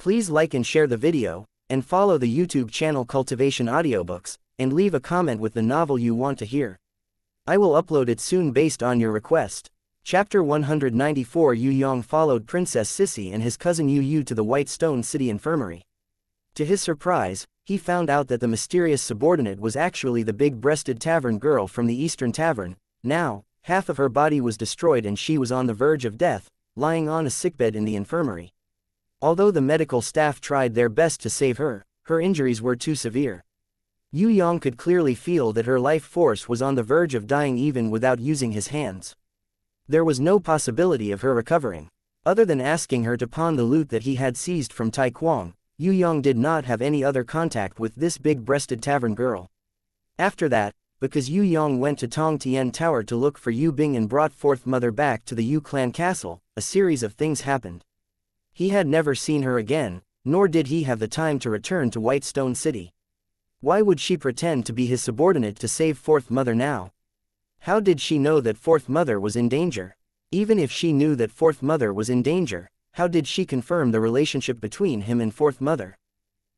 Please like and share the video, and follow the YouTube channel Cultivation Audiobooks, and leave a comment with the novel you want to hear. I will upload it soon based on your request. Chapter 194. Yue Yang followed Princess Sissy and his cousin Yu to the White Stone City Infirmary. To his surprise, he found out that the mysterious subordinate was actually the big-breasted tavern girl from the Eastern Tavern. Now, half of her body was destroyed and she was on the verge of death, lying on a sickbed in the infirmary. Although the medical staff tried their best to save her, her injuries were too severe. Yue Yang could clearly feel that her life force was on the verge of dying even without using his hands. There was no possibility of her recovering. Other than asking her to pawn the loot that he had seized from Tai Kuang, Yue Yang did not have any other contact with this big-breasted tavern girl. After that, because Yue Yang went to Tong Tian Tower to look for Yu Bing and brought Fourth Mother back to the Yu clan castle, a series of things happened. He had never seen her again, nor did he have the time to return to White Stone City. Why would she pretend to be his subordinate to save Fourth Mother now? How did she know that Fourth Mother was in danger? Even if she knew that Fourth Mother was in danger, how did she confirm the relationship between him and Fourth Mother?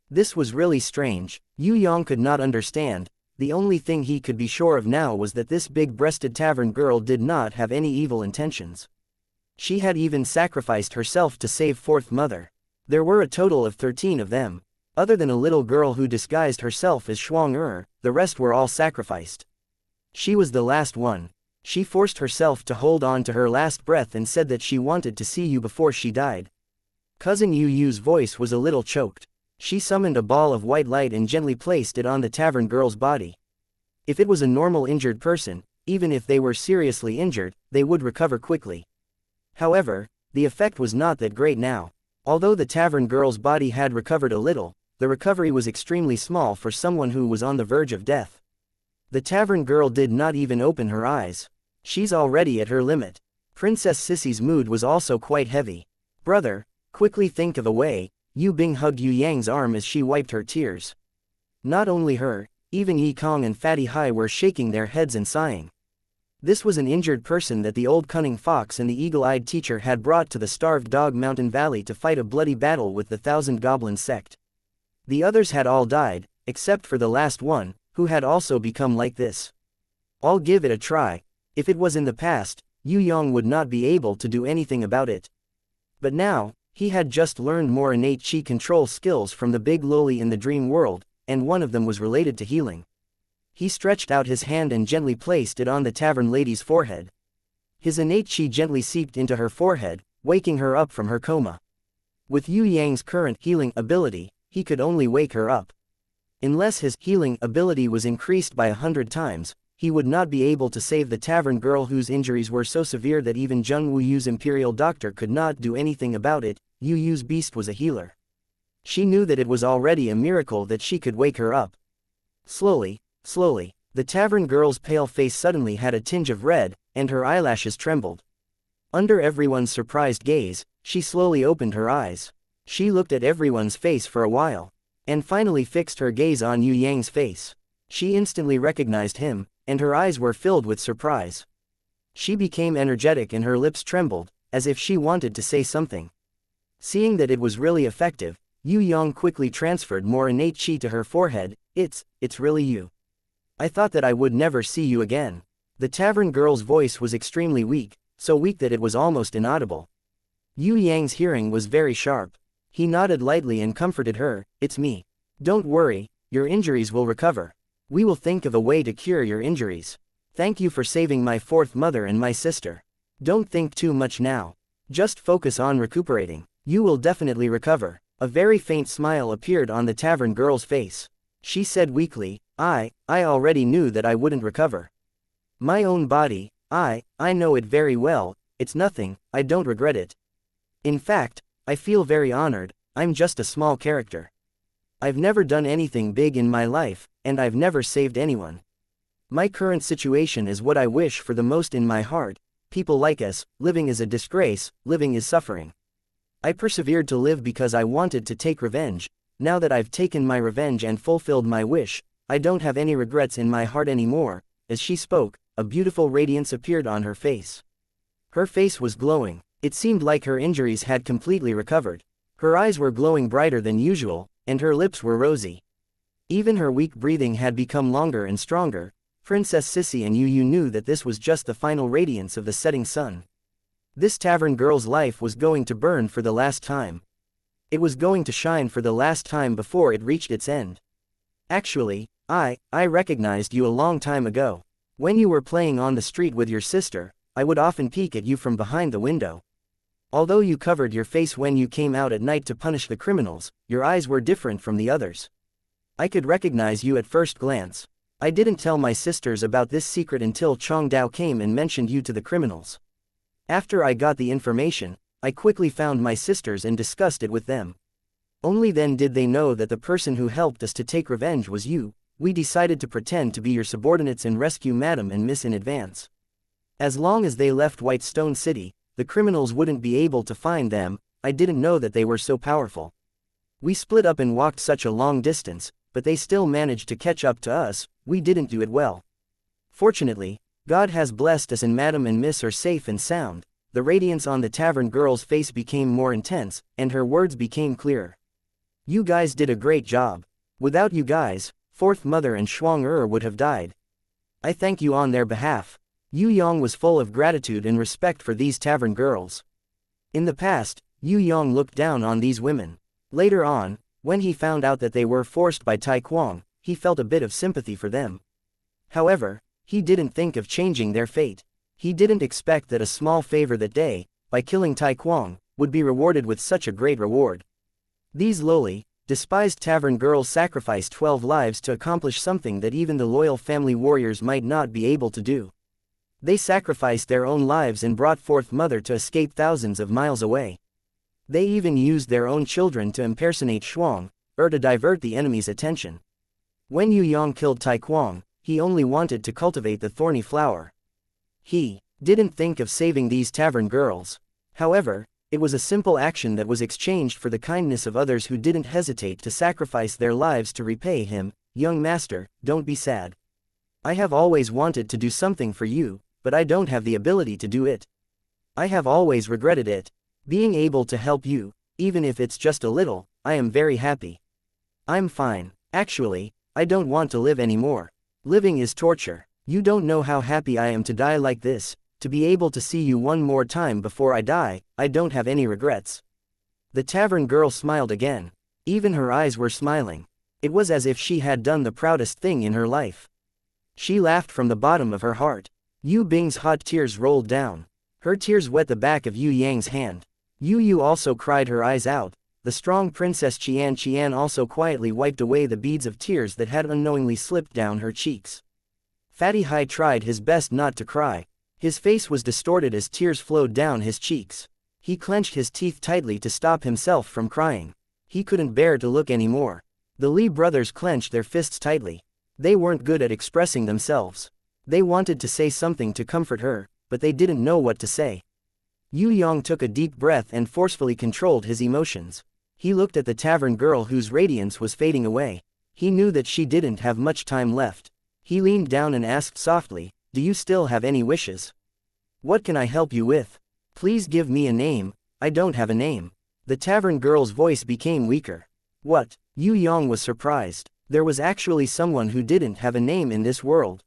This was really strange. Yue Yang could not understand. The only thing he could be sure of now was that this big-breasted tavern girl did not have any evil intentions. She had even sacrificed herself to save Fourth Mother. There were a total of 13 of them. Other than a little girl who disguised herself as Shuang, the rest were all sacrificed. She was the last one. She forced herself to hold on to her last breath and said that she wanted to see you before she died. Cousin Yu's voice was a little choked. She summoned a ball of white light and gently placed it on the tavern girl's body. If it was a normal injured person, even if they were seriously injured, they would recover quickly. However, the effect was not that great now. Although the tavern girl's body had recovered a little, the recovery was extremely small for someone who was on the verge of death. The tavern girl did not even open her eyes. She's already at her limit. Princess Sissy's mood was also quite heavy. Brother, quickly think of a way. Yu Bing hugged Yue Yang's arm as she wiped her tears. Not only her, even Yi Kong and Fatty Hai were shaking their heads and sighing. This was an injured person that the old cunning fox and the eagle-eyed teacher had brought to the Starved Dog Mountain Valley to fight a bloody battle with the Thousand Goblin sect. The others had all died, except for the last one, who had also become like this. I'll give it a try. If it was in the past, Yue Yang would not be able to do anything about it. But now, he had just learned more innate chi control skills from the big loli in the dream world, and one of them was related to healing. He stretched out his hand and gently placed it on the tavern lady's forehead. His innate chi gently seeped into her forehead, waking her up from her coma. With Yue Yang's current healing ability, he could only wake her up. Unless his healing ability was increased by 100 times, he would not be able to save the tavern girl whose injuries were so severe that even Zheng Wuyu's imperial doctor could not do anything about it. Yu Yu's beast was a healer. She knew that it was already a miracle that she could wake her up. Slowly, the tavern girl's pale face suddenly had a tinge of red, and her eyelashes trembled. Under everyone's surprised gaze, she slowly opened her eyes. She looked at everyone's face for a while, and finally fixed her gaze on Yue Yang's face. She instantly recognized him, and her eyes were filled with surprise. She became energetic and her lips trembled, as if she wanted to say something. Seeing that it was really effective, Yue Yang quickly transferred more innate chi to her forehead. It's really you. I thought that I would never see you again. The tavern girl's voice was extremely weak, so weak that it was almost inaudible. Yue Yang's hearing was very sharp. He nodded lightly and comforted her. It's me. Don't worry, your injuries will recover. We will think of a way to cure your injuries. Thank you for saving my Fourth Mother and my sister. Don't think too much now. Just focus on recuperating. You will definitely recover. A very faint smile appeared on the tavern girl's face. She said weakly, I already knew that I wouldn't recover. My own body, I know it very well, it's nothing, I don't regret it. In fact, I feel very honored. I'm just a small character. I've never done anything big in my life, and I've never saved anyone. My current situation is what I wish for the most in my heart. People like us, living is a disgrace, living is suffering. I persevered to live because I wanted to take revenge. Now that I've taken my revenge and fulfilled my wish, I don't have any regrets in my heart anymore. As she spoke, a beautiful radiance appeared on her face. Her face was glowing. It seemed like her injuries had completely recovered. Her eyes were glowing brighter than usual, and her lips were rosy. Even her weak breathing had become longer and stronger. Princess Sissy and Yu knew that this was just the final radiance of the setting sun. This tavern girl's life was going to burn for the last time. It was going to shine for the last time before it reached its end. Actually, I recognized you a long time ago. When you were playing on the street with your sister, I would often peek at you from behind the window. Although you covered your face when you came out at night to punish the criminals, your eyes were different from the others. I could recognize you at first glance. I didn't tell my sisters about this secret until Chong Dao came and mentioned you to the criminals. After I got the information, I quickly found my sisters and discussed it with them. Only then did they know that the person who helped us to take revenge was you. We decided to pretend to be your subordinates and rescue Madam and Miss in advance. As long as they left White Stone City, the criminals wouldn't be able to find them. I didn't know that they were so powerful. We split up and walked such a long distance, but they still managed to catch up to us. We didn't do it well. Fortunately, God has blessed us and Madam and Miss are safe and sound. The radiance on the tavern girl's face became more intense, and her words became clearer. You guys did a great job. Without you guys, Fourth Mother and Shuang would have died. I thank you on their behalf. Yue Yang was full of gratitude and respect for these tavern girls. In the past, Yue Yang looked down on these women. Later on, when he found out that they were forced by Tai Kuang, he felt a bit of sympathy for them. However, he didn't think of changing their fate. He didn't expect that a small favor that day, by killing Tai Kuang, would be rewarded with such a great reward. These lowly, despised tavern girls sacrificed 12 lives to accomplish something that even the loyal family warriors might not be able to do. They sacrificed their own lives and brought Fourth Mother to escape thousands of miles away. They even used their own children to impersonate Shuang, to divert the enemy's attention. When Yue Yang killed Tai Kuang, he only wanted to cultivate the thorny flower. He didn't think of saving these tavern girls. However, it was a simple action that was exchanged for the kindness of others who didn't hesitate to sacrifice their lives to repay him. Young master, don't be sad. I have always wanted to do something for you, but I don't have the ability to do it. I have always regretted it. Being able to help you, even if it's just a little, I am very happy. I'm fine. Actually, I don't want to live anymore. Living is torture. You don't know how happy I am to die like this, to be able to see you one more time before I die. I don't have any regrets. The tavern girl smiled again. Even her eyes were smiling. It was as if she had done the proudest thing in her life. She laughed from the bottom of her heart. Yu Bing's hot tears rolled down. Her tears wet the back of Yue Yang's hand. Yu also cried her eyes out. The strong Princess Xianxia also quietly wiped away the beads of tears that had unknowingly slipped down her cheeks. Fatty Hai tried his best not to cry. His face was distorted as tears flowed down his cheeks. He clenched his teeth tightly to stop himself from crying. He couldn't bear to look anymore. The Li brothers clenched their fists tightly. They weren't good at expressing themselves. They wanted to say something to comfort her, but they didn't know what to say. Yue Yang took a deep breath and forcefully controlled his emotions. He looked at the tavern girl whose radiance was fading away. He knew that she didn't have much time left. He leaned down and asked softly, "Do you still have any wishes? What can I help you with? Please give me a name." "I don't have a name." The tavern girl's voice became weaker. What? Yue Yang was surprised. There was actually someone who didn't have a name in this world.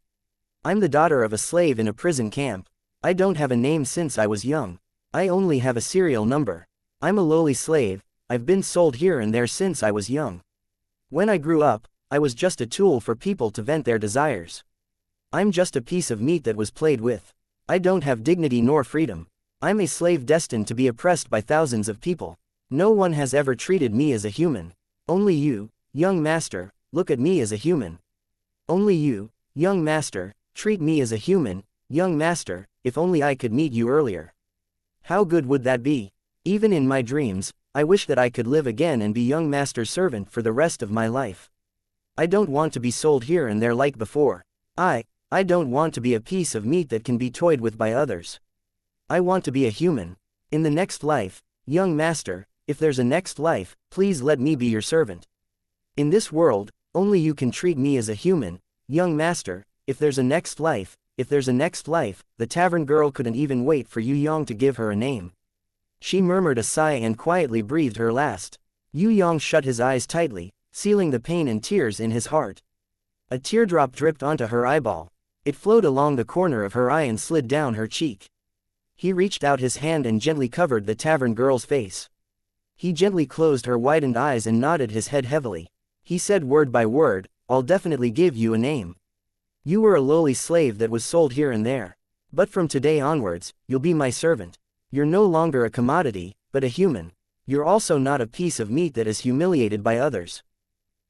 "I'm the daughter of a slave in a prison camp. I don't have a name since I was young. I only have a serial number. I'm a lowly slave. I've been sold here and there since I was young. When I grew up, I was just a tool for people to vent their desires. I'm just a piece of meat that was played with. I don't have dignity nor freedom. I'm a slave destined to be oppressed by thousands of people. No one has ever treated me as a human. Only you, young master, look at me as a human. Only you, young master, treat me as a human. Young master, if only I could meet you earlier. How good would that be? Even in my dreams, I wish that I could live again and be young master's servant for the rest of my life. I don't want to be sold here and there like before. I don't want to be a piece of meat that can be toyed with by others. I want to be a human. In the next life, young master, if there's a next life, please let me be your servant. In this world, only you can treat me as a human. Young master, if there's a next life, if there's a next life." The tavern girl couldn't even wait for Yue Yang to give her a name. She murmured a sigh and quietly breathed her last. Yue Yang shut his eyes tightly, sealing the pain and tears in his heart. A teardrop dripped onto her eyeball. It flowed along the corner of her eye and slid down her cheek. He reached out his hand and gently covered the tavern girl's face. He gently closed her widened eyes and nodded his head heavily. He said word by word, "I'll definitely give you a name. You were a lowly slave that was sold here and there. But from today onwards, you'll be my servant. You're no longer a commodity, but a human. You're also not a piece of meat that is humiliated by others.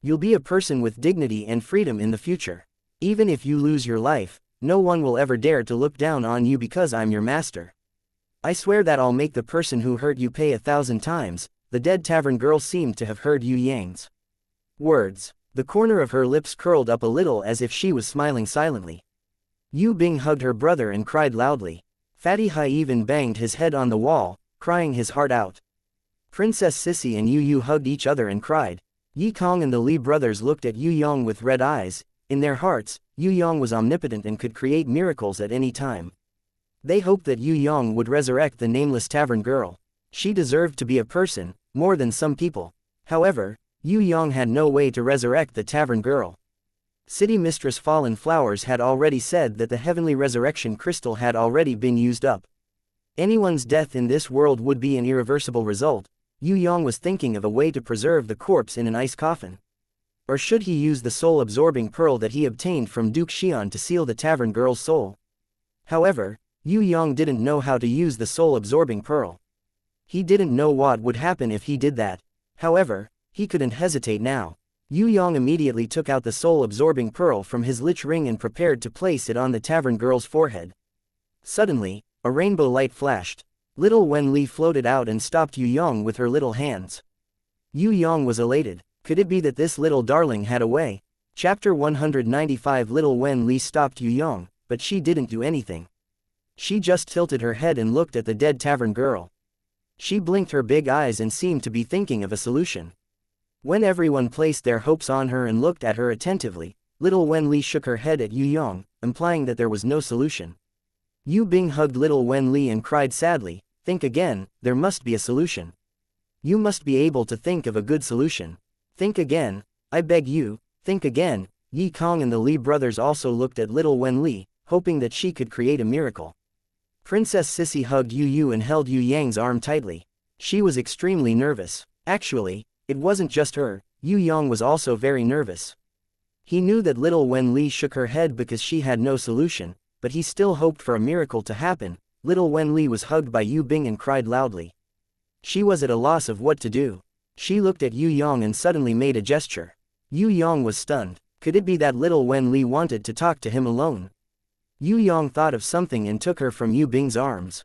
You'll be a person with dignity and freedom in the future. Even if you lose your life, no one will ever dare to look down on you because I'm your master. I swear that I'll make the person who hurt you pay 1,000 times." The dead tavern girl seemed to have heard Yue Yang's words. The corner of her lips curled up a little as if she was smiling silently. Yu Bing hugged her brother and cried loudly. Fatty Hai even banged his head on the wall, crying his heart out. Princess Sissy and Yu Yu hugged each other and cried. Yi Kong and the Li brothers looked at Yue Yang with red eyes. In their hearts, Yue Yang was omnipotent and could create miracles at any time. They hoped that Yue Yang would resurrect the nameless tavern girl. She deserved to be a person, more than some people. However, Yue Yang had no way to resurrect the tavern girl. City Mistress Fallen Flowers had already said that the heavenly resurrection crystal had already been used up. Anyone's death in this world would be an irreversible result. Yue Yang was thinking of a way to preserve the corpse in an ice coffin. Or should he use the soul-absorbing pearl that he obtained from Duke Xian to seal the tavern girl's soul? However, Yue Yang didn't know how to use the soul-absorbing pearl. He didn't know what would happen if he did that. However, he couldn't hesitate now. Yue Yang immediately took out the soul-absorbing pearl from his lich ring and prepared to place it on the tavern girl's forehead. Suddenly, a rainbow light flashed. Little Wen Li floated out and stopped Yue Yang with her little hands. Yue Yang was elated. Could it be that this little darling had a way? Chapter 195. Little Wen Li stopped Yue Yang, but she didn't do anything. She just tilted her head and looked at the dead tavern girl. She blinked her big eyes and seemed to be thinking of a solution. When everyone placed their hopes on her and looked at her attentively, little Wen Li shook her head at Yue Yang, implying that there was no solution. Yu Bing hugged little Wen Li and cried sadly, "Think again, there must be a solution. You must be able to think of a good solution. Think again, I beg you, think again." Yi Kong and the Li brothers also looked at little Wen Li, hoping that she could create a miracle. Princess Sissy hugged Yu Yu and held Yue Yang's arm tightly. She was extremely nervous. Actually, it wasn't just her, Yue Yang was also very nervous. He knew that little Wen Li shook her head because she had no solution, but he still hoped for a miracle to happen. Little Wen Li was hugged by Yu Bing and cried loudly. She was at a loss of what to do. She looked at Yue Yang and suddenly made a gesture. Yue Yang was stunned. Could it be that little Wen Li wanted to talk to him alone? Yue Yang thought of something and took her from Yu Bing's arms.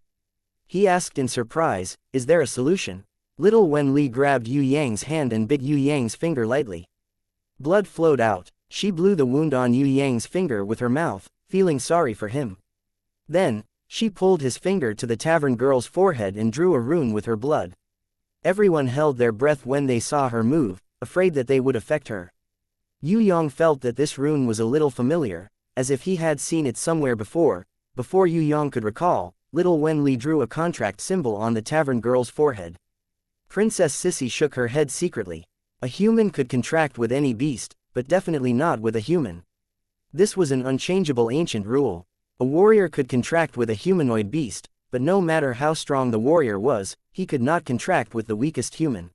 He asked in surprise, "Is there a solution?" Little Wen Li grabbed Yue Yang's hand and bit Yue Yang's finger lightly. Blood flowed out. She blew the wound on Yue Yang's finger with her mouth, feeling sorry for him. Then, she pulled his finger to the tavern girl's forehead and drew a rune with her blood. Everyone held their breath when they saw her move, afraid that they would affect her. Yue Yang felt that this rune was a little familiar, as if he had seen it somewhere before. Before Yue Yang could recall, little Wen Li drew a contract symbol on the tavern girl's forehead. Princess Sissy shook her head secretly. A human could contract with any beast, but definitely not with a human. This was an unchangeable ancient rule. A warrior could contract with a humanoid beast, but no matter how strong the warrior was, he could not contract with the weakest human.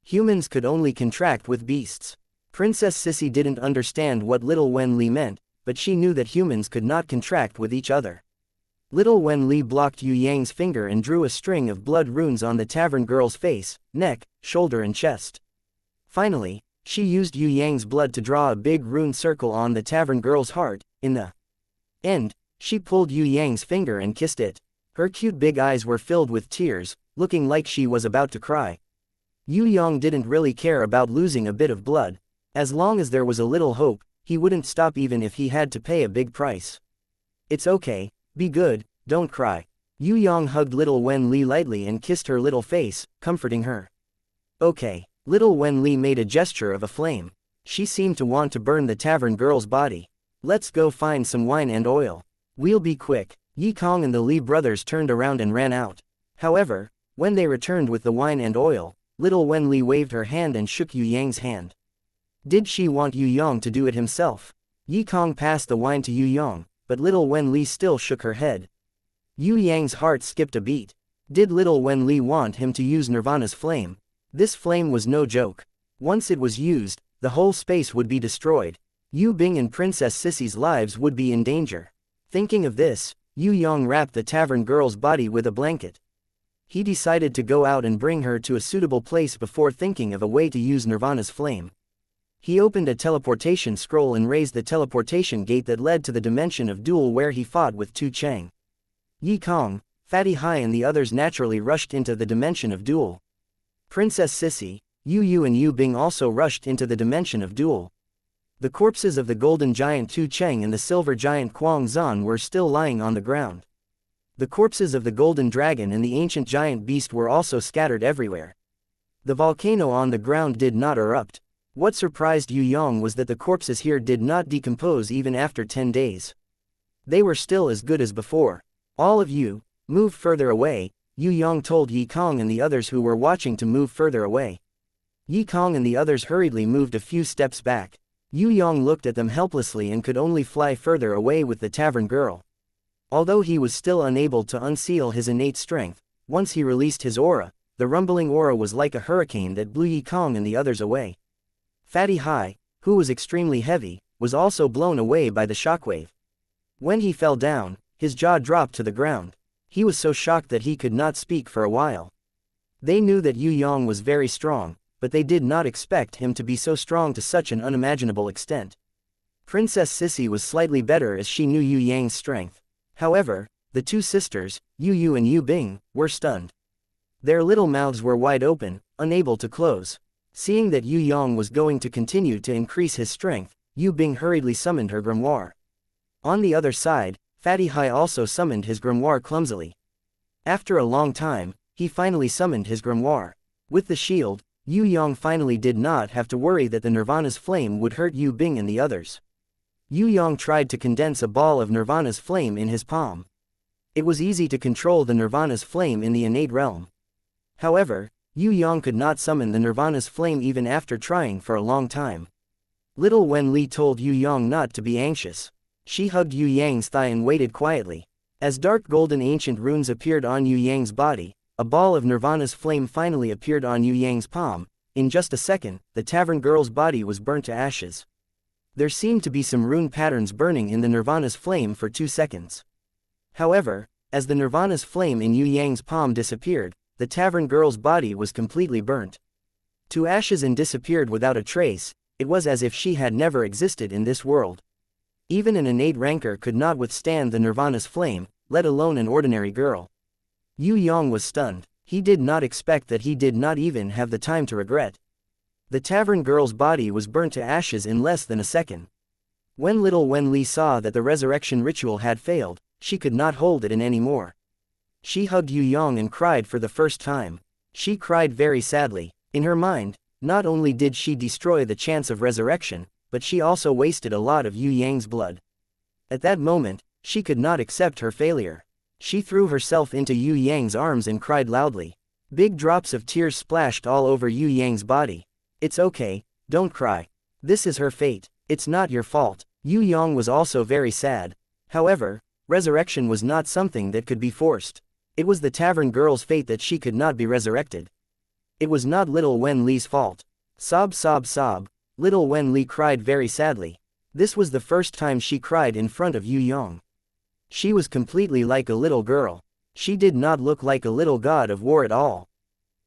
Humans could only contract with beasts. Princess Sissy didn't understand what little Wen Li meant, but she knew that humans could not contract with each other. Little Wen Li blocked Yue Yang's finger and drew a string of blood runes on the tavern girl's face, neck, shoulder and chest. Finally, she used Yue Yang's blood to draw a big rune circle on the tavern girl's heart. In the end, she pulled Yue Yang's finger and kissed it. Her cute big eyes were filled with tears, looking like she was about to cry. Yue Yang didn't really care about losing a bit of blood. As long as there was a little hope, he wouldn't stop even if he had to pay a big price. "It's okay, be good, don't cry." Yue Yang hugged little Wen Li lightly and kissed her little face, comforting her. "Okay." Little Wen Li made a gesture of a flame. She seemed to want to burn the tavern girl's body. "Let's go find some wine and oil. We'll be quick." Yi Kong and the Li brothers turned around and ran out. However, When they returned with the wine and oil, little Wen Li waved her hand and shook Yue Yang's hand. Did she want Yue Yang to do it himself? Yi Kong passed the wine to Yue Yang, but little Wen Li still shook her head. Yue Yang's heart skipped a beat. Did little Wen Li want him to use Nirvana's flame? This flame was no joke. Once it was used, the whole space would be destroyed. Yu Bing and Princess Sissy's lives would be in danger. Thinking of this, Yue Yang wrapped the tavern girl's body with a blanket. He decided to go out and bring her to a suitable place before thinking of a way to use Nirvana's flame. He opened a teleportation scroll and raised the teleportation gate that led to the dimension of duel where he fought with Tu Cheng. Yi Kong, Fatty Hai and the others naturally rushed into the dimension of duel. Princess Sissy, Yu Yu and Yu Bing also rushed into the dimension of duel. The corpses of the golden giant Tu Cheng and the silver giant Kuang Zan were still lying on the ground. The corpses of the golden dragon and the ancient giant beast were also scattered everywhere. The volcano on the ground did not erupt. What surprised Yue Yang was that the corpses here did not decompose even after 10 days. They were still as good as before. All of you, move further away, Yue Yang told Yi Kong and the others who were watching to move further away. Yi Kong and the others hurriedly moved a few steps back. Yue Yang looked at them helplessly and could only fly further away with the tavern girl. Although he was still unable to unseal his innate strength, once he released his aura, the rumbling aura was like a hurricane that blew Yi Kong and the others away. Fatty Hai, who was extremely heavy, was also blown away by the shockwave. When he fell down, his jaw dropped to the ground. He was so shocked that he could not speak for a while. They knew that Yue Yang was very strong, but they did not expect him to be so strong to such an unimaginable extent. Princess Sissy was slightly better as she knew Yue Yang's strength. However, the two sisters, Yu Yu and Yu Bing, were stunned. Their little mouths were wide open, unable to close. Seeing that Yue Yang was going to continue to increase his strength, Yu Bing hurriedly summoned her grimoire. On the other side, Fatty Hai also summoned his grimoire clumsily. After a long time, he finally summoned his grimoire. With the shield, Yue Yang finally did not have to worry that the Nirvana's flame would hurt Yu Bing and the others. Yue Yang tried to condense a ball of Nirvana's flame in his palm. It was easy to control the Nirvana's flame in the innate realm. However, Yue Yang could not summon the Nirvana's flame even after trying for a long time. Little Wen Li told Yue Yang not to be anxious. She hugged Yue Yang's thigh and waited quietly. As dark golden ancient runes appeared on Yue Yang's body, a ball of Nirvana's flame finally appeared on Yue Yang's palm. In just a second, the tavern girl's body was burnt to ashes. There seemed to be some rune patterns burning in the Nirvana's flame for 2 seconds. However, as the Nirvana's flame in Yue Yang's palm disappeared, the tavern girl's body was completely burnt to ashes and disappeared without a trace. It was as if she had never existed in this world. Even an innate rancor could not withstand the Nirvana's flame, let alone an ordinary girl. Yue Yang was stunned. He did not expect that he did not even have the time to regret. The tavern girl's body was burnt to ashes in less than a second. When little Wen Li saw that the resurrection ritual had failed, she could not hold it in anymore. She hugged Yue Yang and cried for the first time. She cried very sadly. In her mind, not only did she destroy the chance of resurrection, but she also wasted a lot of Yue Yang's blood. At that moment, she could not accept her failure. She threw herself into Yue Yang's arms and cried loudly. Big drops of tears splashed all over Yue Yang's body. It's okay, don't cry. This is her fate. It's not your fault. Yue Yang was also very sad. However, resurrection was not something that could be forced. It was the tavern girl's fate that she could not be resurrected. It was not little Wen Li's fault. Sob sob sob. Little Wen Li cried very sadly. This was the first time she cried in front of Yue Yang. She was completely like a little girl. She did not look like a little god of war at all.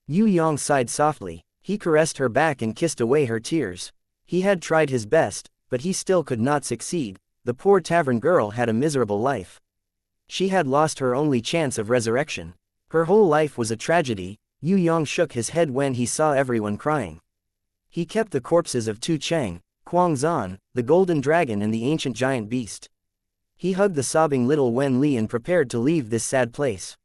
Yue Yang sighed softly. He caressed her back and kissed away her tears. He had tried his best, but he still could not succeed. The poor tavern girl had a miserable life. She had lost her only chance of resurrection. Her whole life was a tragedy. Yue Yang shook his head when he saw everyone crying. He kept the corpses of Tu Cheng, Kuang Zan, the golden dragon and the ancient giant beast. He hugged the sobbing little Wen Li and prepared to leave this sad place.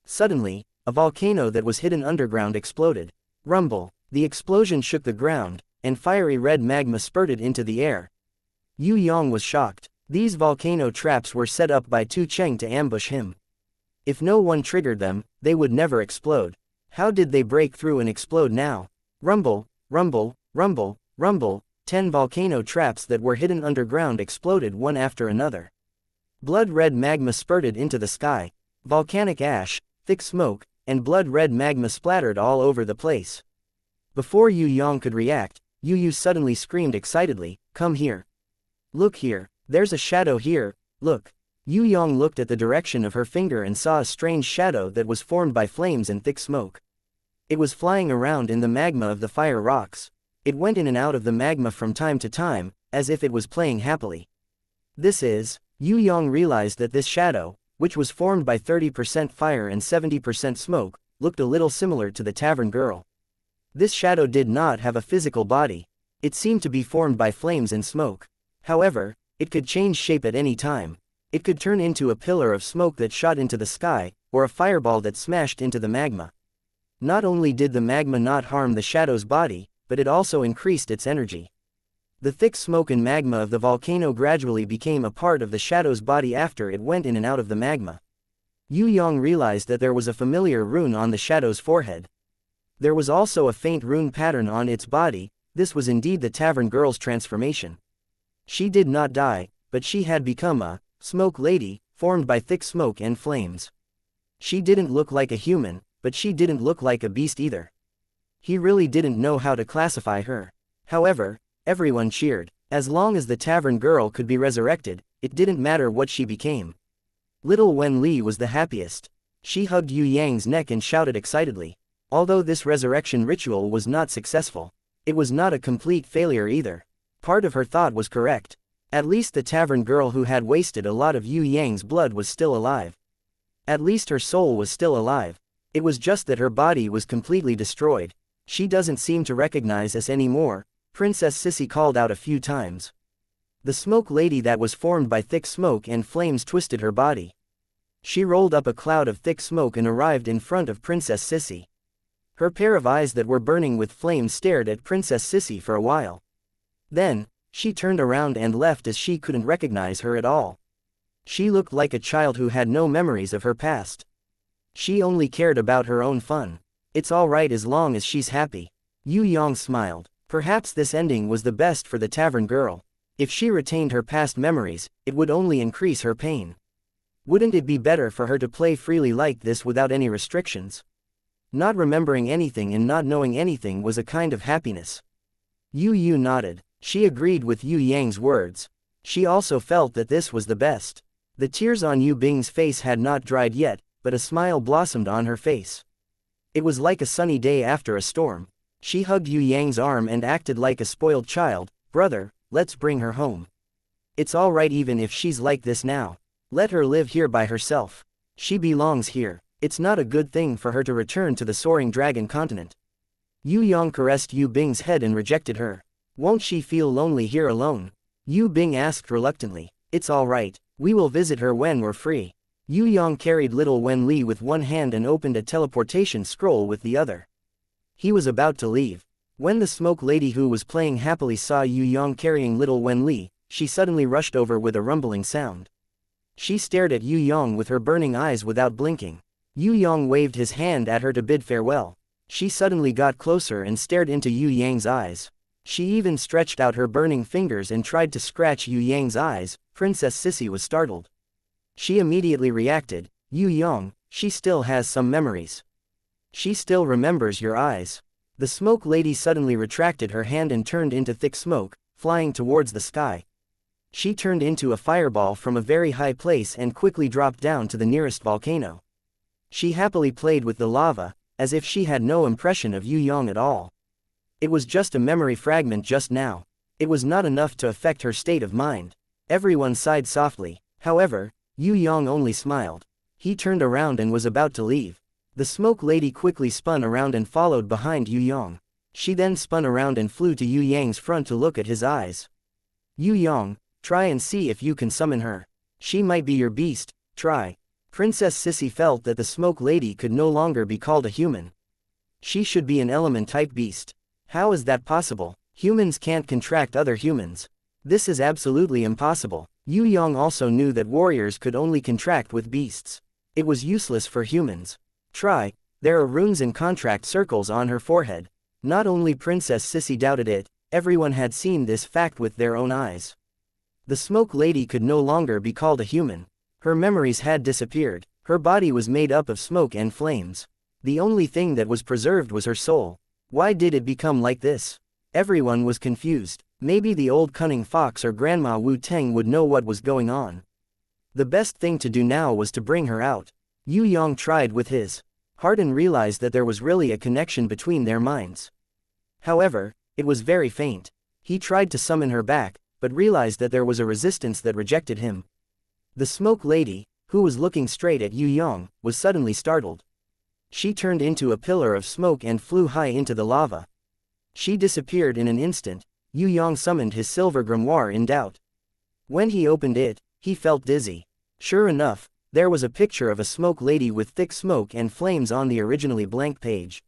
Suddenly, a volcano that was hidden underground exploded. Rumble. The explosion shook the ground, and fiery red magma spurted into the air. Yue Yang was shocked. These volcano traps were set up by Tu Cheng to ambush him. If no one triggered them, they would never explode. How did they break through and explode now? Rumble, rumble, rumble, rumble, 10 volcano traps that were hidden underground exploded one after another. Blood-red magma spurted into the sky. Volcanic ash, thick smoke, and blood-red magma splattered all over the place. Before Yue Yang could react, Yu suddenly screamed excitedly, "Come here. Look here, there's a shadow here, look." Yue Yang looked at the direction of her finger and saw a strange shadow that was formed by flames and thick smoke. It was flying around in the magma of the fire rocks. It went in and out of the magma from time to time, as if it was playing happily. Yue Yang realized that this shadow, which was formed by 30% fire and 70% smoke, looked a little similar to the tavern girl. This shadow did not have a physical body. It seemed to be formed by flames and smoke. However, it could change shape at any time. It could turn into a pillar of smoke that shot into the sky, or a fireball that smashed into the magma. Not only did the magma not harm the shadow's body, but it also increased its energy. The thick smoke and magma of the volcano gradually became a part of the shadow's body after it went in and out of the magma. Yue Yang realized that there was a familiar rune on the shadow's forehead. There was also a faint rune pattern on its body. This was indeed the tavern girl's transformation. She did not die, but she had become a smoke lady, formed by thick smoke and flames. She didn't look like a human, but she didn't look like a beast either. He really didn't know how to classify her. However, everyone cheered. As long as the tavern girl could be resurrected, it didn't matter what she became. Little Wen Li was the happiest. She hugged Yue Yang's neck and shouted excitedly. Although this resurrection ritual was not successful, it was not a complete failure either. Part of her thought was correct. At least the tavern girl who had wasted a lot of Yue Yang's blood was still alive. At least her soul was still alive. It was just that her body was completely destroyed. She doesn't seem to recognize us anymore, Princess Sissy called out a few times. The smoke lady that was formed by thick smoke and flames twisted her body. She rolled up a cloud of thick smoke and arrived in front of Princess Sissy. Her pair of eyes that were burning with flames stared at Princess Sissy for a while. Then, she turned around and left as she couldn't recognize her at all. She looked like a child who had no memories of her past. She only cared about her own fun. It's alright as long as she's happy. Yue Yang smiled. Perhaps this ending was the best for the tavern girl. If she retained her past memories, it would only increase her pain. Wouldn't it be better for her to play freely like this without any restrictions? Not remembering anything and not knowing anything was a kind of happiness. Yu nodded. She agreed with Yue Yang's words. She also felt that this was the best. The tears on Yu Bing's face had not dried yet, but a smile blossomed on her face. It was like a sunny day after a storm. She hugged Yue Yang's arm and acted like a spoiled child. "Brother, let's bring her home. It's alright even if she's like this now. Let her live here by herself. She belongs here. It's not a good thing for her to return to the soaring dragon continent." Yue Yang caressed Yue Bing's head and rejected her. "Won't she feel lonely here alone?" Yue Bing asked reluctantly. "It's alright, we will visit her when we're free." Yue Yang carried little Wen Li with one hand and opened a teleportation scroll with the other. He was about to leave. When the smoke lady who was playing happily saw Yue Yang carrying little Wen Li, she suddenly rushed over with a rumbling sound. She stared at Yue Yang with her burning eyes without blinking. Yue Yang waved his hand at her to bid farewell. She suddenly got closer and stared into Yue Yang's eyes. She even stretched out her burning fingers and tried to scratch Yue Yang's eyes. Princess Sissy was startled. She immediately reacted. "Yue Yang, she still has some memories. She still remembers your eyes." The smoke lady suddenly retracted her hand and turned into thick smoke, flying towards the sky. She turned into a fireball from a very high place and quickly dropped down to the nearest volcano. She happily played with the lava, as if she had no impression of Yue Yang at all. It was just a memory fragment just now. It was not enough to affect her state of mind. Everyone sighed softly. However, Yue Yang only smiled. He turned around and was about to leave. The smoke lady quickly spun around and followed behind Yue Yang. She then spun around and flew to Yue Yang's front to look at his eyes. "Yue Yang, try and see if you can summon her. She might be your beast, try." Princess Sissy felt that the smoke lady could no longer be called a human. She should be an element-type beast. How is that possible? Humans can't contract other humans. This is absolutely impossible. Yue Yang also knew that warriors could only contract with beasts. It was useless for humans. There are runes and contract circles on her forehead. Not only Princess Sissy doubted it, everyone had seen this fact with their own eyes. The Smoke Lady could no longer be called a human. Her memories had disappeared. Her body was made up of smoke and flames. The only thing that was preserved was her soul. Why did it become like this? Everyone was confused. Maybe the old cunning fox or Grandma Wu Teng would know what was going on. The best thing to do now was to bring her out. Yue Yang tried with his heart and realized that there was really a connection between their minds. However, it was very faint. He tried to summon her back, but realized that there was a resistance that rejected him. The Smoke Lady, who was looking straight at Yue Yang, was suddenly startled. She turned into a pillar of smoke and flew high into the lava. She disappeared in an instant. Yue Yang summoned his silver grimoire in doubt. When he opened it, he felt dizzy. Sure enough, there was a picture of a Smoke Lady with thick smoke and flames on the originally blank page.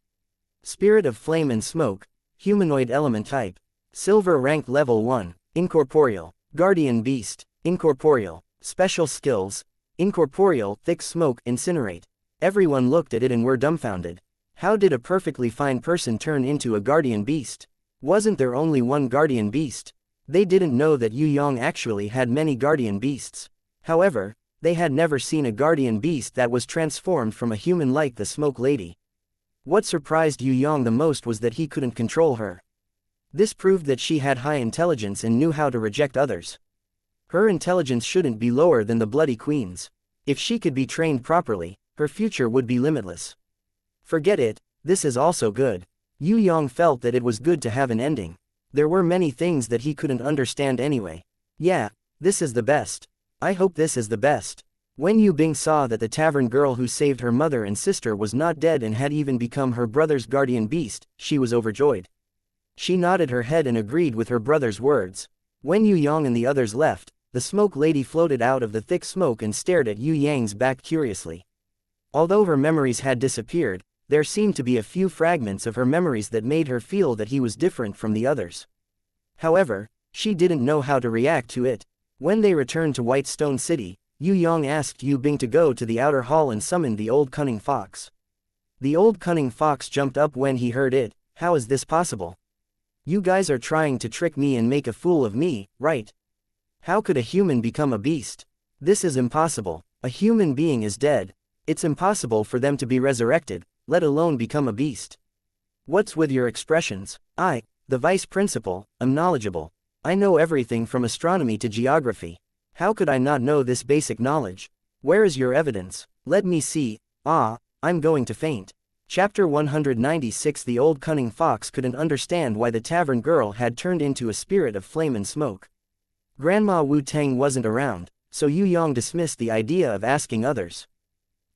Spirit of Flame and Smoke, Humanoid Element Type. Silver Rank Level 1, Incorporeal. Guardian Beast, Incorporeal. Special Skills, Incorporeal, Thick Smoke, Incinerate. Everyone looked at it and were dumbfounded. How did a perfectly fine person turn into a guardian beast? Wasn't there only one guardian beast? They didn't know that Yue Yang actually had many guardian beasts. However, they had never seen a guardian beast that was transformed from a human like the Smoke Lady. What surprised Yue Yang the most was that he couldn't control her. This proved that she had high intelligence and knew how to reject others. Her intelligence shouldn't be lower than the Bloody Queen's. If she could be trained properly, her future would be limitless. Forget it, this is also good. Yue Yang felt that it was good to have an ending. There were many things that he couldn't understand anyway. Yeah, this is the best. I hope this is the best. When Yu Bing saw that the tavern girl who saved her mother and sister was not dead and had even become her brother's guardian beast, she was overjoyed. She nodded her head and agreed with her brother's words. When Yue Yang and the others left, the Smoke Lady floated out of the thick smoke and stared at Yue Yang's back curiously. Although her memories had disappeared, there seemed to be a few fragments of her memories that made her feel that he was different from the others. However, she didn't know how to react to it. When they returned to White Stone City, Yue Yang asked Yue Bing to go to the outer hall and summon the old cunning fox. The old cunning fox jumped up when he heard it. How is this possible? You guys are trying to trick me and make a fool of me, right? How could a human become a beast? This is impossible. A human being is dead. It's impossible for them to be resurrected, let alone become a beast. What's with your expressions? I, the vice principal, am knowledgeable. I know everything from astronomy to geography. How could I not know this basic knowledge? Where is your evidence? Let me see. I'm going to faint. Chapter 196. The old cunning fox couldn't understand why the tavern girl had turned into a spirit of flame and smoke. Grandma Wu Teng wasn't around, so Yue Yang dismissed the idea of asking others.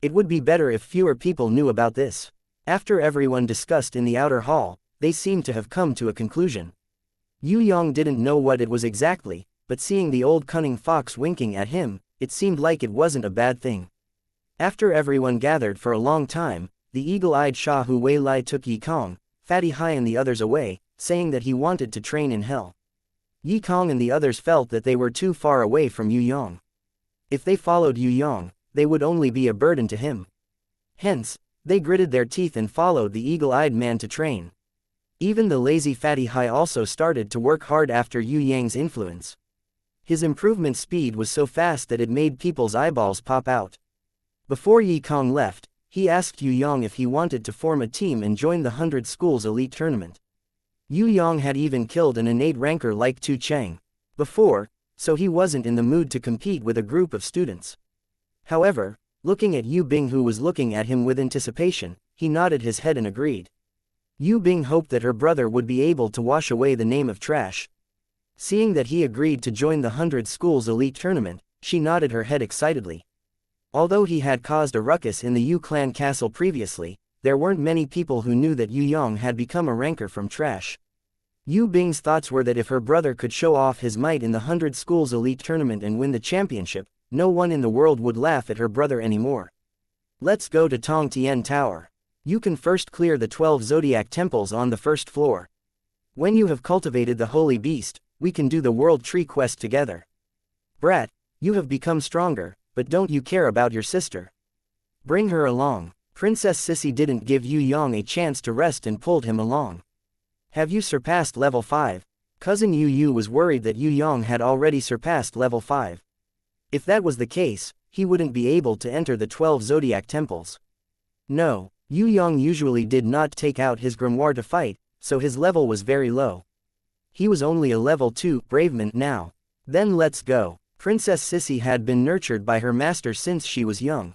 It would be better if fewer people knew about this. After everyone discussed in the outer hall, they seemed to have come to a conclusion. Yue Yang didn't know what it was exactly, but seeing the old cunning fox winking at him, it seemed like it wasn't a bad thing. After everyone gathered for a long time, the eagle-eyed Sha Hu Wei Lai took Yi Kong, Fatty Hai and the others away, saying that he wanted to train in hell. Yi Kong and the others felt that they were too far away from Yue Yang. If they followed Yue Yang, they would only be a burden to him. Hence, they gritted their teeth and followed the eagle-eyed man to train. Even the lazy Fatty Hai also started to work hard after Yue Yang's influence. His improvement speed was so fast that it made people's eyeballs pop out. Before Yi Kong left, he asked Yue Yang if he wanted to form a team and join the 100 Schools Elite Tournament. Yue Yang had even killed an innate ranker like Tu Cheng before, so he wasn't in the mood to compete with a group of students. However, looking at Yue Bing who was looking at him with anticipation, he nodded his head and agreed. Yue Bing hoped that her brother would be able to wash away the name of trash. Seeing that he agreed to join the 100 Schools Elite Tournament, she nodded her head excitedly. Although he had caused a ruckus in the Yu clan castle previously, there weren't many people who knew that Yue Yang had become a ranker from trash. Yue Bing's thoughts were that if her brother could show off his might in the 100 Schools Elite Tournament and win the championship, no one in the world would laugh at her brother anymore. Let's go to Tong Tian Tower. You can first clear the 12 zodiac temples on the first floor. When you have cultivated the holy beast, we can do the world tree quest together. Brat, you have become stronger, but don't you care about your sister? Bring her along. Princess Sissy didn't give Yue Yang a chance to rest and pulled him along. Have you surpassed level 5? Cousin Yu was worried that Yue Yang had already surpassed level 5. If that was the case, he wouldn't be able to enter the 12 zodiac temples. No, Yue Yang usually did not take out his grimoire to fight, so his level was very low. He was only a level 2 bravement now. Then let's go. Princess Sissy had been nurtured by her master since she was young.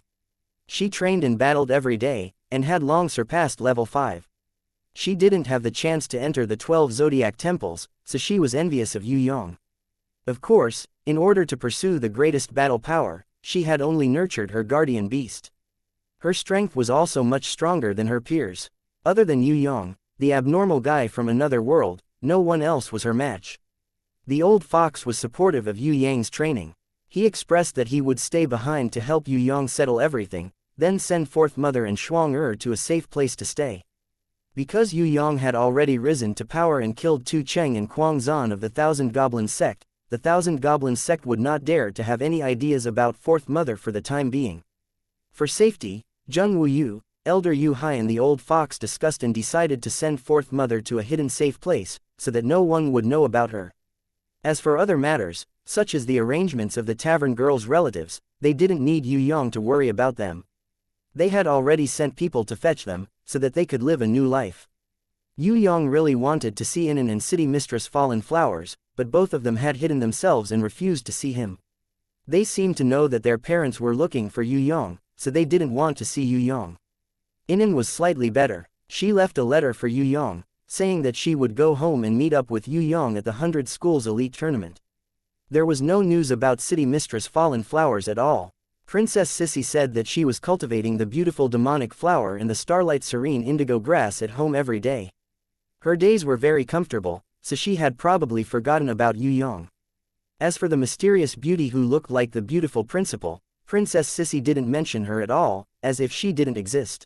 She trained and battled every day, and had long surpassed level 5. She didn't have the chance to enter the 12 zodiac temples, so she was envious of Yue Yang. Of course, in order to pursue the greatest battle power, she had only nurtured her guardian beast. Her strength was also much stronger than her peers. Other than Yue Yang, the abnormal guy from another world, no one else was her match. The old fox was supportive of Yue Yang's training. He expressed that he would stay behind to help Yue Yang settle everything, then send forth Mother and Shuang to a safe place to stay. Because Yue Yang had already risen to power and killed Tu Cheng and Kuang Zan of the Thousand Goblins sect, the Thousand Goblins sect would not dare to have any ideas about Fourth Mother for the time being. For safety, Zheng Wuyu, Elder Yu Hai and the old fox discussed and decided to send Fourth Mother to a hidden safe place, so that no one would know about her. As for other matters, such as the arrangements of the tavern girls' relatives, they didn't need Yue Yang to worry about them. They had already sent people to fetch them, so that they could live a new life. Yue Yang really wanted to see Inan and City Mistress Fallen Flowers, but both of them had hidden themselves and refused to see him. They seemed to know that their parents were looking for Yue Yang, so they didn't want to see Yue Yang. Inan was slightly better. She left a letter for Yue Yang, saying that she would go home and meet up with Yue Yang at the 100 Schools Elite Tournament. There was no news about City Mistress Fallen Flowers at all. Princess Sissy said that she was cultivating the beautiful demonic flower in the starlight serene indigo grass at home every day. Her days were very comfortable, so she had probably forgotten about Yue Yang. As for the mysterious beauty who looked like the beautiful principal, Princess Sissy didn't mention her at all, as if she didn't exist.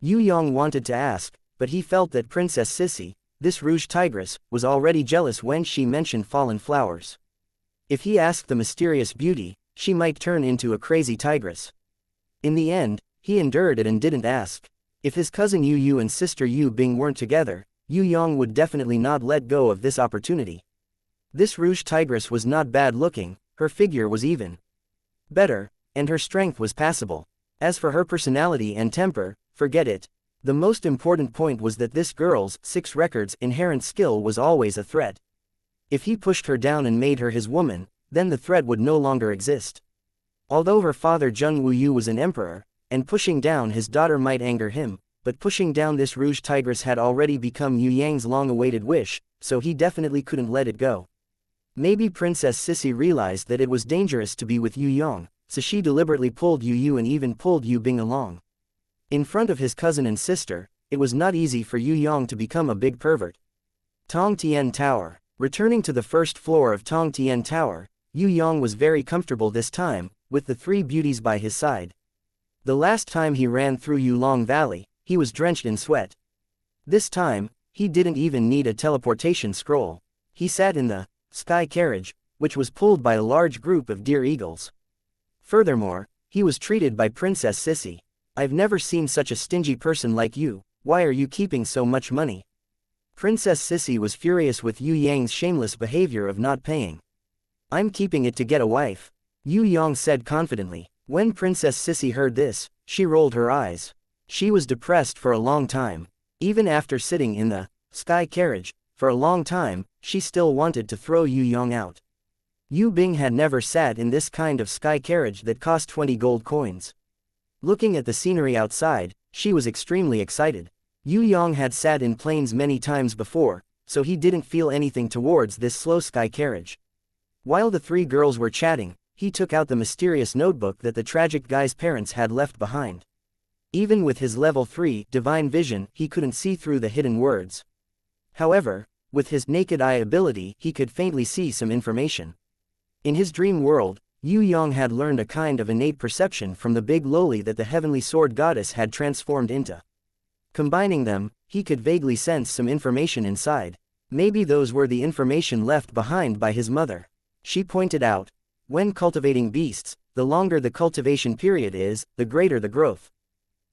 Yue Yang wanted to ask, but he felt that Princess Sissy, this rouge tigress, was already jealous when she mentioned Fallen Flowers. If he asked the mysterious beauty, she might turn into a crazy tigress. In the end, he endured it and didn't ask. If his cousin Yu and sister Yu Bing weren't together, Yue Yang would definitely not let go of this opportunity. This rouge tigress was not bad looking, her figure was even better, and her strength was passable. As for her personality and temper, forget it. The most important point was that this girl's 6 records inherent skill was always a threat. If he pushed her down and made her his woman, then the threat would no longer exist. Although her father Zheng Wuyu was an emperor, and pushing down his daughter might anger him, but pushing down this rouge tigress had already become Yue Yang's long-awaited wish, so he definitely couldn't let it go. Maybe Princess Sissy realized that it was dangerous to be with Yue Yang, so she deliberately pulled Yu and even pulled Yu Bing along. In front of his cousin and sister, it was not easy for Yue Yang to become a big pervert. Tong Tian Tower. Returning to the first floor of Tong Tian Tower, Yue Yang was very comfortable this time, with the 3 beauties by his side. The last time he ran through Yulong Valley, he was drenched in sweat. This time, he didn't even need a teleportation scroll. He sat in the sky carriage, which was pulled by a large group of deer eagles. Furthermore, he was treated by Princess Sissy. I've never seen such a stingy person like you. Why are you keeping so much money? Princess Sissy was furious with Yue Yang's shameless behavior of not paying. I'm keeping it to get a wife, Yue Yang said confidently. When Princess Sissy heard this, she rolled her eyes. She was depressed for a long time. Even after sitting in the sky carriage for a long time, she still wanted to throw Yue Yang out. Yu Bing had never sat in this kind of sky carriage that cost 20 gold coins. Looking at the scenery outside, she was extremely excited. Yue Yang had sat in planes many times before, so he didn't feel anything towards this slow sky carriage. While the 3 girls were chatting, he took out the mysterious notebook that the tragic guy's parents had left behind. Even with his level 3 divine vision, he couldn't see through the hidden words. However, with his naked eye ability, he could faintly see some information. In his dream world, Yue Yang had learned a kind of innate perception from the big loli that the heavenly sword goddess had transformed into. Combining them, he could vaguely sense some information inside. Maybe those were the information left behind by his mother. She pointed out, when cultivating beasts, the longer the cultivation period is, the greater the growth.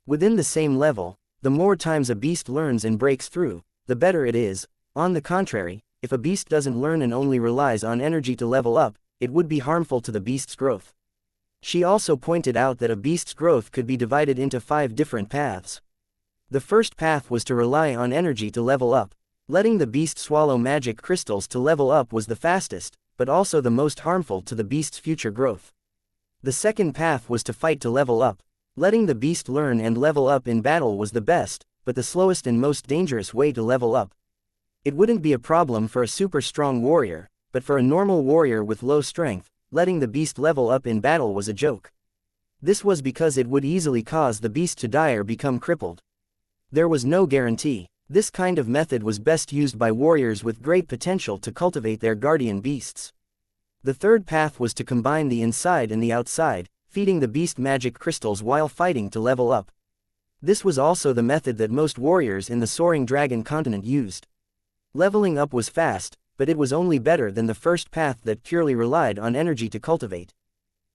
Within the same level, the more times a beast learns and breaks through, the better it is. On the contrary, if a beast doesn't learn and only relies on energy to level up, it would be harmful to the beast's growth. She also pointed out that a beast's growth could be divided into 5 different paths. The first path was to rely on energy to level up. Letting the beast swallow magic crystals to level up was the fastest, but also the most harmful to the beast's future growth. The second path was to fight to level up. Letting the beast learn and level up in battle was the best, but the slowest and most dangerous way to level up. It wouldn't be a problem for a super strong warrior, but for a normal warrior with low strength, letting the beast level up in battle was a joke. This was because it would easily cause the beast to die or become crippled. There was no guarantee. This kind of method was best used by warriors with great potential to cultivate their guardian beasts. The third path was to combine the inside and the outside, feeding the beast magic crystals while fighting to level up. This was also the method that most warriors in the Soaring Dragon continent used. Leveling up was fast, but it was only better than the first path that purely relied on energy to cultivate.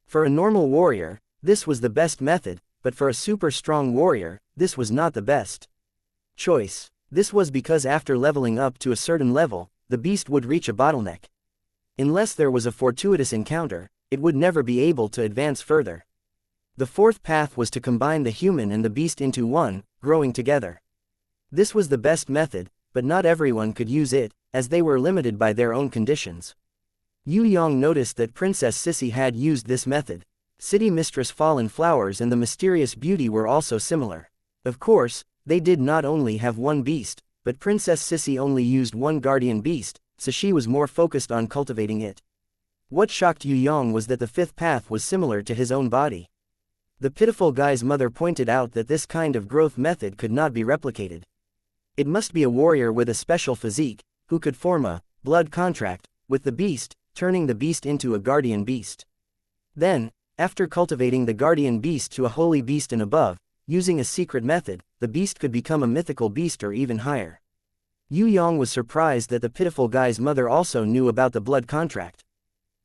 For a normal warrior, this was the best method, but for a super strong warrior, this was not the best choice. This was because after leveling up to a certain level, the beast would reach a bottleneck. Unless there was a fortuitous encounter, it would never be able to advance further. The fourth path was to combine the human and the beast into one, growing together. This was the best method, but not everyone could use it, as they were limited by their own conditions. Yue Yang noticed that Princess Sissy had used this method. City Mistress Fallen Flowers and the Mysterious Beauty were also similar. Of course, they did not only have one beast, but Princess Sissy only used one guardian beast, so she was more focused on cultivating it. What shocked Yue Yang was that the fifth path was similar to his own body. The pitiful guy's mother pointed out that this kind of growth method could not be replicated. It must be a warrior with a special physique, who could form a blood contract with the beast, turning the beast into a guardian beast. Then, after cultivating the guardian beast to a holy beast and above, using a secret method, the beast could become a mythical beast or even higher. Yue Yang was surprised that the pitiful guy's mother also knew about the blood contract.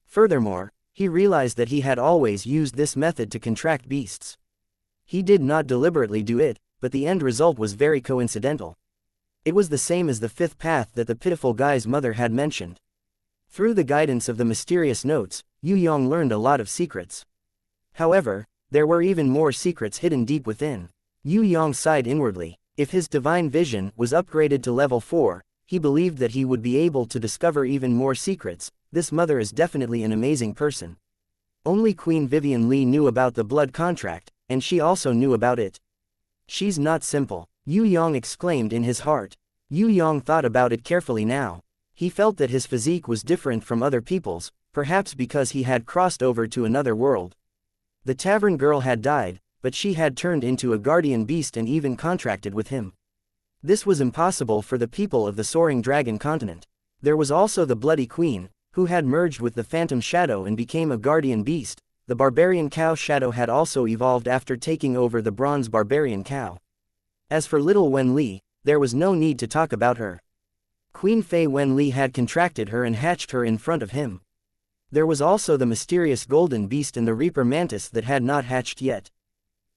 Furthermore, he realized that he had always used this method to contract beasts. He did not deliberately do it, but the end result was very coincidental. It was the same as the fifth path that the pitiful guy's mother had mentioned. Through the guidance of the mysterious notes, Yue Yang learned a lot of secrets. However, there were even more secrets hidden deep within. Yue Yang sighed inwardly. If his divine vision was upgraded to level 4, he believed that he would be able to discover even more secrets. This mother is definitely an amazing person. Only Queen Vivian Li knew about the blood contract, and she also knew about it. She's not simple, Yue Yang exclaimed in his heart. Yue Yang thought about it carefully now. He felt that his physique was different from other people's, perhaps because he had crossed over to another world. The tavern girl had died, but she had turned into a guardian beast and even contracted with him. This was impossible for the people of the Soaring Dragon continent. There was also the Bloody Queen, who had merged with the Phantom Shadow and became a guardian beast. The Barbarian Cow Shadow had also evolved after taking over the Bronze Barbarian Cow. As for little Wen Li, there was no need to talk about her. Queen Fei Wen Li had contracted her and hatched her in front of him. There was also the mysterious Golden Beast and the Reaper Mantis that had not hatched yet.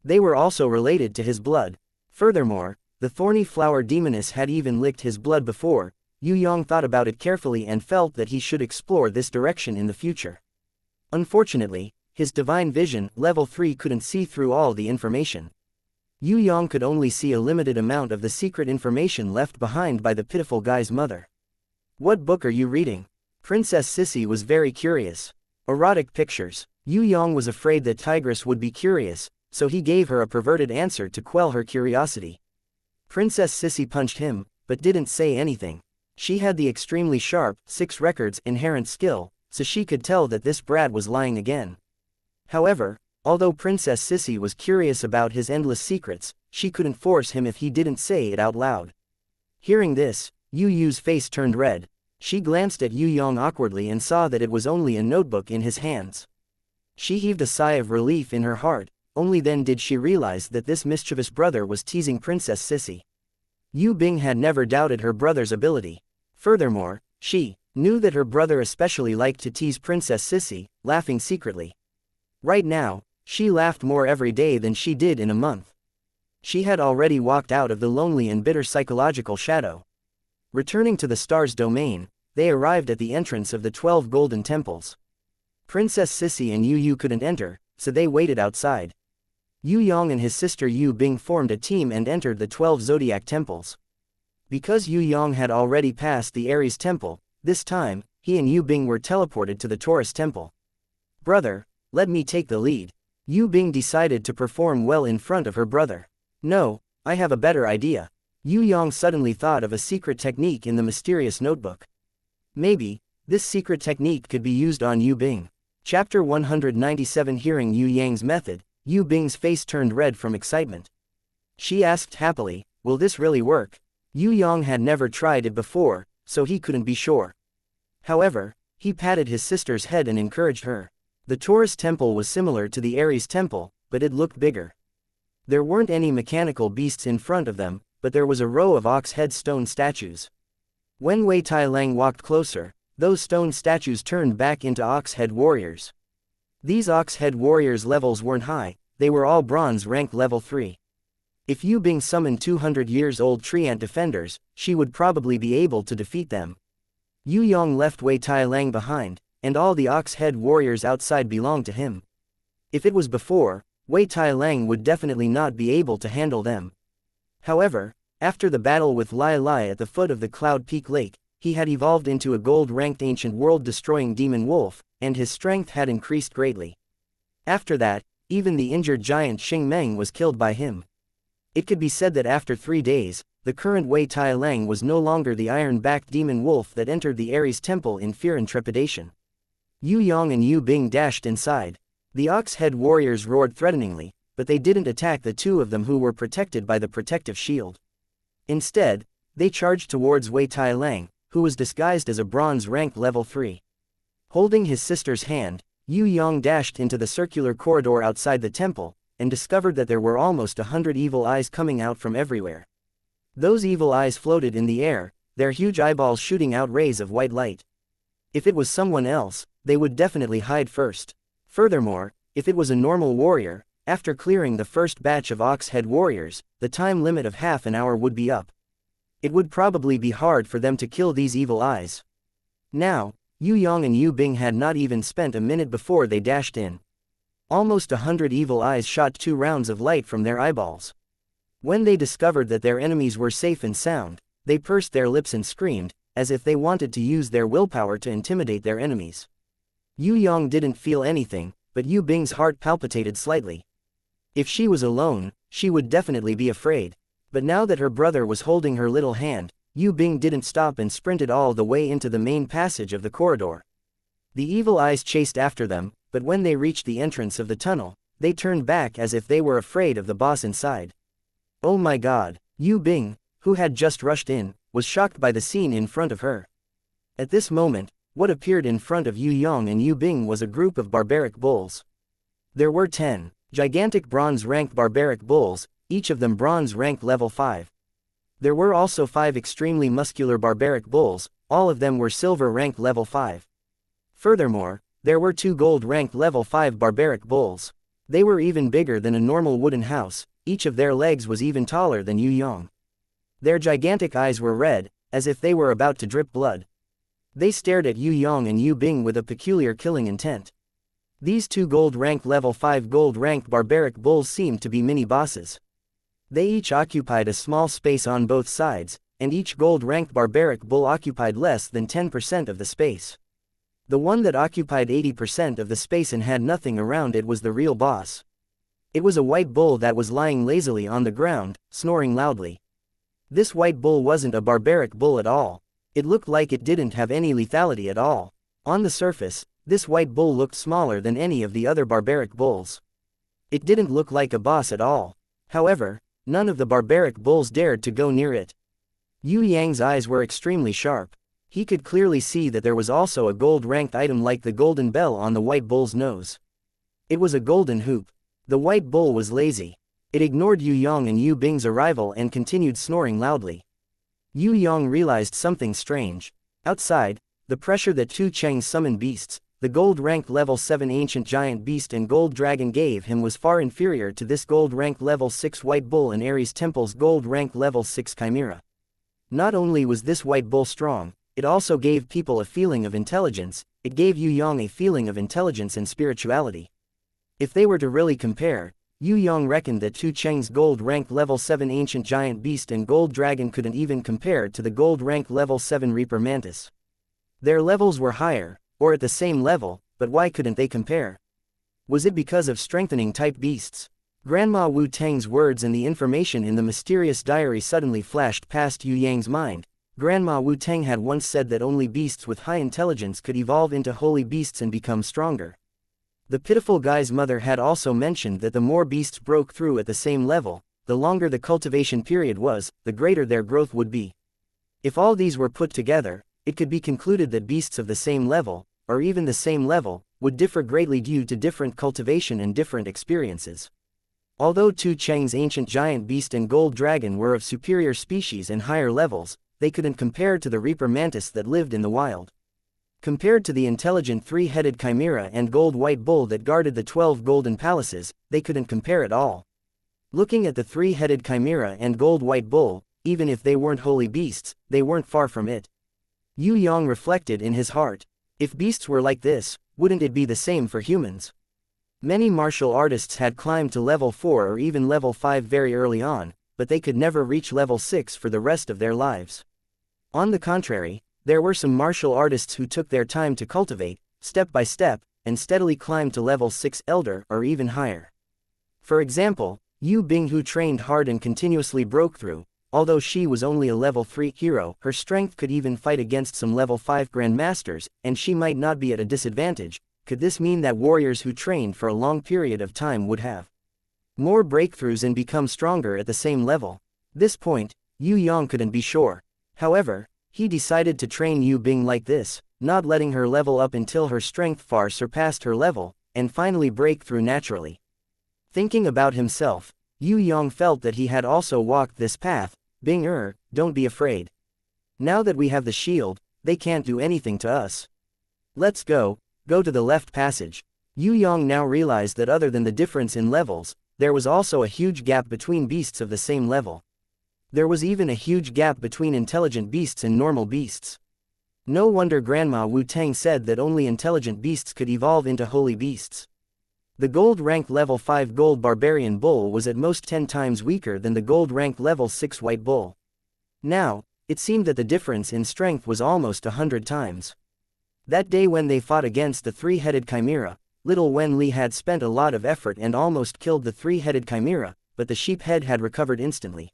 They were also related to his blood. Furthermore, the Thorny Flower Demoness had even licked his blood before. Yue Yang thought about it carefully and felt that he should explore this direction in the future. Unfortunately, his divine vision, level 3, couldn't see through all the information. Yue Yang could only see a limited amount of the secret information left behind by the pitiful guy's mother. What book are you reading? Princess Sissy was very curious. Erotic pictures. Yue Yang was afraid that Tigress would be curious, so he gave her a perverted answer to quell her curiosity. Princess Sissy punched him, but didn't say anything. She had the extremely sharp, 6 records inherent skill, so she could tell that this brat was lying again. However, although Princess Sissy was curious about his endless secrets, she couldn't force him if he didn't say it out loud. Hearing this, Yu Yu's face turned red. She glanced at Yue Yang awkwardly and saw that it was only a notebook in his hands. She heaved a sigh of relief in her heart. Only then did she realize that this mischievous brother was teasing Princess Sissy. Yu Bing had never doubted her brother's ability. Furthermore, she knew that her brother especially liked to tease Princess Sissy, laughing secretly. Right now, she laughed more every day than she did in a month. She had already walked out of the lonely and bitter psychological shadow. Returning to the star's domain, they arrived at the entrance of the 12 golden temples. Princess Sissy and Yu couldn't enter, so they waited outside. Yue Yang and his sister Yu Bing formed a team and entered the 12 zodiac temples. Because Yue Yang had already passed the Aries temple, this time, he and Yue Bing were teleported to the Taurus temple. Brother, let me take the lead. Yue Bing decided to perform well in front of her brother. No, I have a better idea. Yue Yang suddenly thought of a secret technique in the mysterious notebook. Maybe, this secret technique could be used on Yue Bing. Chapter 197. Hearing Yue Yang's method, Yue Bing's face turned red from excitement. She asked happily, will this really work? Yue Yang had never tried it before, so he couldn't be sure. However, he patted his sister's head and encouraged her. The Taurus temple was similar to the Aries temple, but it looked bigger. There weren't any mechanical beasts in front of them, but there was a row of ox head stone statues. When Wei Tai Lang walked closer, those stone statues turned back into ox head warriors. These ox head warriors' levels weren't high, they were all bronze rank level 3. If Yue Bing summoned 200 years old treant defenders, she would probably be able to defeat them. Yue Yang left Wei Tai Lang behind, and all the ox head warriors outside belonged to him. If it was before, Wei Tai Lang would definitely not be able to handle them. However, after the battle with Lai Lai at the foot of the Cloud Peak Lake, he had evolved into a gold-ranked ancient world-destroying demon wolf, and his strength had increased greatly. After that, even the injured giant Xing Meng was killed by him. It could be said that after 3 days, the current Wei Tai Lang was no longer the iron-backed demon wolf that entered the Aries temple in fear and trepidation. Yue Yang and Yue Bing dashed inside. The ox-head warriors roared threateningly, but they didn't attack the two of them who were protected by the protective shield. Instead, they charged towards Wei Tai Lang, who was disguised as a bronze rank level 3. Holding his sister's hand, Yue Yang dashed into the circular corridor outside the temple, and discovered that there were almost 100 evil eyes coming out from everywhere. Those evil eyes floated in the air, their huge eyeballs shooting out rays of white light. If it was someone else, they would definitely hide first. Furthermore, if it was a normal warrior, after clearing the first batch of ox-head warriors, the time limit of half an hour would be up. It would probably be hard for them to kill these evil eyes. Now, Yue Yang and Yue Bing had not even spent a minute before they dashed in. Almost 100 evil eyes shot 2 rounds of light from their eyeballs. When they discovered that their enemies were safe and sound, they pursed their lips and screamed, as if they wanted to use their willpower to intimidate their enemies. Yue Yang didn't feel anything, but Yue Bing's heart palpitated slightly. If she was alone, she would definitely be afraid. But now that her brother was holding her little hand, Yue Bing didn't stop and sprinted all the way into the main passage of the corridor. The evil eyes chased after them, but when they reached the entrance of the tunnel, they turned back as if they were afraid of the boss inside. Oh my god, Yue Bing, who had just rushed in, was shocked by the scene in front of her. At this moment, what appeared in front of Yue Yang and Yue Bing was a group of barbaric bulls. There were 10 gigantic bronze-rank barbaric bulls, each of them bronze rank level 5. There were also 5 extremely muscular barbaric bulls, all of them were silver rank level 5. Furthermore, there were 2 gold rank level 5 barbaric bulls. They were even bigger than a normal wooden house, each of their legs was even taller than Yue Yang. Their gigantic eyes were red, as if they were about to drip blood. They stared at Yue Yang and Yue Bing with a peculiar killing intent. These 2 gold rank level 5 gold ranked barbaric bulls seemed to be mini-bosses. They each occupied a small space on both sides, and each gold-ranked barbaric bull occupied less than 10% of the space. The one that occupied 80% of the space and had nothing around it was the real boss. It was a white bull that was lying lazily on the ground, snoring loudly. This white bull wasn't a barbaric bull at all. It looked like it didn't have any lethality at all. On the surface, this white bull looked smaller than any of the other barbaric bulls. It didn't look like a boss at all. However, none of the barbaric bulls dared to go near it. Yue Yang's eyes were extremely sharp. He could clearly see that there was also a gold-ranked item like the golden bell on the white bull's nose. It was a golden hoop. The white bull was lazy. It ignored Yue Yang and Yue Bing's arrival and continued snoring loudly. Yue Yang realized something strange. Outside, the pressure that Tu Cheng's summoned beasts, the gold rank level 7 ancient giant beast and gold dragon gave him was far inferior to this gold rank level 6 white bull and Ares Temple's gold rank level 6 chimera. Not only was this white bull strong, it also gave people a feeling of intelligence. It gave Yue Yang a feeling of intelligence and spirituality. If they were to really compare, Yue Yang reckoned that Tu Cheng's gold rank level 7 ancient giant beast and gold dragon couldn't even compare to the gold rank level 7 reaper mantis. Their levels were higher, or at the same level, but why couldn't they compare? Was it because of strengthening type beasts? Grandma Wu Tang's words and the information in the mysterious diary suddenly flashed past Yue Yang's mind. Grandma Wu Tang had once said that only beasts with high intelligence could evolve into holy beasts and become stronger. The pitiful guy's mother had also mentioned that the more beasts broke through at the same level, the longer the cultivation period was, the greater their growth would be. If all these were put together, it could be concluded that beasts of the same level, or even the same level, would differ greatly due to different cultivation and different experiences. Although Tu Cheng's ancient giant beast and gold dragon were of superior species and higher levels, they couldn't compare to the reaper mantis that lived in the wild. Compared to the intelligent three-headed chimera and gold white bull that guarded the 12 golden palaces, they couldn't compare at all. Looking at the three-headed chimera and gold white bull, even if they weren't holy beasts, they weren't far from it. Yue Yang reflected in his heart. If beasts were like this, wouldn't it be the same for humans? Many martial artists had climbed to level 4 or even level 5 very early on, but they could never reach level 6 for the rest of their lives. On the contrary, there were some martial artists who took their time to cultivate, step by step, and steadily climbed to level 6 elder or even higher. For example, Yu Bing, who trained hard and continuously broke through. Although she was only a level 3 hero, her strength could even fight against some level 5 grandmasters, and she might not be at a disadvantage. Could this mean that warriors who trained for a long period of time would have more breakthroughs and become stronger at the same level? This point, Yue Yang couldn't be sure. However, he decided to train Yu Bing like this, not letting her level up until her strength far surpassed her level, and finally break through naturally. Thinking about himself, Yue Yang felt that he had also walked this path. Bing, don't be afraid. Now that we have the shield, they can't do anything to us. Let's go to the left passage. Yue Yang now realized that other than the difference in levels, there was also a huge gap between beasts of the same level. There was even a huge gap between intelligent beasts and normal beasts. No wonder Grandma Wu Tang said that only intelligent beasts could evolve into holy beasts. The gold rank level 5 gold barbarian bull was at most 10 times weaker than the gold rank level 6 white bull. Now, it seemed that the difference in strength was almost 100 times. That day when they fought against the three-headed chimera, little Wen Li had spent a lot of effort and almost killed the three-headed chimera, but the sheep head had recovered instantly.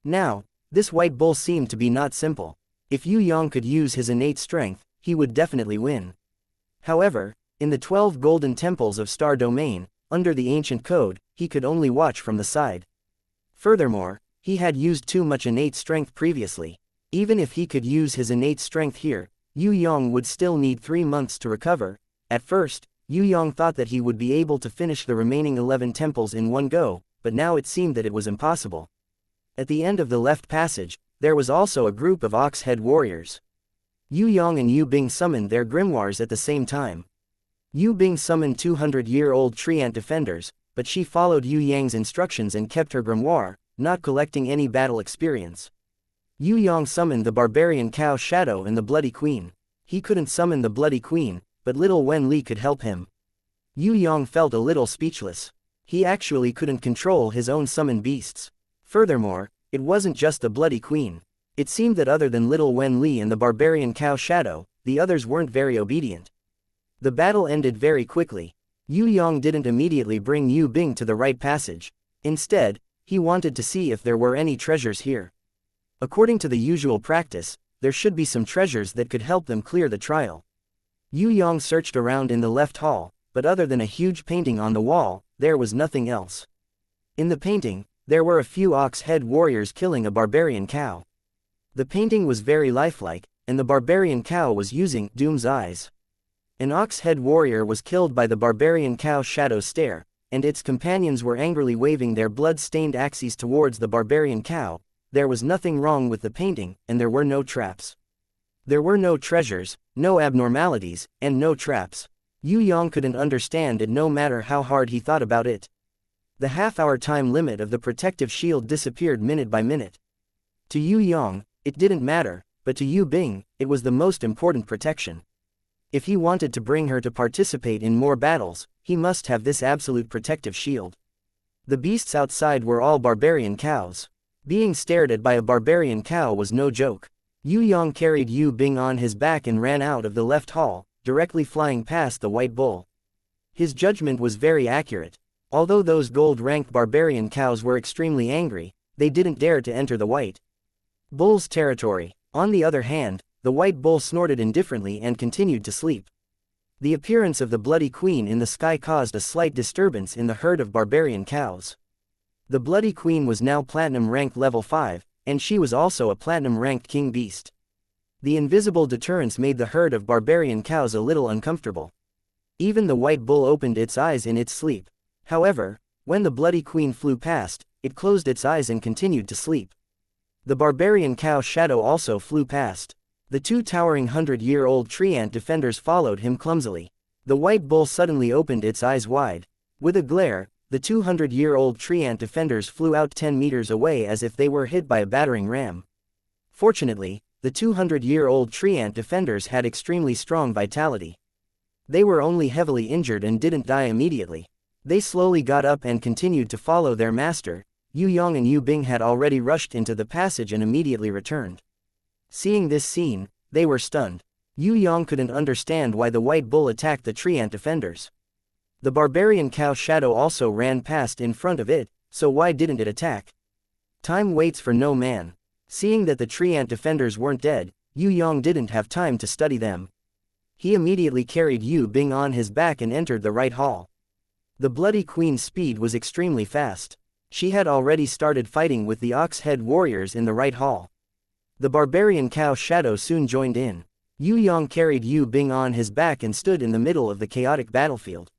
Now, this white bull seemed to be not simple. If Yue Yang could use his innate strength, he would definitely win. However, in the 12 golden temples of Star Domain, under the ancient code, he could only watch from the side. Furthermore, he had used too much innate strength previously. Even if he could use his innate strength here, Yue Yang would still need 3 months to recover. At first, Yue Yang thought that he would be able to finish the remaining 11 temples in one go, but now it seemed that it was impossible. At the end of the left passage, there was also a group of ox-head warriors. Yue Yang and Yu Bing summoned their grimoires at the same time. Yu Bing summoned 200-year-old tree ant defenders, but she followed Yue Yang's instructions and kept her grimoire, not collecting any battle experience. Yue Yang summoned the barbarian cow Shadow and the Bloody Queen. He couldn't summon the Bloody Queen, but little Wen Li could help him. Yue Yang felt a little speechless. He actually couldn't control his own summoned beasts. Furthermore, it wasn't just the Bloody Queen. It seemed that other than little Wen Li and the barbarian cow Shadow, the others weren't very obedient. The battle ended very quickly. Yue Yang didn't immediately bring Yu Bing to the right passage. Instead, he wanted to see if there were any treasures here. According to the usual practice, there should be some treasures that could help them clear the trial. Yue Yang searched around in the left hall, but other than a huge painting on the wall, there was nothing else. In the painting, there were a few ox-head warriors killing a barbarian cow. The painting was very lifelike, and the barbarian cow was using Doom's eyes. An ox-head warrior was killed by the barbarian cow Shadow Stare, and its companions were angrily waving their blood-stained axes towards the barbarian cow. There was nothing wrong with the painting, and there were no traps. There were no treasures, no abnormalities, and no traps. Yue Yang couldn't understand it no matter how hard he thought about it. The half-hour time limit of the protective shield disappeared minute by minute. To Yue Yang, it didn't matter, but to Yu Bing, it was the most important protection. If he wanted to bring her to participate in more battles, he must have this absolute protective shield. The beasts outside were all barbarian cows. Being stared at by a barbarian cow was no joke. Yue Yang carried Yu Bing on his back and ran out of the left hall, directly flying past the white bull. His judgment was very accurate. Although those gold-ranked barbarian cows were extremely angry, they didn't dare to enter the white bull's territory. On the other hand, the white bull snorted indifferently and continued to sleep. The appearance of the bloody queen in the sky caused a slight disturbance in the herd of barbarian cows. The bloody queen was now platinum rank level 5, and she was also a platinum ranked king beast. The invisible deterrence made the herd of barbarian cows a little uncomfortable. Even the white bull opened its eyes in its sleep. However, when the bloody queen flew past, it closed its eyes and continued to sleep. The barbarian cow shadow also flew past. The two towering 100-year-old tree ant defenders followed him clumsily. The white bull suddenly opened its eyes wide. With a glare, the 200-year-old tree ant defenders flew out 10 meters away as if they were hit by a battering ram. Fortunately, the 200-year-old tree ant defenders had extremely strong vitality. They were only heavily injured and didn't die immediately. They slowly got up and continued to follow their master. Yue Yang and Yu Bing had already rushed into the passage and immediately returned. Seeing this scene, they were stunned. Yue Yang couldn't understand why the white bull attacked the tree ant defenders. The barbarian cow shadow also ran past in front of it, so why didn't it attack? Time waits for no man. Seeing that the tree ant defenders weren't dead, Yue Yang didn't have time to study them. He immediately carried Yu Bing on his back and entered the right hall. The bloody queen's speed was extremely fast. She had already started fighting with the ox-head warriors in the right hall. The barbarian cow shadow soon joined in. Yue Yang carried Yu Bing on his back and stood in the middle of the chaotic battlefield.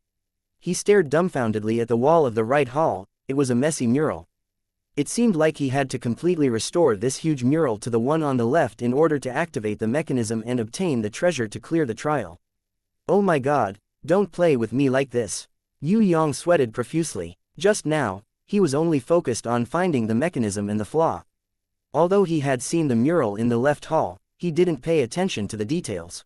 He stared dumbfoundedly at the wall of the right hall. It was a messy mural. It seemed like he had to completely restore this huge mural to the one on the left in order to activate the mechanism and obtain the treasure to clear the trial. Oh my god, don't play with me like this. Yue Yang sweated profusely. Just now, he was only focused on finding the mechanism and the flaw. Although he had seen the mural in the left hall, he didn't pay attention to the details.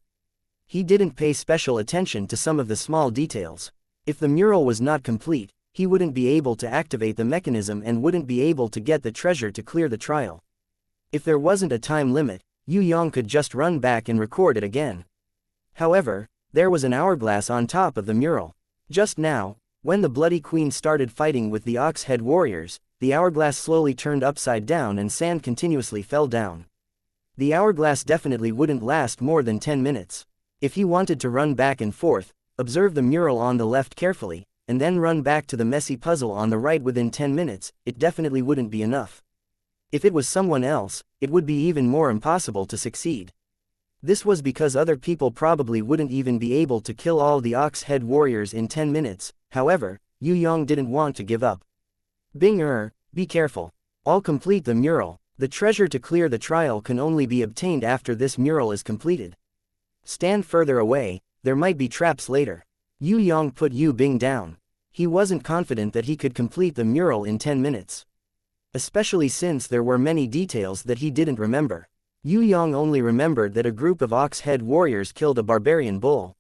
He didn't pay special attention to some of the small details. If the mural was not complete, he wouldn't be able to activate the mechanism and wouldn't be able to get the treasure to clear the trial. If there wasn't a time limit, Yue Yang could just run back and record it again. However, there was an hourglass on top of the mural. Just now, when the bloody queen started fighting with the ox-head warriors, the hourglass slowly turned upside down and sand continuously fell down. The hourglass definitely wouldn't last more than 10 minutes. If he wanted to run back and forth, observe the mural on the left carefully, and then run back to the messy puzzle on the right within 10 minutes, it definitely wouldn't be enough. If it was someone else, it would be even more impossible to succeed. This was because other people probably wouldn't even be able to kill all the ox-head warriors in 10 minutes, however, Yue Yang didn't want to give up. Bing be careful. I'll complete the mural. The treasure to clear the trial can only be obtained after this mural is completed. Stand further away, there might be traps later. Yue Yang put Yu Bing down. He wasn't confident that he could complete the mural in 10 minutes. Especially since there were many details that he didn't remember. Yue Yang only remembered that a group of ox-head warriors killed a barbarian bull.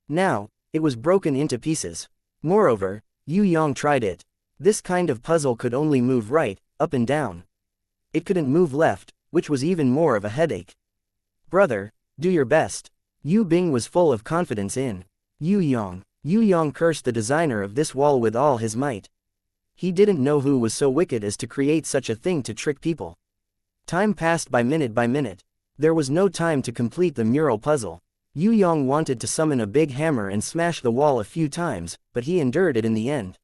Now, it was broken into pieces. Moreover, Yue Yang tried it. This kind of puzzle could only move right, up and down. It couldn't move left, which was even more of a headache. Brother, do your best. Yu Bing was full of confidence in Yue Yang. Yue Yang cursed the designer of this wall with all his might. He didn't know who was so wicked as to create such a thing to trick people. Time passed by minute by minute. There was no time to complete the mural puzzle. Yue Yang wanted to summon a big hammer and smash the wall a few times, but he endured it in the end.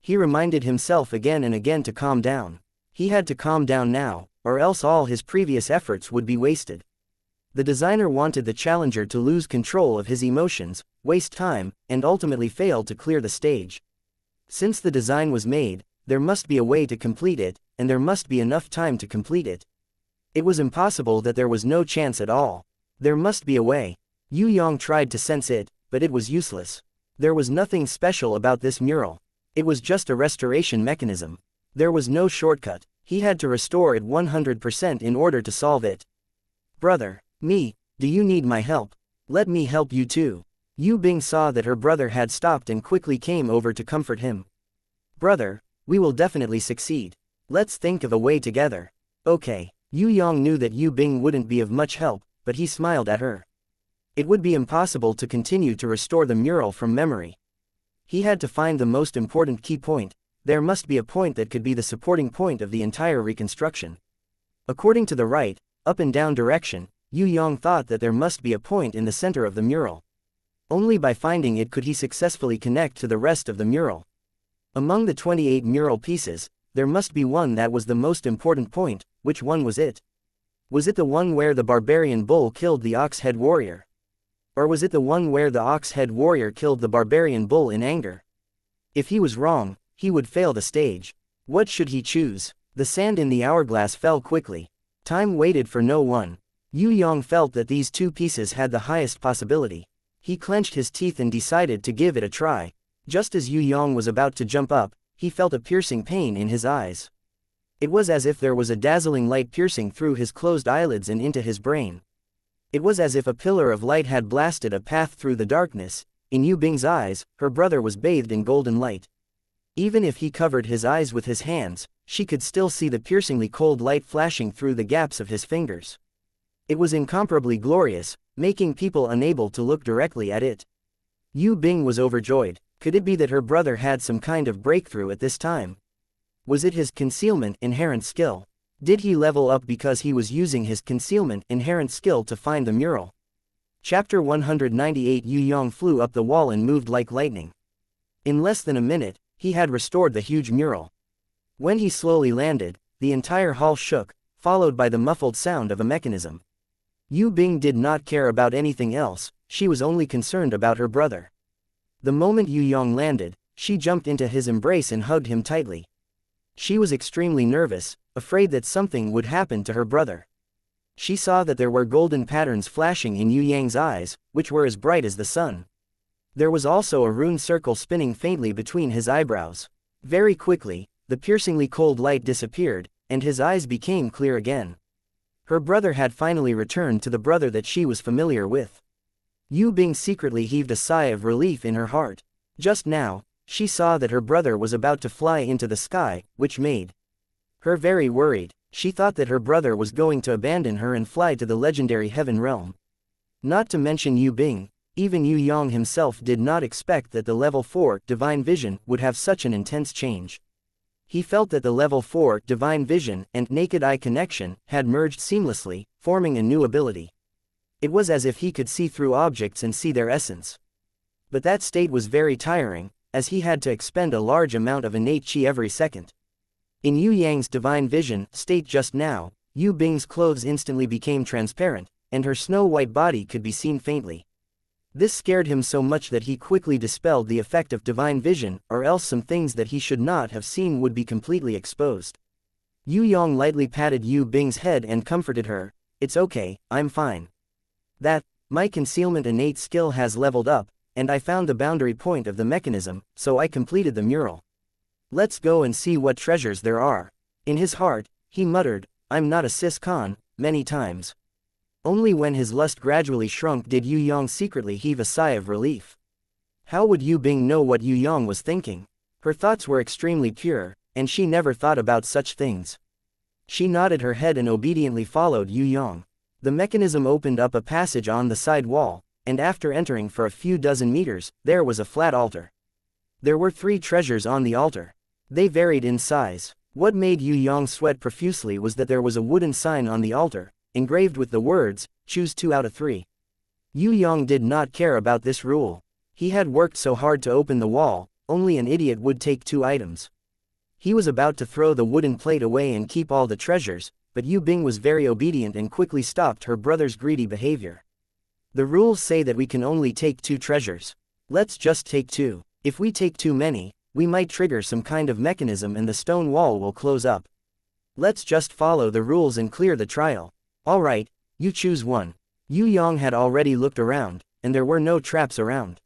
He reminded himself again and again to calm down. He had to calm down now, or else all his previous efforts would be wasted. The designer wanted the challenger to lose control of his emotions, waste time, and ultimately fail to clear the stage. Since the design was made, there must be a way to complete it, and there must be enough time to complete it. It was impossible that there was no chance at all. There must be a way. Yue Yang tried to sense it, but it was useless. There was nothing special about this mural. It was just a restoration mechanism. There was no shortcut. He had to restore it 100% in order to solve it. Brother, do you need my help? Let me help you too. Yu Bing saw that her brother had stopped and quickly came over to comfort him. Brother, we will definitely succeed. Let's think of a way together. Okay. Yue Yang knew that Yu Bing wouldn't be of much help, but he smiled at her. It would be impossible to continue to restore the mural from memory. He had to find the most important key point. There must be a point that could be the supporting point of the entire reconstruction. According to the right, up and down direction, Yue Yang thought that there must be a point in the center of the mural. Only by finding it could he successfully connect to the rest of the mural. Among the 28 mural pieces, there must be one that was the most important point. Which one was it? Was it the one where the barbarian bull killed the ox-head warrior? Or was it the one where the ox-head warrior killed the barbarian bull in anger? If he was wrong, he would fail the stage. What should he choose? The sand in the hourglass fell quickly. Time waited for no one. Yue Yang felt that these two pieces had the highest possibility. He clenched his teeth and decided to give it a try. Just as Yue Yang was about to jump up, he felt a piercing pain in his eyes. It was as if there was a dazzling light piercing through his closed eyelids and into his brain. It was as if a pillar of light had blasted a path through the darkness. In Yu Bing's eyes, her brother was bathed in golden light. Even if he covered his eyes with his hands, she could still see the piercingly cold light flashing through the gaps of his fingers. It was incomparably glorious, making people unable to look directly at it. Yu Bing was overjoyed. Could it be that her brother had some kind of breakthrough at this time? Was it his concealment inherent skill? Did he level up because he was using his concealment inherent skill to find the mural? Chapter 198. Yue Yang flew up the wall and moved like lightning. In less than a minute, he had restored the huge mural. When he slowly landed, the entire hall shook, followed by the muffled sound of a mechanism. Yu Bing did not care about anything else, she was only concerned about her brother. The moment Yue Yang landed, she jumped into his embrace and hugged him tightly. She was extremely nervous, afraid that something would happen to her brother. She saw that there were golden patterns flashing in Yue Yang's eyes, which were as bright as the sun. There was also a rune circle spinning faintly between his eyebrows. Very quickly, the piercingly cold light disappeared, and his eyes became clear again. Her brother had finally returned to the brother that she was familiar with. Yu Bing secretly heaved a sigh of relief in her heart. Just now, she saw that her brother was about to fly into the sky, which made her very worried. She thought that her brother was going to abandon her and fly to the legendary heaven realm. Not to mention Yu Bing, even Yue Yang himself did not expect that the level 4 divine vision would have such an intense change. He felt that the level 4 divine vision and naked eye connection had merged seamlessly, forming a new ability. It was as if he could see through objects and see their essence. But that state was very tiring, as he had to expend a large amount of innate chi every second. In Yue Yang's divine vision state just now, Yu Bing's clothes instantly became transparent, and her snow-white body could be seen faintly. This scared him so much that he quickly dispelled the effect of divine vision, or else some things that he should not have seen would be completely exposed. Yue Yang lightly patted Yu Bing's head and comforted her. "It's okay, I'm fine. My concealment innate skill has leveled up, and I found the boundary point of the mechanism, so I completed the mural. Let's go and see what treasures there are." In his heart, he muttered, "I'm not a cis-con," many times. Only when his lust gradually shrunk did Yue Yang secretly heave a sigh of relief. How would Yu Bing know what Yue Yang was thinking? Her thoughts were extremely pure, and she never thought about such things. She nodded her head and obediently followed Yue Yang. The mechanism opened up a passage on the side wall, and after entering for a few dozen meters, there was a flat altar. There were 3 treasures on the altar. They varied in size. What made Yue Yang sweat profusely was that there was a wooden sign on the altar, engraved with the words, "Choose 2 out of 3. Yue Yang did not care about this rule. He had worked so hard to open the wall, only an idiot would take 2 items. He was about to throw the wooden plate away and keep all the treasures, but Yue Bing was very obedient and quickly stopped her brother's greedy behavior. "The rules say that we can only take 2 treasures. Let's just take 2. If we take too many, we might trigger some kind of mechanism and the stone wall will close up. Let's just follow the rules and clear the trial." "Alright, you choose one." Yue Yang had already looked around, and there were no traps around.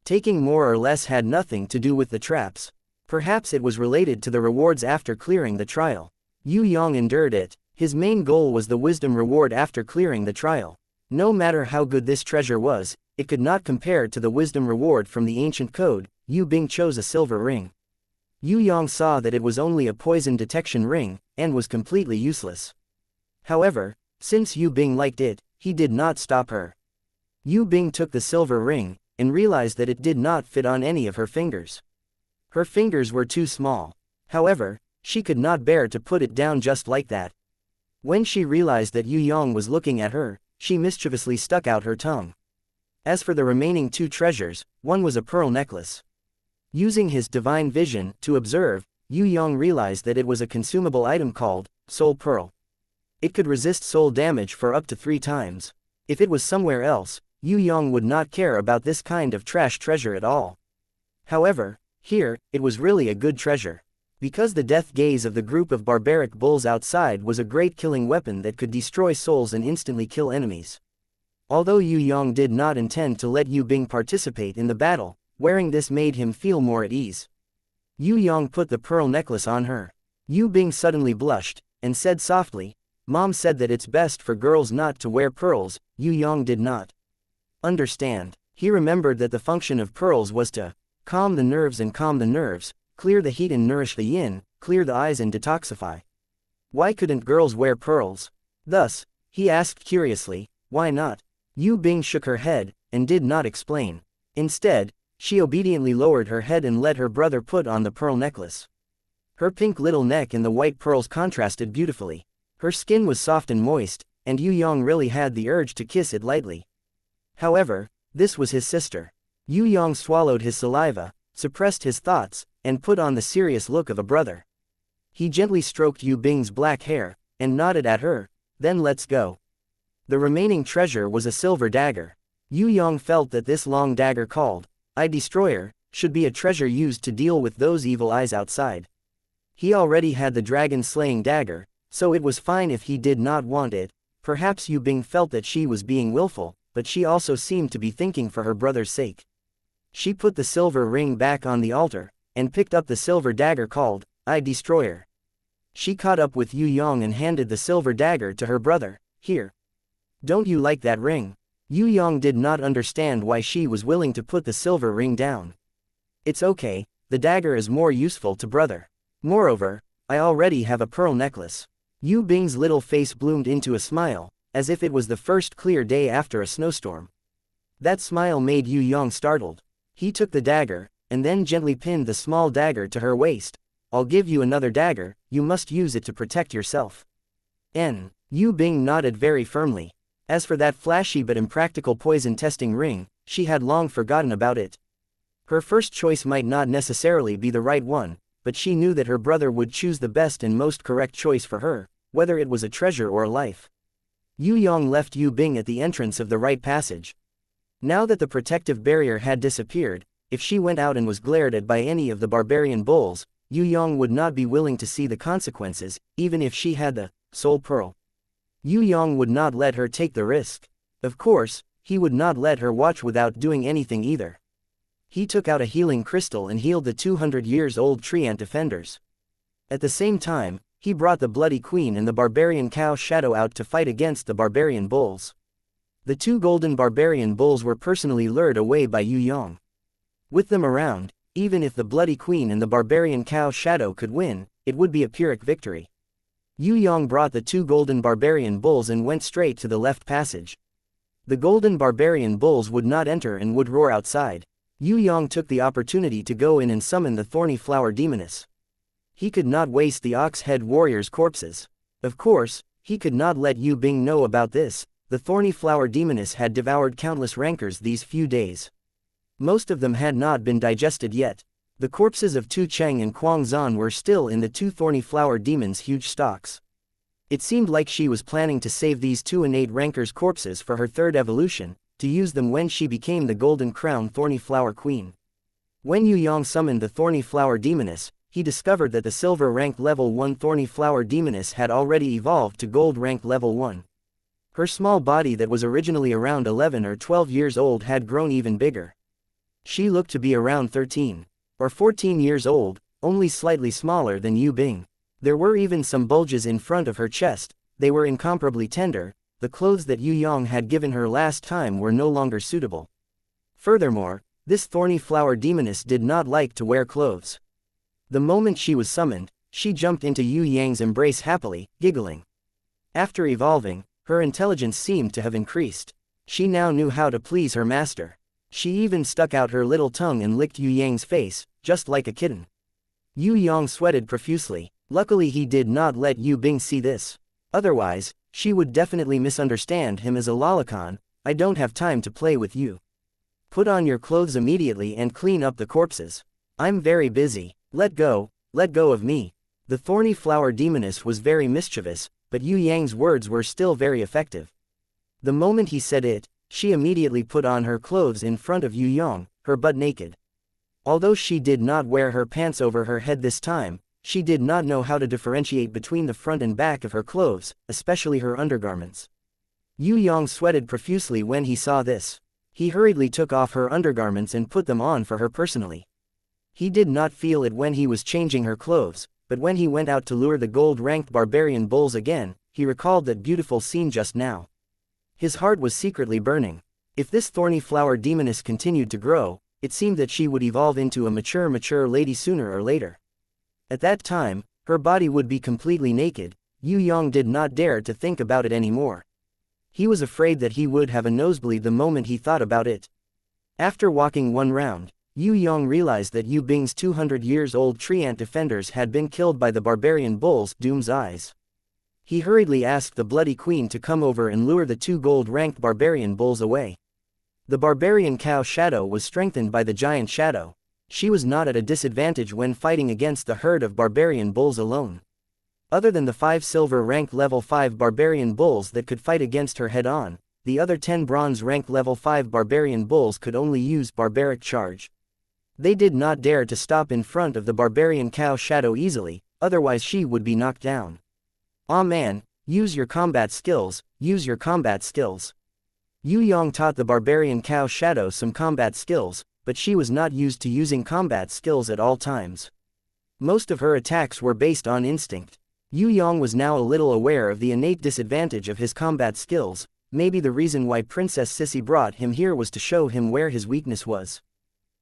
Taking more or less had nothing to do with the traps. Perhaps it was related to the rewards after clearing the trial. Yue Yang endured it. His main goal was the wisdom reward after clearing the trial. No matter how good this treasure was, it could not compare to the wisdom reward from the ancient code. Yu Bing chose a silver ring. Yue Yang saw that it was only a poison detection ring, and was completely useless. However, since Yue Bing liked it, he did not stop her. Yue Bing took the silver ring, and realized that it did not fit on any of her fingers. Her fingers were too small. However, she could not bear to put it down just like that. When she realized that Yue Yang was looking at her, she mischievously stuck out her tongue. As for the remaining two treasures, one was a pearl necklace. Using his divine vision to observe, Yue Yang realized that it was a consumable item called soul pearl. It could resist soul damage for up to 3 times. If it was somewhere else, Yue Yang would not care about this kind of trash treasure at all. However, here, it was really a good treasure. Because the death gaze of the group of barbaric bulls outside was a great killing weapon that could destroy souls and instantly kill enemies. Although Yue Yang did not intend to let Yue Bing participate in the battle, wearing this made him feel more at ease. Yue Yang put the pearl necklace on her. Yue Bing suddenly blushed, and said softly, "Mom said that it's best for girls not to wear pearls." Yue Yang did not understand. He remembered that the function of pearls was to calm the nerves, clear the heat and nourish the yin, clear the eyes and detoxify. Why couldn't girls wear pearls? Thus, he asked curiously, why not? Yue Bing shook her head, and did not explain. Instead, she obediently lowered her head and let her brother put on the pearl necklace. Her pink little neck and the white pearls contrasted beautifully. Her skin was soft and moist, and Yue Yang really had the urge to kiss it lightly. However, this was his sister. Yue Yang swallowed his saliva, suppressed his thoughts, and put on the serious look of a brother. He gently stroked Yue Bing's black hair, and nodded at her, "Then let's go." The remaining treasure was a silver dagger. Yue Yang felt that this long dagger called Eye Destroyer should be a treasure used to deal with those evil eyes outside. He already had the dragon-slaying dagger, so it was fine if he did not want it. Perhaps Yue Bing felt that she was being willful, but she also seemed to be thinking for her brother's sake. She put the silver ring back on the altar, and picked up the silver dagger called Eye Destroyer. She caught up with Yue Yang and handed the silver dagger to her brother. "Here. Don't you like that ring?" Yue Yang did not understand why she was willing to put the silver ring down. "It's okay, the dagger is more useful to brother. Moreover, I already have a pearl necklace." Yue Bing's little face bloomed into a smile, as if it was the first clear day after a snowstorm. That smile made Yue Yang startled. He took the dagger, and then gently pinned the small dagger to her waist. "I'll give you another dagger, you must use it to protect yourself." Yue Bing nodded very firmly. As for that flashy but impractical poison-testing ring, she had long forgotten about it. Her first choice might not necessarily be the right one, but she knew that her brother would choose the best and most correct choice for her, whether it was a treasure or a life. Yue Yang left Yue Bing at the entrance of the right passage. Now that the protective barrier had disappeared, if she went out and was glared at by any of the barbarian bulls, Yue Yang would not be willing to see the consequences, even if she had the soul pearl. Yue Yang would not let her take the risk. Of course, he would not let her watch without doing anything either. He took out a healing crystal and healed the 200-years-old tree ant defenders. At the same time, he brought the Bloody Queen and the barbarian cow Shadow out to fight against the barbarian bulls. The 2 golden barbarian bulls were personally lured away by Yue Yang. With them around, even if the Bloody Queen and the barbarian cow Shadow could win, it would be a Pyrrhic victory. Yue Yang brought the 2 golden barbarian bulls and went straight to the left passage. The golden barbarian bulls would not enter and would roar outside. Yue Yang took the opportunity to go in and summon the thorny flower demoness. He could not waste the ox-head warriors' corpses. Of course, he could not let Yue Bing know about this. The thorny flower demoness had devoured countless rancors these few days. Most of them had not been digested yet. The corpses of Tu Cheng and Kuang Zan were still in the 2 thorny flower demons' huge stocks. It seemed like she was planning to save these 2 innate rancors' corpses for her 3rd evolution, to use them when she became the Golden Crown Thorny Flower Queen. When Yue Yang summoned the thorny flower demoness, he discovered that the silver rank level 1 thorny flower demoness had already evolved to gold rank level 1. Her small body that was originally around 11 or 12 years old had grown even bigger. She looked to be around 13 or 14 years old, only slightly smaller than Yu Bing. There were even some bulges in front of her chest. They were incomparably tender. The clothes that Yue Yang had given her last time were no longer suitable. Furthermore, this thorny flower demoness did not like to wear clothes. The moment she was summoned, she jumped into Yue Yang's embrace happily, giggling. After evolving, her intelligence seemed to have increased. She now knew how to please her master. She even stuck out her little tongue and licked Yue Yang's face, just like a kitten. Yue Yang sweated profusely. Luckily he did not let Yu Bing see this. Otherwise, she would definitely misunderstand him as a lolicon. I don't have time to play with you. Put on your clothes immediately and clean up the corpses. I'm very busy. Let go of me. The thorny flower demoness was very mischievous, but Yue Yang's words were still very effective. The moment he said it, she immediately put on her clothes in front of Yue Yang, her butt naked. Although she did not wear her pants over her head this time, she did not know how to differentiate between the front and back of her clothes, especially her undergarments. Yue Yang sweated profusely when he saw this. He hurriedly took off her undergarments and put them on for her personally. He did not feel it when he was changing her clothes, but when he went out to lure the gold-ranked barbarian bulls again, he recalled that beautiful scene just now. His heart was secretly burning. If this thorny flower demoness continued to grow, it seemed that she would evolve into a mature lady sooner or later. At that time, her body would be completely naked. Yue Yang did not dare to think about it anymore. He was afraid that he would have a nosebleed the moment he thought about it. After walking one round, Yue Yang realized that Yu Bing's 200 years old treant defenders had been killed by the barbarian bulls, Doom's Eyes. He hurriedly asked the Bloody Queen to come over and lure the two gold-ranked barbarian bulls away. The barbarian cow Shadow was strengthened by the giant Shadow. She was not at a disadvantage when fighting against the herd of barbarian bulls alone. Other than the 5 silver-ranked level 5 barbarian bulls that could fight against her head-on, the other 10 bronze-ranked level 5 barbarian bulls could only use barbaric charge. They did not dare to stop in front of the barbarian cow Shadow easily, otherwise she would be knocked down. "Aw man, use your combat skills, use your combat skills." Yue Yang taught the barbarian cow Shadow some combat skills, but she was not used to using combat skills at all times. Most of her attacks were based on instinct. Yue Yang was now a little aware of the innate disadvantage of his combat skills. Maybe the reason why Princess Sissy brought him here was to show him where his weakness was.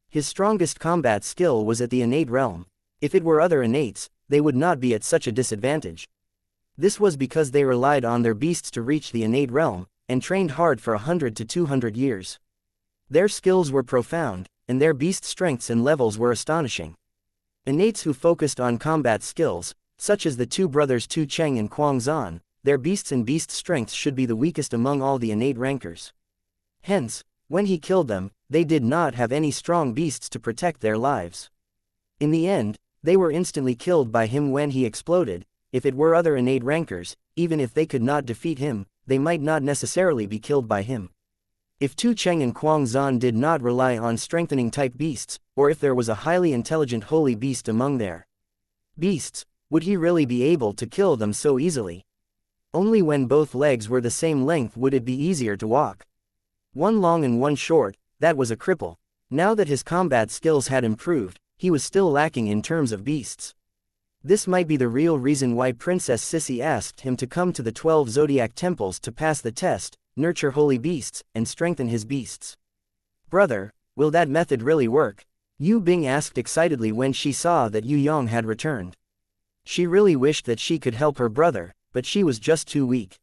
His strongest combat skill was at the innate realm. If it were other innates, they would not be at such a disadvantage. This was because they relied on their beasts to reach the innate realm, and trained hard for 100 to 200 years. Their skills were profound, and their beast strengths and levels were astonishing. Innates who focused on combat skills, such as the two brothers Tu Cheng and Kuang Zan, their beasts and beast strengths should be the weakest among all the innate rankers. Hence, when he killed them, they did not have any strong beasts to protect their lives. In the end, they were instantly killed by him when he exploded. If it were other innate rankers, even if they could not defeat him, they might not necessarily be killed by him. If Tu Cheng and Kuang Zan did not rely on strengthening type beasts, or if there was a highly intelligent holy beast among their beasts, would he really be able to kill them so easily? Only when both legs were the same length would it be easier to walk. One long and one short, that was a cripple. Now that his combat skills had improved, he was still lacking in terms of beasts. This might be the real reason why Princess Sissy asked him to come to the 12 zodiac temples to pass the test, nurture holy beasts, and strengthen his beasts. "Brother, will that method really work?" Yu Bing asked excitedly when she saw that Yue Yang had returned. She really wished that she could help her brother, but she was just too weak.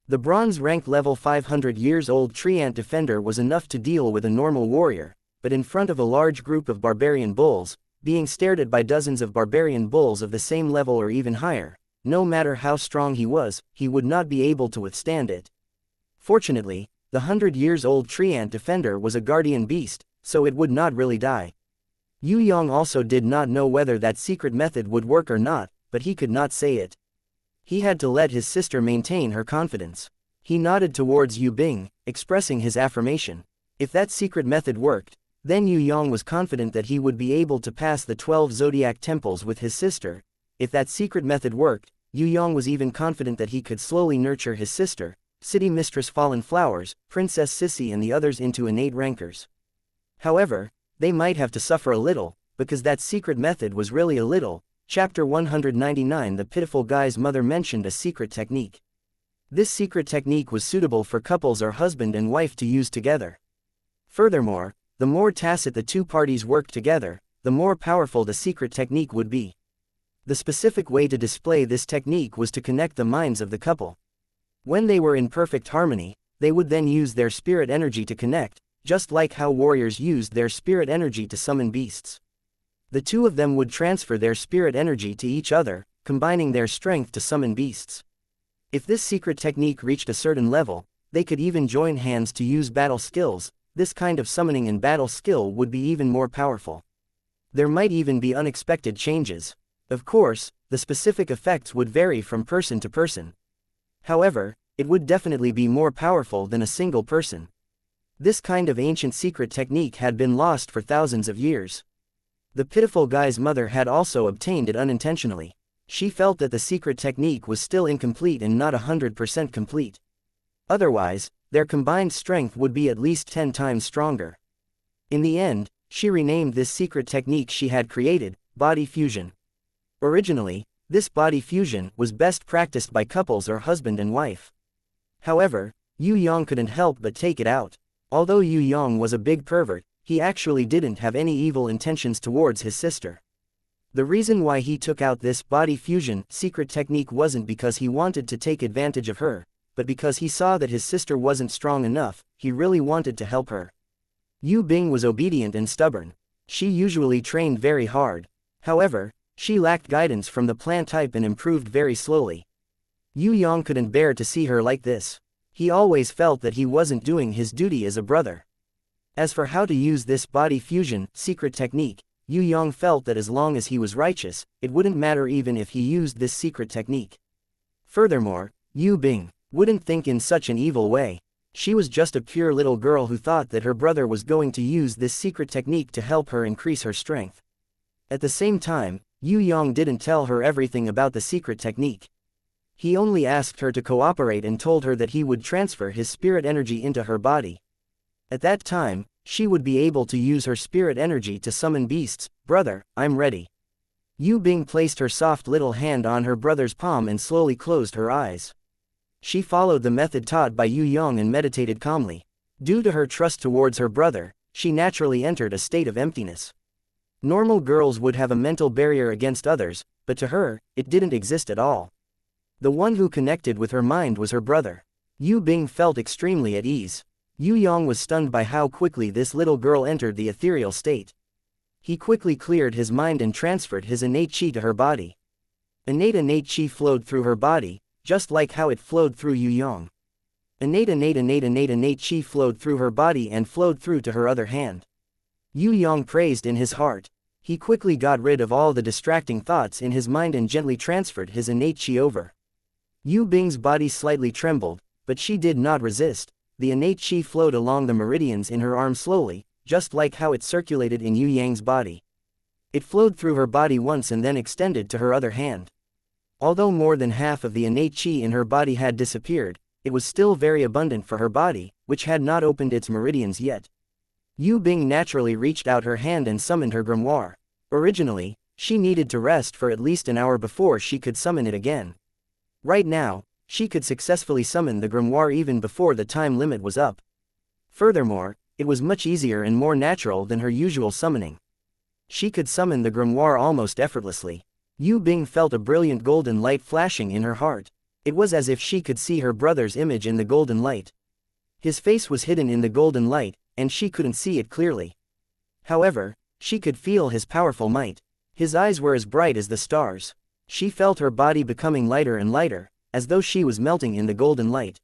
The bronze-ranked level 500 years old treant defender was enough to deal with a normal warrior, but in front of a large group of barbarian bulls, being stared at by dozens of barbarian bulls of the same level or even higher, no matter how strong he was, he would not be able to withstand it. Fortunately, the 100 years old treant defender was a guardian beast, so it would not really die. Yue Yang also did not know whether that secret method would work or not, but he could not say it. He had to let his sister maintain her confidence. He nodded towards Yue Bing, expressing his affirmation. If that secret method worked, then Yue Yang was confident that he would be able to pass the 12 zodiac temples with his sister. If that secret method worked, Yue Yang was even confident that he could slowly nurture his sister, City Mistress Fallen Flowers, Princess Sissy and the others into innate rankers. However, they might have to suffer a little, because that secret method was really a little. Chapter 199. The pitiful guy's mother mentioned a secret technique. This secret technique was suitable for couples or husband and wife to use together. Furthermore, the more tacit the two parties worked together, the more powerful the secret technique would be. The specific way to display this technique was to connect the minds of the couple. When they were in perfect harmony, they would then use their spirit energy to connect, just like how warriors used their spirit energy to summon beasts. The two of them would transfer their spirit energy to each other, combining their strength to summon beasts. If this secret technique reached a certain level, they could even join hands to use battle skills. This kind of summoning and battle skill would be even more powerful. There might even be unexpected changes. Of course, the specific effects would vary from person to person. However, it would definitely be more powerful than a single person. This kind of ancient secret technique had been lost for thousands of years. The pitiful guy's mother had also obtained it unintentionally. She felt that the secret technique was still incomplete and not 100% complete. Otherwise, their combined strength would be at least 10 times stronger. In the end, she renamed this secret technique she had created, body fusion. Originally, this body fusion was best practiced by couples or husband and wife. However, Yue Yang couldn't help but take it out. Although Yue Yang was a big pervert, he actually didn't have any evil intentions towards his sister. The reason why he took out this body fusion secret technique wasn't because he wanted to take advantage of her, but because he saw that his sister wasn't strong enough. He really wanted to help her. Yu Bing was obedient and stubborn. She usually trained very hard. However, she lacked guidance from the plant type and improved very slowly. Yue Yang couldn't bear to see her like this. He always felt that he wasn't doing his duty as a brother. As for how to use this body fusion secret technique, Yue Yang felt that as long as he was righteous, it wouldn't matter even if he used this secret technique. Furthermore, Yu Bing wouldn't think in such an evil way. She was just a pure little girl who thought that her brother was going to use this secret technique to help her increase her strength. At the same time, Yue Yang didn't tell her everything about the secret technique. He only asked her to cooperate and told her that he would transfer his spirit energy into her body. At that time, she would be able to use her spirit energy to summon beasts. Brother, I'm ready. Yu Bing placed her soft little hand on her brother's palm and slowly closed her eyes. She followed the method taught by Yue Yang and meditated calmly. Due to her trust towards her brother, she naturally entered a state of emptiness. Normal girls would have a mental barrier against others, but to her, it didn't exist at all. The one who connected with her mind was her brother. Yu Bing felt extremely at ease. Yue Yang was stunned by how quickly this little girl entered the ethereal state. He quickly cleared his mind and transferred his innate chi to her body. Innate chi flowed through her body, just like how it flowed through Yue Yang. Innate chi flowed through her body and flowed through to her other hand. Yue Yang praised in his heart. He quickly got rid of all the distracting thoughts in his mind and gently transferred his innate chi over. Yu Bing's body slightly trembled, but she did not resist. The innate chi flowed along the meridians in her arm slowly, just like how it circulated in Yue Yang's body. It flowed through her body once and then extended to her other hand. Although more than half of the innate chi in her body had disappeared, it was still very abundant for her body, which had not opened its meridians yet. Yu Bing naturally reached out her hand and summoned her grimoire. Originally, she needed to rest for at least an hour before she could summon it again. Right now, she could successfully summon the grimoire even before the time limit was up. Furthermore, it was much easier and more natural than her usual summoning. She could summon the grimoire almost effortlessly. Yu Bing felt a brilliant golden light flashing in her heart. It was as if she could see her brother's image in the golden light. His face was hidden in the golden light, and she couldn't see it clearly. However, she could feel his powerful might. His eyes were as bright as the stars. She felt her body becoming lighter and lighter, as though she was melting in the golden light.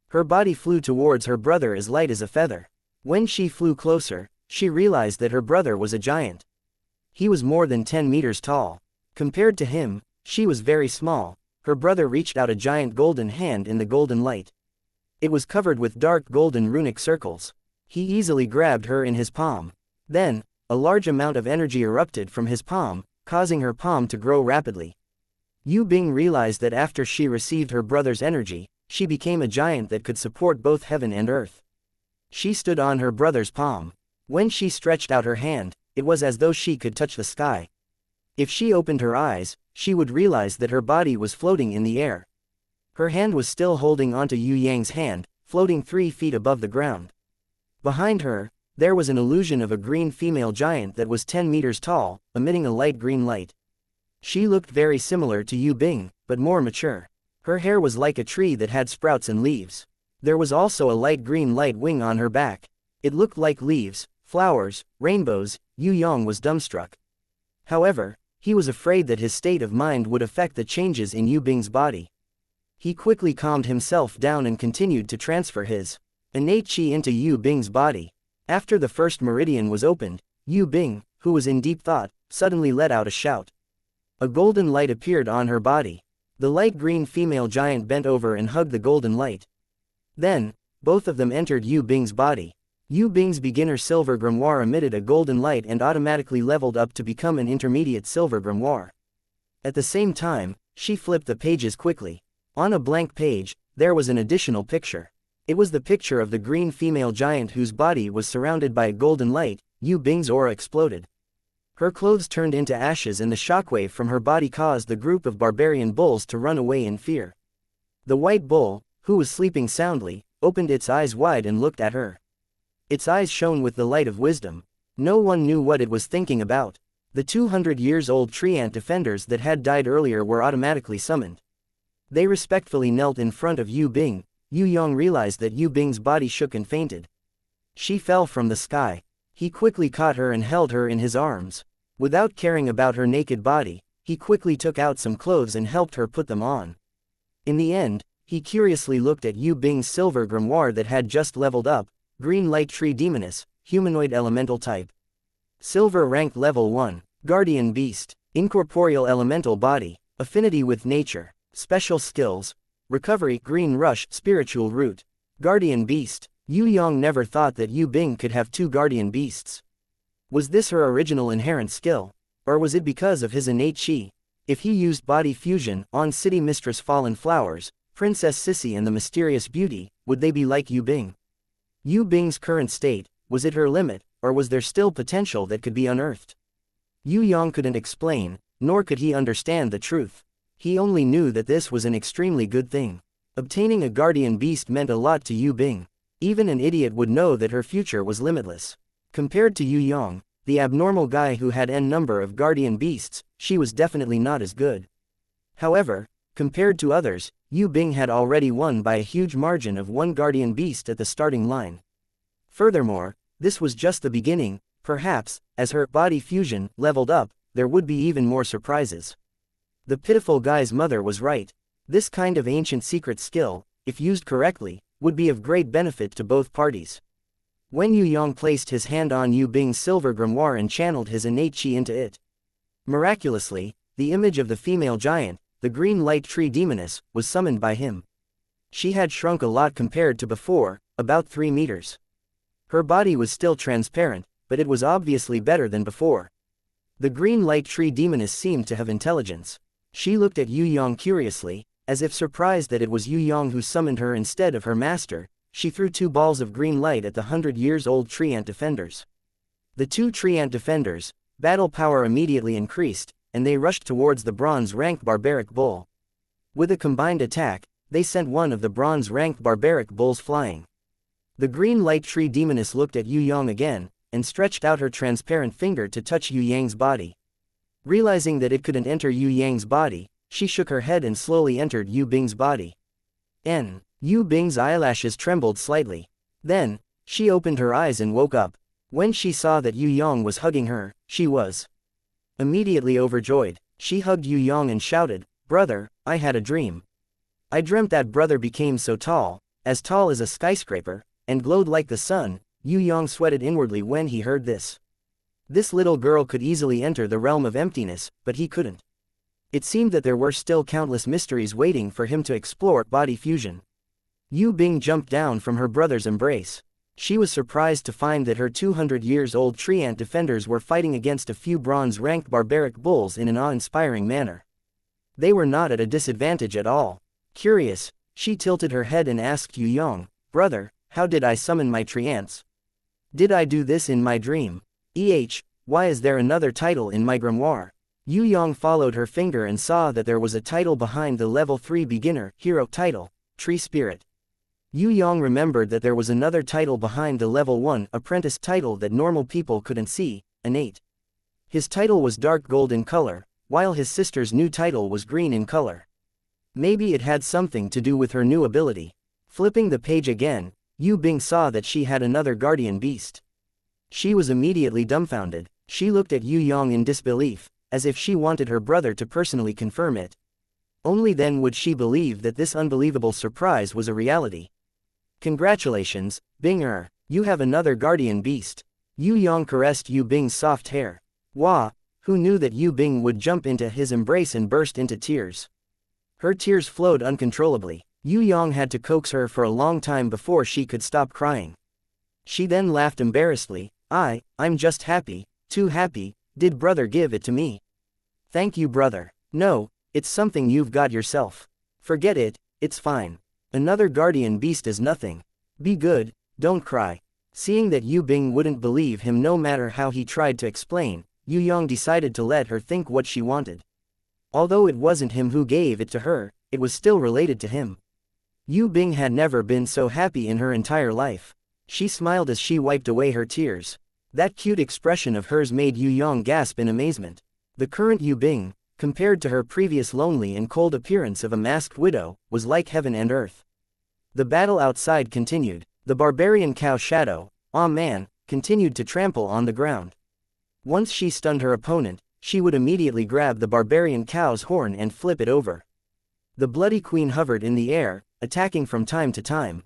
Her body flew towards her brother as light as a feather. When she flew closer, she realized that her brother was a giant. He was more than 10 meters tall. Compared to him, she was very small. Her brother reached out a giant golden hand in the golden light. It was covered with dark golden runic circles. He easily grabbed her in his palm. Then, a large amount of energy erupted from his palm, causing her palm to grow rapidly. Yu Bing realized that after she received her brother's energy, she became a giant that could support both heaven and earth. She stood on her brother's palm. When she stretched out her hand, it was as though she could touch the sky. If she opened her eyes, she would realize that her body was floating in the air. Her hand was still holding onto Yue Yang's hand, floating 3 feet above the ground. Behind her, there was an illusion of a green female giant that was 10 meters tall, emitting a light green light. She looked very similar to Yu Bing, but more mature. Her hair was like a tree that had sprouts and leaves. There was also a light green light wing on her back. It looked like leaves, flowers, rainbows. Yue Yang was dumbstruck. However, he was afraid that his state of mind would affect the changes in Yu Bing's body. He quickly calmed himself down and continued to transfer his innate qi into Yu Bing's body. After the first meridian was opened, Yu Bing, who was in deep thought, suddenly let out a shout. A golden light appeared on her body. The light green female giant bent over and hugged the golden light. Then, both of them entered Yu Bing's body. Yu Bing's beginner silver grimoire emitted a golden light and automatically leveled up to become an intermediate silver grimoire. At the same time, she flipped the pages quickly. On a blank page, there was an additional picture. It was the picture of the green female giant whose body was surrounded by a golden light. Yu Bing's aura exploded. Her clothes turned into ashes and the shockwave from her body caused the group of barbarian bulls to run away in fear. The white bull, who was sleeping soundly, opened its eyes wide and looked at her. Its eyes shone with the light of wisdom. No one knew what it was thinking about. The 200 years old tree ant defenders that had died earlier were automatically summoned. They respectfully knelt in front of Yu Bing. Yue Yang realized that Yu Bing's body shook and fainted. She fell from the sky. He quickly caught her and held her in his arms. Without caring about her naked body, he quickly took out some clothes and helped her put them on. In the end, he curiously looked at Yu Bing's silver grimoire that had just leveled up. Green light tree demoness, humanoid elemental type. Silver rank level 1, guardian beast, incorporeal elemental body, affinity with nature, special skills, recovery, green rush, spiritual root, guardian beast. Yue Yang never thought that Yu Bing could have 2 guardian beasts. Was this her original inherent skill? Or was it because of his innate qi? If he used body fusion on City Mistress Fallen Flowers, Princess Sissy and the Mysterious Beauty, would they be like Yu Bing? Yu Bing's current state, was it her limit, or was there still potential that could be unearthed? Yue Yang couldn't explain, nor could he understand the truth. He only knew that this was an extremely good thing. Obtaining a guardian beast meant a lot to Yu Bing. Even an idiot would know that her future was limitless. Compared to Yue Yang, the abnormal guy who had n number of guardian beasts, she was definitely not as good. However, compared to others, Yu Bing had already won by a huge margin of 1 guardian beast at the starting line. Furthermore, this was just the beginning. Perhaps, as her body fusion leveled up, there would be even more surprises. The pitiful guy's mother was right. This kind of ancient secret skill, if used correctly, would be of great benefit to both parties. When Yue Yang placed his hand on Yu Bing's silver grimoire and channeled his innate qi into it, miraculously, the image of the female giant, the green light tree demoness, was summoned by him. She had shrunk a lot compared to before, about 3 meters. Her body was still transparent, but it was obviously better than before. The green light tree demoness seemed to have intelligence. She looked at Yue Yang curiously, as if surprised that it was Yue Yang who summoned her instead of her master. She threw 2 balls of green light at the 100-years-old tree ant defenders. The 2 tree ant defenders' battle power immediately increased, and they rushed towards the bronze-ranked barbaric bull. With a combined attack, they sent one of the bronze-ranked barbaric bulls flying. The green light tree demoness looked at Yue Yang again, and stretched out her transparent finger to touch Yue Yang's body. Realizing that it couldn't enter Yue Yang's body, she shook her head and slowly entered Yu Bing's body. Yue Bing's eyelashes trembled slightly. Then, she opened her eyes and woke up. When she saw that Yue Yang was hugging her, she was immediately overjoyed. She hugged Yue Yang and shouted, "Brother, I had a dream. I dreamt that brother became so tall as a skyscraper, and glowed like the sun." Yue Yang sweated inwardly when he heard this. This little girl could easily enter the realm of emptiness, but he couldn't. It seemed that there were still countless mysteries waiting for him to explore. Body fusion. Yue Bing jumped down from her brother's embrace. She was surprised to find that her 200-years-old tree ant defenders were fighting against a few bronze-ranked barbaric bulls in an awe-inspiring manner. They were not at a disadvantage at all. Curious, She tilted her head and asked Yue Yang, "Brother, how did I summon my trance? Did I do this in my dream? Why is there another title in my grimoire?" Yue Yang followed her finger and saw that there was a title behind the level 3 beginner hero title, Tree Spirit. Yue Yang remembered that there was another title behind the level 1 apprentice title that normal people couldn't see, innate. His title was dark gold in color, while his sister's new title was green in color. Maybe it had something to do with her new ability. Flipping the page again, Yu Bing saw that she had another guardian beast. She was immediately dumbfounded. She looked at Yue Yang in disbelief, as if she wanted her brother to personally confirm it. Only then would she believe that this unbelievable surprise was a reality. "Congratulations, Bing-er, you have another guardian beast." Yue Yang caressed Yu Bing's soft hair. Wah, who knew that Yu Bing would jump into his embrace and burst into tears. Her tears flowed uncontrollably. Yue Yang had to coax her for a long time before she could stop crying. She then laughed embarrassedly. I'm just happy, too happy. Did brother give it to me?" "Thank you, brother." "No, it's something you've got yourself. Forget it, it's fine. Another guardian beast is nothing. Be good, don't cry." Seeing that Yu Bing wouldn't believe him no matter how he tried to explain, Yue Yang decided to let her think what she wanted. Although it wasn't him who gave it to her, it was still related to him. Yu Bing had never been so happy in her entire life. She smiled as she wiped away her tears. That cute expression of hers made Yue Yang gasp in amazement. The current Yu Bing, compared to her previous lonely and cold appearance of a masked widow, was like heaven and earth. The battle outside continued. The barbarian cow Shadow, "Aw man," continued to trample on the ground. Once she stunned her opponent, she would immediately grab the barbarian cow's horn and flip it over. The bloody queen hovered in the air, attacking from time to time.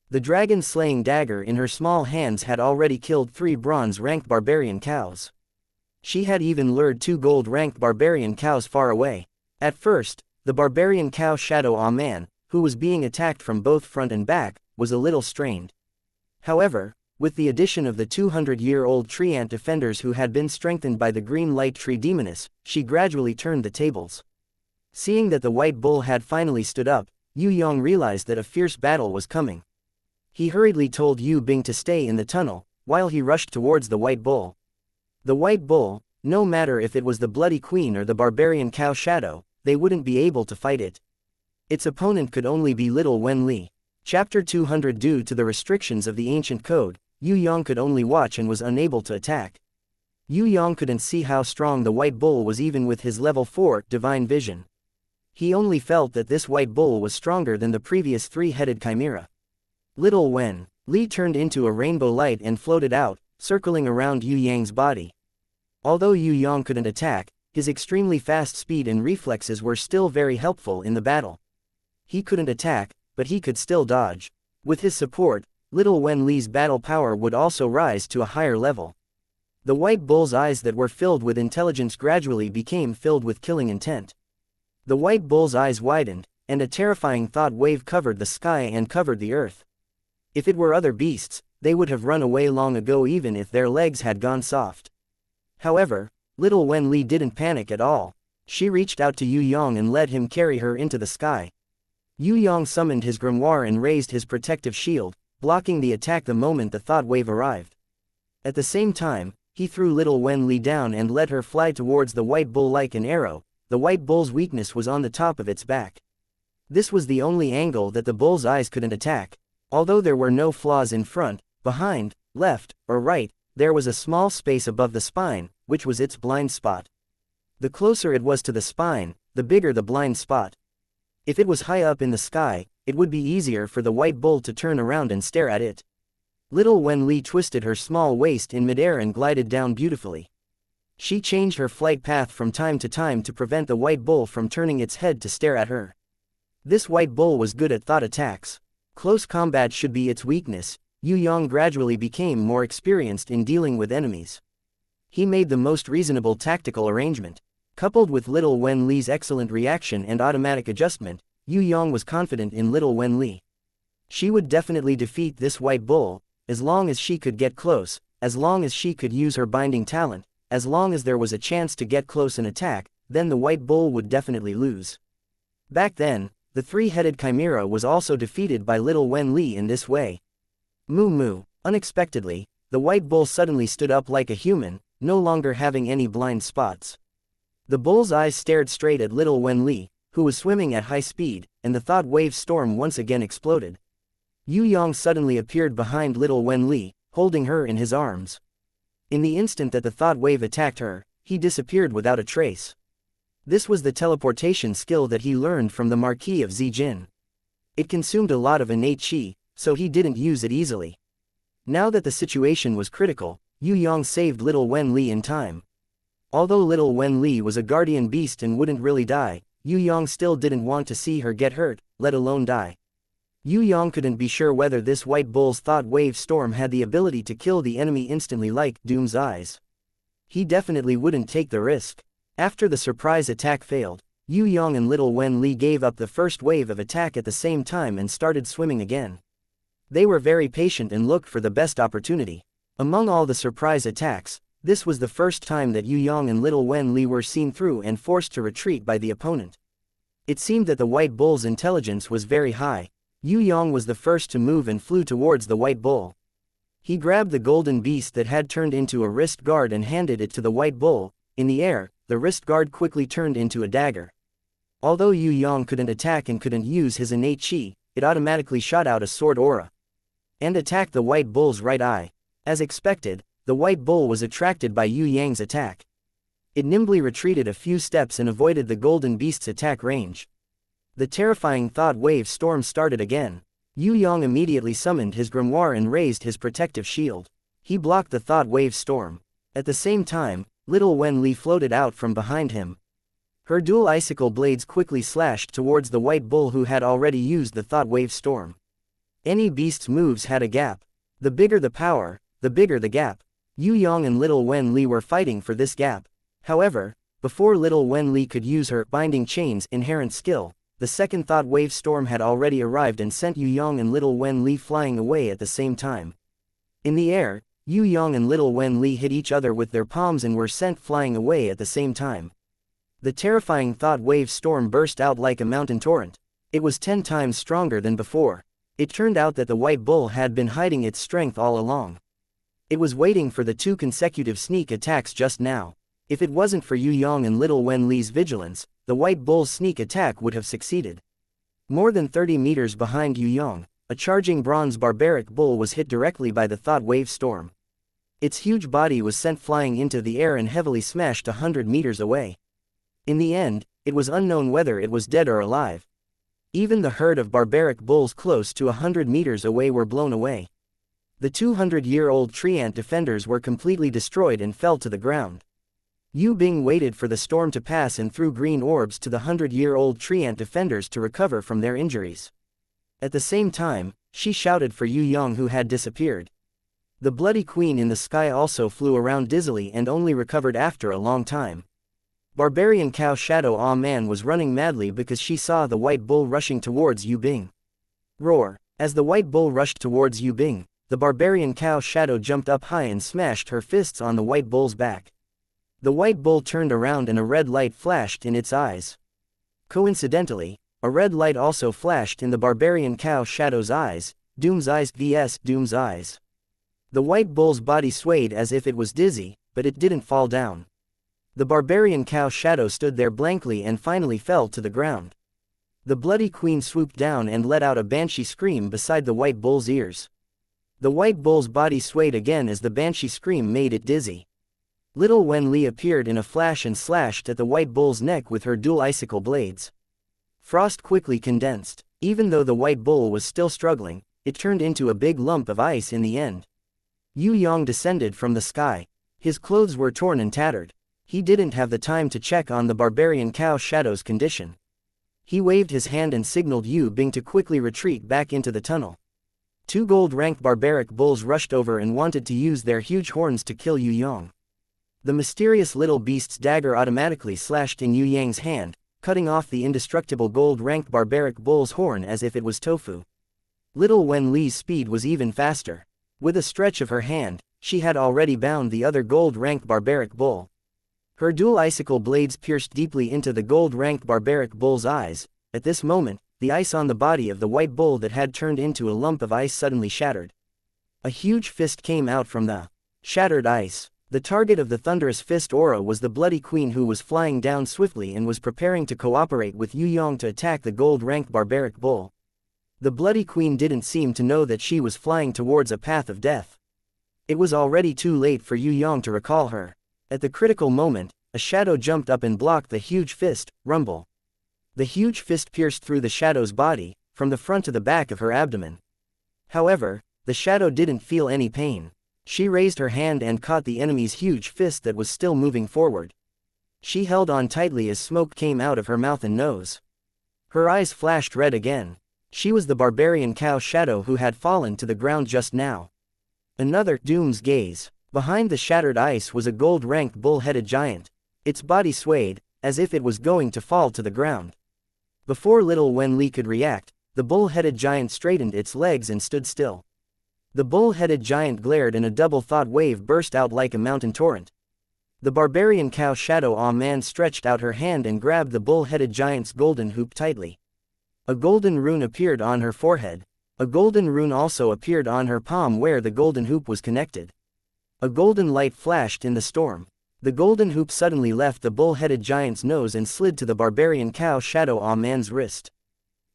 The dragon-slaying dagger in her small hands had already killed 3 bronze-ranked barbarian cows. She had even lured 2 gold-ranked barbarian cows far away. At first, the barbarian cow Shadow Aman, who was being attacked from both front and back, was a little strained. However, with the addition of the 200-year-old tree ant defenders who had been strengthened by the green light tree demoness, she gradually turned the tables. Seeing that the white bull had finally stood up, Yue Yang realized that a fierce battle was coming. He hurriedly told Yu Bing to stay in the tunnel, while he rushed towards the white bull. The white bull, no matter if it was the bloody queen or the barbarian cow Shadow, they wouldn't be able to fight it. Its opponent could only be little Wen Li. Chapter 200. Due to the restrictions of the ancient code, Yue Yang could only watch and was unable to attack. Yue Yang couldn't see how strong the white bull was even with his level 4 divine vision. He only felt that this white bull was stronger than the previous 3-headed chimera. Little Wen Li turned into a rainbow light and floated out, circling around Yue Yang's body. Although Yue Yang couldn't attack, his extremely fast speed and reflexes were still very helpful in the battle. He couldn't attack, but he could still dodge. With his support, little Wen Li's battle power would also rise to a higher level. The white bull's eyes that were filled with intelligence gradually became filled with killing intent. The white bull's eyes widened, and a terrifying thought wave covered the sky and covered the earth. If it were other beasts, they would have run away long ago even if their legs had gone soft. However, little Wen Li didn't panic at all. She reached out to Yue Yang and let him carry her into the sky. Yue Yang summoned his grimoire and raised his protective shield, blocking the attack the moment the thought wave arrived. At the same time, he threw little Wen Li down and let her fly towards the white bull like an arrow. The white bull's weakness was on the top of its back. This was the only angle that the bull's eyes couldn't attack. Although there were no flaws in front, behind, left, or right, there was a small space above the spine, which was its blind spot. The closer it was to the spine, the bigger the blind spot. If it was high up in the sky, it would be easier for the white bull to turn around and stare at it. Little Wen Li twisted her small waist in midair and glided down beautifully. She changed her flight path from time to time to prevent the white bull from turning its head to stare at her. This white bull was good at thought attacks. Close combat should be its weakness. Yue Yang gradually became more experienced in dealing with enemies. He made the most reasonable tactical arrangement. Coupled with little Wen Li's excellent reaction and automatic adjustment, Yue Yang was confident in little Wen Li. She would definitely defeat this white bull, as long as she could get close, as long as she could use her binding talent, as long as there was a chance to get close and attack, then the white bull would definitely lose. Back then, the three-headed chimera was also defeated by little Wen Li in this way. Moo moo. Unexpectedly, the white bull suddenly stood up like a human, no longer having any blind spots. The bull's eyes stared straight at little Wen Li, who was swimming at high speed, and the thought wave storm once again exploded. Yue Yang suddenly appeared behind little Wen Li, holding her in his arms. In the instant that the thought wave attacked her, he disappeared without a trace. This was the teleportation skill that he learned from the Marquis of Zijin. It consumed a lot of innate qi, so he didn't use it easily. Now that the situation was critical, Yue Yang saved little Wen Li in time. Although little Wen Li was a guardian beast and wouldn't really die, Yue Yang still didn't want to see her get hurt, let alone die. Yue Yang couldn't be sure whether this white bull's thought wave storm had the ability to kill the enemy instantly like Doom's eyes. He definitely wouldn't take the risk. After the surprise attack failed, Yue Yang and little Wen Li gave up the first wave of attack at the same time and started swimming again. They were very patient and looked for the best opportunity. Among all the surprise attacks, this was the first time that Yue Yang and little Wen Li were seen through and forced to retreat by the opponent. It seemed that the white bull's intelligence was very high. Yue Yang was the first to move and flew towards the white bull. He grabbed the golden beast that had turned into a wrist guard and handed it to the white bull. In the air, the wrist guard quickly turned into a dagger. Although Yue Yang couldn't attack and couldn't use his innate qi, it automatically shot out a sword aura and attacked the white bull's right eye. As expected, the white bull was attracted by Yue Yang's attack. It nimbly retreated a few steps and avoided the golden beast's attack range. The terrifying thought wave storm started again. Yue Yang immediately summoned his grimoire and raised his protective shield. He blocked the thought wave storm. At the same time, little Wen Li floated out from behind him. Her dual icicle blades quickly slashed towards the white bull who had already used the thought wave storm. Any beast's moves had a gap. The bigger the power, the bigger the gap. Yue Yang and little Wen Li were fighting for this gap. However, before little Wen Li could use her binding chain's inherent skill, the second thought wave storm had already arrived and sent Yue Yang and little Wen Li flying away at the same time. In the air, Yue Yang and little Wen Li hit each other with their palms and were sent flying away at the same time. The terrifying thought wave storm burst out like a mountain torrent. It was 10 times stronger than before. It turned out that the white bull had been hiding its strength all along. It was waiting for the 2 consecutive sneak attacks just now. If it wasn't for Yue Yang and little Wen Li's vigilance, the white bull's sneak attack would have succeeded. More than 30 meters behind Yue Yang, a charging bronze barbaric bull was hit directly by the thought wave storm. Its huge body was sent flying into the air and heavily smashed 100 meters away. In the end, it was unknown whether it was dead or alive. Even the herd of barbaric bulls close to 100 meters away were blown away. The 200-year-old tree ant defenders were completely destroyed and fell to the ground. Yu Bing waited for the storm to pass and threw green orbs to the 100-year-old tree ant defenders to recover from their injuries. At the same time, she shouted for Yue Yang who had disappeared. The bloody queen in the sky also flew around dizzily and only recovered after a long time. Barbarian Cow Shadow Ah Man was running madly because she saw the white bull rushing towards Yue Bing. Roar! As the white bull rushed towards Yue Bing, the barbarian Cow Shadow jumped up high and smashed her fists on the white bull's back. The white bull turned around and a red light flashed in its eyes. Coincidentally, a red light also flashed in the barbarian Cow Shadow's eyes, Doom's eyes vs Doom's eyes. The white bull's body swayed as if it was dizzy, but it didn't fall down. The barbarian Cow Shadow stood there blankly and finally fell to the ground. The bloody queen swooped down and let out a banshee scream beside the white bull's ears. The white bull's body swayed again as the banshee scream made it dizzy. Little Wen Li appeared in a flash and slashed at the white bull's neck with her dual icicle blades. Frost quickly condensed. Even though the white bull was still struggling, it turned into a big lump of ice in the end. Yue Yang descended from the sky. His clothes were torn and tattered. He didn't have the time to check on the barbarian Cow Shadow's condition. He waved his hand and signaled Yue Bing to quickly retreat back into the tunnel. 2 gold-ranked barbaric bulls rushed over and wanted to use their huge horns to kill Yue Yang. The mysterious little beast's dagger automatically slashed in Yue Yang's hand, cutting off the indestructible gold-ranked barbaric bull's horn as if it was tofu. Little Wen Li's speed was even faster. With a stretch of her hand, she had already bound the other gold-ranked barbaric bull. Her dual icicle blades pierced deeply into the gold-ranked barbaric bull's eyes. At this moment, the ice on the body of the white bull that had turned into a lump of ice suddenly shattered. A huge fist came out from the shattered ice. The target of the thunderous fist aura was the Bloody Queen, who was flying down swiftly and was preparing to cooperate with Yue Yang to attack the gold-ranked barbaric bull. The Bloody Queen didn't seem to know that she was flying towards a path of death. It was already too late for Yue Yang to recall her. At the critical moment, a shadow jumped up and blocked the huge fist. Rumble. The huge fist pierced through the shadow's body, from the front to the back of her abdomen. However, the shadow didn't feel any pain. She raised her hand and caught the enemy's huge fist that was still moving forward. She held on tightly as smoke came out of her mouth and nose. Her eyes flashed red again. She was the barbarian cow shadow who had fallen to the ground just now. Another doom's gaze. Behind the shattered ice was a gold-ranked bull-headed giant. Its body swayed, as if it was going to fall to the ground. Before little Wen Li could react, the bull-headed giant straightened its legs and stood still. The bull-headed giant glared and a double thought wave burst out like a mountain torrent. The barbarian cow shadow man stretched out her hand and grabbed the bull-headed giant's golden hoop tightly. A golden rune appeared on her forehead. A golden rune also appeared on her palm where the golden hoop was connected. A golden light flashed in the storm. The golden hoop suddenly left the bull-headed giant's nose and slid to the barbarian cow shadow man's wrist.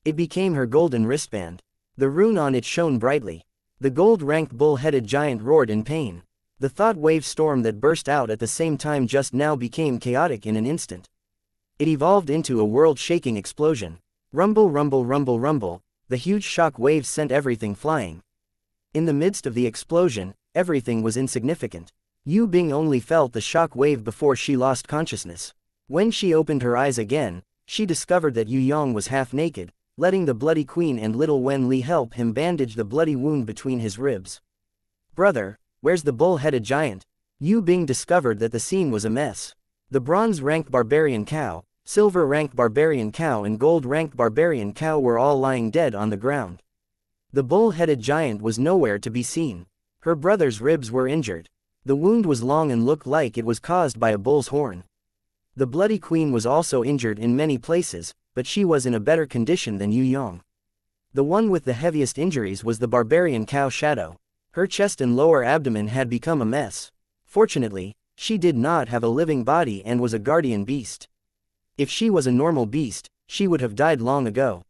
It became her golden wristband. The rune on it shone brightly. The gold-ranked bull-headed giant roared in pain. The thought wave storm that burst out at the same time just now became chaotic in an instant. It evolved into a world-shaking explosion. Rumble, rumble, rumble, rumble. The huge shock waves sent everything flying. In the midst of the explosion, everything was insignificant. Yu Bing only felt the shock wave before she lost consciousness. When she opened her eyes again, she discovered that Yue Yang was half naked, letting the Bloody Queen and little Wen Li help him bandage the bloody wound between his ribs. "Brother, where's the bull-headed giant?" Yu Bing discovered that the scene was a mess. The bronze-ranked barbarian cow, silver-ranked barbarian cow and gold-ranked barbarian cow were all lying dead on the ground. The bull-headed giant was nowhere to be seen. Her brother's ribs were injured. The wound was long and looked like it was caused by a bull's horn. The Bloody Queen was also injured in many places, but she was in a better condition than Yue Yang. The one with the heaviest injuries was the barbarian cow shadow. Her chest and lower abdomen had become a mess. Fortunately, she did not have a living body and was a guardian beast. If she was a normal beast, she would have died long ago.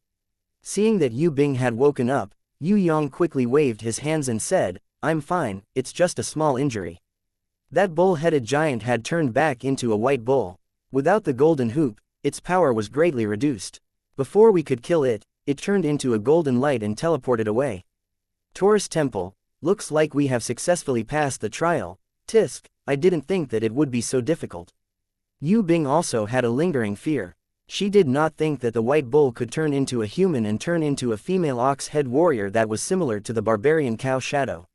Seeing that Yu Bing had woken up, Yue Yang quickly waved his hands and said, "I'm fine, it's just a small injury." That bull-headed giant had turned back into a white bull. Without the golden hoop, its power was greatly reduced. Before we could kill it, it turned into a golden light and teleported away. Taurus Temple, looks like we have successfully passed the trial. Tisk, I didn't think that it would be so difficult. Yu Bing also had a lingering fear. She did not think that the white bull could turn into a human and turn into a female ox-head warrior that was similar to the barbarian cow shadow.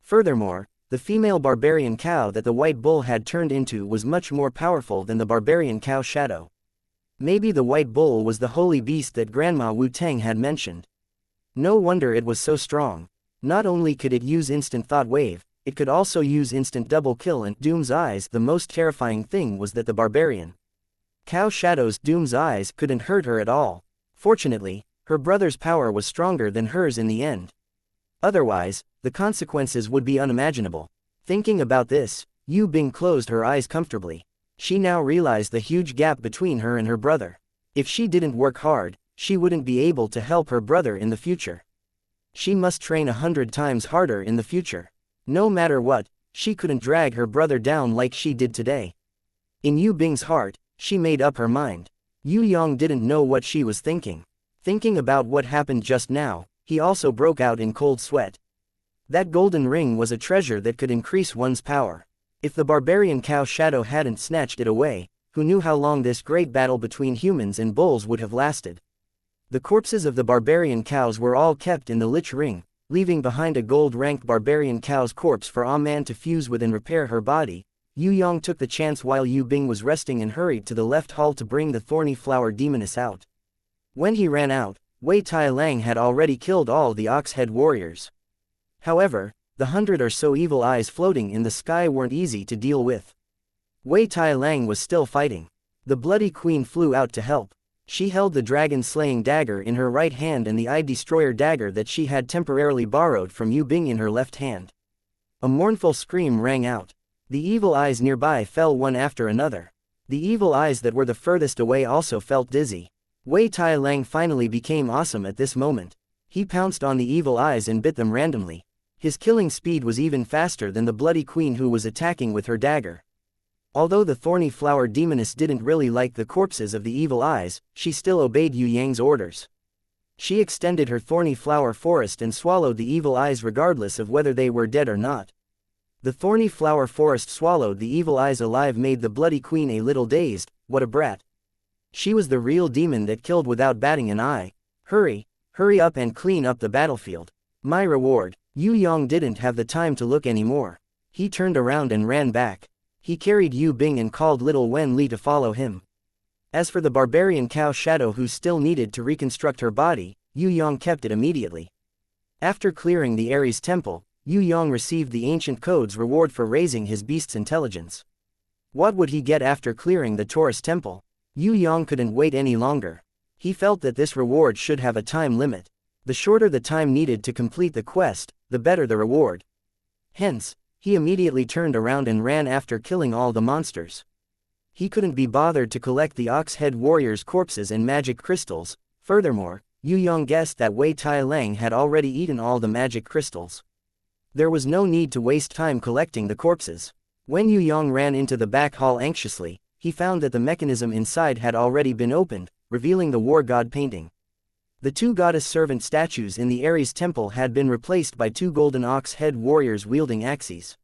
Furthermore, the female barbarian cow that the white bull had turned into was much more powerful than the barbarian cow shadow. Maybe the white bull was the holy beast that Grandma Wu Tang had mentioned. No wonder it was so strong. Not only could it use instant thought wave, it could also use instant double kill and Doom's eyes. The most terrifying thing was that the barbarian cow shadow's Doom's eyes couldn't hurt her at all. Fortunately, her brother's power was stronger than hers in the end. Otherwise, the consequences would be unimaginable. Thinking about this, Yu Bing closed her eyes comfortably. She now realized the huge gap between her and her brother. If she didn't work hard, she wouldn't be able to help her brother in the future. She must train 100 times harder in the future. No matter what, she couldn't drag her brother down like she did today. In Yu Bing's heart, she made up her mind. Yue Yang didn't know what she was thinking. Thinking about what happened just now, he also broke out in cold sweat. That golden ring was a treasure that could increase one's power. If the barbarian cow shadow hadn't snatched it away, who knew how long this great battle between humans and bulls would have lasted. The corpses of the barbarian cows were all kept in the lich ring, leaving behind a gold-ranked barbarian cow's corpse for a man to fuse with and repair her body. Yue Yang took the chance while Yu Bing was resting and hurried to the left hall to bring the thorny flower demoness out. When he ran out, Wei Tai Lang had already killed all the ox-head warriors. However, the 100 or so evil eyes floating in the sky weren't easy to deal with. Wei Tai Lang was still fighting. The Bloody Queen flew out to help. She held the dragon-slaying dagger in her right hand and the eye-destroyer dagger that she had temporarily borrowed from Yu Bing in her left hand. A mournful scream rang out. The evil eyes nearby fell one after another. The evil eyes that were the furthest away also felt dizzy. Wei Tai Lang finally became awesome at this moment. He pounced on the evil eyes and bit them randomly. His killing speed was even faster than the bloody queen who was attacking with her dagger. Although the thorny flower demoness didn't really like the corpses of the evil eyes, she still obeyed Yue Yang's orders. She extended her thorny flower forest and swallowed the evil eyes regardless of whether they were dead or not. The thorny flower forest swallowed the evil eyes alive made the bloody queen a little dazed. What a brat. She was the real demon that killed without batting an eye. Hurry up and clean up the battlefield. My reward. Yu Yang didn't have the time to look anymore. He turned around and ran back. He carried Yu Bing and called little Wen Li to follow him. As for the barbarian cow Shadow who still needed to reconstruct her body, Yu Yang kept it immediately. After clearing the Ares temple, Yu Yang received the ancient code's reward for raising his beast's intelligence. What would he get after clearing the Taurus temple? Yu Yang couldn't wait any longer. He felt that this reward should have a time limit. The shorter the time needed to complete the quest, the better the reward. Hence, he immediately turned around and ran after killing all the monsters. He couldn't be bothered to collect the ox-head warriors' corpses and magic crystals. Furthermore, Yu Yang guessed that Wei Tai Lang had already eaten all the magic crystals. There was no need to waste time collecting the corpses. When Yu Yang ran into the back hall anxiously, he found that the mechanism inside had already been opened, revealing the war god painting. The two goddess servant statues in the Ares temple had been replaced by two golden ox-head warriors wielding axes.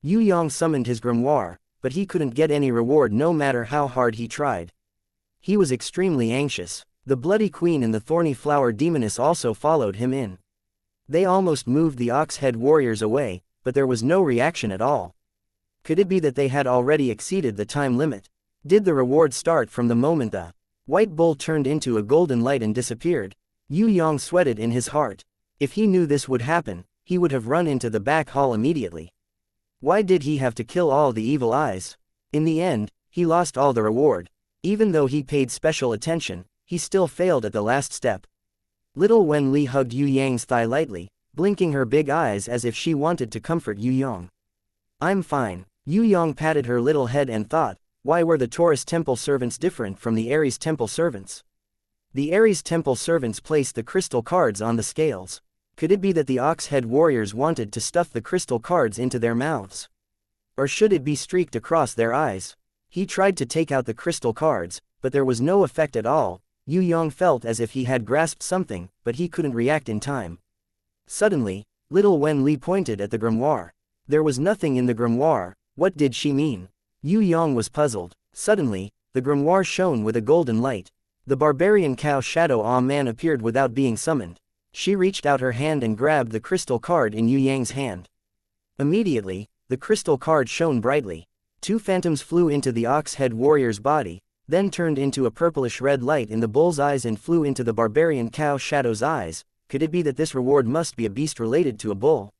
Yu Yang summoned his grimoire, but he couldn't get any reward no matter how hard he tried. He was extremely anxious. The bloody queen and the thorny flower demoness also followed him in. They almost moved the ox-head warriors away, but there was no reaction at all. Could it be that they had already exceeded the time limit? Did the reward start from the moment the white bull turned into a golden light and disappeared? Yu Yang sweated in his heart. If he knew this would happen, he would have run into the back hall immediately. Why did he have to kill all the evil eyes? In the end, he lost all the reward. Even though he paid special attention, he still failed at the last step. Little Wen Li hugged Yu Yang's thigh lightly, blinking her big eyes as if she wanted to comfort Yu Yang. I'm fine. Yu Yang patted her little head and thought, why were the Taurus temple servants different from the Ares temple servants? The Ares temple servants placed the crystal cards on the scales. Could it be that the ox-head warriors wanted to stuff the crystal cards into their mouths? Or should it be streaked across their eyes? He tried to take out the crystal cards, but there was no effect at all. Yu Yang felt as if he had grasped something, but he couldn't react in time. Suddenly, little Wen Li pointed at the grimoire. There was nothing in the grimoire. What did she mean? Yu Yang was puzzled. Suddenly, the grimoire shone with a golden light. The barbarian cow Shadow Aw Man appeared without being summoned. She reached out her hand and grabbed the crystal card in Yu Yang's hand. Immediately, the crystal card shone brightly. Two phantoms flew into the ox-head warrior's body, then turned into a purplish-red light in the bull's eyes and flew into the barbarian cow Shadow's eyes. Could it be that this reward must be a beast related to a bull?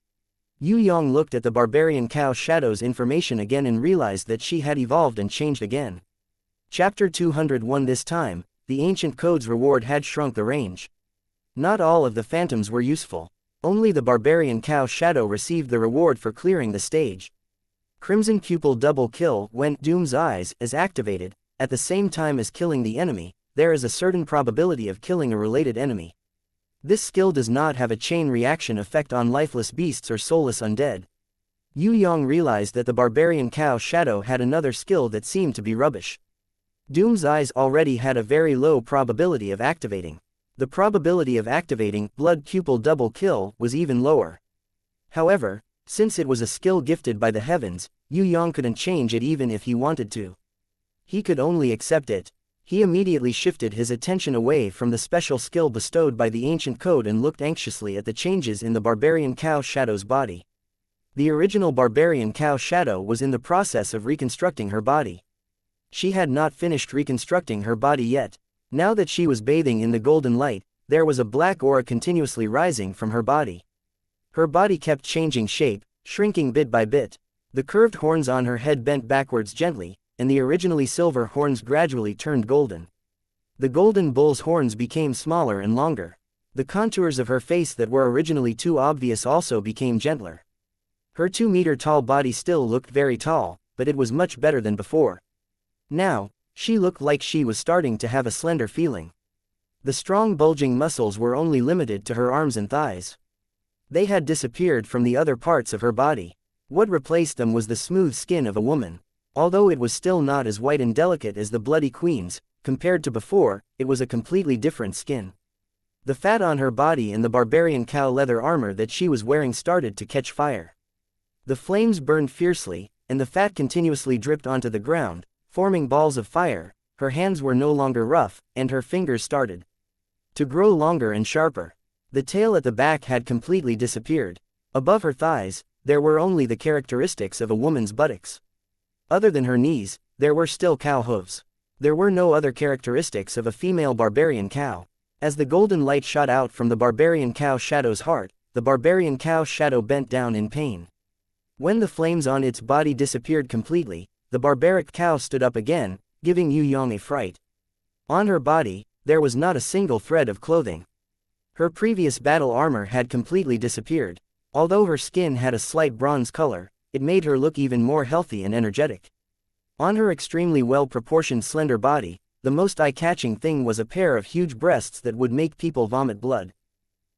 Yu Yang looked at the barbarian cow Shadow's information again and realized that she had evolved and changed again. Chapter 201. This time, the ancient code's reward had shrunk the range. Not all of the phantoms were useful. Only the barbarian cow Shadow received the reward for clearing the stage. Crimson Pupil Double Kill. When Doom's Eyes is activated, at the same time as killing the enemy, there is a certain probability of killing a related enemy. This skill does not have a chain reaction effect on lifeless beasts or soulless undead. Yu Yang realized that the barbarian cow Shadow had another skill that seemed to be rubbish. Doom's Eyes already had a very low probability of activating. The probability of activating Blood Pupil Double Kill was even lower. However, since it was a skill gifted by the heavens, Yu Yang couldn't change it even if he wanted to. He could only accept it. He immediately shifted his attention away from the special skill bestowed by the ancient code and looked anxiously at the changes in the barbarian cow Shadow's body. The original barbarian cow Shadow was in the process of reconstructing her body. She had not finished reconstructing her body yet. Now that she was bathing in the golden light, there was a black aura continuously rising from her body. Her body kept changing shape, shrinking bit by bit. The curved horns on her head bent backwards gently, and the originally silver horns gradually turned golden. The golden bull's horns became smaller and longer. The contours of her face that were originally too obvious also became gentler. Her 2-meter-tall body still looked very tall, but it was much better than before. Now, she looked like she was starting to have a slender feeling. The strong bulging muscles were only limited to her arms and thighs. They had disappeared from the other parts of her body. What replaced them was the smooth skin of a woman. Although it was still not as white and delicate as the Bloody Queen's, compared to before, it was a completely different skin. The fat on her body and the barbarian cow leather armor that she was wearing started to catch fire. The flames burned fiercely, and the fat continuously dripped onto the ground, forming balls of fire. Her hands were no longer rough, and her fingers started to grow longer and sharper. The tail at the back had completely disappeared. Above her thighs, there were only the characteristics of a woman's buttocks. Other than her knees, there were still cow hooves. There were no other characteristics of a female barbarian cow. As the golden light shot out from the barbarian cow shadow's heart, the barbarian cow shadow bent down in pain. When the flames on its body disappeared completely, the barbaric cow stood up again, giving Yue Yang a fright. On her body, there was not a single thread of clothing. Her previous battle armor had completely disappeared. Although her skin had a slight bronze color, it made her look even more healthy and energetic. On her extremely well-proportioned slender body, the most eye-catching thing was a pair of huge breasts that would make people vomit blood.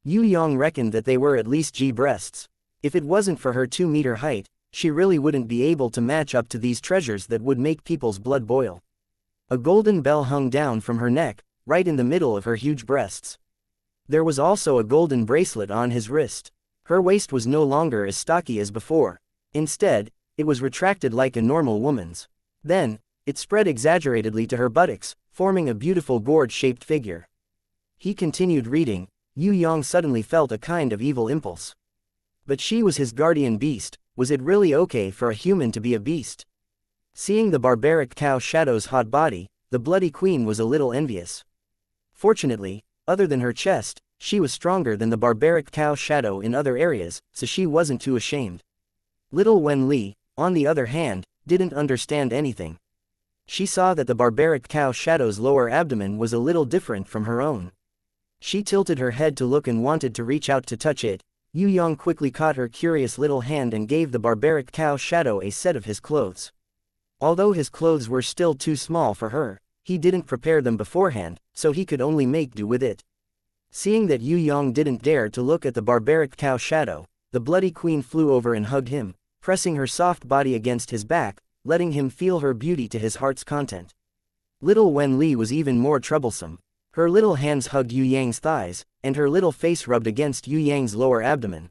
Yue Yang reckoned that they were at least G breasts. If it wasn't for her 2-meter height, she really wouldn't be able to match up to these treasures that would make people's blood boil. A golden bell hung down from her neck, right in the middle of her huge breasts. There was also a golden bracelet on his wrist. Her waist was no longer as stocky as before. Instead, it was retracted like a normal woman's. Then, it spread exaggeratedly to her buttocks, forming a beautiful gourd-shaped figure. He continued reading. Yue Yang suddenly felt a kind of evil impulse. But she was his guardian beast. Was it really okay for a human to be a beast? Seeing the barbaric cow shadow's hot body, the Bloody Queen was a little envious. Fortunately, other than her chest, she was stronger than the barbaric cow shadow in other areas, so she wasn't too ashamed. Little Wen Li, on the other hand, didn't understand anything. She saw that the barbaric cow shadow's lower abdomen was a little different from her own. She tilted her head to look and wanted to reach out to touch it. Yue Yang quickly caught her curious little hand and gave the barbaric cow shadow a set of his clothes. Although his clothes were still too small for her, he didn't prepare them beforehand, so he could only make do with it. Seeing that Yue Yang didn't dare to look at the barbaric cow shadow, the Bloody Queen flew over and hugged him, pressing her soft body against his back, letting him feel her beauty to his heart's content. Little Wen Li was even more troublesome. Her little hands hugged Yue Yang's thighs, and her little face rubbed against Yue Yang's lower abdomen.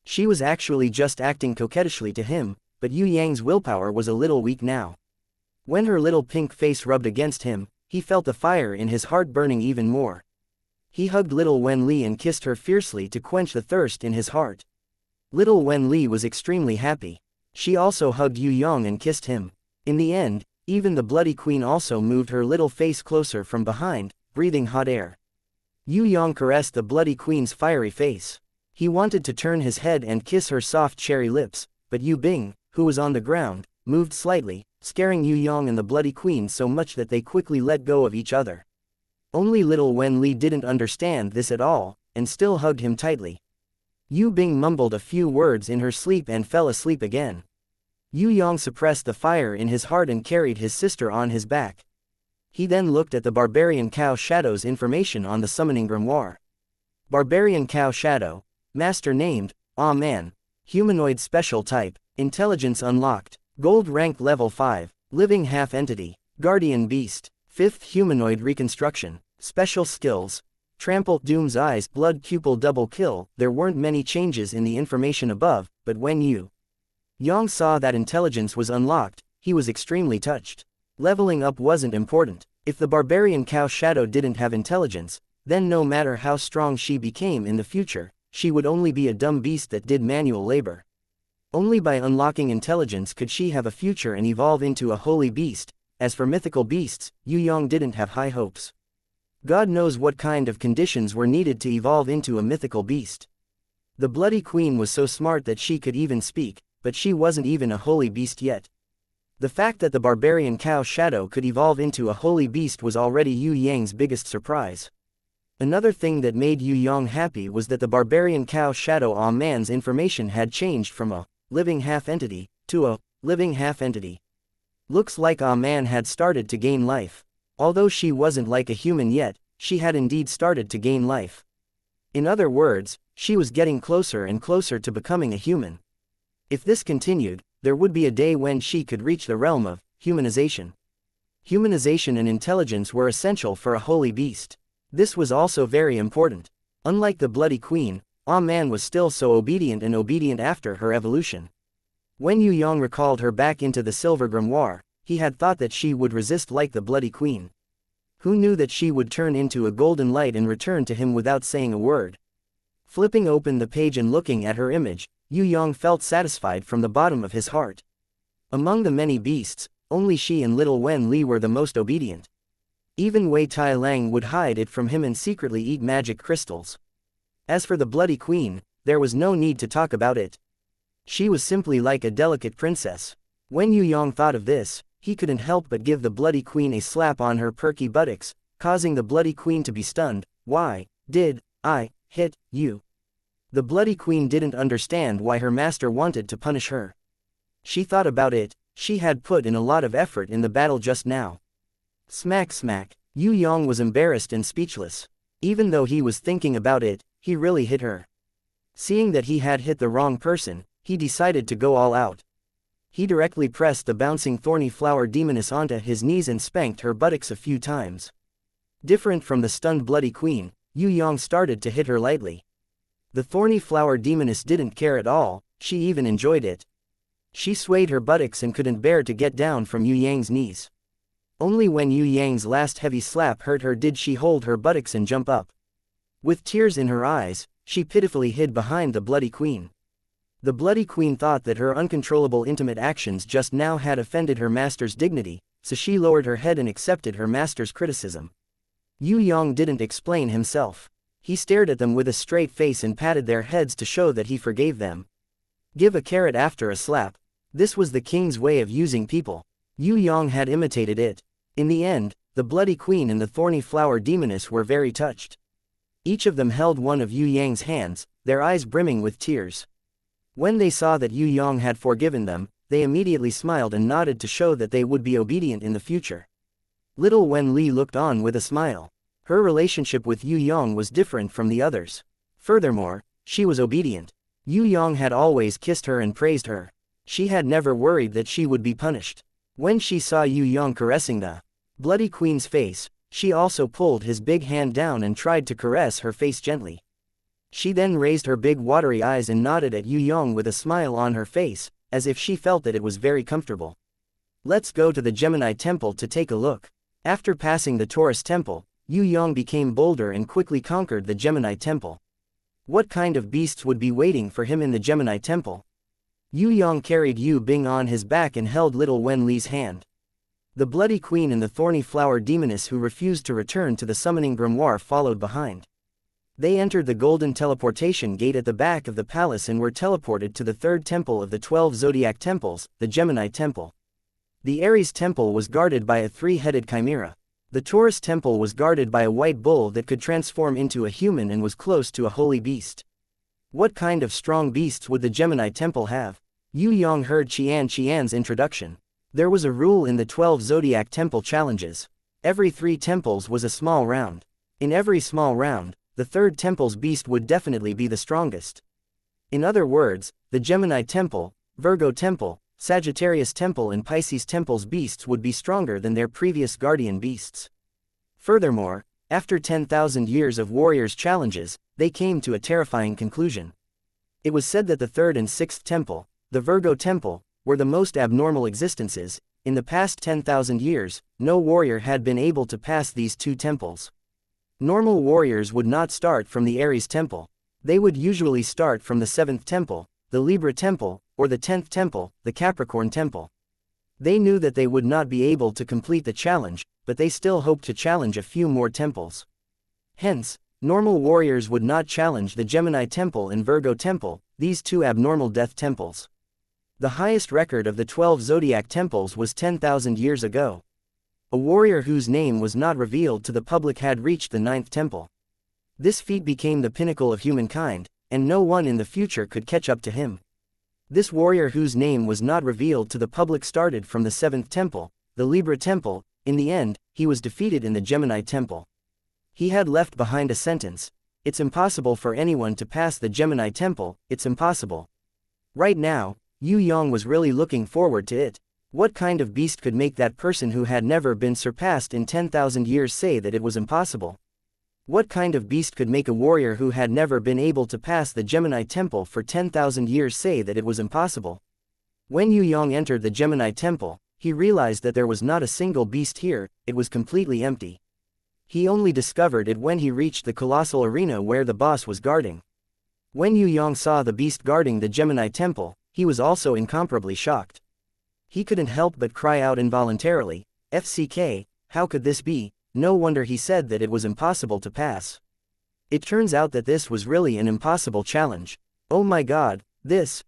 She was actually just acting coquettishly to him, but Yue Yang's willpower was a little weak now. When her little pink face rubbed against him, he felt the fire in his heart burning even more. He hugged little Wen Li and kissed her fiercely to quench the thirst in his heart. Little Wen Li was extremely happy. She also hugged Yue Yang and kissed him. In the end, even the Bloody Queen also moved her little face closer from behind, breathing hot air. Yue Yang caressed the Bloody Queen's fiery face. He wanted to turn his head and kiss her soft cherry lips, but Yu Bing, who was on the ground, moved slightly, scaring Yue Yang and the Bloody Queen so much that they quickly let go of each other. Only little Wen Li didn't understand this at all, and still hugged him tightly. Yu Bing mumbled a few words in her sleep and fell asleep again. Yue Yang suppressed the fire in his heart and carried his sister on his back. He then looked at the barbarian cow shadow's information on the summoning grimoire. Barbarian cow shadow, master named, Man, humanoid special type, intelligence unlocked, gold rank level 5, living half entity, guardian beast, 5th humanoid reconstruction, special skills, trample, doom's eyes, blood pupil, double kill. There weren't many changes in the information above, but when Yue Yang saw that intelligence was unlocked, he was extremely touched. Leveling up wasn't important. If the barbarian cow shadow didn't have intelligence, then no matter how strong she became in the future, she would only be a dumb beast that did manual labor. Only by unlocking intelligence could she have a future and evolve into a holy beast. As for mythical beasts, Yue Yang didn't have high hopes. God knows what kind of conditions were needed to evolve into a mythical beast. The Bloody Queen was so smart that she could even speak, but she wasn't even a holy beast yet. The fact that the barbarian cow shadow could evolve into a holy beast was already Yue Yang's biggest surprise. Another thing that made Yue Yang happy was that the barbarian cow shadow man's information had changed from a living half-entity to a living half-entity. Looks like man had started to gain life. Although she wasn't like a human yet, she had indeed started to gain life. In other words, she was getting closer and closer to becoming a human. If this continued, there would be a day when she could reach the realm of humanization. Humanization and intelligence were essential for a holy beast. This was also very important. Unlike the Bloody Queen, man was still so obedient and obedient after her evolution. When Yue Yang recalled her back into the silver grimoire, he had thought that she would resist like the Bloody Queen. Who knew that she would turn into a golden light and return to him without saying a word? Flipping open the page and looking at her image, Yue Yang felt satisfied from the bottom of his heart. Among the many beasts, only she and little Wen Li were the most obedient. Even Wei Tai Lang would hide it from him and secretly eat magic crystals. As for the Bloody Queen, there was no need to talk about it. She was simply like a delicate princess. When Yue Yang thought of this, he couldn't help but give the Bloody Queen a slap on her perky buttocks, causing the Bloody Queen to be stunned. Why did I hit you? The Bloody Queen didn't understand why her master wanted to punish her. She thought about it. She had put in a lot of effort in the battle just now. Smack smack. Yue Yang was embarrassed and speechless. Even though he was thinking about it, he really hit her. Seeing that he had hit the wrong person, he decided to go all out. He directly pressed the bouncing thorny flower demoness onto his knees and spanked her buttocks a few times. Different from the stunned Bloody Queen, Yue Yang started to hit her lightly. The thorny flower demoness didn't care at all, she even enjoyed it. She swayed her buttocks and couldn't bear to get down from Yue Yang's knees. Only when Yue Yang's last heavy slap hurt her did she hold her buttocks and jump up. With tears in her eyes, she pitifully hid behind the Bloody Queen. The Bloody Queen thought that her uncontrollable intimate actions just now had offended her master's dignity, so she lowered her head and accepted her master's criticism. Yue Yang didn't explain himself. He stared at them with a straight face and patted their heads to show that he forgave them. Give a carrot after a slap. This was the king's way of using people. Yue Yang had imitated it. In the end, the Bloody Queen and the thorny flower demoness were very touched. Each of them held one of Yue Yang's hands, their eyes brimming with tears. When they saw that Yue Yang had forgiven them, they immediately smiled and nodded to show that they would be obedient in the future. Little Wen Li looked on with a smile. Her relationship with Yue Yang was different from the others. Furthermore, she was obedient. Yue Yang had always kissed her and praised her. She had never worried that she would be punished. When she saw Yue Yang caressing the Bloody Queen's face, she also pulled his big hand down and tried to caress her face gently. She then raised her big watery eyes and nodded at Yue Yang with a smile on her face, as if she felt that it was very comfortable. Let's go to the Gemini Temple to take a look. After passing the Taurus Temple, Yue Yang became bolder and quickly conquered the Gemini Temple. What kind of beasts would be waiting for him in the Gemini Temple? Yue Yang carried Yu Bing on his back and held little Wen Li's hand. The Bloody Queen and the thorny flower demoness who refused to return to the summoning grimoire followed behind. They entered the golden teleportation gate at the back of the palace and were teleported to the third temple of the 12 zodiac temples, the Gemini Temple. The Aries Temple was guarded by a three-headed chimera. The Taurus Temple was guarded by a white bull that could transform into a human and was close to a holy beast. What kind of strong beasts would the Gemini Temple have? Yue Yang heard Xianxia's introduction. There was a rule in the 12 zodiac temple challenges. Every 3 temples was a small round. In every small round, the third temple's beast would definitely be the strongest. In other words, the Gemini Temple, Virgo Temple, Sagittarius Temple and Pisces Temple's beasts would be stronger than their previous guardian beasts. Furthermore, after 10,000 years of warriors' challenges, they came to a terrifying conclusion. It was said that the third and sixth temple, the Virgo Temple, were the most abnormal existences. In the past 10,000 years, no warrior had been able to pass these 2 temples. Normal warriors would not start from the Aries Temple. They would usually start from the 7th temple, the Libra Temple, or the 10th temple, the Capricorn Temple. They knew that they would not be able to complete the challenge, but they still hoped to challenge a few more temples. Hence, normal warriors would not challenge the Gemini Temple and Virgo Temple, these 2 abnormal death temples. The highest record of the 12 zodiac temples was 10,000 years ago. A warrior whose name was not revealed to the public had reached the 9th temple. This feat became the pinnacle of humankind, and no one in the future could catch up to him. This warrior whose name was not revealed to the public started from the 7th temple, the Libra temple. In the end, he was defeated in the Gemini temple. He had left behind a sentence: "It's impossible for anyone to pass the Gemini temple, it's impossible." Right now, Yue Yang was really looking forward to it. What kind of beast could make that person who had never been surpassed in 10,000 years say that it was impossible? What kind of beast could make a warrior who had never been able to pass the Gemini temple for 10,000 years say that it was impossible? When Yue Yang entered the Gemini temple, he realized that there was not a single beast here, it was completely empty. He only discovered it when he reached the colossal arena where the boss was guarding. When Yue Yang saw the beast guarding the Gemini temple, he was also incomparably shocked. He couldn't help but cry out involuntarily, "FCK, how could this be?" No wonder he said that it was impossible to pass. It turns out that this was really an impossible challenge. Oh my god,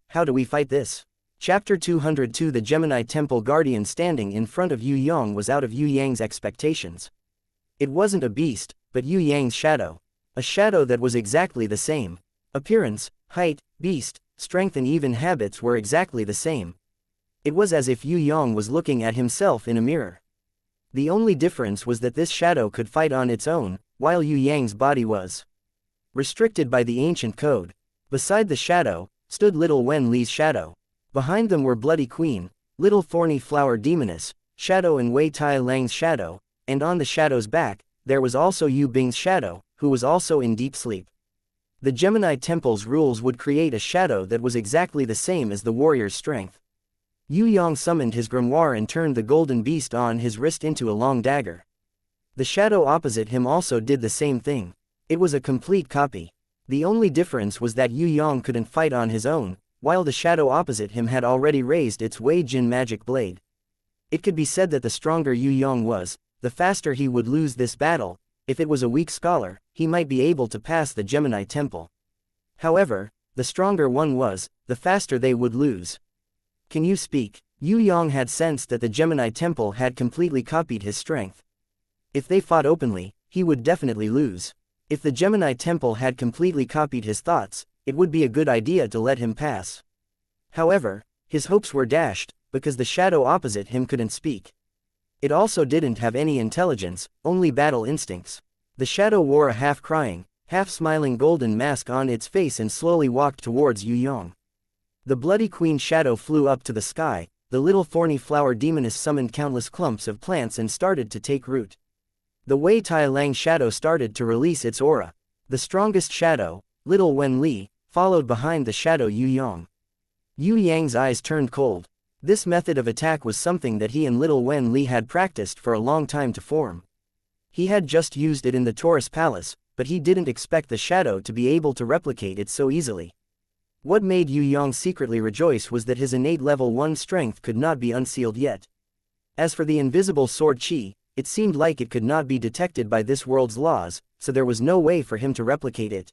how do we fight this? Chapter 202. The Gemini Temple Guardian standing in front of Yue Yang was out of Yue Yang's expectations. It wasn't a beast, but Yue Yang's shadow. A shadow that was exactly the same. Appearance, height, beast, strength and even habits were exactly the same. It was as if Yue Yang was looking at himself in a mirror. The only difference was that this shadow could fight on its own, while Yue Yang's body was restricted by the ancient code. Beside the shadow, stood little Wen Li's shadow. Behind them were Bloody Queen, little Thorny Flower Demoness, Shadow and Wei Tai Lang's shadow, and on the shadow's back, there was also Yu Bing's shadow, who was also in deep sleep. The Gemini Temple's rules would create a shadow that was exactly the same as the warrior's strength. Yue Yang summoned his grimoire and turned the golden beast on his wrist into a long dagger. The shadow opposite him also did the same thing. It was a complete copy. The only difference was that Yue Yang couldn't fight on his own, while the shadow opposite him had already raised its Wei Jin magic blade. It could be said that the stronger Yue Yang was, the faster he would lose this battle. If it was a weak scholar, he might be able to pass the Gemini Temple. However, the stronger one was, the faster they would lose. Can you speak? Yue Yang had sensed that the Gemini Temple had completely copied his strength. If they fought openly, he would definitely lose. If the Gemini Temple had completely copied his thoughts, it would be a good idea to let him pass. However, his hopes were dashed, because the shadow opposite him couldn't speak. It also didn't have any intelligence, only battle instincts. The shadow wore a half-crying, half-smiling golden mask on its face and slowly walked towards Yue Yang. The Bloody Queen shadow flew up to the sky. The little Thorny Flower Demoness summoned countless clumps of plants and started to take root. The Wei Tai Lang shadow started to release its aura. The strongest shadow, little Wen Li, followed behind the shadow Yue Yang. Yue Yang's eyes turned cold. This method of attack was something that he and little Wen Li had practiced for a long time to form. He had just used it in the Taurus Palace, but he didn't expect the shadow to be able to replicate it so easily. What made Yue Yang secretly rejoice was that his innate level 1 strength could not be unsealed yet. As for the invisible sword Qi, it seemed like it could not be detected by this world's laws, so there was no way for him to replicate it.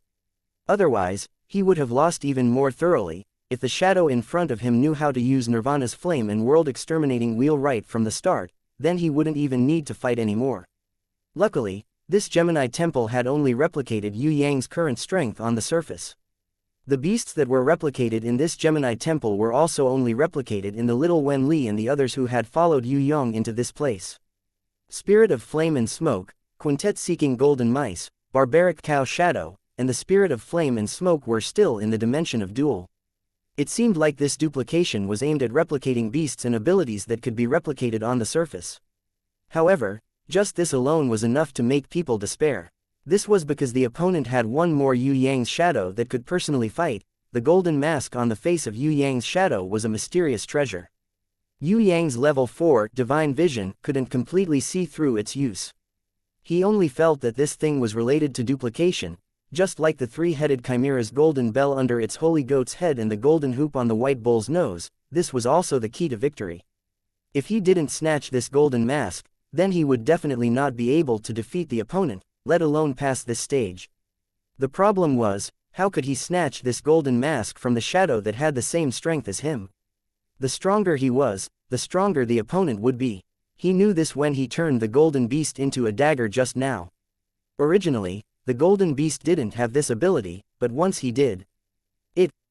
Otherwise, he would have lost even more thoroughly. If the shadow in front of him knew how to use Nirvana's flame and world-exterminating wheel right from the start, then he wouldn't even need to fight anymore. Luckily, this Gemini Temple had only replicated Yue Yang's current strength on the surface. The beasts that were replicated in this Gemini Temple were also only replicated in the little Wen Li and the others who had followed Yue Yang into this place. Spirit of Flame and Smoke, Quintet-seeking Golden Mice, Barbaric Cow Shadow, and the Spirit of Flame and Smoke were still in the dimension of dual. It seemed like this duplication was aimed at replicating beasts and abilities that could be replicated on the surface. However, just this alone was enough to make people despair. This was because the opponent had one more Yue Yang's shadow that could personally fight. The golden mask on the face of Yue Yang's shadow was a mysterious treasure. Yue Yang's level 4 divine vision couldn't completely see through its use. He only felt that this thing was related to duplication, just like the three-headed chimera's golden bell under its holy goat's head and the golden hoop on the white bull's nose. This was also the key to victory. If he didn't snatch this golden mask, then he would definitely not be able to defeat the opponent, let alone pass this stage. The problem was, how could he snatch this golden mask from the shadow that had the same strength as him? The stronger he was, the stronger the opponent would be. He knew this when he turned the golden beast into a dagger just now. Originally, the golden beast didn't have this ability, but once he did,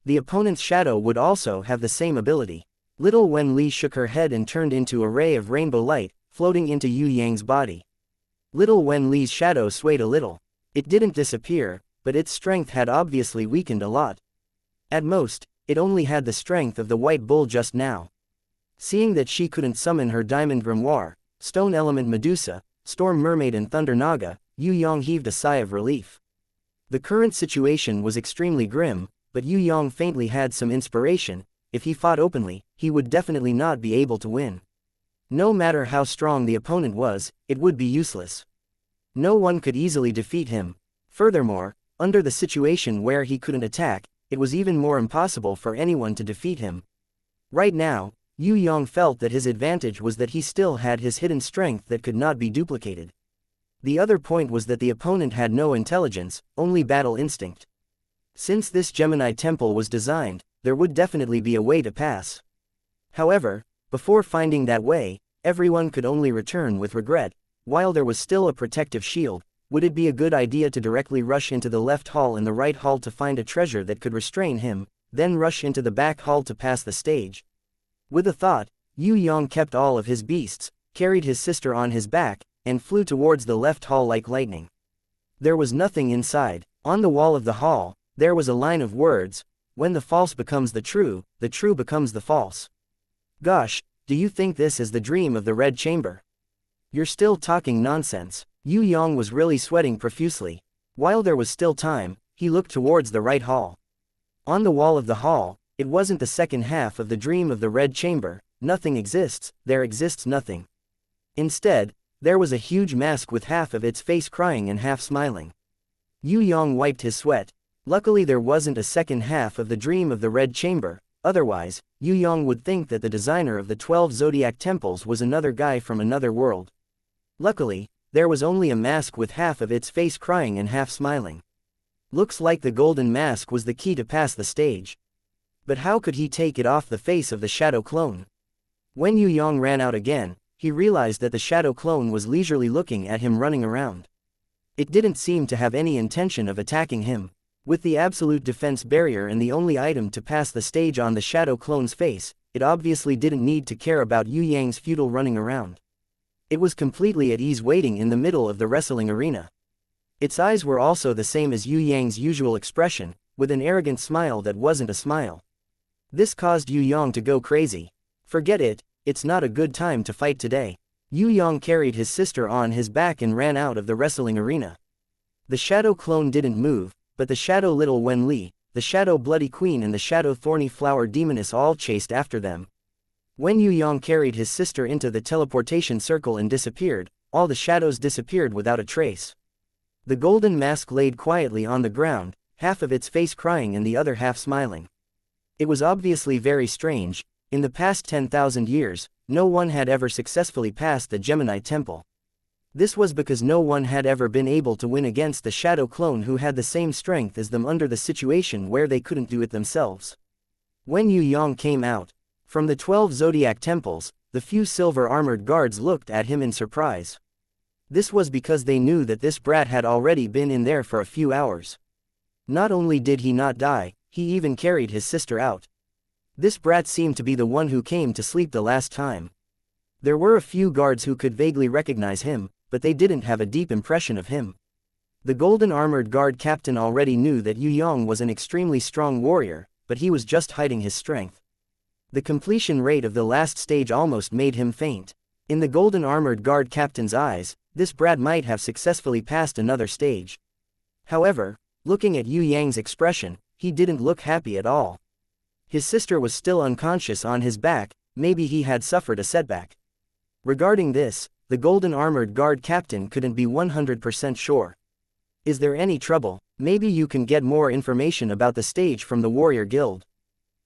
the opponent's shadow would also have the same ability. Little Wen Li shook her head and turned into a ray of rainbow light, floating into Yue Yang's body. Little Wen Li's shadow swayed a little. It didn't disappear, but its strength had obviously weakened a lot. At most, it only had the strength of the white bull just now. Seeing that she couldn't summon her diamond grimoire, stone element Medusa, storm mermaid and thunder naga, Yue Yang heaved a sigh of relief. The current situation was extremely grim, but Yue Yang faintly had some inspiration. If he fought openly, he would definitely not be able to win. No matter how strong the opponent was, it would be useless. No one could easily defeat him. Furthermore, under the situation where he couldn't attack, it was even more impossible for anyone to defeat him. Right now, Yue Yang felt that his advantage was that he still had his hidden strength that could not be duplicated. The other point was that the opponent had no intelligence, only battle instinct. Since this Gemini temple was designed, there would definitely be a way to pass. However, before finding that way, everyone could only return with regret. While there was still a protective shield, would it be a good idea to directly rush into the left hall and the right hall to find a treasure that could restrain him, then rush into the back hall to pass the stage? With a thought, Yue Yang kept all of his beasts, carried his sister on his back, and flew towards the left hall like lightning. There was nothing inside. On the wall of the hall, there was a line of words: when the false becomes the true becomes the false. Gosh, do you think this is the dream of the Red Chamber? You're still talking nonsense. Yue Yang was really sweating profusely. While there was still time, he looked towards the right hall. On the wall of the hall, it wasn't the second half of the dream of the Red Chamber. Nothing exists, there exists nothing. Instead, there was a huge mask with half of its face crying and half smiling. Yue Yang wiped his sweat. Luckily there wasn't a second half of the dream of the Red Chamber, otherwise, Yue Yang would think that the designer of the 12 zodiac temples was another guy from another world. Luckily, there was only a mask with half of its face crying and half smiling. Looks like the golden mask was the key to pass the stage. But how could he take it off the face of the shadow clone? When Yue Yang ran out again, he realized that the shadow clone was leisurely looking at him running around. It didn't seem to have any intention of attacking him. With the absolute defense barrier and the only item to pass the stage on the shadow clone's face, it obviously didn't need to care about Yue Yang's futile running around. It was completely at ease waiting in the middle of the wrestling arena. Its eyes were also the same as Yue Yang's usual expression, with an arrogant smile that wasn't a smile. This caused Yue Yang to go crazy. Forget it, it's not a good time to fight today. Yue Yang carried his sister on his back and ran out of the wrestling arena. The shadow clone didn't move, but the shadow little Wen Li, the shadow bloody queen and the shadow thorny flower demoness all chased after them. When Yue Yang carried his sister into the teleportation circle and disappeared, all the shadows disappeared without a trace. The golden mask laid quietly on the ground, half of its face crying and the other half smiling. It was obviously very strange. In the past 10,000 years, no one had ever successfully passed the Gemini Temple. This was because no one had ever been able to win against the shadow clone who had the same strength as them under the situation where they couldn't do it themselves. When Yue Yang came out from the 12 zodiac temples, the few silver-armored guards looked at him in surprise. This was because they knew that this brat had already been in there for a few hours. Not only did he not die, he even carried his sister out. This brat seemed to be the one who came to sleep the last time. There were a few guards who could vaguely recognize him, but they didn't have a deep impression of him. The golden armored guard captain already knew that Yue Yang was an extremely strong warrior, but he was just hiding his strength. The completion rate of the last stage almost made him faint. In the golden armored guard captain's eyes, this brat might have successfully passed another stage. However, looking at Yue Yang's expression, he didn't look happy at all. His sister was still unconscious on his back, maybe he had suffered a setback. Regarding this, the golden armored guard captain couldn't be 100% sure. Is there any trouble? Maybe you can get more information about the stage from the warrior guild.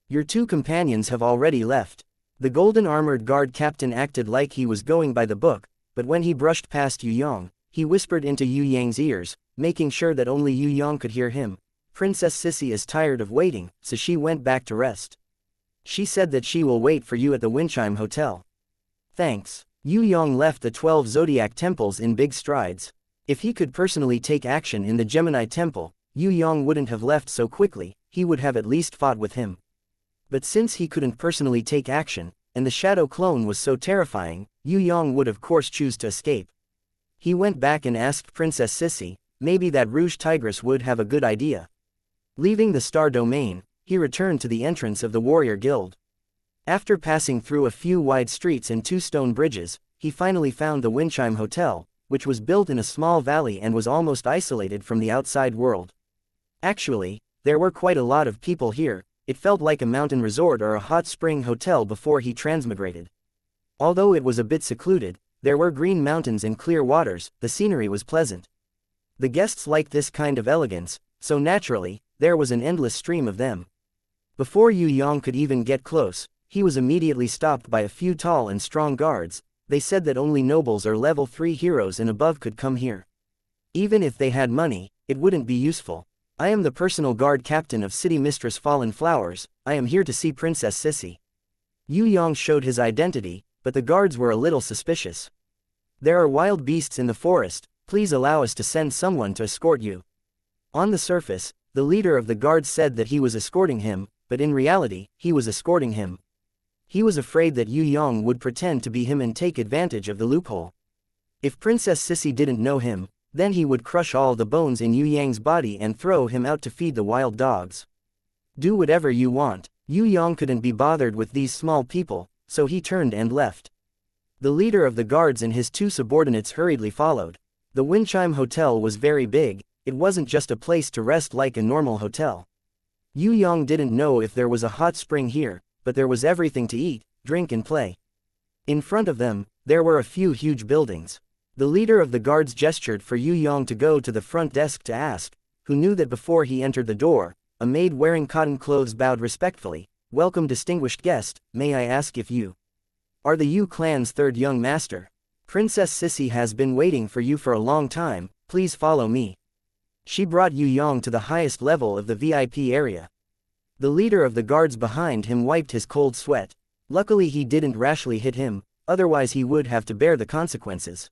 Your two companions have already left. The golden armored guard captain acted like he was going by the book, but when he brushed past Yue Yang, he whispered into Yue Yang's ears, making sure that only Yue Yang could hear him. Princess Sissy is tired of waiting, so she went back to rest. She said that she will wait for you at the Windchime Hotel. Thanks. Yue Yang left the 12 zodiac temples in big strides. If he could personally take action in the Gemini Temple, Yue Yang wouldn't have left so quickly, he would have at least fought with him. But since he couldn't personally take action, and the shadow clone was so terrifying, Yue Yang would of course choose to escape. He went back and asked Princess Sissy, maybe that Rouge Tigress would have a good idea. Leaving the Star Domain, he returned to the entrance of the Warrior Guild. After passing through a few wide streets and 2 stone bridges, he finally found the Windchime Hotel, which was built in a small valley and was almost isolated from the outside world. Actually, there were quite a lot of people here. It felt like a mountain resort or a hot spring hotel before he transmigrated. Although it was a bit secluded, there were green mountains and clear waters, the scenery was pleasant. The guests liked this kind of elegance, so naturally, there was an endless stream of them. Before Yue Yang could even get close, he was immediately stopped by a few tall and strong guards. They said that only nobles or level 3 heroes and above could come here. Even if they had money, it wouldn't be useful. I am the personal guard captain of City Mistress Fallen Flowers, I am here to see Princess Sissy. Yue Yang showed his identity, but the guards were a little suspicious. There are wild beasts in the forest, please allow us to send someone to escort you. On the surface, the leader of the guards said that he was escorting him, but in reality, he was escorting him. He was afraid that Yue Yang would pretend to be him and take advantage of the loophole. If Princess Sissy didn't know him, then he would crush all the bones in Yue Yang's body and throw him out to feed the wild dogs. Do whatever you want. Yue Yang couldn't be bothered with these small people, so he turned and left. The leader of the guards and his 2 subordinates hurriedly followed. The Windchime Hotel was very big, it wasn't just a place to rest like a normal hotel. Yue Yang didn't know if there was a hot spring here, but there was everything to eat, drink and play. In front of them, there were a few huge buildings. The leader of the guards gestured for Yue Yang to go to the front desk to ask, who knew that before he entered the door, a maid wearing cotton clothes bowed respectfully, welcome distinguished guest, may I ask if you are the Yue clan's 3rd young master? Princess Sissy has been waiting for you for a long time, please follow me. She brought Yue Yang to the highest level of the VIP area. The leader of the guards behind him wiped his cold sweat. Luckily he didn't rashly hit him, otherwise he would have to bear the consequences.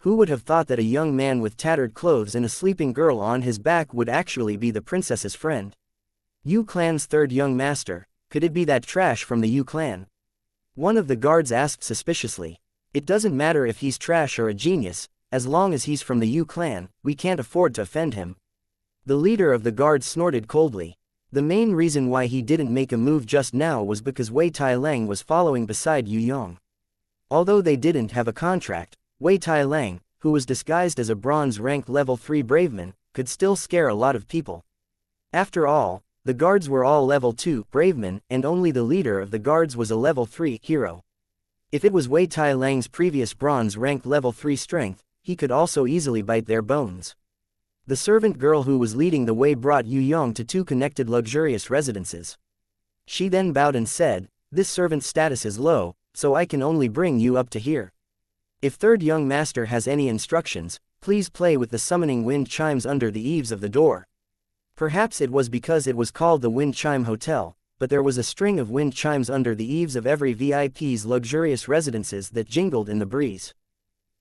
Who would have thought that a young man with tattered clothes and a sleeping girl on his back would actually be the princess's friend? Yue clan's 3rd young master, could it be that trash from the Yue clan? One of the guards asked suspiciously. It doesn't matter if he's trash or a genius, as long as he's from the Yue clan, we can't afford to offend him. The leader of the guards snorted coldly. The main reason why he didn't make a move just now was because Wei Tai Lang was following beside Yue Yang. Although they didn't have a contract, Wei Tai Lang, who was disguised as a bronze-ranked level 3 braveman, could still scare a lot of people. After all, the guards were all level 2 bravemen, and only the leader of the guards was a level 3 hero. If it was Wei Tai Lang's previous bronze-ranked level 3 strength, he could also easily bite their bones. The servant girl who was leading the way brought Yue Yang to 2 connected luxurious residences. She then bowed and said, this servant's status is low, so I can only bring you up to here. If 3rd young master has any instructions, please play with the summoning wind chimes under the eaves of the door. Perhaps it was because it was called the Windchime Hotel, but there was a string of wind chimes under the eaves of every VIP's luxurious residences that jingled in the breeze.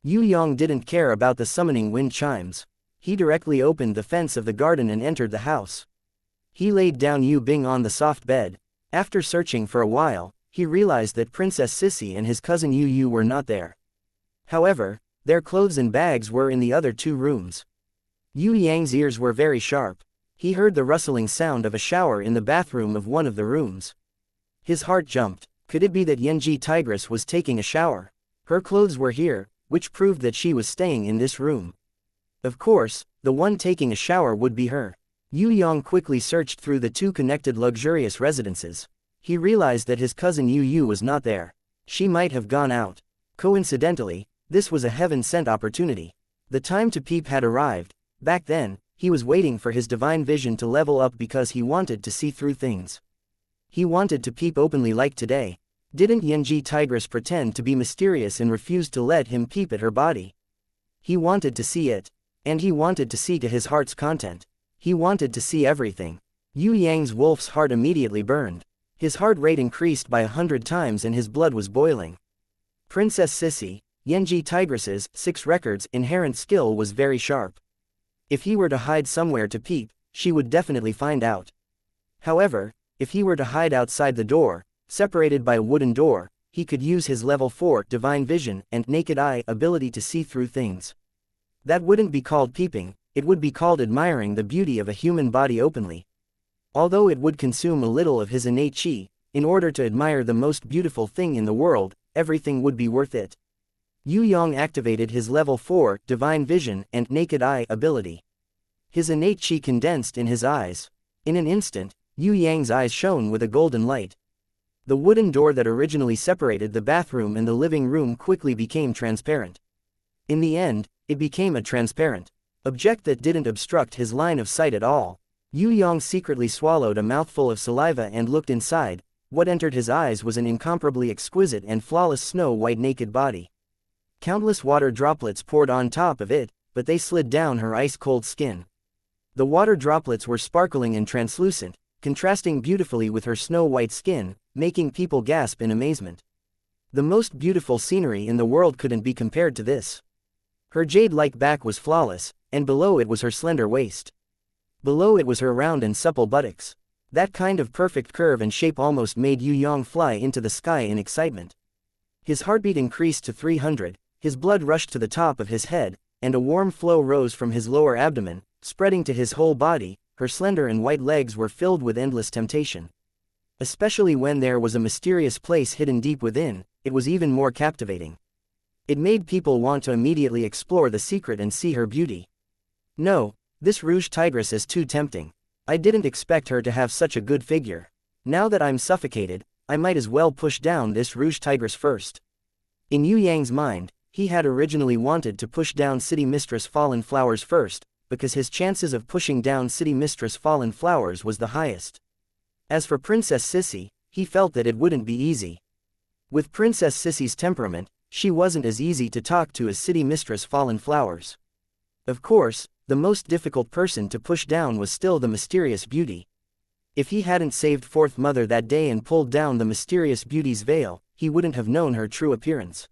Yue Yang didn't care about the summoning wind chimes. He directly opened the fence of the garden and entered the house. He laid down Yu Bing on the soft bed. After searching for a while, he realized that Princess Sissy and his cousin Yu Yu were not there. However, their clothes and bags were in the other 2 rooms. Yue Yang's ears were very sharp. He heard the rustling sound of a shower in the bathroom of one of the rooms. His heart jumped. Could it be that Yue Tigress was taking a shower? Her clothes were here, which proved that she was staying in this room. Of course, the one taking a shower would be her. Yue Yang quickly searched through the 2 connected luxurious residences. He realized that his cousin Yu Yu was not there. She might have gone out. Coincidentally, this was a heaven-sent opportunity. The time to peep had arrived. Back then, he was waiting for his divine vision to level up because he wanted to see through things. He wanted to peep openly like today. Didn't Yue Tigress pretend to be mysterious and refuse to let him peep at her body? He wanted to see it. And he wanted to see to his heart's content. He wanted to see everything. Yue Yang's wolf's heart immediately burned. His heart rate increased by 100 times and his blood was boiling. Princess Sissy, Yenji Tigress's 6 records inherent skill was very sharp. If he were to hide somewhere to peep, she would definitely find out. However, if he were to hide outside the door, separated by a wooden door, he could use his level 4 divine vision and naked eye ability to see through things. That wouldn't be called peeping, it would be called admiring the beauty of a human body openly. Although it would consume a little of his innate chi, in order to admire the most beautiful thing in the world, everything would be worth it. Yue Yang activated his level 4 divine vision and naked eye ability. His innate chi condensed in his eyes. In an instant, Yue Yang's eyes shone with a golden light. The wooden door that originally separated the bathroom and the living room quickly became transparent. In the end, it became a transparent object that didn't obstruct his line of sight at all. Yue Yang secretly swallowed a mouthful of saliva and looked inside. What entered his eyes was an incomparably exquisite and flawless snow-white naked body. Countless water droplets poured on top of it, but they slid down her ice-cold skin. The water droplets were sparkling and translucent, contrasting beautifully with her snow-white skin, making people gasp in amazement. The most beautiful scenery in the world couldn't be compared to this. Her jade-like back was flawless, and below it was her slender waist. Below it was her round and supple buttocks. That kind of perfect curve and shape almost made Yue Yang fly into the sky in excitement. His heartbeat increased to 300, his blood rushed to the top of his head, and a warm flow rose from his lower abdomen, spreading to his whole body. Her slender and white legs were filled with endless temptation. Especially when there was a mysterious place hidden deep within, it was even more captivating. It made people want to immediately explore the secret and see her beauty. No, this Rouge Tigress is too tempting. I didn't expect her to have such a good figure. Now that I'm suffocated, I might as well push down this Rouge Tigress first. In Yue Yang's mind, he had originally wanted to push down City Mistress Fallen Flowers first, because his chances of pushing down City Mistress Fallen Flowers was the highest. As for Princess Sissy, he felt that it wouldn't be easy. With Princess Sissy's temperament, she wasn't as easy to talk to as City Mistress Fallen Flowers. Of course, the most difficult person to push down was still the mysterious beauty. If he hadn't saved Fourth Mother that day and pulled down the mysterious beauty's veil, he wouldn't have known her true appearance.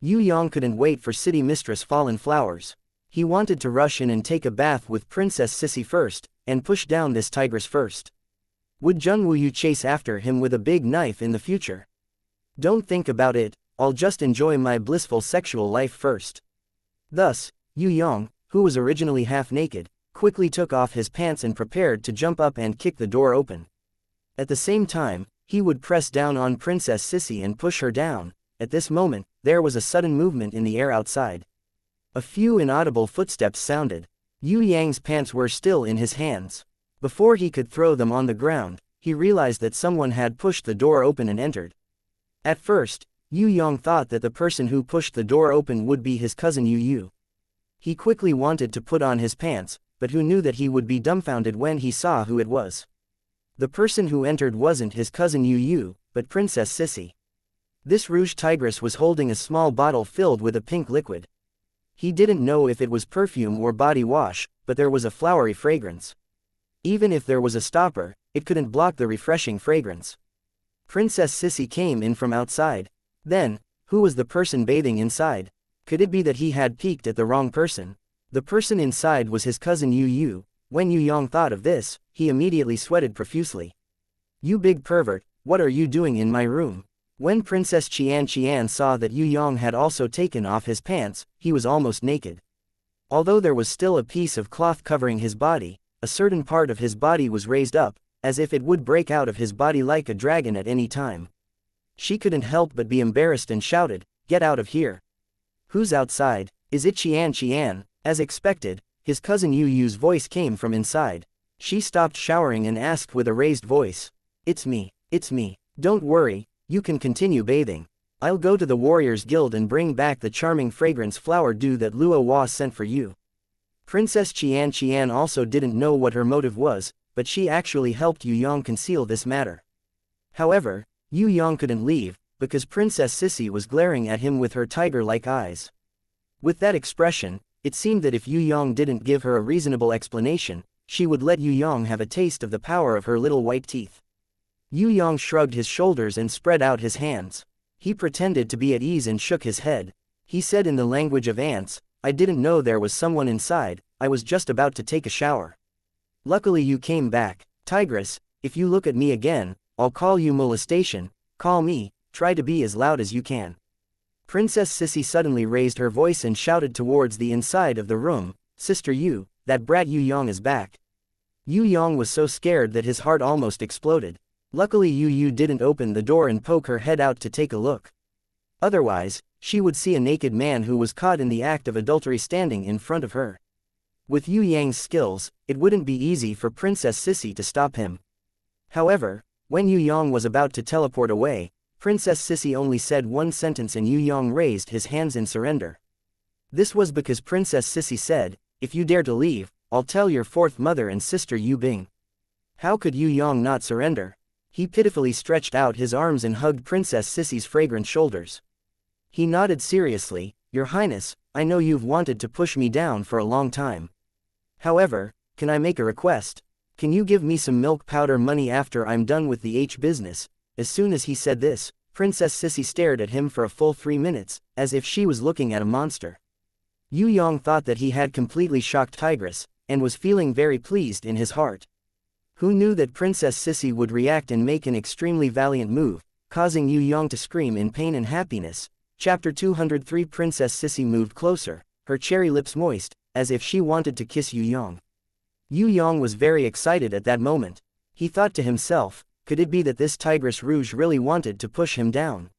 Yue Yang couldn't wait for City Mistress Fallen Flowers. He wanted to rush in and take a bath with Princess Sissy first, and push down this tigress first. Would Zheng Wuyu chase after him with a big knife in the future? Don't think about it, I'll just enjoy my blissful sexual life first. Thus, Yue Yang, who was originally half naked, quickly took off his pants and prepared to jump up and kick the door open. At the same time, he would press down on Princess Sissy and push her down. At this moment, there was a sudden movement in the air outside. A few inaudible footsteps sounded. Yue Yang's pants were still in his hands. Before he could throw them on the ground, he realized that someone had pushed the door open and entered. At first, Yue Yang thought that the person who pushed the door open would be his cousin Yu. He quickly wanted to put on his pants, but who knew that he would be dumbfounded when he saw who it was. The person who entered wasn't his cousin Yu, but Princess Sissy. This Rouge Tigress was holding a small bottle filled with a pink liquid. He didn't know if it was perfume or body wash, but there was a flowery fragrance. Even if there was a stopper, it couldn't block the refreshing fragrance. Princess Sissy came in from outside. Then, who was the person bathing inside? Could it be that he had peeked at the wrong person? The person inside was his cousin Yu. When Yue Yang thought of this, he immediately sweated profusely. You big pervert, what are you doing in my room? When Princess Xianxia saw that Yue Yang had also taken off his pants, he was almost naked. Although there was still a piece of cloth covering his body, a certain part of his body was raised up, as if it would break out of his body like a dragon at any time. She couldn't help but be embarrassed and shouted, "Get out of here! Who's outside? Is it Xianxia?" As expected, his cousin Yu's voice came from inside. She stopped showering and asked with a raised voice, it's me. Don't worry, you can continue bathing. I'll go to the Warriors Guild and bring back the charming fragrance flower dew that Luo Hua sent for you." Princess Xianxia also didn't know what her motive was, but she actually helped Yue Yang conceal this matter. However, Yue Yang couldn't leave, because Princess Sissy was glaring at him with her tiger-like eyes. With that expression, it seemed that if Yue Yang didn't give her a reasonable explanation, she would let Yue Yang have a taste of the power of her little white teeth. Yue Yang shrugged his shoulders and spread out his hands. He pretended to be at ease and shook his head. He said in the language of ants, "I didn't know there was someone inside, I was just about to take a shower. Luckily you came back. Tigress, if you look at me again, I'll call you molestation, call me, try to be as loud as you can." Princess Sissy suddenly raised her voice and shouted towards the inside of the room, "Sister Yu, that brat Yue Yang is back." Yue Yang was so scared that his heart almost exploded. Luckily Yu didn't open the door and poke her head out to take a look. Otherwise, she would see a naked man who was caught in the act of adultery standing in front of her. With Yue Yang's skills, it wouldn't be easy for Princess Sissy to stop him. However, when Yue Yang was about to teleport away, Princess Sissy only said one sentence and Yue Yang raised his hands in surrender. This was because Princess Sissy said, "If you dare to leave, I'll tell your fourth mother and sister Yu Bing." How could Yue Yang not surrender? He pitifully stretched out his arms and hugged Princess Sissy's fragrant shoulders. He nodded seriously, "Your Highness, I know you've wanted to push me down for a long time. However, can I make a request? Can you give me some milk powder money after I'm done with the business?" As soon as he said this, Princess Sissy stared at him for a full 3 minutes, as if she was looking at a monster. Yue Yang thought that he had completely shocked Tigress, and was feeling very pleased in his heart. Who knew that Princess Sissy would react and make an extremely valiant move, causing Yue Yang to scream in pain and happiness. Chapter 203 Princess Sissy moved closer, her cherry lips moist, as if she wanted to kiss Yue Yang. Yue Yang was very excited at that moment. He thought to himself, could it be that this Tigress Rouge really wanted to push him down?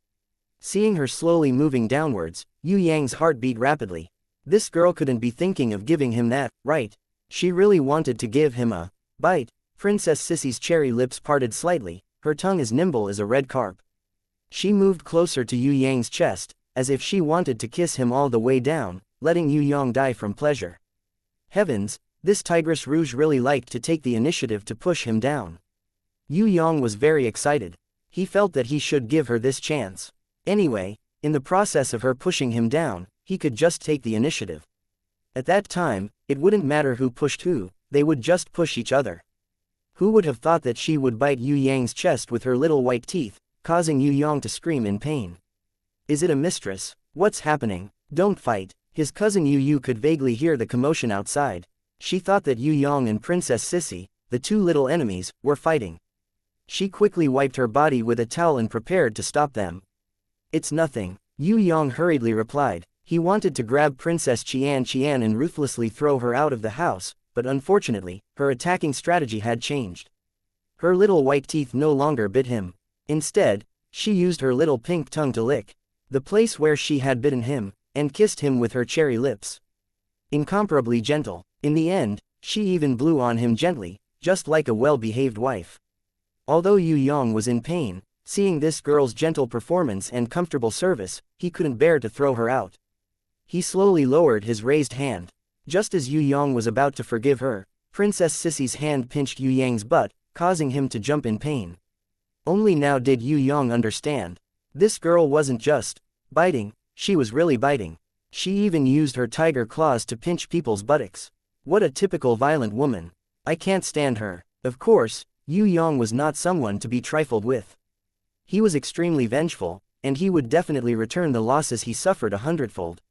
Seeing her slowly moving downwards, Yue Yang's heart beat rapidly. This girl couldn't be thinking of giving him that, right? She really wanted to give him a bite. Princess Sissy's cherry lips parted slightly, her tongue as nimble as a red carp. She moved closer to Yue Yang's chest, as if she wanted to kiss him all the way down, letting Yue Yang die from pleasure. Heavens, this Tigress Rouge really liked to take the initiative to push him down. Yue Yang was very excited. He felt that he should give her this chance. Anyway, in the process of her pushing him down, he could just take the initiative. At that time, it wouldn't matter who pushed who, they would just push each other. Who would have thought that she would bite Yue Yang's chest with her little white teeth, causing Yue Yang to scream in pain? Is it a mistress? What's happening? Don't fight. His cousin Yu could vaguely hear the commotion outside. She thought that Yue Yang and Princess Sissy, the two little enemies, were fighting. She quickly wiped her body with a towel and prepared to stop them. "It's nothing," Yue Yang hurriedly replied. He wanted to grab Princess Xianxia and ruthlessly throw her out of the house, but unfortunately, her attacking strategy had changed. Her little white teeth no longer bit him. Instead, she used her little pink tongue to lick the place where she had bitten him, and kissed him with her cherry lips. Incomparably gentle. In the end, she even blew on him gently, just like a well-behaved wife. Although Yue Yang was in pain, seeing this girl's gentle performance and comfortable service, he couldn't bear to throw her out. He slowly lowered his raised hand. Just as Yue Yang was about to forgive her, Princess Sissy's hand pinched Yue Yang's butt, causing him to jump in pain. Only now did Yue Yang understand. This girl wasn't just biting, she was really biting. She even used her tiger claws to pinch people's buttocks. What a typical violent woman. I can't stand her. Of course, Yue Yang was not someone to be trifled with. He was extremely vengeful, and he would definitely return the losses he suffered 100-fold.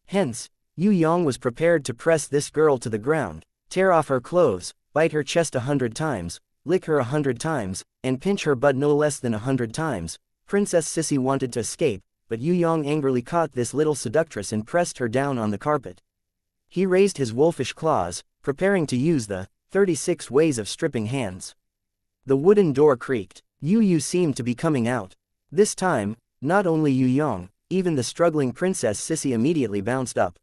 Hence, Yue Yang was prepared to press this girl to the ground, tear off her clothes, bite her chest 100 times, lick her 100 times, and pinch her butt no less than 100 times. Princess Sissy wanted to escape, but Yue Yang angrily caught this little seductress and pressed her down on the carpet. He raised his wolfish claws, preparing to use the 36 ways of stripping hands. The wooden door creaked. Yu seemed to be coming out. This time, not only Yue Yang, even the struggling Princess Sissy immediately bounced up.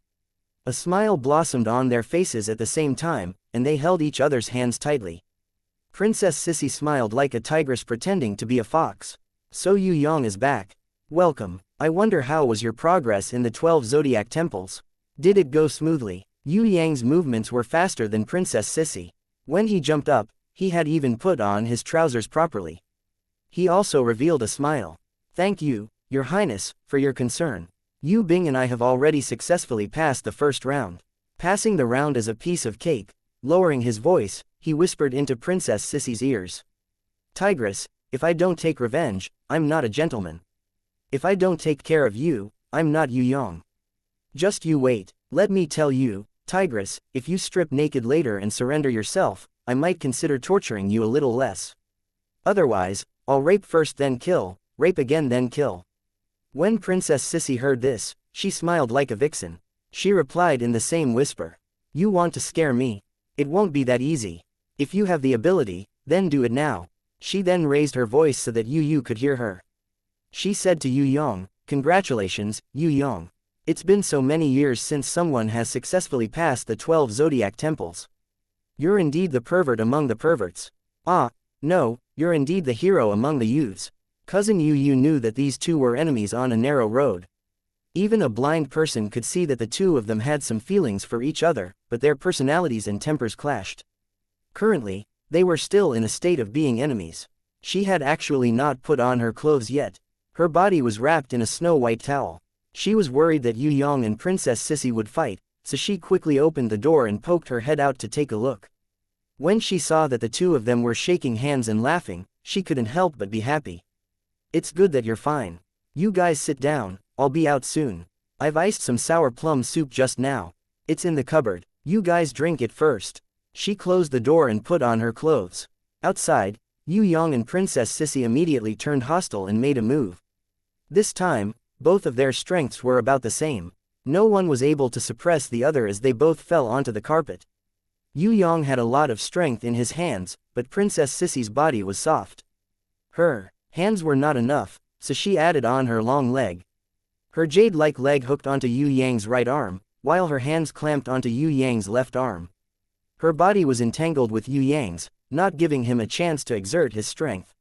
A smile blossomed on their faces at the same time, and they held each other's hands tightly. Princess Sissy smiled like a tigress pretending to be a fox. "So Yue Yang is back. Welcome. I wonder how was your progress in the 12 zodiac temples? Did it go smoothly?" Yue Yang's movements were faster than Princess Sissy. When he jumped up, he had even put on his trousers properly. He also revealed a smile. "Thank you, Your Highness, for your concern. Yu Bing and I have already successfully passed the first round." Passing the round as a piece of cake, lowering his voice, he whispered into Princess Sissy's ears. "Tigress, if I don't take revenge, I'm not a gentleman. If I don't take care of you, I'm not Yue Yang. Just you wait, let me tell you, Tigress, if you strip naked later and surrender yourself, I might consider torturing you a little less. Otherwise, I'll rape first then kill, rape again then kill. When Princess Sissy heard this, she smiled like a vixen. She replied in the same whisper. You want to scare me? It won't be that easy. If you have the ability, then do it now. She then raised her voice so that Yu could hear her. She said to Yue Yang, congratulations, Yue Yang. It's been so many years since someone has successfully passed the 12 zodiac temples. You're indeed the pervert among the perverts. Ah, no, you're indeed the hero among the youths. Cousin Yu knew that these two were enemies on a narrow road. Even a blind person could see that the two of them had some feelings for each other, but their personalities and tempers clashed. Currently, they were still in a state of being enemies. She had actually not put on her clothes yet. Her body was wrapped in a snow-white towel. She was worried that Yue Yang and Princess Sissy would fight, so she quickly opened the door and poked her head out to take a look. When she saw that the two of them were shaking hands and laughing, she couldn't help but be happy. It's good that you're fine. You guys sit down, I'll be out soon. I've iced some sour plum soup just now. It's in the cupboard, you guys drink it first. She closed the door and put on her clothes. Outside, Yue Yang and Princess Sissy immediately turned hostile and made a move. This time, both of their strengths were about the same. No one was able to suppress the other as they both fell onto the carpet. Yue Yang had a lot of strength in his hands, but Princess Sissy's body was soft. Her hands were not enough, so she added on her long leg. Her jade-like leg hooked onto Yue Yang's right arm, while her hands clamped onto Yue Yang's left arm. Her body was entangled with Yue Yang's, not giving him a chance to exert his strength.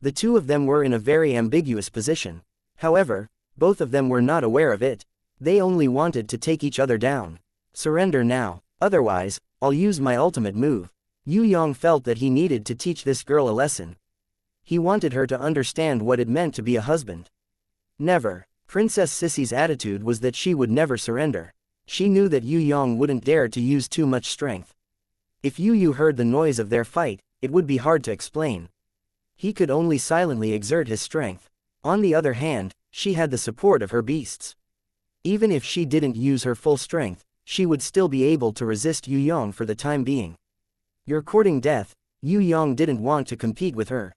The two of them were in a very ambiguous position. However, both of them were not aware of it. They only wanted to take each other down. Surrender now, otherwise, I'll use my ultimate move. Yue Yang felt that he needed to teach this girl a lesson. He wanted her to understand what it meant to be a husband. Never. Princess Sissy's attitude was that she would never surrender. She knew that Yue Yang wouldn't dare to use too much strength. If Yue heard the noise of their fight, it would be hard to explain. He could only silently exert his strength. On the other hand, she had the support of her beasts. Even if she didn't use her full strength, she would still be able to resist Yue Yang for the time being. You're courting death. Yue Yang didn't want to compete with her.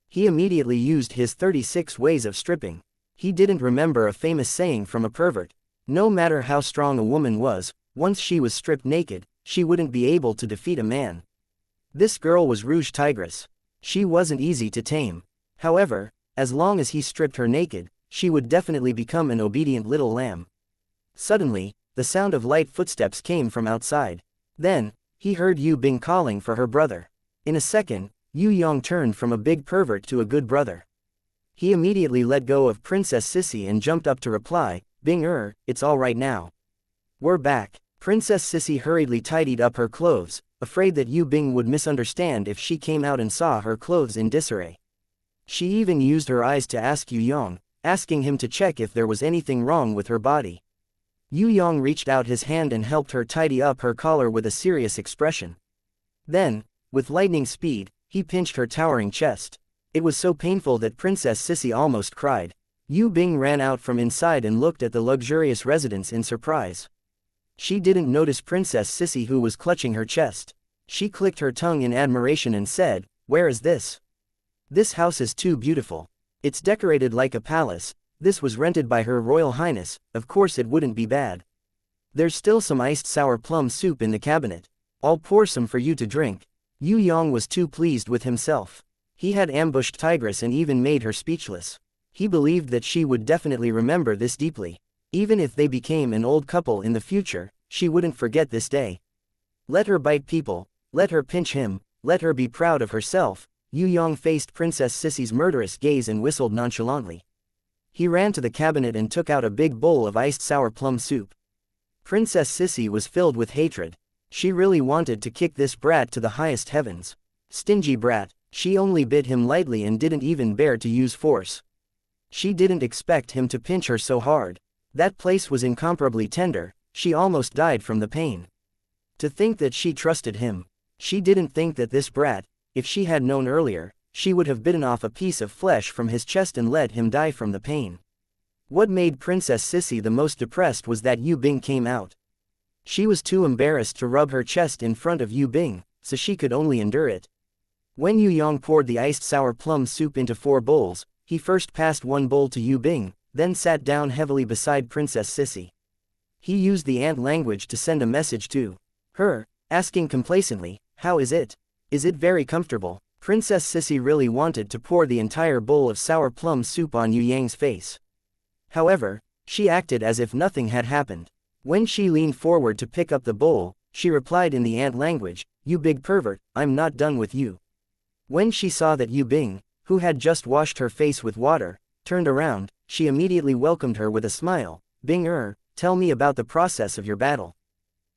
He immediately used his 36 ways of stripping. He didn't remember a famous saying from a pervert. No matter how strong a woman was, once she was stripped naked, she wouldn't be able to defeat a man. This girl was Rouge Tigress. She wasn't easy to tame. However, as long as he stripped her naked, she would definitely become an obedient little lamb. Suddenly, the sound of light footsteps came from outside. Then, he heard Yu Bing calling for her brother. In a second, Yue Yang turned from a big pervert to a good brother. He immediately let go of Princess Sissy and jumped up to reply, Bing it's all right now. We're back. Princess Sissy hurriedly tidied up her clothes, afraid that Yue Bing would misunderstand if she came out and saw her clothes in disarray. She even used her eyes to ask Yue Yang, asking him to check if there was anything wrong with her body. Yue Yang reached out his hand and helped her tidy up her collar with a serious expression. Then, with lightning speed, he pinched her towering chest. It was so painful that Princess Sissy almost cried. Yue Bing ran out from inside and looked at the luxurious residence in surprise. She didn't notice Princess Sissy, who was clutching her chest. She clicked her tongue in admiration and said, Where is this? This house is too beautiful. It's decorated like a palace. This was rented by Her Royal Highness, of course it wouldn't be bad. There's still some iced sour plum soup in the cabinet. I'll pour some for you to drink. Yue Yang was too pleased with himself. He had ambushed Tigress and even made her speechless. He believed that she would definitely remember this deeply. Even if they became an old couple in the future, she wouldn't forget this day. Let her bite people, let her pinch him, let her be proud of herself. Yue Yang faced Princess Sissy's murderous gaze and whistled nonchalantly. He ran to the cabinet and took out a big bowl of iced sour plum soup. Princess Sissy was filled with hatred. She really wanted to kick this brat to the highest heavens. Stingy brat, she only bit him lightly and didn't even bear to use force. She didn't expect him to pinch her so hard. That place was incomparably tender, she almost died from the pain. To think that she trusted him. She didn't think that this brat, if she had known earlier, she would have bitten off a piece of flesh from his chest and let him die from the pain. What made Princess Sissy the most depressed was that Yu Bing came out. She was too embarrassed to rub her chest in front of Yu Bing, so she could only endure it. When Yu Yang poured the iced sour plum soup into 4 bowls, he first passed 1 bowl to Yu Bing, then sat down heavily beside Princess Sissy. He used the ant language to send a message to her, asking complacently, "How is it? Is it very comfortable?" Princess Sissy really wanted to pour the entire bowl of sour plum soup on Yu Yang's face. However, she acted as if nothing had happened. When she leaned forward to pick up the bowl, she replied in the ant language, "You big pervert, I'm not done with you." When she saw that Yu Bing, who had just washed her face with water, turned around, she immediately welcomed her with a smile. "Bing, tell me about the process of your battle.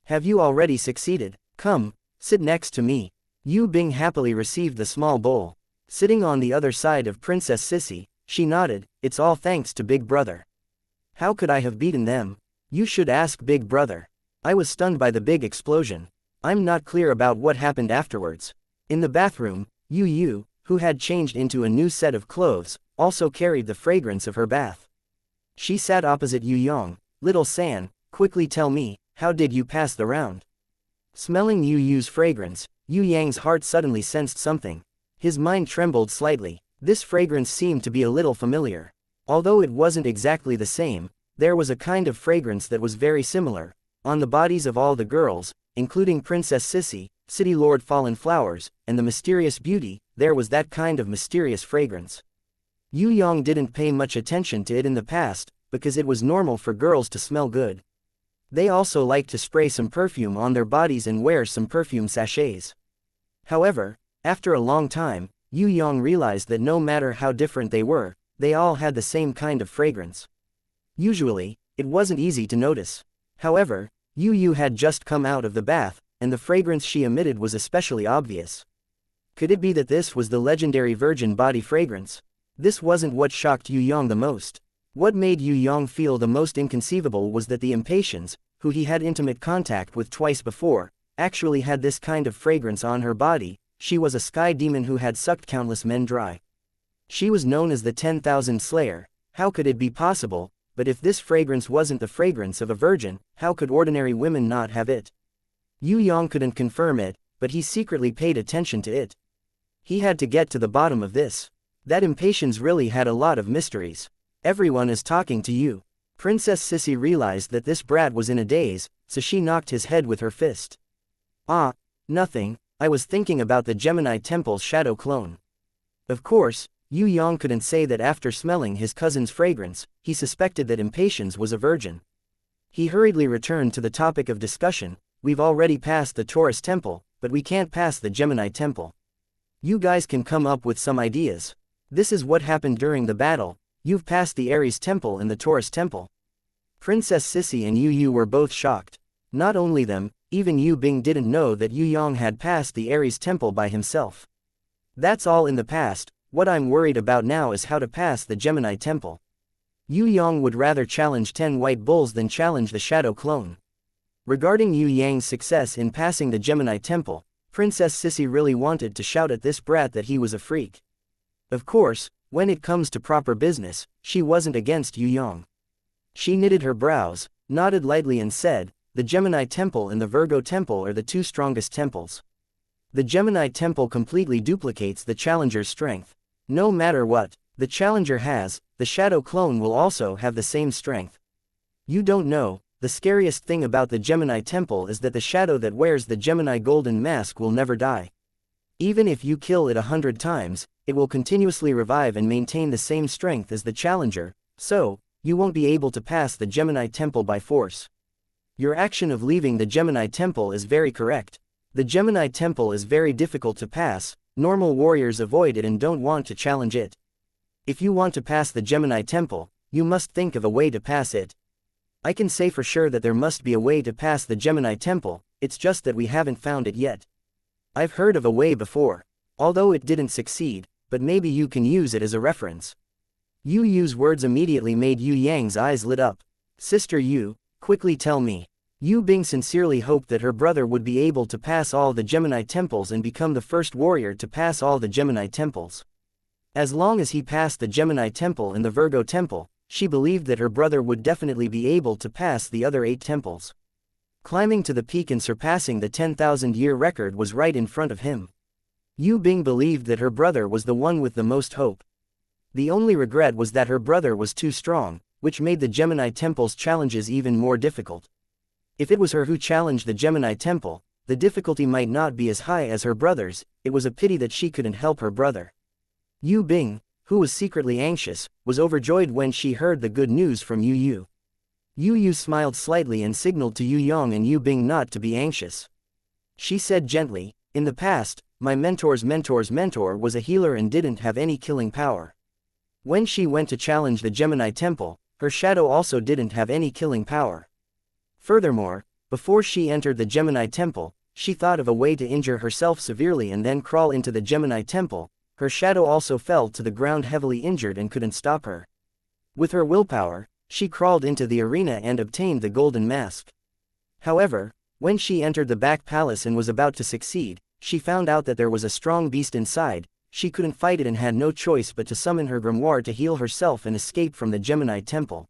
Have you already succeeded? Come, sit next to me." Yu Bing happily received the small bowl. Sitting on the other side of Princess Sissy, she nodded, "It's all thanks to Big Brother. How could I have beaten them? You should ask Big Brother. I was stunned by the big explosion. I'm not clear about what happened afterwards." In the bathroom, Yu, who had changed into a new set of clothes, also carried the fragrance of her bath. She sat opposite Yu Yang. "Little San, quickly tell me, how did you pass the round?" Smelling Yu's fragrance, Yu Yang's heart suddenly sensed something. His mind trembled slightly. This fragrance seemed to be a little familiar. Although it wasn't exactly the same, there was a kind of fragrance that was very similar. On the bodies of all the girls, including Princess Sissy, City Lord Fallen Flowers, and the mysterious beauty, there was that kind of mysterious fragrance. Yu Yang didn't pay much attention to it in the past, because it was normal for girls to smell good. They also liked to spray some perfume on their bodies and wear some perfume sachets. However, after a long time, Yu Yang realized that no matter how different they were, they all had the same kind of fragrance. Usually, it wasn't easy to notice. However, Yu had just come out of the bath, and the fragrance she emitted was especially obvious. Could it be that this was the legendary virgin body fragrance? This wasn't what shocked Yu Yang the most. What made Yu Yang feel the most inconceivable was that the impatiens, who he had intimate contact with twice before, actually had this kind of fragrance on her body. She was a sky demon who had sucked countless men dry. She was known as the 10,000 Slayer. How could it be possible? But if this fragrance wasn't the fragrance of a virgin, how could ordinary women not have it? Yu Yang couldn't confirm it, but he secretly paid attention to it. He had to get to the bottom of this. That impatiens really had a lot of mysteries. "Everyone is talking to you." Princess Sissy realized that this brat was in a daze, so she knocked his head with her fist. "Ah, nothing, I was thinking about the Gemini Temple's shadow clone." Of course, Yu Yang couldn't say that after smelling his cousin's fragrance, he suspected that impatiens was a virgin. He hurriedly returned to the topic of discussion. "We've already passed the Taurus Temple, but we can't pass the Gemini Temple. You guys can come up with some ideas. This is what happened during the battle. You've passed the Aries Temple and the Taurus Temple." Princess Sissy and Yu were both shocked. Not only them, even Yu Bing didn't know that Yu Yang had passed the Aries Temple by himself. "That's all in the past. What I'm worried about now is how to pass the Gemini Temple." Yu Yang would rather challenge 10 white bulls than challenge the shadow clone. Regarding Yu Yang's success in passing the Gemini Temple, Princess Sissy really wanted to shout at this brat that he was a freak. Of course, when it comes to proper business, she wasn't against Yu Yang. She knitted her brows, nodded lightly and said, "The Gemini Temple and the Virgo Temple are the 2 strongest temples. The Gemini Temple completely duplicates the challenger's strength. No matter what the challenger has, the shadow clone will also have the same strength. You don't know, the scariest thing about the Gemini Temple is that the shadow that wears the Gemini golden mask will never die. Even if you kill it 100 times, it will continuously revive and maintain the same strength as the challenger, so, you won't be able to pass the Gemini Temple by force. Your action of leaving the Gemini Temple is very correct. The Gemini Temple is very difficult to pass, normal warriors avoid it and don't want to challenge it. If you want to pass the Gemini Temple, you must think of a way to pass it. I can say for sure that there must be a way to pass the Gemini Temple, it's just that we haven't found it yet. I've heard of a way before. Although it didn't succeed, but maybe you can use it as a reference." Yu's words immediately made Yu Yang's eyes lit up. "Sister Yu, quickly tell me." Yu Bing sincerely hoped that her brother would be able to pass all the Gemini temples and become the first warrior to pass all the Gemini temples. As long as he passed the Gemini Temple and the Virgo Temple, she believed that her brother would definitely be able to pass the other 8 temples. Climbing to the peak and surpassing the 10,000-year record was right in front of him. Yu Bing believed that her brother was the one with the most hope. The only regret was that her brother was too strong, which made the Gemini Temple's challenges even more difficult. If it was her who challenged the Gemini Temple, the difficulty might not be as high as her brother's. It was a pity that she couldn't help her brother. Yu Bing, who was secretly anxious, was overjoyed when she heard the good news from Yu Yu. Yu Yu smiled slightly and signaled to Yu Yang and Yu Bing not to be anxious. She said gently, "In the past, my mentor's mentor was a healer and didn't have any killing power. When she went to challenge the Gemini Temple, her shadow also didn't have any killing power. Furthermore, before she entered the Gemini Temple, she thought of a way to injure herself severely and then crawl into the Gemini Temple. Her shadow also fell to the ground heavily injured and couldn't stop her. With her willpower, she crawled into the arena and obtained the golden mask. However, when she entered the back palace and was about to succeed, she found out that there was a strong beast inside. She couldn't fight it and had no choice but to summon her grimoire to heal herself and escape from the Gemini Temple.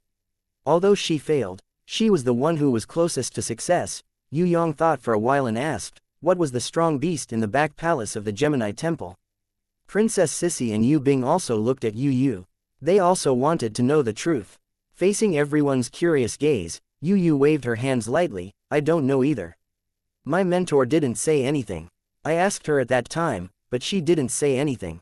Although she failed, she was the one who was closest to success. Yu Yang thought for a while and asked, what was the strong beast in the back palace of the Gemini Temple? Princess Sissy and Yu Bing also looked at Yu Yu. They also wanted to know the truth. Facing everyone's curious gaze, Yu Yu waved her hands lightly, I don't know either. My mentor didn't say anything. I asked her at that time, but she didn't say anything.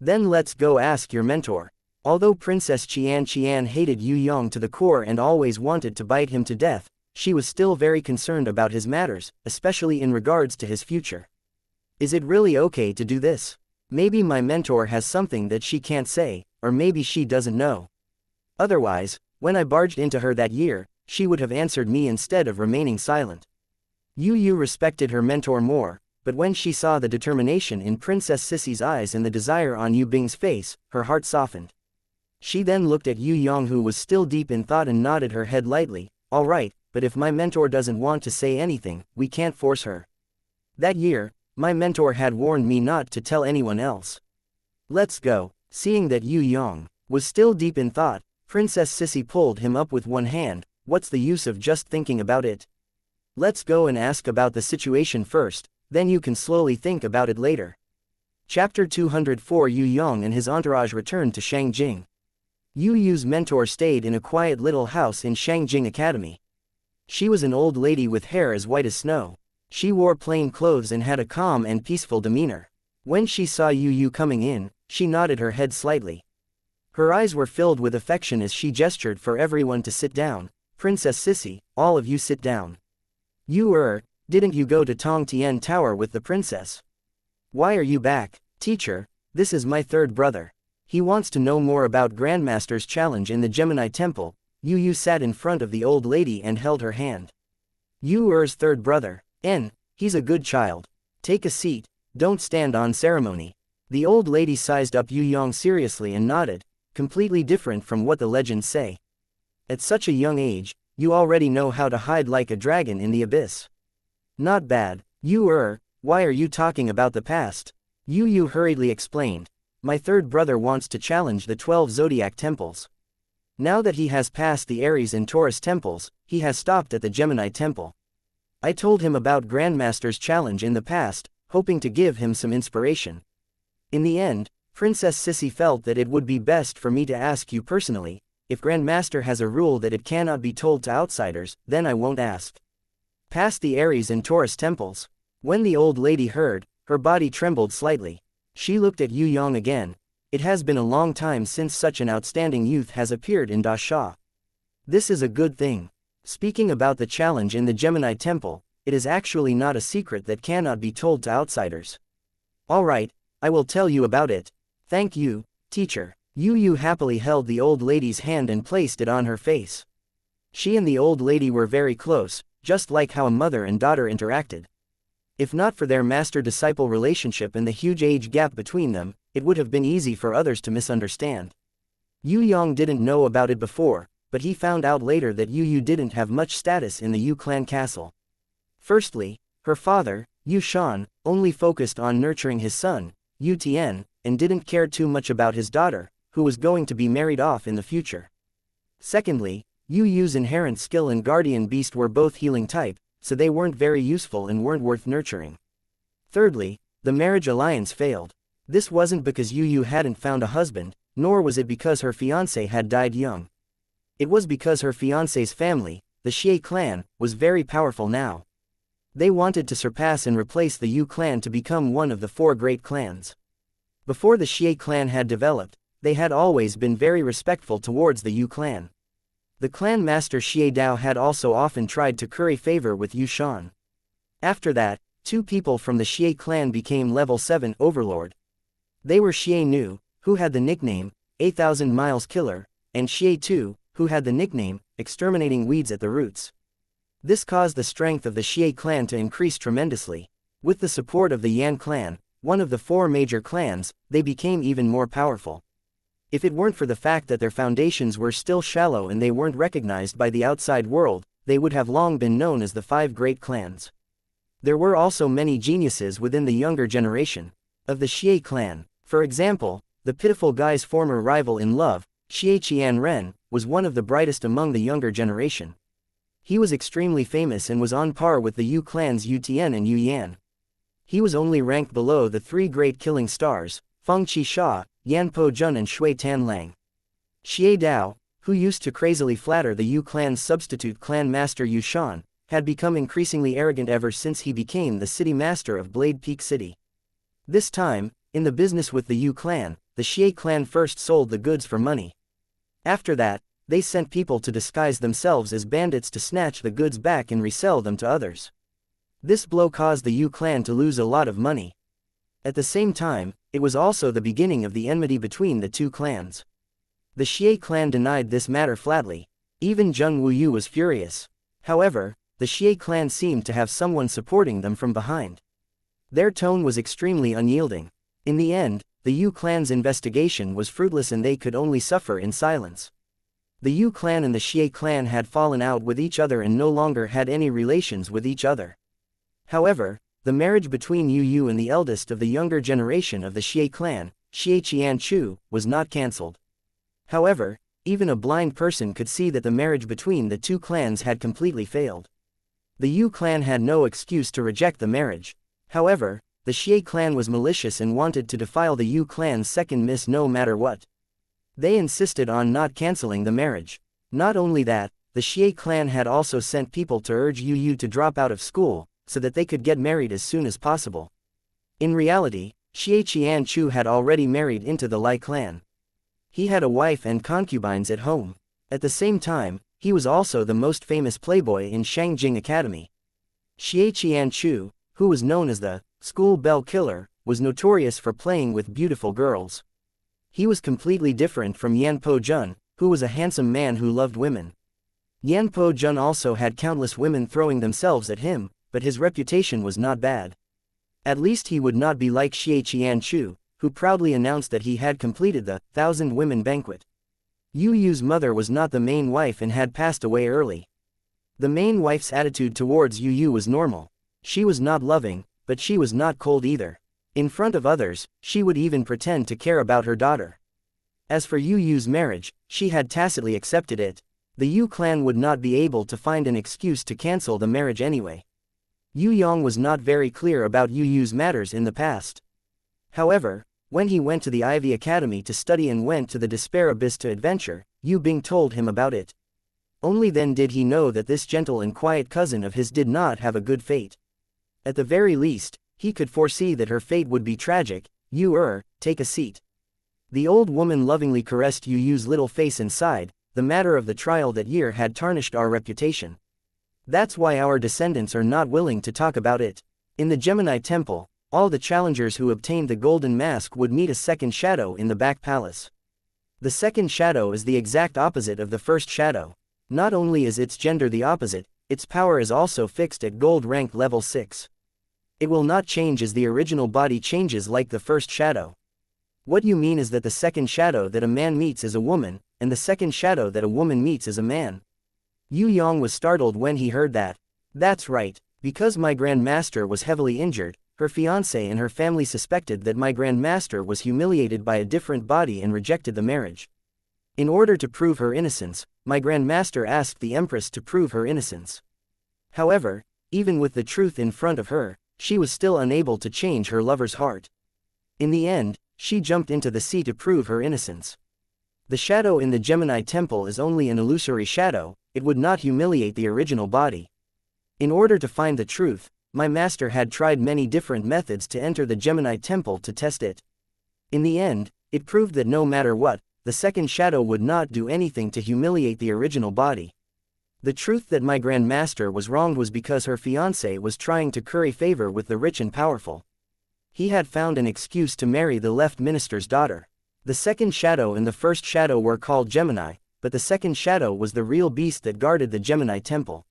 Then let's go ask your mentor. Although Princess Xianxia hated Yu Yang to the core and always wanted to bite him to death, she was still very concerned about his matters, especially in regards to his future. Is it really okay to do this? Maybe my mentor has something that she can't say, or maybe she doesn't know. Otherwise, when I barged into her that year, she would have answered me instead of remaining silent. Yu Yu respected her mentor more, but when she saw the determination in Princess Sissy's eyes and the desire on Yu Bing's face, her heart softened. She then looked at Yu Yang, who was still deep in thought, and nodded her head lightly. All right, but if my mentor doesn't want to say anything, we can't force her. That year, my mentor had warned me not to tell anyone else. Let's go. Seeing that Yu Yang was still deep in thought, Princess Sissy pulled him up with one hand. What's the use of just thinking about it? Let's go and ask about the situation first, then you can slowly think about it later. Chapter 204. Yu Yang and his entourage returned to Shangjing. Yu Yu's mentor stayed in a quiet little house in Shangjing Academy. She was an old lady with hair as white as snow. She wore plain clothes and had a calm and peaceful demeanor. When she saw Yu Yu coming in, she nodded her head slightly. Her eyes were filled with affection as she gestured for everyone to sit down. Princess Sissy, all of you sit down. Didn't you go to Tong Tian Tower with the princess? Why are you back? Teacher, this is my third brother. He wants to know more about Grandmaster's challenge in the Gemini Temple. Yu Yu sat in front of the old lady and held her hand. Yu's third brother. He's a good child. Take a seat, don't stand on ceremony. The old lady sized up Yu Yang seriously and nodded, completely different from what the legends say. At such a young age, you already know how to hide like a dragon in the abyss. Not bad. Why are you talking about the past? Yu Yu hurriedly explained. My third brother wants to challenge the 12 zodiac temples. Now that he has passed the Aries and Taurus temples, he has stopped at the Gemini temple. I told him about Grandmaster's challenge in the past, hoping to give him some inspiration. In the end, Princess Sissy felt that it would be best for me to ask you personally. If Grandmaster has a rule that it cannot be told to outsiders, then I won't ask. Past the Aries and Taurus temples. When the old lady heard, her body trembled slightly. She looked at Yu Yang again. It has been a long time since such an outstanding youth has appeared in Dasha. This is a good thing. Speaking about the challenge in the Gemini temple, it is actually not a secret that cannot be told to outsiders. Alright, I will tell you about it. Thank you, teacher. Yu happily held the old lady's hand and placed it on her face. She and the old lady were very close, just like how a mother and daughter interacted. If not for their master-disciple relationship and the huge age gap between them, it would have been easy for others to misunderstand. Yu Yang didn't know about it before, but he found out later that Yu didn't have much status in the Yu clan castle. Firstly, her father, Yu Shan, only focused on nurturing his son. Yu Tian, and didn't care too much about his daughter, who was going to be married off in the future. Secondly, Yu Yu's inherent skill and guardian beast were both healing type, so they weren't very useful and weren't worth nurturing. Thirdly, the marriage alliance failed. This wasn't because Yu Yu hadn't found a husband, nor was it because her fiancé had died young. It was because her fiancé's family, the Xie clan, was very powerful now. They wanted to surpass and replace the Yu clan to become one of the 4 great clans. Before the Xie clan had developed, they had always been very respectful towards the Yu clan. The clan master Xie Dao had also often tried to curry favor with Yu Shan. After that, 2 people from the Xie clan became level 7 overlord. They were Xie Nu, who had the nickname 8,000 Miles Killer, and Xie Tu, who had the nickname Exterminating Weeds at the Roots. This caused the strength of the Xie clan to increase tremendously. With the support of the Yan clan, one of the 4 major clans, they became even more powerful. If it weren't for the fact that their foundations were still shallow and they weren't recognized by the outside world, they would have long been known as the 5 great clans. There were also many geniuses within the younger generation of the Xie clan. For example, the pitiful guy's former rival in love, Xie Qianren, was one of the brightest among the younger generation. He was extremely famous and was on par with the Yu clans Yu Tian and Yu Yan. He was only ranked below the 3 great killing stars, Feng Qisha, Yan Po Jun and Shui Tan Lang. Xie Dao, who used to crazily flatter the Yu clan's substitute clan master Yu Shan, had become increasingly arrogant ever since he became the city master of Blade Peak City. This time, in the business with the Yu clan, the Xie clan first sold the goods for money. After that, they sent people to disguise themselves as bandits to snatch the goods back and resell them to others. This blow caused the Yu clan to lose a lot of money. At the same time, it was also the beginning of the enmity between the 2 clans. The Xie clan denied this matter flatly. Even Zheng Wuyu was furious. However, the Xie clan seemed to have someone supporting them from behind. Their tone was extremely unyielding. In the end, the Yu clan's investigation was fruitless and they could only suffer in silence. The Yu clan and the Xie clan had fallen out with each other and no longer had any relations with each other. However, the marriage between Yu Yu and the eldest of the younger generation of the Xie clan, Xie Qianchu, was not cancelled. However, even a blind person could see that the marriage between the 2 clans had completely failed. The Yu clan had no excuse to reject the marriage. However, the Xie clan was malicious and wanted to defile the Yu clan's second miss no matter what. They insisted on not cancelling the marriage. Not only that, the Xie clan had also sent people to urge Yu Yu to drop out of school, so that they could get married as soon as possible. In reality, Xie Qianchu had already married into the Lai clan. He had a wife and concubines at home. At the same time, he was also the most famous playboy in Shangjing Academy. Xie Qianchu, who was known as the school bell killer, was notorious for playing with beautiful girls. He was completely different from Yan Po Jun, who was a handsome man who loved women. Yan Po Jun also had countless women throwing themselves at him, but his reputation was not bad. At least he would not be like Xie Qianchu, who proudly announced that he had completed the 1,000 women banquet. Yu Yu's mother was not the main wife and had passed away early. The main wife's attitude towards Yu Yu was normal. She was not loving, but she was not cold either. In front of others, she would even pretend to care about her daughter. As for Yu Yu's marriage, she had tacitly accepted it. The Yu clan would not be able to find an excuse to cancel the marriage anyway. Yue Yang was not very clear about Yu Yu's matters in the past. However, when he went to the Ivy Academy to study and went to the Despair Abyss to adventure, Yu Bing told him about it. Only then did he know that this gentle and quiet cousin of his did not have a good fate. At the very least, he could foresee that her fate would be tragic. Take a seat. The old woman lovingly caressed Yu Yu's little face and sighed. The matter of the trial that year had tarnished our reputation. That's why our descendants are not willing to talk about it. In the Gemini Temple, all the challengers who obtained the golden mask would meet a second shadow in the back palace. The second shadow is the exact opposite of the first shadow. Not only is its gender the opposite, its power is also fixed at gold rank level 6. It will not change as the original body changes like the first shadow. What you mean is that the second shadow that a man meets is a woman, and the second shadow that a woman meets is a man. Yue Yang was startled when he heard that. That's right, because my Grand Master was heavily injured, her fiancé and her family suspected that my Grand Master was humiliated by a different body and rejected the marriage. In order to prove her innocence, my Grand Master asked the Empress to prove her innocence. However, even with the truth in front of her, she was still unable to change her lover's heart. In the end, she jumped into the sea to prove her innocence. The shadow in the Gemini temple is only an illusory shadow, it would not humiliate the original body. In order to find the truth, my master had tried many different methods to enter the Gemini temple to test it. In the end, it proved that no matter what, the second shadow would not do anything to humiliate the original body. The truth that my Grand Master was wronged was because her fiancé was trying to curry favor with the rich and powerful. He had found an excuse to marry the left minister's daughter. The second shadow and the first shadow were called Gemini, but the second shadow was the real beast that guarded the Gemini temple.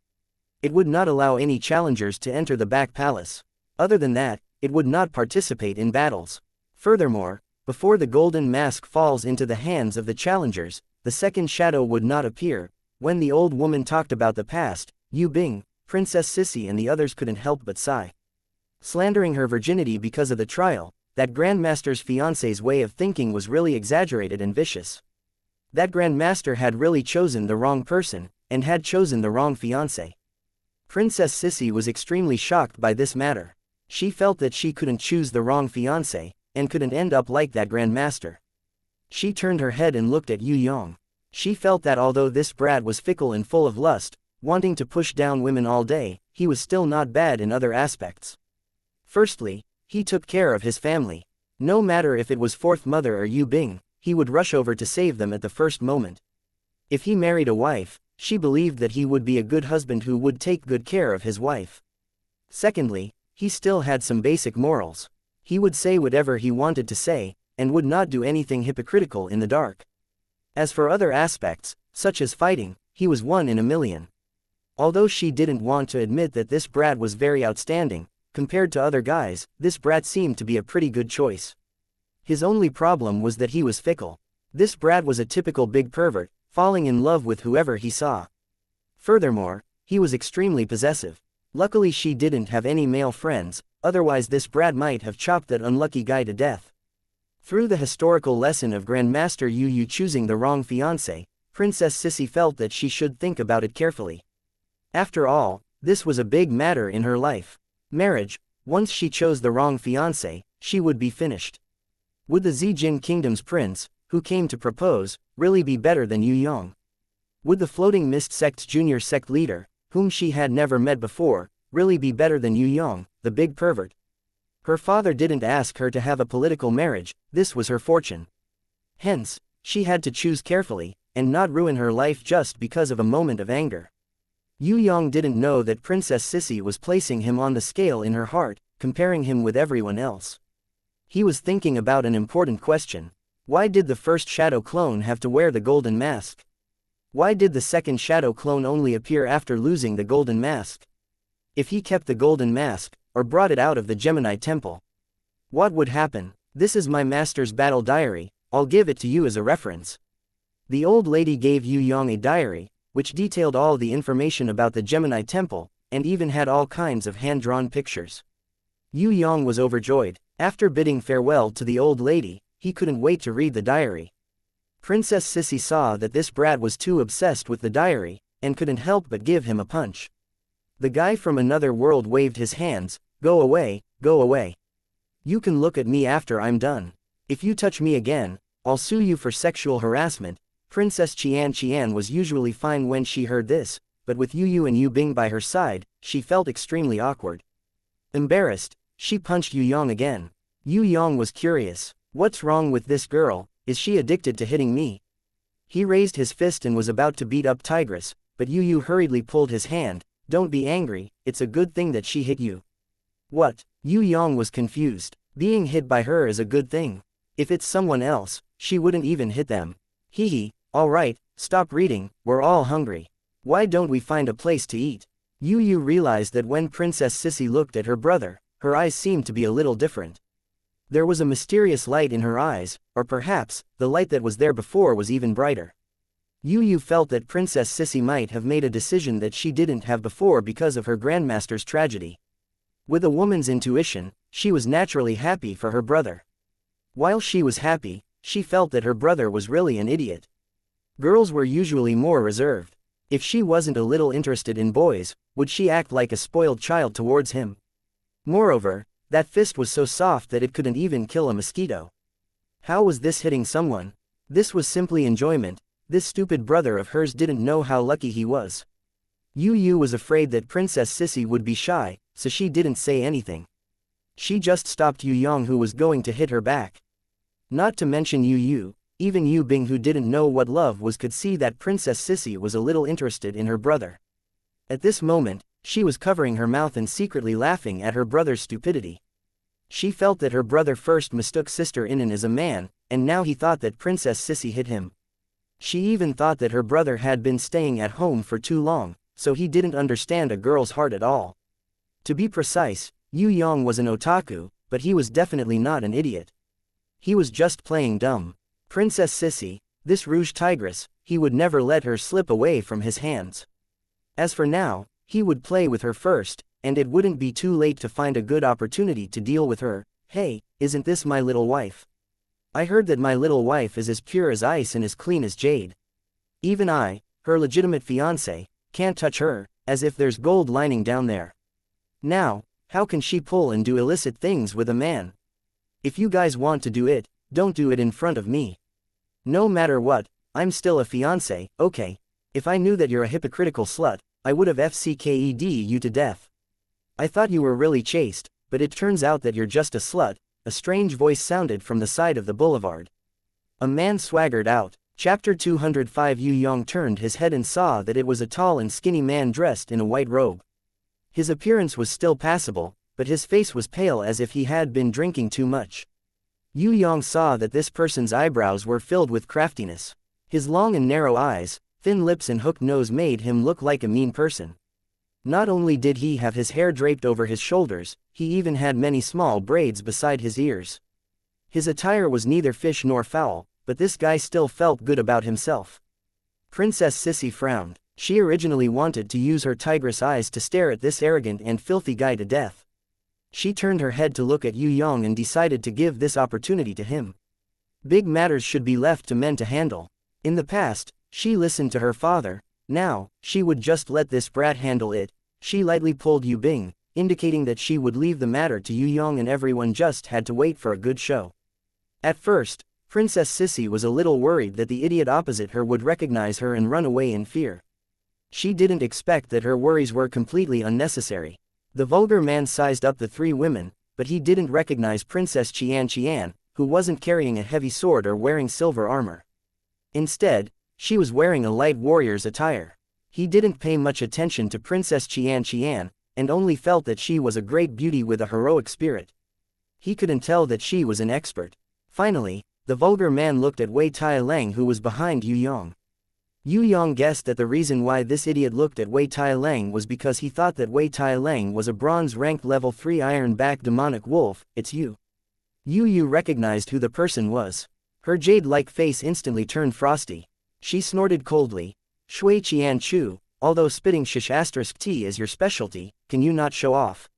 It would not allow any challengers to enter the back palace. Other than that, it would not participate in battles. Furthermore, before the golden mask falls into the hands of the challengers, the second shadow would not appear. When the old woman talked about the past, Yu Bing, Princess Sissy and the others couldn't help but sigh. Slandering her virginity because of the trial, that Grandmaster's fiancé's way of thinking was really exaggerated and vicious. That Grandmaster had really chosen the wrong person, and had chosen the wrong fiancé. Princess Sissy was extremely shocked by this matter. She felt that she couldn't choose the wrong fiancé, and couldn't end up like that Grandmaster. She turned her head and looked at Yue Yang. She felt that although this brat was fickle and full of lust, wanting to push down women all day, he was still not bad in other aspects. Firstly, he took care of his family. No matter if it was fourth mother or Yu Bing, he would rush over to save them at the first moment. If he married a wife, she believed that he would be a good husband who would take good care of his wife. Secondly, he still had some basic morals. He would say whatever he wanted to say, and would not do anything hypocritical in the dark. As for other aspects, such as fighting, he was one in a million. Although she didn't want to admit that this brat was very outstanding, compared to other guys, this brat seemed to be a pretty good choice. His only problem was that he was fickle. This brat was a typical big pervert, falling in love with whoever he saw. Furthermore, he was extremely possessive. Luckily she didn't have any male friends, otherwise this brat might have chopped that unlucky guy to death. Through the historical lesson of Grandmaster Yu choosing the wrong fiancé, Princess Sissy felt that she should think about it carefully. After all, this was a big matter in her life. Marriage, once she chose the wrong fiancé, she would be finished. Would the Zijin Kingdom's prince, who came to propose, really be better than Yue Yang? Would the Floating Mist sect's junior sect leader, whom she had never met before, really be better than Yue Yang, the big pervert? Her father didn't ask her to have a political marriage, this was her fortune. Hence, she had to choose carefully, and not ruin her life just because of a moment of anger. Yue Yang didn't know that Princess Sissy was placing him on the scale in her heart, comparing him with everyone else. He was thinking about an important question. Why did the first shadow clone have to wear the golden mask? Why did the second shadow clone only appear after losing the golden mask? If he kept the golden mask, or brought it out of the Gemini temple, what would happen? This is my master's battle diary, I'll give it to you as a reference. The old lady gave Yue Yang a diary, which detailed all the information about the Gemini temple, and even had all kinds of hand-drawn pictures. Yue Yang was overjoyed. After bidding farewell to the old lady, he couldn't wait to read the diary. Princess Sissy saw that this brat was too obsessed with the diary, and couldn't help but give him a punch. The guy from another world waved his hands. Go away, go away. You can look at me after I'm done. If you touch me again, I'll sue you for sexual harassment. Princess Xianxia was usually fine when she heard this, but with Yu and Yu Bing by her side, she felt extremely awkward. Embarrassed, she punched Yue Yang again. Yue Yang was curious. What's wrong with this girl, is she addicted to hitting me? He raised his fist and was about to beat up Tigress, but Yu hurriedly pulled his hand. Don't be angry, it's a good thing that she hit you. What? Yue Yang was confused. Being hit by her is a good thing. If it's someone else, she wouldn't even hit them. Hee, alright, stop reading, we're all hungry. Why don't we find a place to eat? Yu realized that when Princess Sissy looked at her brother, her eyes seemed to be a little different. There was a mysterious light in her eyes, or perhaps, the light that was there before was even brighter. Yu felt that Princess Sissy might have made a decision that she didn't have before because of her Grandmaster's tragedy. With a woman's intuition, she was naturally happy for her brother. While she was happy, she felt that her brother was really an idiot. Girls were usually more reserved. If she wasn't a little interested in boys, would she act like a spoiled child towards him? Moreover, that fist was so soft that it couldn't even kill a mosquito. How was this hitting someone? This was simply enjoyment. This stupid brother of hers didn't know how lucky he was. Yu was afraid that Princess Sissy would be shy, so she didn't say anything. She just stopped Yue Yang, who was going to hit her back. Not to mention Yu, even Yu Bing, who didn't know what love was, could see that Princess Sissy was a little interested in her brother. At this moment, she was covering her mouth and secretly laughing at her brother's stupidity. She felt that her brother first mistook Sister Inan as a man, and now he thought that Princess Sissy hit him. She even thought that her brother had been staying at home for too long, so he didn't understand a girl's heart at all. To be precise, Yue Yang was an otaku, but he was definitely not an idiot. He was just playing dumb. Princess Sissy, this rouge tigress, he would never let her slip away from his hands. As for now, he would play with her first, and it wouldn't be too late to find a good opportunity to deal with her. Hey, isn't this my little wife? I heard that my little wife is as pure as ice and as clean as jade. Even I, her legitimate fiancé, can't touch her, as if there's gold lining down there. Now, how can she pull and do illicit things with a man? If you guys want to do it, don't do it in front of me. No matter what, I'm still a fiancé, okay? If I knew that you're a hypocritical slut, I would have FCKED you to death. I thought you were really chaste, but it turns out that you're just a slut. A strange voice sounded from the side of the boulevard. A man swaggered out. Chapter 205. Yue Yang turned his head and saw that it was a tall and skinny man dressed in a white robe. His appearance was still passable, but his face was pale as if he had been drinking too much. Yue Yang saw that this person's eyebrows were filled with craftiness. His long and narrow eyes, thin lips and hooked nose made him look like a mean person. Not only did he have his hair draped over his shoulders, he even had many small braids beside his ears. His attire was neither fish nor fowl, but this guy still felt good about himself. Princess Sissy frowned. She originally wanted to use her tigress eyes to stare at this arrogant and filthy guy to death. She turned her head to look at Yue Yang and decided to give this opportunity to him. Big matters should be left to men to handle. In the past, she listened to her father. Now, she would just let this brat handle it. She lightly pulled Yu Bing, indicating that she would leave the matter to Yue Yang, and everyone just had to wait for a good show. At first, Princess Sissy was a little worried that the idiot opposite her would recognize her and run away in fear. She didn't expect that her worries were completely unnecessary. The vulgar man sized up the three women, but he didn't recognize Princess Xianxia, who wasn't carrying a heavy sword or wearing silver armor. Instead, she was wearing a light warrior's attire. He didn't pay much attention to Princess Xianxia, and only felt that she was a great beauty with a heroic spirit. He couldn't tell that she was an expert. Finally, the vulgar man looked at Wei Tai Lang, who was behind Yue Yang. Yue Yang guessed that the reason why this idiot looked at Wei Tai Lang was because he thought that Wei Tai Lang was a bronze-ranked level 3 iron-back demonic wolf. It's you. Yu recognized who the person was. Her jade-like face instantly turned frosty. She snorted coldly. Shui Qian Chu, although spitting shish *t is your specialty, can you not show off?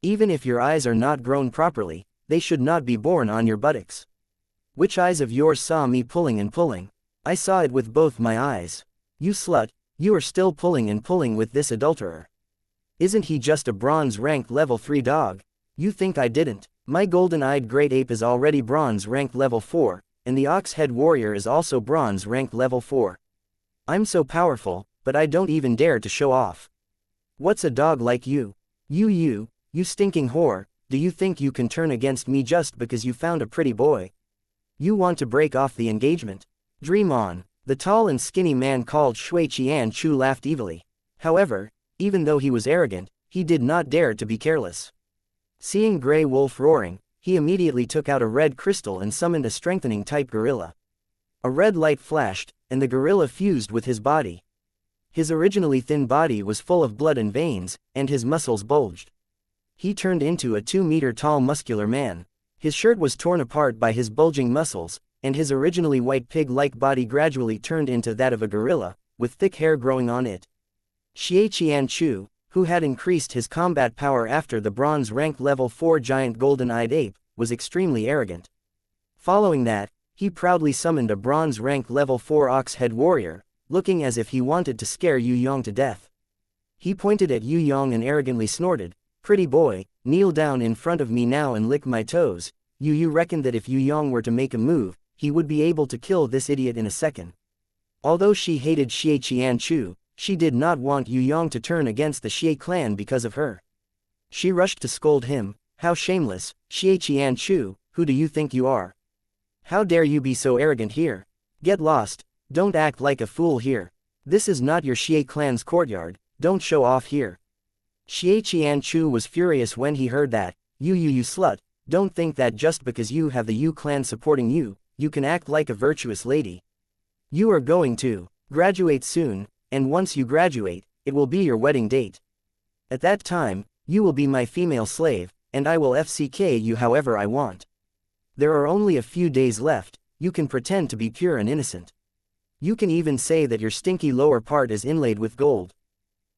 Even if your eyes are not grown properly, they should not be born on your buttocks. Which eyes of yours saw me pulling and pulling? I saw it with both my eyes. You slut, you are still pulling and pulling with this adulterer. Isn't he just a bronze-ranked level 3 dog? You think I didn't? My golden-eyed great ape is already bronze-ranked level 4, and the ox-head warrior is also bronze-ranked level 4. I'm so powerful, but I don't even dare to show off. What's a dog like you? You stinking whore, do you think you can turn against me just because you found a pretty boy? You want to break off the engagement? Dream on. The tall and skinny man called Shui Qian Chu laughed evilly. However, even though he was arrogant, he did not dare to be careless. Seeing Grey Wolf roaring, he immediately took out a red crystal and summoned a strengthening-type gorilla. A red light flashed, and the gorilla fused with his body. His originally thin body was full of blood and veins, and his muscles bulged. He turned into a 2-meter-tall muscular man. His shirt was torn apart by his bulging muscles, and his originally white pig-like body gradually turned into that of a gorilla, with thick hair growing on it. Xie Qian Chu, who had increased his combat power after the bronze rank level 4 giant golden-eyed ape, was extremely arrogant. Following that, he proudly summoned a bronze rank level 4 ox-head warrior, looking as if he wanted to scare Yue Yang to death. He pointed at Yue Yang and arrogantly snorted, "Pretty boy, kneel down in front of me now and lick my toes." Yue reckoned that if Yue Yang were to make a move, he would be able to kill this idiot in a second. Although she hated Xie Qianchu, she did not want Yue Yang to turn against the Xie clan because of her. She rushed to scold him, "How shameless, Xie Qianchu, who do you think you are? How dare you be so arrogant here? Get lost, don't act like a fool here. This is not your Xie clan's courtyard, don't show off here." Xie Qianchu was furious when he heard that. You slut, don't think that just because you have the Yu clan supporting you, you can act like a virtuous lady. You are going to graduate soon, and once you graduate, it will be your wedding date. At that time, you will be my female slave, and I will FCK you however I want. There are only a few days left, you can pretend to be pure and innocent. You can even say that your stinky lower part is inlaid with gold.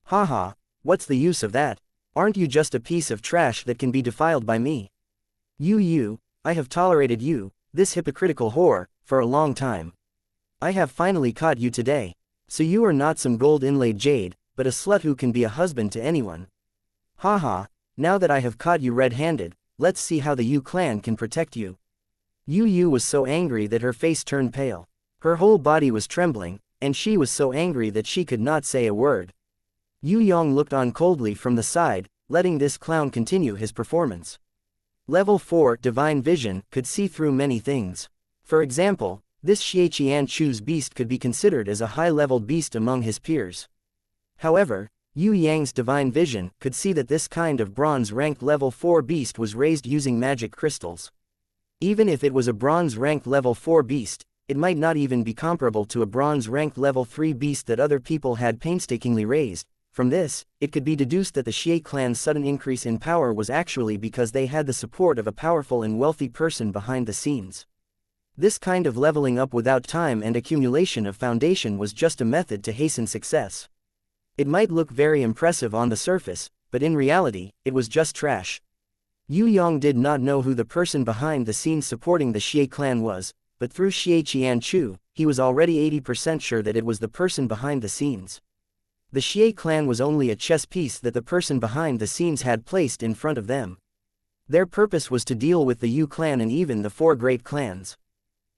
Haha, what's the use of that? Aren't you just a piece of trash that can be defiled by me? You, I have tolerated you, this hypocritical whore, for a long time. I have finally caught you today. So you are not some gold-inlaid jade, but a slut who can be a husband to anyone. Haha, now that I have caught you red-handed, let's see how the Yu clan can protect you. Yu was so angry that her face turned pale. Her whole body was trembling, and she was so angry that she could not say a word. Yue Yang looked on coldly from the side, letting this clown continue his performance. Level 4 Divine Vision could see through many things. For example, this Xie Qianchu's beast could be considered as a high-leveled beast among his peers. However, Yue Yang's Divine Vision could see that this kind of bronze-ranked level 4 beast was raised using magic crystals. Even if it was a bronze-ranked level 4 beast, it might not even be comparable to a bronze-ranked level 3 beast that other people had painstakingly raised. From this, it could be deduced that the Xie clan's sudden increase in power was actually because they had the support of a powerful and wealthy person behind the scenes. This kind of leveling up without time and accumulation of foundation was just a method to hasten success. It might look very impressive on the surface, but in reality, it was just trash. Yue Yang did not know who the person behind the scenes supporting the Xie clan was, but through Xie Qianchu, he was already 80% sure that it was the person behind the scenes. The Xie clan was only a chess piece that the person behind the scenes had placed in front of them. Their purpose was to deal with the Yu clan and even the 4 great clans.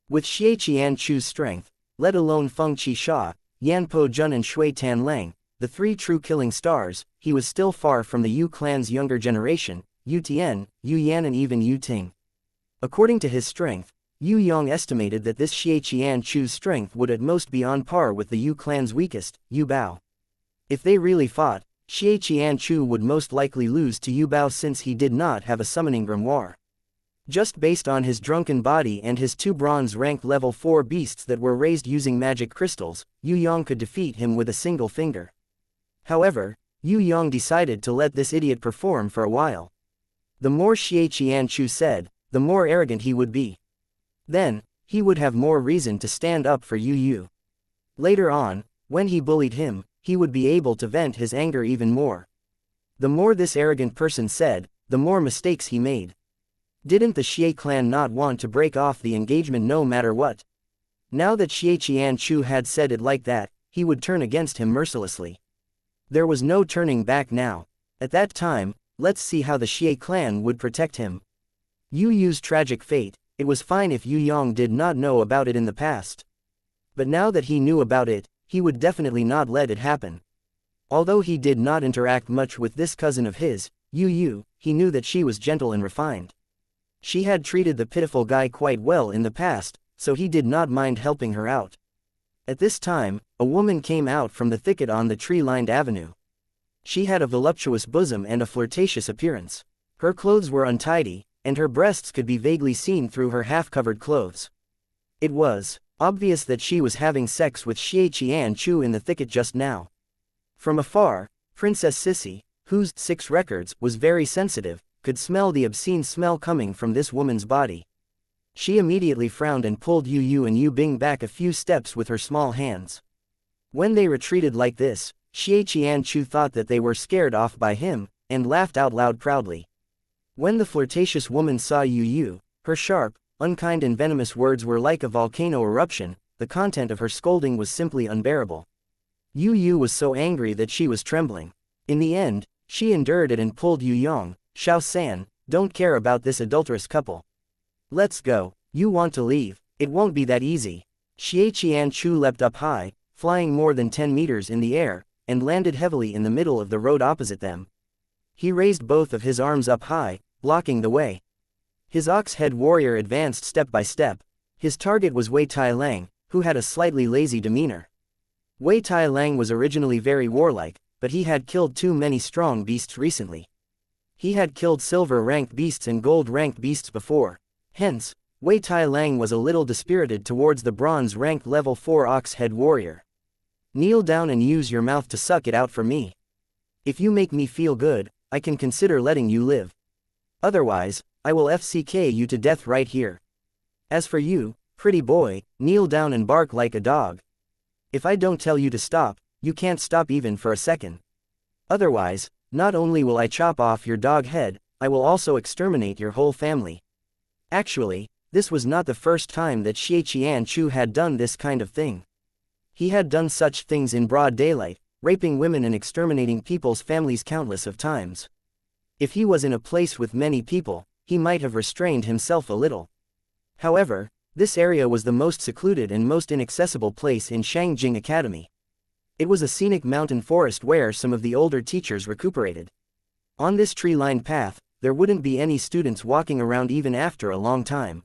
With Xie Qianchu's strength, let alone Feng Qixia, Yan Po Jun and Shui Tan Lang, the 3 true killing stars, he was still far from the Yu clan's younger generation, Yu Tian, Yu Yan and even Yu Ting. According to his strength, Yue Yang estimated that this Xie Qianchu's strength would at most be on par with the Yu clan's weakest, Yu Bao. If they really fought, Xie Qianchu would most likely lose to Yu Bao since he did not have a summoning grimoire. Just based on his drunken body and his 2 bronze-ranked level 4 beasts that were raised using magic crystals, Yue Yang could defeat him with a single finger. However, Yue Yang decided to let this idiot perform for a while. The more Xie Qianchu said, the more arrogant he would be. Then, he would have more reason to stand up for Yu. Later on, when he bullied him, he would be able to vent his anger even more. The more this arrogant person said, the more mistakes he made. Didn't the Xie clan not want to break off the engagement no matter what? Now that Xie Qianchu had said it like that, he would turn against him mercilessly. There was no turning back now. At that time, let's see how the Xie clan would protect him. Yu's tragic fate, it was fine if Yue Yang did not know about it in the past. But now that he knew about it, he would definitely not let it happen. Although he did not interact much with this cousin of his, Yu, he knew that she was gentle and refined. She had treated the pitiful guy quite well in the past, so he did not mind helping her out. At this time, a woman came out from the thicket on the tree-lined avenue. She had a voluptuous bosom and a flirtatious appearance. Her clothes were untidy, and her breasts could be vaguely seen through her half-covered clothes. It was obvious that she was having sex with Xie Qianchu in the thicket just now. From afar, Princess Sissy, whose 6 records was very sensitive, could smell the obscene smell coming from this woman's body. She immediately frowned and pulled Yu and Yu Bing back a few steps with her small hands. When they retreated like this, Xianxia thought that they were scared off by him, and laughed out loud proudly. When the flirtatious woman saw Yu, her sharp, unkind and venomous words were like a volcano eruption. The content of her scolding was simply unbearable. Yu was so angry that she was trembling. In the end, she endured it and pulled Yu Yang. Xiao-san, don't care about this adulterous couple. Let's go. You want to leave? It won't be that easy. Xianxia leapt up high, flying more than 10 meters in the air, and landed heavily in the middle of the road opposite them. He raised both of his arms up high, blocking the way. His ox-head warrior advanced step by step. His target was Wei Tai-lang, who had a slightly lazy demeanor. Wei Tai-lang was originally very warlike, but he had killed too many strong beasts recently. He had killed silver-ranked beasts and gold-ranked beasts before. Hence, Wei Tai-lang was a little dispirited towards the bronze-ranked level 4 ox-head warrior. Kneel down and use your mouth to suck it out for me. If you make me feel good, I can consider letting you live. Otherwise, I will FCK you to death right here. As for you, pretty boy, kneel down and bark like a dog. If I don't tell you to stop, you can't stop even for a second. Otherwise, not only will I chop off your dog head, I will also exterminate your whole family. Actually, this was not the first time that Xianxia had done this kind of thing. He had done such things in broad daylight, raping women and exterminating people's families countless of times. If he was in a place with many people, he might have restrained himself a little. However, this area was the most secluded and most inaccessible place in Shangjing Academy. It was a scenic mountain forest where some of the older teachers recuperated. On this tree-lined path, there wouldn't be any students walking around even after a long time.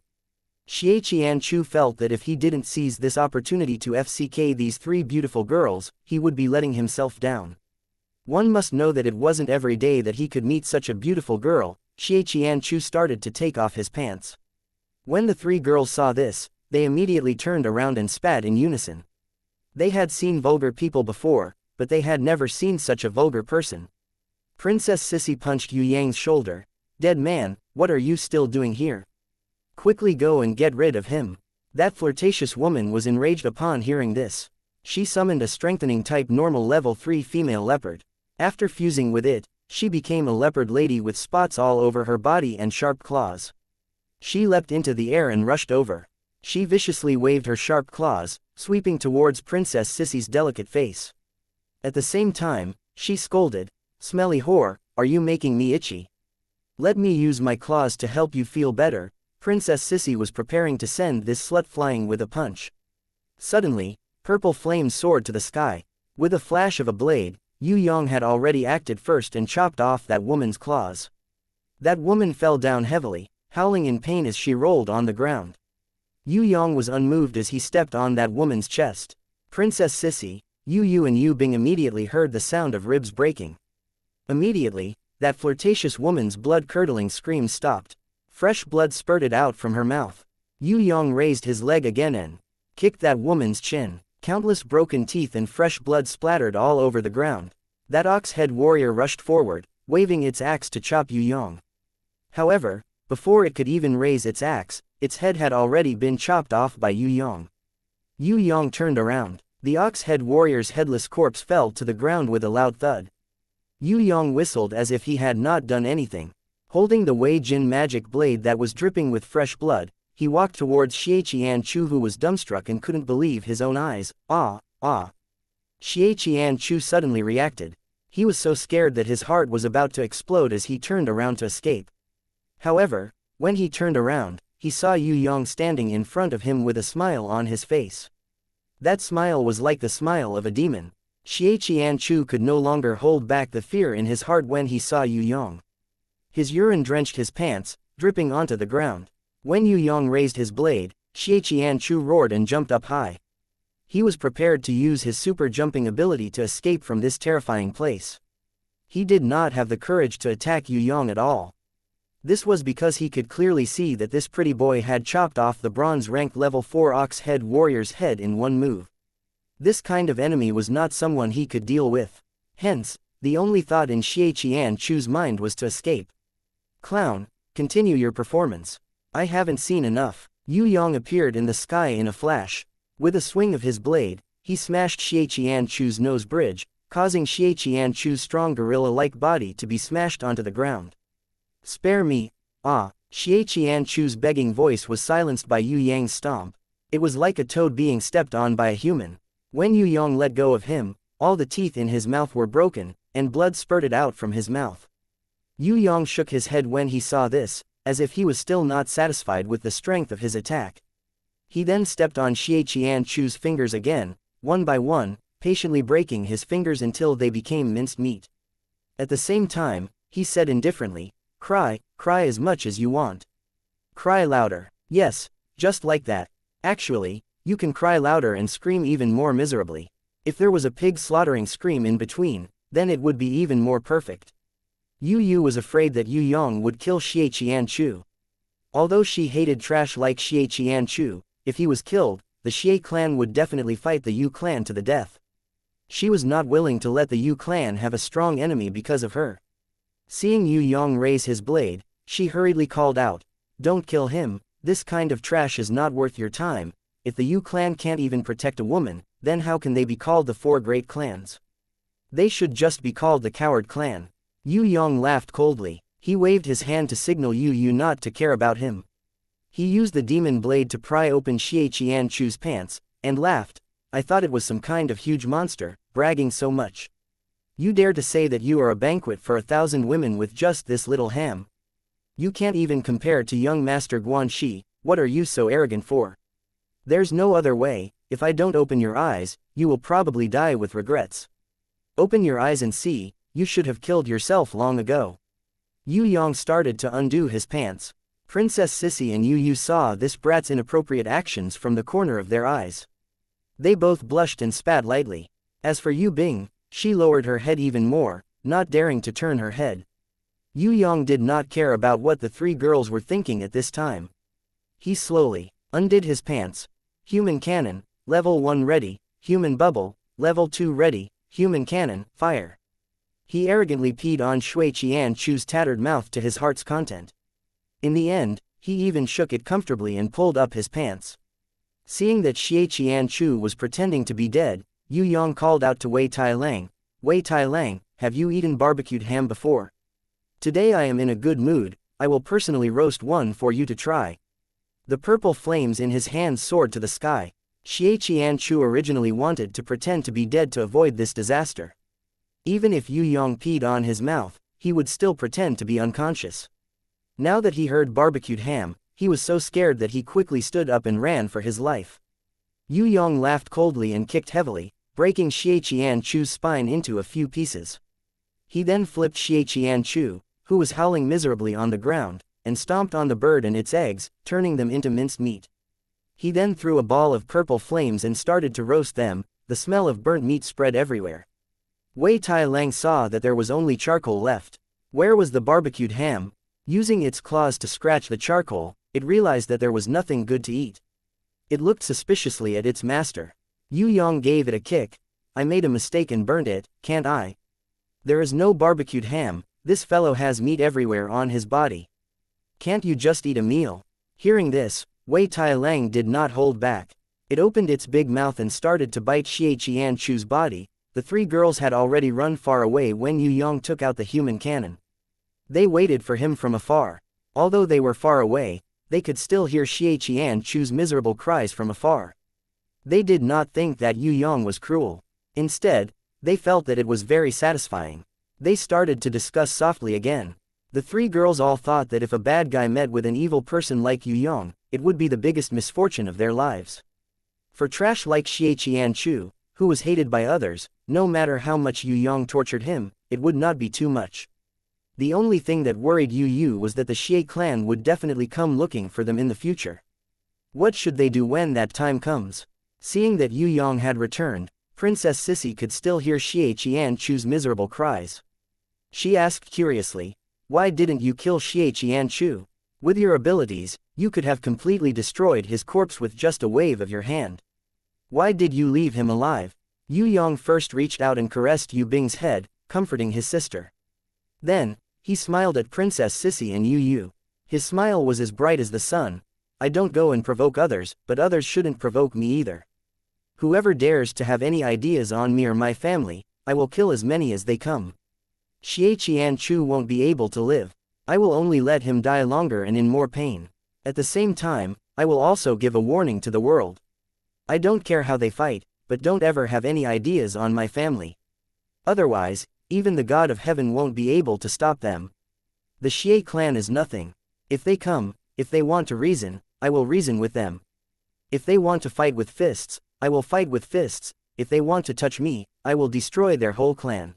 Xianxia felt that if he didn't seize this opportunity to FCK these three beautiful girls, he would be letting himself down. One must know that it wasn't every day that he could meet such a beautiful girl. Xianxia started to take off his pants. When the three girls saw this, they immediately turned around and spat in unison. They had seen vulgar people before, but they had never seen such a vulgar person. Princess Sissy punched Yue Yang's shoulder. Dead man, what are you still doing here? Quickly go and get rid of him. That flirtatious woman was enraged upon hearing this. She summoned a strengthening type normal level 3 female leopard. After fusing with it, she became a leopard lady with spots all over her body and sharp claws. She leapt into the air and rushed over. She viciously waved her sharp claws, sweeping towards Princess Sissy's delicate face. At the same time, she scolded, "Smelly whore, are you making me itchy? Let me use my claws to help you feel better." Princess Sissy was preparing to send this slut flying with a punch. Suddenly, purple flames soared to the sky. With a flash of a blade, Yue Yang had already acted first and chopped off that woman's claws. That woman fell down heavily, howling in pain as she rolled on the ground. Yue Yang was unmoved as he stepped on that woman's chest. Princess Sissy, Yu and Yu Bing immediately heard the sound of ribs breaking. Immediately, that flirtatious woman's blood-curdling scream stopped. Fresh blood spurted out from her mouth. Yue Yang raised his leg again and kicked that woman's chin. Countless broken teeth and fresh blood splattered all over the ground. That ox-head warrior rushed forward, waving its axe to chop Yue Yang. However, before it could even raise its axe, its head had already been chopped off by Yue Yang. Yue Yang turned around. The ox-head warrior's headless corpse fell to the ground with a loud thud. Yue Yang whistled as if he had not done anything. Holding the Wei Jin magic blade that was dripping with fresh blood, he walked towards Xianxia who was dumbstruck and couldn't believe his own eyes. Ah. Xianxia suddenly reacted. He was so scared that his heart was about to explode as he turned around to escape. However, when he turned around, he saw Yue Yang standing in front of him with a smile on his face. That smile was like the smile of a demon. Xianxia could no longer hold back the fear in his heart when he saw Yue Yang. His urine drenched his pants, dripping onto the ground. When Yue Yang raised his blade, Xianxia roared and jumped up high. He was prepared to use his super jumping ability to escape from this terrifying place. He did not have the courage to attack Yue Yang at all. This was because he could clearly see that this pretty boy had chopped off the bronze-ranked level 4 ox-head warrior's head in one move. This kind of enemy was not someone he could deal with. Hence, the only thought in Xianxia's mind was to escape. Clown, continue your performance. I haven't seen enough. Yue Yang appeared in the sky in a flash. With a swing of his blade, he smashed Xianxia's nose bridge, causing Xianxia's strong gorilla-like body to be smashed onto the ground. "Spare me, ah!" Xianxia's begging voice was silenced by Yue Yang's stomp. It was like a toad being stepped on by a human. When Yue Yang let go of him, all the teeth in his mouth were broken, and blood spurted out from his mouth. Yue Yang shook his head when he saw this, as if he was still not satisfied with the strength of his attack. He then stepped on Xianxia's fingers again, one by one, patiently breaking his fingers until they became minced meat. At the same time, he said indifferently, "Cry, cry as much as you want. Cry louder. Yes, just like that. Actually, you can cry louder and scream even more miserably. If there was a pig slaughtering scream in between, then it would be even more perfect." Yu was afraid that Yue Yang would kill Xianxia. Although she hated trash like Xianxia, if he was killed, the Xie clan would definitely fight the Yu clan to the death. She was not willing to let the Yu clan have a strong enemy because of her. Seeing Yue Yang raise his blade, she hurriedly called out, "Don't kill him, this kind of trash is not worth your time. If the Yu clan can't even protect a woman, then how can they be called the four great clans? They should just be called the coward clan." Yue Yang laughed coldly. He waved his hand to signal Yu not to care about him. He used the demon blade to pry open Xianxia's pants, and laughed. "I thought it was some kind of huge monster, bragging so much. You dare to say that you are a banquet for 1,000 women with just this little ham? You can't even compare to young Master Guanxi, what are you so arrogant for? There's no other way, if I don't open your eyes, you will probably die with regrets. Open your eyes and see, you should have killed yourself long ago." Yue Yang started to undo his pants. Princess Sissy and Yu saw this brat's inappropriate actions from the corner of their eyes. They both blushed and spat lightly. As for Yu Bing, she lowered her head even more, not daring to turn her head. Yue Yang did not care about what the three girls were thinking at this time. He slowly undid his pants. Human cannon, level 1 ready, human bubble, level 2 ready, human cannon, fire. He arrogantly peed on Xianxia's tattered mouth to his heart's content. In the end, he even shook it comfortably and pulled up his pants. Seeing that Xianxia was pretending to be dead, Yue Yang called out to Wei Tailang, "Wei Tailang, have you eaten barbecued ham before? Today I am in a good mood, I will personally roast one for you to try." The purple flames in his hands soared to the sky. Xianxia originally wanted to pretend to be dead to avoid this disaster. Even if Yue Yang peed on his mouth, he would still pretend to be unconscious. Now that he heard barbecued ham, he was so scared that he quickly stood up and ran for his life. Yue Yang laughed coldly and kicked heavily, breaking Xianxia's spine into a few pieces. He then flipped Xianxia, who was howling miserably on the ground, and stomped on the bird and its eggs, turning them into minced meat. He then threw a ball of purple flames and started to roast them. The smell of burnt meat spread everywhere. Wei Tailang saw that there was only charcoal left. Where was the barbecued ham? Using its claws to scratch the charcoal, it realized that there was nothing good to eat. It looked suspiciously at its master. Yue Yang gave it a kick. "I made a mistake and burnt it, can't I? There is no barbecued ham, this fellow has meat everywhere on his body. Can't you just eat a meal?" Hearing this, Wei Tailang did not hold back. It opened its big mouth and started to bite Xianxia's body. The three girls had already run far away when Yue Yang took out the human cannon. They waited for him from afar. Although they were far away, they could still hear Xianxia's miserable cries from afar. They did not think that Yue Yang was cruel. Instead, they felt that it was very satisfying. They started to discuss softly again. The three girls all thought that if a bad guy met with an evil person like Yue Yang, it would be the biggest misfortune of their lives. For trash like Xianxia, who was hated by others, no matter how much Yue Yang tortured him, it would not be too much. The only thing that worried Yu was that the Xie clan would definitely come looking for them in the future. What should they do when that time comes? Seeing that Yue Yang had returned, Princess Sissy could still hear Xianxia's miserable cries. She asked curiously, "Why didn't you kill Xianxia? With your abilities, you could have completely destroyed his corpse with just a wave of your hand. Why did you leave him alive?" Yue Yang first reached out and caressed Yue Bing's head, comforting his sister. Then, he smiled at Princess Sissy and Yu. His smile was as bright as the sun. "I don't go and provoke others, but others shouldn't provoke me either. Whoever dares to have any ideas on me or my family, I will kill as many as they come. Xianxia won't be able to live. I will only let him die longer and in more pain. At the same time, I will also give a warning to the world. I don't care how they fight, but don't ever have any ideas on my family. Otherwise, even the God of heaven won't be able to stop them. The Xie clan is nothing. If they come, if they want to reason, I will reason with them. If they want to fight with fists, I will fight with fists. If they want to touch me, I will destroy their whole clan.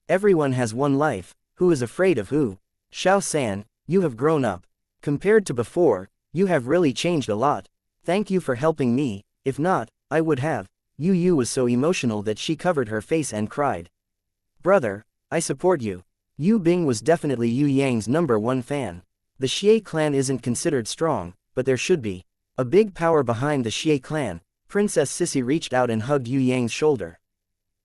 Everyone has one life, who is afraid of who? Xiao San, you have grown up. Compared to before, you have really changed a lot. Thank you for helping me, if not, I would have. Yu was so emotional that she covered her face and cried. Brother, I support you. Yu Bing was definitely Yue Yang's #1 fan. The Xie clan isn't considered strong, but there should be. A big power behind the Xie clan. Princess Sissy reached out and hugged Yue Yang's shoulder.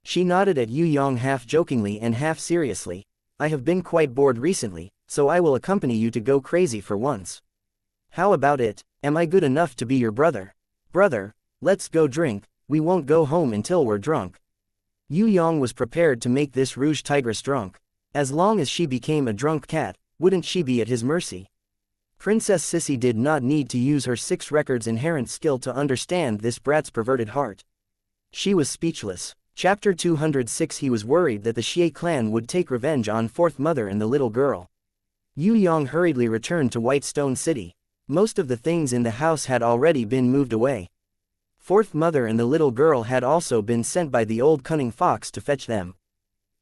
She nodded at Yue Yang half jokingly and half seriously. I have been quite bored recently, so I will accompany you to go crazy for once. How about it? Am I good enough to be your brother? Brother, let's go drink. We won't go home until we're drunk. Yue Yang was prepared to make this rouge tigress drunk. As long as she became a drunk cat, wouldn't she be at his mercy? Princess Sissy did not need to use her 6 records inherent skill to understand this brat's perverted heart. She was speechless. Chapter 206. He was worried that the Xie clan would take revenge on Fourth Mother and the little girl. Yue Yang hurriedly returned to Whitestone City. Most of the things in the house had already been moved away. Fourth Mother and the little girl had also been sent by the old cunning fox to fetch them.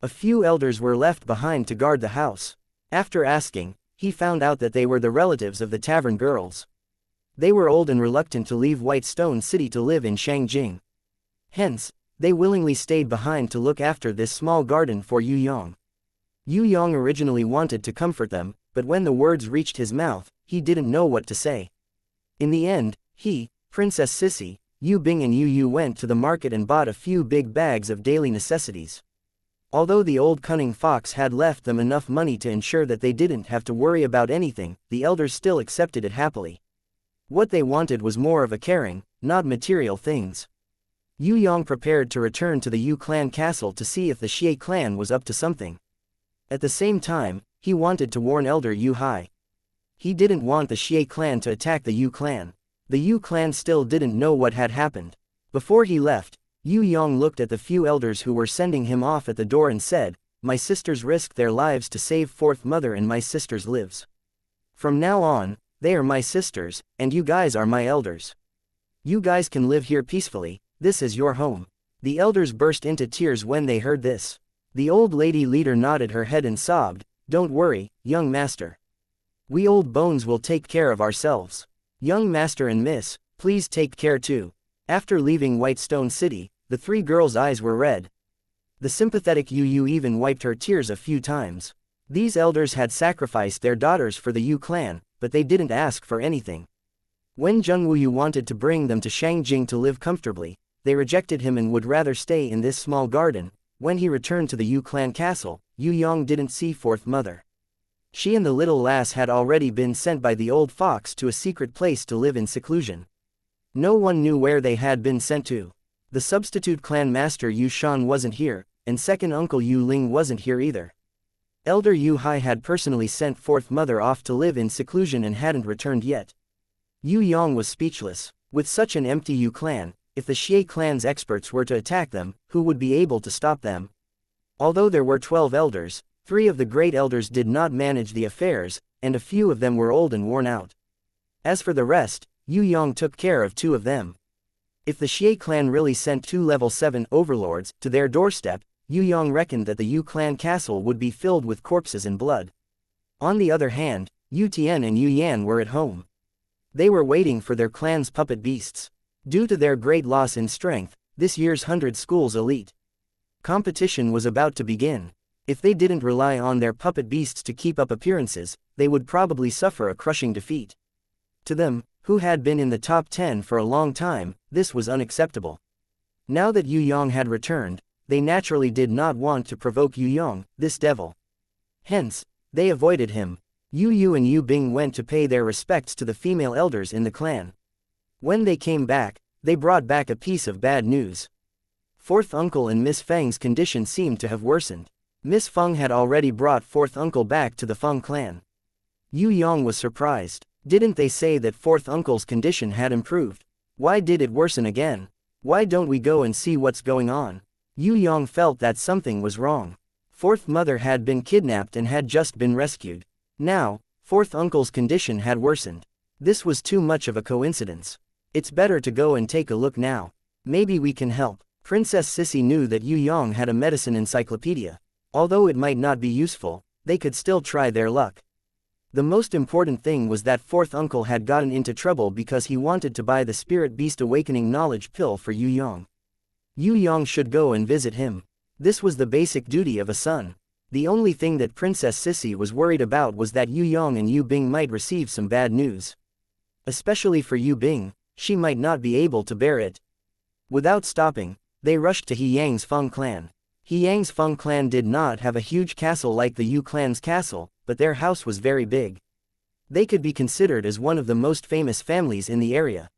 A few elders were left behind to guard the house. After asking, he found out that they were the relatives of the tavern girls. They were old and reluctant to leave Whitestone City to live in Shangjing. Hence, they willingly stayed behind to look after this small garden for Yue Yang. Yue Yang originally wanted to comfort them, but when the words reached his mouth, he didn't know what to say. In the end, he, Princess Sissy, Yue Bing and Yu went to the market and bought a few big bags of daily necessities. Although the old cunning fox had left them enough money to ensure that they didn't have to worry about anything, the elders still accepted it happily. What they wanted was more of a caring, not material things. Yue Yang prepared to return to the Yu clan castle to see if the Xie clan was up to something. At the same time, he wanted to warn Elder Yu Hai. He didn't want the Xie clan to attack the Yu clan. The Yu clan still didn't know what had happened. Before he left, Yue Yang looked at the few elders who were sending him off at the door and said, "My sisters risked their lives to save Fourth Mother and my sisters' lives. From now on, they are my sisters, and you guys are my elders. You guys can live here peacefully, this is your home." The elders burst into tears when they heard this. The old lady leader nodded her head and sobbed, "Don't worry, young master. We old bones will take care of ourselves. Young master and miss, please take care too." After leaving Whitestone City, the 3 girls' eyes were red. The sympathetic Yu even wiped her tears a few times. These elders had sacrificed their daughters for the Yu clan, but they didn't ask for anything. When Zhengwu wanted to bring them to Shangjing to live comfortably, they rejected him and would rather stay in this small garden. When he returned to the Yu clan castle, Yue Yang didn't see Fourth Mother. She and the little lass had already been sent by the old fox to a secret place to live in seclusion. No one knew where they had been sent to. The substitute clan master Yu Shan wasn't here, and second uncle Yu Ling wasn't here either. Elder Yu Hai had personally sent Fourth Mother off to live in seclusion and hadn't returned yet. Yue Yang was speechless. With such an empty Yu clan, if the Xie clan's experts were to attack them, who would be able to stop them? Although there were 12 elders, 3 of the great elders did not manage the affairs, and a few of them were old and worn out. As for the rest, Yue Yang took care of 2 of them. If the Xie clan really sent 2 level 7 overlords to their doorstep, Yue Yang reckoned that the Yu clan castle would be filled with corpses and blood. On the other hand, Yu Tian and Yu Yan were at home. They were waiting for their clan's puppet beasts. Due to their great loss in strength, this year's 100 schools elite competition was about to begin. If they didn't rely on their puppet beasts to keep up appearances, they would probably suffer a crushing defeat. To them, who had been in the top 10 for a long time, this was unacceptable. Now that Yue Yang had returned, they naturally did not want to provoke Yue Yang, this devil. Hence, they avoided him. Yu and Yue Bing went to pay their respects to the female elders in the clan. When they came back, they brought back a piece of bad news. Fourth uncle and Miss Feng's condition seemed to have worsened. Miss Feng had already brought fourth uncle back to the Feng clan. Yue Yang was surprised. Didn't they say that fourth uncle's condition had improved? Why did it worsen again? Why don't we go and see what's going on? Yue Yang felt that something was wrong. Fourth mother had been kidnapped and had just been rescued. Now, fourth uncle's condition had worsened. This was too much of a coincidence. It's better to go and take a look now. Maybe we can help. Princess Sissy knew that Yue Yang had a medicine encyclopedia. Although it might not be useful, they could still try their luck. The most important thing was that fourth uncle had gotten into trouble because he wanted to buy the Spirit Beast Awakening knowledge pill for Yue Yang. Yue Yang should go and visit him. This was the basic duty of a son. The only thing that Princess Sissy was worried about was that Yue Yang and Yu Bing might receive some bad news. Especially for Yu Bing, she might not be able to bear it. Without stopping, they rushed to He Yang's Feng clan. He Yang's Feng clan did not have a huge castle like the Yu clan's castle, but their house was very big. They could be considered as one of the most famous families in the area.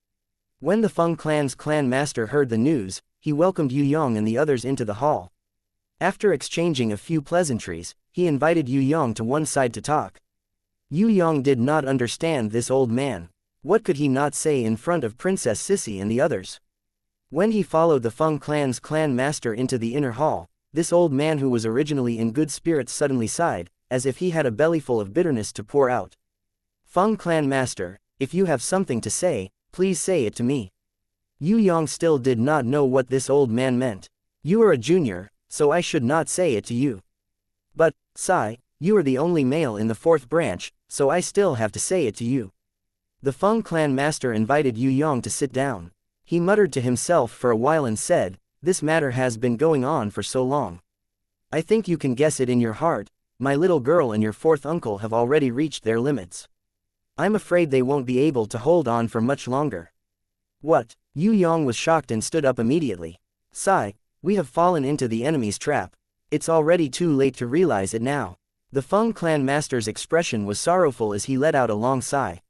When the Feng clan's clan master heard the news, he welcomed Yue Yang and the others into the hall. After exchanging a few pleasantries, he invited Yue Yang to one side to talk. Yue Yang did not understand this old man. What could he not say in front of Princess Sissy and the others? When he followed the Feng clan's clan master into the inner hall, this old man who was originally in good spirits suddenly sighed, as if he had a bellyful of bitterness to pour out. Feng clan master, if you have something to say, please say it to me. Yue Yang still did not know what this old man meant. You are a junior, so I should not say it to you. But, Sai, you are the only male in the fourth branch, so I still have to say it to you. The Feng clan master invited Yue Yang to sit down. He muttered to himself for a while and said, this matter has been going on for so long. I think you can guess it in your heart, my little girl and your fourth uncle have already reached their limits. I'm afraid they won't be able to hold on for much longer. What? Yue Yang was shocked and stood up immediately. Sai, we have fallen into the enemy's trap. It's already too late to realize it now. The Feng clan master's expression was sorrowful as he let out a long sigh.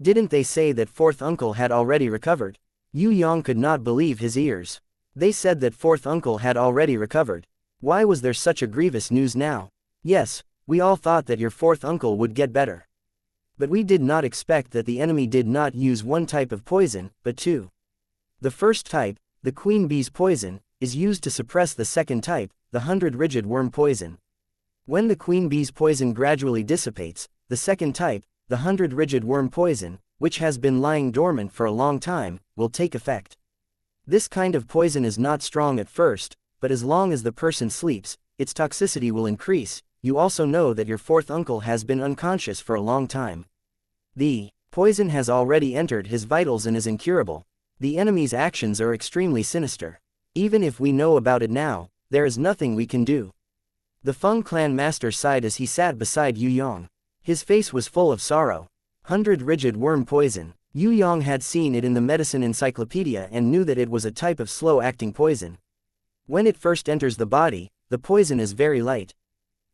Didn't they say that fourth uncle had already recovered? Yue Yang could not believe his ears. They said that fourth uncle had already recovered. Why was there such a grievous news now? Yes, we all thought that your fourth uncle would get better. But we did not expect that the enemy did not use one type of poison, but two. The first type, the queen bee's poison, is used to suppress the second type, the 100 rigid worm poison. When the queen bee's poison gradually dissipates, the second type, the 100 rigid worm poison, which has been lying dormant for a long time, will take effect. This kind of poison is not strong at first, but as long as the person sleeps, its toxicity will increase. You also know that your fourth uncle has been unconscious for a long time. The poison has already entered his vitals and is incurable. The enemy's actions are extremely sinister. Even if we know about it now, there is nothing we can do. The Feng clan master sighed as he sat beside Yue Yang. His face was full of sorrow. 100 rigid worm poison. Yue Yang had seen it in the medicine encyclopedia and knew that it was a type of slow-acting poison. When it first enters the body, the poison is very light.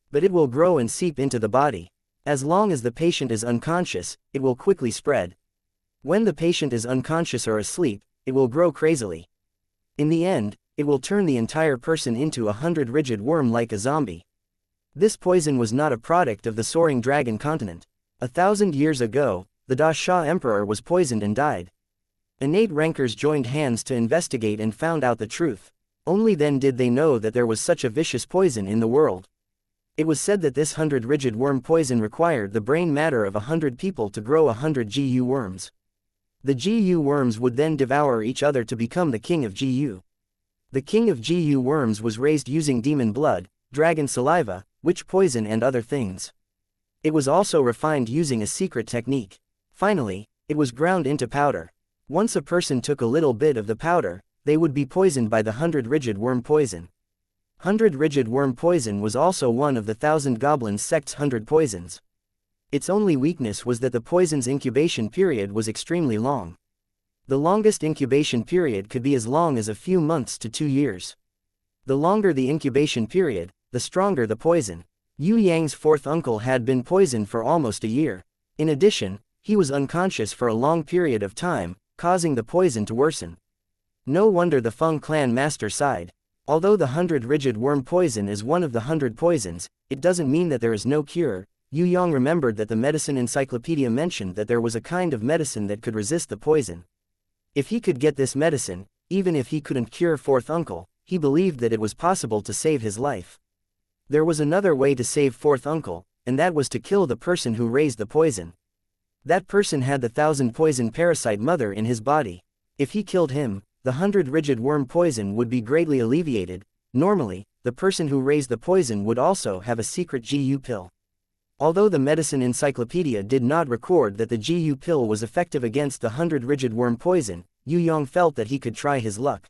But it will grow and seep into the body. As long as the patient is unconscious, it will quickly spread. When the patient is unconscious or asleep, it will grow crazily. In the end, it will turn the entire person into 100 rigid worm like a zombie. This poison was not a product of the soaring dragon continent. 1,000 years ago, the Da Xia emperor was poisoned and died. Innate rankers joined hands to investigate and found out the truth. Only then did they know that there was such a vicious poison in the world. It was said that this 100 rigid worm poison required the brain matter of 100 people to grow 100 GU worms. The GU worms would then devour each other to become the king of GU. The king of GU worms was raised using demon blood, dragon saliva, witch poison and other things. It was also refined using a secret technique. Finally, it was ground into powder. Once a person took a little bit of the powder, they would be poisoned by the 100 rigid worm poison. 100 rigid worm poison was also one of the 1,000 goblins sect's 100 poisons. Its only weakness was that the poison's incubation period was extremely long. The longest incubation period could be as long as a few months to 2 years. The longer the incubation period, the stronger the poison. Yue Yang's fourth uncle had been poisoned for almost a year. In addition, he was unconscious for a long period of time, causing the poison to worsen. No wonder the Feng clan master sighed. Although the 100 rigid worm poison is one of the 100 poisons, it doesn't mean that there is no cure. Yue Yang remembered that the medicine encyclopedia mentioned that there was a kind of medicine that could resist the poison. If he could get this medicine, even if he couldn't cure fourth uncle, he believed that it was possible to save his life. There was another way to save fourth uncle, and that was to kill the person who raised the poison. That person had the 1,000 poison parasite mother in his body. If he killed him, the 100 rigid worm poison would be greatly alleviated. Normally, the person who raised the poison would also have a secret GU pill. Although the medicine encyclopedia did not record that the GU pill was effective against the 100 rigid worm poison, Yue Yang felt that he could try his luck.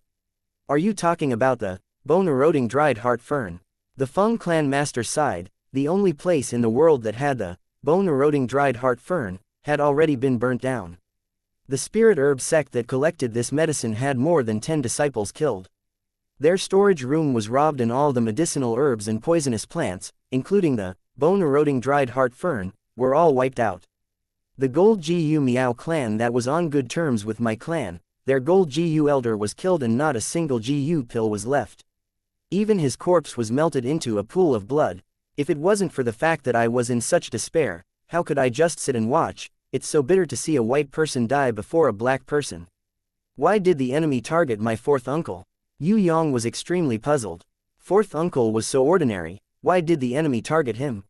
Are you talking about the bone-eroding dried heart fern? The Feng clan master sighed. The only place in the world that had the bone-eroding dried heart fern had already been burnt down. The spirit herb sect that collected this medicine had more than 10 disciples killed. Their storage room was robbed and all the medicinal herbs and poisonous plants, including the bone-eroding dried heart fern, were all wiped out. The Gold Gu Miao clan that was on good terms with my clan, their Gold Gu elder was killed and not a single Gu pill was left. Even his corpse was melted into a pool of blood. If it wasn't for the fact that I was in such despair, how could I just sit and watch? It's so bitter to see a white person die before a black person. Why did the enemy target my fourth uncle? Yue Yang was extremely puzzled. Fourth uncle was so ordinary, why did the enemy target him?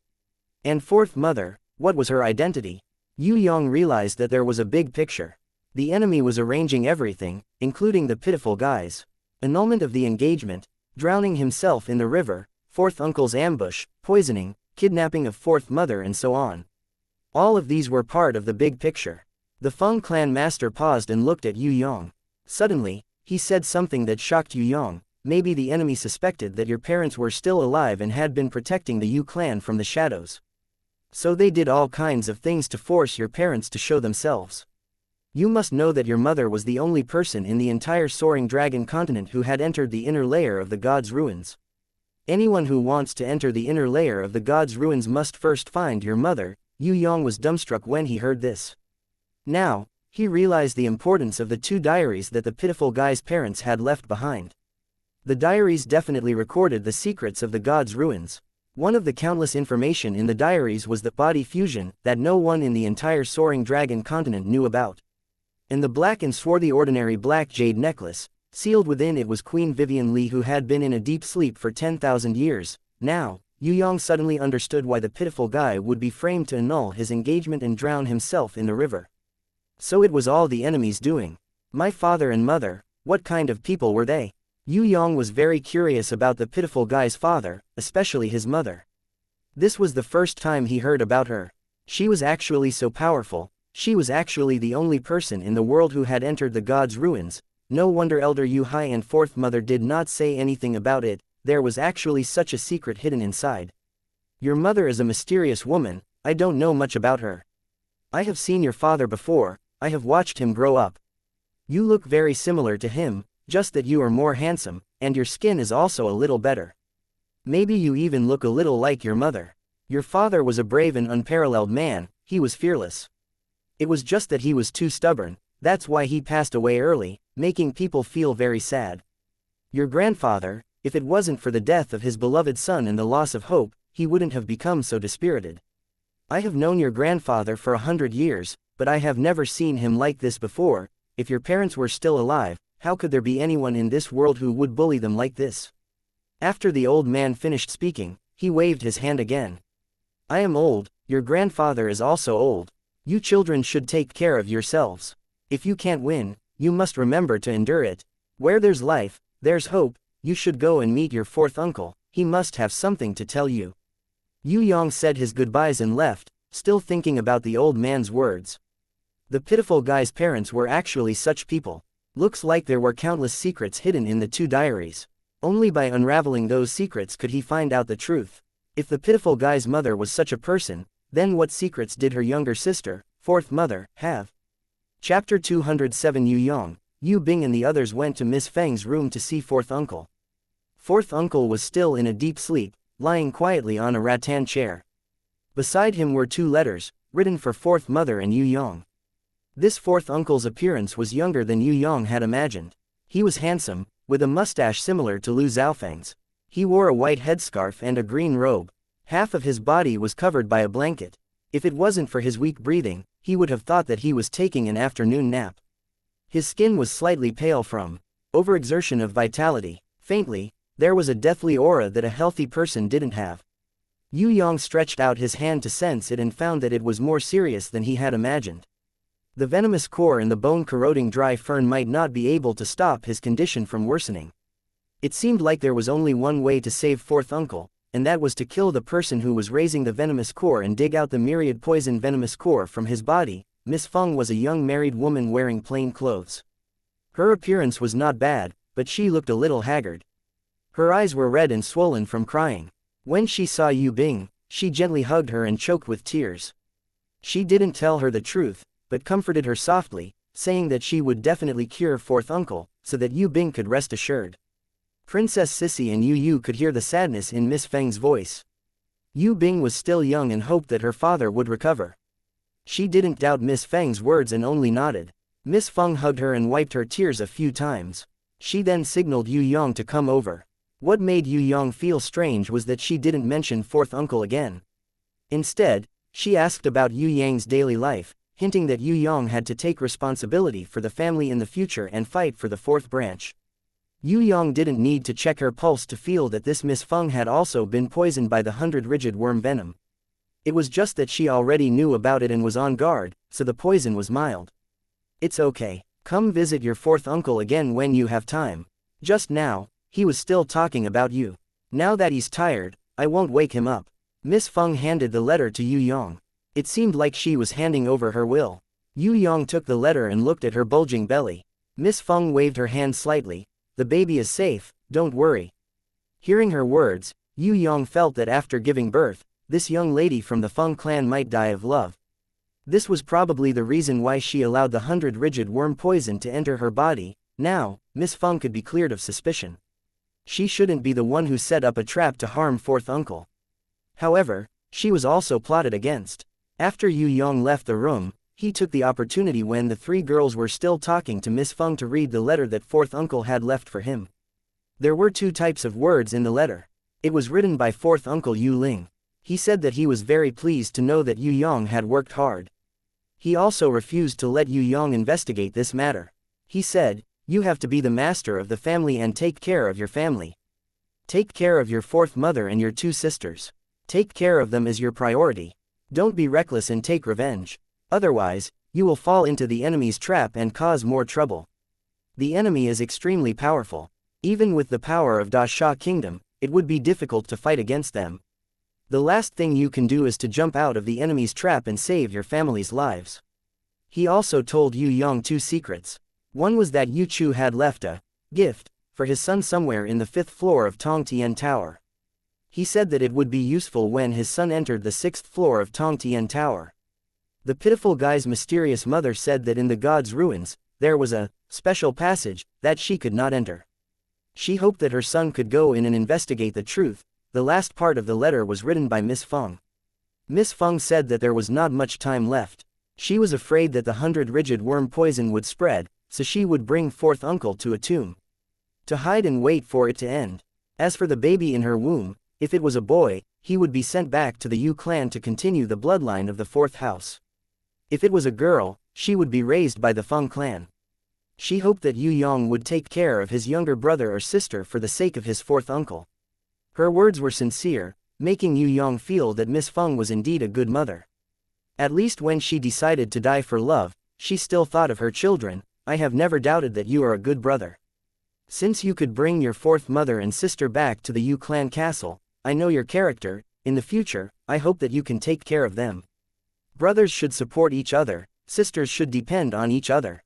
And fourth mother, what was her identity? Yue Yang realized that there was a big picture. The enemy was arranging everything, including the pitiful guys. Annulment of the engagement, drowning himself in the river, fourth uncle's ambush, poisoning, kidnapping of fourth mother and so on. All of these were part of the big picture. The Feng clan master paused and looked at Yue Yang. Suddenly, he said something that shocked Yue Yang. Maybe the enemy suspected that your parents were still alive and had been protecting the Yu clan from the shadows. So they did all kinds of things to force your parents to show themselves. You must know that your mother was the only person in the entire Soaring Dragon continent who had entered the inner layer of the God's ruins. Anyone who wants to enter the inner layer of the God's ruins must first find your mother. Yue Yang was dumbstruck when he heard this. Now, he realized the importance of the 2 diaries that the pitiful guy's parents had left behind. The diaries definitely recorded the secrets of the God's ruins. One of the countless information in the diaries was the body fusion that no one in the entire Soaring Dragon continent knew about. And the black and swarthy ordinary black jade necklace, sealed within it was Queen Vivian Li, who had been in a deep sleep for 10,000 years. Now, Yue Yang suddenly understood why the pitiful guy would be framed to annul his engagement and drown himself in the river. So it was all the enemy's doing. My father and mother, what kind of people were they? Yue Yang was very curious about the pitiful guy's father, especially his mother. This was the first time he heard about her. She was actually so powerful. She was actually the only person in the world who had entered the God's ruins. No wonder Elder Yu Hai and fourth mother did not say anything about it. There was actually such a secret hidden inside. Your mother is a mysterious woman. I don't know much about her. I have seen your father before. I have watched him grow up. You look very similar to him, just that you are more handsome, and your skin is also a little better. Maybe you even look a little like your mother. Your father was a brave and unparalleled man. He was fearless. It was just that he was too stubborn. That's why he passed away early, making people feel very sad. Your grandfather, if it wasn't for the death of his beloved son and the loss of hope, he wouldn't have become so dispirited. I have known your grandfather for 100 years, but I have never seen him like this before. If your parents were still alive, how could there be anyone in this world who would bully them like this? After the old man finished speaking, he waved his hand again. I am old, your grandfather is also old. You children should take care of yourselves. If you can't win, you must remember to endure it. Where there's life, there's hope. You should go and meet your fourth uncle. He must have something to tell you. Yue Yang said his goodbyes and left, still thinking about the old man's words. The pitiful guy's parents were actually such people. Looks like there were countless secrets hidden in the 2 diaries. Only by unraveling those secrets could he find out the truth. If the pitiful guy's mother was such a person, then what secrets did her younger sister, fourth mother, have? Chapter 207. Yue Yang, Yu Bing and the others went to Miss Feng's room to see fourth uncle. Fourth uncle was still in a deep sleep, lying quietly on a rattan chair. Beside him were 2 letters, written for fourth mother and Yue Yang. This fourth uncle's appearance was younger than Yue Yang had imagined. He was handsome, with a mustache similar to Lu Xiaofeng's. He wore a white headscarf and a green robe. Half of his body was covered by a blanket. If it wasn't for his weak breathing, he would have thought that he was taking an afternoon nap. His skin was slightly pale from overexertion of vitality. Faintly, there was a deathly aura that a healthy person didn't have. Yue Yang stretched out his hand to sense it and found that it was more serious than he had imagined. The venomous core in the bone-corroding dry fern might not be able to stop his condition from worsening. It seemed like there was only one way to save fourth uncle, and that was to kill the person who was raising the venomous core and dig out the myriad poison venomous core from his body. Miss Feng was a young married woman wearing plain clothes. Her appearance was not bad, but she looked a little haggard. Her eyes were red and swollen from crying. When she saw Yu Bing, she gently hugged her and choked with tears. She didn't tell her the truth, but comforted her softly, saying that she would definitely cure fourth uncle, so that Yu Bing could rest assured. Princess Sissy and Yu could hear the sadness in Miss Feng's voice. Yu Bing was still young and hoped that her father would recover. She didn't doubt Miss Feng's words and only nodded. Miss Feng hugged her and wiped her tears a few times. She then signaled Yue Yang to come over. What made Yue Yang feel strange was that she didn't mention fourth uncle again. Instead, she asked about Yue Yang's daily life, hinting that Yue Yang had to take responsibility for the family in the future and fight for the fourth branch. Yue Yang didn't need to check her pulse to feel that this Miss Feng had also been poisoned by the 100 rigid worm venom. It was just that she already knew about it and was on guard, so the poison was mild. It's okay. Come visit your fourth uncle again when you have time. Just now, he was still talking about you. Now that he's tired, I won't wake him up. Miss Feng handed the letter to Yue Yang. It seemed like she was handing over her will. Yue Yang took the letter and looked at her bulging belly. Miss Feng waved her hand slightly. The baby is safe, don't worry. Hearing her words, Yue Yang felt that after giving birth, this young lady from the Feng clan might die of love. This was probably the reason why she allowed the 100 rigid worm poison to enter her body. Now, Miss Feng could be cleared of suspicion. She shouldn't be the one who set up a trap to harm fourth uncle. However, she was also plotted against. After Yue Yang left the room, he took the opportunity when the three girls were still talking to Miss Feng to read the letter that fourth uncle had left for him. There were two types of words in the letter. It was written by fourth uncle Yu Ling. He said that he was very pleased to know that Yue Yang had worked hard. He also refused to let Yue Yang investigate this matter. He said, "You have to be the master of the family and take care of your family. Take care of your fourth mother and your two sisters. Take care of them as your priority. Don't be reckless and take revenge. Otherwise, you will fall into the enemy's trap and cause more trouble. The enemy is extremely powerful. Even with the power of Da Sha Kingdom, it would be difficult to fight against them. The last thing you can do is to jump out of the enemy's trap and save your family's lives." He also told Yue Yang two secrets. One was that Yu Chu had left a gift for his son somewhere in the 5th floor of Tong Tian Tower. He said that it would be useful when his son entered the 6th floor of Tong Tian Tower. The pitiful guy's mysterious mother said that in the god's ruins, there was a special passage that she could not enter. She hoped that her son could go in and investigate the truth. The last part of the letter was written by Miss Feng. Miss Feng said that there was not much time left. She was afraid that the 100 rigid worm poison would spread, so she would bring fourth uncle to a tomb to hide and wait for it to end. As for the baby in her womb, if it was a boy, he would be sent back to the Yu clan to continue the bloodline of the fourth house. If it was a girl, she would be raised by the Feng clan. She hoped that Yue Yang would take care of his younger brother or sister for the sake of his fourth uncle. Her words were sincere, making Yue Yang feel that Miss Feng was indeed a good mother. At least when she decided to die for love, she still thought of her children. "I have never doubted that you are a good brother. Since you could bring your fourth mother and sister back to the Yu clan castle, I know your character. In the future, I hope that you can take care of them. Brothers should support each other, sisters should depend on each other."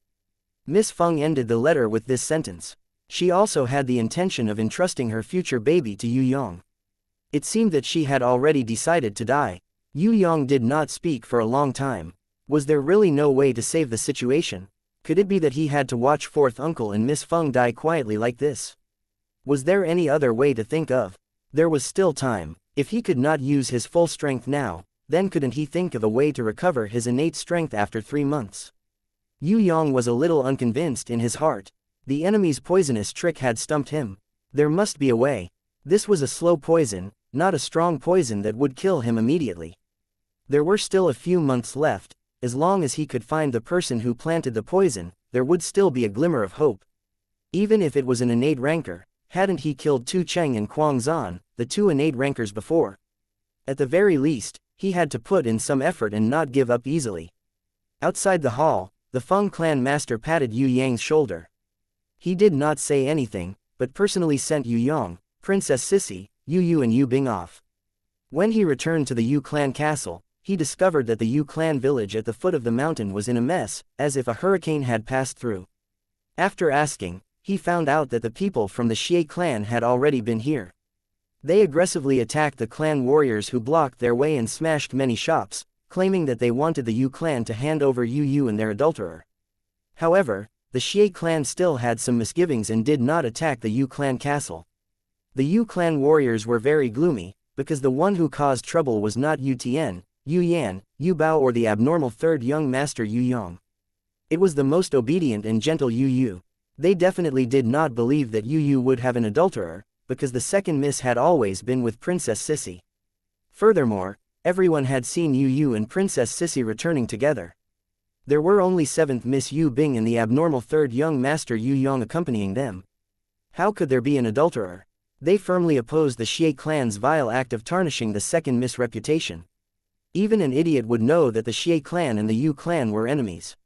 Miss Feng ended the letter with this sentence. She also had the intention of entrusting her future baby to Yue Yang. It seemed that she had already decided to die. Yue Yang did not speak for a long time. Was there really no way to save the situation? Could it be that he had to watch fourth uncle and Miss Feng die quietly like this? Was there any other way to think of? There was still time. If he could not use his full strength now, then couldn't he think of a way to recover his innate strength after 3 months? Yue Yang was a little unconvinced in his heart. The enemy's poisonous trick had stumped him. There must be a way. This was a slow poison, not a strong poison that would kill him immediately. There were still a few months left. As long as he could find the person who planted the poison, there would still be a glimmer of hope. Even if it was an innate rancor, hadn't he killed Tu Cheng and Kuang Zan, the two innate rancors before? At the very least, he had to put in some effort and not give up easily. Outside the hall, the Feng clan master patted Yue Yang's shoulder. He did not say anything, but personally sent Yue Yang, Princess Sissy, Yu Yu and Yu Bing off. When he returned to the Yu clan castle, he discovered that the Yu clan village at the foot of the mountain was in a mess, as if a hurricane had passed through. After asking, he found out that the people from the Xie clan had already been here. They aggressively attacked the clan warriors who blocked their way and smashed many shops, claiming that they wanted the Yu clan to hand over Yu Yu and their adulterer. However, the Xie clan still had some misgivings and did not attack the Yu clan castle. The Yu clan warriors were very gloomy, because the one who caused trouble was not Yu Tian, Yu Yan, Yu Bao or the abnormal third young master Yu Yang. It was the most obedient and gentle Yu Yu. They definitely did not believe that Yu Yu would have an adulterer, because the second miss had always been with Princess Sissy. Furthermore, everyone had seen Yu Yu and Princess Sissy returning together. There were only 7th Miss Yu Bing and the abnormal third young master Yu Yang accompanying them. How could there be an adulterer? They firmly opposed the Xie clan's vile act of tarnishing the second Miss reputation. Even an idiot would know that the Xie clan and the Yu clan were enemies.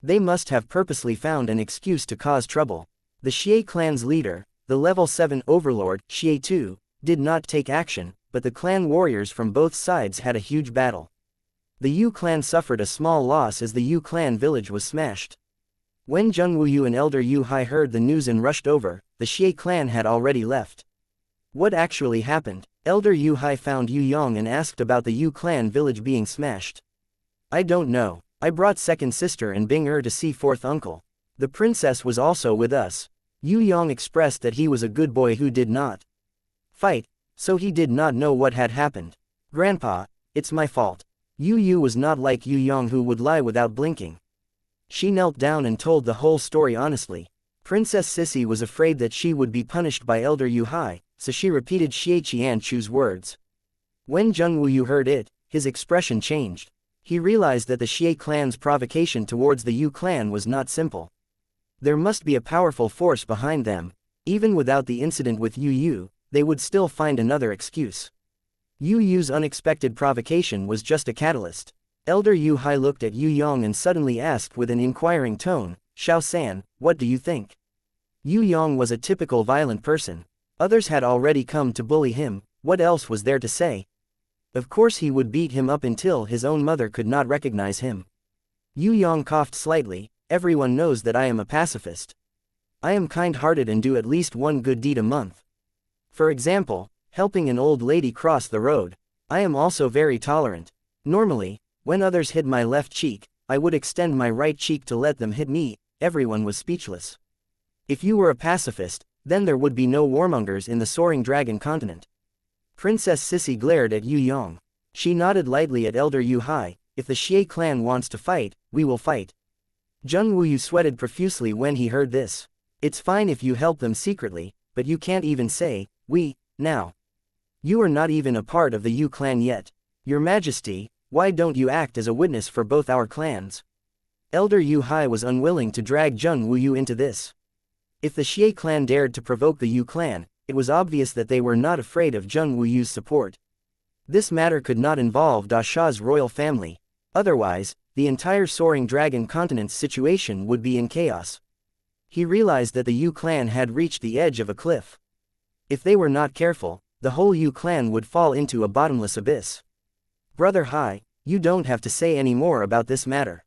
They must have purposely found an excuse to cause trouble. The Xie clan's leader, the level 7 overlord, Xie Tu, did not take action, but the clan warriors from both sides had a huge battle. The Yu clan suffered a small loss as the Yu clan village was smashed. When Zheng Wuyu and Elder Yu Hai heard the news and rushed over, the Xie clan had already left. What actually happened? Elder Yu Hai found Yu Yang and asked about the Yu clan village being smashed. I don't know. I brought second sister and Bing Er to see fourth uncle. The princess was also with us. Yu Yang expressed that he was a good boy who did not fight, so he did not know what had happened. Grandpa, it's my fault. Yu Yu was not like Yu Yang who would lie without blinking. She knelt down and told the whole story honestly. Princess Sissy was afraid that she would be punished by Elder Yu Hai, so she repeated Xie Qianchu's words. When Zheng Wuyu heard it, his expression changed. He realized that the Xie clan's provocation towards the Yu clan was not simple. There must be a powerful force behind them. Even without the incident with Yu Yu, they would still find another excuse. Yu Yu's unexpected provocation was just a catalyst. Elder Yu Hai looked at Yu Yang and suddenly asked with an inquiring tone, Xiao San, what do you think? Yu Yang was a typical violent person. Others had already come to bully him. What else was there to say? Of course he would beat him up until his own mother could not recognize him. Yu Yang coughed slightly. Everyone knows that I am a pacifist. I am kind-hearted and do at least one good deed a month. For example, helping an old lady cross the road. I am also very tolerant. Normally, when others hit my left cheek, I would extend my right cheek to let them hit me. Everyone was speechless. If you were a pacifist, then there would be no warmongers in the soaring dragon continent. Princess Sissy glared at Yu Yang. She nodded lightly at Elder Yu Hai. If the Xie clan wants to fight, we will fight. Zheng Wuyu sweated profusely when he heard this. It's fine if you help them secretly, but you can't even say, we, now. You are not even a part of the Yu clan yet. Your Majesty, why don't you act as a witness for both our clans? Elder Yu Hai was unwilling to drag Zheng Wuyu into this. If the Xie clan dared to provoke the Yu clan, it was obvious that they were not afraid of Zheng Wuyu's support. This matter could not involve Da Sha's royal family. Otherwise, the entire soaring dragon continent's situation would be in chaos. He realized that the Yu clan had reached the edge of a cliff. If they were not careful, the whole Yu clan would fall into a bottomless abyss. Brother Hai, you don't have to say any more about this matter.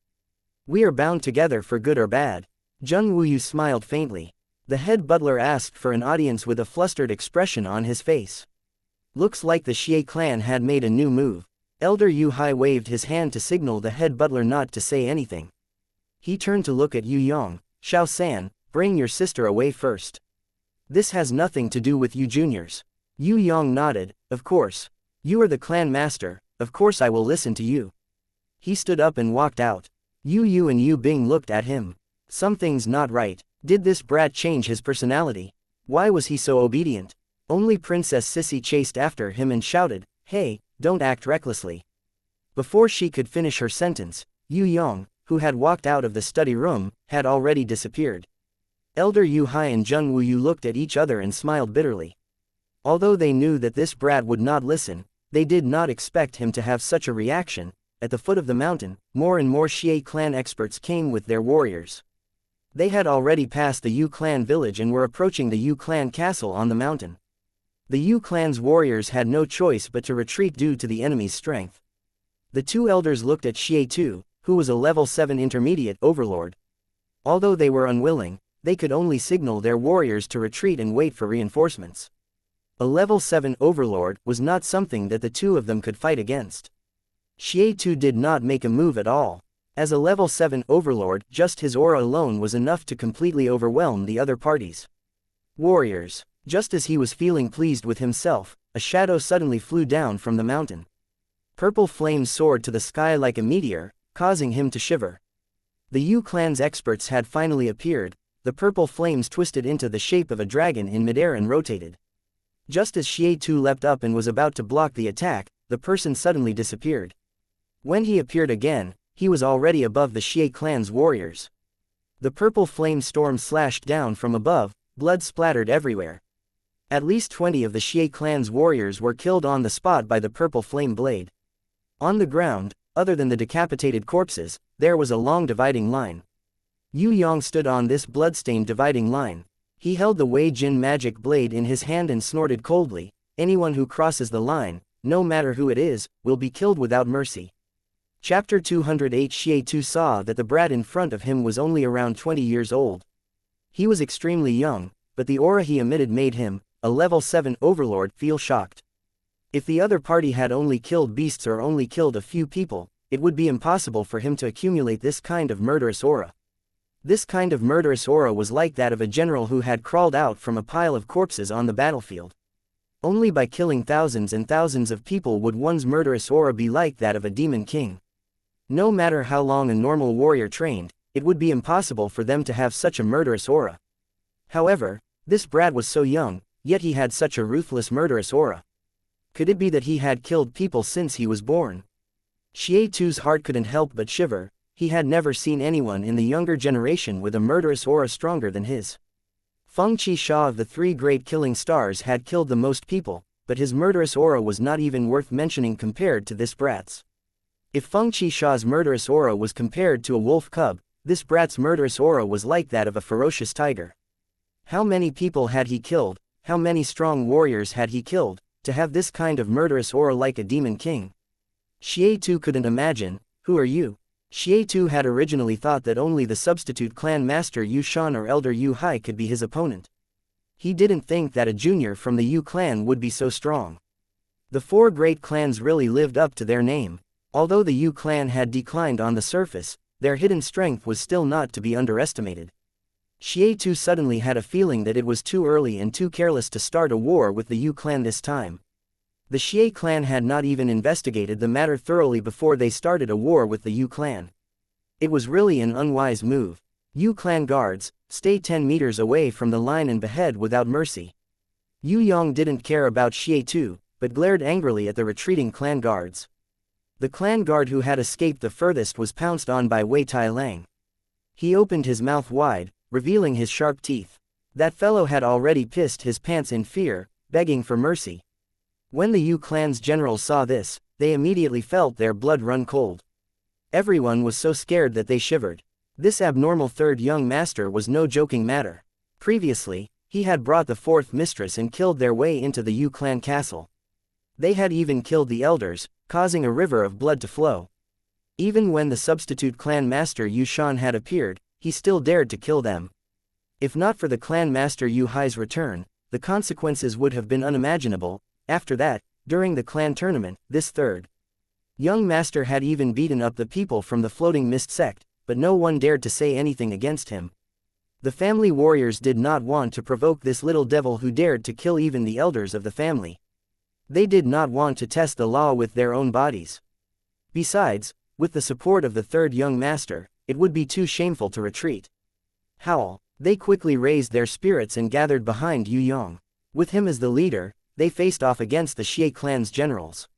We are bound together for good or bad. Zheng Wuyu smiled faintly. The head butler asked for an audience with a flustered expression on his face. Looks like the Xie clan had made a new move. Elder Yu Hai waved his hand to signal the head butler not to say anything. He turned to look at Yu Yang. Xiao San, bring your sister away first. This has nothing to do with you juniors. Yu Yang nodded. Of course. You are the clan master, of course I will listen to you. He stood up and walked out. Yu Yu and Yu Bing looked at him. Something's not right. Did this brat change his personality? Why was he so obedient? Only Princess Sissy chased after him and shouted, "Hey, don't act recklessly." Before she could finish her sentence, Yue Yang, who had walked out of the study room, had already disappeared. Elder Yu Hai and Zheng Wuyu looked at each other and smiled bitterly. Although they knew that this brat would not listen, they did not expect him to have such a reaction. At the foot of the mountain, more and more Xie clan experts came with their warriors. They had already passed the Yu clan village and were approaching the Yu clan castle on the mountain. The Yu clan's warriors had no choice but to retreat due to the enemy's strength. The two elders looked at Xie Tu, who was a level 7 intermediate overlord. Although they were unwilling, they could only signal their warriors to retreat and wait for reinforcements. A level 7 overlord was not something that the two of them could fight against. Xie Tu did not make a move at all. As a level 7 overlord, just his aura alone was enough to completely overwhelm the other parties. Warriors. Just as he was feeling pleased with himself, a shadow suddenly flew down from the mountain. Purple flames soared to the sky like a meteor, causing him to shiver. The Yu clan's experts had finally appeared. The purple flames twisted into the shape of a dragon in midair and rotated. Just as Xie Tu leapt up and was about to block the attack, the person suddenly disappeared. When he appeared again, he was already above the Xie clan's warriors. The purple flame storm slashed down from above, blood splattered everywhere. At least 20 of the Xie clan's warriors were killed on the spot by the purple flame blade. On the ground, other than the decapitated corpses, there was a long dividing line. Yue Yang stood on this bloodstained dividing line. He held the Wei Jin magic blade in his hand and snorted coldly, "Anyone who crosses the line, no matter who it is, will be killed without mercy." Chapter 208. Xie Tu saw that the brat in front of him was only around 20 years old. He was extremely young, but the aura he emitted made him, a level 7 overlord, feel shocked. If the other party had only killed beasts or only killed a few people, it would be impossible for him to accumulate this kind of murderous aura. This kind of murderous aura was like that of a general who had crawled out from a pile of corpses on the battlefield. Only by killing thousands and thousands of people would one's murderous aura be like that of a demon king. No matter how long a normal warrior trained, it would be impossible for them to have such a murderous aura. However, this brat was so young, yet he had such a ruthless murderous aura. Could it be that he had killed people since he was born? Xie Tu's heart couldn't help but shiver. He had never seen anyone in the younger generation with a murderous aura stronger than his. Feng Qixia of the 3 great killing stars had killed the most people, but his murderous aura was not even worth mentioning compared to this brat's. If Feng Qixia's murderous aura was compared to a wolf cub, this brat's murderous aura was like that of a ferocious tiger. How many people had he killed? How many strong warriors had he killed, to have this kind of murderous aura like a demon king? Xie Tu couldn't imagine. Who are you? Xie Tu had originally thought that only the substitute clan master Yu Shan or Elder Yu Hai could be his opponent. He didn't think that a junior from the Yu clan would be so strong. The 4 great clans really lived up to their name. Although the Yu clan had declined on the surface, their hidden strength was still not to be underestimated. Xie Tu suddenly had a feeling that it was too early and too careless to start a war with the Yu clan this time. The Xie clan had not even investigated the matter thoroughly before they started a war with the Yu clan. It was really an unwise move. Yu clan guards, stay 10 meters away from the line and behead without mercy. Yue Yang didn't care about Xie Tu, but glared angrily at the retreating clan guards. The clan guard who had escaped the furthest was pounced on by Wei Tai Lang. He opened his mouth wide, revealing his sharp teeth. That fellow had already pissed his pants in fear, begging for mercy. When the Yu clan's generals saw this, they immediately felt their blood run cold. Everyone was so scared that they shivered. This abnormal 3rd young master was no joking matter. Previously, he had brought the 4th mistress and killed their way into the Yu clan castle. They had even killed the elders, causing a river of blood to flow. Even when the substitute clan master Yu Shan had appeared, he still dared to kill them. If not for the clan master Yu Hai's return, the consequences would have been unimaginable. After that, during the clan tournament, this 3rd young master had even beaten up the people from the floating mist sect, but no one dared to say anything against him. The family warriors did not want to provoke this little devil who dared to kill even the elders of the family. They did not want to test the law with their own bodies. Besides, with the support of the 3rd young master, it would be too shameful to retreat. Howl. They quickly raised their spirits and gathered behind Yue Yang. With him as the leader, they faced off against the Xie clan's generals.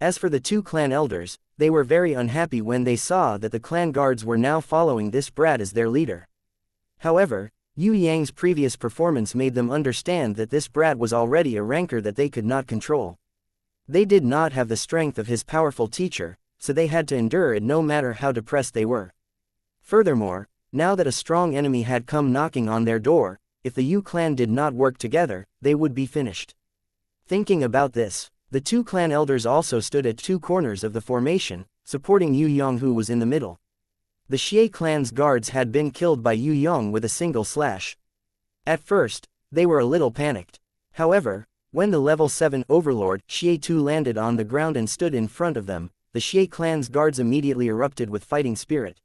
As for the two clan elders, they were very unhappy when they saw that the clan guards were now following this brat as their leader. However, Yue Yang's previous performance made them understand that this brat was already a rancor that they could not control. They did not have the strength of his powerful teacher, so they had to endure it no matter how depressed they were. Furthermore, now that a strong enemy had come knocking on their door, if the Yue clan did not work together, they would be finished. Thinking about this, the two clan elders also stood at two corners of the formation, supporting Yue Yang, who was in the middle. The Xie clan's guards had been killed by Yue Yang with a single slash. At first, they were a little panicked. However, when the level 7 overlord Xie Tu landed on the ground and stood in front of them, the Xie clan's guards immediately erupted with fighting spirit.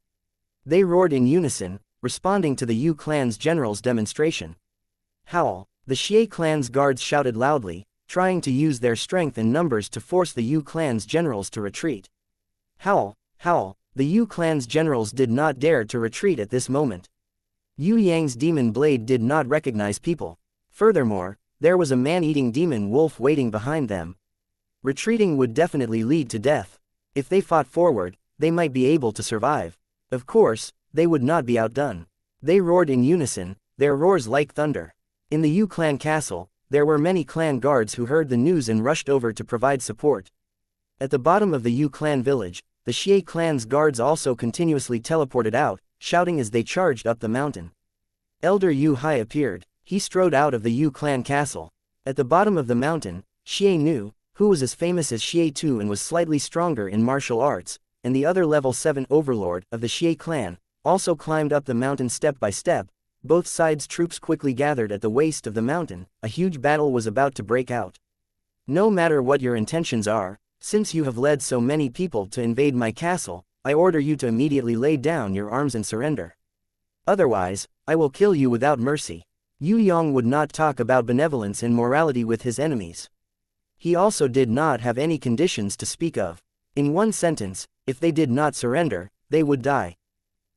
They roared in unison, responding to the Yue clan's general's demonstration. Howl! The Xie clan's guards shouted loudly, trying to use their strength and numbers to force the Yue clan's generals to retreat. Howl! Howl! The Yue clan's generals did not dare to retreat at this moment. Yue Yang's demon blade did not recognize people. Furthermore, there was a man-eating demon wolf waiting behind them. Retreating would definitely lead to death. If they fought forward, they might be able to survive. Of course, they would not be outdone. They roared in unison, their roars like thunder. In the Yue clan castle, there were many clan guards who heard the news and rushed over to provide support. At the bottom of the Yue clan village, the Xie clan's guards also continuously teleported out, shouting as they charged up the mountain. Elder Yue Hai appeared. He strode out of the Yue clan castle. At the bottom of the mountain, Xie Nu, who was as famous as Xie Tu and was slightly stronger in martial arts, and the other level 7 overlord of the Xie clan, also climbed up the mountain step by step. Both sides' troops quickly gathered at the waist of the mountain. A huge battle was about to break out. No matter what your intentions are, since you have led so many people to invade my castle, I order you to immediately lay down your arms and surrender. Otherwise, I will kill you without mercy. Yue Yang would not talk about benevolence and morality with his enemies. He also did not have any conditions to speak of. In one sentence, if they did not surrender, they would die.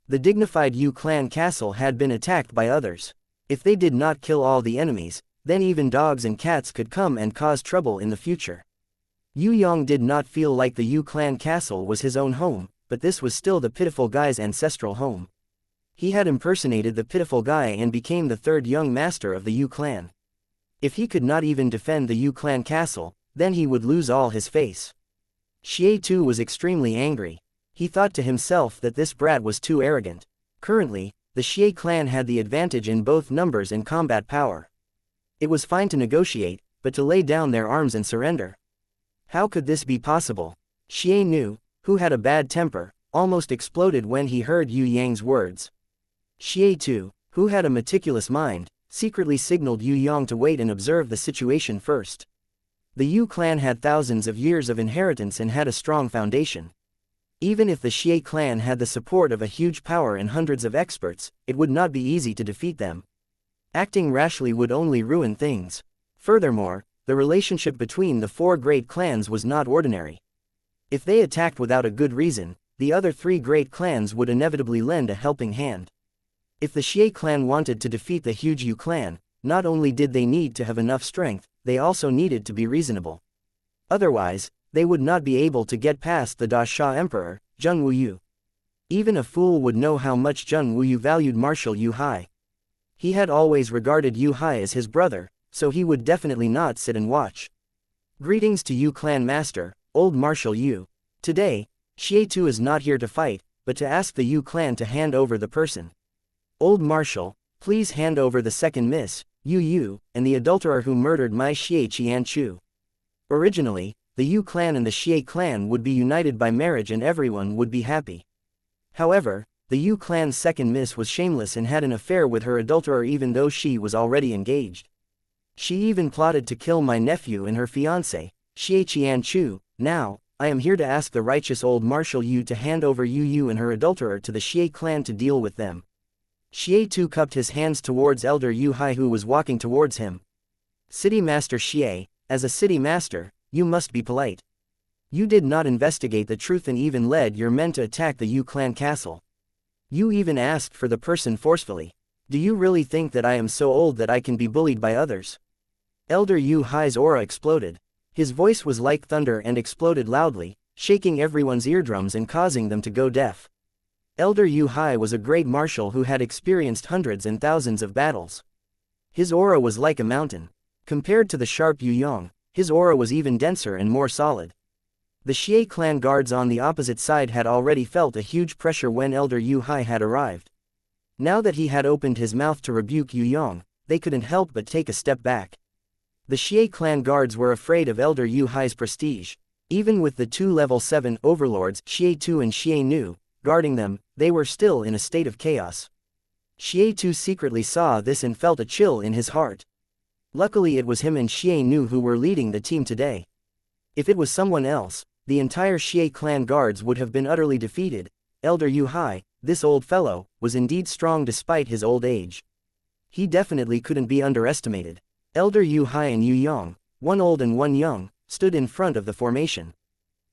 The dignified Yue clan castle had been attacked by others. If they did not kill all the enemies, then even dogs and cats could come and cause trouble in the future. Yue Yang did not feel like the Yue clan castle was his own home, but this was still the pitiful guy's ancestral home. He had impersonated the pitiful guy and became the third young master of the Yue clan. If he could not even defend the Yue clan castle, then he would lose all his face. Xie Tu was extremely angry. He thought to himself that this brat was too arrogant. Currently, the Xie clan had the advantage in both numbers and combat power. It was fine to negotiate, but to lay down their arms and surrender. How could this be possible? Xie Nu, who had a bad temper, almost exploded when he heard Yue Yang's words. Xie Tu, who had a meticulous mind, secretly signaled Yue Yang to wait and observe the situation first. The Yue clan had thousands of years of inheritance and had a strong foundation. Even if the Xie clan had the support of a huge power and hundreds of experts, it would not be easy to defeat them. Acting rashly would only ruin things. Furthermore, the relationship between the four great clans was not ordinary. If they attacked without a good reason, the other three great clans would inevitably lend a helping hand. If the Xie clan wanted to defeat the huge Yue clan, not only did they need to have enough strength, they also needed to be reasonable. Otherwise, they would not be able to get past the Da Sha Emperor, Zheng Wuyu. Even a fool would know how much Zheng Wuyu valued Marshal Yue Hai. He had always regarded Yue Hai as his brother, so he would definitely not sit and watch. Greetings to Yue clan master, old Marshal Yue. Today, Xie Tu is not here to fight, but to ask the Yue clan to hand over the person. Old Marshal, please hand over the second miss, Yu Yu, and the adulterer who murdered my Xie Qianchu. Originally, the Yue clan and the Xie clan would be united by marriage and everyone would be happy. However, the Yue clan's second miss was shameless and had an affair with her adulterer even though she was already engaged. She even plotted to kill my nephew and her fiancé, Xie Qianchu. Now, I am here to ask the righteous old Marshal Yu to hand over Yu Yu and her adulterer to the Xie clan to deal with them. Xie Tu cupped his hands towards Elder Yue Hai who was walking towards him. City Master Xie, as a city master, you must be polite. You did not investigate the truth and even led your men to attack the Yue clan castle. You even asked for the person forcefully. Do you really think that I am so old that I can be bullied by others? Elder Yu Hai's aura exploded. His voice was like thunder and exploded loudly, shaking everyone's eardrums and causing them to go deaf. Elder Yu Hai was a great marshal who had experienced hundreds and thousands of battles. His aura was like a mountain. Compared to the sharp Yue Yang, his aura was even denser and more solid. The Xie clan guards on the opposite side had already felt a huge pressure when Elder Yu Hai had arrived. Now that he had opened his mouth to rebuke Yue Yang, they couldn't help but take a step back. The Xie clan guards were afraid of Elder Yu Hai's prestige. Even with the two level 7 overlords, Xie Tu and Xie Nu, guarding them, they were still in a state of chaos. Xie Tu secretly saw this and felt a chill in his heart. Luckily it was him and Xie Nu who were leading the team today. If it was someone else, the entire Xie clan guards would have been utterly defeated. Elder Yu Hai, this old fellow, was indeed strong despite his old age. He definitely couldn't be underestimated. Elder Yu Hai and Yue Yang, one old and one young, stood in front of the formation.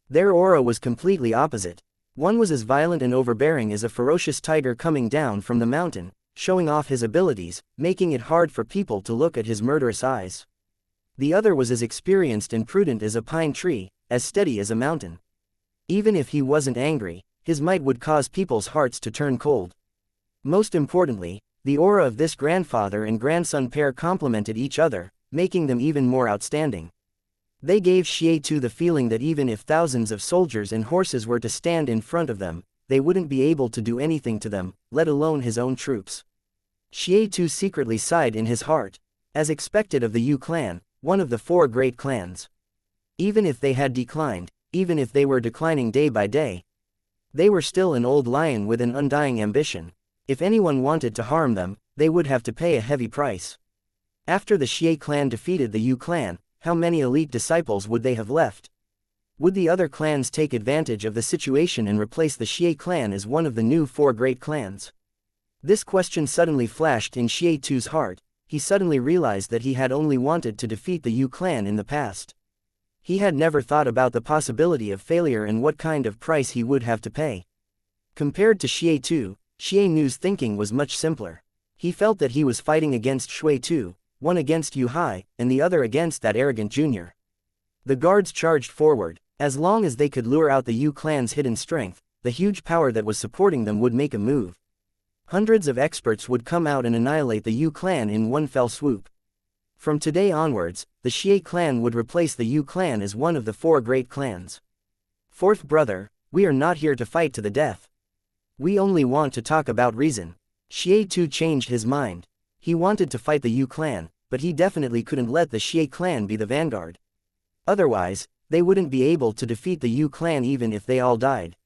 Their aura was completely opposite. One was as violent and overbearing as a ferocious tiger coming down from the mountain, showing off his abilities, making it hard for people to look at his murderous eyes. The other was as experienced and prudent as a pine tree, as steady as a mountain. Even if he wasn't angry, his might would cause people's hearts to turn cold. Most importantly, the aura of this grandfather and grandson pair complemented each other, making them even more outstanding. They gave Xie Tu the feeling that even if thousands of soldiers and horses were to stand in front of them, they wouldn't be able to do anything to them, let alone his own troops. Xie Tu secretly sighed in his heart. As expected of the Yu clan, one of the 4 great clans. Even if they had declined, even if they were declining day by day, they were still an old lion with an undying ambition. If anyone wanted to harm them, they would have to pay a heavy price. After the Xie clan defeated the Yu clan, how many elite disciples would they have left? Would the other clans take advantage of the situation and replace the Xie clan as one of the new 4 great clans? This question suddenly flashed in Xie Tu's heart. He suddenly realized that he had only wanted to defeat the Yu clan in the past. He had never thought about the possibility of failure and what kind of price he would have to pay. Compared to Xie Tu, Xie Nu's thinking was much simpler. He felt that he was fighting against Xue Tu, one against Yu Hai, and the other against that arrogant junior. The guards charged forward. As long as they could lure out the Yu clan's hidden strength, the huge power that was supporting them would make a move. Hundreds of experts would come out and annihilate the Yu clan in one fell swoop. From today onwards, the Xie clan would replace the Yu clan as one of the 4 great clans. 4th brother, we are not here to fight to the death. We only want to talk about reason. Xie Tu changed his mind. He wanted to fight the Yu clan, but he definitely couldn't let the Xie clan be the vanguard. Otherwise, they wouldn't be able to defeat the Yu clan even if they all died.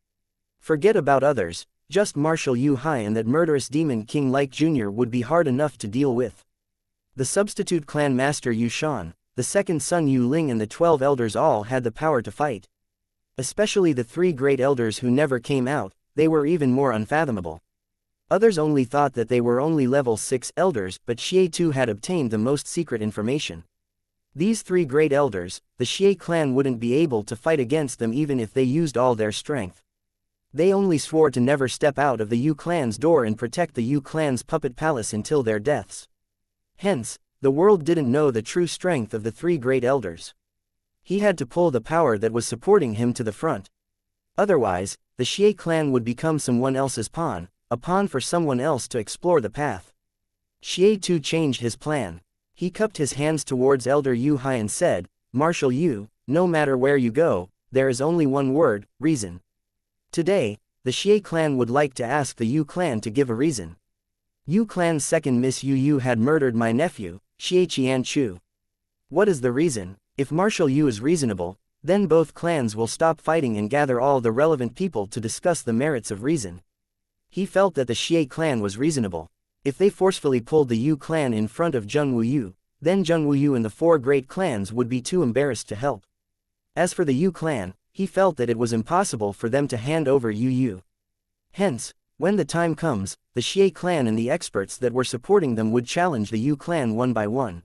Forget about others, just Marshal Yu Hai and that murderous demon king like Jr. would be hard enough to deal with. The substitute clan master Yu Shan, the second son Yu Ling and the 12 elders all had the power to fight. Especially the 3 great elders who never came out, they were even more unfathomable. Others only thought that they were only level 6 elders, but Xie Tu had obtained the most secret information. These 3 great elders, the Xie clan wouldn't be able to fight against them even if they used all their strength. They only swore to never step out of the Yu clan's door and protect the Yu clan's puppet palace until their deaths. Hence, the world didn't know the true strength of the 3 great elders. He had to pull the power that was supporting him to the front. Otherwise, the Xie clan would become someone else's pawn, a pawn for someone else to explore the path. Xie Tu changed his plan. He cupped his hands towards Elder Yu Hai and said, Marshal Yu, no matter where you go, there is only one word, reason. Today, the Xie clan would like to ask the Yu clan to give a reason. Yu clan's second Miss Yu had murdered my nephew, Xianxia. What is the reason? If Marshal Yu is reasonable, then both clans will stop fighting and gather all the relevant people to discuss the merits of reason. He felt that the Xie clan was reasonable. If they forcefully pulled the Yu clan in front of Zheng Wuyu, then Zheng Wuyu and the 4 great clans would be too embarrassed to help. As for the Yu clan, he felt that it was impossible for them to hand over Yu. Hence, when the time comes, the Xie clan and the experts that were supporting them would challenge the Yu clan one by one.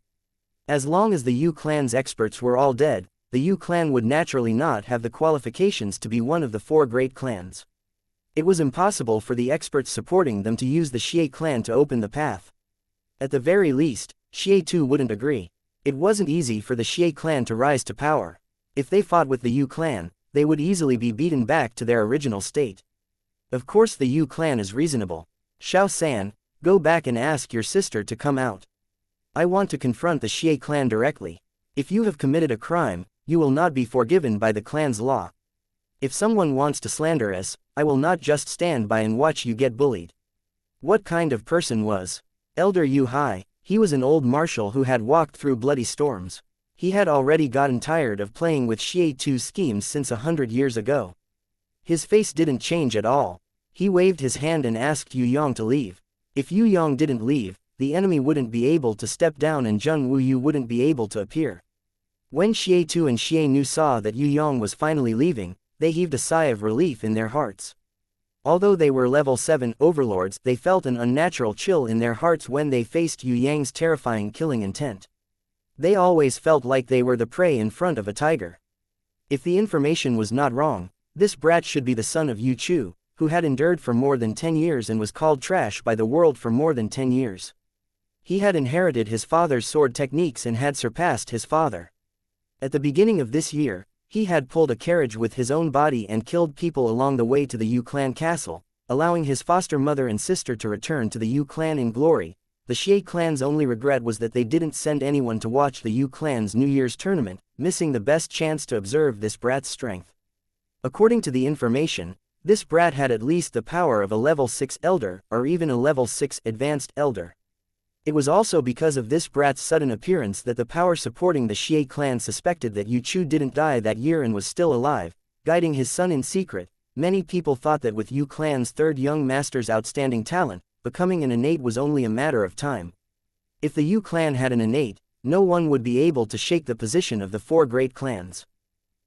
As long as the Yu clan's experts were all dead, the Yu clan would naturally not have the qualifications to be one of the 4 great clans. It was impossible for the experts supporting them to use the Xie clan to open the path. At the very least, Xie Tu wouldn't agree. It wasn't easy for the Xie clan to rise to power. If they fought with the Yu clan, they would easily be beaten back to their original state. Of course the Yu clan is reasonable. Xiao San, go back and ask your sister to come out. I want to confront the Xie clan directly. If you have committed a crime, you will not be forgiven by the clan's law. If someone wants to slander us, I will not just stand by and watch you get bullied. What kind of person was Elder Yu Hai? He was an old marshal who had walked through bloody storms. He had already gotten tired of playing with Xie Tu's schemes since 100 years ago. His face didn't change at all. He waved his hand and asked Yue Yang to leave. If Yue Yang didn't leave, the enemy wouldn't be able to step down and Zheng Wuyu wouldn't be able to appear. When Xie Tu and Xie Nu saw that Yue Yang was finally leaving, they heaved a sigh of relief in their hearts. Although they were level 7 overlords, they felt an unnatural chill in their hearts when they faced Yue Yang's terrifying killing intent. They always felt like they were the prey in front of a tiger. If the information was not wrong, this brat should be the son of Yu Chu, who had endured for more than 10 years and was called trash by the world for more than 10 years. He had inherited his father's sword techniques and had surpassed his father. At the beginning of this year, he had pulled a carriage with his own body and killed people along the way to the Yu clan castle, allowing his foster mother and sister to return to the Yu clan in glory. The Xie clan's only regret was that they didn't send anyone to watch the Yu clan's New Year's tournament, missing the best chance to observe this brat's strength. According to the information, this brat had at least the power of a level 6 elder, or even a level 6 advanced elder. It was also because of this brat's sudden appearance that the power supporting the Xie clan suspected that Yu Chu didn't die that year and was still alive, guiding his son in secret. Many people thought that with Yu clan's third young master's outstanding talent, becoming an innate was only a matter of time. If the Yu clan had an innate, no one would be able to shake the position of the 4 great clans.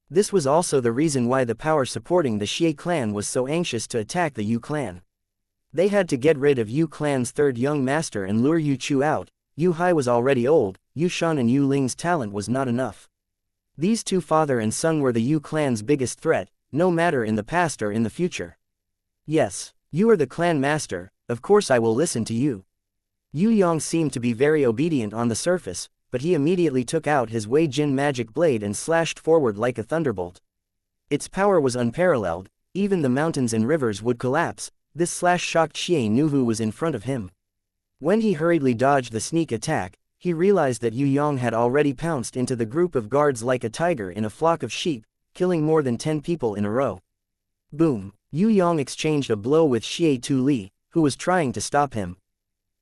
This was also the reason why the power supporting the Xie clan was so anxious to attack the Yu clan. They had to get rid of Yu clan's third young master and lure Yu Chu out. Yu Hai was already old, Yu Shan and Yu Ling's talent was not enough. These two father and son were the Yu clan's biggest threat, no matter in the past or in the future. Yes, you are the clan master, of course I will listen to you. Yu Yang seemed to be very obedient on the surface, but he immediately took out his Wei Jin magic blade and slashed forward like a thunderbolt. Its power was unparalleled, even the mountains and rivers would collapse. This slash shocked Xie Nu who was in front of him. When he hurriedly dodged the sneak attack, he realized that Yu Yang had already pounced into the group of guards like a tiger in a flock of sheep, killing more than 10 people in a row. Boom! Yu Yang exchanged a blow with Xie Tu Li, who was trying to stop him.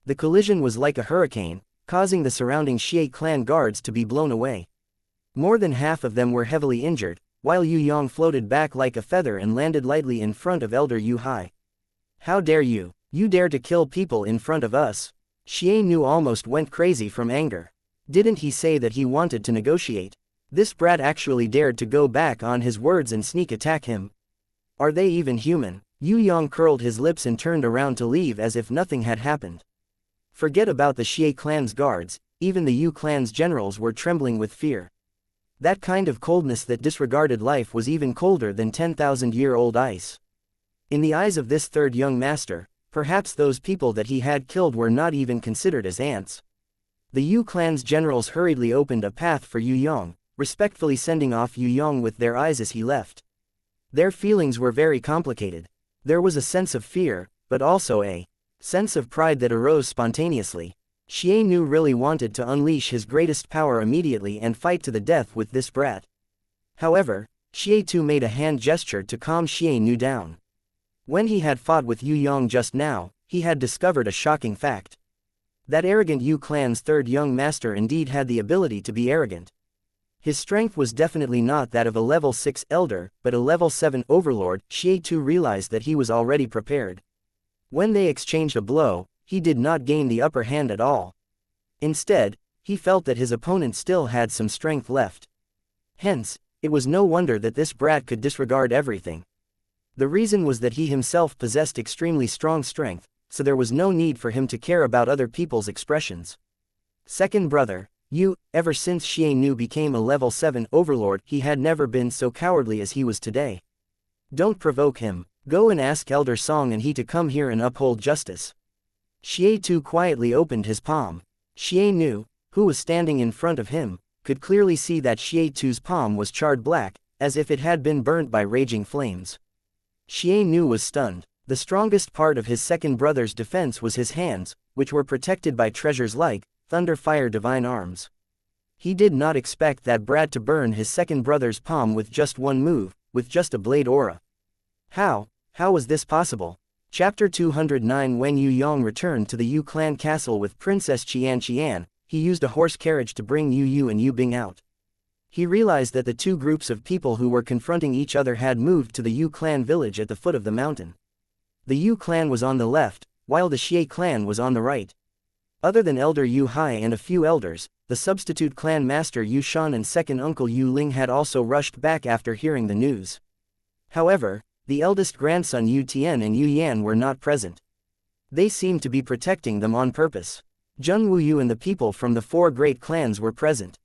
The collision was like a hurricane, causing the surrounding Xie clan guards to be blown away. More than half of them were heavily injured, while Yu Yang floated back like a feather and landed lightly in front of Elder Yu Hai. How dare you? You dare to kill people in front of us? Xie Nu almost went crazy from anger. Didn't he say that he wanted to negotiate? This brat actually dared to go back on his words and sneak attack him. Are they even human? Yu Yang curled his lips and turned around to leave as if nothing had happened. Forget about the Xie clan's guards, even the Yu clan's generals were trembling with fear. That kind of coldness that disregarded life was even colder than 10,000-year-old ice. In the eyes of this third young master, perhaps those people that he had killed were not even considered as ants. The Yu clan's generals hurriedly opened a path for Yu Yang, respectfully sending off Yu Yang with their eyes as he left. Their feelings were very complicated. There was a sense of fear, but also a sense of pride that arose spontaneously. Xie Nu really wanted to unleash his greatest power immediately and fight to the death with this brat. However, Xie Tu made a hand gesture to calm Xie Nu down. When he had fought with Yu Yang just now, he had discovered a shocking fact. That arrogant Yu clan's third young master indeed had the ability to be arrogant. His strength was definitely not that of a level 6 elder, but a level 7 overlord. Xie Tu realized that he was already prepared. When they exchanged a blow, he did not gain the upper hand at all. Instead, he felt that his opponent still had some strength left. Hence, it was no wonder that this brat could disregard everything. The reason was that he himself possessed extremely strong strength, so there was no need for him to care about other people's expressions. Second brother, Yu, ever since Xie Nu became a level 7 overlord, he had never been so cowardly as he was today. Don't provoke him. Go and ask Elder Song and he to come here and uphold justice. Xie Tu quietly opened his palm. Xie Nu, who was standing in front of him, could clearly see that Xie Tu's palm was charred black, as if it had been burnt by raging flames. Xie Nu was stunned. The strongest part of his second brother's defense was his hands, which were protected by treasures like thunder fire divine arms. He did not expect that brat to burn his second brother's palm with just one move, with just a blade aura. How was this possible? Chapter 209. When Yue Yang returned to the Yu clan castle with Princess Xianxia, he used a horse carriage to bring Yu and Yu Bing out. He realized that the two groups of people who were confronting each other had moved to the Yu clan village at the foot of the mountain. The Yu clan was on the left, while the Xie clan was on the right. Other than Elder Yu Hai and a few elders, the substitute clan master Yu Shan and second uncle Yu Ling had also rushed back after hearing the news. However, the eldest grandson Yu Tian and Yu Yan were not present. They seemed to be protecting them on purpose. Zheng Wuyu and the people from the four great clans were present.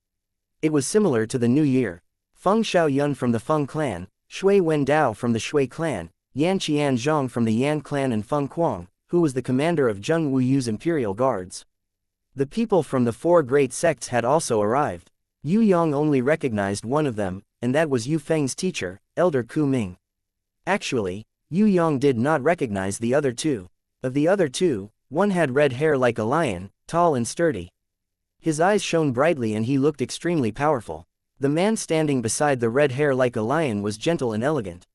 It was similar to the New Year. Feng Xiaoyun from the Feng clan, Shui Wendao from the Shui clan, Yan Qian Zhang from the Yan clan and Feng Kuang, who was the commander of Zheng Wuyu's imperial guards. The people from the four great sects had also arrived. Yu Yang only recognized one of them, and that was Yu Feng's teacher, Elder Ku Ming. Actually, Yu Yang did not recognize the other two. Of the other two, one had red hair like a lion, tall and sturdy. His eyes shone brightly and he looked extremely powerful. The man standing beside the red hair like a lion was gentle and elegant.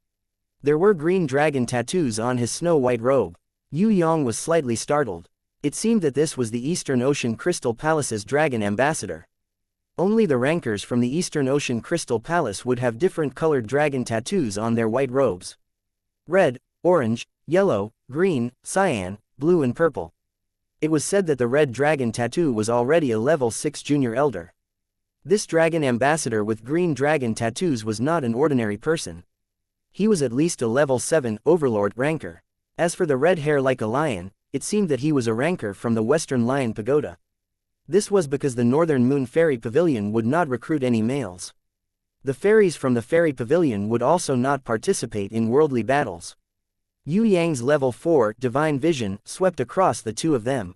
There were green dragon tattoos on his snow-white robe. Yu Yang was slightly startled. It seemed that this was the Eastern Ocean Crystal Palace's dragon ambassador. Only the rankers from the Eastern Ocean Crystal Palace would have different colored dragon tattoos on their white robes. Red, orange, yellow, green, cyan, blue and purple. It was said that the red dragon tattoo was already a level 6 junior elder. This dragon ambassador with green dragon tattoos was not an ordinary person. He was at least a level 7 overlord ranker. As for the red hair like a lion, it seemed that he was a ranker from the Western Lion Pagoda. This was because the Northern Moon Fairy Pavilion would not recruit any males. The fairies from the Fairy Pavilion would also not participate in worldly battles. Yu Yang's level 4 divine vision swept across the two of them.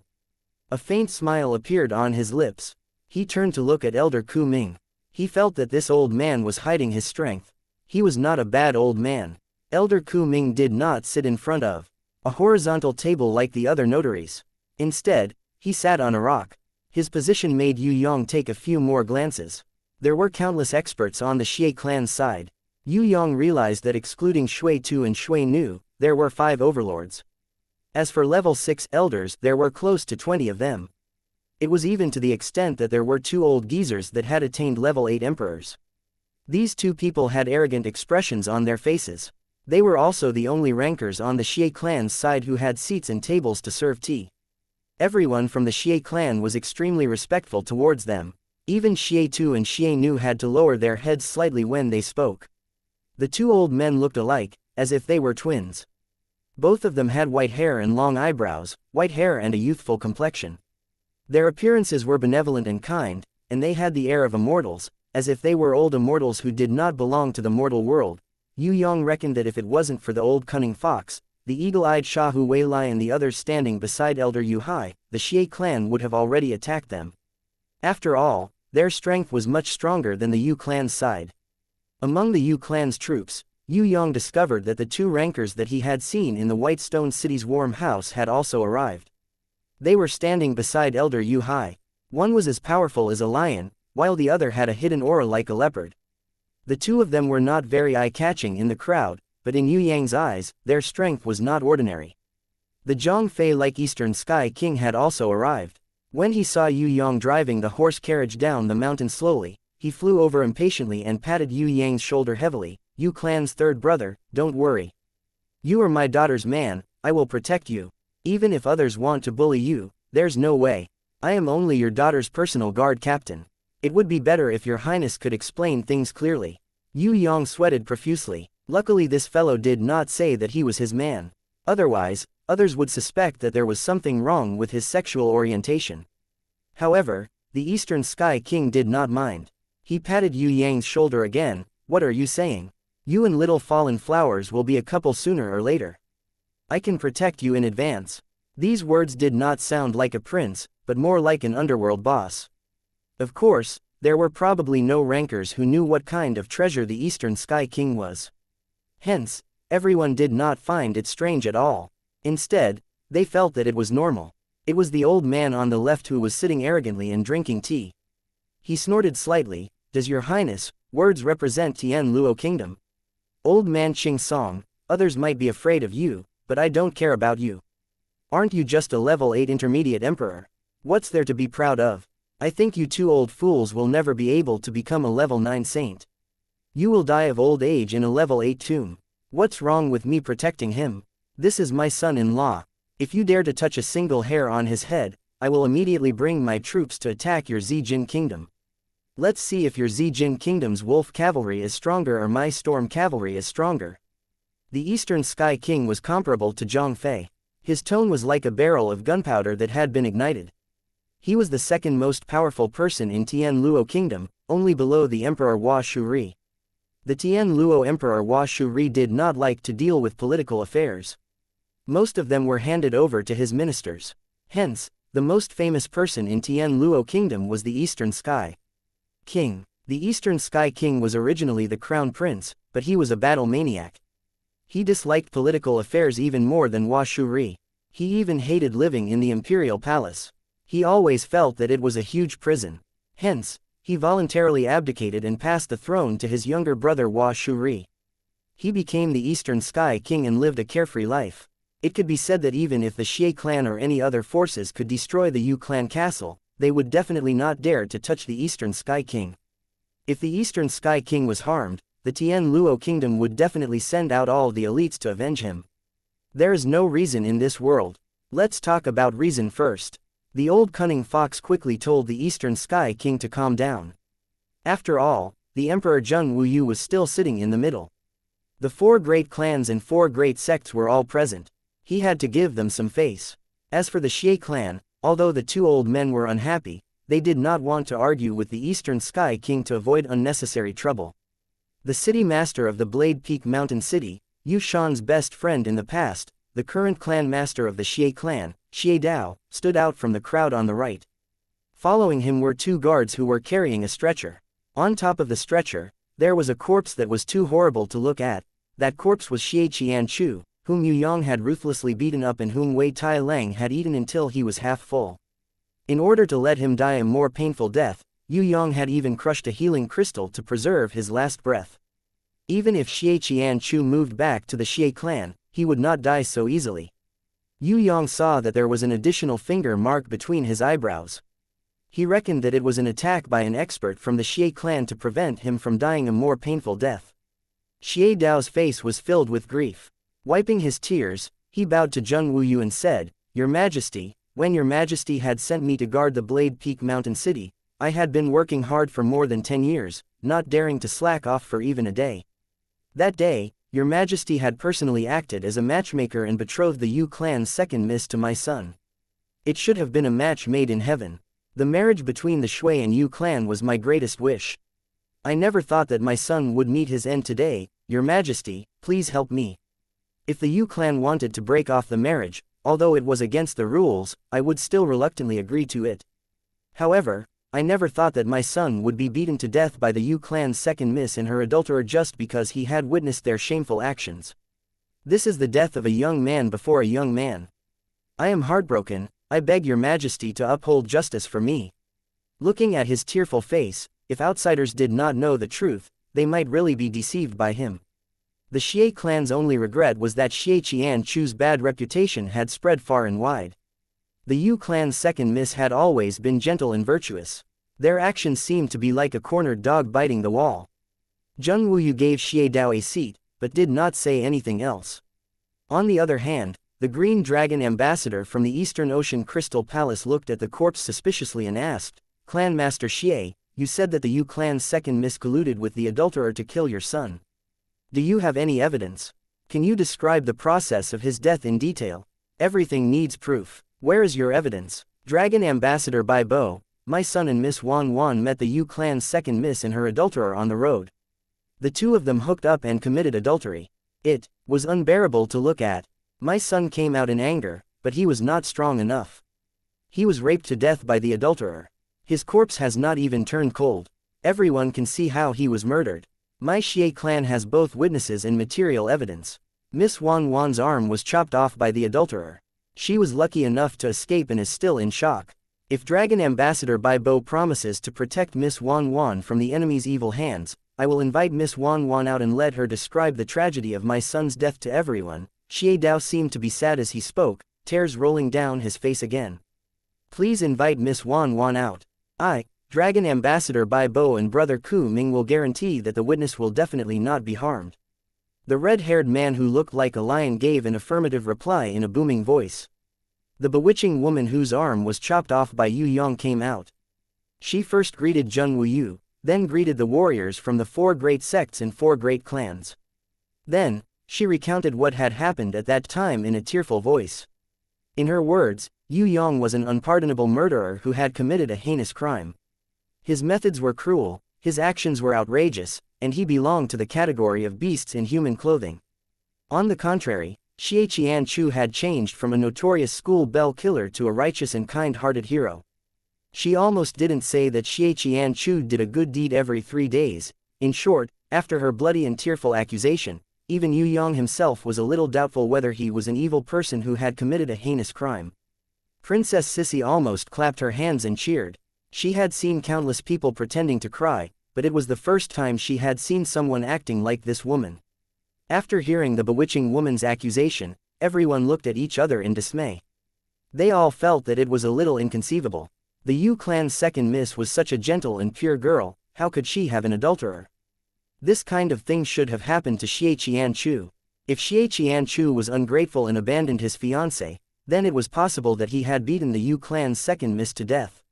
A faint smile appeared on his lips. He turned to look at Elder Ku Ming. He felt that this old man was hiding his strength. He was not a bad old man. Elder Ku Ming did not sit in front of a horizontal table like the other notaries. Instead, he sat on a rock. His position made Yu Yang take a few more glances. There were countless experts on the Xie clan's side. Yu Yang realized that excluding Shui Tu and Shui Nu, there were 5 overlords. As for level 6 elders, there were close to 20 of them. It was even to the extent that there were 2 old geezers that had attained level 8 emperors. These 2 people had arrogant expressions on their faces. They were also the only rankers on the Xie clan's side who had seats and tables to serve tea. Everyone from the Xie clan was extremely respectful towards them. Even Xie Tu and Xie Nu had to lower their heads slightly when they spoke. The 2 old men looked alike, as if they were twins. Both of them had white hair and long eyebrows, white hair and a youthful complexion. Their appearances were benevolent and kind, and they had the air of immortals, as if they were old immortals who did not belong to the mortal world. Yu Yang reckoned that if it wasn't for the old cunning fox, the eagle-eyed Shahu Wei Lai and the others standing beside Elder Yu Hai, the Xie clan would have already attacked them. After all, their strength was much stronger than the Yu clan's side. Among the Yu clan's troops, Yu Yang discovered that the 2 rankers that he had seen in the White Stone City's warm house had also arrived. They were standing beside Elder Yu Hai. One was as powerful as a lion, while the other had a hidden aura like a leopard. The 2 of them were not very eye-catching in the crowd, but in Yu Yang's eyes, their strength was not ordinary. The Zhang Fei-like Eastern Sky King had also arrived. When he saw Yu Yang driving the horse carriage down the mountain slowly, he flew over impatiently and patted Yu Yang's shoulder heavily. "Yu clan's 3rd brother, don't worry. You are my daughter's man, I will protect you. Even if others want to bully you, there's no way. I am only your daughter's personal guard captain. It would be better if your highness could explain things clearly." Yu Yang sweated profusely. Luckily this fellow did not say that he was his man. Otherwise, others would suspect that there was something wrong with his sexual orientation. However, the Eastern Sky King did not mind. He patted Yu Yang's shoulder again. "What are you saying? You and little fallen flowers will be a couple sooner or later. I can protect you in advance." These words did not sound like a prince, but more like an underworld boss. Of course, there were probably no rankers who knew what kind of treasure the Eastern Sky King was. Hence, everyone did not find it strange at all. Instead, they felt that it was normal. It was the old man on the left who was sitting arrogantly and drinking tea. He snorted slightly. Does your highness, words represent Tian Luo Kingdom? Old man Qing Song, others might be afraid of you, but I don't care about you. Aren't you just a level 8 intermediate emperor? What's there to be proud of? I think you two old fools will never be able to become a level 9 saint. You will die of old age in a level 8 tomb. What's wrong with me protecting him? This is my son-in-law. If you dare to touch a single hair on his head, I will immediately bring my troops to attack your Zijin kingdom. Let's see if your Zijin kingdom's wolf cavalry is stronger or my storm cavalry is stronger. The Eastern Sky King was comparable to Zhang Fei. His tone was like a barrel of gunpowder that had been ignited. He was the second most powerful person in Tian Luo Kingdom, only below the Emperor Hua Shuri. The Tian Luo Emperor Hua Shuri did not like to deal with political affairs. Most of them were handed over to his ministers. Hence, the most famous person in Tian Luo Kingdom was the Eastern Sky King. The Eastern Sky King was originally the crown prince, but he was a battle maniac. He disliked political affairs even more than Hua Shuri. He even hated living in the imperial palace. He always felt that it was a huge prison. Hence, he voluntarily abdicated and passed the throne to his younger brother Hua Shuri. He became the Eastern Sky King and lived a carefree life. It could be said that even if the Xie clan or any other forces could destroy the Yu clan castle, they would definitely not dare to touch the Eastern Sky King. If the Eastern Sky King was harmed, the Tian Luo Kingdom would definitely send out all the elites to avenge him. There is no reason in this world. Let's talk about reason first. The old cunning fox quickly told the Eastern Sky King to calm down. After all, the Emperor Zheng Wuyu was still sitting in the middle. The 4 great clans and 4 great sects were all present. He had to give them some face. As for the Xie clan, although the 2 old men were unhappy, they did not want to argue with the Eastern Sky King to avoid unnecessary trouble. The city master of the Blade Peak Mountain City, Yu Shan's best friend in the past, the current clan master of the Xie clan, Xie Dao, stood out from the crowd on the right. Following him were 2 guards who were carrying a stretcher. On top of the stretcher, there was a corpse that was too horrible to look at. That corpse was Xie Qianchu, whom Yue Yang had ruthlessly beaten up and whom Wei Tai Lang had eaten until he was half full. In order to let him die a more painful death, Yue Yang had even crushed a healing crystal to preserve his last breath. Even if Xie Qianchu moved back to the Xie clan, he would not die so easily. Yue Yang saw that there was an additional finger mark between his eyebrows. He reckoned that it was an attack by an expert from the Xie clan to prevent him from dying a more painful death. Xie Dao's face was filled with grief. Wiping his tears, he bowed to Zheng Wuyu and said, "Your Majesty, when your Majesty had sent me to guard the Blade Peak Mountain City, I had been working hard for more than 10 years, not daring to slack off for even a day. That day, your Majesty had personally acted as a matchmaker and betrothed the Yu clan's second miss to my son. It should have been a match made in heaven. The marriage between the Shui and Yu clan was my greatest wish. I never thought that my son would meet his end today. Your Majesty, please help me. If the Yu clan wanted to break off the marriage, although it was against the rules, I would still reluctantly agree to it. However, I never thought that my son would be beaten to death by the Yu clan's second miss and her adulterer just because he had witnessed their shameful actions. This is the death of a young man before a young man. I am heartbroken. I beg your Majesty to uphold justice for me." Looking at his tearful face, if outsiders did not know the truth, they might really be deceived by him. The Xie clan's only regret was that Xie Qianchu's bad reputation had spread far and wide. The Yu clan's second miss had always been gentle and virtuous. Their actions seemed to be like a cornered dog biting the wall. Zheng Wuyu gave Xie Dao a seat, but did not say anything else. On the other hand, the Green Dragon ambassador from the Eastern Ocean Crystal Palace looked at the corpse suspiciously and asked, "Clan Master Xie, you said that the Yu clan's second miss colluded with the adulterer to kill your son. Do you have any evidence? Can you describe the process of his death in detail? Everything needs proof. Where is your evidence?" Dragon Ambassador Bai Bo, "My son and Miss Wan Wan met the Yu clan's second miss and her adulterer on the road. The 2 of them hooked up and committed adultery. It was unbearable to look at. My son came out in anger, but he was not strong enough. He was raped to death by the adulterer. His corpse has not even turned cold. Everyone can see how he was murdered. My Xie clan has both witnesses and material evidence. Miss Wan Wan's arm was chopped off by the adulterer. She was lucky enough to escape and is still in shock. If Dragon Ambassador Bai Bo promises to protect Miss Wan Wan from the enemy's evil hands, I will invite Miss Wan Wan out and let her describe the tragedy of my son's death to everyone. Xie Dao seemed to be sad as he spoke, tears rolling down his face again. Please invite Miss Wan Wan out. I, Dragon Ambassador Bai Bo and Brother Ku Ming will guarantee that the witness will definitely not be harmed. The red-haired man who looked like a lion gave an affirmative reply in a booming voice. The bewitching woman whose arm was chopped off by Yue Yang came out. She first greeted Zheng Wuyu, then greeted the warriors from the 4 great sects and 4 great clans. Then, she recounted what had happened at that time in a tearful voice. In her words, Yue Yang was an unpardonable murderer who had committed a heinous crime. His methods were cruel, his actions were outrageous, and he belonged to the category of beasts in human clothing. On the contrary, Xianxia had changed from a notorious school bell killer to a righteous and kind-hearted hero. She almost didn't say that Xianxia did a good deed every 3 days. In short, after her bloody and tearful accusation, even Yue Yang himself was a little doubtful whether he was an evil person who had committed a heinous crime. Princess Sissy almost clapped her hands and cheered. She had seen countless people pretending to cry, but it was the first time she had seen someone acting like this woman. After hearing the bewitching woman's accusation, everyone looked at each other in dismay. They all felt that it was a little inconceivable. The Yu clan's second miss was such a gentle and pure girl, how could she have an adulterer? This kind of thing should have happened to Xianxia. If Xianxia was ungrateful and abandoned his fiancée, then it was possible that he had beaten the Yu clan's second miss to death.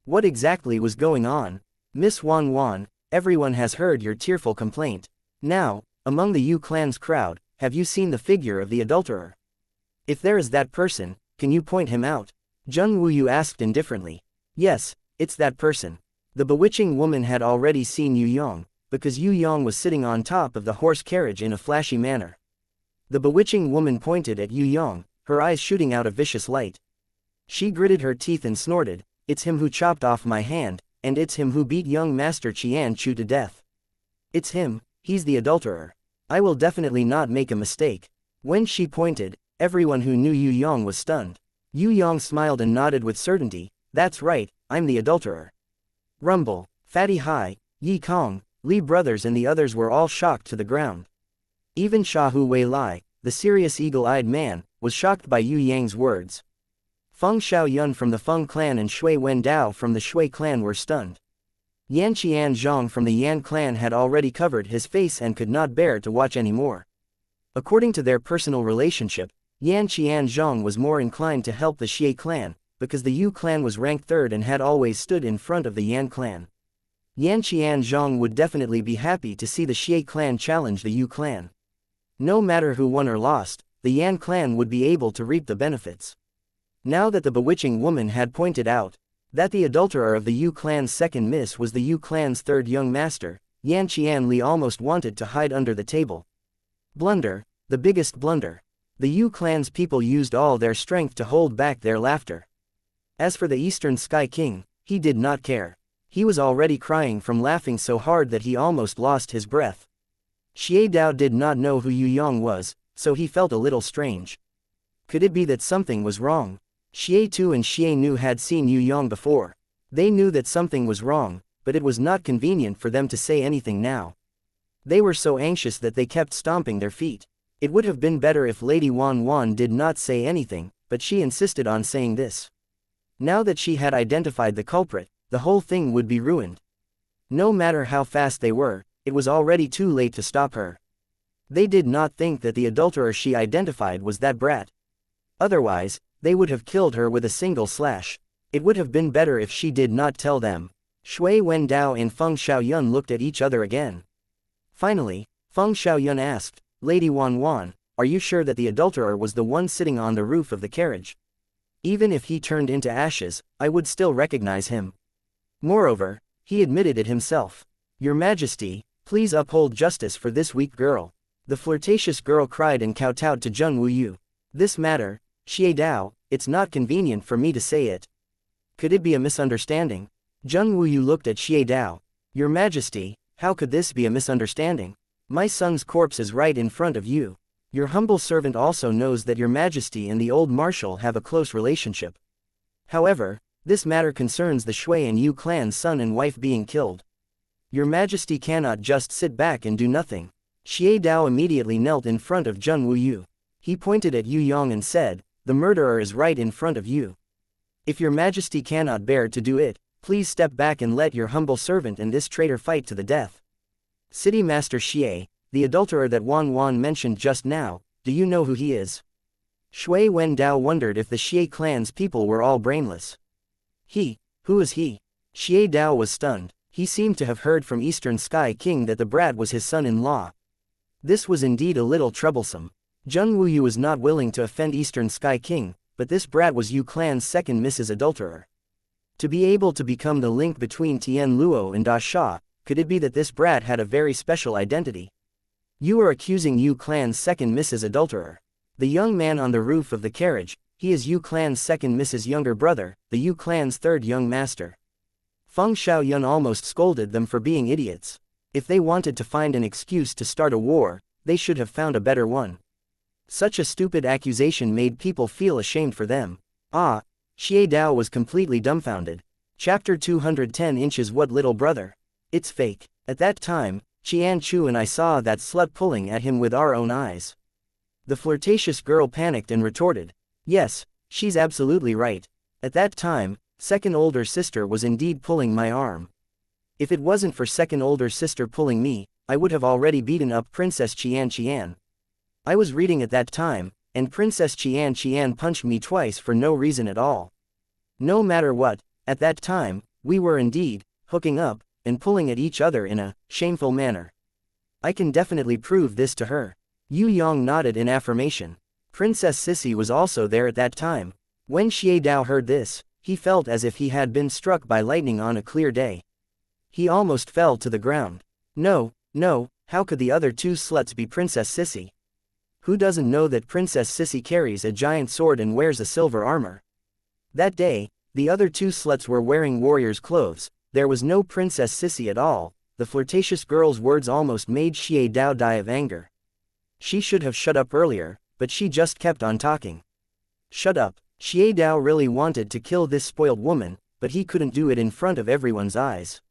What exactly was going on? Miss Wan Wan, everyone has heard your tearful complaint. Now, among the Yu clan's crowd, have you seen the figure of the adulterer? If there is that person, can you point him out? Zheng Wuyu asked indifferently. Yes, it's that person. The bewitching woman had already seen Yue Yang, because Yue Yang was sitting on top of the horse carriage in a flashy manner. The bewitching woman pointed at Yue Yang, her eyes shooting out a vicious light. She gritted her teeth and snorted, "It's him who chopped off my hand, and it's him who beat young Master Qianxia to death. It's him, he's the adulterer. I will definitely not make a mistake." When she pointed, everyone who knew Yue Yang was stunned. Yue Yang smiled and nodded with certainty, "That's right, I'm the adulterer." Rumble, Fatty Hai, Yi Kong, Li brothers and the others were all shocked to the ground. Even Shahu Wei Lai, the serious eagle-eyed man, was shocked by Yue Yang's words. Feng Xiaoyun from the Feng clan and Shui Wendao from the Shui clan were stunned. Yanqian Zhang from the Yan clan had already covered his face and could not bear to watch anymore. According to their personal relationship, Yanqian Zhang was more inclined to help the Xie clan, because the Yu clan was ranked 3rd and had always stood in front of the Yan clan. Yanqian Zhang would definitely be happy to see the Xie clan challenge the Yu clan. No matter who won or lost, the Yan clan would be able to reap the benefits. Now that the bewitching woman had pointed out that the adulterer of the Yu clan's second miss was the Yu clan's 3rd young master, Yan Qianli almost wanted to hide under the table. Blunder, the biggest blunder. The Yu clan's people used all their strength to hold back their laughter. As for the Eastern Sky King, he did not care. He was already crying from laughing so hard that he almost lost his breath. Xie Dao did not know who Yue Yang was, so he felt a little strange. Could it be that something was wrong? Xie Tu and Xie Nu had seen Yue Yang before. They knew that something was wrong, but it was not convenient for them to say anything now. They were so anxious that they kept stomping their feet. It would have been better if Lady Wan Wan did not say anything, but she insisted on saying this. Now that she had identified the culprit, the whole thing would be ruined. No matter how fast they were, it was already too late to stop her. They did not think that the adulterer she identified was that brat. Otherwise, they would have killed her with a single slash. It would have been better if she did not tell them. Shui Wendao and Feng Xiaoyun looked at each other again. Finally, Feng Xiaoyun asked, "Lady Wan Wan, are you sure that the adulterer was the one sitting on the roof of the carriage? Even if he turned into ashes, I would still recognize him. Moreover, he admitted it himself. Your Majesty, please uphold justice for this weak girl." The flirtatious girl cried and kowtowed to Zheng Wuyu. This matter, Xie Dao, it's not convenient for me to say it. Could it be a misunderstanding? Zheng Wuyu looked at Xie Dao. Your Majesty, how could this be a misunderstanding? My son's corpse is right in front of you. Your humble servant also knows that your Majesty and the old marshal have a close relationship. However, this matter concerns the Shui and Yu clan's son and wife being killed. Your Majesty cannot just sit back and do nothing. Xie Dao immediately knelt in front of Zheng Wuyu. He pointed at Yue Yang and said, the murderer is right in front of you. If your Majesty cannot bear to do it, please step back and let your humble servant and this traitor fight to the death. City Master Xie, the adulterer that Wan mentioned just now, do you know who he is? Shui Wendao wondered if the Xie clan's people were all brainless. Who is he? Xie Dao was stunned. He seemed to have heard from Eastern Sky King that the brat was his son-in-law. This was indeed a little troublesome. Zheng Wuyu was not willing to offend Eastern Sky King, but this brat was Yu clan's second Mrs. Adulterer. To be able to become the link between Tian Luo and Da Sha, could it be that this brat had a very special identity? You are accusing Yu clan's second Mrs. Adulterer. The young man on the roof of the carriage, he is Yu clan's second Mrs. younger brother, the Yu clan's third young master. Feng Xiaoyun almost scolded them for being idiots. If they wanted to find an excuse to start a war, they should have found a better one. Such a stupid accusation made people feel ashamed for them. Xie Dao was completely dumbfounded. Chapter 210 Inches What little brother? It's fake. At that time, Qian Chu and I saw that slut pulling at him with our own eyes. The flirtatious girl panicked and retorted. Yes, she's absolutely right. At that time, second older sister was indeed pulling my arm. If it wasn't for second older sister pulling me, I would have already beaten up Princess Qian. I was reading at that time, and Princess Qian punched me twice for no reason at all. No matter what, at that time, we were indeed hooking up and pulling at each other in a shameful manner. I can definitely prove this to her. Yue Yang nodded in affirmation. Princess Sissy was also there at that time. When Xie Dao heard this, he felt as if he had been struck by lightning on a clear day. He almost fell to the ground. No, how could the other two sluts be Princess Sissy? Who doesn't know that Princess Sissy carries a giant sword and wears a silver armor? That day, the other two sluts were wearing warriors' clothes. There was no Princess Sissy at all. The flirtatious girl's words almost made Xie Dao die of anger. She should have shut up earlier, but she just kept on talking. Shut up. Xie Dao really wanted to kill this spoiled woman, but he couldn't do it in front of everyone's eyes.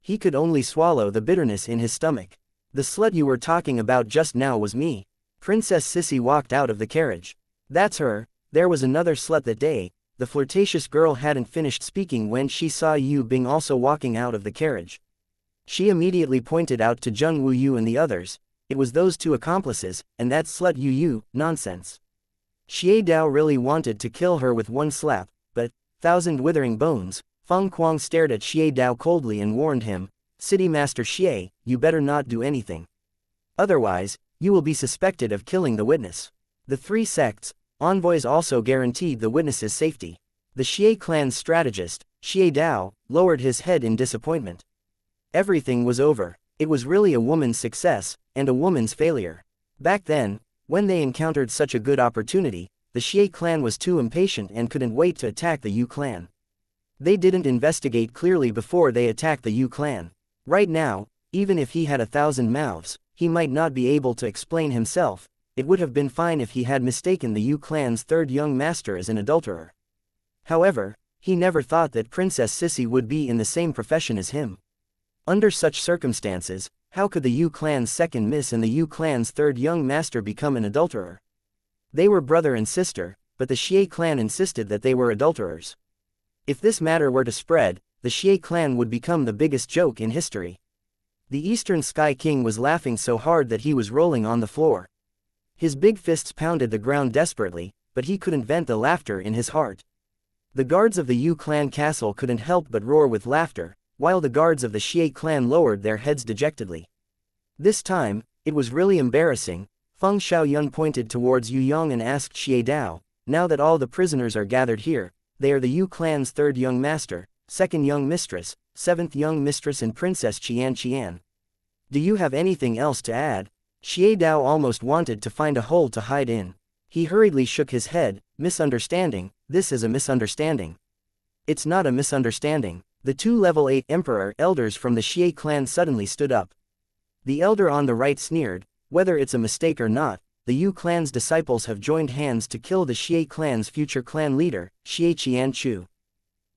He could only swallow the bitterness in his stomach. The slut you were talking about just now was me. Princess Sissy walked out of the carriage. That's her. There was another slut that day. The flirtatious girl hadn't finished speaking when she saw Yu Bing also walking out of the carriage. She immediately pointed out to Zheng Wuyu and the others. It was those two accomplices, and that slut Yu, nonsense. Xie Dao really wanted to kill her with one slap, but, thousand withering bones, Feng Kuang stared at Xie Dao coldly and warned him, City Master Xie, you better not do anything. Otherwise, you will be suspected of killing the witness. The three sects' envoys also guaranteed the witness's safety. The Xie clan's strategist, Xie Dao, lowered his head in disappointment. Everything was over. It was really a woman's success, and a woman's failure. Back then, when they encountered such a good opportunity, the Xie clan was too impatient and couldn't wait to attack the Yu clan. They didn't investigate clearly before they attacked the Yu clan. Right now, even if he had 1,000 mouths, he might not be able to explain himself. It would have been fine if he had mistaken the Yu clan's third young master as an adulterer. However, he never thought that Princess Sissy would be in the same profession as him. Under such circumstances, how could the Yu clan's second miss and the Yu clan's third young master become an adulterer? They were brother and sister, but the Xie clan insisted that they were adulterers. If this matter were to spread, the Xie clan would become the biggest joke in history. The Eastern Sky King was laughing so hard that he was rolling on the floor. His big fists pounded the ground desperately, but he couldn't vent the laughter in his heart. The guards of the Yu clan castle couldn't help but roar with laughter, while the guards of the Xie clan lowered their heads dejectedly. This time, it was really embarrassing. Feng Xiaoyun pointed towards Yue Yang and asked Xie Dao, now that all the prisoners are gathered here, they are the Yu clan's third young master, second young mistress, seventh young mistress and Princess Qian. Do you have anything else to add? Xie Dao almost wanted to find a hole to hide in. He hurriedly shook his head. Misunderstanding, this is a misunderstanding. It's not a misunderstanding. The two level 8 emperor elders from the Xie clan suddenly stood up. The elder on the right sneered, whether it's a mistake or not, the Yu clan's disciples have joined hands to kill the Xie clan's future clan leader, Xianxia.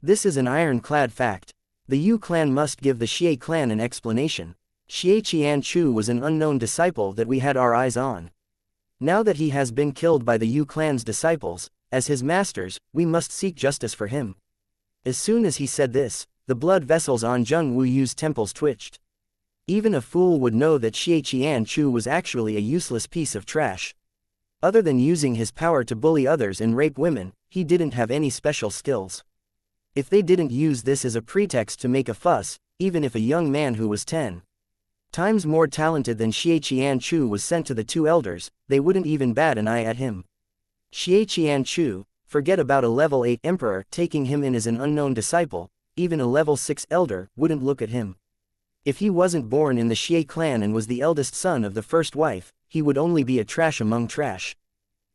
This is an ironclad fact. The Yu clan must give the Xie clan an explanation. Xianxia was an unknown disciple that we had our eyes on. Now that he has been killed by the Yu clan's disciples, as his masters, we must seek justice for him. As soon as he said this, the blood vessels on Zheng Wuyu's temples twitched. Even a fool would know that Xianxia was actually a useless piece of trash. Other than using his power to bully others and rape women, he didn't have any special skills. If they didn't use this as a pretext to make a fuss, even if a young man who was 10 times more talented than Xianxia was sent to the two elders, they wouldn't even bat an eye at him. Xianxia, forget about a level 8 emperor taking him in as an unknown disciple, even a level 6 elder wouldn't look at him. If he wasn't born in the Xie clan and was the eldest son of the first wife, he would only be a trash among trash.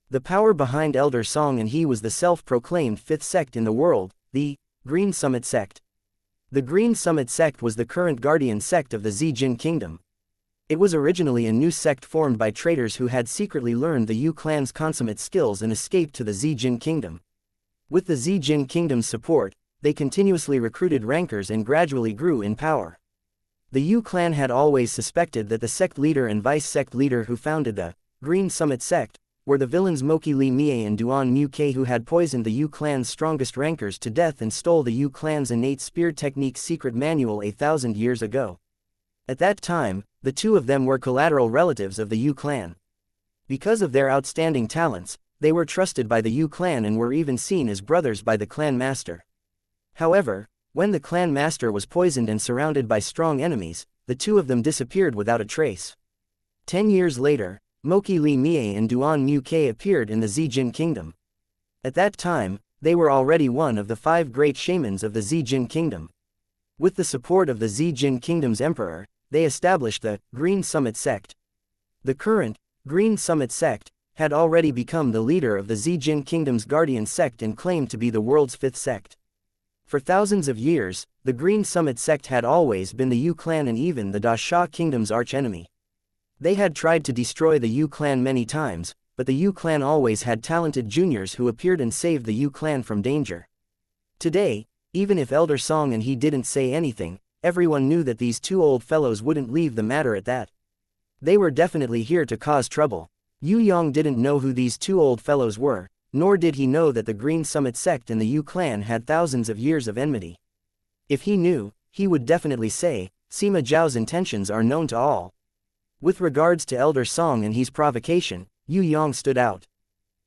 The power behind Elder Song, and he was the self-proclaimed fifth sect in the world, the Green Summit sect. The Green Summit sect was the current guardian sect of the Zijin kingdom. It was originally a new sect formed by traitors who had secretly learned the Yu clan's consummate skills and escaped to the Zijin kingdom. With the Zijin kingdom's support, they continuously recruited rankers and gradually grew in power. The Yu clan had always suspected that the sect leader and vice-sect leader who founded the Green Summit sect were the villains Moki Li Mie and Duan Mu Ke, who had poisoned the Yu clan's strongest rankers to death and stole the Yu clan's innate spear technique secret manual 1,000 years ago. At that time, the two of them were collateral relatives of the Yu clan. Because of their outstanding talents, they were trusted by the Yu clan and were even seen as brothers by the clan master. However, when the clan master was poisoned and surrounded by strong enemies, the two of them disappeared without a trace. 10 years later, Moki Li Mie and Duan Mu Ke appeared in the Zijin kingdom. At that time, they were already one of the 5 great shamans of the Zijin kingdom. With the support of the Zijin kingdom's emperor, they established the Green Summit sect. The current Green Summit sect had already become the leader of the Zijin kingdom's guardian sect and claimed to be the world's 5th sect. For thousands of years, the Green Summit sect had always been the Yu clan and even the Dasha kingdom's archenemy. They had tried to destroy the Yu clan many times, but the Yu clan always had talented juniors who appeared and saved the Yu clan from danger. Today, even if Elder Song and he didn't say anything, everyone knew that these two old fellows wouldn't leave the matter at that. They were definitely here to cause trouble. Yue Yang didn't know who these two old fellows were, nor did he know that the Green Summit sect and the Yu clan had thousands of years of enmity. If he knew, he would definitely say, Sima Zhao's intentions are known to all. With regards to Elder Song and his provocation, Yue Yang stood out.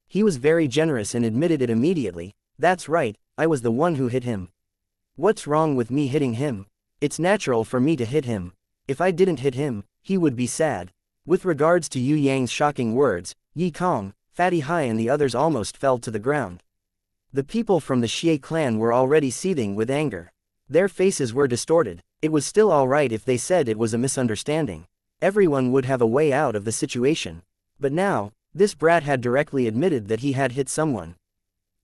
He was very generous and admitted it immediately. That's right, I was the one who hit him. What's wrong with me hitting him? It's natural for me to hit him. If I didn't hit him, he would be sad. With regards to Yue Yang's shocking words, Yi Kong, Fatty Hai and the others almost fell to the ground. The people from the Xie clan were already seething with anger. Their faces were distorted. It was still alright if they said it was a misunderstanding. Everyone would have a way out of the situation. But now, this brat had directly admitted that he had hit someone.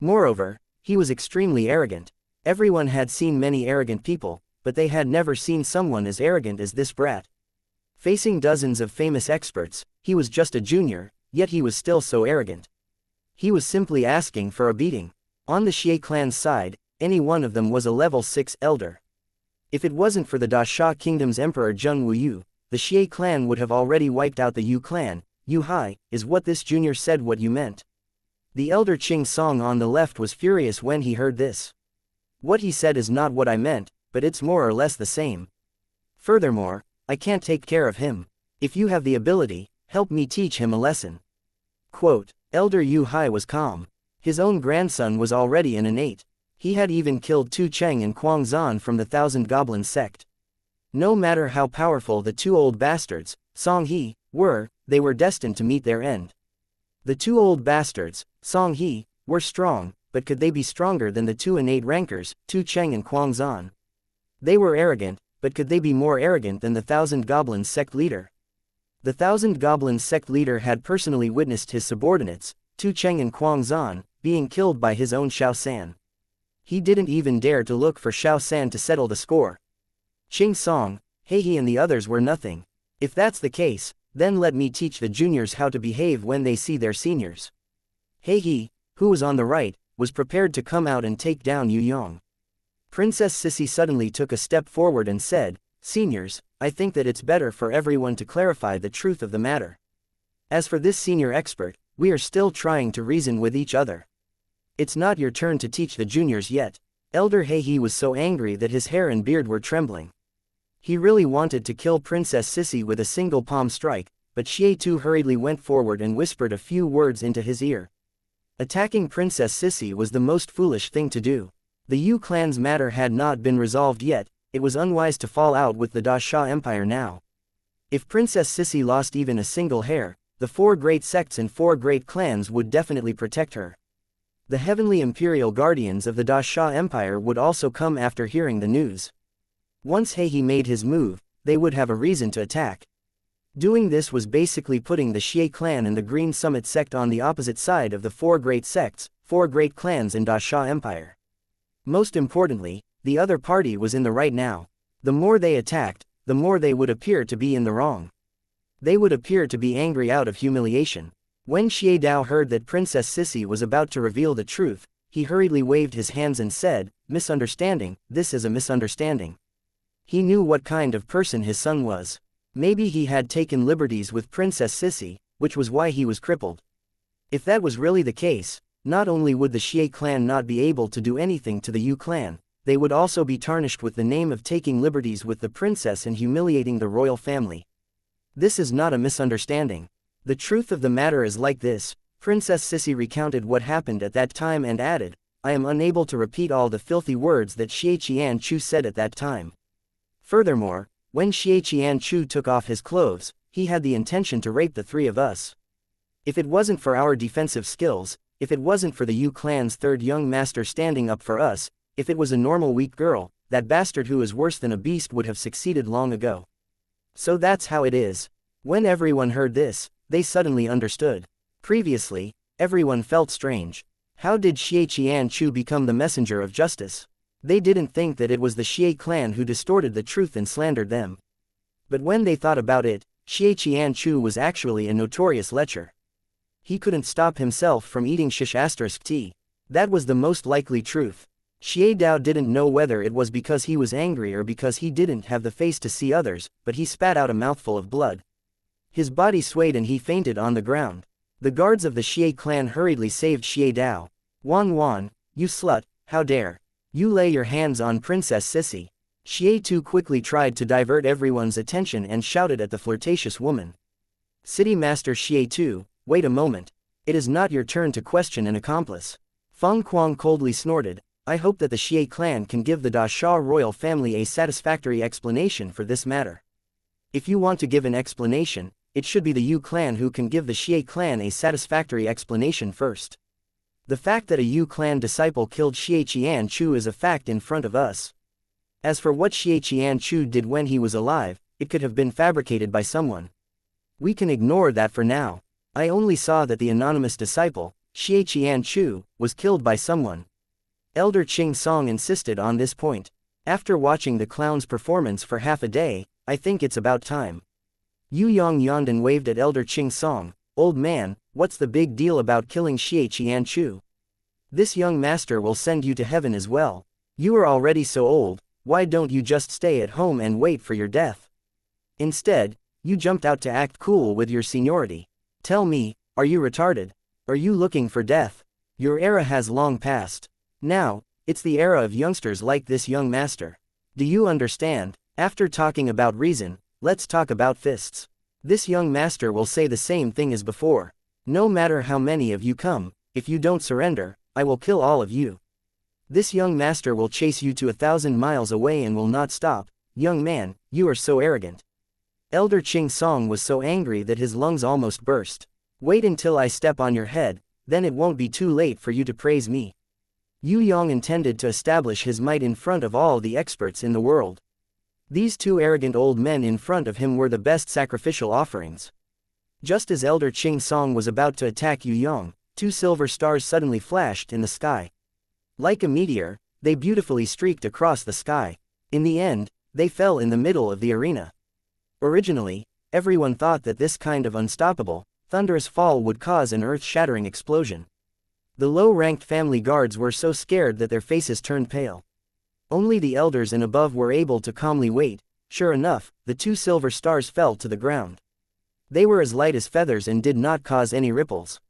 Moreover, he was extremely arrogant. Everyone had seen many arrogant people, but they had never seen someone as arrogant as this brat. Facing dozens of famous experts, he was just a junior, yet he was still so arrogant. He was simply asking for a beating. On the Xie clan's side, any one of them was a level 6 elder. If it wasn't for the Dasha kingdom's emperor Zheng Wuyu, the Xie clan would have already wiped out the Yu clan. Yu Hai, is what this junior said what you meant? The elder Qing Song on the left was furious when he heard this. What he said is not what I meant, but it's more or less the same. Furthermore, I can't take care of him. If you have the ability, help me teach him a lesson. Quote, Elder Yu Hai was calm. His own grandson was already an innate. He had even killed Tu Cheng and Quang Zan from the Thousand Goblin sect. No matter how powerful the two old bastards, Song He, were, they were destined to meet their end. The two old bastards, Song He, were strong, but could they be stronger than the two innate rankers, Tu Cheng and Quang Zan? They were arrogant, but could they be more arrogant than the Thousand Goblins sect leader? The Thousand Goblins sect leader had personally witnessed his subordinates, Tu Cheng and Kuang Zan, being killed by his own Xiao San. He didn't even dare to look for Xiao San to settle the score. Qing Song, He and the others were nothing. If that's the case, then let me teach the juniors how to behave when they see their seniors. He, who was on the right, was prepared to come out and take down Yue Yang. Princess Sissy suddenly took a step forward and said, "Seniors, I think that it's better for everyone to clarify the truth of the matter. As for this senior expert, we are still trying to reason with each other. It's not your turn to teach the juniors yet." Elder He was so angry that his hair and beard were trembling. He really wanted to kill Princess Sissy with a single palm strike, but Xie Tu hurriedly went forward and whispered a few words into his ear. Attacking Princess Sissy was the most foolish thing to do. The Yu clan's matter had not been resolved yet. It was unwise to fall out with the Da Xia Empire now. If Princess Sissy lost even a single hair, the 4 great sects and 4 great clans would definitely protect her. The heavenly imperial guardians of the Da Xia Empire would also come after hearing the news. Once He made his move, they would have a reason to attack. Doing this was basically putting the Xie clan and the Green Summit sect on the opposite side of the 4 great sects, 4 great clans in Da Xia Empire. Most importantly, the other party was in the right now. The more they attacked, the more they would appear to be in the wrong. They would appear to be angry out of humiliation. When Xie Dao heard that Princess Sissy was about to reveal the truth, he hurriedly waved his hands and said, "Misunderstanding, this is a misunderstanding." He knew what kind of person his son was. Maybe he had taken liberties with Princess Sissy, which was why he was crippled. If that was really the case, not only would the Xie clan not be able to do anything to the Yu clan, they would also be tarnished with the name of taking liberties with the princess and humiliating the royal family. This is not a misunderstanding. The truth of the matter is like this. Princess Sissy recounted what happened at that time and added, "I am unable to repeat all the filthy words that Xie Qianchu said at that time. Furthermore, when Xie Qianchu took off his clothes, he had the intention to rape the 3 of us. If it wasn't for our defensive skills, if it wasn't for the Yu clan's 3rd young master standing up for us, if it was a normal weak girl, that bastard who is worse than a beast would have succeeded long ago." So that's how it is. When everyone heard this, they suddenly understood. Previously, everyone felt strange. How did Xie Qianchu become the messenger of justice? They didn't think that it was the Xie clan who distorted the truth and slandered them. But when they thought about it, Xie Qianchu was actually a notorious lecher. He couldn't stop himself from eating shish * tea. That was the most likely truth. Xie Dao didn't know whether it was because he was angry or because he didn't have the face to see others, but he spat out a mouthful of blood. His body swayed and he fainted on the ground. The guards of the Xie clan hurriedly saved Xie Dao. "Wan Wan, you slut, how dare you lay your hands on Princess Sissy?" Xie Tu quickly tried to divert everyone's attention and shouted at the flirtatious woman. "City Master Xie Tu, wait a moment. It is not your turn to question an accomplice." Feng Kuang coldly snorted, "I hope that the Xie clan can give the Da Xia royal family a satisfactory explanation for this matter. If you want to give an explanation, it should be the Yu clan who can give the Xie clan a satisfactory explanation first. The fact that a Yu clan disciple killed Xie Qianchu is a fact in front of us. As for what Xie Qianchu did when he was alive, it could have been fabricated by someone. We can ignore that for now. I only saw that the anonymous disciple, Xie Qianchu, was killed by someone." Elder Qing Song insisted on this point. "After watching the clown's performance for half a day, I think it's about time." Yue Yang yawned and waved at Elder Qing Song. "Old man, what's the big deal about killing Xie Qianchu? This young master will send you to heaven as well. You are already so old, why don't you just stay at home and wait for your death? Instead, you jumped out to act cool with your seniority. Tell me, are you retarded? Are you looking for death? Your era has long passed. Now, it's the era of youngsters like this young master. Do you understand? After talking about reason, let's talk about fists. This young master will say the same thing as before. No matter how many of you come, if you don't surrender, I will kill all of you. This young master will chase you to 1,000 miles away and will not stop. Young man, you are so arrogant." Elder Qing Song was so angry that his lungs almost burst. "Wait until I step on your head, then it won't be too late for you to praise me." Yue Yang intended to establish his might in front of all the experts in the world. These 2 arrogant old men in front of him were the best sacrificial offerings. Just as Elder Qing Song was about to attack Yue Yang, two silver stars suddenly flashed in the sky. Like a meteor, they beautifully streaked across the sky. In the end, they fell in the middle of the arena. Originally, everyone thought that this kind of unstoppable, thunderous fall would cause an earth-shattering explosion. The low-ranked family guards were so scared that their faces turned pale. Only the elders and above were able to calmly wait. Sure enough, the two silver stars fell to the ground. They were as light as feathers and did not cause any ripples.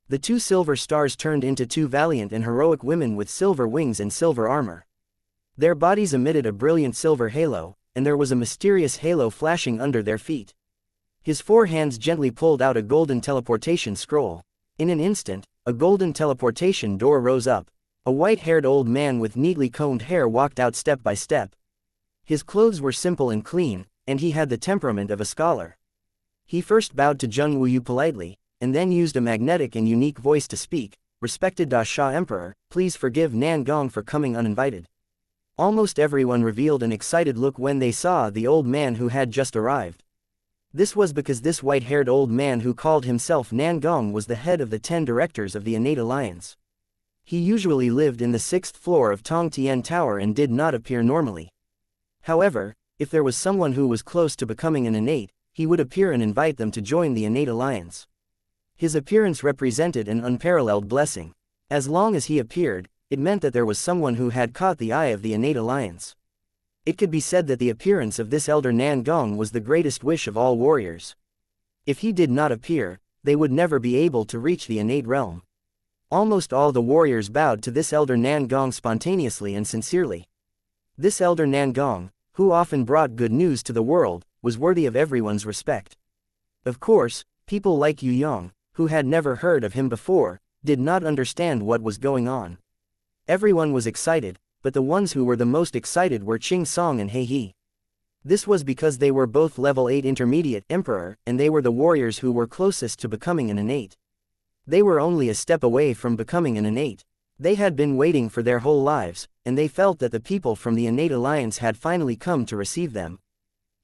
The two silver stars turned into two valiant and heroic women with silver wings and silver armor. Their bodies emitted a brilliant silver halo, and there was a mysterious halo flashing under their feet. His four hands gently pulled out a golden teleportation scroll. In an instant, a golden teleportation door rose up. A white-haired old man with neatly combed hair walked out step by step. His clothes were simple and clean, and he had the temperament of a scholar. He first bowed to Zheng Wuyu politely, and then used a magnetic and unique voice to speak. "Respected Da Sha Emperor, please forgive Nan Gong for coming uninvited." Almost everyone revealed an excited look when they saw the old man who had just arrived. This was because this white-haired old man who called himself Nan Gong was the head of the 10 directors of the Innate Alliance. He usually lived in the 6th floor of Tong Tian Tower and did not appear normally. However, if there was someone who was close to becoming an innate, he would appear and invite them to join the Innate Alliance. His appearance represented an unparalleled blessing. As long as he appeared, it meant that there was someone who had caught the eye of the Innate Alliance. It could be said that the appearance of this elder Nan Gong was the greatest wish of all warriors. If he did not appear, they would never be able to reach the innate realm. Almost all the warriors bowed to this elder Nan Gong spontaneously and sincerely. This elder Nan Gong, who often brought good news to the world, was worthy of everyone's respect. Of course, people like Yue Yang, who had never heard of him before, did not understand what was going on. Everyone was excited, but the ones who were the most excited were Qing Song and He He. This was because they were both level 8 intermediate emperor, and they were the warriors who were closest to becoming an innate. They were only a step away from becoming an innate. They had been waiting for their whole lives, and they felt that the people from the Innate Alliance had finally come to receive them.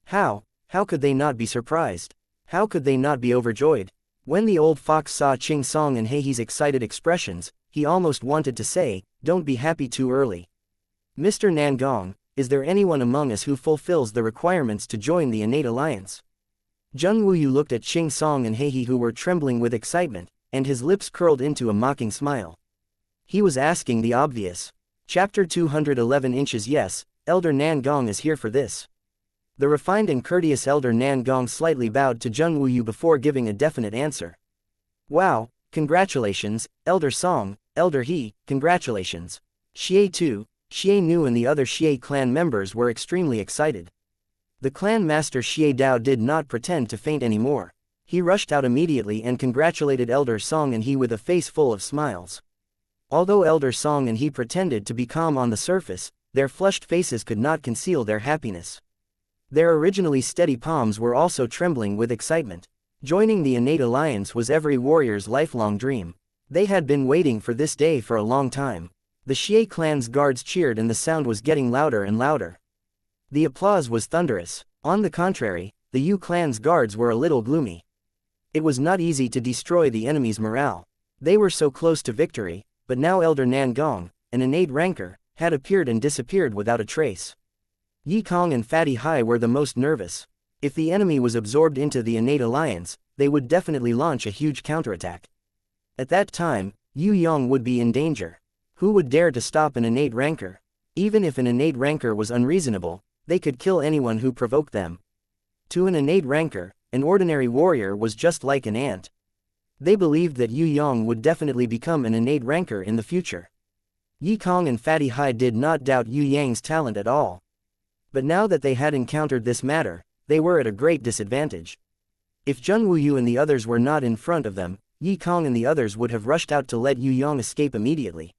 How could they not be surprised? How could they not be overjoyed? When the old fox saw Qing Song and He He's excited expressions, he almost wanted to say, "Don't be happy too early." "Mr. Nan Gong, is there anyone among us who fulfills the requirements to join the Innate Alliance?" Zheng Wuyu looked at Qing Song and He He, who were trembling with excitement, and his lips curled into a mocking smile. He was asking the obvious. Chapter 211 inches. Yes, Elder Nan Gong is here for this. The refined and courteous Elder Nan Gong slightly bowed to Zheng Wuyu before giving a definite answer. "Wow, congratulations, Elder Song, Elder He, congratulations." Xie too, Xie Nu and the other Xie clan members were extremely excited. The clan master Xie Dao did not pretend to faint anymore. He rushed out immediately and congratulated Elder Song and He with a face full of smiles. Although Elder Song and He pretended to be calm on the surface, their flushed faces could not conceal their happiness. Their originally steady palms were also trembling with excitement. Joining the Innate Alliance was every warrior's lifelong dream. They had been waiting for this day for a long time. The Xie clan's guards cheered and the sound was getting louder and louder. The applause was thunderous. On the contrary, the Yu clan's guards were a little gloomy. It was not easy to destroy the enemy's morale. They were so close to victory, but now Elder Nan Gong, an innate ranker, had appeared and disappeared without a trace. Yi Kong and Fatty Hai were the most nervous. If the enemy was absorbed into the Innate Alliance, they would definitely launch a huge counterattack. At that time, Yue Yang would be in danger. Who would dare to stop an innate ranker? Even if an innate ranker was unreasonable, they could kill anyone who provoked them. To an innate ranker, an ordinary warrior was just like an ant. They believed that Yue Yang would definitely become an innate ranker in the future. Yi Kong and Fatty Hai did not doubt Yue Yang's talent at all. But now that they had encountered this matter, they were at a great disadvantage. If Zheng Wuyu and the others were not in front of them, Yi Kong and the others would have rushed out to let Yue Yang escape immediately.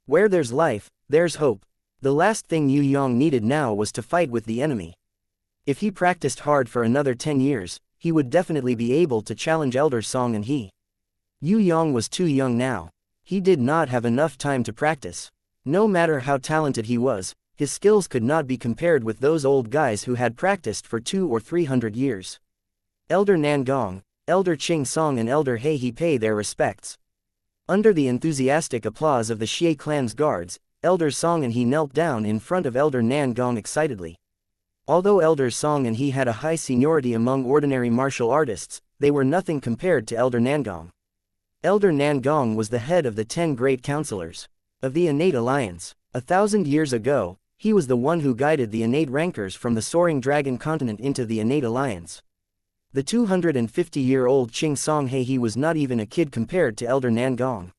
Where there's life, there's hope. The last thing Yue Yang needed now was to fight with the enemy. If he practiced hard for another 10 years, he would definitely be able to challenge Elder Song and He. Yue Yang was too young now. He did not have enough time to practice. No matter how talented he was, his skills could not be compared with those old guys who had practiced for 200 or 300 years. Elder Nan Gong, Elder Qing Song and Elder He He pay their respects. Under the enthusiastic applause of the Xie clan's guards, Elders Song and He knelt down in front of Elder Nan Gong excitedly. Although Elders Song and He had a high seniority among ordinary martial artists, they were nothing compared to Elder Nangong. Elder Nangong was the head of the 10 great counselors of the Innate Alliance. 1,000 years ago, he was the one who guided the Innate Rankers from the Soaring Dragon continent into the Innate Alliance. The 250-year-old Qing Song He was not even a kid compared to Elder Nangong.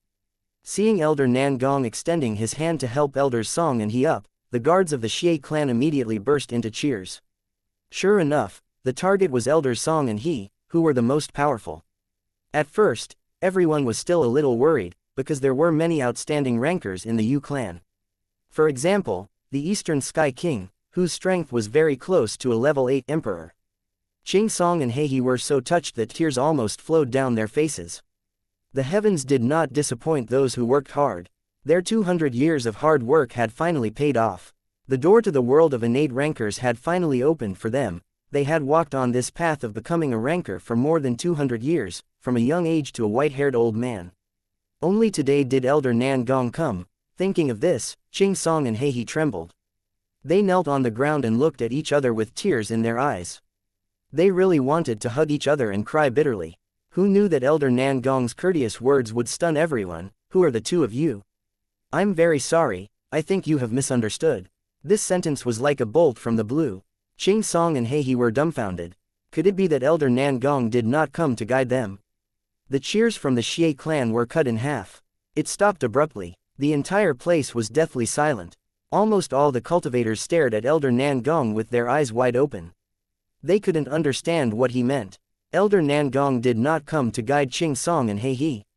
Seeing Elder Nangong extending his hand to help Elders Song and He up, the guards of the Xie clan immediately burst into cheers. Sure enough, the target was Elders Song and He, who were the most powerful. At first, everyone was still a little worried, because there were many outstanding rankers in the Yue clan. For example, the Eastern Sky King, whose strength was very close to a level 8 emperor. Qing Song and He were so touched that tears almost flowed down their faces. The heavens did not disappoint those who worked hard. Their 200 years of hard work had finally paid off. The door to the world of innate rankers had finally opened for them. They had walked on this path of becoming a ranker for more than 200 years, from a young age to a white-haired old man. Only today did Elder Nangong come. Thinking of this, Qing Song and He trembled. They knelt on the ground and looked at each other with tears in their eyes. They really wanted to hug each other and cry bitterly. Who knew that Elder Nangong's courteous words would stun everyone? Who are the two of you? I'm very sorry, I think you have misunderstood. This sentence was like a bolt from the blue. Qing Song and He were dumbfounded. Could it be that Elder Nangong did not come to guide them? The cheers from the Xie clan were cut in half. It stopped abruptly. The entire place was deathly silent. Almost all the cultivators stared at Elder Nangong with their eyes wide open. They couldn't understand what he meant. Elder Nangong did not come to guide Qing Song and He.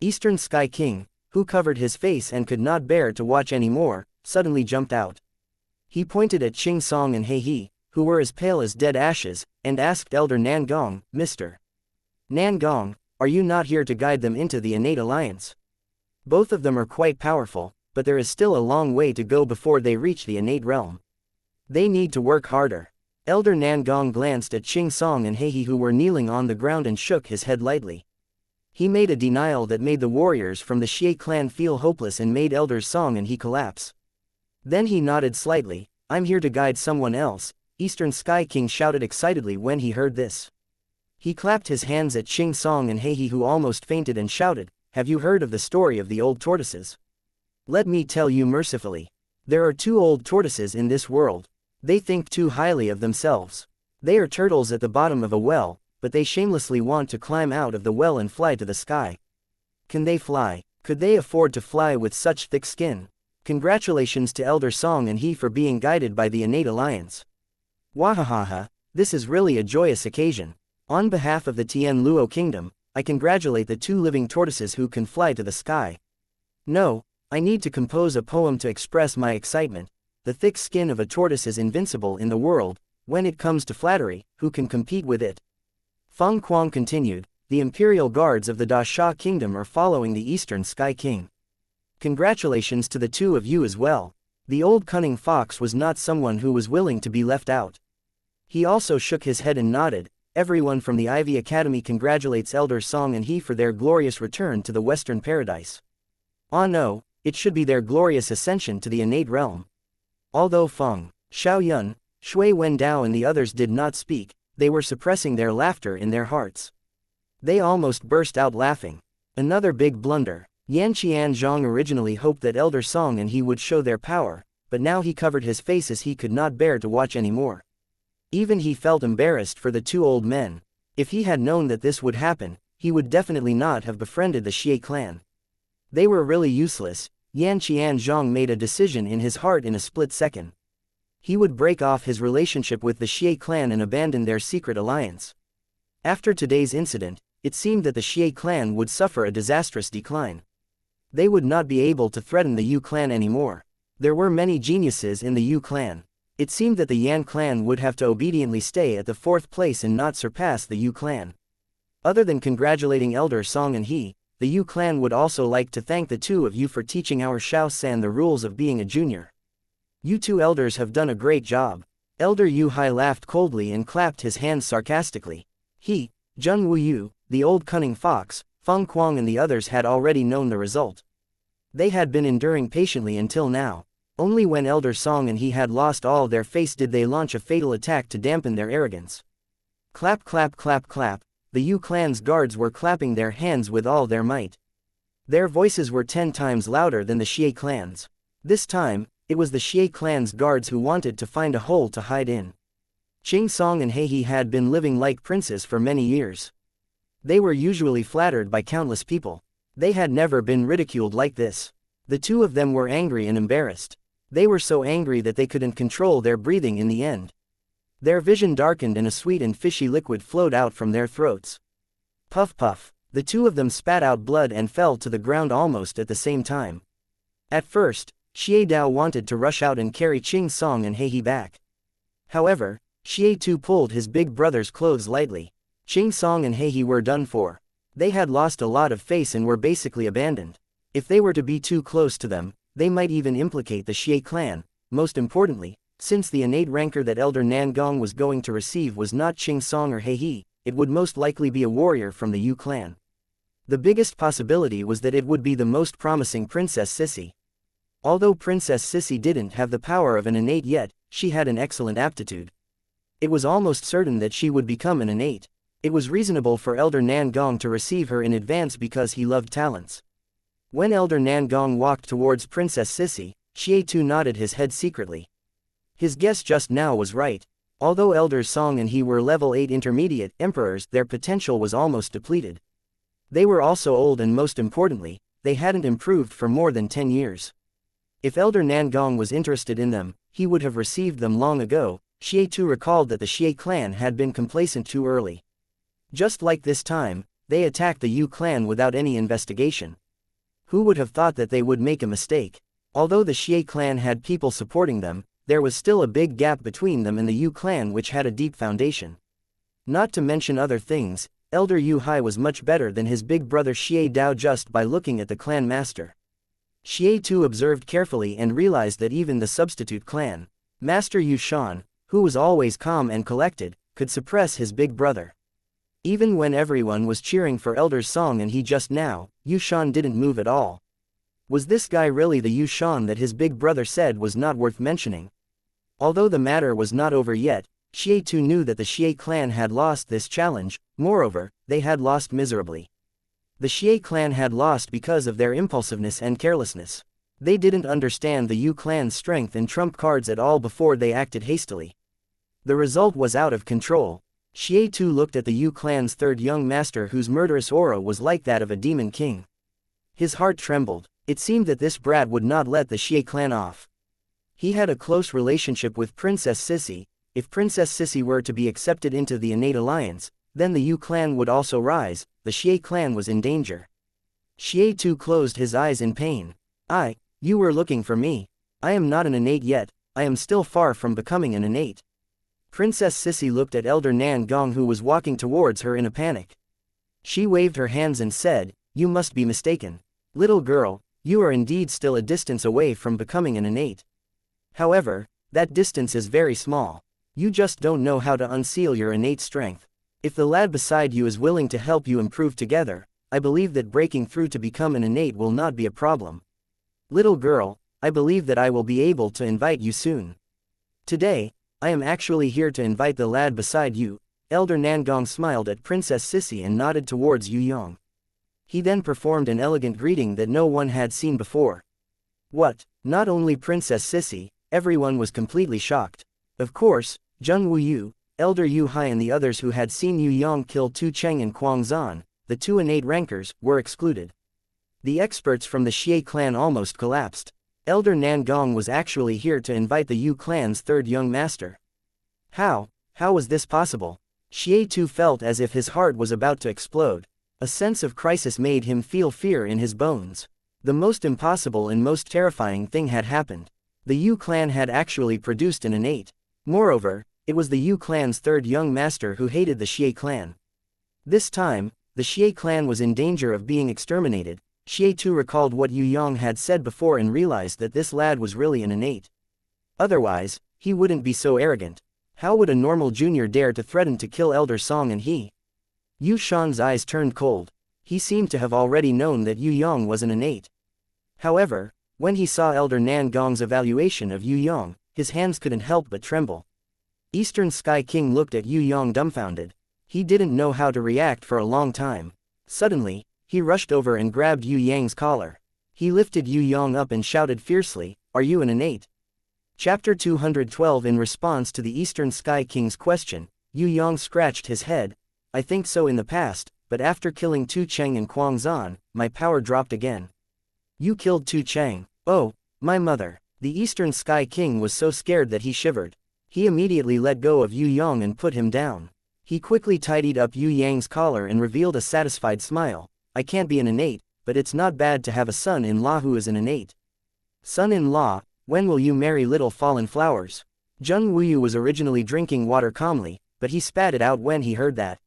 Eastern Sky King, who covered his face and could not bear to watch anymore, suddenly jumped out. He pointed at Qing Song and He, who were as pale as dead ashes, and asked Elder Nangong, Mr. Nangong, are you not here to guide them into the Innate Alliance? Both of them are quite powerful, but there is still a long way to go before they reach the Innate Realm. They need to work harder. Elder Nangong glanced at Qing Song and He who were kneeling on the ground and shook his head lightly. He made a denial that made the warriors from the Xie clan feel hopeless and made Elders Song and He collapse. Then he nodded slightly. I'm here to guide someone else, Eastern Sky King shouted excitedly when he heard this. He clapped his hands at Qing Song and He who almost fainted and shouted, have you heard of the story of the old tortoises? Let me tell you mercifully. There are 2 old tortoises in this world. They think too highly of themselves. They are turtles at the bottom of a well, but they shamelessly want to climb out of the well and fly to the sky. Can they fly? Could they afford to fly with such thick skin? Congratulations to Elder Song and He for being guided by the Innate Alliance. Wahahaha, this is really a joyous occasion. On behalf of the Tian Luo Kingdom, I congratulate the 2 living tortoises who can fly to the sky. No, I need to compose a poem to express my excitement. The thick skin of a tortoise is invincible in the world. When it comes to flattery, who can compete with it? Feng Kuang continued, the imperial guards of the Da Sha Kingdom are following the Eastern Sky King. Congratulations to the 2 of you as well. The old cunning fox was not someone who was willing to be left out. He also shook his head and nodded. Everyone from the Ivy Academy congratulates Elder Song and He for their glorious return to the Western Paradise. Ah no, it should be their glorious ascension to the Innate Realm. Although Feng, Xiaoyun, Shui Wendao and the others did not speak, they were suppressing their laughter in their hearts. They almost burst out laughing. Another big blunder. Yan Qianzhong originally hoped that Elder Song and He would show their power, but now he covered his face as he could not bear to watch anymore. Even he felt embarrassed for the 2 old men. If he had known that this would happen, he would definitely not have befriended the Xie clan. They were really useless. Yan Qianzhong made a decision in his heart in a split second. He would break off his relationship with the Xie clan and abandon their secret alliance. After today's incident, it seemed that the Xie clan would suffer a disastrous decline. They would not be able to threaten the Yue clan anymore. There were many geniuses in the Yue clan. It seemed that the Yan clan would have to obediently stay at the 4th place and not surpass the Yue clan. Other than congratulating Elder Song and He, the Yue clan would also like to thank the 2 of you for teaching our Xiao San the rules of being a junior. You 2 elders have done a great job. Elder Yu Hai laughed coldly and clapped his hands sarcastically. He, Zheng Wuyu, the old cunning fox, Feng Kuang and the others had already known the result. They had been enduring patiently until now. Only when Elder Song and he had lost all their face did they launch a fatal attack to dampen their arrogance. Clap clap clap clap, the Yu clan's guards were clapping their hands with all their might. Their voices were 10 times louder than the Xie clan's. This time, it was the Xie clan's guards who wanted to find a hole to hide in. Qing Song and He had been living like princes for many years. They were usually flattered by countless people. They had never been ridiculed like this. The two of them were angry and embarrassed. They were so angry that they couldn't control their breathing in the end. Their vision darkened and a sweet and fishy liquid flowed out from their throats. Puff puff, the two of them spat out blood and fell to the ground almost at the same time. At first, Xie Dao wanted to rush out and carry Qing Song and He back. However, Xie Tu pulled his big brother's clothes lightly. Qing Song and He were done for. They had lost a lot of face and were basically abandoned. If they were to be too close to them, they might even implicate the Xie clan. Most importantly, since the innate rancor that Elder Nangong was going to receive was not Qing Song or He, it would most likely be a warrior from the Yu clan. The biggest possibility was that it would be the most promising Princess Sissy. Although Princess Sissy didn't have the power of an innate yet, she had an excellent aptitude. It was almost certain that she would become an innate. It was reasonable for Elder Nangong to receive her in advance because he loved talents. When Elder Nangong walked towards Princess Sissy, Xie Tu nodded his head secretly. His guess just now was right. Although Elder Song and He were level 8 intermediate emperors, their potential was almost depleted. They were also old and most importantly, they hadn't improved for more than 10 years. If Elder Nangong was interested in them, he would have received them long ago. Xie Tu recalled that the Xie clan had been complacent too early. Just like this time, they attacked the Yu clan without any investigation. Who would have thought that they would make a mistake? Although the Xie clan had people supporting them, there was still a big gap between them and the Yu clan, which had a deep foundation. Not to mention other things, Elder Yu Hai was much better than his big brother Xie Dao just by looking at the clan master. Xie Tu observed carefully and realized that even the substitute clan master Yu Shan, who was always calm and collected, could suppress his big brother. Even when everyone was cheering for Elder Song and He just now, Yu Shan didn't move at all. Was this guy really the Yu Shan that his big brother said was not worth mentioning? Although the matter was not over yet, Xie Tu knew that the Xie clan had lost this challenge. Moreover, they had lost miserably. The Xie clan had lost because of their impulsiveness and carelessness. They didn't understand the Yu clan's strength and trump cards at all before they acted hastily. The result was out of control. Xie Tu looked at the Yu clan's third young master, whose murderous aura was like that of a demon king. His heart trembled. It seemed that this brat would not let the Xie clan off. He had a close relationship with Princess Sissy. If Princess Sissy were to be accepted into the innate alliance, then the Yu clan would also rise. The Xie clan was in danger. Xie Tu closed his eyes in pain. You were looking for me. I am not an innate yet. I am still far from becoming an innate. Princess Sissy looked at Elder Nangong, who was walking towards her in a panic. She waved her hands and said, "You must be mistaken. Little girl, you are indeed still a distance away from becoming an innate. However, that distance is very small. You just don't know how to unseal your innate strength. If the lad beside you is willing to help you improve together, I believe that breaking through to become an innate will not be a problem. Little girl, I believe that I will be able to invite you soon. Today, I am actually here to invite the lad beside you." Elder Nangong smiled at Princess Sissy and nodded towards Yue Yang. He then performed an elegant greeting that no one had seen before. What? Not only Princess Sissy, everyone was completely shocked. Of course, Zheng Wuyu, Elder Yu Hai and the others who had seen Yue Yang kill Tu Cheng and Kuang Zan, the two innate rankers, were excluded. The experts from the Xie clan almost collapsed. Elder Nangong was actually here to invite the Yu clan's third young master. How was this possible? Xie Tu felt as if his heart was about to explode. A sense of crisis made him feel fear in his bones. The most impossible and most terrifying thing had happened. The Yu clan had actually produced an innate. Moreover, it was the Yu clan's third young master who hated the Xie clan. This time, the Xie clan was in danger of being exterminated. Xie Tu recalled what Yue Yang had said before and realized that this lad was really an innate. Otherwise, he wouldn't be so arrogant. How would a normal junior dare to threaten to kill Elder Song and He? Yu Shan's eyes turned cold. He seemed to have already known that Yue Yang was an innate. However, when he saw Elder Nan Gong's evaluation of Yue Yang, his hands couldn't help but tremble. Eastern Sky King looked at Yue Yang dumbfounded. He didn't know how to react for a long time. Suddenly, he rushed over and grabbed Yue Yang's collar. He lifted Yue Yang up and shouted fiercely, "Are you an innate?" Chapter 212. In response to the Eastern Sky King's question, Yue Yang scratched his head. "I think so in the past, but after killing Tu Cheng and Kuang Zan, my power dropped again." "You killed Tu Cheng? Oh, my mother." The Eastern Sky King was so scared that he shivered. He immediately let go of Yue Yang and put him down. He quickly tidied up Yue Yang's collar and revealed a satisfied smile. "I can't be an innate, but it's not bad to have a son-in-law who is an innate." "Son-in-law, when will you marry little fallen flowers?" Zheng Wuyu was originally drinking water calmly, but he spat it out when he heard that.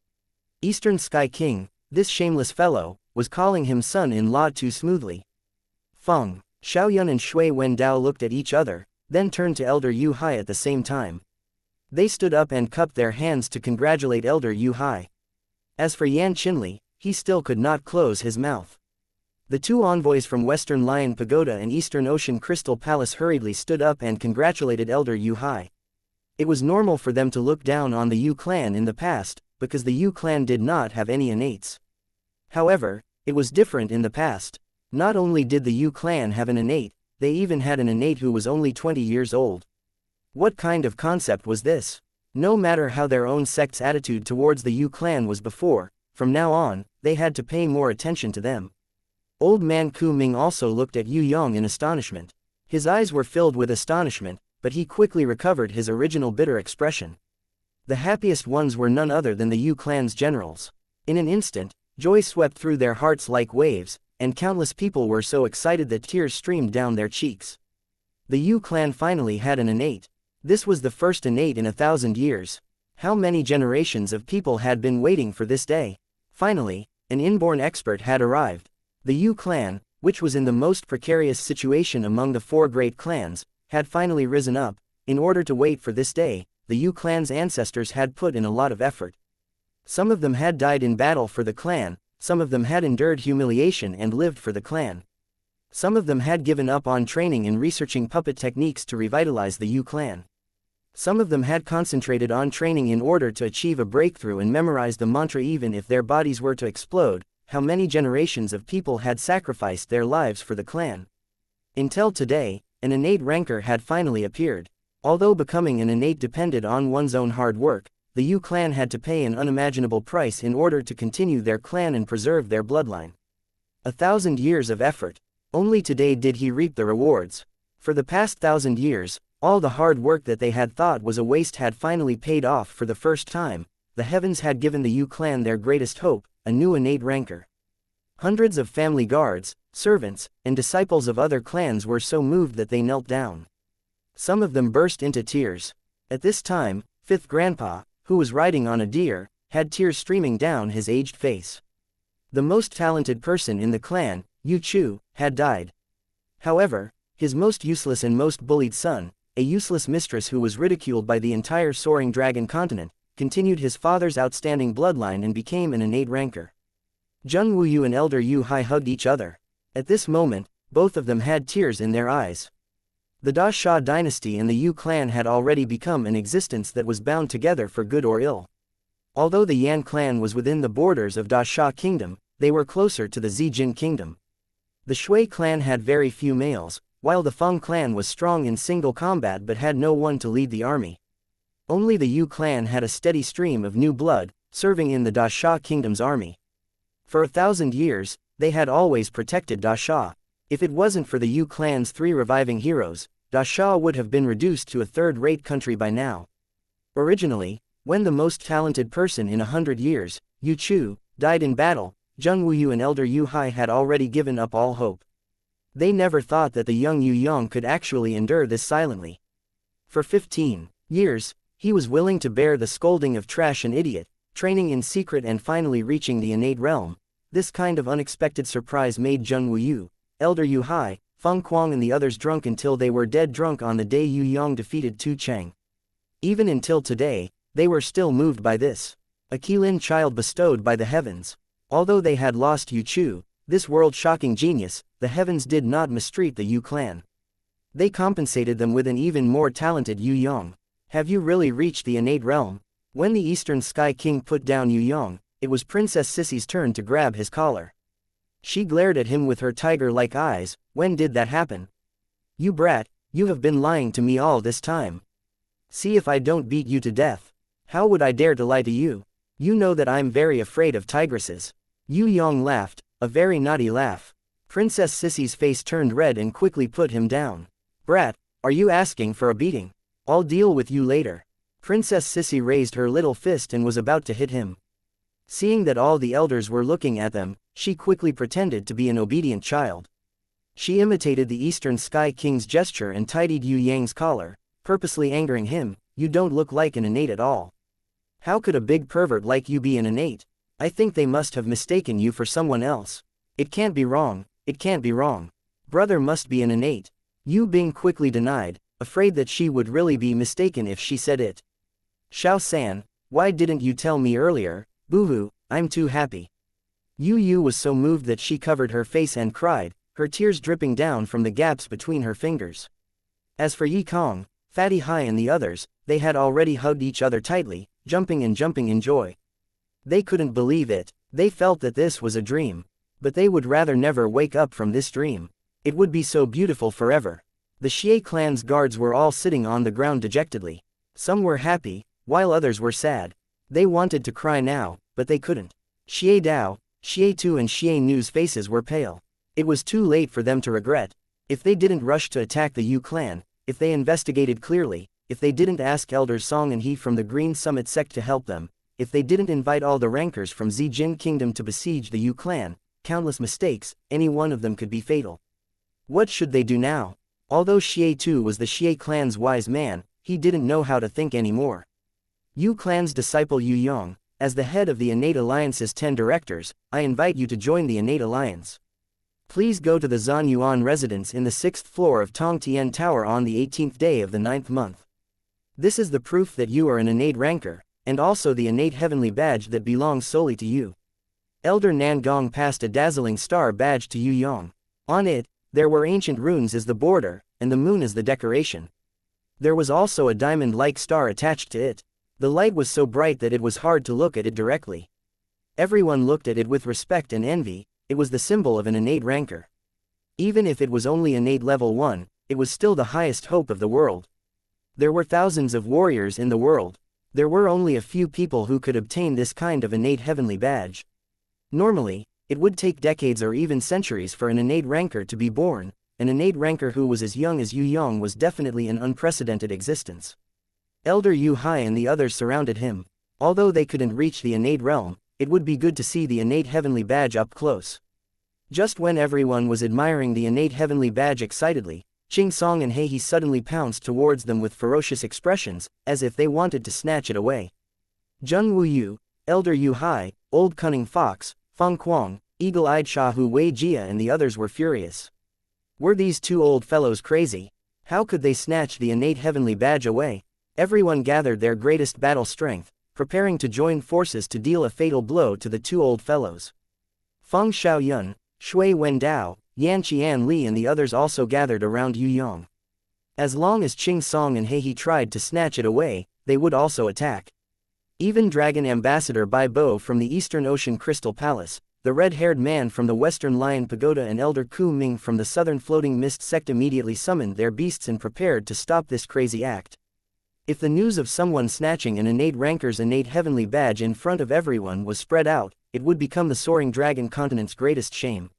Eastern Sky King, this shameless fellow, was calling him son-in-law too smoothly. Feng, Xiaoyun and Shui Wendao looked at each other, then turned to Elder Yu Hai at the same time. They stood up and cupped their hands to congratulate Elder Yu Hai. As for Yan Qinli, he still could not close his mouth. The two envoys from Western Lion Pagoda and Eastern Ocean Crystal Palace hurriedly stood up and congratulated Elder Yu Hai. It was normal for them to look down on the Yu clan in the past, because the Yu clan did not have any innates. However, it was different in the past. Not only did the Yu clan have an innate, they even had an innate who was only 20 years old. What kind of concept was this? No matter how their own sect's attitude towards the Yu clan was before, from now on, they had to pay more attention to them. Old man Ku Ming also looked at Yue Yang in astonishment. His eyes were filled with astonishment, but he quickly recovered his original bitter expression. The happiest ones were none other than the Yu clan's generals. In an instant, joy swept through their hearts like waves, and countless people were so excited that tears streamed down their cheeks. The Yu clan finally had an innate. This was the first innate in 1,000 years. How many generations of people had been waiting for this day? Finally, an inborn expert had arrived. The Yu clan, which was in the most precarious situation among the four great clans, had finally risen up. In order to wait for this day, the Yu clan's ancestors had put in a lot of effort. Some of them had died in battle for the clan, some of them had endured humiliation and lived for the clan. Some of them had given up on training and researching puppet techniques to revitalize the Yu clan. Some of them had concentrated on training in order to achieve a breakthrough and memorize the mantra even if their bodies were to explode. How many generations of people had sacrificed their lives for the clan? Until today, an innate rancor had finally appeared. Although becoming an innate depended on one's own hard work, the Yu clan had to pay an unimaginable price in order to continue their clan and preserve their bloodline. 1,000 years of effort. Only today did he reap the rewards. For the past 1,000 years, all the hard work that they had thought was a waste had finally paid off for the first time. The heavens had given the Yu clan their greatest hope, a new innate rancor. Hundreds of family guards, servants, and disciples of other clans were so moved that they knelt down. Some of them burst into tears. At this time, Fifth Grandpa, who was riding on a deer, had tears streaming down his aged face. The most talented person in the clan, Yu Chu, had died. However, his most useless and most bullied son, a useless mistress who was ridiculed by the entire soaring dragon continent, continued his father's outstanding bloodline and became an innate rancor. Zheng Wuyu and Elder Yu Hai hugged each other. At this moment, both of them had tears in their eyes. The Da Sha dynasty and the Yu clan had already become an existence that was bound together for good or ill. Although the Yan clan was within the borders of Da Sha kingdom, they were closer to the Zijin kingdom. The Shui clan had very few males, while the Feng clan was strong in single combat but had no one to lead the army. Only the Yu clan had a steady stream of new blood, serving in the Da Sha kingdom's army. For 1,000 years, they had always protected Da Sha. If it wasn't for the Yu clan's 3 reviving heroes, Da Sha would have been reduced to a third-rate country by now. Originally, when the most talented person in 100 years, Yu Chu, died in battle, Zheng Wuyu and Elder Yu Hai had already given up all hope. They never thought that the young Yue Yang could actually endure this silently. For 15 years, he was willing to bear the scolding of trash and idiot, training in secret and finally reaching the innate realm. This kind of unexpected surprise made Zheng Wuyu, Elder Yu Hai, Feng Kuang and the others drunk until they were dead drunk on the day Yue Yang defeated Tu Cheng. Even until today, they were still moved by this. A Qilin child bestowed by the heavens. Although they had lost Yu Chu, this world-shocking genius, the heavens did not mistreat the Yu clan. They compensated them with an even more talented Yue Yang. Have you really reached the innate realm? When the Eastern Sky King put down Yue Yang, it was Princess Sissy's turn to grab his collar. She glared at him with her tiger-like eyes. When did that happen? You brat, you have been lying to me all this time. See if I don't beat you to death. How would I dare to lie to you? You know that I'm very afraid of tigresses. Yue Yang laughed, a very naughty laugh. Princess Sissy's face turned red and quickly put him down. Brat, are you asking for a beating? I'll deal with you later. Princess Sissy raised her little fist and was about to hit him. Seeing that all the elders were looking at them, she quickly pretended to be an obedient child. She imitated the Eastern Sky King's gesture and tidied Yue Yang's collar, purposely angering him. You don't look like an innate at all. How could a big pervert like you be an innate? I think they must have mistaken you for someone else. It can't be wrong, it can't be wrong. Brother must be an innate. Yu Bing quickly denied, afraid that she would really be mistaken if she said it. Xiao-san, why didn't you tell me earlier? Boo-hoo, I'm too happy. Yu was so moved that she covered her face and cried, her tears dripping down from the gaps between her fingers. As for Yi Kong, Fatty Hai and the others, they had already hugged each other tightly, jumping in joy. They couldn't believe it. They felt that this was a dream. But they would rather never wake up from this dream. It would be so beautiful forever. The Xie clan's guards were all sitting on the ground dejectedly. Some were happy, while others were sad. They wanted to cry now, but they couldn't. Xie Dao, Xie Tu and Xie Nu's faces were pale. It was too late for them to regret. If they didn't rush to attack the Yu clan, if they investigated clearly, if they didn't ask Elders Song and He from the Green Summit sect to help them, if they didn't invite all the rankers from Zijin Kingdom to besiege the Yu clan, countless mistakes, any one of them could be fatal. What should they do now? Although Xie Tu was the Xie clan's wise man, he didn't know how to think anymore. Yu clan's disciple Yue Yang, as the head of the Innate Alliance's 10 directors, I invite you to join the Innate Alliance. Please go to the Zhan Yuan residence in the 6th floor of Tong Tian Tower on the 18th day of the 9th month. This is the proof that you are an innate ranker, and also the innate heavenly badge that belongs solely to you. Elder Nangong passed a dazzling star badge to Yue Yang. On it, there were ancient runes as the border, and the moon as the decoration. There was also a diamond-like star attached to it. The light was so bright that it was hard to look at it directly. Everyone looked at it with respect and envy. It was the symbol of an innate ranker. Even if it was only innate level 1, it was still the highest hope of the world. There were thousands of warriors in the world. There were only a few people who could obtain this kind of innate heavenly badge. Normally, it would take decades or even centuries for an innate ranker to be born. An innate ranker who was as young as Yue Yang was definitely an unprecedented existence. Elder Yu Hai and the others surrounded him. Although they couldn't reach the innate realm, it would be good to see the innate heavenly badge up close. Just when everyone was admiring the innate heavenly badge excitedly, Qing Song and He suddenly pounced towards them with ferocious expressions, as if they wanted to snatch it away. Zheng Wuyu, Elder Yu Hai, Old Cunning Fox, Feng Kuang, Eagle-Eyed Shahu Wei Jia and the others were furious. Were these two old fellows crazy? How could they snatch the innate heavenly badge away? Everyone gathered their greatest battle strength, preparing to join forces to deal a fatal blow to the two old fellows. Feng Xiaoyun, Shui Wendao, Yan Qian Li and the others also gathered around Yue Yang. As long as Qing Song and He tried to snatch it away, they would also attack. Even Dragon Ambassador Bai Bo from the Eastern Ocean Crystal Palace, the red-haired man from the Western Lion Pagoda and Elder Ku Ming from the Southern Floating Mist sect immediately summoned their beasts and prepared to stop this crazy act. If the news of someone snatching an innate ranker's innate heavenly badge in front of everyone was spread out, it would become the Soaring Dragon continent's greatest shame.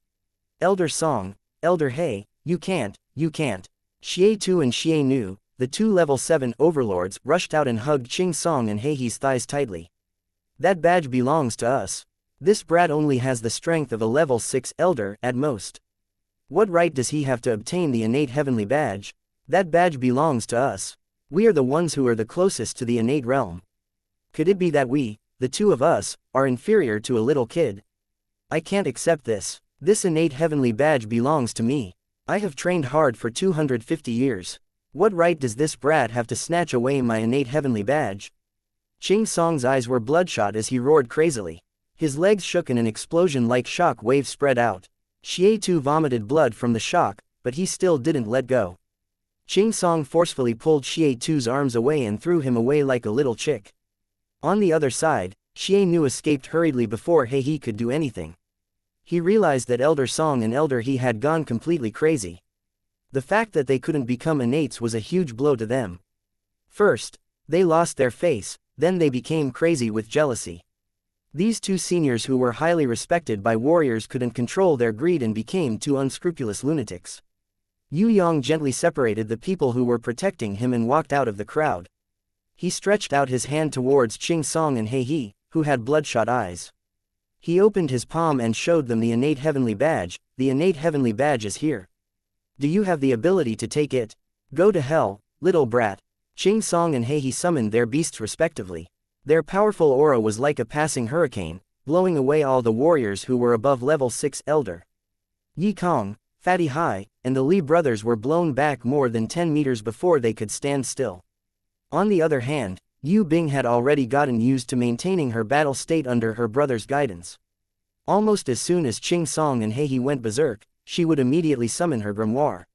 Elder Song, Elder He, you can't. Xie Tu and Xie Nu, the two level 7 overlords, rushed out and hugged Qing Song and He's thighs tightly. That badge belongs to us. This brat only has the strength of a level 6 elder at most. What right does he have to obtain the innate heavenly badge? That badge belongs to us. We are the ones who are the closest to the innate realm. Could it be that we, the two of us, are inferior to a little kid? I can't accept this. This innate heavenly badge belongs to me. I have trained hard for 250 years. What right does this brat have to snatch away my innate heavenly badge? Qing Song's eyes were bloodshot as he roared crazily. His legs shook and an explosion-like shock wave spread out. Xie vomited blood from the shock, but he still didn't let go. Xianxia forcefully pulled Xie's arms away and threw him away like a little chick. On the other side, Xie escaped hurriedly before He could do anything. He realized that Elder Song and Elder He had gone completely crazy. The fact that they couldn't become innates was a huge blow to them. First, they lost their face, then they became crazy with jealousy. These two seniors who were highly respected by warriors couldn't control their greed and became two unscrupulous lunatics. Yue Yang gently separated the people who were protecting him and walked out of the crowd. He stretched out his hand towards Xianxia and He, who had bloodshot eyes. He opened his palm and showed them the innate heavenly badge. The innate heavenly badge is here. Do you have the ability to take it? Go to hell, little brat. Xianxia and He summoned their beasts respectively. Their powerful aura was like a passing hurricane, blowing away all the warriors who were above level 6 elder. Yi Kong, Fatty Hai, and the Li brothers were blown back more than 10 meters before they could stand still. On the other hand, Yu Bing had already gotten used to maintaining her battle state under her brother's guidance. Almost as soon as Xianxia and He went berserk, she would immediately summon her grimoire.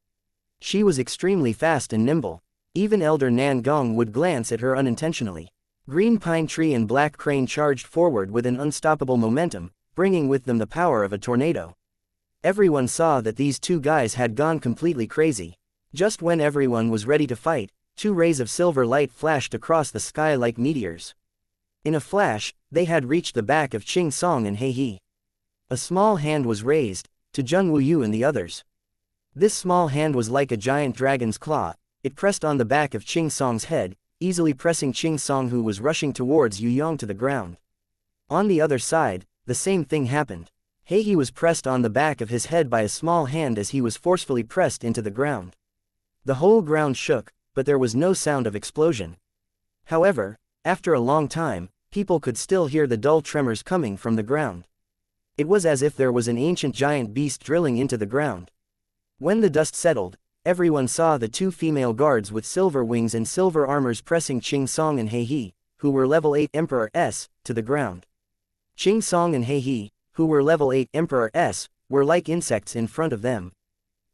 She was extremely fast and nimble. Even Elder Nan Gong would glance at her unintentionally. Green Pine Tree and Black Crane charged forward with an unstoppable momentum, bringing with them the power of a tornado. Everyone saw that these two guys had gone completely crazy. Just when everyone was ready to fight, two rays of silver light flashed across the sky like meteors. In a flash, they had reached the back of Xianxia and He. A small hand was raised, to Zheng Wuyu and the others. This small hand was like a giant dragon's claw. It pressed on the back of Xianxia's head, easily pressing Xianxia, who was rushing towards Yue Yang, to the ground. On the other side, the same thing happened. He was pressed on the back of his head by a small hand as he was forcefully pressed into the ground. The whole ground shook, but there was no sound of explosion. However, after a long time, people could still hear the dull tremors coming from the ground. It was as if there was an ancient giant beast drilling into the ground. When the dust settled, everyone saw the two female guards with silver wings and silver armors pressing Xianxia and He, who were level 8 Emperor-S, to the ground. Xianxia and He, who were level 8 Emperor-S, were like insects in front of them.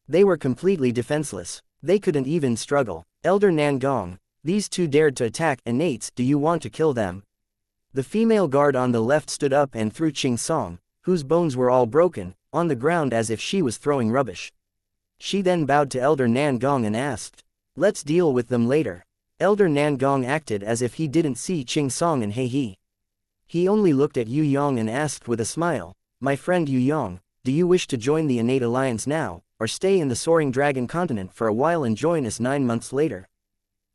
They were completely defenseless. They couldn't even struggle. Elder Nan Gong, these two dared to attack innates. Do you want to kill them? The female guard on the left stood up and threw Xianxia, whose bones were all broken, on the ground as if she was throwing rubbish. She then bowed to Elder Nan Gong and asked, "Let's deal with them later." Elder Nan Gong acted as if he didn't see Xianxia and He. He only looked at Yue Yang and asked with a smile, "My friend Yue Yang, do you wish to join the innate alliance now, or stay in the Soaring Dragon continent for a while and join us 9 months later?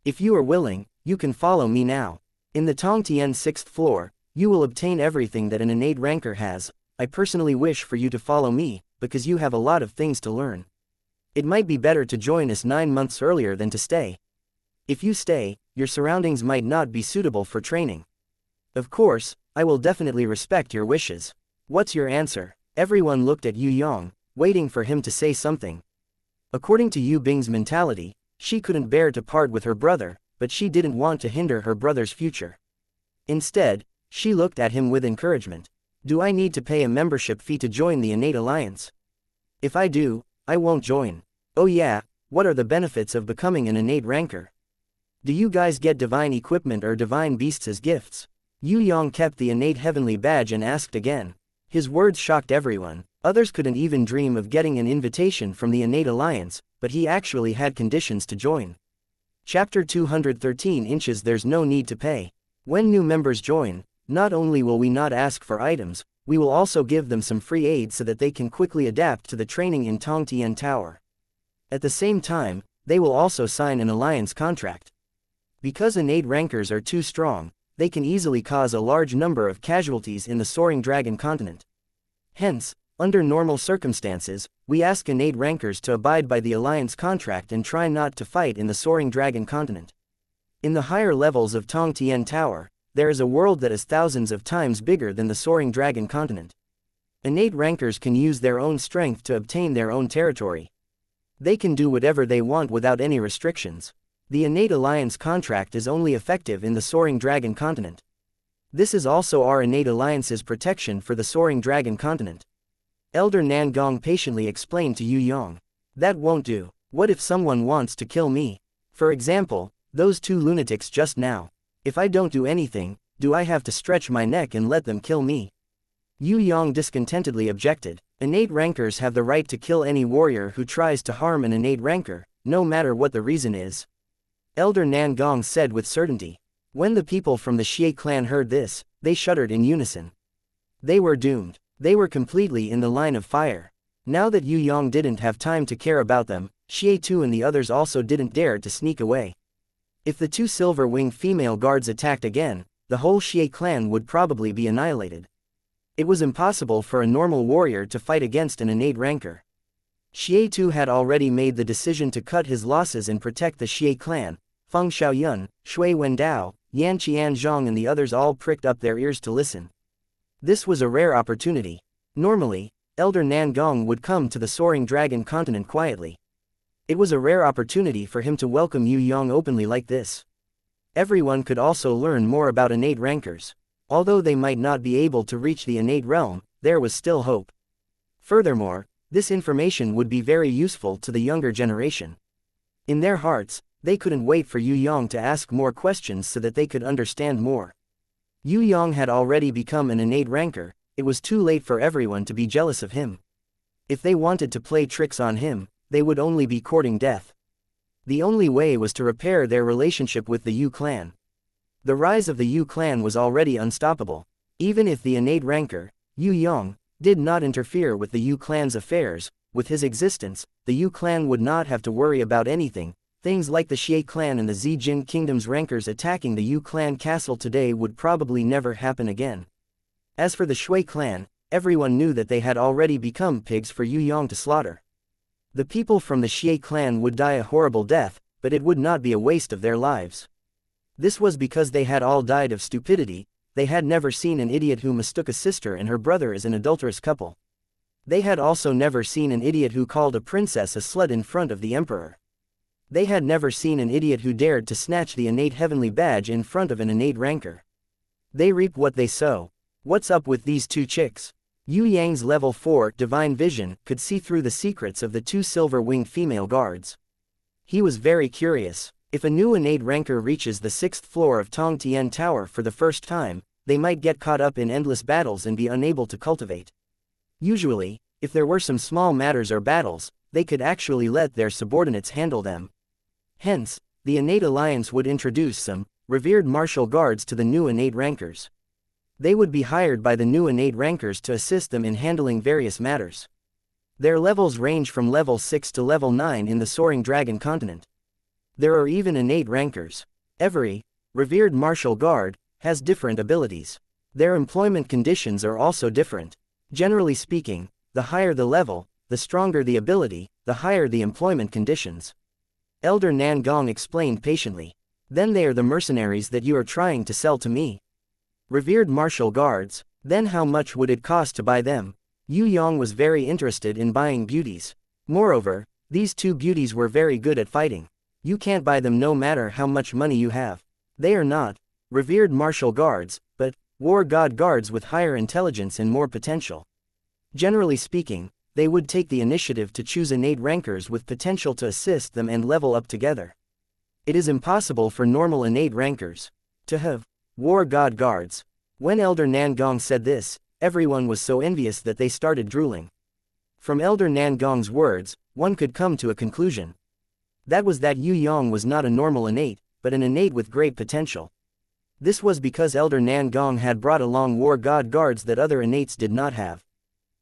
If you are willing, you can follow me now. In the Tong Tian 6th floor, you will obtain everything that an innate ranker has. I personally wish for you to follow me, because you have a lot of things to learn. It might be better to join us 9 months earlier than to stay. If you stay, your surroundings might not be suitable for training. Of course, I will definitely respect your wishes. What's your answer?" Everyone looked at Yue Yang, waiting for him to say something. According to Yu Bing's mentality, she couldn't bear to part with her brother, but she didn't want to hinder her brother's future. Instead, she looked at him with encouragement. "Do I need to pay a membership fee to join the innate alliance? If I do, I won't join." "Oh yeah, what are the benefits of becoming an innate ranker? Do you guys get divine equipment or divine beasts as gifts?" Yue Yang kept the innate heavenly badge and asked again. His words shocked everyone. Others couldn't even dream of getting an invitation from the innate alliance, but he actually had conditions to join. Chapter 213 Inches. There's no need to pay. When new members join, not only will we not ask for items, we will also give them some free aid so that they can quickly adapt to the training in Tong Tian Tower. At the same time, they will also sign an alliance contract. Because innate rankers are too strong, they can easily cause a large number of casualties in the Soaring Dragon continent. Hence, under normal circumstances, we ask innate rankers to abide by the alliance contract and try not to fight in the Soaring Dragon continent. In the higher levels of Tong Tian Tower, there is a world that is thousands of times bigger than the Soaring Dragon continent. Innate rankers can use their own strength to obtain their own territory. They can do whatever they want without any restrictions. The innate alliance contract is only effective in the Soaring Dragon continent. This is also our innate alliance's protection for the soaring dragon continent. Elder Nan Gong patiently explained to Yue Yang. That won't do. What if someone wants to kill me? For example, those two lunatics just now. If I don't do anything, do I have to stretch my neck and let them kill me? Yue Yang discontentedly objected. Innate rankers have the right to kill any warrior who tries to harm an innate ranker, no matter what the reason is. Elder Nan Gong said with certainty. When the people from the Xie clan heard this, they shuddered in unison. They were doomed. They were completely in the line of fire. Now that Yue Yang didn't have time to care about them, Xie Tu and the others also didn't dare to sneak away. If the two silver-winged female guards attacked again, the whole Xie clan would probably be annihilated. It was impossible for a normal warrior to fight against an innate ranker. Xie Tu had already made the decision to cut his losses and protect the Xie clan. Feng Xiaoyun, Shui Wendao, Yan Qianzhong and the others all pricked up their ears to listen. This was a rare opportunity. Normally, Elder Nan Gong would come to the soaring dragon continent quietly. It was a rare opportunity for him to welcome Yue Yang openly like this. Everyone could also learn more about innate rankers. Although they might not be able to reach the innate realm, there was still hope. Furthermore, this information would be very useful to the younger generation. In their hearts, they couldn't wait for Yue Yang to ask more questions so that they could understand more. Yue Yang had already become an innate ranker. It was too late for everyone to be jealous of him. If they wanted to play tricks on him, they would only be courting death. The only way was to repair their relationship with the Yue clan. The rise of the Yue clan was already unstoppable. Even if the innate ranker, Yue Yang, did not interfere with the Yue clan's affairs, with his existence, the Yue clan would not have to worry about anything. Things like the Xie clan and the Zijin kingdom's rankers attacking the Yue clan castle today would probably never happen again. As for the Shui clan, everyone knew that they had already become pigs for Yue Yang to slaughter. The people from the Xie clan would die a horrible death, but it would not be a waste of their lives. This was because they had all died of stupidity. They had never seen an idiot who mistook a sister and her brother as an adulterous couple. They had also never seen an idiot who called a princess a slut in front of the emperor. They had never seen an idiot who dared to snatch the innate heavenly badge in front of an innate ranker. They reap what they sow. What's up with these two chicks? Yue Yang's level 4 divine vision could see through the secrets of the two silver-winged female guards. He was very curious. If a new innate ranker reaches the 6th floor of Tong Tian Tower for the first time, they might get caught up in endless battles and be unable to cultivate. Usually, if there were some small matters or battles, they could actually let their subordinates handle them. Hence, the innate alliance would introduce some revered martial guards to the new innate rankers. They would be hired by the new innate rankers to assist them in handling various matters. Their levels range from level 6 to level 9 in the soaring dragon continent. There are even innate rankers. Every revered martial guard has different abilities. Their employment conditions are also different. Generally speaking, the higher the level, the stronger the ability, the higher the employment conditions. Elder Nan Gong explained patiently. Then they are the mercenaries that you are trying to sell to me. Revered martial guards, then how much would it cost to buy them? Yue Yang was very interested in buying beauties. Moreover, these two beauties were very good at fighting. You can't buy them no matter how much money you have. They are not revered martial guards, but war god guards with higher intelligence and more potential. Generally speaking, they would take the initiative to choose innate rankers with potential to assist them and level up together. It is impossible for normal innate rankers to have war god guards. When Elder Nan Gong said this, everyone was so envious that they started drooling. From Elder Nan Gong's words, one could come to a conclusion. That was that Yue Yang was not a normal innate, but an innate with great potential. This was because Elder Nan Gong had brought along war god guards that other innates did not have.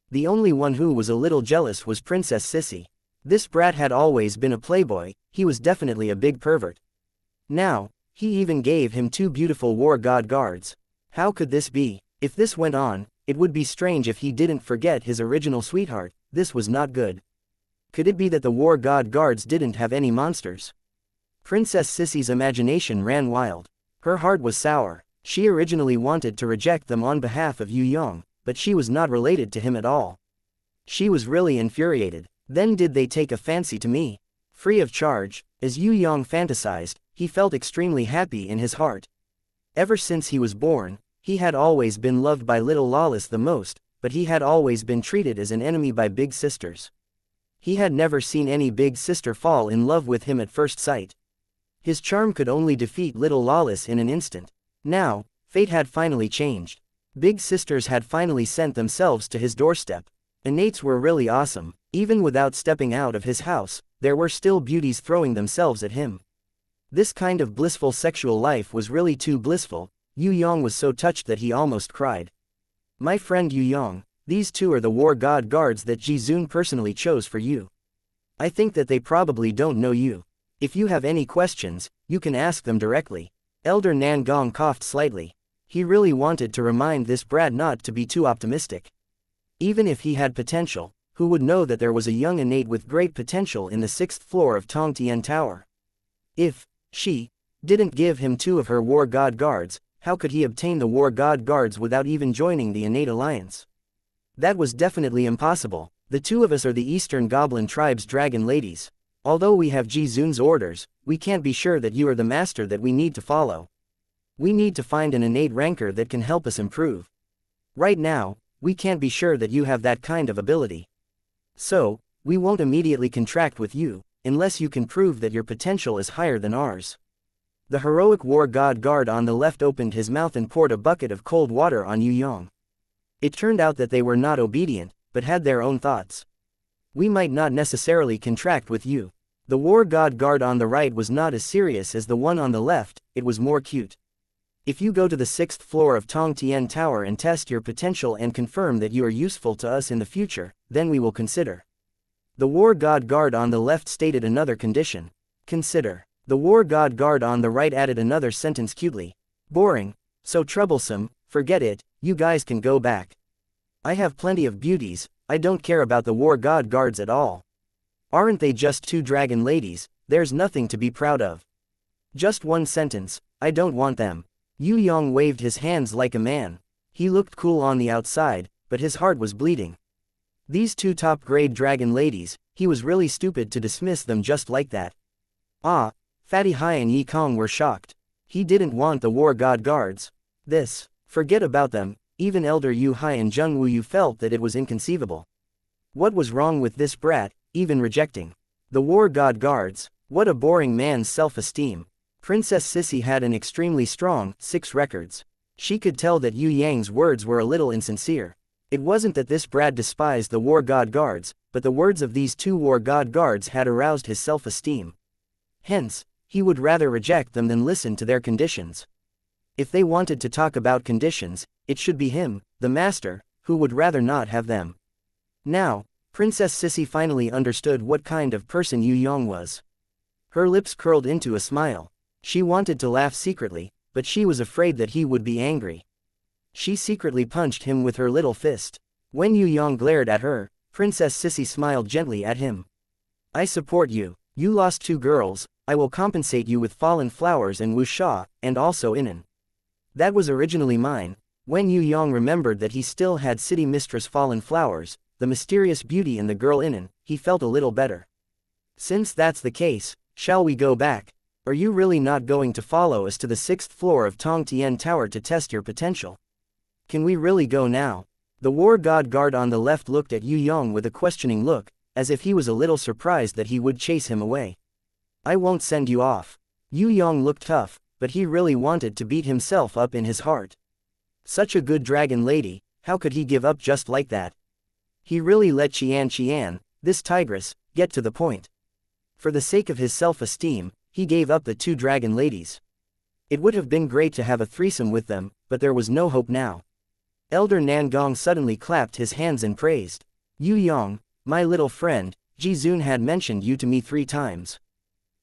The only one who was a little jealous was Princess Sissy. This brat had always been a playboy. He was definitely a big pervert. Now, he even gave him two beautiful war god guards. How could this be? If this went on, it would be strange if he didn't forget his original sweetheart. This was not good. Could it be that the war god guards didn't have any monsters? Princess Sissy's imagination ran wild. Her heart was sour. She originally wanted to reject them on behalf of Yue Yang, but she was not related to him at all. She was really infuriated. Then did they take a fancy to me? Free of charge, as Yue Yang fantasized, he felt extremely happy in his heart. Ever since he was born, He had always been loved by little Lawless the most, but he had always been treated as an enemy by big sisters. He had never seen any big sister fall in love with him at first sight. His charm could only defeat little Lawless in an instant. Now, fate had finally changed. Big sisters had finally sent themselves to his doorstep. Innates were really awesome. Even without stepping out of his house, there were still beauties throwing themselves at him. This kind of blissful sexual life was really too blissful. Yue Yang was so touched that he almost cried. My friend Yue Yang, these two are the war god guards that Jizun personally chose for you. I think that they probably don't know you. If you have any questions, you can ask them directly. Elder Nangong coughed slightly. He really wanted to remind this brat not to be too optimistic. Even if he had potential, who would know that there was a young innate with great potential in the 6th floor of Tong Tian Tower? If she didn't give him 2 of her war god guards, how could he obtain the war god guards without even joining the innate alliance? That was definitely impossible. The 2 of us are the Eastern Goblin Tribe's dragon ladies. Although we have Jizun's orders, we can't be sure that you are the master that we need to follow. We need to find an innate ranker that can help us improve. Right now, we can't be sure that you have that kind of ability. So, we won't immediately contract with you, unless you can prove that your potential is higher than ours. The heroic war god guard on the left opened his mouth and poured a bucket of cold water on Yue Yang. It turned out that they were not obedient, but had their own thoughts. We might not necessarily contract with you. The war god guard on the right was not as serious as the one on the left, it was more cute. If you go to the 6th floor of Tong Tian Tower and test your potential and confirm that you are useful to us in the future, then we will consider. The war god guard on the left stated another condition. Consider. The war god guard on the right added another sentence cutely. Boring. So troublesome, forget it, you guys can go back. I have plenty of beauties, I don't care about the war god guards at all. Aren't they just 2 dragon ladies? There's nothing to be proud of. Just one sentence, I don't want them. Yue Yang waved his hands like a man. He looked cool on the outside, but his heart was bleeding. These 2 top-grade dragon ladies, he was really stupid to dismiss them just like that. Ah, Fatty Hai and Yi Kong were shocked. He didn't want the war god guards. Forget about them, even Elder Yu Hai and Zheng Wu Yu felt that it was inconceivable. What was wrong with this brat, even rejecting the war god guards? What a boring man's self-esteem. Princess Sissy had an extremely strong 6 records. She could tell that Yue Yang's words were a little insincere. It wasn't that this brat despised the war god guards, but the words of these 2 war god guards had aroused his self-esteem. Hence, he would rather reject them than listen to their conditions. If they wanted to talk about conditions, it should be him, the master, who would rather not have them. Now, Princess Sissy finally understood what kind of person Yue Yang was. Her lips curled into a smile. She wanted to laugh secretly, but she was afraid that he would be angry. She secretly punched him with her little fist. When Yue Yang glared at her, Princess Sissy smiled gently at him. I support you. You lost 2 girls, I will compensate you with fallen flowers and wuxia, and also Inan. That was originally mine. When Yue Yang remembered that he still had city mistress fallen flowers, the mysterious beauty in the girl Inan, he felt a little better. Since that's the case, shall we go back? Are you really not going to follow us to the 6th floor of Tong Tian Tower to test your potential? Can we really go now? The war god guard on the left looked at Yue Yang with a questioning look, as if he was a little surprised that he would chase him away. I won't send you off. Yue Yang looked tough, but he really wanted to beat himself up in his heart. Such a good dragon lady, how could he give up just like that? He really let xianxia, this tigress, get to the point. For the sake of his self-esteem, he gave up the 2 dragon ladies. It would have been great to have a threesome with them, but there was no hope now. Elder Nangong suddenly clapped his hands and praised. Yue Yang, my little friend, Jizun had mentioned you to me 3 times.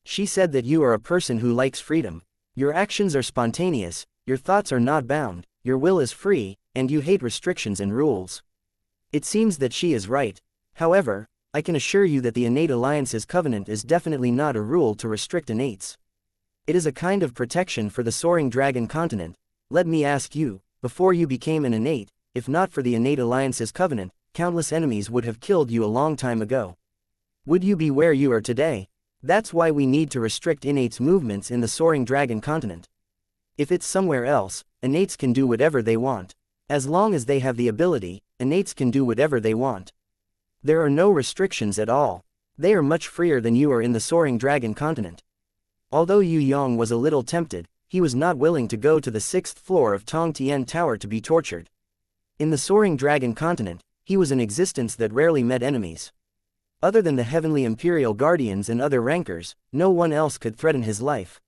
She said that you are a person who likes freedom. Your actions are spontaneous, your thoughts are not bound, your will is free, and you hate restrictions and rules. It seems that she is right. However, I can assure you that the Innate Alliance's covenant is definitely not a rule to restrict innates. It is a kind of protection for the soaring dragon continent. Let me ask you, before you became an innate, if not for the Innate Alliance's covenant, countless enemies would have killed you a long time ago. Would you be where you are today? That's why we need to restrict innates' movements in the soaring dragon continent. If it's somewhere else, innates can do whatever they want. As long as they have the ability, innates can do whatever they want. There are no restrictions at all. They are much freer than you are in the Soaring Dragon continent. Although Yue Yang was a little tempted, he was not willing to go to the 6th floor of Tong Tian Tower to be tortured. In the Soaring Dragon continent, he was an existence that rarely met enemies. Other than the Heavenly Imperial Guardians and other rankers, no one else could threaten his life.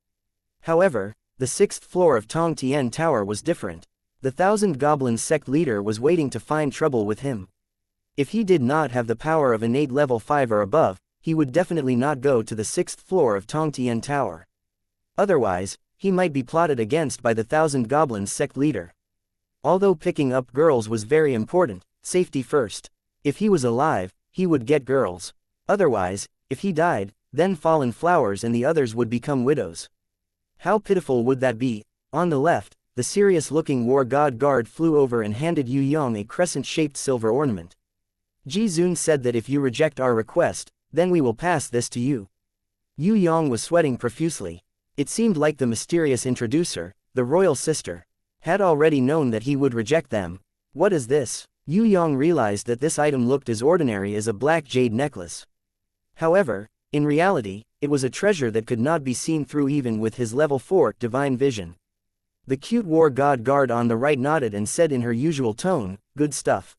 However, the 6th floor of Tong Tian Tower was different. The Thousand Goblins sect leader was waiting to find trouble with him. If he did not have the power of innate level 5 or above, he would definitely not go to the 6th floor of Tong Tian Tower. Otherwise, he might be plotted against by the Thousand Goblins sect leader. Although picking up girls was very important, safety first. If he was alive, he would get girls. Otherwise, if he died, then Fallen Flowers and the others would become widows. How pitiful would that be? On the left, the serious-looking war god guard flew over and handed Yue Yang a crescent-shaped silver ornament. Ji Zun said that if you reject our request, then we will pass this to you. Yue Yang was sweating profusely. It seemed like the mysterious introducer, the royal sister, had already known that he would reject them. What is this? Yue Yang realized that this item looked as ordinary as a black jade necklace. However, in reality, it was a treasure that could not be seen through even with his level 4 divine vision. The cute war god guard on the right nodded and said in her usual tone, "Good stuff."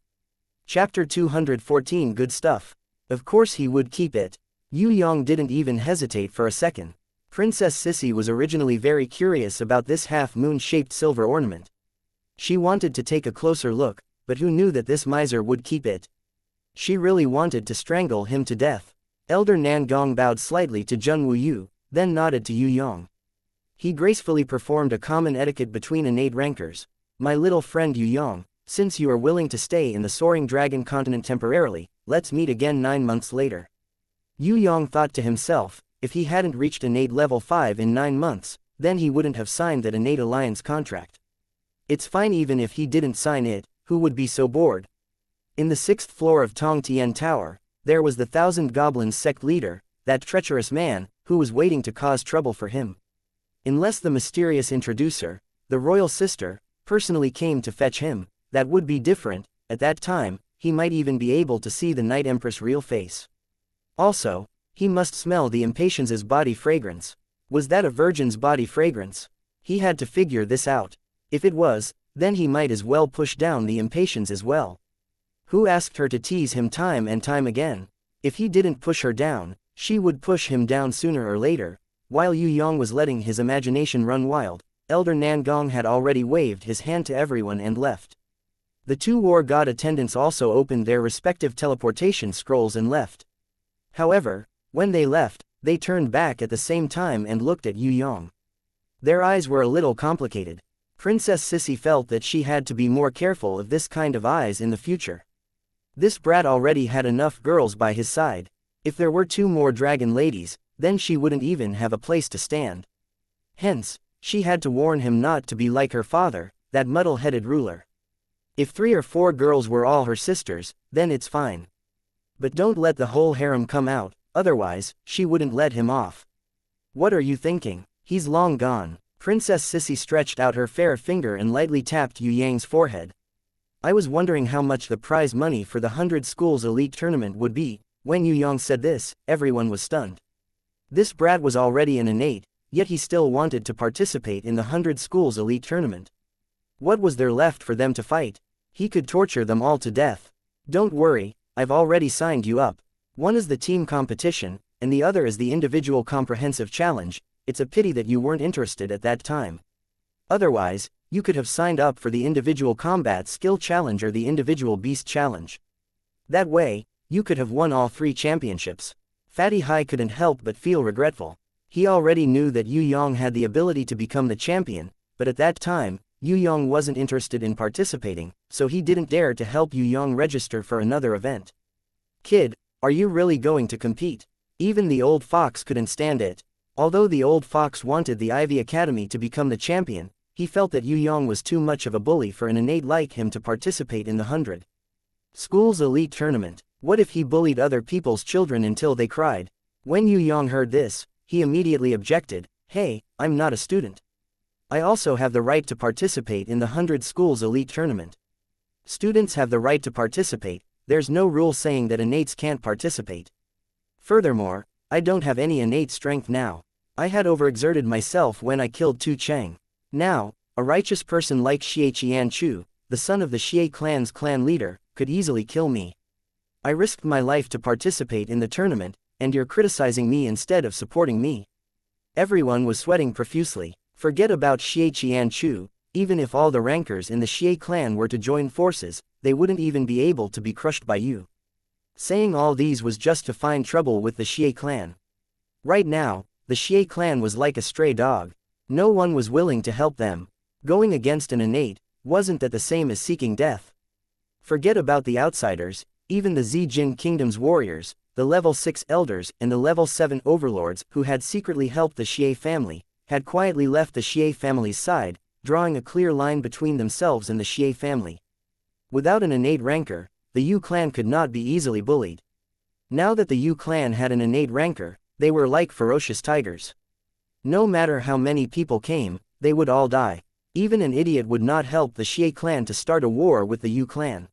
Chapter 214 Good stuff. Of course he would keep it. Yue Yang didn't even hesitate for a second. Princess Sissy was originally very curious about this half-moon-shaped silver ornament. She wanted to take a closer look, but who knew that this miser would keep it? She really wanted to strangle him to death. Elder Nangong bowed slightly to Jun Wuyu, then nodded to Yue Yang. He gracefully performed a common etiquette between innate rankers. "My little friend Yue Yang, since you are willing to stay in the Soaring Dragon continent temporarily, let's meet again 9 months later." Yue Yang thought to himself, if he hadn't reached innate level 5 in 9 months, then he wouldn't have signed that innate alliance contract. It's fine even if he didn't sign it, who would be so bored? In the 6th floor of Tong Tian Tower, there was the Thousand Goblins sect leader, that treacherous man, who was waiting to cause trouble for him. Unless the mysterious introducer, the royal sister, personally came to fetch him, that would be different. At that time, he might even be able to see the Night Empress' real face. Also, he must smell the impatience's body fragrance. Was that a virgin's body fragrance? He had to figure this out. If it was, then he might as well push down the impatience as well. Who asked her to tease him time and time again? If he didn't push her down, she would push him down sooner or later. While Yue Yang was letting his imagination run wild, Elder Nangong had already waved his hand to everyone and left. The 2 war god attendants also opened their respective teleportation scrolls and left. However, when they left, they turned back at the same time and looked at Yue Yang. Their eyes were a little complicated. Princess Sissy felt that she had to be more careful of this kind of eyes in the future. This brat already had enough girls by his side. If there were 2 more dragon ladies, then she wouldn't even have a place to stand. Hence, she had to warn him not to be like her father, that muddle-headed ruler. If 3 or 4 girls were all her sisters, then it's fine. But don't let the whole harem come out, otherwise, she wouldn't let him off. What are you thinking? He's long gone. Princess Sissy stretched out her fair finger and lightly tapped Yue Yang's forehead. I was wondering how much the prize money for the 100 Schools Elite Tournament would be. When Yue Yang said this, everyone was stunned. This brat was already an innate, yet he still wanted to participate in the 100 Schools Elite Tournament. What was there left for them to fight? He could torture them all to death. Don't worry, I've already signed you up. One is the team competition, and the other is the individual comprehensive challenge. It's a pity that you weren't interested at that time. Otherwise, you could have signed up for the individual combat skill challenge or the individual beast challenge. That way, you could have won all 3 championships. Fatty Hai couldn't help but feel regretful. He already knew that Yue Yang had the ability to become the champion, but at that time, Yue Yang wasn't interested in participating, so he didn't dare to help Yue Yang register for another event. Kid, are you really going to compete? Even the old fox couldn't stand it. Although the old fox wanted the Ivy Academy to become the champion, he felt that Yue Yang was too much of a bully for an innate like him to participate in the 100 Schools Elite Tournament. What if he bullied other people's children until they cried? When Yue Yang heard this, he immediately objected, "Hey, I'm not a student. I also have the right to participate in the 100 Schools Elite Tournament. Students have the right to participate, there's no rule saying that innates can't participate. Furthermore, I don't have any innate strength now. I had overexerted myself when I killed Tu Cheng. Now, a righteous person like Xie Qianchu, the son of the Xie clan's clan leader, could easily kill me. I risked my life to participate in the tournament, and you're criticizing me instead of supporting me. Everyone was sweating profusely. Forget about Xie Qianchu, even if all the rankers in the Xie clan were to join forces, they wouldn't even be able to be crushed by you. Saying all these was just to find trouble with the Xie clan. Right now, the Xie clan was like a stray dog. No one was willing to help them. Going against an innate wasn't that the same as seeking death. Forget about the outsiders, even the Zijin Kingdom's warriors, the level 6 elders and the level 7 overlords who had secretly helped the Xie family, had quietly left the Xie family's side, drawing a clear line between themselves and the Xie family. Without an innate rancor, the Yu clan could not be easily bullied. Now that the Yu clan had an innate rancor, they were like ferocious tigers. No matter how many people came, they would all die. Even an idiot would not help the Xie clan to start a war with the Yu clan.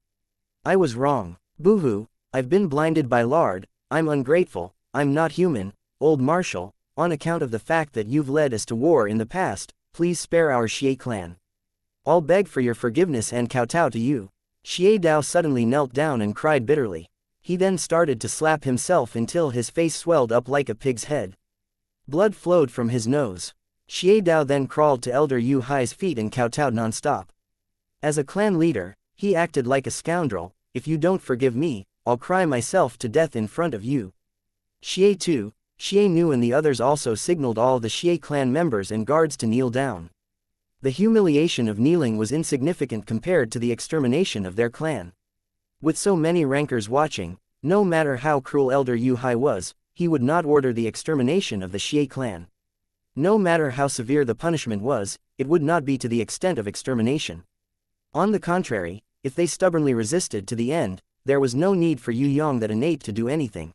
I was wrong. Boohoo, I've been blinded by lard, I'm ungrateful, I'm not human, old Marshal, on account of the fact that you've led us to war in the past, please spare our Xie clan. I'll beg for your forgiveness and kowtow to you. Xie Dao suddenly knelt down and cried bitterly. He then started to slap himself until his face swelled up like a pig's head. Blood flowed from his nose. Xie Dao then crawled to Elder Yu Hai's feet and kowtowed non-stop. As a clan leader, he acted like a scoundrel. If you don't forgive me, I'll cry myself to death in front of you. Xie Tu, Xie Nu and the others also signaled all the Xie clan members and guards to kneel down. The humiliation of kneeling was insignificant compared to the extermination of their clan. With so many rankers watching, no matter how cruel Elder Yu Hai was, he would not order the extermination of the Xie clan. No matter how severe the punishment was, it would not be to the extent of extermination. On the contrary, if they stubbornly resisted to the end, there was no need for Yu Yang that innate to do anything.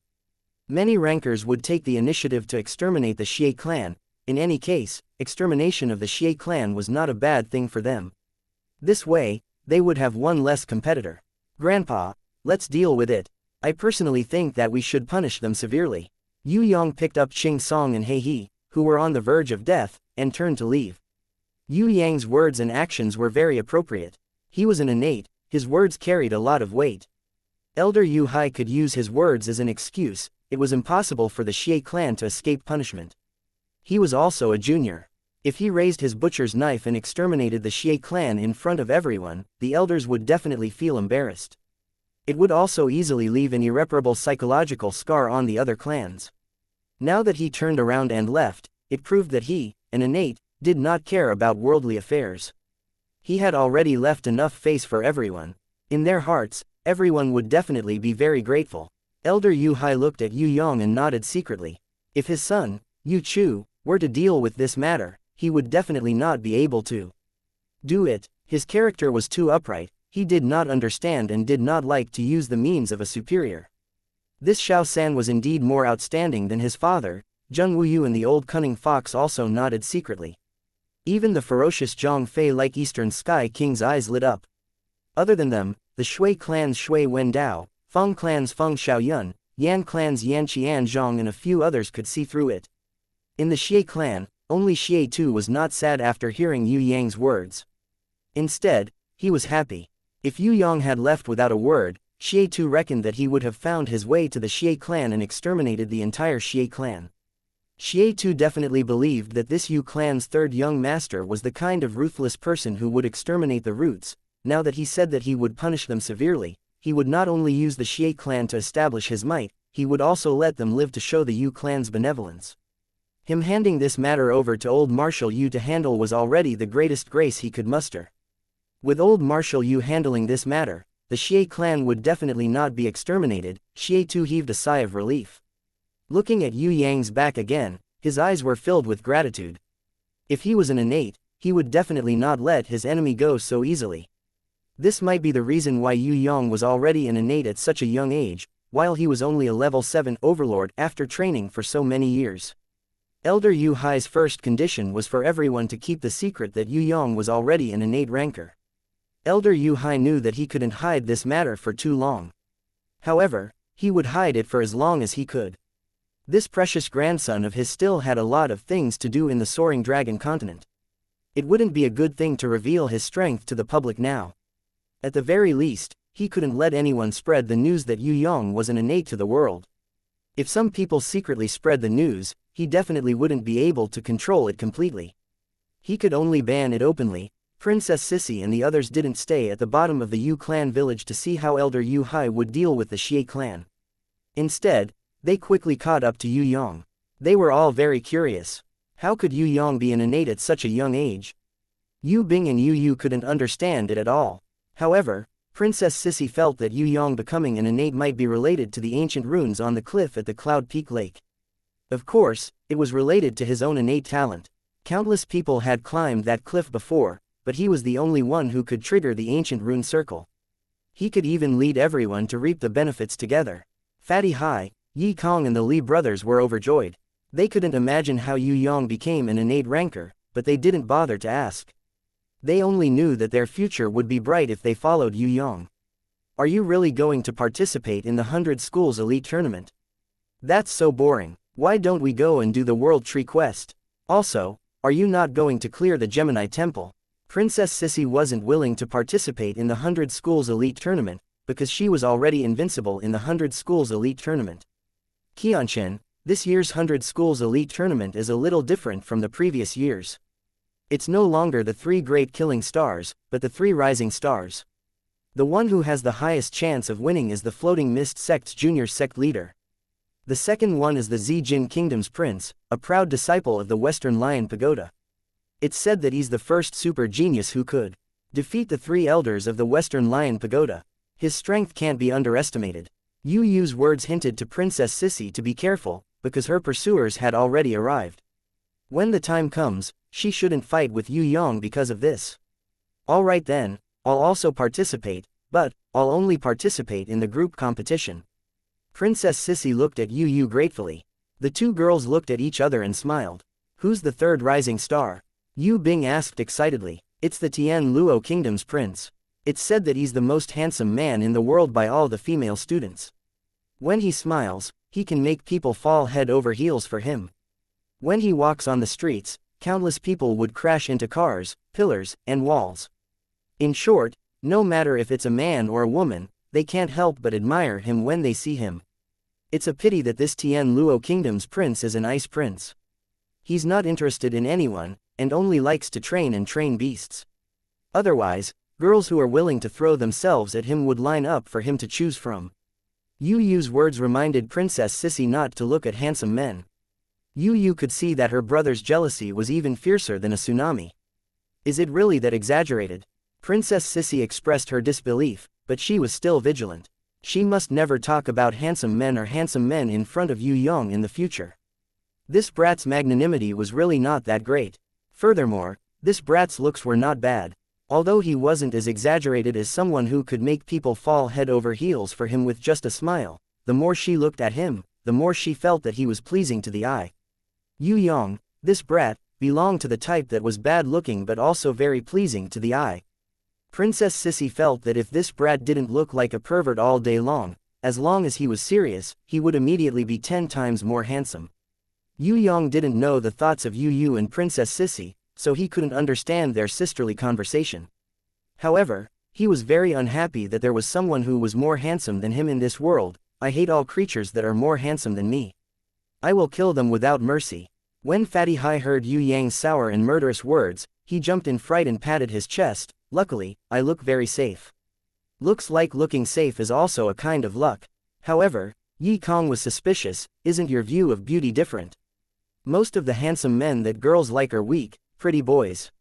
Many rankers would take the initiative to exterminate the Xie clan. In any case, extermination of the Xie clan was not a bad thing for them. This way, they would have one less competitor. Grandpa, let's deal with it. I personally think that we should punish them severely. Yu Yang picked up Ching Song and Hei He, who were on the verge of death, and turned to leave. Yu Yang's words and actions were very appropriate. He was an innate, his words carried a lot of weight. Elder Yu Hai could use his words as an excuse. It was impossible for the Xie clan to escape punishment. He was also a junior. If he raised his butcher's knife and exterminated the Xie clan in front of everyone, the elders would definitely feel embarrassed. It would also easily leave an irreparable psychological scar on the other clans. Now that he turned around and left, it proved that he, an innate, did not care about worldly affairs. He had already left enough face for everyone. In their hearts, everyone would definitely be very grateful. Elder Yu Hai looked at Yu Yang and nodded secretly. If his son, Yu Chu, were to deal with this matter, he would definitely not be able to do it. His character was too upright, he did not understand and did not like to use the means of a superior. This Xiao San was indeed more outstanding than his father. Zheng Wuyu and the old cunning fox also nodded secretly. Even the ferocious Zhang Fei like Eastern Sky King's eyes lit up. Other than them, the Shui clan's Shui Wendao, Feng clan's Feng Xiaoyun, Yan clan's Yan Qian Zhang and a few others could see through it. In the Xie clan, only Xie Tu was not sad after hearing Yu Yang's words. Instead, he was happy. If Yu Yang had left without a word, Xie Tu reckoned that he would have found his way to the Xie clan and exterminated the entire Xie clan. Xie Tu definitely believed that this Yu clan's third young master was the kind of ruthless person who would exterminate the roots. Now that he said that he would punish them severely, he would not only use the Xie clan to establish his might, he would also let them live to show the Yu clan's benevolence. Him handing this matter over to old Marshal Yu to handle was already the greatest grace he could muster. With old Marshal Yu handling this matter, the Xie clan would definitely not be exterminated. Xie Tu heaved a sigh of relief. Looking at Yu Yang's back again, his eyes were filled with gratitude. If he was an innate, he would definitely not let his enemy go so easily. This might be the reason why Yu Yang was already an innate at such a young age, while he was only a level 7 overlord after training for so many years. Elder Yu Hai's first condition was for everyone to keep the secret that Yue Yang was already an innate ranker. Elder Yu Hai knew that he couldn't hide this matter for too long. However, he would hide it for as long as he could. This precious grandson of his still had a lot of things to do in the Soaring Dragon continent. It wouldn't be a good thing to reveal his strength to the public now. At the very least, he couldn't let anyone spread the news that Yue Yang was an innate to the world. If some people secretly spread the news, he definitely wouldn't be able to control it completely. He could only ban it openly. Princess Sissy and the others didn't stay at the bottom of the Yu clan village to see how Elder Yu Hai would deal with the Xie clan. Instead, they quickly caught up to Yue Yang. They were all very curious. How could Yue Yang be an innate at such a young age? Yu Bing and Yu Yu couldn't understand it at all. However, Princess Sissy felt that Yue Yang becoming an innate might be related to the ancient runes on the cliff at the Cloud Peak Lake. Of course, it was related to his own innate talent. Countless people had climbed that cliff before, but he was the only one who could trigger the ancient rune circle. He could even lead everyone to reap the benefits together. Fatty Hai, Yi Kong and the Li brothers were overjoyed. They couldn't imagine how Yue Yang became an innate ranker, but they didn't bother to ask. They only knew that their future would be bright if they followed Yue Yang. Are you really going to participate in the 100 Schools Elite Tournament? That's so boring. Why don't we go and do the World Tree Quest? Also, are you not going to clear the Gemini Temple? Princess Sissy wasn't willing to participate in the 100 Schools Elite Tournament, because she was already invincible in the 100 Schools Elite Tournament. Qianxia, this year's 100 Schools Elite Tournament is a little different from the previous years. It's no longer the 3 great killing stars, but the 3 rising stars. The one who has the highest chance of winning is the Floating Mist Sect's junior sect leader. The second one is the Zijin Kingdom's prince, a proud disciple of the Western Lion Pagoda. It's said that he's the first super genius who could defeat the 3 elders of the Western Lion Pagoda. His strength can't be underestimated. Yu Yu's words hinted to Princess Sissy to be careful, because her pursuers had already arrived. When the time comes, she shouldn't fight with Yue Yang because of this. Alright then, I'll also participate, but I'll only participate in the group competition. Princess Sissy looked at Yu Yu gratefully. The 2 girls looked at each other and smiled. Who's the 3rd rising star? Yu Bing asked excitedly. It's the Tian Luo Kingdom's prince. It's said that he's the most handsome man in the world by all the female students. When he smiles, he can make people fall head over heels for him. When he walks on the streets, countless people would crash into cars, pillars, and walls. In short, no matter if it's a man or a woman, they can't help but admire him when they see him. It's a pity that this Tian Luo Kingdom's prince is an ice prince. He's not interested in anyone, and only likes to train and train beasts. Otherwise, girls who are willing to throw themselves at him would line up for him to choose from. Yu Yu's words reminded Princess Sissy not to look at handsome men. Yu Yu could see that her brother's jealousy was even fiercer than a tsunami. Is it really that exaggerated? Princess Sissy expressed her disbelief, but she was still vigilant. She must never talk about handsome men or handsome men in front of Yue Yang in the future. This brat's magnanimity was really not that great. Furthermore, this brat's looks were not bad. Although he wasn't as exaggerated as someone who could make people fall head over heels for him with just a smile, the more she looked at him, the more she felt that he was pleasing to the eye. Yue Yang, this brat, belonged to the type that was bad-looking but also very pleasing to the eye. Princess Sissy felt that if this brat didn't look like a pervert all day long as he was serious, he would immediately be 10 times more handsome. Yue Yang didn't know the thoughts of Yu Yu and Princess Sissy, so he couldn't understand their sisterly conversation. However, he was very unhappy that there was someone who was more handsome than him in this world. I hate all creatures that are more handsome than me. I will kill them without mercy. When Fatty Hai heard Yue Yang's sour and murderous words, he jumped in fright and patted his chest. Luckily, I look very safe. Looks like looking safe is also a kind of luck. However, Yi Kong was suspicious. Isn't your view of beauty different? Most of the handsome men that girls like are weak, pretty boys.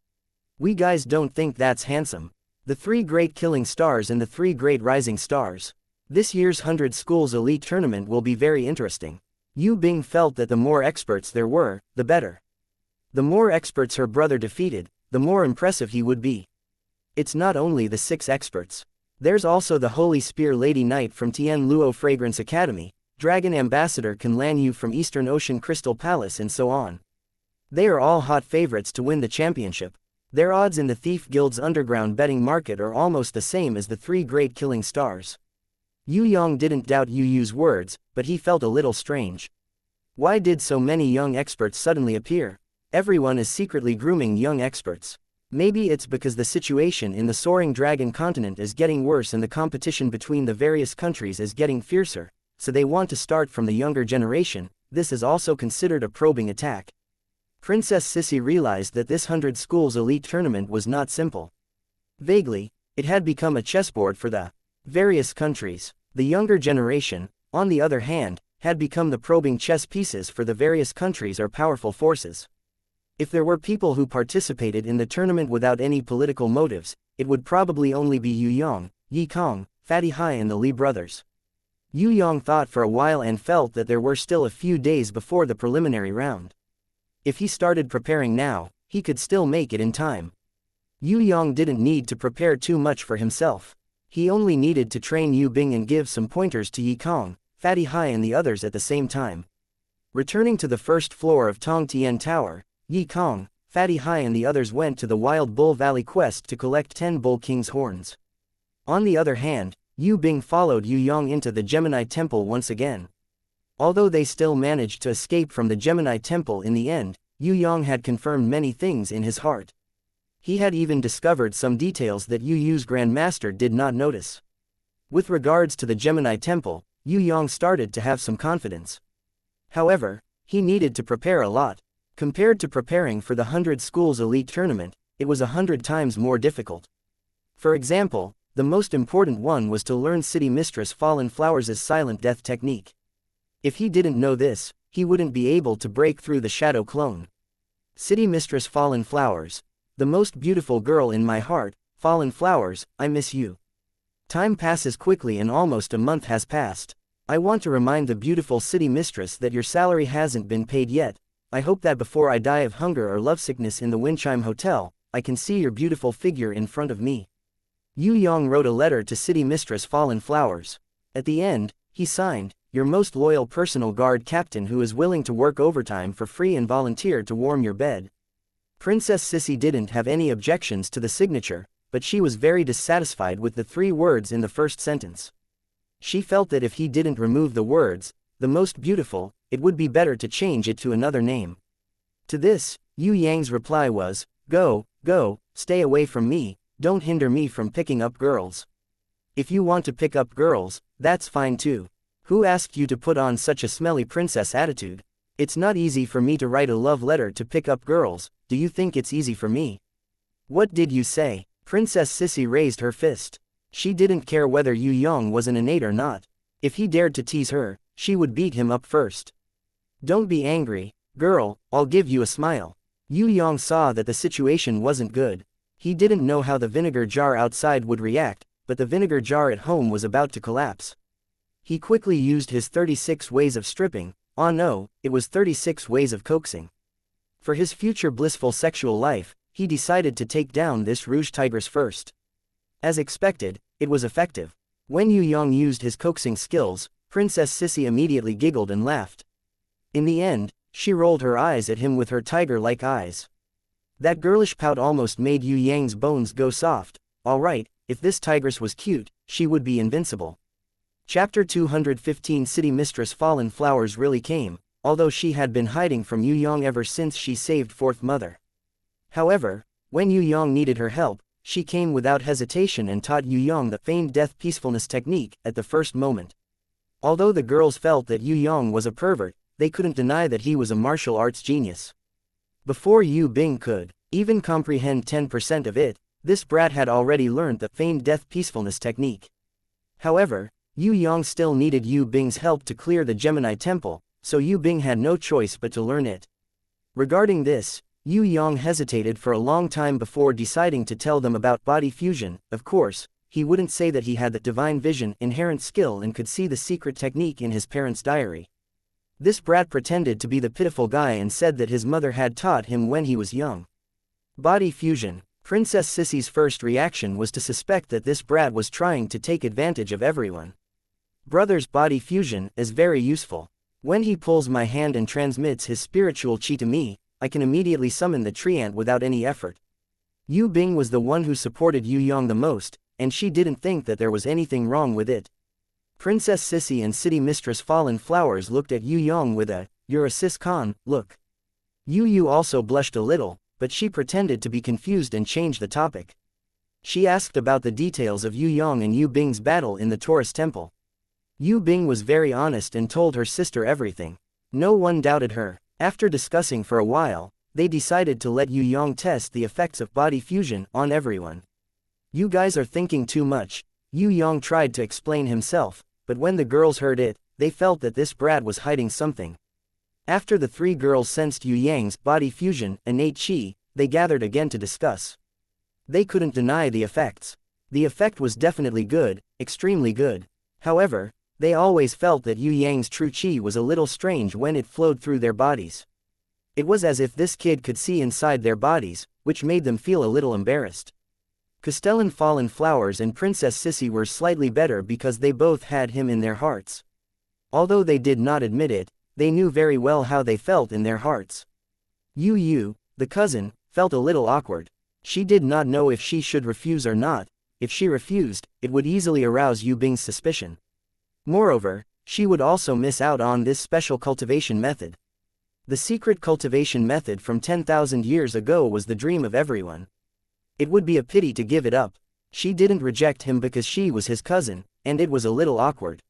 We guys don't think that's handsome. The 3 great killing stars and the 3 great rising stars. This year's 100 Schools Elite Tournament will be very interesting. Yu Bing felt that the more experts there were, the better. The more experts her brother defeated, the more impressive he would be. It's not only the 6 experts. There's also the Holy Spear Lady Knight from Tian Luo Fragrance Academy, Dragon Ambassador Kan Lan Yu from Eastern Ocean Crystal Palace and so on. They are all hot favorites to win the championship. Their odds in the Thief Guild's underground betting market are almost the same as the three great killing stars. Yue Yang didn't doubt Yu Yu's words, but he felt a little strange. Why did so many young experts suddenly appear? Everyone is secretly grooming young experts. Maybe it's because the situation in the Soaring Dragon continent is getting worse and the competition between the various countries is getting fiercer, so they want to start from the younger generation. This is also considered a probing attack. Princess Sissy realized that this 100 schools elite tournament was not simple. Vaguely, it had become a chessboard for the various countries. The younger generation, on the other hand, had become the probing chess pieces for the various countries or powerful forces. If there were people who participated in the tournament without any political motives, it would probably only be Yue Yang, Yi Kong, Fatty Hai and the Li brothers. Yue Yang thought for a while and felt that there were still a few days before the preliminary round. If he started preparing now, he could still make it in time. Yue Yang didn't need to prepare too much for himself. He only needed to train Yu Bing and give some pointers to Yi Kong, Fatty Hai and the others at the same time. Returning to the first floor of Tong Tian Tower, Yi Kong, Fatty Hai and the others went to the Wild Bull Valley quest to collect 10 Bull King's horns. On the other hand, Yu Bing followed Yue Yang into the Gemini Temple once again. Although they still managed to escape from the Gemini Temple in the end, Yue Yang had confirmed many things in his heart. He had even discovered some details that Yu Yu's Grandmaster did not notice. With regards to the Gemini Temple, Yue Yang started to have some confidence. However, he needed to prepare a lot. Compared to preparing for the 100 Schools Elite Tournament, it was 100 times more difficult. For example, the most important one was to learn City Mistress Fallen Flowers' silent death technique. If he didn't know this, he wouldn't be able to break through the shadow clone. City Mistress Fallen Flowers. The most beautiful girl in my heart, Fallen Flowers, I miss you. Time passes quickly and almost a month has passed. I want to remind the beautiful City Mistress that your salary hasn't been paid yet. I hope that before I die of hunger or lovesickness in the Windchime Hotel, I can see your beautiful figure in front of me. Yue Yang wrote a letter to City Mistress Fallen Flowers. At the end, he signed, your most loyal personal guard captain who is willing to work overtime for free and volunteer to warm your bed. Princess Sissy didn't have any objections to the signature, but she was very dissatisfied with the 3 words in the first sentence. She felt that if he didn't remove the words, the most beautiful, it would be better to change it to another name. To this, Yue Yang's reply was, go, stay away from me, don't hinder me from picking up girls. If you want to pick up girls, that's fine too. Who asked you to put on such a smelly princess attitude? It's not easy for me to write a love letter to pick up girls, do you think it's easy for me? What did you say? Princess Sissy raised her fist. She didn't care whether Yue Yang was an innate or not. If he dared to tease her, she would beat him up first. Don't be angry, girl, I'll give you a smile. Yue Yang saw that the situation wasn't good. He didn't know how the vinegar jar outside would react, but the vinegar jar at home was about to collapse. He quickly used his 36 ways of stripping. Oh no, it was 36 ways of coaxing. For his future blissful sexual life, he decided to take down this rouge tigress first. As expected, it was effective. When Yue Yang used his coaxing skills, Princess Sissy immediately giggled and laughed. In the end, she rolled her eyes at him with her tiger-like eyes. That girlish pout almost made Yue Yang's bones go soft. Alright, if this tigress was cute, she would be invincible. Chapter 215 City Mistress Fallen Flowers really came, although she had been hiding from Yue Yang ever since she saved Fourth Mother. However, when Yue Yang needed her help, she came without hesitation and taught Yue Yang the feigned death peacefulness technique at the first moment. Although the girls felt that Yue Yang was a pervert, they couldn't deny that he was a martial arts genius. Before Yu Bing could even comprehend 10% of it, this brat had already learned the feigned death peacefulness technique. However, Yue Yang still needed Yu Bing's help to clear the Gemini Temple, so Yu Bing had no choice but to learn it. Regarding this, Yue Yang hesitated for a long time before deciding to tell them about body fusion. Of course, he wouldn't say that he had the divine vision inherent skill and could see the secret technique in his parents' diary. This brat pretended to be the pitiful guy and said that his mother had taught him when he was young. Body fusion. Princess Sissy's first reaction was to suspect that this brat was trying to take advantage of everyone. Brother's body fusion is very useful. When he pulls my hand and transmits his spiritual chi to me, I can immediately summon the tree ant without any effort. Yu Bing was the one who supported Yue Yang the most, and she didn't think that there was anything wrong with it. Princess Sissy and City Mistress Fallen Flowers looked at Yue Yang with a, "You're a sis-con, look." Yu also blushed a little, but she pretended to be confused and changed the topic. She asked about the details of Yue Yang and Yu Bing's battle in the Taurus Temple. Yu Bing was very honest and told her sister everything. No one doubted her. After discussing for a while, they decided to let Yue Yang test the effects of body fusion on everyone. "You guys are thinking too much," Yue Yang tried to explain himself, but when the girls heard it, they felt that this brat was hiding something. After the three girls sensed Yue Yang's body fusion, innate qi, they gathered again to discuss. They couldn't deny the effects. The effect was definitely good, extremely good. However, they always felt that Yue Yang's true qi was a little strange when it flowed through their bodies. It was as if this kid could see inside their bodies, which made them feel a little embarrassed. Castellan Fallen Flowers and Princess Sissy were slightly better because they both had him in their hearts. Although they did not admit it, they knew very well how they felt in their hearts. Yu, the cousin, felt a little awkward. She did not know if she should refuse or not. If she refused, it would easily arouse Yu Bing's suspicion. Moreover, she would also miss out on this special cultivation method. The secret cultivation method from 10,000 years ago was the dream of everyone. It would be a pity to give it up. She didn't reject him because she was his cousin, and it was a little awkward.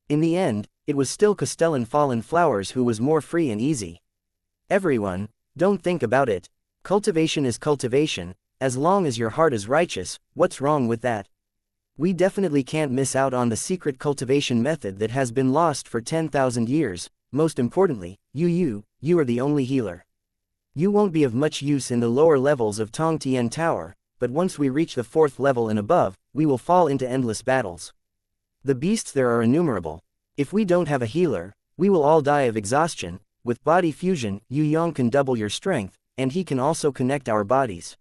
In the end, it was still Castellan Fallen Flowers who was more free and easy. "Everyone, don't think about it. Cultivation is cultivation, as long as your heart is righteous, what's wrong with that? We definitely can't miss out on the secret cultivation method that has been lost for 10,000 years, most importantly, you are the only healer. You won't be of much use in the lower levels of Tong Tian Tower, but once we reach the 4th level and above, we will fall into endless battles. The beasts there are innumerable. If we don't have a healer, we will all die of exhaustion. With body fusion, Yue Yang can double your strength, and he can also connect our bodies.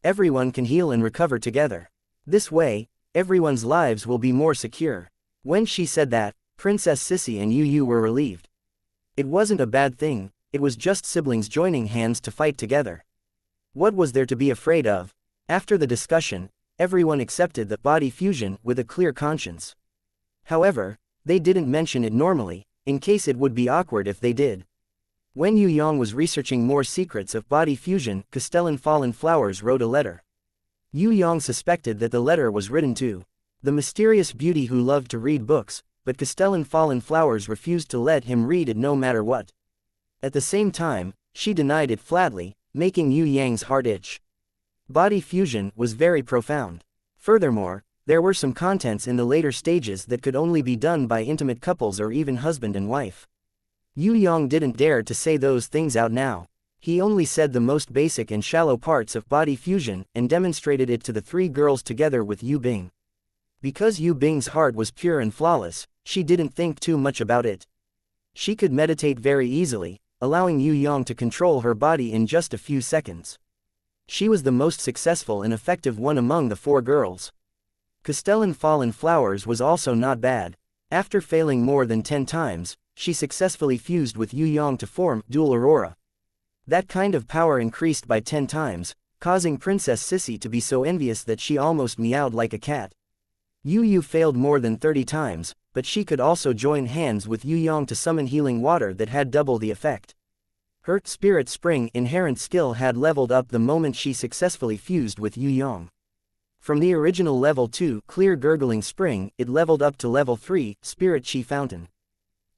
Everyone can heal and recover together. This way, everyone's lives will be more secure." When she said that, Princess Sissy and Yu were relieved. It wasn't a bad thing, it was just siblings joining hands to fight together. What was there to be afraid of? After the discussion, everyone accepted the body fusion with a clear conscience. However, they didn't mention it normally, in case it would be awkward if they did. When Yue Yang was researching more secrets of body fusion, Castellan Fallen Flowers wrote a letter. Yue Yang suspected that the letter was written to the mysterious beauty who loved to read books, but Castellan Fallen Flowers refused to let him read it no matter what. At the same time, she denied it flatly, making Yue Yang's heart itch. Body fusion was very profound. Furthermore, there were some contents in the later stages that could only be done by intimate couples or even husband and wife. Yue Yang didn't dare to say those things out now. He only said the most basic and shallow parts of body fusion and demonstrated it to the three girls together with Yue Bing. Because Yue Bing's heart was pure and flawless, she didn't think too much about it. She could meditate very easily, allowing Yue Yang to control her body in just a few seconds. She was the most successful and effective one among the four girls. Castellan Fallen Flowers was also not bad. After failing more than 10 times, she successfully fused with Yue Yang to form Dual Aurora. That kind of power increased by 10 times, causing Princess Sissy to be so envious that she almost meowed like a cat. Yu failed more than 30 times, but she could also join hands with Yue Yang to summon healing water that had double the effect. Her Spirit Spring inherent skill had leveled up the moment she successfully fused with Yue Yang. From the original level 2 Clear Gurgling Spring, it leveled up to level 3 Spirit Chi Fountain.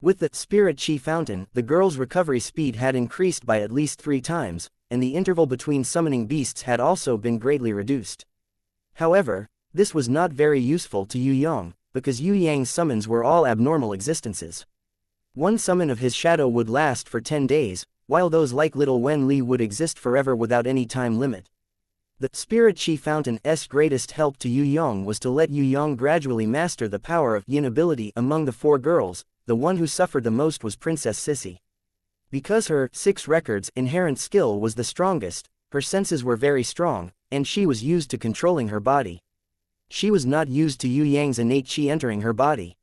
With the Spirit Chi Fountain, the girl's recovery speed had increased by at least 3 times, and the interval between summoning beasts had also been greatly reduced. However, this was not very useful to Yue Yang, because Yue Yang's summons were all abnormal existences. One summon of his shadow would last for 10 days, while those like Little Wen Li would exist forever without any time limit. The Spirit Chi Fountain's greatest help to Yue Yang was to let Yue Yang gradually master the power of yin ability among the 4 girls. The one who suffered the most was Princess Sissy. Because her 6 records inherent skill was the strongest, her senses were very strong, and she was used to controlling her body. She was not used to Yue Yang's innate qi entering her body.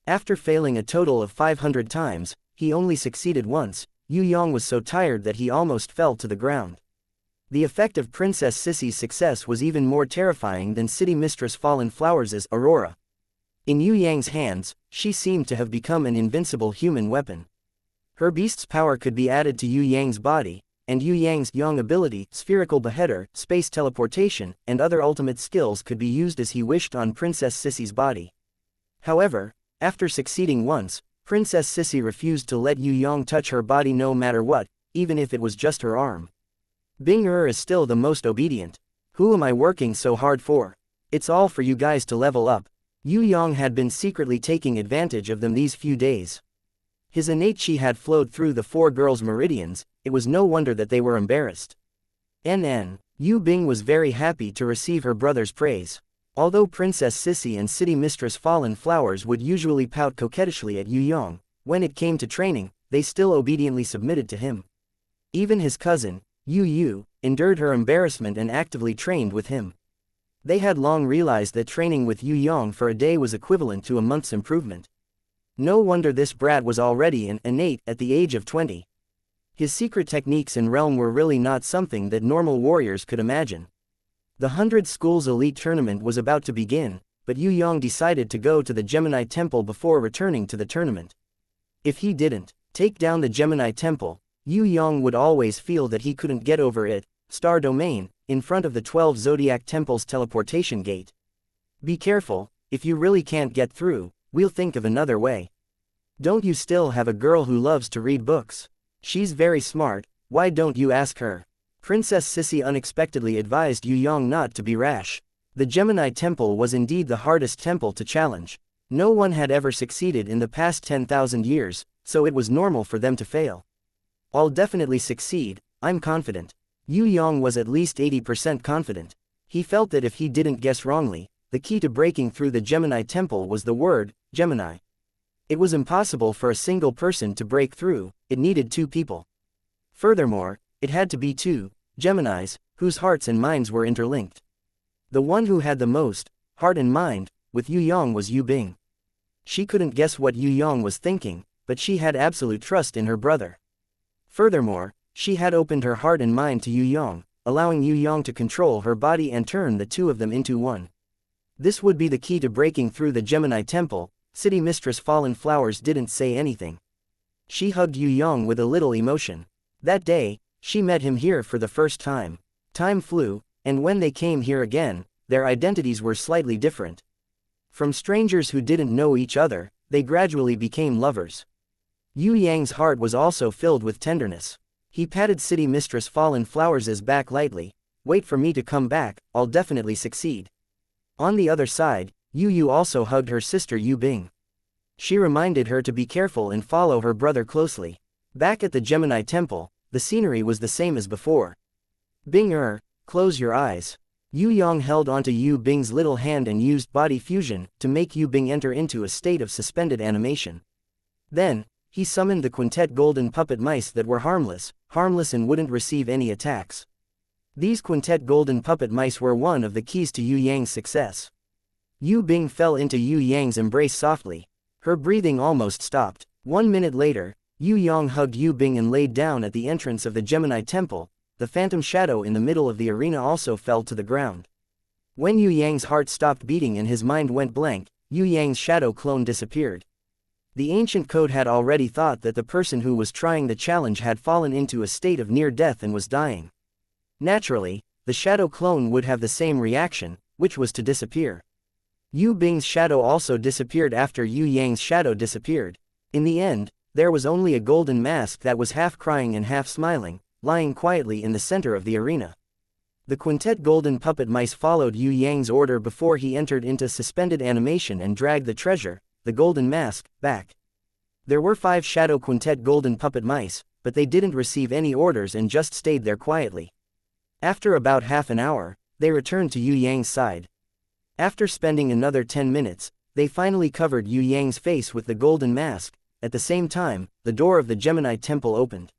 After failing a total of 500 times, he only succeeded once. Yue Yang was so tired that he almost fell to the ground. The effect of Princess Sissy's success was even more terrifying than City Mistress Fallen Flowers' aurora. In Yue Yang's hands, she seemed to have become an invincible human weapon. Her beast's power could be added to Yue Yang's body, and Yue Yang's Yang ability, spherical beheader, space teleportation, and other ultimate skills could be used as he wished on Princess Sissy's body. However, after succeeding once, Princess Sissy refused to let Yue Yang touch her body no matter what, even if it was just her arm. Bing is still the most obedient. Who am I working so hard for? It's all for you guys to level up. Yue Yang had been secretly taking advantage of them these few days. His innate chi had flowed through the four girls' meridians, it was no wonder that they were embarrassed. Yu Bing was very happy to receive her brother's praise. Although Princess Sissy and City Mistress Fallen Flowers would usually pout coquettishly at Yue Yang, when it came to training, they still obediently submitted to him. Even his cousin, Yu, endured her embarrassment and actively trained with him. They had long realized that training with Yue Yang for a day was equivalent to a month's improvement. No wonder this brat was already an innate at the age of 20. His secret techniques and realm were really not something that normal warriors could imagine. The 100 Schools Elite Tournament was about to begin, but Yue Yang decided to go to the Gemini Temple before returning to the tournament. If he didn't take down the Gemini Temple, Yue Yang would always feel that he couldn't get over it, Star Domain, in front of the 12 Zodiac Temple's teleportation gate. Be careful, if you really can't get through, we'll think of another way. Don't you still have a girl who loves to read books? She's very smart, why don't you ask her? Princess Sissy unexpectedly advised Yue Yang not to be rash. The Gemini Temple was indeed the hardest temple to challenge. No one had ever succeeded in the past 10,000 years, so it was normal for them to fail. I'll definitely succeed, I'm confident. Yue Yang was at least 80% confident. He felt that if he didn't guess wrongly, the key to breaking through the Gemini Temple was the word, Gemini. It was impossible for a single person to break through, it needed two people. Furthermore, it had to be two Geminis, whose hearts and minds were interlinked. The one who had the most heart and mind with Yue Yang was Yue Bing. She couldn't guess what Yue Yang was thinking, but she had absolute trust in her brother. Furthermore, she had opened her heart and mind to Yue Yang, allowing Yue Yang to control her body and turn the two of them into one. This would be the key to breaking through the Gemini Temple. City Mistress Fallen Flowers didn't say anything. She hugged Yue Yang with a little emotion. That day, she met him here for the first time. Time flew, and when they came here again, their identities were slightly different. From strangers who didn't know each other, they gradually became lovers. Yue Yang's heart was also filled with tenderness. He patted City Mistress Fallen Flowers' back lightly. Wait for me to come back, I'll definitely succeed. On the other side, Yu also hugged her sister Yue Bing. She reminded her to be careful and follow her brother closely. Back at the Gemini Temple, the scenery was the same as before. Bing close your eyes. Yue Yang held onto Yue Bing's little hand and used body fusion to make Yue Bing enter into a state of suspended animation. Then, he summoned the quintet golden puppet mice that were harmless and wouldn't receive any attacks. These quintet golden puppet mice were one of the keys to Yue Yang's success. Yue Bing fell into Yue Yang's embrace softly. Her breathing almost stopped. 1 minute later, Yue Yang hugged Yue Bing and laid down at the entrance of the Gemini Temple. The phantom shadow in the middle of the arena also fell to the ground. When Yue Yang's heart stopped beating and his mind went blank, Yue Yang's shadow clone disappeared. The ancient code had already thought that the person who was trying the challenge had fallen into a state of near death and was dying. Naturally, the shadow clone would have the same reaction, which was to disappear. Yue Bing's shadow also disappeared after Yue Yang's shadow disappeared. In the end, there was only a golden mask that was half crying and half smiling, lying quietly in the center of the arena. The quintet golden puppet mice followed Yue Yang's order before he entered into suspended animation and dragged the treasure, the golden mask, back. There were 5 shadow quintet golden puppet mice, but they didn't receive any orders and just stayed there quietly. After about half an hour, they returned to Yue Yang's side. After spending another 10 minutes, they finally covered Yue Yang's face with the golden mask. At the same time, the door of the Gemini Temple opened.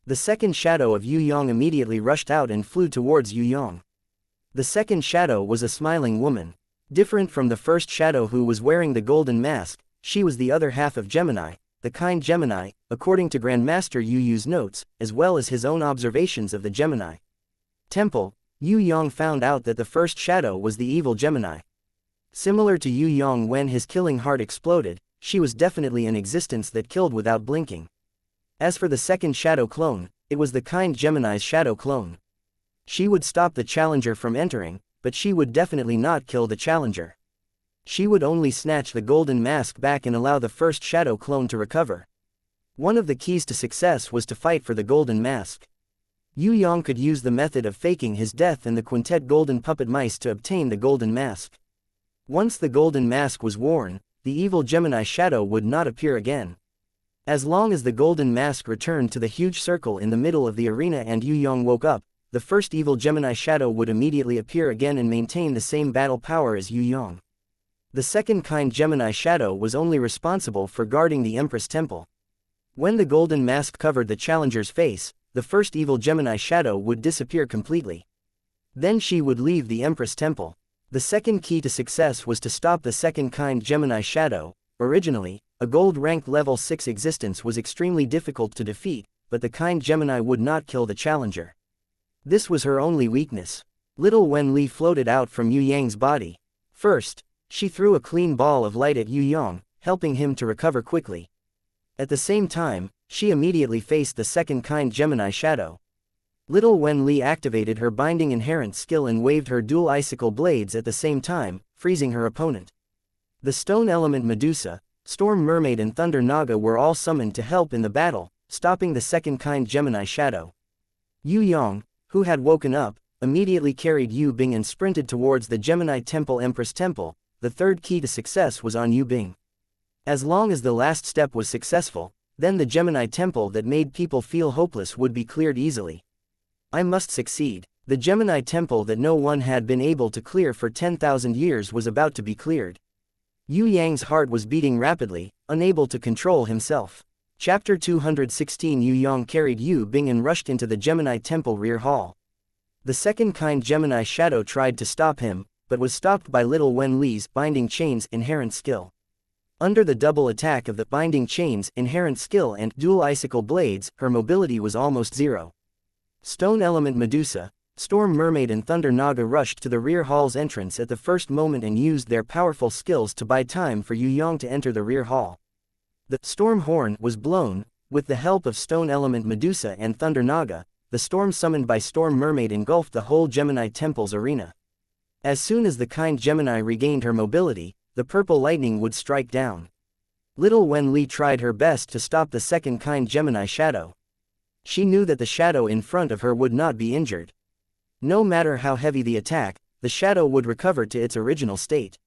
The second shadow of Yue Yang immediately rushed out and flew towards Yue Yang. The second shadow was a smiling woman. Different from the first shadow who was wearing the golden mask, she was the other half of Gemini, the kind Gemini, according to Grandmaster Yu Yu's notes, as well as his own observations of the Gemini temple, Yue Yang found out that the first shadow was the evil Gemini. Similar to Yue Yang when his killing heart exploded, she was definitely an existence that killed without blinking. As for the second shadow clone, it was the kind Gemini's shadow clone. She would stop the challenger from entering, but she would definitely not kill the challenger. She would only snatch the golden mask back and allow the first shadow clone to recover. One of the keys to success was to fight for the golden mask. Yue Yang could use the method of faking his death and the quintet golden puppet mice to obtain the golden mask. Once the golden mask was worn, the evil Gemini shadow would not appear again. As long as the golden mask returned to the huge circle in the middle of the arena and Yue Yang woke up, the first evil Gemini shadow would immediately appear again and maintain the same battle power as Yue Yang. The second kind Gemini shadow was only responsible for guarding the Empress Temple. When the golden mask covered the challenger's face, the first evil Gemini shadow would disappear completely. Then she would leave the Empress Temple. The second key to success was to stop the second kind Gemini shadow. Originally, a gold rank level 6 existence was extremely difficult to defeat, but the kind Gemini would not kill the challenger. This was her only weakness. Little Wen Li floated out from Yue Yang's body. First, she threw a clean ball of light at Yue Yang, helping him to recover quickly. At the same time, she immediately faced the second kind Gemini shadow. Little Wen Li activated her binding inherent skill and waved her dual icicle blades at the same time, freezing her opponent. The stone element Medusa, Storm Mermaid and Thunder Naga were all summoned to help in the battle, stopping the second kind Gemini shadow. Yue Yang, who had woken up, immediately carried Yu Bing and sprinted towards the Gemini Temple Empress Temple. The third key to success was on Yu Bing. As long as the last step was successful, then the Gemini Temple that made people feel hopeless would be cleared easily. I must succeed. The Gemini Temple that no one had been able to clear for 10,000 years was about to be cleared. Yue Yang's heart was beating rapidly, unable to control himself. Chapter 216 Yue Yang carried Yu Bing and rushed into the Gemini Temple rear hall. The second kind Gemini shadow tried to stop him, but was stopped by Little Wen Li's binding chains inherent skill. Under the double attack of the binding chains inherent skill and dual icicle blades, her mobility was almost zero. Stone element Medusa, Storm Mermaid and Thunder Naga rushed to the rear hall's entrance at the first moment and used their powerful skills to buy time for Yue Yang to enter the rear hall. The storm horn was blown. With the help of stone element Medusa and Thunder Naga, the storm summoned by Storm Mermaid engulfed the whole Gemini Temple's arena. As soon as the kind Gemini regained her mobility, the purple lightning would strike down. Little Wen Li tried her best to stop the second kind Gemini shadow. She knew that the shadow in front of her would not be injured. No matter how heavy the attack, the shadow would recover to its original state.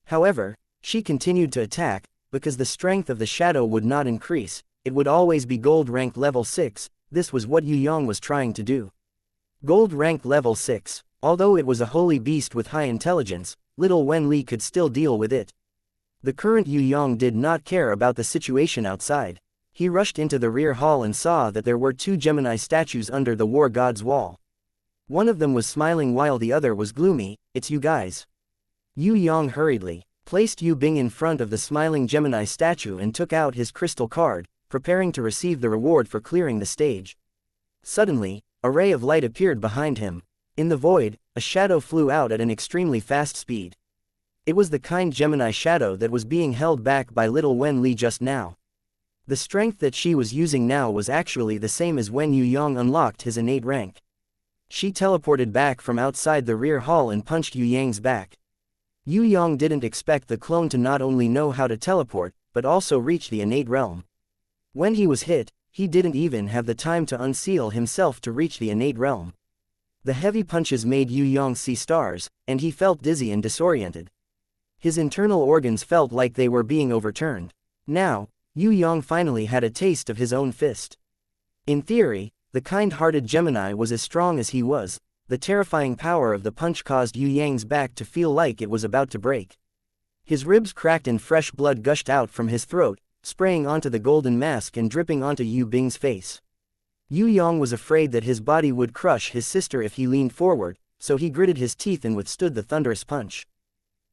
However, she continued to attack, because the strength of the shadow would not increase, it would always be gold rank level 6, this was what Yue Yang was trying to do. Gold rank level 6. Although it was a holy beast with high intelligence, Little Wen Li could still deal with it. The current Yue Yang did not care about the situation outside. He rushed into the rear hall and saw that there were two Gemini statues under the war god's wall. One of them was smiling while the other was gloomy. It's you guys. Yue Yang hurriedly placed Yu Bing in front of the smiling Gemini statue and took out his crystal card, preparing to receive the reward for clearing the stage. Suddenly, a ray of light appeared behind him. In the void, a shadow flew out at an extremely fast speed. It was the kind Gemini shadow that was being held back by Little Wen Li just now. The strength that she was using now was actually the same as when Yue Yang unlocked his innate rank. She teleported back from outside the rear hall and punched Yue Yang's back. Yue Yang didn't expect the clone to not only know how to teleport, but also reach the innate realm. When he was hit, he didn't even have the time to unseal himself to reach the innate realm. The heavy punches made Yue Yang see stars, and he felt dizzy and disoriented. His internal organs felt like they were being overturned. Now, Yue Yang finally had a taste of his own fist. In theory, the kind-hearted Gemini was as strong as he was. The terrifying power of the punch caused Yue Yang's back to feel like it was about to break. His ribs cracked and fresh blood gushed out from his throat, spraying onto the golden mask and dripping onto Yu Bing's face. Yue Yang was afraid that his body would crush his sister if he leaned forward, so he gritted his teeth and withstood the thunderous punch.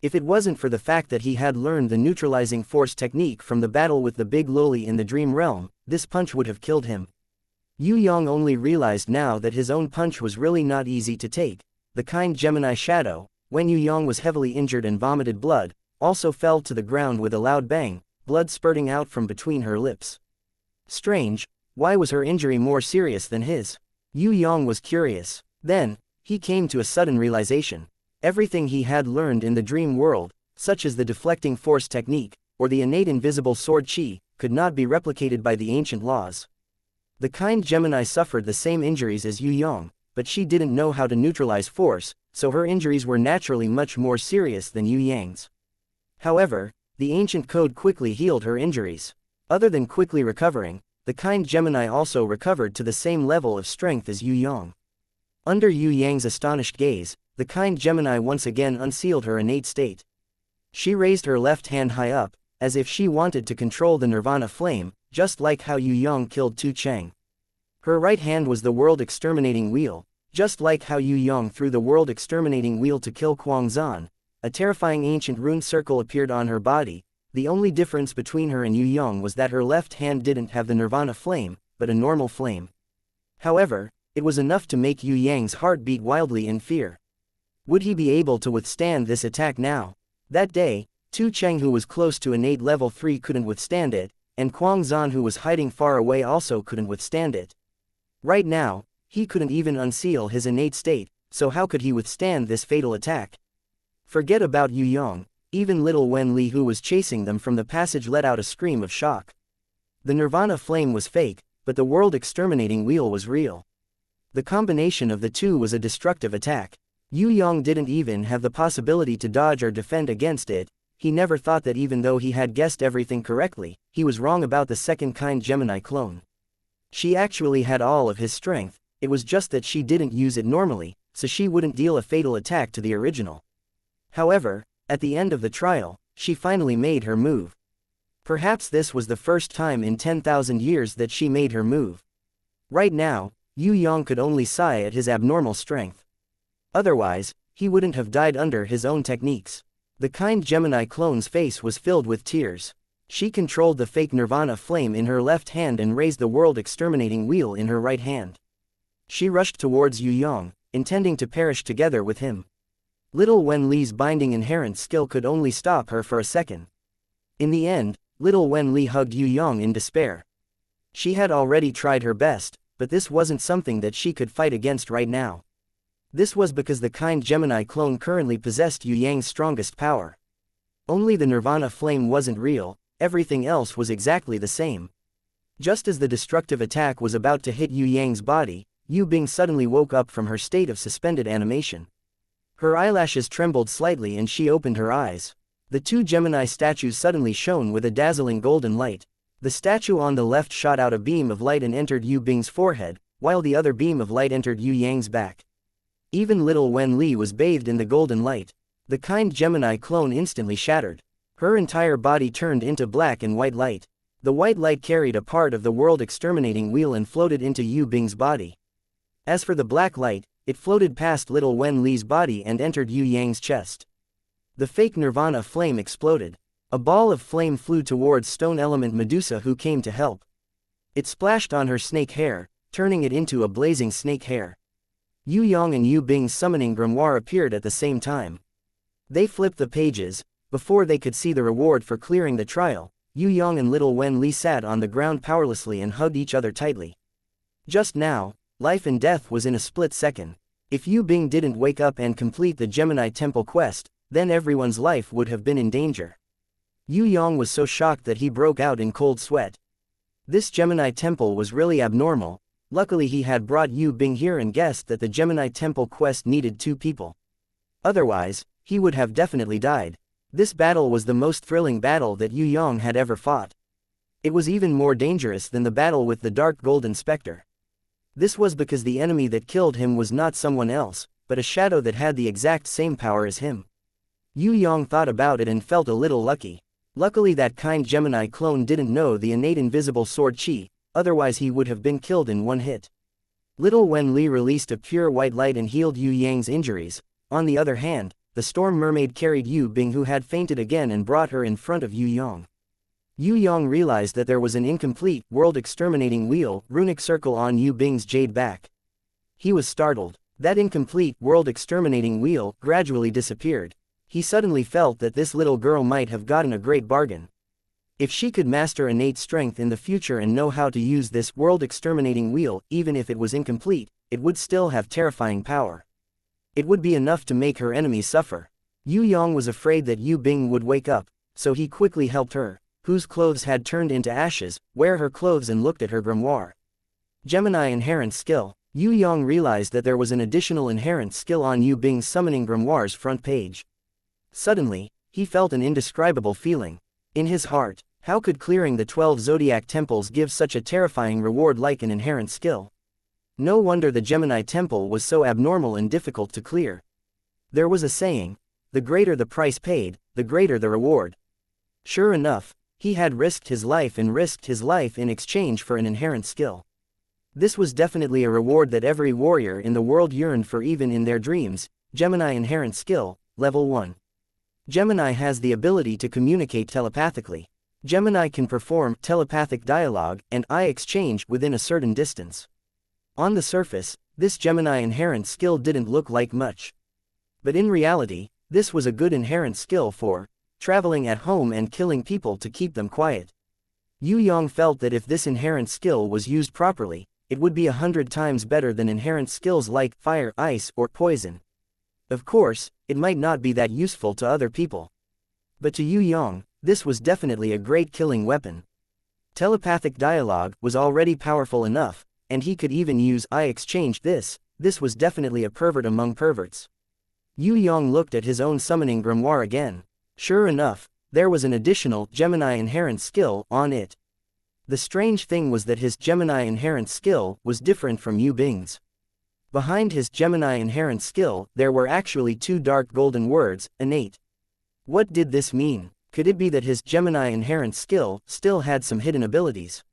If it wasn't for the fact that he had learned the neutralizing force technique from the battle with the big loli in the dream realm, this punch would have killed him. Yue Yang only realized now that his own punch was really not easy to take. The kind Gemini shadow, when Yue Yang was heavily injured and vomited blood, also fell to the ground with a loud bang, blood spurting out from between her lips. Strange, why was her injury more serious than his? Yue Yang was curious. Then, he came to a sudden realization. Everything he had learned in the dream world, such as the deflecting force technique, or the innate invisible sword chi, could not be replicated by the ancient laws. The kind Gemini suffered the same injuries as Yue Yang, but she didn't know how to neutralize force, so her injuries were naturally much more serious than Yue Yang's. However, the ancient code quickly healed her injuries. Other than quickly recovering, the kind Gemini also recovered to the same level of strength as Yue Yang. Under Yue Yang's astonished gaze, the kind Gemini once again unsealed her innate state. She raised her left hand high up, as if she wanted to control the nirvana flame, just like how Yue Yang killed Tu Cheng. Her right hand was the world exterminating wheel, just like how Yue Yang threw the world exterminating wheel to kill Kuang Zan. A terrifying ancient rune circle appeared on her body. The only difference between her and Yue Yang was that her left hand didn't have the nirvana flame, but a normal flame. However, it was enough to make Yue Yang's heart beat wildly in fear. Would he be able to withstand this attack now? That day, Tu Cheng, who was close to innate level 3, couldn't withstand it, and Kuang Zan, who was hiding far away, also couldn't withstand it. Right now, he couldn't even unseal his innate state, so how could he withstand this fatal attack? Forget about Yue Yang, even little Wen Li, who was chasing them from the passage, let out a scream of shock. The nirvana flame was fake, but the world exterminating wheel was real. The combination of the two was a destructive attack. Yue Yang didn't even have the possibility to dodge or defend against it. He never thought that even though he had guessed everything correctly, he was wrong about the second kind Gemini clone. She actually had all of his strength, it was just that she didn't use it normally, so she wouldn't deal a fatal attack to the original. However, at the end of the trial, she finally made her move. Perhaps this was the first time in 10,000 years that she made her move. Right now, Yue Yang could only sigh at his abnormal strength. Otherwise, he wouldn't have died under his own techniques. The kind Gemini clone's face was filled with tears. She controlled the fake nirvana flame in her left hand and raised the world exterminating wheel in her right hand. She rushed towards Yue Yang, intending to perish together with him. Little Wen Li's binding inherent skill could only stop her for a second. In the end, little Wen Li hugged Yue Yang in despair. She had already tried her best, but this wasn't something that she could fight against right now. This was because the kind Gemini clone currently possessed Yue Yang's strongest power. Only the nirvana flame wasn't real, everything else was exactly the same. Just as the destructive attack was about to hit Yue Yang's body, Yu Bing suddenly woke up from her state of suspended animation. Her eyelashes trembled slightly and she opened her eyes. The two Gemini statues suddenly shone with a dazzling golden light. The statue on the left shot out a beam of light and entered Yu Bing's forehead, while the other beam of light entered Yue Yang's back. Even little Wen Li was bathed in the golden light. The kind Gemini clone instantly shattered. Her entire body turned into black and white light. The white light carried a part of the world exterminating wheel and floated into Yu Bing's body. As for the black light, it floated past little Wen Li's body and entered Yue Yang's chest. The fake nirvana flame exploded. A ball of flame flew towards stone element Medusa, who came to help. It splashed on her snake hair, turning it into a blazing snake hair. Yue Yang and Yue Bing's summoning grimoire appeared at the same time. They flipped the pages. Before they could see the reward for clearing the trial, Yue Yang and little Wen Li sat on the ground powerlessly and hugged each other tightly. Just now, life and death was in a split second. If Yue Bing didn't wake up and complete the Gemini Temple quest, then everyone's life would have been in danger. Yue Yang was so shocked that he broke out in cold sweat. This Gemini Temple was really abnormal. Luckily he had brought Yue Bing here and guessed that the Gemini Temple quest needed 2 people. Otherwise, he would have definitely died. This battle was the most thrilling battle that Yue Yang had ever fought. It was even more dangerous than the battle with the Dark Golden Spectre. This was because the enemy that killed him was not someone else, but a shadow that had the exact same power as him. Yue Yang thought about it and felt a little lucky. Luckily that kind Gemini clone didn't know the innate invisible sword chi, otherwise he would have been killed in one hit. Little Wen Li released a pure white light and healed Yue Yang's injuries. On the other hand, the storm mermaid carried Yu Bing, who had fainted again, and brought her in front of Yue Yang. Yue Yang realized that there was an incomplete, world-exterminating wheel, runic circle on Yue Bing's jade back. He was startled. That incomplete, world-exterminating wheel gradually disappeared. He suddenly felt that this little girl might have gotten a great bargain. If she could master innate strength in the future and know how to use this world-exterminating wheel, even if it was incomplete, it would still have terrifying power. It would be enough to make her enemies suffer. Yue Yang was afraid that Yue Bing would wake up, so he quickly helped her, whose clothes had turned into ashes, wear her clothes and looked at her grimoire. Gemini inherent skill. Yue Yang realized that there was an additional inherent skill on Yue Bing's summoning grimoire's front page. Suddenly, he felt an indescribable feeling. In his heart, how could clearing the 12 zodiac temples give such a terrifying reward like an inherent skill? No wonder the Gemini temple was so abnormal and difficult to clear. There was a saying, the greater the price paid, the greater the reward. Sure enough, he had risked his life in exchange for an inherent skill. This was definitely a reward that every warrior in the world yearned for, even in their dreams. Gemini inherent skill, level 1. Gemini has the ability to communicate telepathically. Gemini can perform telepathic dialogue and eye exchange within a certain distance. On the surface, this Gemini inherent skill didn't look like much. But in reality, this was a good inherent skill for traveling at home and killing people to keep them quiet. Yue Yang felt that if this inherent skill was used properly, it would be 100 times better than inherent skills like fire, ice, or poison. Of course, it might not be that useful to other people. But to Yue Yang, this was definitely a great killing weapon. Telepathic dialogue was already powerful enough, and he could even use eye exchange. This was definitely a pervert among perverts. Yue Yang looked at his own summoning grimoire again. Sure enough, there was an additional Gemini inherent skill on it. The strange thing was that his Gemini inherent skill was different from Yue Bing's. Behind his Gemini inherent skill, there were actually 2 dark golden words, innate. What did this mean? Could it be that his Gemini inherent skill still had some hidden abilities?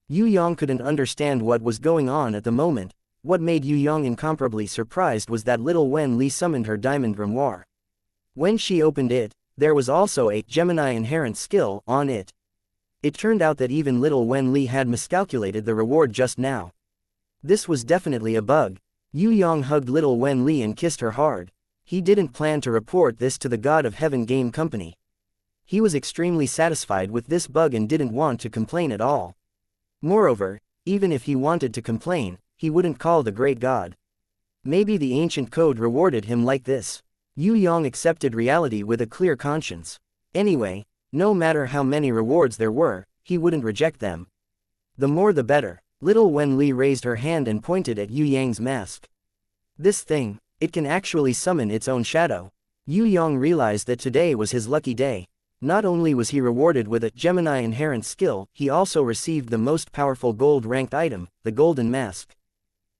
Yue Yang couldn't understand what was going on at the moment. What made Yue Yang incomparably surprised was that little Wen Li summoned her diamond grimoire. When she opened it, there was also a Gemini inherent skill on it. It turned out that even little Wen Li had miscalculated the reward just now. This was definitely a bug. Yue Yang hugged little Wen Li and kissed her hard. He didn't plan to report this to the God of Heaven Game Company. He was extremely satisfied with this bug and didn't want to complain at all. Moreover, even if he wanted to complain, he wouldn't call the great god. Maybe the ancient code rewarded him like this. Yue Yang accepted reality with a clear conscience. Anyway, no matter how many rewards there were, he wouldn't reject them. The more the better. Little Wen Li raised her hand and pointed at Yue Yang's mask. This thing, it can actually summon its own shadow. Yue Yang realized that today was his lucky day. Not only was he rewarded with a Gemini inherent skill, he also received the most powerful gold-ranked item, the Golden Mask.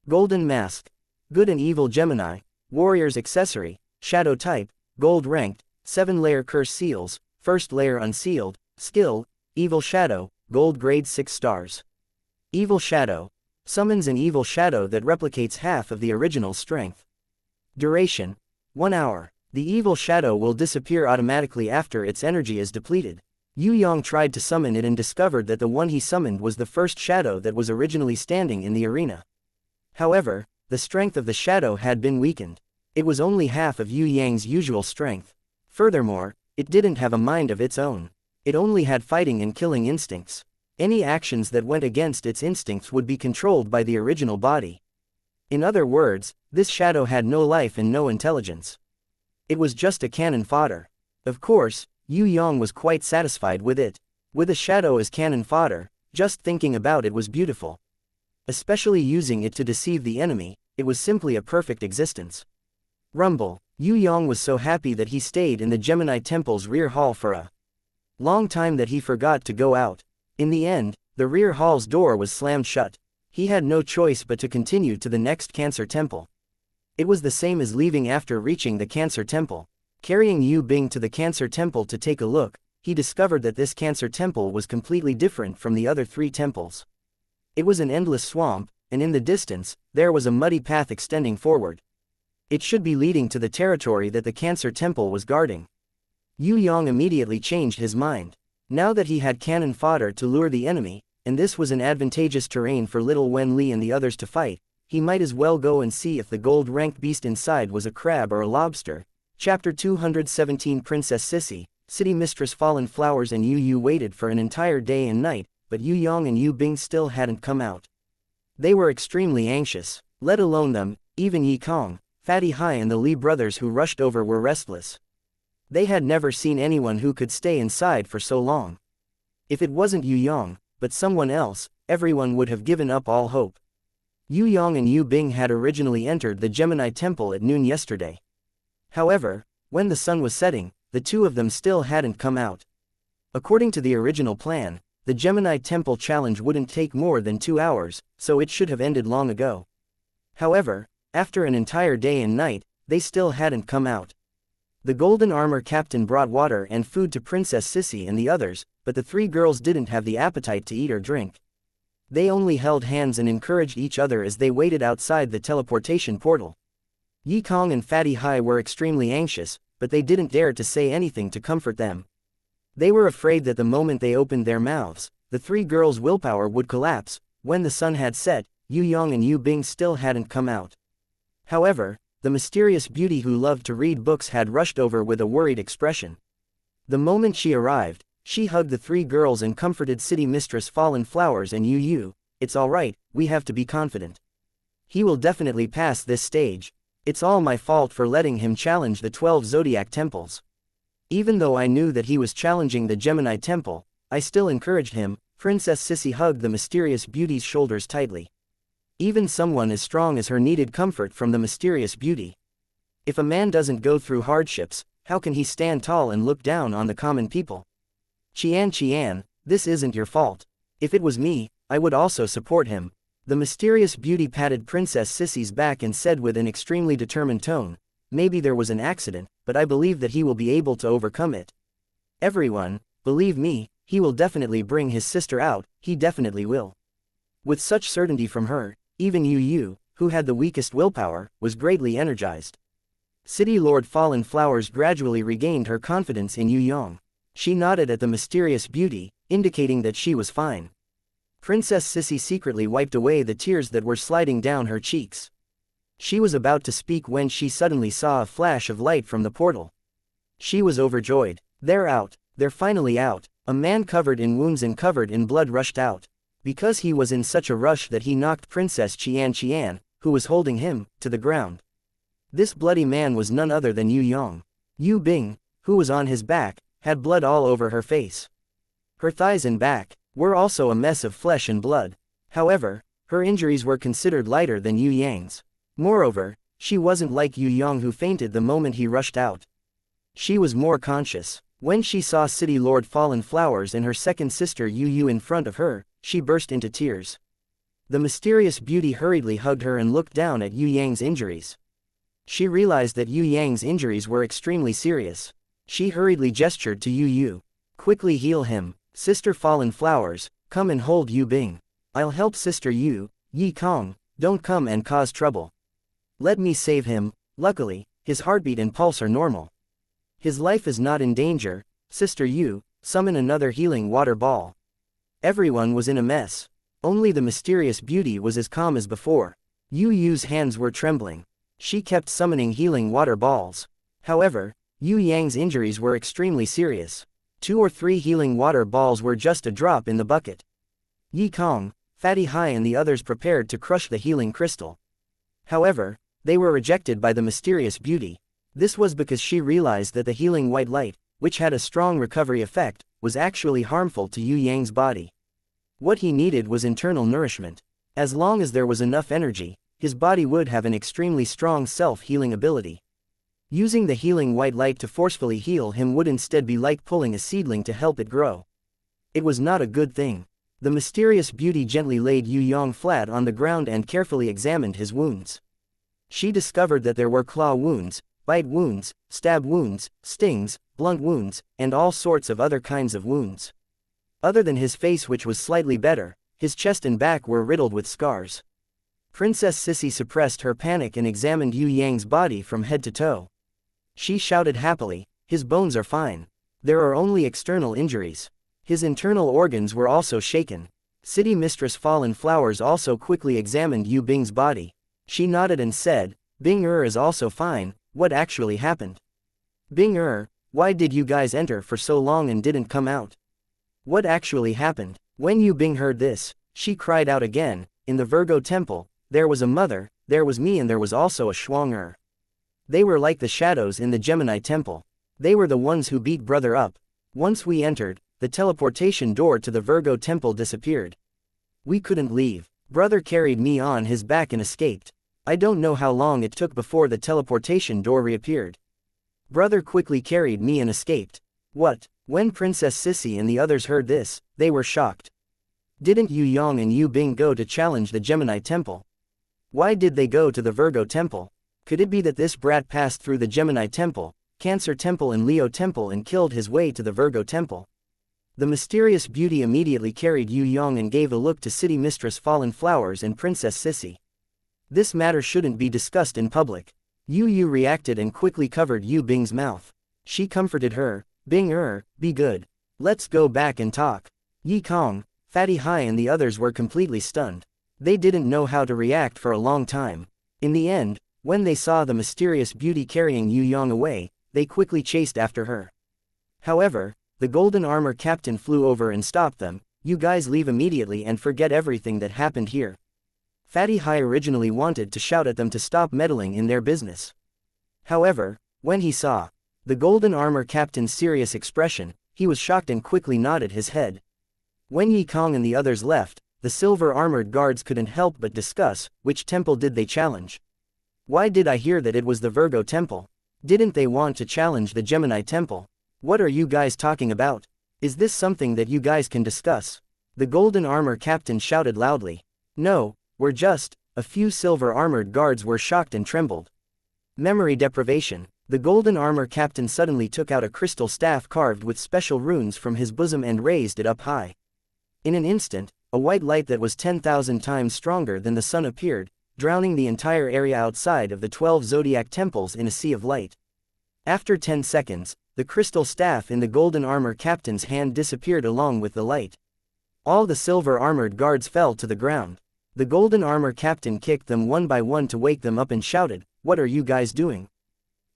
Golden Mask. Good and Evil Gemini, Warrior's Accessory, Shadow Type, Gold-ranked, 7-layer Curse Seals, First layer Unsealed, Skill, Evil Shadow, Gold grade 6 stars. Evil Shadow. Summons an evil shadow that replicates half of the original strength. Duration. 1 hour. The evil shadow will disappear automatically after its energy is depleted. Yue Yang tried to summon it and discovered that the one he summoned was the first shadow that was originally standing in the arena. However, the strength of the shadow had been weakened. It was only half of Yue Yang's usual strength. Furthermore, it didn't have a mind of its own. It only had fighting and killing instincts. Any actions that went against its instincts would be controlled by the original body. In other words, this shadow had no life and no intelligence. It was just a cannon fodder. Of course, Yue Yang was quite satisfied with it. With a shadow as cannon fodder, just thinking about it was beautiful. Especially using it to deceive the enemy, it was simply a perfect existence. Rumble. Yue Yang was so happy that he stayed in the Gemini Temple's rear hall for a long time that he forgot to go out. In the end, the rear hall's door was slammed shut. He had no choice but to continue to the next Cancer Temple. It was the same as leaving after reaching the Cancer Temple. Carrying Yue Bing to the Cancer Temple to take a look, he discovered that this Cancer Temple was completely different from the other 3 temples. It was an endless swamp, and in the distance, there was a muddy path extending forward. It should be leading to the territory that the Cancer Temple was guarding. Yue Yang immediately changed his mind. Now that he had cannon fodder to lure the enemy, and this was an advantageous terrain for little Wen Li and the others to fight, he might as well go and see if the gold-ranked beast inside was a crab or a lobster. Chapter 217 Princess Sissy, City Mistress Fallen Flowers and Yu waited for an entire day and night, but Yue Yang and Yu Bing still hadn't come out. They were extremely anxious. Let alone them, even Yi Kong, Fatty Hai and the Li brothers who rushed over were restless. They had never seen anyone who could stay inside for so long. If it wasn't Yue Yang, but someone else, everyone would have given up all hope. Yue Yang and Yu Bing had originally entered the Gemini Temple at noon yesterday. However, when the sun was setting, the two of them still hadn't come out. According to the original plan, the Gemini Temple challenge wouldn't take more than 2 hours, so it should have ended long ago. However, after an entire day and night, they still hadn't come out. The Golden Armor Captain brought water and food to Princess Sissy and the others, but the three girls didn't have the appetite to eat or drink. They only held hands and encouraged each other as they waited outside the teleportation portal. Yi Kong and Fatty Hai were extremely anxious, but they didn't dare to say anything to comfort them. They were afraid that the moment they opened their mouths, the three girls' willpower would collapse. When the sun had set, Yue Yang and Yu Bing still hadn't come out. However, the mysterious beauty who loved to read books had rushed over with a worried expression. The moment she arrived, she hugged the three girls and comforted City Mistress Fallen Flowers and Yu. It's alright, we have to be confident. He will definitely pass this stage. It's all my fault for letting him challenge the 12 Zodiac Temples. Even though I knew that he was challenging the Gemini Temple, I still encouraged him. Princess Sissy hugged the mysterious beauty's shoulders tightly. Even someone as strong as her needed comfort from the mysterious beauty. If a man doesn't go through hardships, how can he stand tall and look down on the common people? Xian, this isn't your fault. If it was me, I would also support him. The mysterious beauty patted Princess Sissy's back and said with an extremely determined tone, maybe there was an accident, but I believe that he will be able to overcome it. Everyone, believe me, he will definitely bring his sister out, he definitely will. With such certainty from her, even Yu, who had the weakest willpower, was greatly energized. City Lord Fallen Flowers gradually regained her confidence in Yue Yang. She nodded at the mysterious beauty, indicating that she was fine. Princess Sissy secretly wiped away the tears that were sliding down her cheeks. She was about to speak when she suddenly saw a flash of light from the portal. She was overjoyed. They're out, they're finally out. A man covered in wounds and covered in blood rushed out. Because he was in such a rush that he knocked Princess Xian, who was holding him, to the ground. This bloody man was none other than Yue Yang. Yu Bing, who was on his back, had blood all over her face. Her thighs and back were also a mess of flesh and blood. However, her injuries were considered lighter than Yue Yang's. Moreover, she wasn't like Yue Yang who fainted the moment he rushed out. She was more conscious. When she saw City Lord Fallen Flowers and her second sister Yu in front of her, she burst into tears. The mysterious beauty hurriedly hugged her and looked down at Yue Yang's injuries. She realized that Yue Yang's injuries were extremely serious. She hurriedly gestured to Yu. Quickly heal him, Sister Fallen Flowers, come and hold Yu Bing. I'll help Sister Yu. Yi Kong, don't come and cause trouble. Let me save him. Luckily, his heartbeat and pulse are normal. His life is not in danger. Sister Yu, summon another healing water ball. Everyone was in a mess. Only the mysterious beauty was as calm as before. Yu's hands were trembling. She kept summoning healing water balls. However, Yue Yang's injuries were extremely serious. 2 or 3 healing water balls were just a drop in the bucket. Yi Kong, Fatty Hai and the others prepared to crush the healing crystal. However, they were rejected by the mysterious beauty. This was because she realized that the healing white light, which had a strong recovery effect, was actually harmful to Yue Yang's body. What he needed was internal nourishment. As long as there was enough energy, his body would have an extremely strong self-healing ability. Using the healing white light to forcefully heal him would instead be like pulling a seedling to help it grow. It was not a good thing. The mysterious beauty gently laid Yue Yang flat on the ground and carefully examined his wounds. She discovered that there were claw wounds, bite wounds, stab wounds, stings, blunt wounds, and all sorts of other kinds of wounds. Other than his face, which was slightly better, his chest and back were riddled with scars. Princess Sissy suppressed her panic and examined Yue Yang's body from head to toe. She shouted happily, "His bones are fine. There are only external injuries." His internal organs were also shaken. City Mistress Fallen Flowers also quickly examined Yu Bing's body. She nodded and said, "Bing is also fine. What actually happened? Bing why did you guys enter for so long and didn't come out? What actually happened?" When Yu Bing heard this, she cried out again, "In the Virgo Temple, there was a mother, there was me, and there was also a Shuang. They were like the shadows in the Gemini Temple. They were the ones who beat brother up. Once we entered, the teleportation door to the Virgo Temple disappeared. We couldn't leave. Brother carried me on his back and escaped. I don't know how long it took before the teleportation door reappeared. Brother quickly carried me and escaped." What? When Princess Sissy and the others heard this, they were shocked. Didn't Yu Yang and Yu Bing go to challenge the Gemini Temple? Why did they go to the Virgo Temple? Could it be that this brat passed through the Gemini Temple, Cancer Temple and Leo Temple and killed his way to the Virgo Temple? The mysterious beauty immediately carried Yu Yang and gave a look to City Mistress Fallen Flowers and Princess Sissy. This matter shouldn't be discussed in public. Yu reacted and quickly covered Yu Bing's mouth. She comforted her, "Bing be good. Let's go back and talk." Yi Kong, Fatty Hai and the others were completely stunned. They didn't know how to react for a long time. In the end, when they saw the mysterious beauty carrying Yu Yang away, they quickly chased after her. However, the Golden Armor Captain flew over and stopped them. "You guys leave immediately and forget everything that happened here." Fatty Hai originally wanted to shout at them to stop meddling in their business. However, when he saw the Golden Armor Captain's serious expression, he was shocked and quickly nodded his head. When Yi Kong and the others left, the silver armored guards couldn't help but discuss, which temple did they challenge? Why did I hear that it was the Virgo Temple? Didn't they want to challenge the Gemini Temple? What are you guys talking about? Is this something that you guys can discuss? The Golden Armor Captain shouted loudly. No, we're just, a few silver armored guards were shocked and trembled. Memory deprivation. The Golden Armor Captain suddenly took out a crystal staff carved with special runes from his bosom and raised it up high. In an instant, a white light that was 10,000 times stronger than the sun appeared, drowning the entire area outside of the 12 zodiac temples in a sea of light. After 10 seconds, the crystal staff in the Golden Armor Captain's hand disappeared along with the light. All the silver armored guards fell to the ground. The Golden Armor Captain kicked them one by one to wake them up and shouted, "What are you guys doing?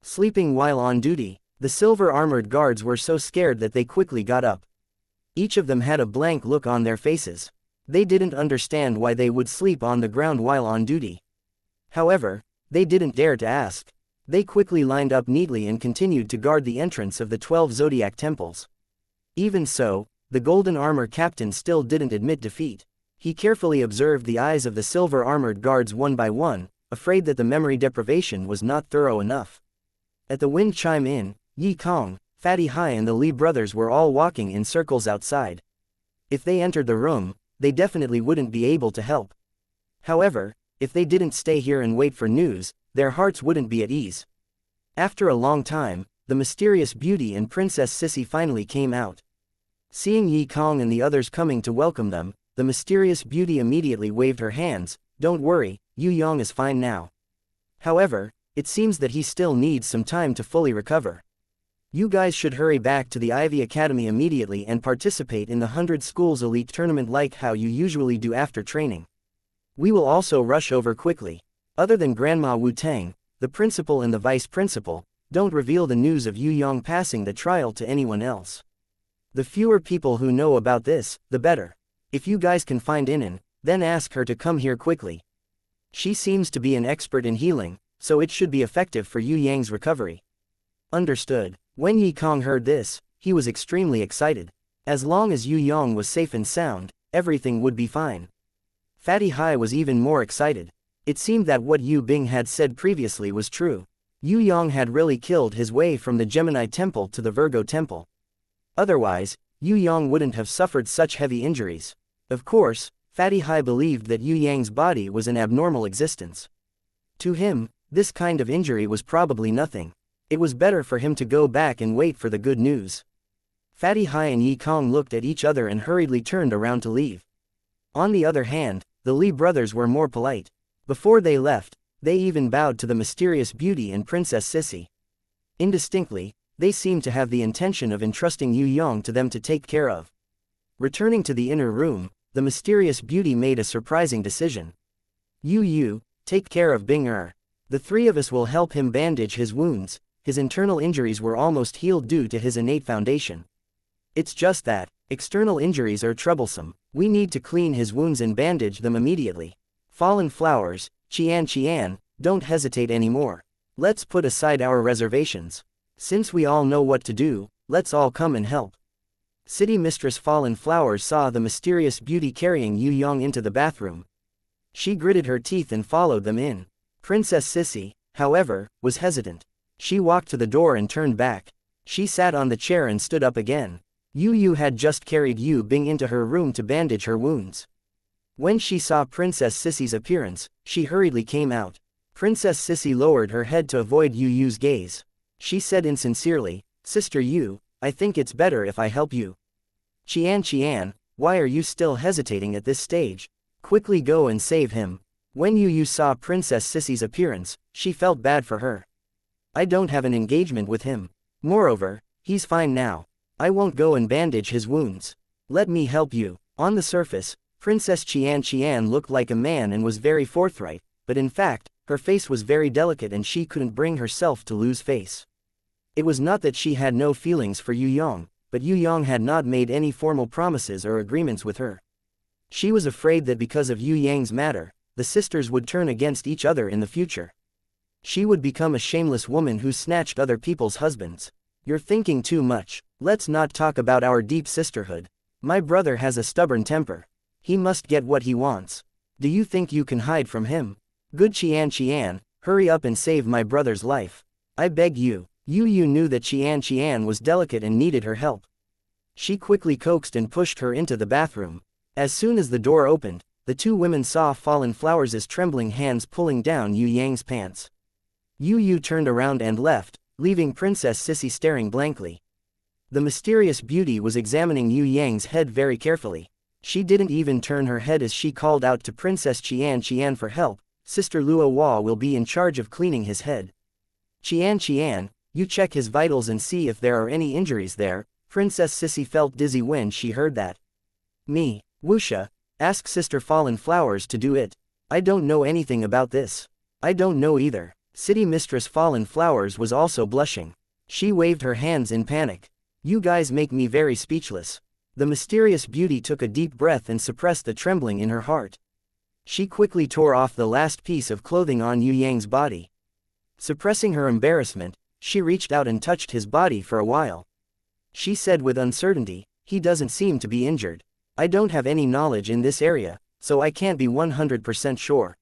Sleeping while on duty?" The silver armored guards were so scared that they quickly got up. Each of them had a blank look on their faces. They didn't understand why they would sleep on the ground while on duty. However, they didn't dare to ask. They quickly lined up neatly and continued to guard the entrance of the 12 zodiac temples. Even so, the Golden Armor Captain still didn't admit defeat. He carefully observed the eyes of the silver armored guards one by one, afraid that the memory deprivation was not thorough enough. At the wind chime in, Yi Kong, Fatty Hai and the Li brothers were all walking in circles outside. If they entered the room, they definitely wouldn't be able to help. However, if they didn't stay here and wait for news, their hearts wouldn't be at ease. After a long time, the mysterious beauty and Princess Sissy finally came out. Seeing Yi Kong and the others coming to welcome them, the mysterious beauty immediately waved her hands. "Don't worry, Yu Yang is fine now. However, it seems that he still needs some time to fully recover. You guys should hurry back to the Ivy Academy immediately and participate in the 100 Schools Elite Tournament like how you usually do after training. We will also rush over quickly. Other than Grandma Wu Tang, the principal and the vice principal, don't reveal the news of Yu Yang passing the trial to anyone else. The fewer people who know about this, the better. If you guys can find Inan, then ask her to come here quickly. She seems to be an expert in healing, so it should be effective for Yu Yang's recovery." Understood. When Yi Kong heard this, he was extremely excited. As long as Yu Yang was safe and sound, everything would be fine. Fatty Hai was even more excited. It seemed that what Yu Bing had said previously was true. Yu Yang had really killed his way from the Gemini Temple to the Virgo Temple. Otherwise, Yu Yang wouldn't have suffered such heavy injuries. Of course, Fatty Hai believed that Yu Yang's body was an abnormal existence. To him, this kind of injury was probably nothing. It was better for him to go back and wait for the good news. Fatty Hai and Yi Kong looked at each other and hurriedly turned around to leave. On the other hand, the Li brothers were more polite. Before they left, they even bowed to the mysterious beauty and Princess Sissy. Indistinctly, they seemed to have the intention of entrusting Yue Yang to them to take care of. Returning to the inner room, the mysterious beauty made a surprising decision. You, take care of Bing-er. The three of us will help him bandage his wounds. His internal injuries were almost healed due to his innate foundation. It's just that, external injuries are troublesome. We need to clean his wounds and bandage them immediately. Fallen flowers, Xianxia, don't hesitate anymore. Let's put aside our reservations. Since we all know what to do, let's all come and help. City Mistress Fallen Flowers saw the mysterious beauty carrying Yue Yang into the bathroom. She gritted her teeth and followed them in. Princess Sissy, however, was hesitant. She walked to the door and turned back. She sat on the chair and stood up again. Yu had just carried Yu Bing into her room to bandage her wounds. When she saw Princess Sissy's appearance, she hurriedly came out. Princess Sissy lowered her head to avoid Yu's gaze. She said insincerely, "Sister Yu, I think it's better if I help you." Xianxia, why are you still hesitating at this stage? Quickly go and save him. When Yu saw Princess Sissy's appearance, she felt bad for her. I don't have an engagement with him. Moreover, he's fine now. I won't go and bandage his wounds. Let me help you. On the surface, Princess Xianxia looked like a man and was very forthright, but in fact, her face was very delicate and she couldn't bring herself to lose face. It was not that she had no feelings for Yue Yang, but Yue Yang had not made any formal promises or agreements with her. She was afraid that because of Yue Yang's matter, the sisters would turn against each other in the future. She would become a shameless woman who snatched other people's husbands. You're thinking too much. Let's not talk about our deep sisterhood. My brother has a stubborn temper. He must get what he wants. Do you think you can hide from him? Good Xianxia, hurry up and save my brother's life. I beg you. Yu knew that Xianxia was delicate and needed her help. She quickly coaxed and pushed her into the bathroom. As soon as the door opened, the two women saw Fallen Flowers' trembling hands pulling down Yue Yang's pants. Yu turned around and left, leaving Princess Sissy staring blankly. The mysterious beauty was examining Yue Yang's head very carefully. She didn't even turn her head as she called out to Princess Xianxia for help. Sister Luo Hua will be in charge of cleaning his head. Xianxia, you check his vitals and see if there are any injuries there. Princess Sissy felt dizzy when she heard that. Me, wuxia, ask Sister Fallen Flowers to do it. I don't know anything about this. I don't know either. City Mistress Fallen Flowers was also blushing. She waved her hands in panic. You guys make me very speechless. The mysterious beauty took a deep breath and suppressed the trembling in her heart. She quickly tore off the last piece of clothing on Yue Yang's body. Suppressing her embarrassment, she reached out and touched his body for a while. She said with uncertainty, he doesn't seem to be injured. I don't have any knowledge in this area, so I can't be 100% sure.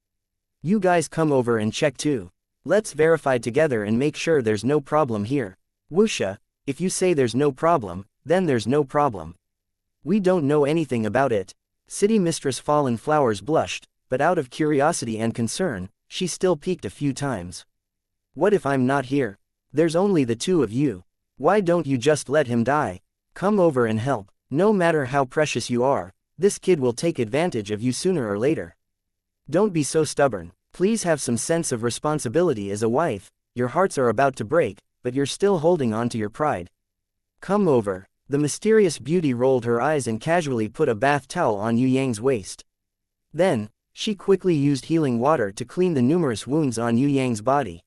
You guys come over and check too. Let's verify together and make sure there's no problem here. Wuxia, if you say there's no problem, then there's no problem. We don't know anything about it. City Mistress Fallen Flowers blushed, but out of curiosity and concern, she still peeked a few times. What if I'm not here? There's only the two of you. Why don't you just let him die? Come over and help. No matter how precious you are, this kid will take advantage of you sooner or later. Don't be so stubborn. Please have some sense of responsibility as a wife. Your hearts are about to break, but you're still holding on to your pride. Come over. The mysterious beauty rolled her eyes and casually put a bath towel on Yue Yang's waist. Then, she quickly used healing water to clean the numerous wounds on Yue Yang's body.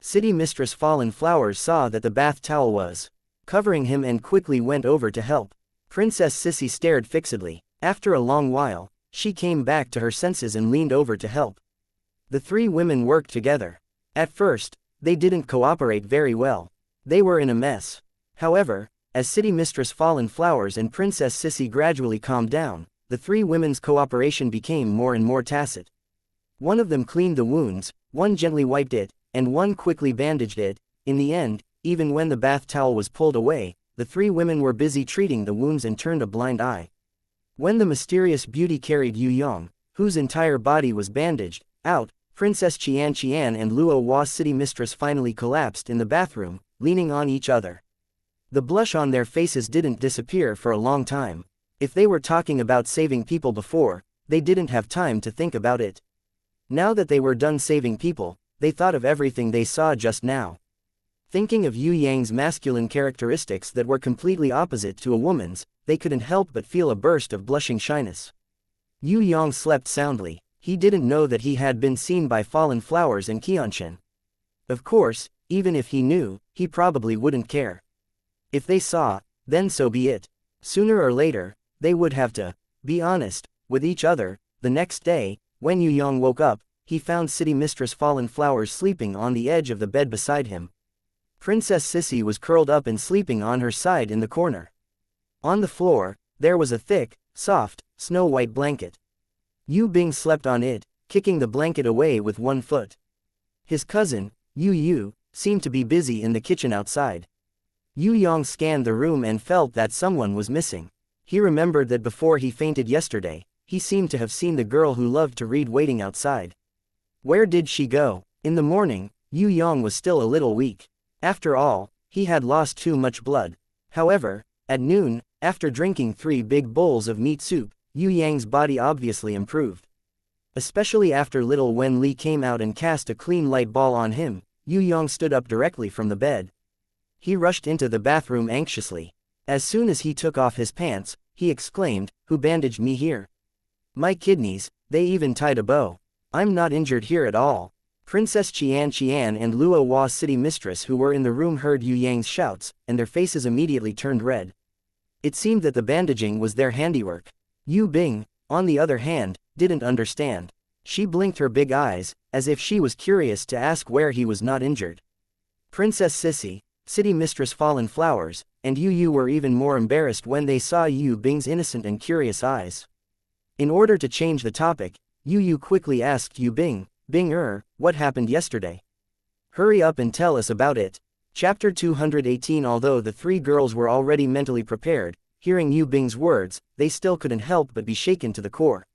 City Mistress Fallen Flowers saw that the bath towel was covering him and quickly went over to help. Princess Sissy stared fixedly. After a long while, she came back to her senses and leaned over to help. The three women worked together. At first, they didn't cooperate very well. They were in a mess. However, as City Mistress Fallen Flowers and Princess Sissy gradually calmed down, the three women's cooperation became more and more tacit. One of them cleaned the wounds, one gently wiped it, and one quickly bandaged it. In the end, even when the bath towel was pulled away, the three women were busy treating the wounds and turned a blind eye. When the mysterious beauty carried Yue Yang, whose entire body was bandaged, out, Princess Xianxia and Luo Hua's City Mistress finally collapsed in the bathroom, leaning on each other. The blush on their faces didn't disappear for a long time. If they were talking about saving people before, they didn't have time to think about it. Now that they were done saving people, they thought of everything they saw just now. Thinking of Yue Yang's masculine characteristics that were completely opposite to a woman's, they couldn't help but feel a burst of blushing shyness. Yue Yang slept soundly. He didn't know that he had been seen by fallen flowers and xianxia. Of course, even if he knew, he probably wouldn't care. If they saw, then so be it. Sooner or later, they would have to be honest with each other. The next day, when Yue Yang woke up, he found City Mistress Fallen Flowers sleeping on the edge of the bed beside him. Princess Sissy was curled up and sleeping on her side in the corner. On the floor, there was a thick, soft, snow-white blanket. Yu Bing slept on it, kicking the blanket away with one foot. His cousin, Yu, seemed to be busy in the kitchen outside. Yue Yang scanned the room and felt that someone was missing. He remembered that before he fainted yesterday, he seemed to have seen the girl who loved to read waiting outside. Where did she go? In the morning, Yue Yang was still a little weak. After all, he had lost too much blood. However, at noon, after drinking 3 big bowls of meat soup, Yue Yang's body obviously improved. Especially after little Wen Li came out and cast a clean light ball on him, Yue Yang stood up directly from the bed. He rushed into the bathroom anxiously. As soon as he took off his pants, he exclaimed, "Who bandaged me here? My kidneys, they even tied a bow. I'm not injured here at all." Princess Xianxia and Luo Hua's city mistress who were in the room heard Yue Yang's shouts, and their faces immediately turned red. It seemed that the bandaging was their handiwork. Yue Bing, on the other hand, didn't understand. She blinked her big eyes, as if she was curious to ask where he was not injured. Princess Sissy, City Mistress Fallen Flowers, and Yu were even more embarrassed when they saw Yue Bing's innocent and curious eyes. In order to change the topic, Yu quickly asked Yue Bing, what happened yesterday? Hurry up and tell us about it. Chapter 218. Although the 3 girls were already mentally prepared, hearing Yue Bing's words, they still couldn't help but be shaken to the core.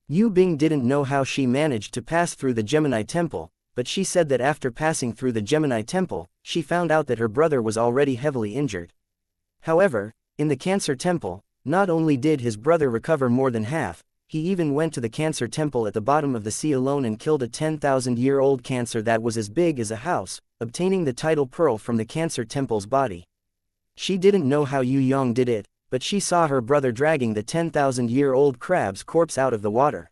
Yue Bing didn't know how she managed to pass through the Gemini Temple, but she said that after passing through the Gemini Temple, she found out that her brother was already heavily injured. However, in the Cancer Temple, not only did his brother recover more than half, he even went to the Cancer Temple at the bottom of the sea alone and killed a 10,000-year-old cancer that was as big as a house, obtaining the title Pearl from the Cancer Temple's body. She didn't know how Yue Yang did it, but she saw her brother dragging the 10,000-year-old crab's corpse out of the water.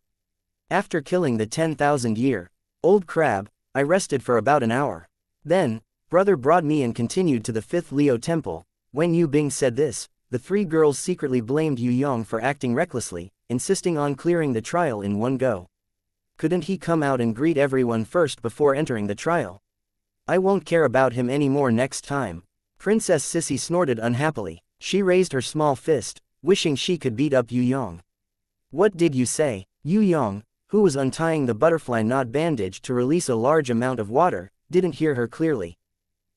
After killing the 10,000-year-old crab, I rested for about an hour. Then, brother brought me and continued to the 5th Leo Temple. When Yue Bing said this, the 3 girls secretly blamed Yue Yang for acting recklessly, insisting on clearing the trial in one go. Couldn't he come out and greet everyone first before entering the trial? I won't care about him anymore next time. Princess Sissy snorted unhappily. She raised her small fist, wishing she could beat up Yue Yang. What did you say? Yue Yang, who was untying the butterfly knot bandage to release a large amount of water, didn't hear her clearly.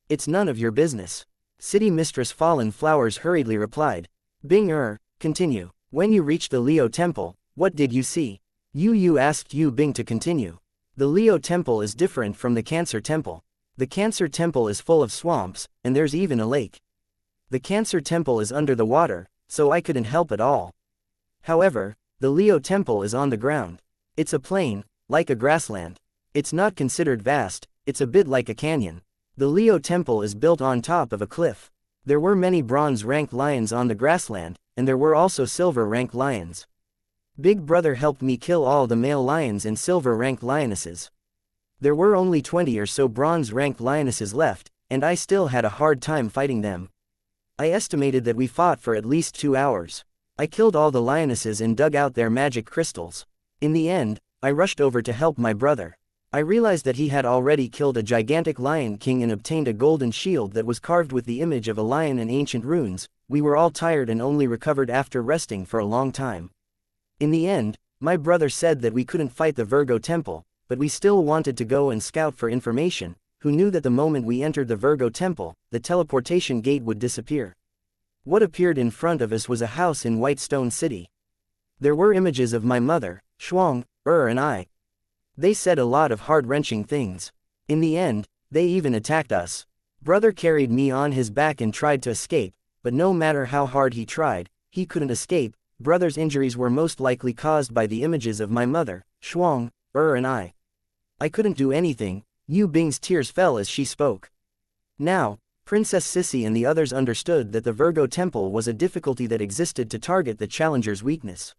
It's none of your business. City Mistress Fallen Flowers hurriedly replied. Bing continue. When you reached the Leo Temple, what did you see? Yu asked Yue Bing to continue. The Leo Temple is different from the Cancer Temple. The Cancer Temple is full of swamps, and there's even a lake. The Cancer Temple is under the water, so I couldn't help at all. However, the Leo Temple is on the ground. It's a plain, like a grassland. It's not considered vast, it's a bit like a canyon. The Leo Temple is built on top of a cliff. There were many bronze-ranked lions on the grassland, and there were also silver-ranked lions. Big Brother helped me kill all the male lions and silver-ranked lionesses. There were only 20 or so bronze-ranked lionesses left, and I still had a hard time fighting them. I estimated that we fought for at least 2 hours. I killed all the lionesses and dug out their magic crystals. In the end, I rushed over to help my brother. I realized that he had already killed a gigantic lion king and obtained a golden shield that was carved with the image of a lion and ancient runes. We were all tired and only recovered after resting for a long time. In the end, my brother said that we couldn't fight the Virgo Temple, but we still wanted to go and scout for information. Who knew that the moment we entered the Virgo Temple, the teleportation gate would disappear? What appeared in front of us was a house in White Stone City. There were images of my mother, Shuang, and I. They said a lot of heart-wrenching things. In the end, they even attacked us. Brother carried me on his back and tried to escape, but no matter how hard he tried, he couldn't escape. Brother's injuries were most likely caused by the images of my mother, Shuang, and I. I couldn't do anything." Yue Bing's tears fell as she spoke. Now, Princess Sissy and the others understood that the Virgo Temple was a difficulty that existed to target the challenger's weakness.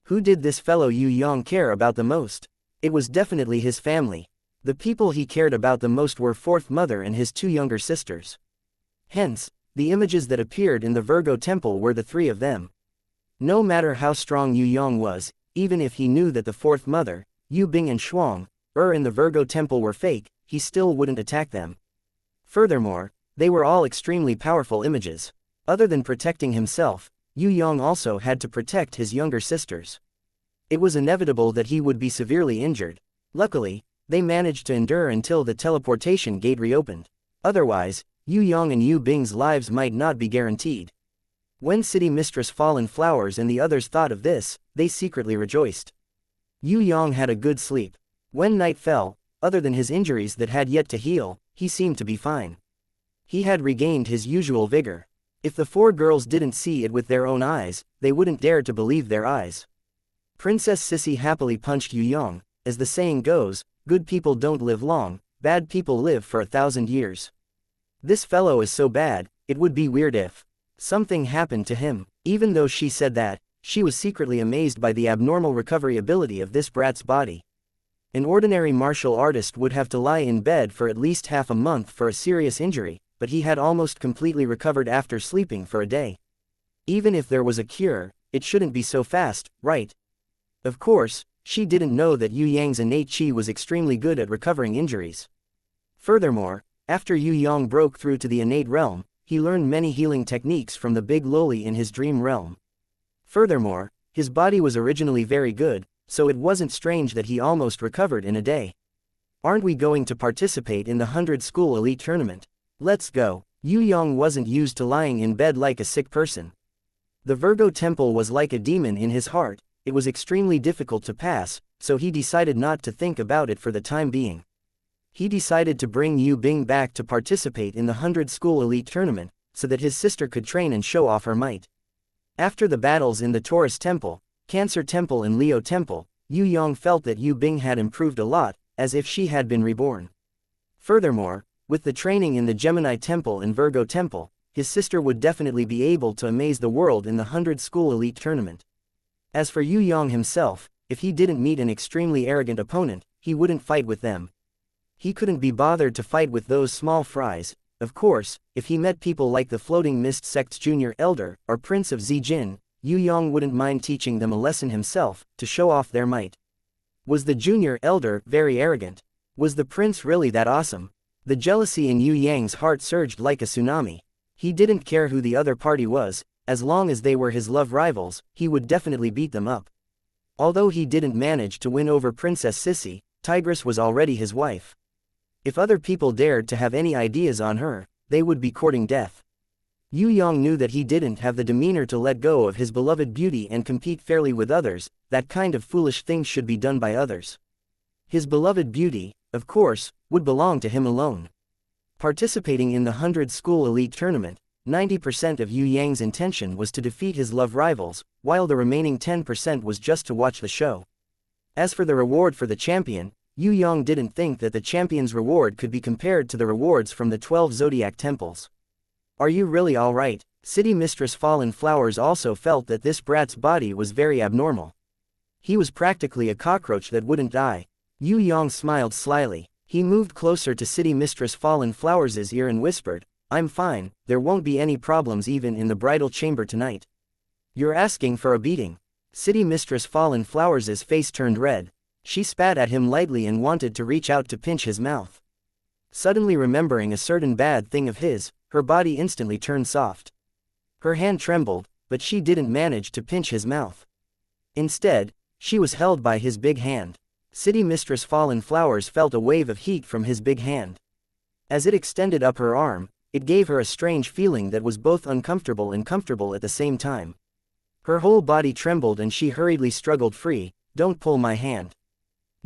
Who did this fellow Yue Yang care about the most? It was definitely his family. The people he cared about the most were Fourth Mother and his two younger sisters. Hence, the images that appeared in the Virgo Temple were the three of them. No matter how strong Yue Yang was, even if he knew that the Fourth Mother, Yue Bing and Shuang, in the Virgo Temple were fake, he still wouldn't attack them. Furthermore, they were all extremely powerful images. Other than protecting himself, Yue Yang also had to protect his younger sisters. It was inevitable that he would be severely injured. Luckily, they managed to endure until the teleportation gate reopened. Otherwise, Yue Yang and Yue Bing's lives might not be guaranteed. When City Mistress Fallen Flowers and the others thought of this, they secretly rejoiced. Yue Yang had a good sleep. When night fell, other than his injuries that had yet to heal, he seemed to be fine. He had regained his usual vigor. If the four girls didn't see it with their own eyes, they wouldn't dare to believe their eyes. Princess Sissy happily punched Yue Yang. As the saying goes, good people don't live long, bad people live for 1,000 years. This fellow is so bad, it would be weird if something happened to him. Even though she said that, she was secretly amazed by the abnormal recovery ability of this brat's body. An ordinary martial artist would have to lie in bed for at least half a month for a serious injury, but he had almost completely recovered after sleeping for a day. Even if there was a cure, it shouldn't be so fast, right? Of course, she didn't know that Yue Yang's innate qi was extremely good at recovering injuries. Furthermore, after Yue Yang broke through to the innate realm, he learned many healing techniques from the big loli in his dream realm. Furthermore, his body was originally very good, so it wasn't strange that he almost recovered in a day. Aren't we going to participate in the 100 School Elite Tournament? Let's go. Yue Yang wasn't used to lying in bed like a sick person. The Virgo Temple was like a demon in his heart. It was extremely difficult to pass, so he decided not to think about it for the time being. He decided to bring Yue Bing back to participate in the 100 School Elite Tournament, so that his sister could train and show off her might. After the battles in the Taurus Temple, Cancer Temple and Leo Temple, Yue Yang felt that Yue Bing had improved a lot, as if she had been reborn. Furthermore, with the training in the Gemini Temple and Virgo Temple, his sister would definitely be able to amaze the world in the 100 School Elite Tournament. As for Yue Yang himself, if he didn't meet an extremely arrogant opponent, he wouldn't fight with them. He couldn't be bothered to fight with those small fries. Of course, if he met people like the Floating Mist Sect's Junior Elder, or Prince of Zijin, Yue Yang wouldn't mind teaching them a lesson himself, to show off their might. Was the Junior Elder very arrogant? Was the prince really that awesome? The jealousy in Yue Yang's heart surged like a tsunami. He didn't care who the other party was, as long as they were his love rivals, he would definitely beat them up. Although he didn't manage to win over Princess Sissy, Tigress was already his wife. If other people dared to have any ideas on her, they would be courting death. Yue Yang knew that he didn't have the demeanor to let go of his beloved beauty and compete fairly with others. That kind of foolish things should be done by others. His beloved beauty, of course, would belong to him alone. Participating in the 100 School Elite Tournament, 90% of Yue Yang's intention was to defeat his love rivals, while the remaining 10% was just to watch the show. As for the reward for the champion, Yue Yang didn't think that the champion's reward could be compared to the rewards from the 12 zodiac temples. Are you really alright? City Mistress Fallen Flowers also felt that this brat's body was very abnormal. He was practically a cockroach that wouldn't die. Yue Yang smiled slyly. He moved closer to City Mistress Fallen Flowers' ear and whispered, "I'm fine, there won't be any problems even in the bridal chamber tonight." "You're asking for a beating." City Mistress Fallen Flowers' face turned red. She spat at him lightly and wanted to reach out to pinch his mouth. Suddenly remembering a certain bad thing of his, her body instantly turned soft. Her hand trembled, but she didn't manage to pinch his mouth. Instead, she was held by his big hand. City Mistress Fallen Flowers felt a wave of heat from his big hand. As it extended up her arm, it gave her a strange feeling that was both uncomfortable and comfortable at the same time. Her whole body trembled and she hurriedly struggled free. "Don't pull my hand."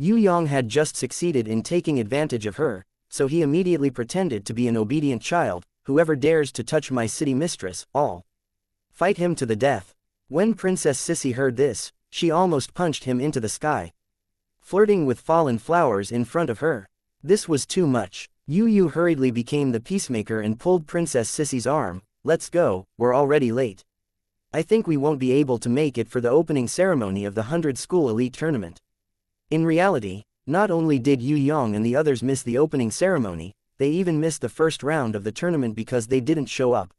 Yue Yang had just succeeded in taking advantage of her, so he immediately pretended to be an obedient child. "Whoever dares to touch my city mistress, I'll fight him to the death." When Princess Sissy heard this, she almost punched him into the sky. flirting with fallen flowers in front of her. This was too much. Yu hurriedly became the peacemaker and pulled Princess Sissy's arm. Let's go, we're already late. I think we won't be able to make it for the opening ceremony of the 100-school elite tournament. In reality, not only did Yue Yang and the others miss the opening ceremony, they even missed the first round of the tournament because they didn't show up.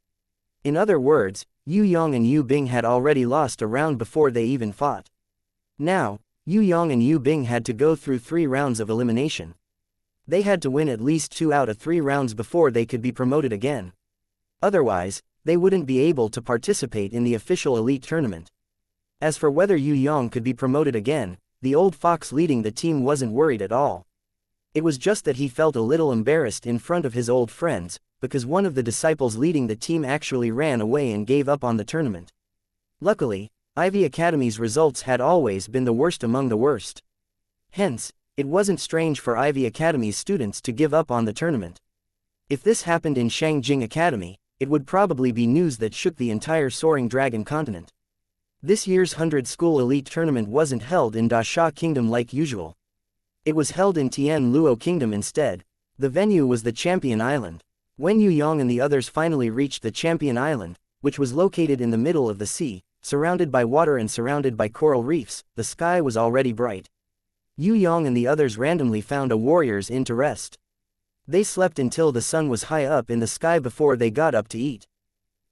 In other words, Yue Yang and Yu Bing had already lost a round before they even fought. Now, Yue Yang and Yu Bing had to go through 3 rounds of elimination. They had to win at least 2 out of 3 rounds before they could be promoted again. Otherwise, they wouldn't be able to participate in the official elite tournament. As for whether Yue Yang could be promoted again, the old fox leading the team wasn't worried at all. It was just that he felt a little embarrassed in front of his old friends, because one of the disciples leading the team actually ran away and gave up on the tournament. Luckily, Ivy Academy's results had always been the worst among the worst. Hence, it wasn't strange for Ivy Academy's students to give up on the tournament. If this happened in Shangjing Academy, it would probably be news that shook the entire Soaring Dragon continent. This year's 100-school elite tournament wasn't held in Dasha Kingdom like usual. It was held in Tian Luo Kingdom instead. The venue was the Champion Island. When Yue Yang and the others finally reached the Champion Island, which was located in the middle of the sea, surrounded by water and surrounded by coral reefs, the sky was already bright. Yue Yang and the others randomly found a warrior's inn to rest. They slept until the sun was high up in the sky before they got up to eat.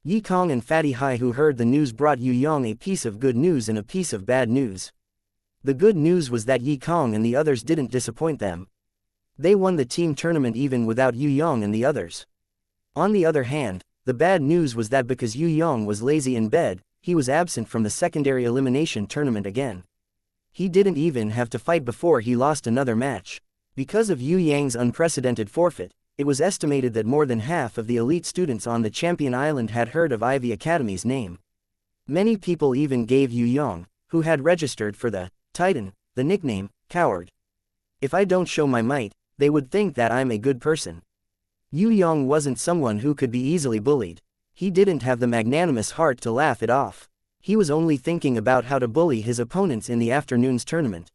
Yi Kong and Fatty Hai, who heard the news, brought Yue Yang a piece of good news and a piece of bad news. The good news was that Yi Kong and the others didn't disappoint them. They won the team tournament even without Yue Yang and the others. On the other hand, the bad news was that because Yue Yang was lazy in bed, he was absent from the secondary elimination tournament again. He didn't even have to fight before he lost another match. Because of Yue Yang's unprecedented forfeit, it was estimated that more than half of the elite students on the Champion Island had heard of Ivy Academy's name. Many people even gave Yue Yang, who had registered for the Titan, the nickname, Coward. If I don't show my might, they would think that I'm a good person. Yue Yang wasn't someone who could be easily bullied. He didn't have the magnanimous heart to laugh it off. He was only thinking about how to bully his opponents in the afternoon's tournament.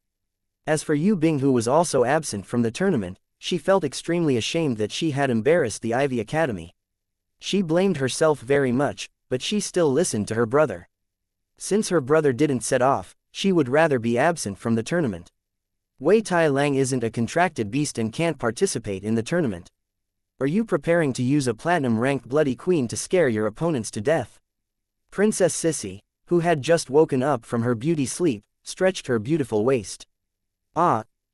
As for Yu Bing, who was also absent from the tournament, she felt extremely ashamed that she had embarrassed the Ivy Academy. She blamed herself very much, but she still listened to her brother. Since her brother didn't set off, she would rather be absent from the tournament. Wei Tai Lang isn't a contracted beast and can't participate in the tournament. Are you preparing to use a platinum-ranked Bloody Queen to scare your opponents to death? Princess Sissy, who had just woken up from her beauty sleep, stretched her beautiful waist.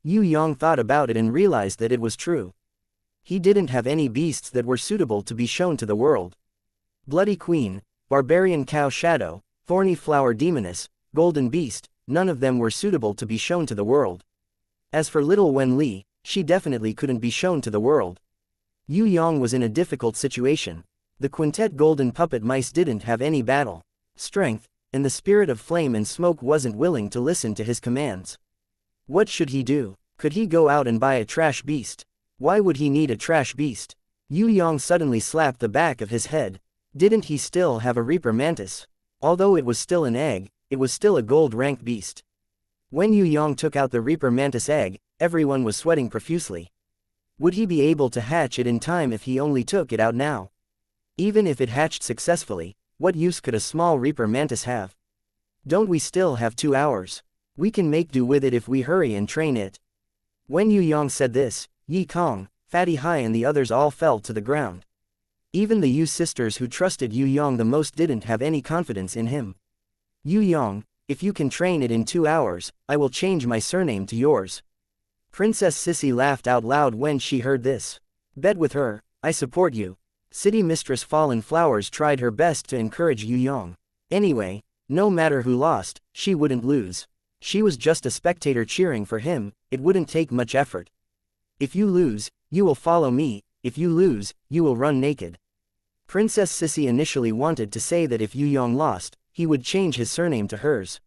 Yue Yang thought about it and realized that it was true. He didn't have any beasts that were suitable to be shown to the world. Bloody Queen, Barbarian Cow Shadow, Thorny Flower Demoness, Golden Beast, none of them were suitable to be shown to the world. As for little Wen Li, she definitely couldn't be shown to the world. Yue Yang was in a difficult situation. The quintet Golden Puppet Mice didn't have any battle strength, and the spirit of flame and smoke wasn't willing to listen to his commands. What should he do? Could he go out and buy a trash beast? Why would he need a trash beast? Yue Yang suddenly slapped the back of his head. Didn't he still have a Reaper Mantis? Although it was still an egg, it was still a gold-ranked beast. When Yue Yang took out the Reaper Mantis egg, everyone was sweating profusely. Would he be able to hatch it in time if he only took it out now? Even if it hatched successfully, what use could a small Reaper Mantis have? Don't we still have 2 hours? We can make do with it if we hurry and train it. When Yue Yang said this, Yi Kong, Fatty Hai and the others all fell to the ground. Even the Yu sisters who trusted Yue Yang the most didn't have any confidence in him. Yue Yang, if you can train it in 2 hours, I will change my surname to yours. Princess Sissy laughed out loud when she heard this. Bet with her, I support you. City Mistress Fallen Flowers tried her best to encourage Yue Yang. Anyway, no matter who lost, she wouldn't lose. She was just a spectator cheering for him, it wouldn't take much effort. If you lose, you will follow me, if you lose, you will run naked. Princess Sissy initially wanted to say that if Yue Yang lost, he would change his surname to hers.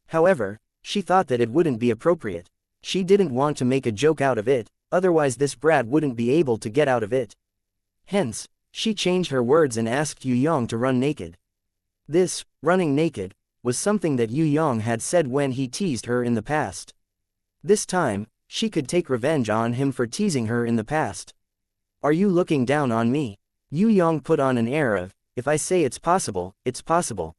However, she thought that it wouldn't be appropriate. She didn't want to make a joke out of it, otherwise this brat wouldn't be able to get out of it. Hence, she changed her words and asked Yue Yang to run naked. This, running naked, was something that Yue Yang had said when he teased her in the past. This time, she could take revenge on him for teasing her in the past. Are you looking down on me? Yue Yang put on an air of, if I say it's possible, it's possible.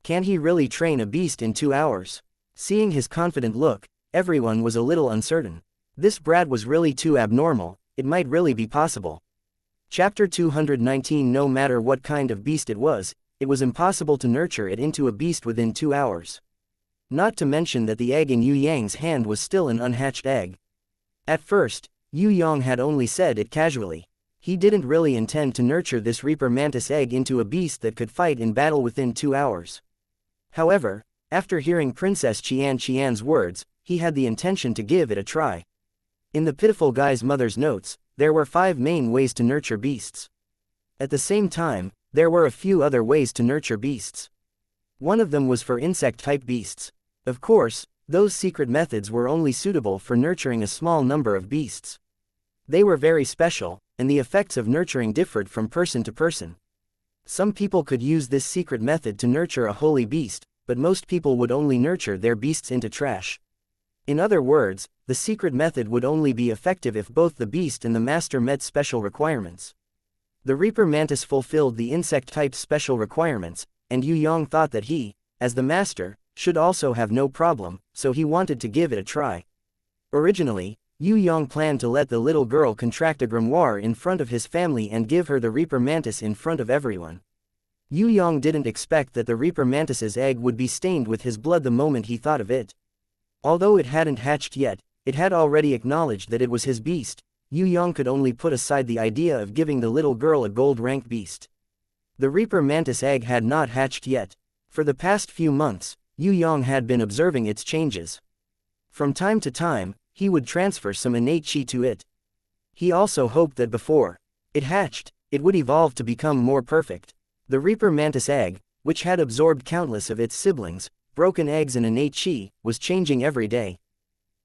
Can he really train a beast in 2 hours? Seeing his confident look, everyone was a little uncertain. This brat was really too abnormal, it might really be possible. Chapter 219. No matter what kind of beast it was impossible to nurture it into a beast within 2 hours. Not to mention that the egg in Yue Yang's hand was still an unhatched egg. At first, Yue Yang had only said it casually. He didn't really intend to nurture this Reaper Mantis egg into a beast that could fight in battle within 2 hours. However, after hearing Princess Xianxia's words, he had the intention to give it a try. In the pitiful guy's mother's notes, there were 5 main ways to nurture beasts. At the same time, there were a few other ways to nurture beasts. One of them was for insect-type beasts. Of course, those secret methods were only suitable for nurturing a small number of beasts. They were very special, and the effects of nurturing differed from person to person. Some people could use this secret method to nurture a holy beast, but most people would only nurture their beasts into trash. In other words, the secret method would only be effective if both the beast and the master met special requirements. The Reaper Mantis fulfilled the insect-type's special requirements, and Yue Yang thought that he, as the master, should also have no problem, so he wanted to give it a try. Originally, Yue Yang planned to let the little girl contract a grimoire in front of his family and give her the Reaper Mantis in front of everyone. Yue Yang didn't expect that the Reaper Mantis's egg would be stained with his blood the moment he thought of it. Although it hadn't hatched yet, it had already acknowledged that it was his beast. Yue Yang could only put aside the idea of giving the little girl a gold-ranked beast. The Reaper Mantis egg had not hatched yet. For the past few months, Yue Yang had been observing its changes. From time to time, he would transfer some innate chi to it. He also hoped that before it hatched, it would evolve to become more perfect. The Reaper Mantis egg, which had absorbed countless of its siblings, broken eggs and innate chi, was changing every day.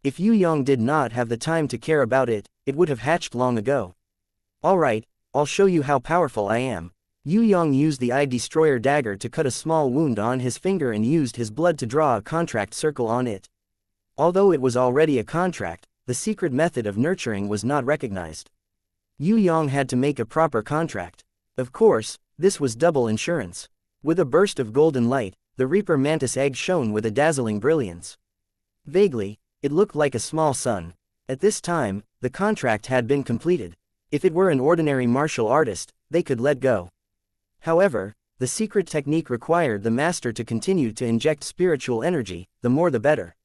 If Yue Yang did not have the time to care about it, it would have hatched long ago. Alright, I'll show you how powerful I am. Yue Yang used the Eye Destroyer dagger to cut a small wound on his finger and used his blood to draw a contract circle on it. Although it was already a contract, the secret method of nurturing was not recognized. Yue Yang had to make a proper contract. Of course, this was double insurance. With a burst of golden light, the Reaper Mantis egg shone with a dazzling brilliance. Vaguely, it looked like a small sun. At this time, the contract had been completed. If it were an ordinary martial artist, they could let go. However, the secret technique required the master to continue to inject spiritual energy, the more the better.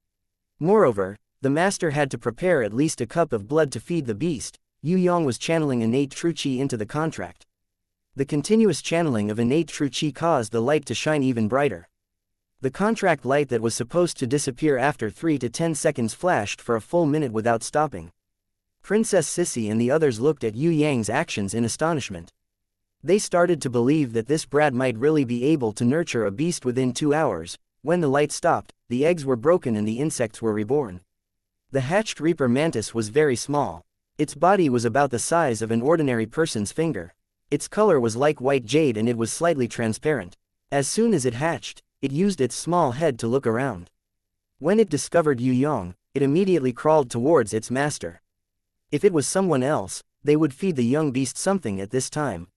Moreover, the master had to prepare at least a cup of blood to feed the beast. Yue Yang was channeling innate true chi into the contract. The continuous channeling of innate true chi caused the light to shine even brighter. The contract light that was supposed to disappear after 3 to 10 seconds flashed for a full minute without stopping. Princess Sissy and the others looked at Yue Yang's actions in astonishment. They started to believe that this brat might really be able to nurture a beast within 2 hours. When the light stopped, the eggs were broken and the insects were reborn. The hatched Reaper Mantis was very small. Its body was about the size of an ordinary person's finger. Its color was like white jade and it was slightly transparent. As soon as it hatched, it used its small head to look around. When it discovered Yue Yang, it immediately crawled towards its master. If it was someone else, they would feed the young beast something at this time.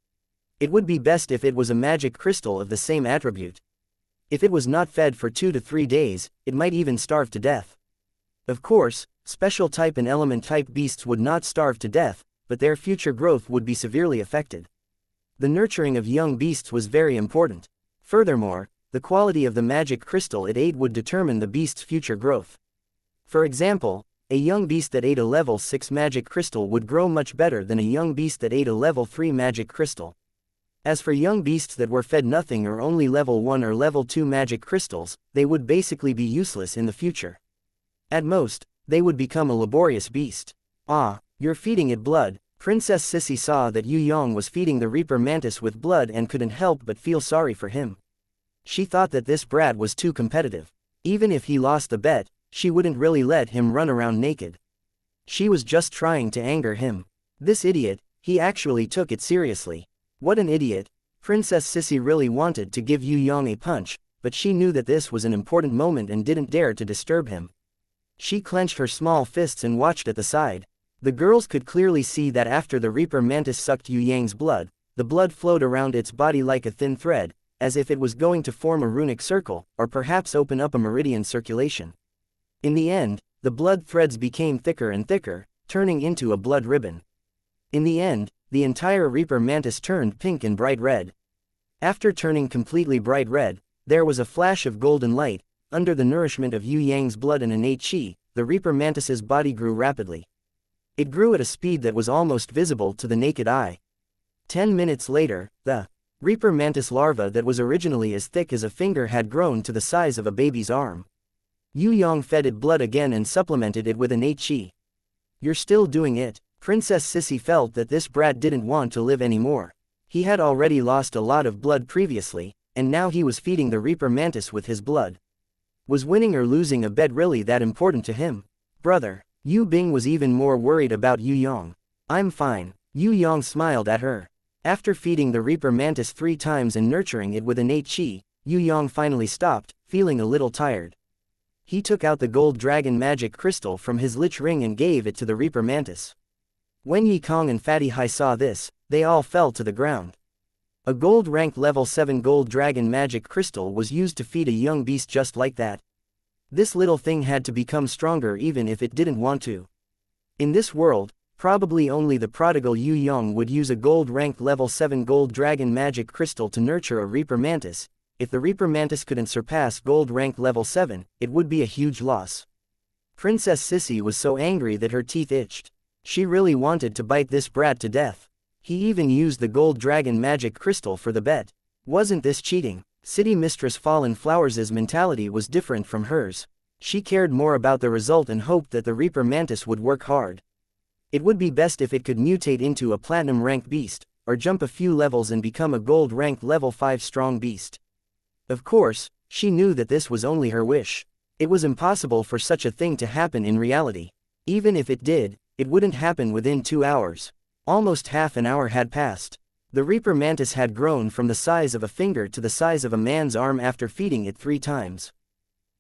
It would be best if it was a magic crystal of the same attribute. If it was not fed for 2 to 3 days, it might even starve to death. Of course, special type and element type beasts would not starve to death, but their future growth would be severely affected. The nurturing of young beasts was very important. Furthermore, the quality of the magic crystal it ate would determine the beast's future growth. For example, a young beast that ate a level 6 magic crystal would grow much better than a young beast that ate a level 3 magic crystal. As for young beasts that were fed nothing or only level 1 or level 2 magic crystals, they would basically be useless in the future. At most, they would become a laborious beast. Ah, you're feeding it blood. Princess Sissy saw that Yue Yang was feeding the Reaper Mantis with blood and couldn't help but feel sorry for him. She thought that this brat was too competitive. Even if he lost the bet, she wouldn't really let him run around naked. She was just trying to anger him. This idiot, he actually took it seriously. What an idiot. Princess Sissy really wanted to give Yue Yang a punch, but she knew that this was an important moment and didn't dare to disturb him. She clenched her small fists and watched at the side. The girls could clearly see that after the Reaper Mantis sucked Yue Yang's blood, the blood flowed around its body like a thin thread, as if it was going to form a runic circle, or perhaps open up a meridian circulation. In the end, the blood threads became thicker and thicker, turning into a blood ribbon. In the end, the entire Reaper Mantis turned pink and bright red. After turning completely bright red, there was a flash of golden light. Under the nourishment of Yue Yang's blood and innate qi, the Reaper Mantis's body grew rapidly. It grew at a speed that was almost visible to the naked eye. 10 minutes later, the Reaper Mantis larva that was originally as thick as a finger had grown to the size of a baby's arm. Yue Yang fed it blood again and supplemented it with innate qi. "You're still doing it." Princess Sissy felt that this brat didn't want to live anymore. He had already lost a lot of blood previously, and now he was feeding the Reaper Mantis with his blood. Was winning or losing a bet really that important to him? "Brother." Yu Bing was even more worried about Yue Yang. "I'm fine." Yue Yang smiled at her. After feeding the Reaper Mantis 3 times and nurturing it with innate qi, Yue Yang finally stopped, feeling a little tired. He took out the gold dragon magic crystal from his lich ring and gave it to the Reaper Mantis. When Yi Kong and Fatty Hai saw this, they all fell to the ground. A gold rank level 7 gold dragon magic crystal was used to feed a young beast just like that. This little thing had to become stronger even if it didn't want to. In this world, probably only the prodigal Yue Yang would use a gold rank level 7 gold dragon magic crystal to nurture a Reaper Mantis. If the Reaper Mantis couldn't surpass gold rank level 7, it would be a huge loss. Princess Sissy was so angry that her teeth itched. She really wanted to bite this brat to death. He even used the gold dragon magic crystal for the bet. Wasn't this cheating? City Mistress Fallen Flowers' mentality was different from hers. She cared more about the result and hoped that the Reaper Mantis would work hard. It would be best if it could mutate into a platinum rank beast, or jump a few levels and become a gold rank level 5 strong beast. Of course, she knew that this was only her wish. It was impossible for such a thing to happen in reality. Even if it did, it wouldn't happen within 2 hours. Almost half an hour had passed. The Reaper Mantis had grown from the size of a finger to the size of a man's arm after feeding it 3 times.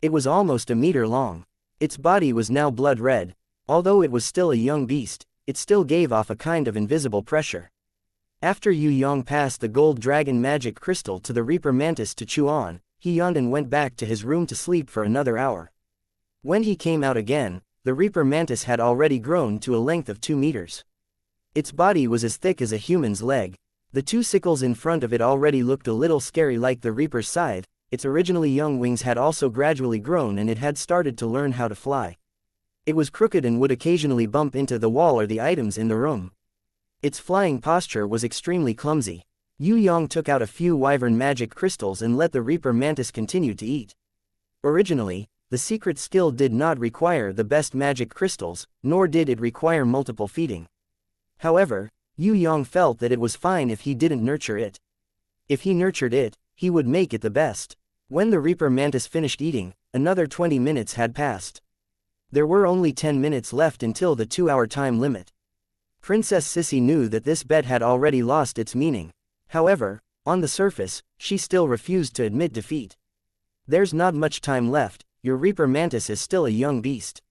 It was almost a meter long. Its body was now blood red. Although it was still a young beast, it still gave off a kind of invisible pressure. After Yue Yang passed the gold dragon magic crystal to the Reaper Mantis to chew on, he yawned and went back to his room to sleep for another hour. When he came out again, the Reaper Mantis had already grown to a length of 2 meters. Its body was as thick as a human's leg. The 2 sickles in front of it already looked a little scary like the Reaper's scythe. Its originally young wings had also gradually grown and it had started to learn how to fly. It was crooked and would occasionally bump into the wall or the items in the room. Its flying posture was extremely clumsy. Yue Yang took out a few wyvern magic crystals and let the Reaper Mantis continue to eat. Originally, the secret skill did not require the best magic crystals, nor did it require multiple feeding. However, Yue Yang felt that it was fine if he didn't nurture it. If he nurtured it, he would make it the best. When the Reaper Mantis finished eating, another 20 minutes had passed. There were only 10 minutes left until the 2-hour time limit. Princess Sissy knew that this bet had already lost its meaning. However, on the surface, she still refused to admit defeat. "There's not much time left, your Reaper Mantis is still a young beast."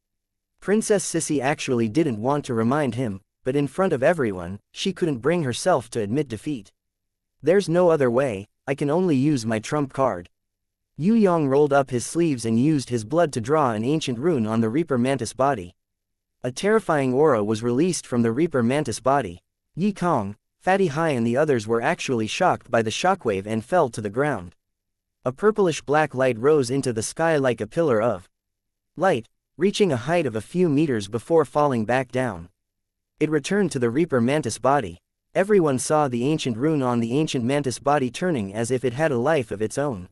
Princess Sissy actually didn't want to remind him, but in front of everyone, she couldn't bring herself to admit defeat. "There's no other way, I can only use my trump card." Yue Yang rolled up his sleeves and used his blood to draw an ancient rune on the Reaper Mantis body. A terrifying aura was released from the Reaper Mantis body. Yi Kong, Fatty Hai and the others were actually shocked by the shockwave and fell to the ground. A purplish black light rose into the sky like a pillar of light, reaching a height of a few meters before falling back down. It returned to the Reaper Mantis body. Everyone saw the ancient rune on the ancient mantis body turning as if it had a life of its own.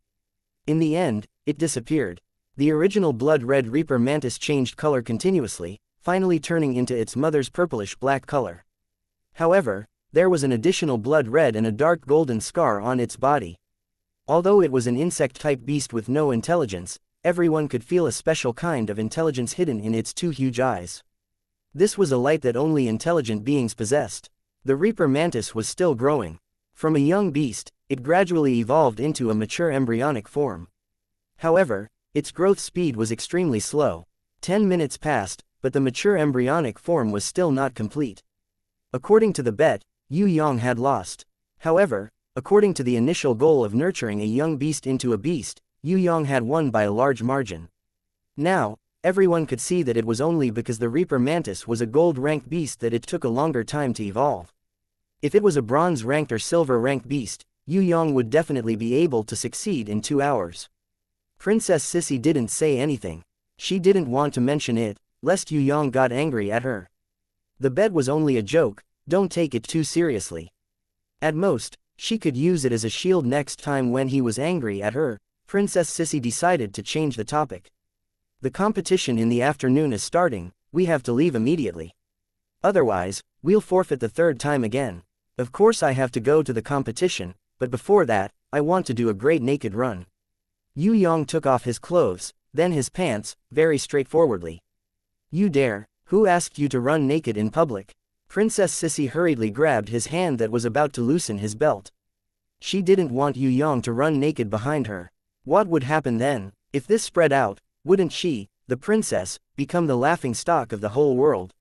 In the end, it disappeared. The original blood-red Reaper Mantis changed color continuously, finally turning into its mother's purplish-black color. However, there was an additional blood-red and a dark golden scar on its body. Although it was an insect-type beast with no intelligence, everyone could feel a special kind of intelligence hidden in its 2 huge eyes. This was a light that only intelligent beings possessed. The Reaper Mantis was still growing. From a young beast, it gradually evolved into a mature embryonic form. However, its growth speed was extremely slow. 10 minutes passed, but the mature embryonic form was still not complete. According to the bet, Yue Yang had lost. However, according to the initial goal of nurturing a young beast into a beast, Yue Yang had won by a large margin. Now, everyone could see that it was only because the Reaper Mantis was a gold-ranked beast that it took a longer time to evolve. If it was a bronze-ranked or silver-ranked beast, Yue Yang would definitely be able to succeed in 2 hours. Princess Sissy didn't say anything. She didn't want to mention it, lest Yue Yang got angry at her. The bet was only a joke, don't take it too seriously. At most, she could use it as a shield next time when he was angry at her. Princess Sissy decided to change the topic. The competition in the afternoon is starting, we have to leave immediately. Otherwise, we'll forfeit the 3rd time again. Of course I have to go to the competition, but before that, I want to do a great naked run. Yue Yang took off his clothes, then his pants, very straightforwardly. You dare? Who asked you to run naked in public? Princess Sissy hurriedly grabbed his hand that was about to loosen his belt. She didn't want Yue Yang to run naked behind her. What would happen then? If this spread out, wouldn't she, the princess, become the laughingstock of the whole world?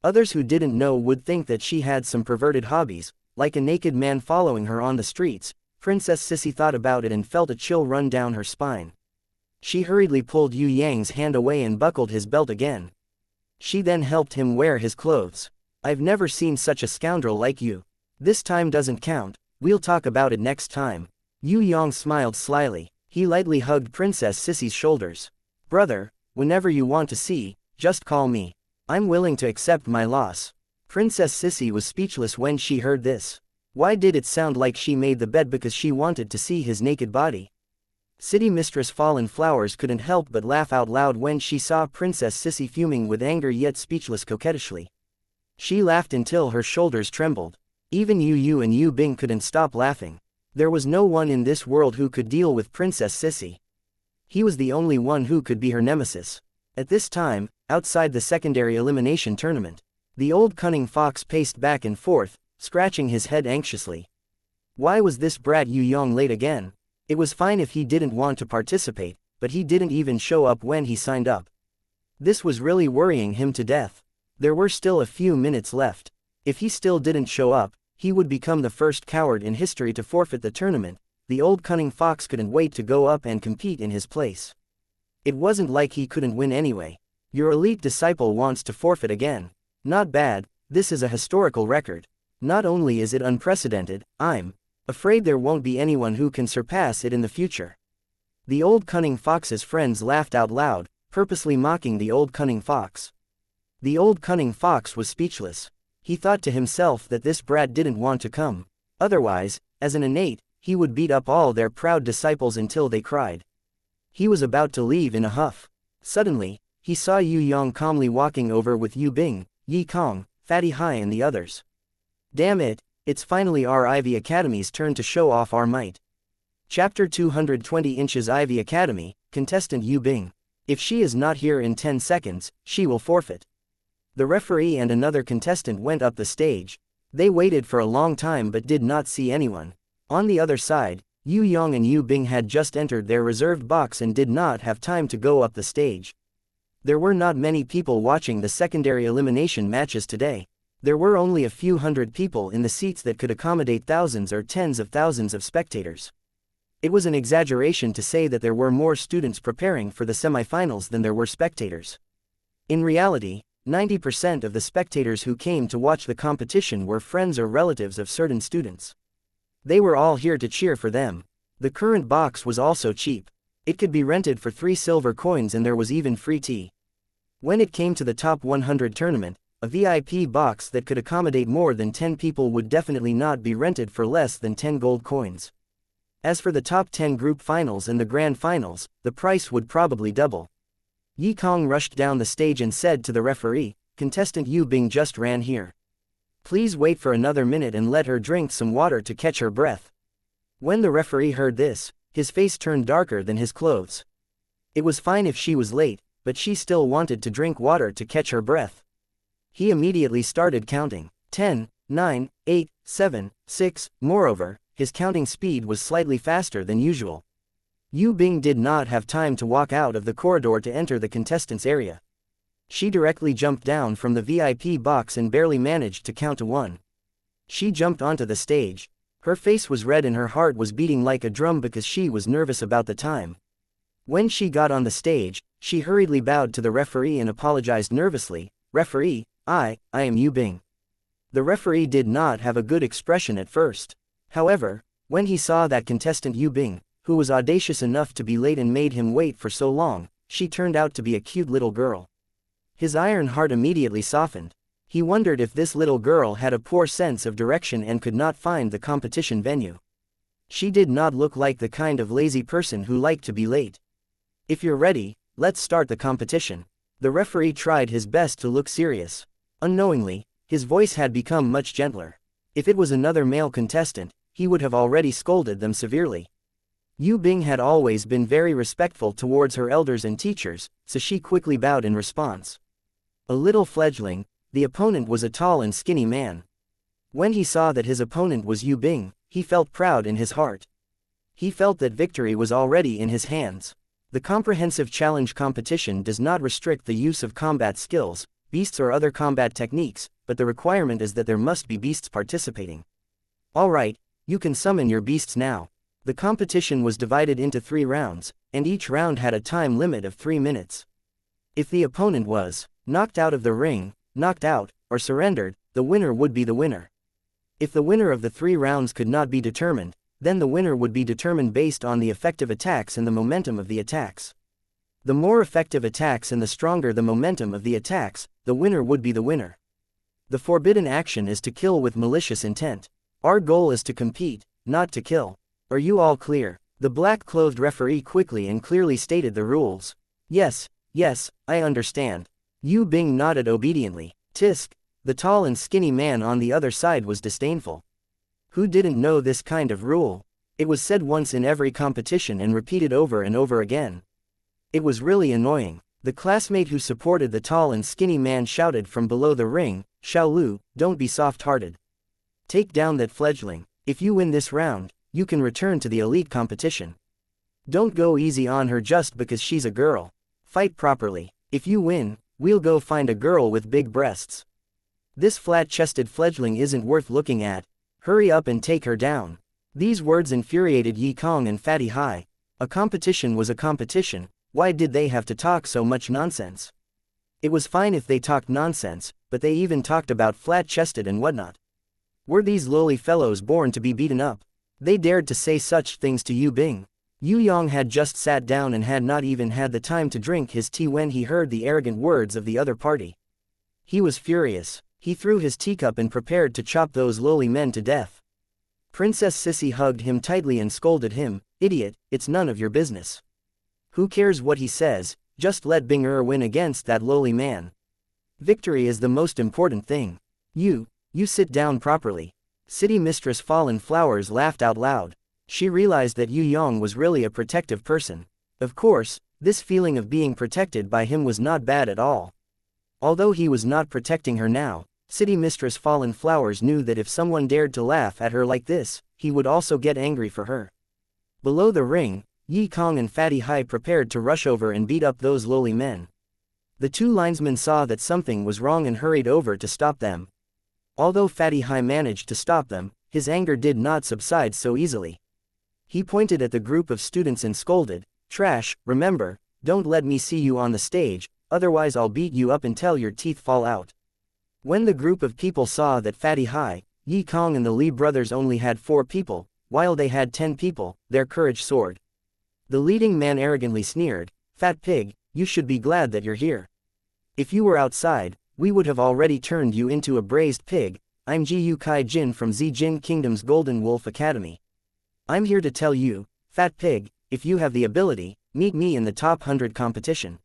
Others who didn't know would think that she had some perverted hobbies, like a naked man following her on the streets. Princess Sissy thought about it and felt a chill run down her spine. She hurriedly pulled Yue Yang's hand away and buckled his belt again. She then helped him wear his clothes. I've never seen such a scoundrel like you. This time doesn't count, we'll talk about it next time. Yue Yang smiled slyly. He lightly hugged Princess Sissy's shoulders. Brother, whenever you want to see, just call me. I'm willing to accept my loss. Princess Sissy was speechless when she heard this. Why did it sound like she made the bet because she wanted to see his naked body? City Mistress Fallen Flowers couldn't help but laugh out loud when she saw Princess Sissy fuming with anger yet speechless coquettishly. She laughed until her shoulders trembled. Even Yu and Yu Bing couldn't stop laughing. There was no one in this world who could deal with Princess Sissy. He was the only one who could be her nemesis. At this time, outside the secondary elimination tournament, the old cunning fox paced back and forth, scratching his head anxiously. Why was this brat Yue Yang late again? It was fine if he didn't want to participate, but he didn't even show up when he signed up. This was really worrying him to death. There were still a few minutes left. If he still didn't show up, he would become the first coward in history to forfeit the tournament. The old cunning fox couldn't wait to go up and compete in his place. It wasn't like he couldn't win anyway. Your elite disciple wants to forfeit again. Not bad, this is a historical record. Not only is it unprecedented, I'm afraid there won't be anyone who can surpass it in the future. The old cunning fox's friends laughed out loud, purposely mocking the old cunning fox. The old cunning fox was speechless. He thought to himself that this brat didn't want to come. Otherwise, as an innate, he would beat up all their proud disciples until they cried. He was about to leave in a huff. Suddenly, he saw Yue Yang calmly walking over with Yu Bing, Yi Kong, Fatty Hai and the others. Damn it, it's finally our Ivy Academy's turn to show off our might. Chapter 220 Inches Ivy Academy, Contestant Yu Bing. If she is not here in 10 seconds, she will forfeit. The referee and another contestant went up the stage. They waited for a long time but did not see anyone. On the other side, Yue Yang and Yu Bing had just entered their reserved box and did not have time to go up the stage. There were not many people watching the secondary elimination matches today. There were only a few hundred people in the seats that could accommodate thousands or tens of thousands of spectators. It was an exaggeration to say that there were more students preparing for the semifinals than there were spectators. In reality, 90% of the spectators who came to watch the competition were friends or relatives of certain students. They were all here to cheer for them. The current box was also cheap. It could be rented for 3 silver coins and there was even free tea. When it came to the top 100 tournament, a VIP box that could accommodate more than 10 people would definitely not be rented for less than 10 gold coins. As for the top 10 group finals and the grand finals, the price would probably double. Yi Kong rushed down the stage and said to the referee, "Contestant Yu Bing just ran here. Please wait for another minute and let her drink some water to catch her breath." When the referee heard this, his face turned darker than his clothes. It was fine if she was late, but she still wanted to drink water to catch her breath. He immediately started counting. 10, 9, 8, 7, 6, moreover, his counting speed was slightly faster than usual. Yu Bing did not have time to walk out of the corridor to enter the contestants' area. She directly jumped down from the VIP box and barely managed to count to 1. She jumped onto the stage. Her face was red and her heart was beating like a drum because she was nervous about the time. When she got on the stage, she hurriedly bowed to the referee and apologized nervously. "Referee, I am Yue Bing." The referee did not have a good expression at first. However, when he saw that contestant Yue Bing, who was audacious enough to be late and made him wait for so long, she turned out to be a cute little girl. His iron heart immediately softened. He wondered if this little girl had a poor sense of direction and could not find the competition venue. She did not look like the kind of lazy person who liked to be late. "If you're ready, let's start the competition." The referee tried his best to look serious. Unknowingly, his voice had become much gentler. If it was another male contestant, he would have already scolded them severely. Yue Bing had always been very respectful towards her elders and teachers, so she quickly bowed in response. A little fledgling, the opponent was a tall and skinny man. When he saw that his opponent was Yue Bing, he felt proud in his heart. He felt that victory was already in his hands. The comprehensive challenge competition does not restrict the use of combat skills, beasts or other combat techniques, but the requirement is that there must be beasts participating. Alright, you can summon your beasts now. The competition was divided into 3 rounds, and each round had a time limit of 3 minutes. If the opponent was knocked out of the ring, knocked out, or surrendered, the winner would be the winner. If the winner of the 3 rounds could not be determined, then the winner would be determined based on the effective attacks and the momentum of the attacks. The more effective attacks and the stronger the momentum of the attacks, the winner would be the winner. The forbidden action is to kill with malicious intent. Our goal is to compete, not to kill. Are you all clear? The black-clothed referee quickly and clearly stated the rules. Yes, I understand. Yue Bing nodded obediently. Tisk, the tall and skinny man on the other side was disdainful. Who didn't know this kind of rule? It was said once in every competition and repeated over and over again. It was really annoying. The classmate who supported the tall and skinny man shouted from below the ring, "Xiaolu, don't be soft-hearted. Take down that fledgling. If you win this round, you can return to the elite competition. Don't go easy on her just because she's a girl. Fight properly. If you win, we'll go find a girl with big breasts. This flat-chested fledgling isn't worth looking at. Hurry up and take her down." These words infuriated Yi Kong and Fatty Hai. A competition was a competition. Why did they have to talk so much nonsense? It was fine if they talked nonsense, but they even talked about flat-chested and whatnot. Were these lowly fellows born to be beaten up? They dared to say such things to Yue Bing. Yue Yang had just sat down and had not even had the time to drink his tea when he heard the arrogant words of the other party. He was furious. He threw his teacup and prepared to chop those lowly men to death. Princess Sissy hugged him tightly and scolded him, "Idiot, it's none of your business. Who cares what he says, just let Bing win against that lowly man. Victory is the most important thing. You sit down properly." City Mistress Fallen Flowers laughed out loud. She realized that Yue Yang was really a protective person. Of course, this feeling of being protected by him was not bad at all. Although he was not protecting her now, City Mistress Fallen Flowers knew that if someone dared to laugh at her like this, he would also get angry for her. Below the ring, Yi Kong and Fatty Hai prepared to rush over and beat up those lowly men. The 2 linesmen saw that something was wrong and hurried over to stop them. Although Fatty Hai managed to stop them, his anger did not subside so easily. He pointed at the group of students and scolded, "Trash, remember, don't let me see you on the stage, otherwise I'll beat you up until your teeth fall out." When the group of people saw that Fatty Hai, Yi Kong and the Li brothers only had 4 people, while they had 10 people, their courage soared. The leading man arrogantly sneered, "Fat pig, you should be glad that you're here. If you were outside, we would have already turned you into a braised pig. I'm Jiu Kai Jin from Zijin Kingdom's Golden Wolf Academy. I'm here to tell you, fat pig, if you have the ability, meet me in the top 100 competition."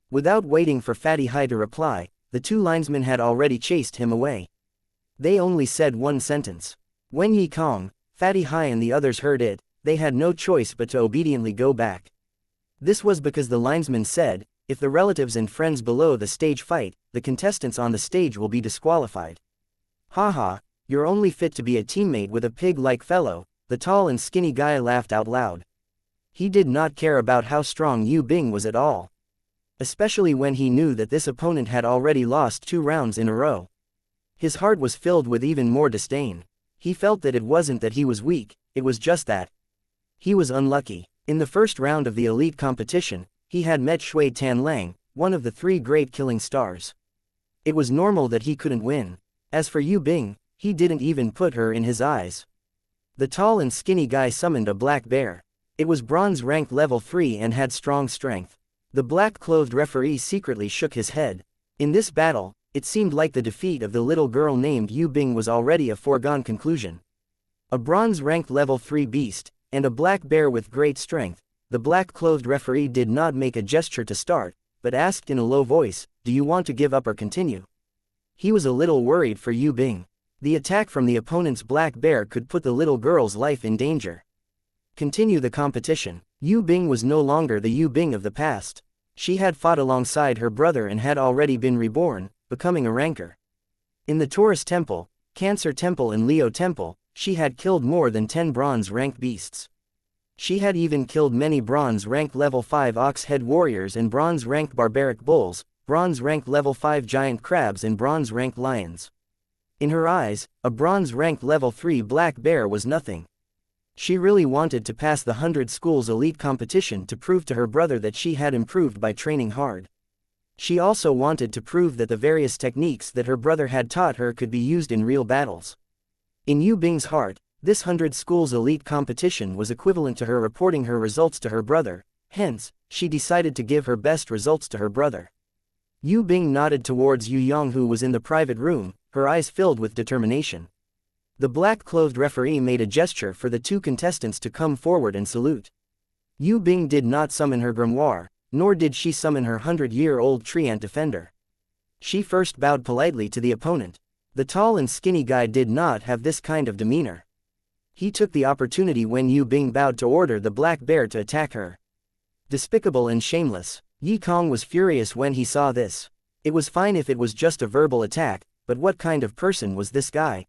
Without waiting for Fatty Hai to reply, the 2 linesmen had already chased him away. They only said one sentence. When Yi Kong, Fatty Hai and the others heard it, they had no choice but to obediently go back. This was because the linesman said, if the relatives and friends below the stage fight, the contestants on the stage will be disqualified. Haha, you're only fit to be a teammate with a pig-like fellow. The tall and skinny guy laughed out loud. He did not care about how strong Yue Bing was at all. especially when he knew that this opponent had already lost 2 rounds in a row. His heart was filled with even more disdain. He felt that it wasn't that he was weak, it was just that he was unlucky. In the first round of the elite competition, he had met Shui Tanlang, one of the 3 great killing stars. It was normal that he couldn't win. As for Yu Bing, he didn't even put her in his eyes. The tall and skinny guy summoned a black bear. It was bronze rank level 3 and had strong strength. The black-clothed referee secretly shook his head. In this battle, it seemed like the defeat of the little girl named Yu Bing was already a foregone conclusion. A bronze rank level 3 beast, and a black bear with great strength. The black-clothed referee did not make a gesture to start, but asked in a low voice, "Do you want to give up or continue?" He was a little worried for Yu Bing. The attack from the opponent's black bear could put the little girl's life in danger. Continue the competition. Yu Bing was no longer the Yu Bing of the past. She had fought alongside her brother and had already been reborn, becoming a ranker. In the Taurus Temple, Cancer Temple and Leo Temple, she had killed more than 10 bronze rank beasts. She had even killed many bronze rank level 5 ox head warriors and bronze rank barbaric bulls, bronze rank level 5 giant crabs and bronze rank lions. In her eyes, a bronze rank level 3 black bear was nothing. She really wanted to pass the 100 schools elite competition to prove to her brother that she had improved by training hard. She also wanted to prove that the various techniques that her brother had taught her could be used in real battles. In Yu Bing's heart, this 100 schools elite competition was equivalent to her reporting her results to her brother, hence, she decided to give her best results to her brother. Yu Bing nodded towards Yue Yang, who was in the private room, her eyes filled with determination. The black-clothed referee made a gesture for the 2 contestants to come forward and salute. Yu Bing did not summon her grimoire, nor did she summon her 100-year-old treant defender. She first bowed politely to the opponent. The tall and skinny guy did not have this kind of demeanor. He took the opportunity when Yu Bing bowed to order the black bear to attack her. Despicable and shameless. Yi Kong was furious when he saw this. It was fine if it was just a verbal attack, but what kind of person was this guy?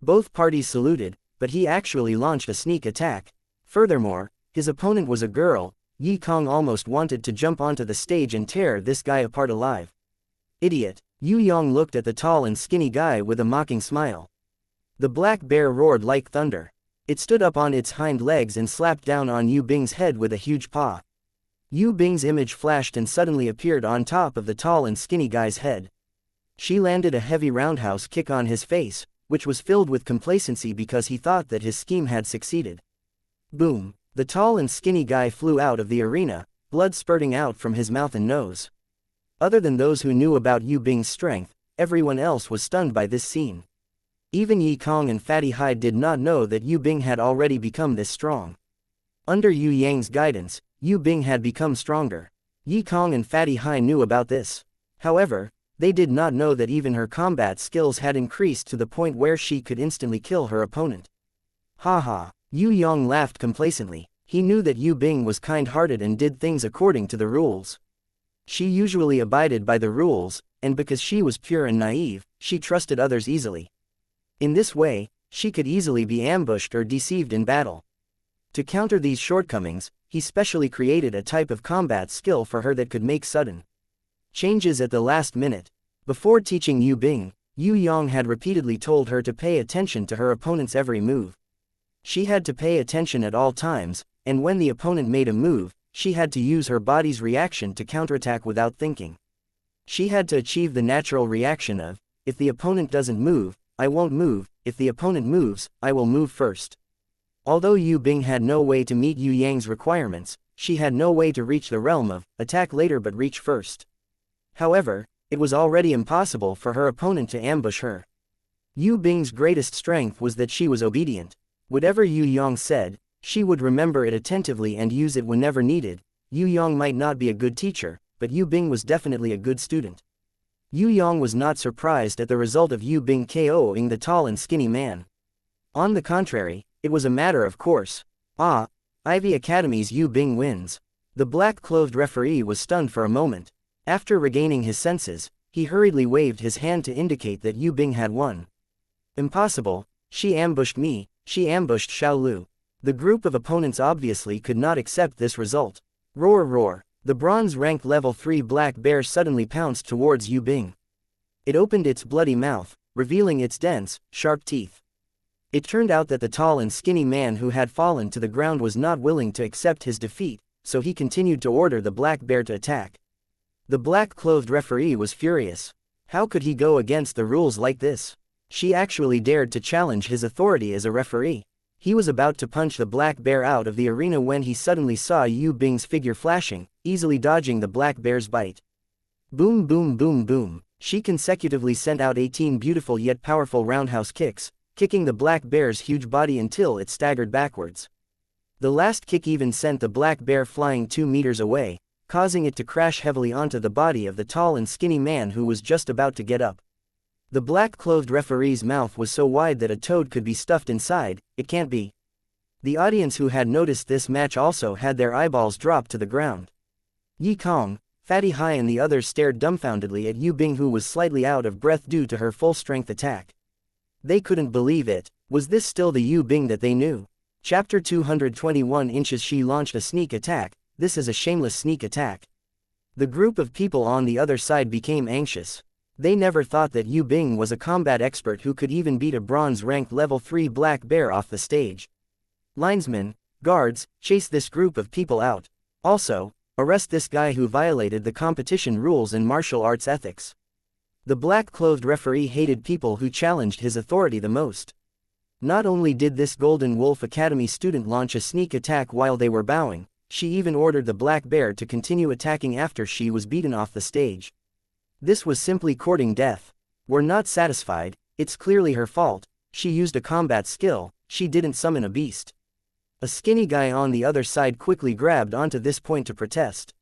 Both parties saluted, but he actually launched a sneak attack. Furthermore, his opponent was a girl. Yi Kong almost wanted to jump onto the stage and tear this guy apart alive. Idiot. Yue Yang looked at the tall and skinny guy with a mocking smile. The black bear roared like thunder. It stood up on its hind legs and slapped down on Yu Bing's head with a huge paw. Yu Bing's image flashed and suddenly appeared on top of the tall and skinny guy's head. She landed a heavy roundhouse kick on his face, which was filled with complacency because he thought that his scheme had succeeded. Boom! The tall and skinny guy flew out of the arena, blood spurting out from his mouth and nose. Other than those who knew about Yu Bing's strength, everyone else was stunned by this scene. Even Yi Kong and Fatty Hide did not know that Yu Bing had already become this strong. Under Yu Yang's guidance, Yu Bing had become stronger. Yi Kong and Fatty Hide knew about this. However, they did not know that even her combat skills had increased to the point where she could instantly kill her opponent. Haha, Yue Yang laughed complacently. He knew that Yu Bing was kind-hearted and did things according to the rules. She usually abided by the rules, and because she was pure and naive, she trusted others easily. In this way, she could easily be ambushed or deceived in battle. To counter these shortcomings, he specially created a type of combat skill for her that could make sudden changes at the last minute. Before teaching Yu Bing, Yue Yang had repeatedly told her to pay attention to her opponent's every move. She had to pay attention at all times, and when the opponent made a move, she had to use her body's reaction to counterattack without thinking. She had to achieve the natural reaction of, if the opponent doesn't move, I won't move, if the opponent moves, I will move first. Although Yu Bing had no way to meet Yu Yang's requirements, she had no way to reach the realm of attack later but reach first. However, it was already impossible for her opponent to ambush her. Yu Bing's greatest strength was that she was obedient. Whatever Yue Yang said, she would remember it attentively and use it whenever needed. Yue Yang might not be a good teacher, but Yu Bing was definitely a good student. Yue Yang was not surprised at the result of Yu Bing KOing the tall and skinny man. On the contrary, it was a matter of course. Ivy Academy's Yu Bing wins. The black-clothed referee was stunned for a moment. After regaining his senses, he hurriedly waved his hand to indicate that Yu Bing had won. Impossible, she ambushed me, she ambushed Xiao Lu. The group of opponents obviously could not accept this result. Roar roar. The bronze-ranked level 3 black bear suddenly pounced towards Yu Bing. It opened its bloody mouth, revealing its dense, sharp teeth. It turned out that the tall and skinny man who had fallen to the ground was not willing to accept his defeat, so he continued to order the black bear to attack. The black-clothed referee was furious. How could he go against the rules like this? She actually dared to challenge his authority as a referee. He was about to punch the black bear out of the arena when he suddenly saw Yu Bing's figure flashing, easily dodging the black bear's bite. Boom boom boom boom. She consecutively sent out 18 beautiful yet powerful roundhouse kicks, kicking the black bear's huge body until it staggered backwards. The last kick even sent the black bear flying 2 meters away, causing it to crash heavily onto the body of the tall and skinny man who was just about to get up. The black-clothed referee's mouth was so wide that a toad could be stuffed inside. It can't be. The audience who had noticed this match also had their eyeballs drop to the ground. Yi Kong, Fatty Hai and the others stared dumbfoundedly at Yu Bing, who was slightly out of breath due to her full-strength attack. They couldn't believe it. Was this still the Yu Bing that they knew? Chapter 221 Inches. She launched a sneak attack. This is a shameless sneak attack. The group of people on the other side became anxious. They never thought that Yu Bing was a combat expert who could even beat a bronze-ranked level 3 black bear off the stage. Linesmen, guards, chase this group of people out. Also, arrest this guy who violated the competition rules and martial arts ethics. The black-clothed referee hated people who challenged his authority the most. Not only did this Golden Wolf Academy student launch a sneak attack while they were bowing, she even ordered the black bear to continue attacking after she was beaten off the stage. This was simply courting death. We're not satisfied. It's clearly her fault. She used a combat skill. She didn't summon a beast. A skinny guy on the other side quickly grabbed onto this point to protest.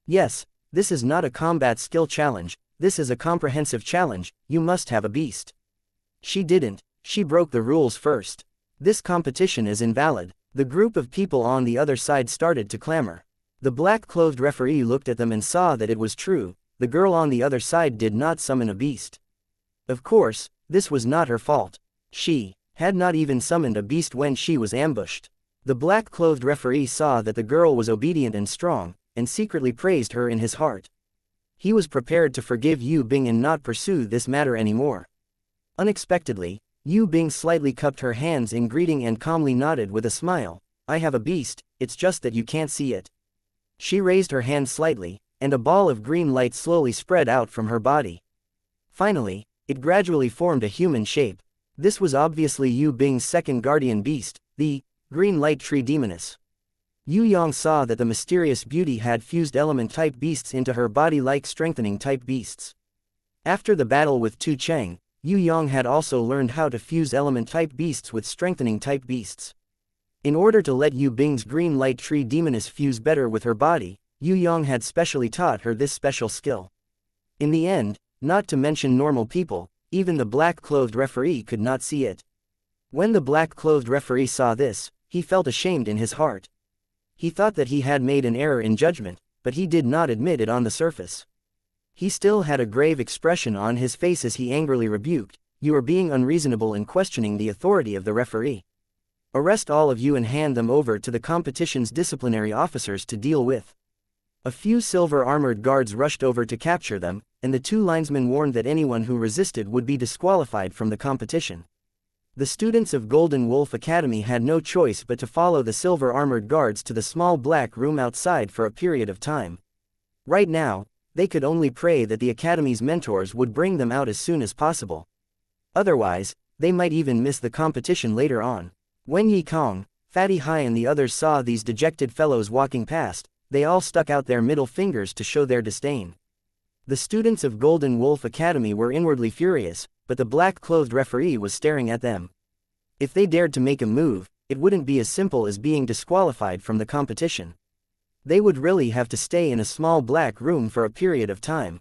Yes, this is not a combat skill challenge. This is a comprehensive challenge. You must have a beast. She didn't. She broke the rules first. This competition is invalid. The group of people on the other side started to clamor. The black-clothed referee looked at them and saw that it was true. The girl on the other side did not summon a beast. Of course, this was not her fault. She had not even summoned a beast when she was ambushed. The black-clothed referee saw that the girl was obedient and strong, and secretly praised her in his heart. He was prepared to forgive Yu Bing and not pursue this matter anymore. Unexpectedly, Yu Bing slightly cupped her hands in greeting and calmly nodded with a smile. I have a beast, it's just that you can't see it. She raised her hand slightly, and a ball of green light slowly spread out from her body. Finally, it gradually formed a human shape. This was obviously Yu Bing's second guardian beast, the green light tree demoness. Yue Yang saw that the mysterious beauty had fused element-type beasts into her body like strengthening-type beasts. After the battle with Tu Cheng, Yue Yang had also learned how to fuse element-type beasts with strengthening-type beasts. In order to let Yu Bing's green light tree demoness fuse better with her body, Yue Yang had specially taught her this special skill. In the end, not to mention normal people, even the black-clothed referee could not see it. When the black-clothed referee saw this, he felt ashamed in his heart. He thought that he had made an error in judgment, but he did not admit it on the surface. He still had a grave expression on his face as he angrily rebuked, "You are being unreasonable in questioning the authority of the referee. Arrest all of you and hand them over to the competition's disciplinary officers to deal with." A few silver-armored guards rushed over to capture them, and the 2 linesmen warned that anyone who resisted would be disqualified from the competition. The students of Golden Wolf Academy had no choice but to follow the silver-armored guards to the small black room outside for a period of time. Right now, they could only pray that the Academy's mentors would bring them out as soon as possible. Otherwise, they might even miss the competition later on. When Yi Kong, Fatty Hai and the others saw these dejected fellows walking past, they all stuck out their middle fingers to show their disdain. The students of Golden Wolf Academy were inwardly furious, but the black-clothed referee was staring at them. If they dared to make a move, it wouldn't be as simple as being disqualified from the competition. They would really have to stay in a small black room for a period of time.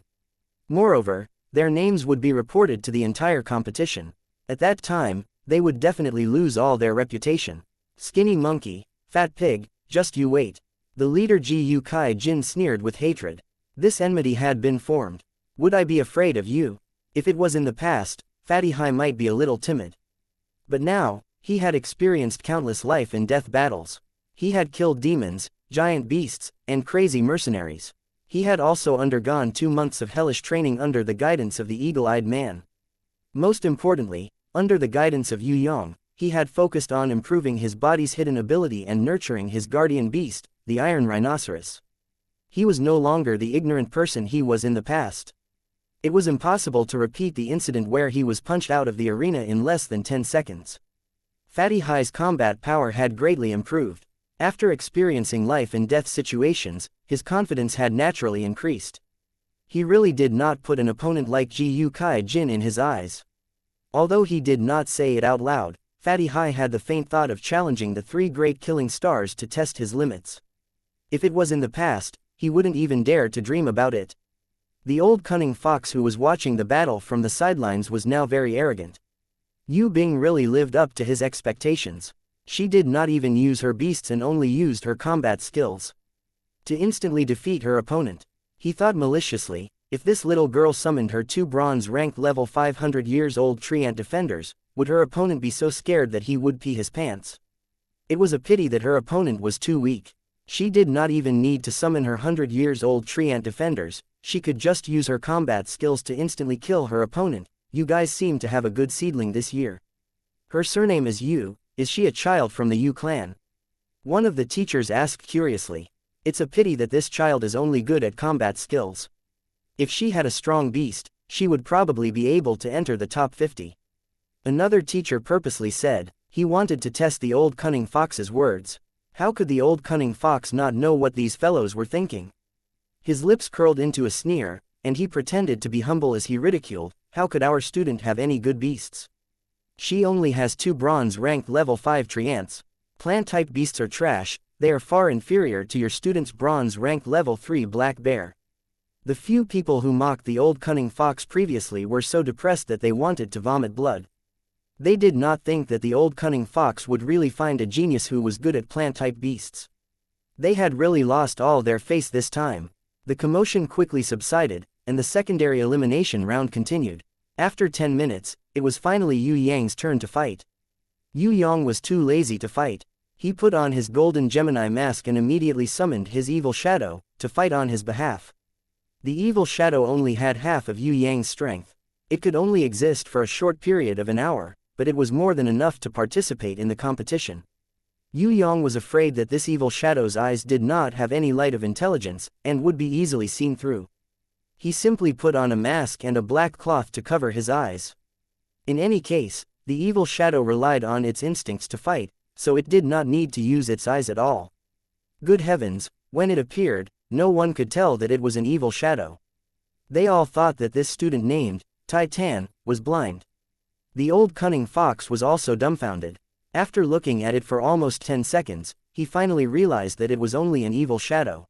Moreover, their names would be reported to the entire competition. At that time, they would definitely lose all their reputation. Skinny monkey, fat pig, just you wait. The leader Ji Yu Kai Jin sneered with hatred. This enmity had been formed. Would I be afraid of you? If it was in the past, Fatty Hai might be a little timid. But now, he had experienced countless life and death battles. He had killed demons, giant beasts, and crazy mercenaries. He had also undergone 2 months of hellish training under the guidance of the eagle-eyed man. Most importantly, under the guidance of Yue Yang, he had focused on improving his body's hidden ability and nurturing his guardian beast, the iron rhinoceros. He was no longer the ignorant person he was in the past. It was impossible to repeat the incident where he was punched out of the arena in less than 10 seconds. Fatty Hai's combat power had greatly improved. After experiencing life-and-death situations, his confidence had naturally increased. He really did not put an opponent like Ji Kai Jin in his eyes. Although he did not say it out loud, Fatty Hai had the faint thought of challenging the 3 great killing stars to test his limits. If it was in the past, he wouldn't even dare to dream about it. The old cunning fox who was watching the battle from the sidelines was now very arrogant. Yu Bing really lived up to his expectations. She did not even use her beasts and only used her combat skills to instantly defeat her opponent. He thought maliciously, if this little girl summoned her 2 bronze-ranked level 500 years old Treant defenders, would her opponent be so scared that he would pee his pants? It was a pity that her opponent was too weak. She did not even need to summon her 100 years old Treant defenders, she could just use her combat skills to instantly kill her opponent. You guys seem to have a good seedling this year. Her surname is Yu, is she a child from the Yu clan? One of the teachers asked curiously. It's a pity that this child is only good at combat skills. If she had a strong beast, she would probably be able to enter the top 50. Another teacher purposely said. He wanted to test the old cunning fox's words. How could the old cunning fox not know what these fellows were thinking? His lips curled into a sneer, and he pretended to be humble as he ridiculed, how could our student have any good beasts? She only has 2 bronze-ranked level 5 treants. Plant-type beasts are trash, they are far inferior to your student's bronze-ranked level 3 black bear. The few people who mocked the old cunning fox previously were so depressed that they wanted to vomit blood. They did not think that the old cunning fox would really find a genius who was good at plant-type beasts. They had really lost all their faith this time. The commotion quickly subsided, and the secondary elimination round continued. After 10 minutes, it was finally Yue Yang's turn to fight. Yue Yang was too lazy to fight. He put on his golden Gemini mask and immediately summoned his evil shadow to fight on his behalf. The evil shadow only had half of Yue Yang's strength. It could only exist for a short period of an hour, but it was more than enough to participate in the competition. Yue Yang was afraid that this evil shadow's eyes did not have any light of intelligence, and would be easily seen through. He simply put on a mask and a black cloth to cover his eyes. In any case, the evil shadow relied on its instincts to fight, so it did not need to use its eyes at all. Good heavens, when it appeared, no one could tell that it was an evil shadow. They all thought that this student named Titan was blind. The old cunning fox was also dumbfounded. After looking at it for almost 10 seconds, he finally realized that it was only an evil shadow.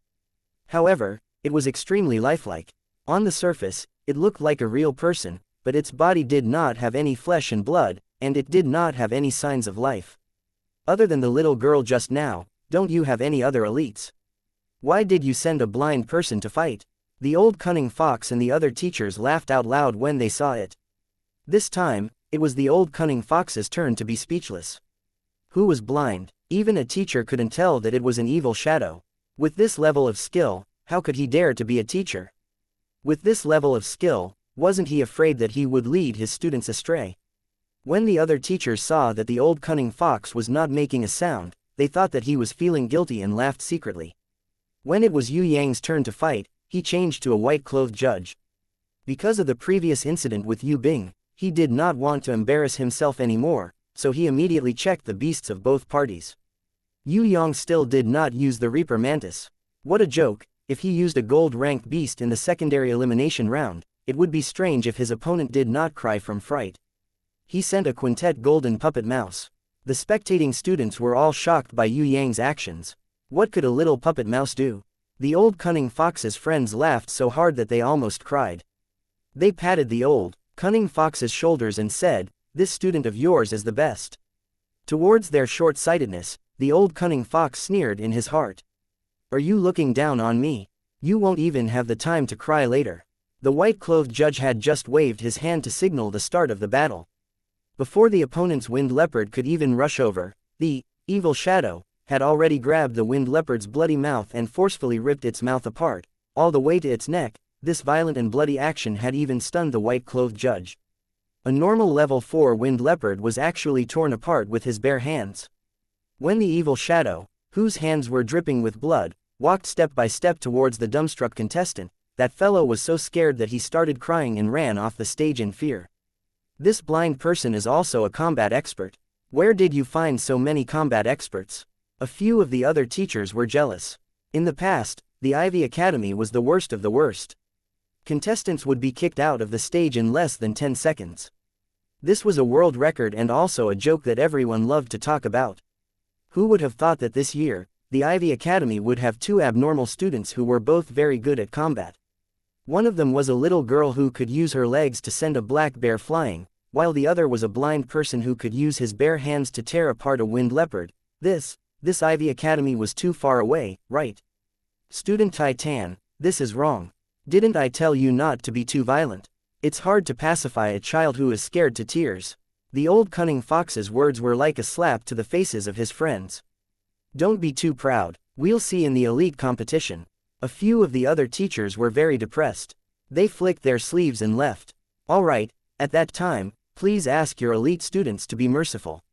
However, it was extremely lifelike. On the surface, it looked like a real person, but its body did not have any flesh and blood, and it did not have any signs of life. Other than the little girl just now, don't you have any other elites? Why did you send a blind person to fight? The old cunning fox and the other teachers laughed out loud when they saw it. This time, it was the old cunning fox's turn to be speechless. Who was blind? Even a teacher couldn't tell that it was an evil shadow. With this level of skill, how could he dare to be a teacher? With this level of skill, wasn't he afraid that he would lead his students astray? When the other teachers saw that the old cunning fox was not making a sound, they thought that he was feeling guilty and laughed secretly. When it was Yue Yang's turn to fight, he changed to a white-clothed judge. Because of the previous incident with Yu Bing, he did not want to embarrass himself anymore, so he immediately checked the beasts of both parties. Yue Yang still did not use the Reaper Mantis. What a joke, if he used a gold-ranked beast in the secondary elimination round, it would be strange if his opponent did not cry from fright. He sent a quintet golden puppet mouse. The spectating students were all shocked by Yue Yang's actions. What could a little puppet mouse do? The old cunning fox's friends laughed so hard that they almost cried. They patted the old cunning fox's shoulders and said, "This student of yours is the best." Towards their short-sightedness, the old cunning fox sneered in his heart. Are you looking down on me? You won't even have the time to cry later. The white-clothed judge had just waved his hand to signal the start of the battle. Before the opponent's winged leopard could even rush over, the evil shadow had already grabbed the winged leopard's bloody mouth and forcefully ripped its mouth apart, all the way to its neck. This violent and bloody action had even stunned the white-clothed judge. A normal level 4 winged leopard was actually torn apart with his bare hands. When the evil shadow, whose hands were dripping with blood, walked step by step towards the dumbstruck contestant, that fellow was so scared that he started crying and ran off the stage in fear. This blind person is also a combat expert. Where did you find so many combat experts? A few of the other teachers were jealous. In the past, the Ivy Academy was the worst of the worst. Contestants would be kicked out of the stage in less than 10 seconds. This was a world record and also a joke that everyone loved to talk about. Who would have thought that this year, the Ivy Academy would have two abnormal students who were both very good at combat? One of them was a little girl who could use her legs to send a black bear flying, while the other was a blind person who could use his bare hands to tear apart a winged leopard. This Ivy Academy was too far away, right? Student Titan, this is wrong. Didn't I tell you not to be too violent? It's hard to pacify a child who is scared to tears. The old cunning fox's words were like a slap to the faces of his friends. Don't be too proud, we'll see in the elite competition. A few of the other teachers were very depressed. They flicked their sleeves and left. All right, at that time, please ask your elite students to be merciful.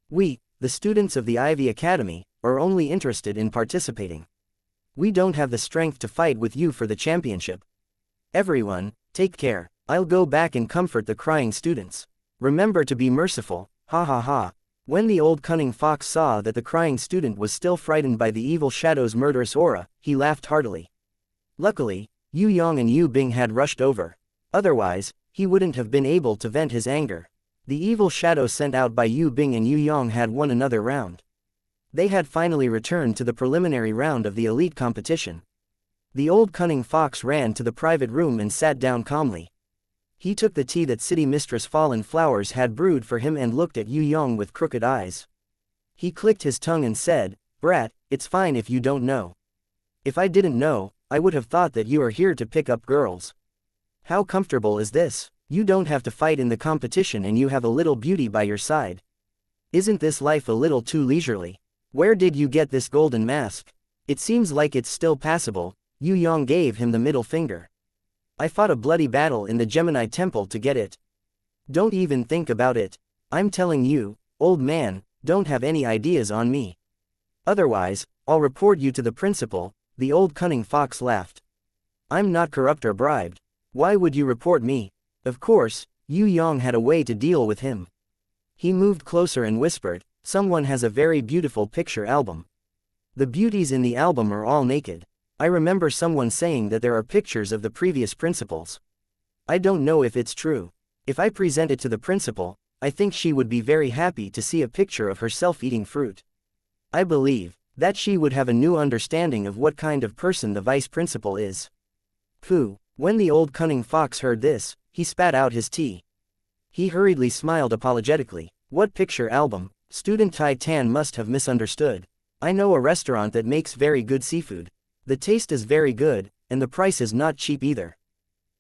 We, the students of the Ivy Academy, are only interested in participating. We don't have the strength to fight with you for the championship. Everyone, take care. I'll go back and comfort the crying students. Remember to be merciful, ha ha ha. When the old cunning fox saw that the crying student was still frightened by the evil shadow's murderous aura, he laughed heartily. Luckily, Yue Yang and Yu Bing had rushed over. Otherwise, he wouldn't have been able to vent his anger. The evil shadow sent out by Yu Bing and Yue Yang had won another round. They had finally returned to the preliminary round of the elite competition. The old cunning fox ran to the private room and sat down calmly. He took the tea that City Mistress Fallen Flowers had brewed for him and looked at Yue Yang with crooked eyes. He clicked his tongue and said, "Brat, it's fine if you don't know. If I didn't know, I would have thought that you are here to pick up girls. How comfortable is this? You don't have to fight in the competition and you have a little beauty by your side. Isn't this life a little too leisurely? Where did you get this golden mask? It seems like it's still passable." Yue Yang gave him the middle finger. "I fought a bloody battle in the Gemini Temple to get it. Don't even think about it. I'm telling you, old man, don't have any ideas on me. Otherwise, I'll report you to the principal." The old cunning fox laughed. "I'm not corrupt or bribed. Why would you report me?" Of course, Yue Yang had a way to deal with him. He moved closer and whispered, "Someone has a very beautiful picture album. The beauties in the album are all naked. I remember someone saying that there are pictures of the previous principals. I don't know if it's true. If I present it to the principal, I think she would be very happy to see a picture of herself eating fruit. I believe that she would have a new understanding of what kind of person the vice principal is." Pooh. When the old cunning fox heard this, he spat out his tea. He hurriedly smiled apologetically. "What picture album? Student Titan must have misunderstood. I know a restaurant that makes very good seafood. The taste is very good, and the price is not cheap either.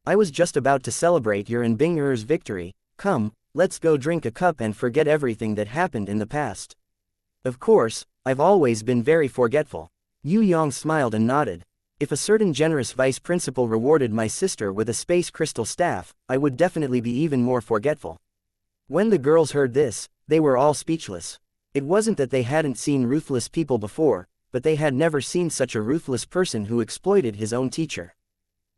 I was just about to celebrate your and Binger's victory. Come, let's go drink a cup and forget everything that happened in the past." Of course, I've always been very forgetful. Yue Yang smiled and nodded. If a certain generous vice principal rewarded my sister with a space crystal staff, I would definitely be even more forgetful. When the girls heard this, they were all speechless. It wasn't that they hadn't seen ruthless people before, but they had never seen such a ruthless person who exploited his own teacher.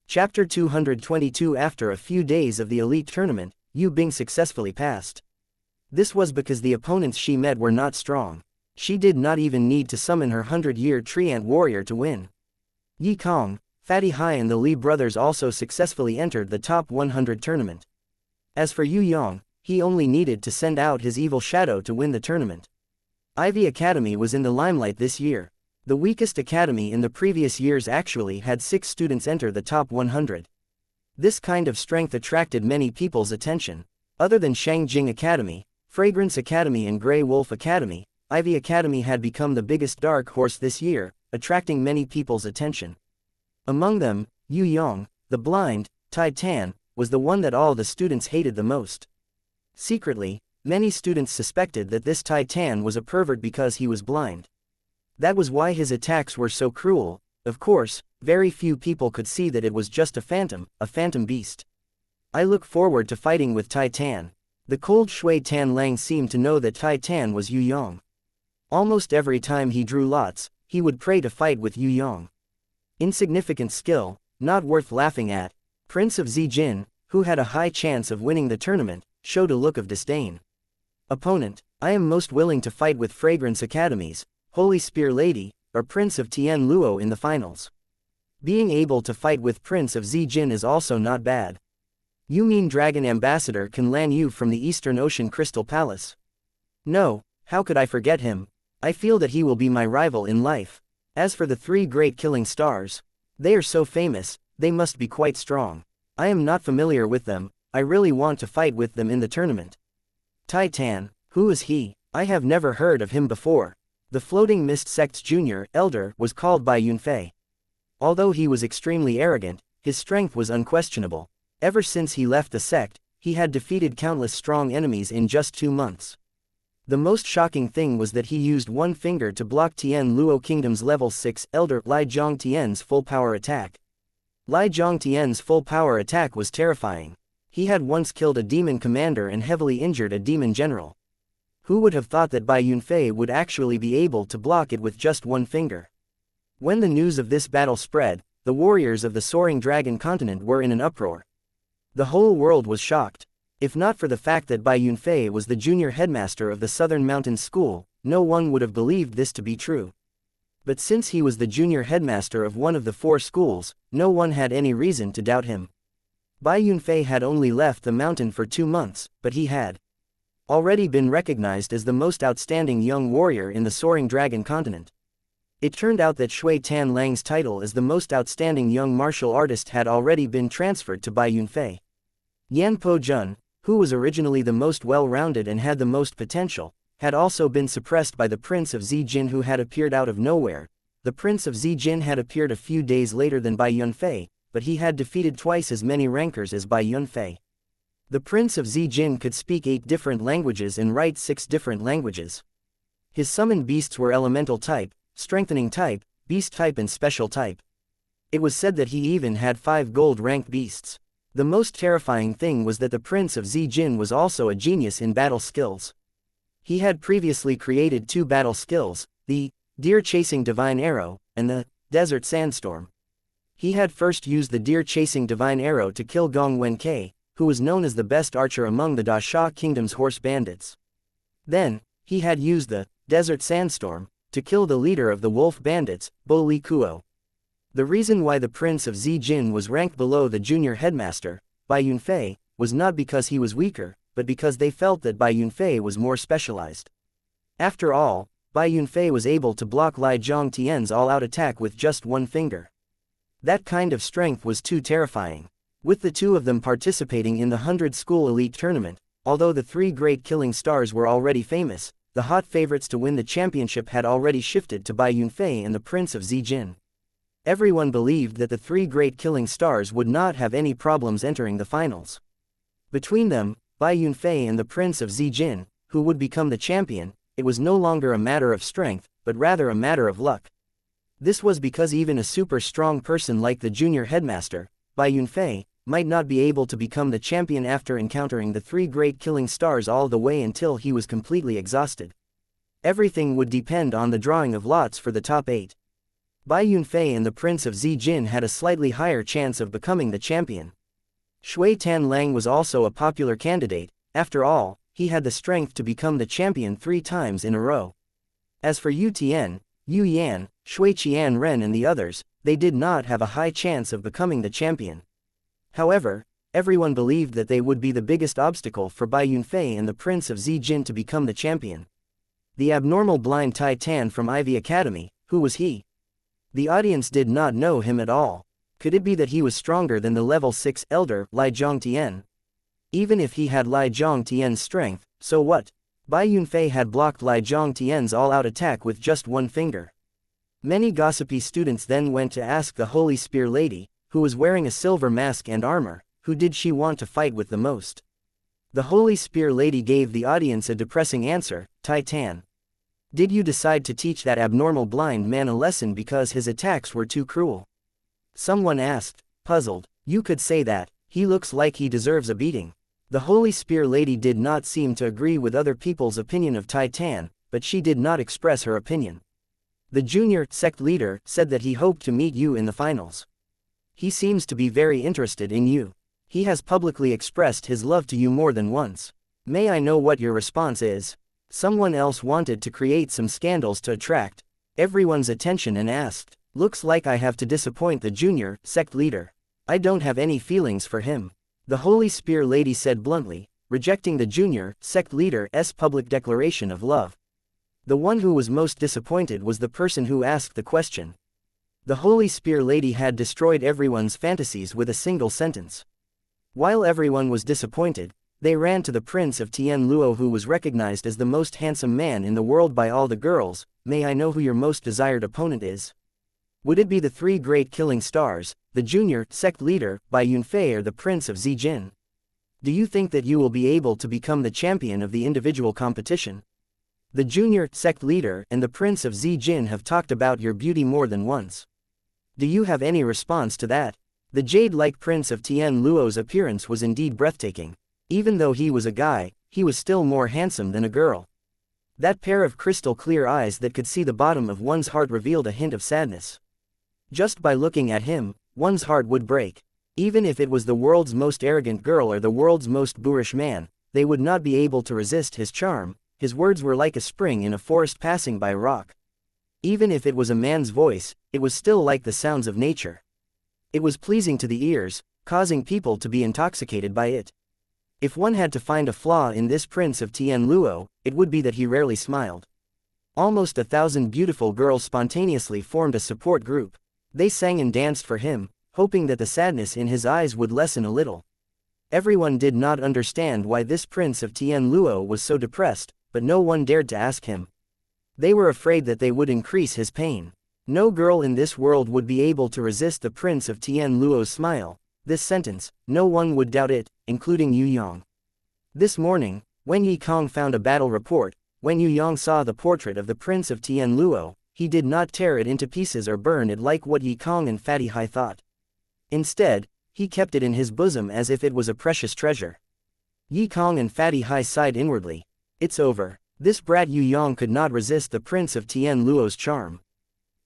Chapter 222. After a few days of the elite tournament, Yu Bing successfully passed. This was because the opponents she met were not strong. She did not even need to summon her 100-year tree ant warrior to win. Yi Kong, Fatty Hai and the Li brothers also successfully entered the top 100 tournament. As for Yue Yang, he only needed to send out his evil shadow to win the tournament. Ivy Academy was in the limelight this year. The weakest academy in the previous years actually had 6 students enter the top 100. This kind of strength attracted many people's attention. Other than Shangjing Academy, Fragrance Academy and Grey Wolf Academy, Ivy Academy had become the biggest dark horse this year, attracting many people's attention. Among them, Yue Yang, the blind Titan, was the one that all the students hated the most. Secretly, many students suspected that this Titan was a pervert because he was blind. That was why his attacks were so cruel. Of course, very few people could see that it was just a phantom beast. I look forward to fighting with Tai Tan. The cold Shui Tan Lang seemed to know that Tai Tan was Yue Yang. Almost every time he drew lots, he would pray to fight with Yue Yang. Insignificant skill, not worth laughing at. Prince of Zijin, who had a high chance of winning the tournament, showed a look of disdain. Opponent, I am most willing to fight with Fragrance Academies, Holy Spear Lady, or Prince of Tian Luo in the finals. Being able to fight with Prince of Zijin is also not bad. You mean Dragon Ambassador can land you from the Eastern Ocean Crystal Palace? No, how could I forget him? I feel that he will be my rival in life. As for the 3 great killing stars, they are so famous, they must be quite strong. I am not familiar with them, I really want to fight with them in the tournament. Tai Tan, who is he? I have never heard of him before. The Floating Mist Sect's junior elder was called Bai Yunfei. Although he was extremely arrogant, his strength was unquestionable. Ever since he left the sect, he had defeated countless strong enemies in just 2 months. The most shocking thing was that he used one finger to block Tian Luo Kingdom's level 6 elder Lai Zhongtian's full power attack. Lai Zhongtian's full power attack was terrifying. He had once killed a demon commander and heavily injured a demon general. Who would have thought that Bai Yunfei would actually be able to block it with just one finger? When the news of this battle spread, the warriors of the Soaring Dragon continent were in an uproar. The whole world was shocked. If not for the fact that Bai Yunfei was the junior headmaster of the Southern Mountain School, no one would have believed this to be true. But since he was the junior headmaster of one of the 4 schools, no one had any reason to doubt him. Bai Yunfei had only left the mountain for 2 months, but he had already been recognized as the most outstanding young warrior in the Soaring Dragon continent. It turned out that Shui Tan Lang's title as the most outstanding young martial artist had already been transferred to Bai Yunfei. Yan Po Jun, who was originally the most well-rounded and had the most potential, had also been suppressed by the Prince of Zijin, who had appeared out of nowhere. The Prince of Zijin had appeared a few days later than Bai Yunfei, but he had defeated twice as many rankers as Bai Yunfei. The Prince of Zijin could speak 8 different languages and write 6 different languages. His summoned beasts were elemental type, strengthening type, beast type and special type. It was said that he even had 5 gold-ranked beasts. The most terrifying thing was that the Prince of Zijin was also a genius in battle skills. He had previously created 2 battle skills, the Deer-Chasing Divine Arrow, and the Desert Sandstorm. He had first used the Deer-Chasing Divine Arrow to kill Gong Wenkei, who was known as the best archer among the Da Sha Kingdom's horse bandits. Then, he had used the Desert Sandstorm to kill the leader of the wolf bandits, Bo Li Kuo. The reason why the Prince of Zijin was ranked below the junior headmaster, Bai Yunfei, was not because he was weaker, but because they felt that Bai Yunfei was more specialized. After all, Bai Yunfei was able to block Lai Zhongtian's all-out attack with just one finger. That kind of strength was too terrifying. With the 2 of them participating in the 100 School Elite Tournament, although the 3 great killing stars were already famous, the hot favorites to win the championship had already shifted to Bai Yunfei and the Prince of Zijin. Everyone believed that the 3 great killing stars would not have any problems entering the finals. Between them, Bai Yunfei and the Prince of Zijin, who would become the champion, it was no longer a matter of strength, but rather a matter of luck. This was because even a super strong person like the junior headmaster, Bai Yunfei, might not be able to become the champion after encountering the 3 great killing stars all the way until he was completely exhausted. Everything would depend on the drawing of lots for the top 8. Bai Yunfei and the Prince of Zijin had a slightly higher chance of becoming the champion. Shui Tan Lang was also a popular candidate. After all, he had the strength to become the champion 3 times in a row. As for Yu Tian, Yue Yang, Shui Qian Ren and the others, they did not have a high chance of becoming the champion. However, everyone believed that they would be the biggest obstacle for Bai Yunfei and the Prince of Zijin to become the champion. The abnormal blind Tai Tan from Ivy Academy, who was he? The audience did not know him at all. Could it be that he was stronger than the level 6 elder, Lai Zhongtian? Even if he had Lai Zhongtian's strength, so what? Bai Yunfei had blocked Lai Zhongtian's all-out attack with just one finger. Many gossipy students then went to ask the Holy Spear Lady, who was wearing a silver mask and armor, who did she want to fight with the most? The Holy Spear Lady gave the audience a depressing answer, Tai Tan. Did you decide to teach that abnormal blind man a lesson because his attacks were too cruel? Someone asked, puzzled. You could say that. He looks like he deserves a beating. The Holy Spear Lady did not seem to agree with other people's opinion of Titan, but she did not express her opinion. The junior sect leader said that he hoped to meet you in the finals. He seems to be very interested in you. He has publicly expressed his love to you more than once. May I know what your response is? Someone else wanted to create some scandals to attract everyone's attention and asked, looks like I have to disappoint the junior sect leader. I don't have any feelings for him. The Holy Spear Lady said bluntly, rejecting the junior sect leader's public declaration of love. The one who was most disappointed was the person who asked the question. The Holy Spear Lady had destroyed everyone's fantasies with a single sentence. While everyone was disappointed, they ran to the Prince of Tian Luo, who was recognized as the most handsome man in the world by all the girls. May I know who your most desired opponent is? Would it be the three great killing stars, the junior sect leader, Bai Yunfei, or the Prince of Zijin? Do you think that you will be able to become the champion of the individual competition? The junior sect leader and the Prince of Zijin have talked about your beauty more than once. Do you have any response to that? The jade-like Prince of Tian Luo's appearance was indeed breathtaking. Even though he was a guy, he was still more handsome than a girl. That pair of crystal-clear eyes that could see the bottom of one's heart revealed a hint of sadness. Just by looking at him, one's heart would break. Even if it was the world's most arrogant girl or the world's most boorish man, they would not be able to resist his charm. His words were like a spring in a forest passing by a rock. Even if it was a man's voice, it was still like the sounds of nature. It was pleasing to the ears, causing people to be intoxicated by it. If one had to find a flaw in this Prince of Tian Luo, it would be that he rarely smiled. Almost 1,000 beautiful girls spontaneously formed a support group. They sang and danced for him, hoping that the sadness in his eyes would lessen a little. Everyone did not understand why this Prince of Tian Luo was so depressed, but no one dared to ask him. They were afraid that they would increase his pain. No girl in this world would be able to resist the Prince of Tian Luo's smile. This sentence, no one would doubt it, including Yue Yang. This morning, when Yi Kong found a battle report, when Yue Yang saw the portrait of the Prince of Tian Luo, he did not tear it into pieces or burn it like what Yi Kong and Fatty Hai thought. Instead, he kept it in his bosom as if it was a precious treasure. Yi Kong and Fatty Hai sighed inwardly. It's over. This brat Yue Yang could not resist the Prince of Tian Luo's charm.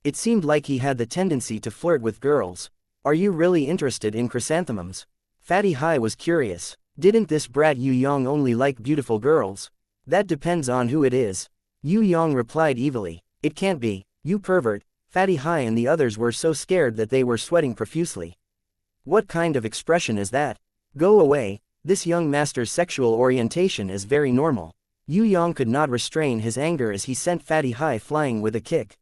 It seemed like he had the tendency to flirt with girls. Are you really interested in chrysanthemums? Fatty Hai was curious. Didn't this brat Yue Yang only like beautiful girls? That depends on who it is. Yue Yang replied evilly. It can't be, you pervert. Fatty Hai and the others were so scared that they were sweating profusely. What kind of expression is that? Go away, this young master's sexual orientation is very normal. Yue Yang could not restrain his anger as he sent Fatty Hai flying with a kick.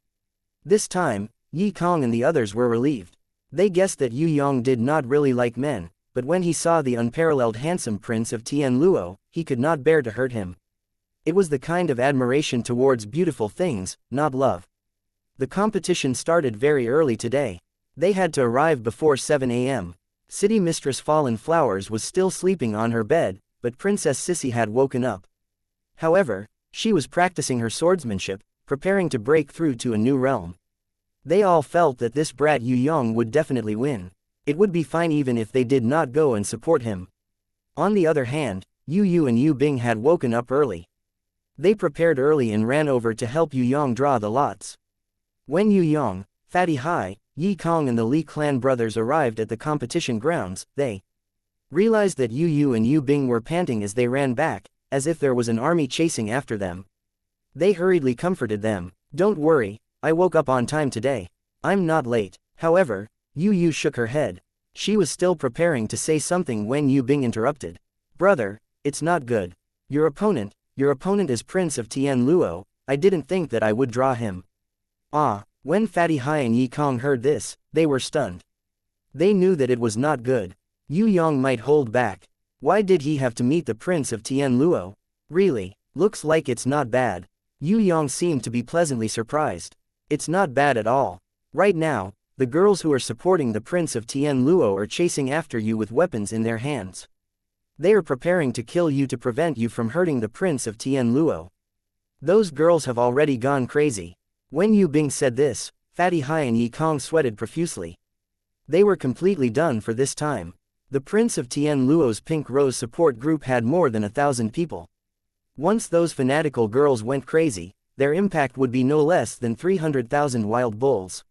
This time, Yi Kong and the others were relieved. They guessed that Yue Yang did not really like men, but when he saw the unparalleled handsome Prince of Tian Luo, he could not bear to hurt him. It was the kind of admiration towards beautiful things, not love. The competition started very early today. They had to arrive before 7 a.m. City Mistress Fallen Flowers was still sleeping on her bed, but Princess Sissy had woken up. However, she was practicing her swordsmanship, preparing to break through to a new realm. They all felt that this brat Yue Yang would definitely win. It would be fine even if they did not go and support him. On the other hand, Yu and Yu Bing had woken up early. They prepared early and ran over to help Yue Yang draw the lots. When Yue Yang, Fatty Hai, Yi Kong and the Li clan brothers arrived at the competition grounds, they realized that Yu and Yu Bing were panting as they ran back, as if there was an army chasing after them. They hurriedly comforted them. Don't worry, I woke up on time today. I'm not late. However, Yu shook her head. She was still preparing to say something when Yu Bing interrupted. Brother, it's not good. Your opponent is Prince of Tian Luo. I didn't think that I would draw him. Ah, when Fatty Hai and Yi Kong heard this, they were stunned. They knew that it was not good. Yue Yang might hold back. Why did he have to meet the Prince of Tian Luo? Really, looks like it's not bad. Yue Yang seemed to be pleasantly surprised. It's not bad at all. Right now, the girls who are supporting the Prince of Tian Luo are chasing after you with weapons in their hands. They are preparing to kill you to prevent you from hurting the Prince of Tian Luo. Those girls have already gone crazy. When Yu Bing said this, Fatty Hai and Yi Kong sweated profusely. They were completely done for this time. The Prince of Tian Luo's Pink Rose support group had more than 1,000 people. Once those fanatical girls went crazy, their impact would be no less than 300,000 wild bulls.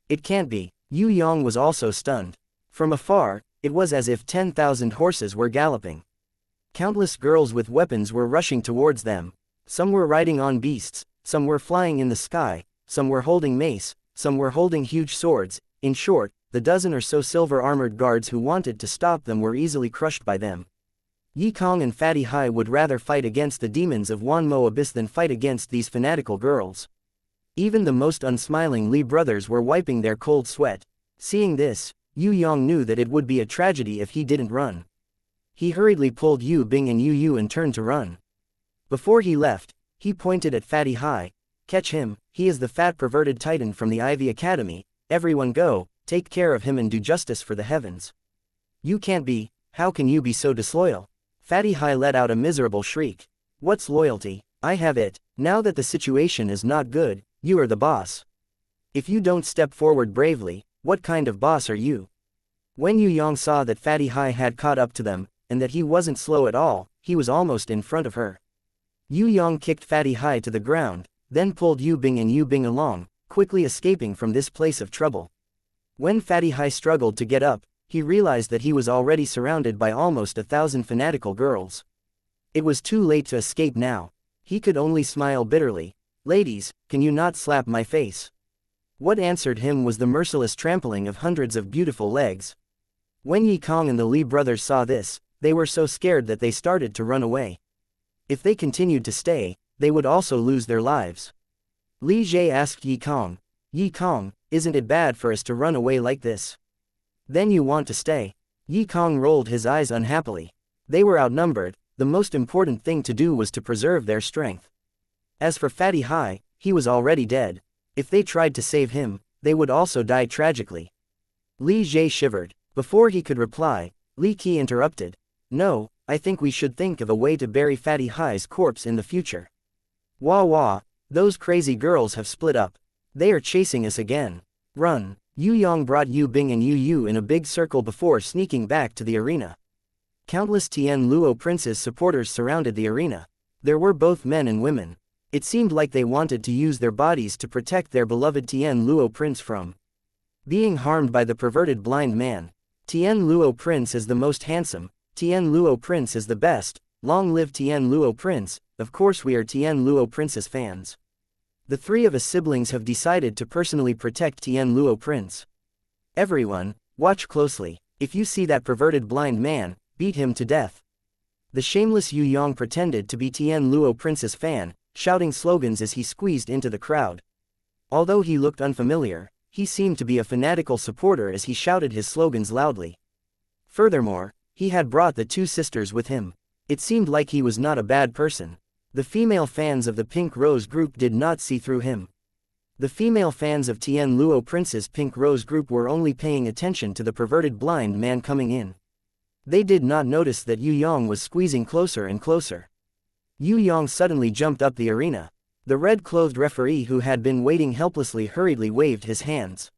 It can't be. Yue Yang was also stunned. From afar, it was as if 10,000 horses were galloping. Countless girls with weapons were rushing towards them. Some were riding on beasts, some were flying in the sky, some were holding mace, some were holding huge swords. In short, the dozen or so silver-armored guards who wanted to stop them were easily crushed by them. Yi Kong and Fatty Hai would rather fight against the demons of Wanmo Abyss than fight against these fanatical girls. Even the most unsmiling Li brothers were wiping their cold sweat. Seeing this, Yue Yang knew that it would be a tragedy if he didn't run. He hurriedly pulled Yu Bing and Yu and turned to run. Before he left, he pointed at Fatty Hai. "Catch him, he is the fat perverted titan from the Ivy Academy. Everyone go, take care of him and do justice for the heavens." "You can't be, how can you be so disloyal?" Fatty Hai let out a miserable shriek. "What's loyalty? I have it. Now that the situation is not good, you are the boss. If you don't step forward bravely, what kind of boss are you?" When Yu Yang saw that Fatty Hai had caught up to them, and that he wasn't slow at all, he was almost in front of her. Yu Yang kicked Fatty Hai to the ground, then pulled Yu Bing and Yu Bing along, quickly escaping from this place of trouble. When Fatty Hai struggled to get up, he realized that he was already surrounded by almost 1,000 fanatical girls. It was too late to escape now. He could only smile bitterly. "Ladies, can you not slap my face?" What answered him was the merciless trampling of hundreds of beautiful legs. When Yi Kong and the Li brothers saw this, they were so scared that they started to run away. If they continued to stay, they would also lose their lives. Li Jie asked Yi Kong, "Yi Kong, isn't it bad for us to run away like this? Then you want to stay?" Yi Kong rolled his eyes unhappily. They were outnumbered, the most important thing to do was to preserve their strength. As for Fatty Hai, he was already dead. If they tried to save him, they would also die tragically. Li Jie shivered. Before he could reply, Li Qi interrupted. "No, I think we should think of a way to bury Fatty Hai's corpse in the future. Wah wah, those crazy girls have split up. They are chasing us again. Run." Yu Yang brought Yu Bing and Yu in a big circle before sneaking back to the arena. Countless Tian Luo Prince's supporters surrounded the arena. There were both men and women. It seemed like they wanted to use their bodies to protect their beloved Tian Luo Prince from being harmed by the perverted blind man. "Tian Luo Prince is the most handsome, Tian Luo Prince is the best, long live Tian Luo Prince." Of course we are Tian Luo Prince's fans. The three of us siblings have decided to personally protect Tian Luo Prince. Everyone, watch closely. If you see that perverted blind man, beat him to death. The shameless Yu Yang pretended to be Tian Luo Prince's fan, shouting slogans as he squeezed into the crowd. Although he looked unfamiliar, he seemed to be a fanatical supporter as he shouted his slogans loudly. Furthermore, he had brought the two sisters with him. It seemed like he was not a bad person. The female fans of the Pink Rose group did not see through him. The female fans of Tian Luo Prince's Pink Rose group were only paying attention to the perverted blind man coming in. They did not notice that Yu Yang was squeezing closer and closer. Yu Yang suddenly jumped up the arena. The red-clothed referee who had been waiting helplessly hurriedly waved his hands.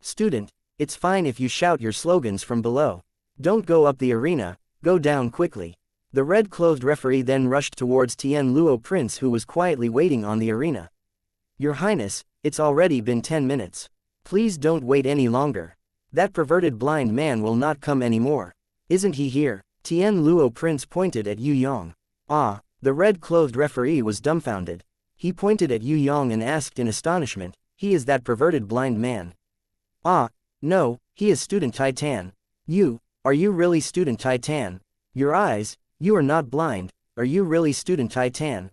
"Student, it's fine if you shout your slogans from below. Don't go up the arena, go down quickly." The red-clothed referee then rushed towards Tian Luo Prince who was quietly waiting on the arena. "Your Highness, it's already been 10 minutes. Please don't wait any longer. That perverted blind man will not come anymore. Isn't he here?" Tian Luo Prince pointed at Yu Yang. "Ah." The red-clothed referee was dumbfounded. He pointed at Yu Yang and asked in astonishment, "He is that perverted blind man?" "Ah, no, he is Student Titan. Are you really Student Titan? Your eyes, you are not blind, are you really Student Titan?"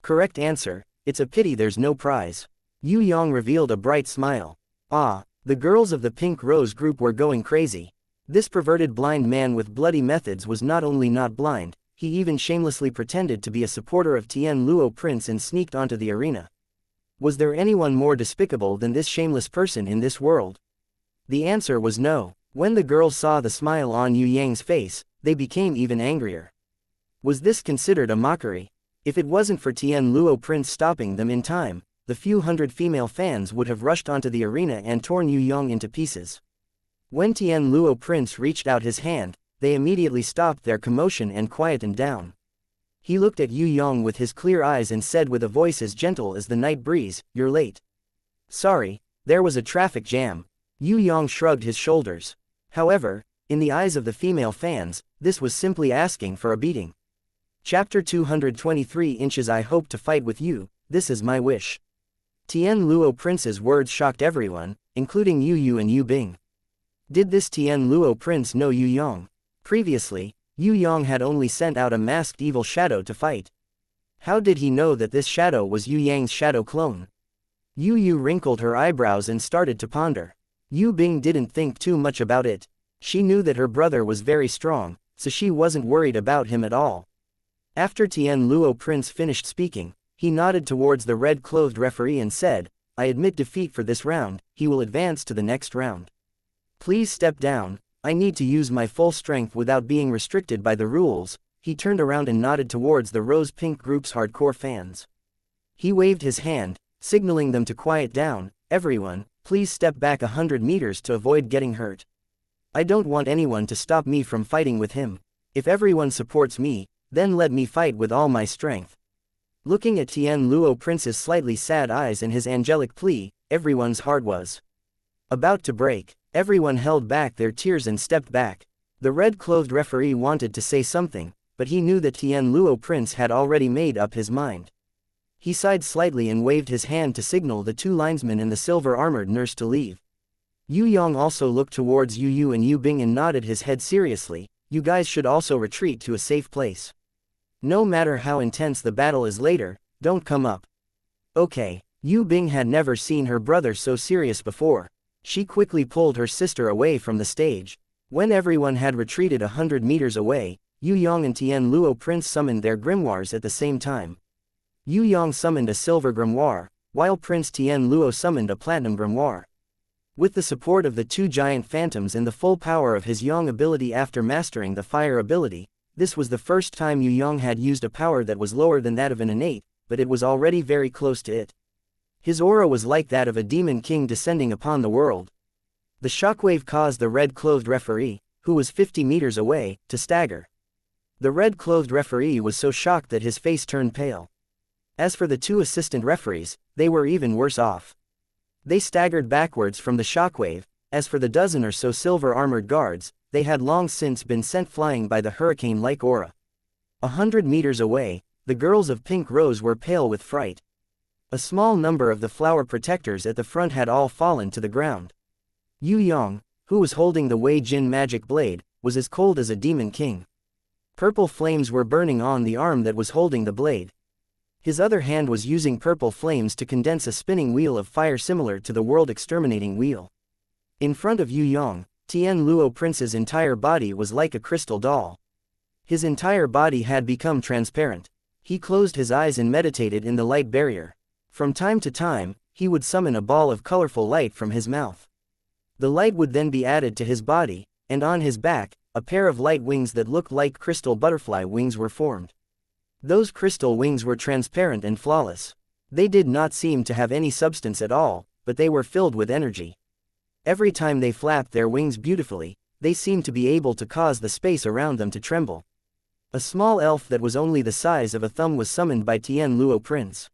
"Correct answer, it's a pity there's no prize." Yu Yang revealed a bright smile. "Ah." The girls of the Pink Rose group were going crazy. This perverted blind man with bloody methods was not only not blind, he even shamelessly pretended to be a supporter of Tian Luo Prince and sneaked onto the arena. Was there anyone more despicable than this shameless person in this world? The answer was no. When the girls saw the smile on Yu Yang's face, they became even angrier. Was this considered a mockery? If it wasn't for Tian Luo Prince stopping them in time, the few hundred female fans would have rushed onto the arena and torn Yue Yang into pieces. When Tian Luo Prince reached out his hand, they immediately stopped their commotion and quietened down. He looked at Yue Yang with his clear eyes and said with a voice as gentle as the night breeze, "You're late." "Sorry, there was a traffic jam." Yue Yang shrugged his shoulders. However, in the eyes of the female fans, this was simply asking for a beating. Chapter 223 Inches I hope to fight with you, this is my wish. Tian Luo Prince's words shocked everyone, including Yu and Yu Bing. Did this Tian Luo Prince know Yue Yang? Previously, Yue Yang had only sent out a masked evil shadow to fight. How did he know that this shadow was Yue Yang's shadow clone? Yu wrinkled her eyebrows and started to ponder. Yu Bing didn't think too much about it. She knew that her brother was very strong, so she wasn't worried about him at all. After Tian Luo Prince finished speaking, he nodded towards the red-clothed referee and said, "I admit defeat for this round, he will advance to the next round. Please step down, I need to use my full strength without being restricted by the rules." He turned around and nodded towards the rose-pink group's hardcore fans. He waved his hand, signaling them to quiet down. "Everyone, please step back 100 meters to avoid getting hurt. I don't want anyone to stop me from fighting with him. If everyone supports me, then let me fight with all my strength." Looking at Tian Luo Prince's slightly sad eyes and his angelic plea, everyone's heart was about to break. Everyone held back their tears and stepped back. The red-clothed referee wanted to say something, but he knew that Tian Luo Prince had already made up his mind. He sighed slightly and waved his hand to signal the two linesmen and the silver-armored nurse to leave. Yue Yang also looked towards Yu and Yu Bing and nodded his head seriously. "You guys should also retreat to a safe place. No matter how intense the battle is later, don't come up." Okay. Yu Bing had never seen her brother so serious before. She quickly pulled her sister away from the stage. When everyone had retreated 100 meters away, Yue Yang and Tian Luo Prince summoned their grimoires at the same time. Yue Yang summoned a silver grimoire, while Prince Tian Luo summoned a platinum grimoire. With the support of the two giant phantoms and the full power of his Yang ability after mastering the fire ability, this was the first time Yue Yang had used a power that was lower than that of an innate, but it was already very close to it. His aura was like that of a demon king descending upon the world. The shockwave caused the red-clothed referee, who was 50 meters away, to stagger. The red-clothed referee was so shocked that his face turned pale. As for the two assistant referees, they were even worse off. They staggered backwards from the shockwave. As for the dozen or so silver-armored guards, they had long since been sent flying by the hurricane-like aura. 100 meters away, the girls of Pink Rose were pale with fright. A small number of the flower protectors at the front had all fallen to the ground. Yue Yang, who was holding the Wei Jin magic blade, was as cold as a demon king. Purple flames were burning on the arm that was holding the blade. His other hand was using purple flames to condense a spinning wheel of fire similar to the world-exterminating wheel. In front of Yue Yang, Tian Luo Prince's entire body was like a crystal doll. His entire body had become transparent. He closed his eyes and meditated in the light barrier. From time to time, he would summon a ball of colorful light from his mouth. The light would then be added to his body, and on his back, a pair of light wings that looked like crystal butterfly wings were formed. Those crystal wings were transparent and flawless. They did not seem to have any substance at all, but they were filled with energy. Every time they flapped their wings beautifully, they seemed to be able to cause the space around them to tremble. A small elf that was only the size of a thumb was summoned by Tian Luo Prince.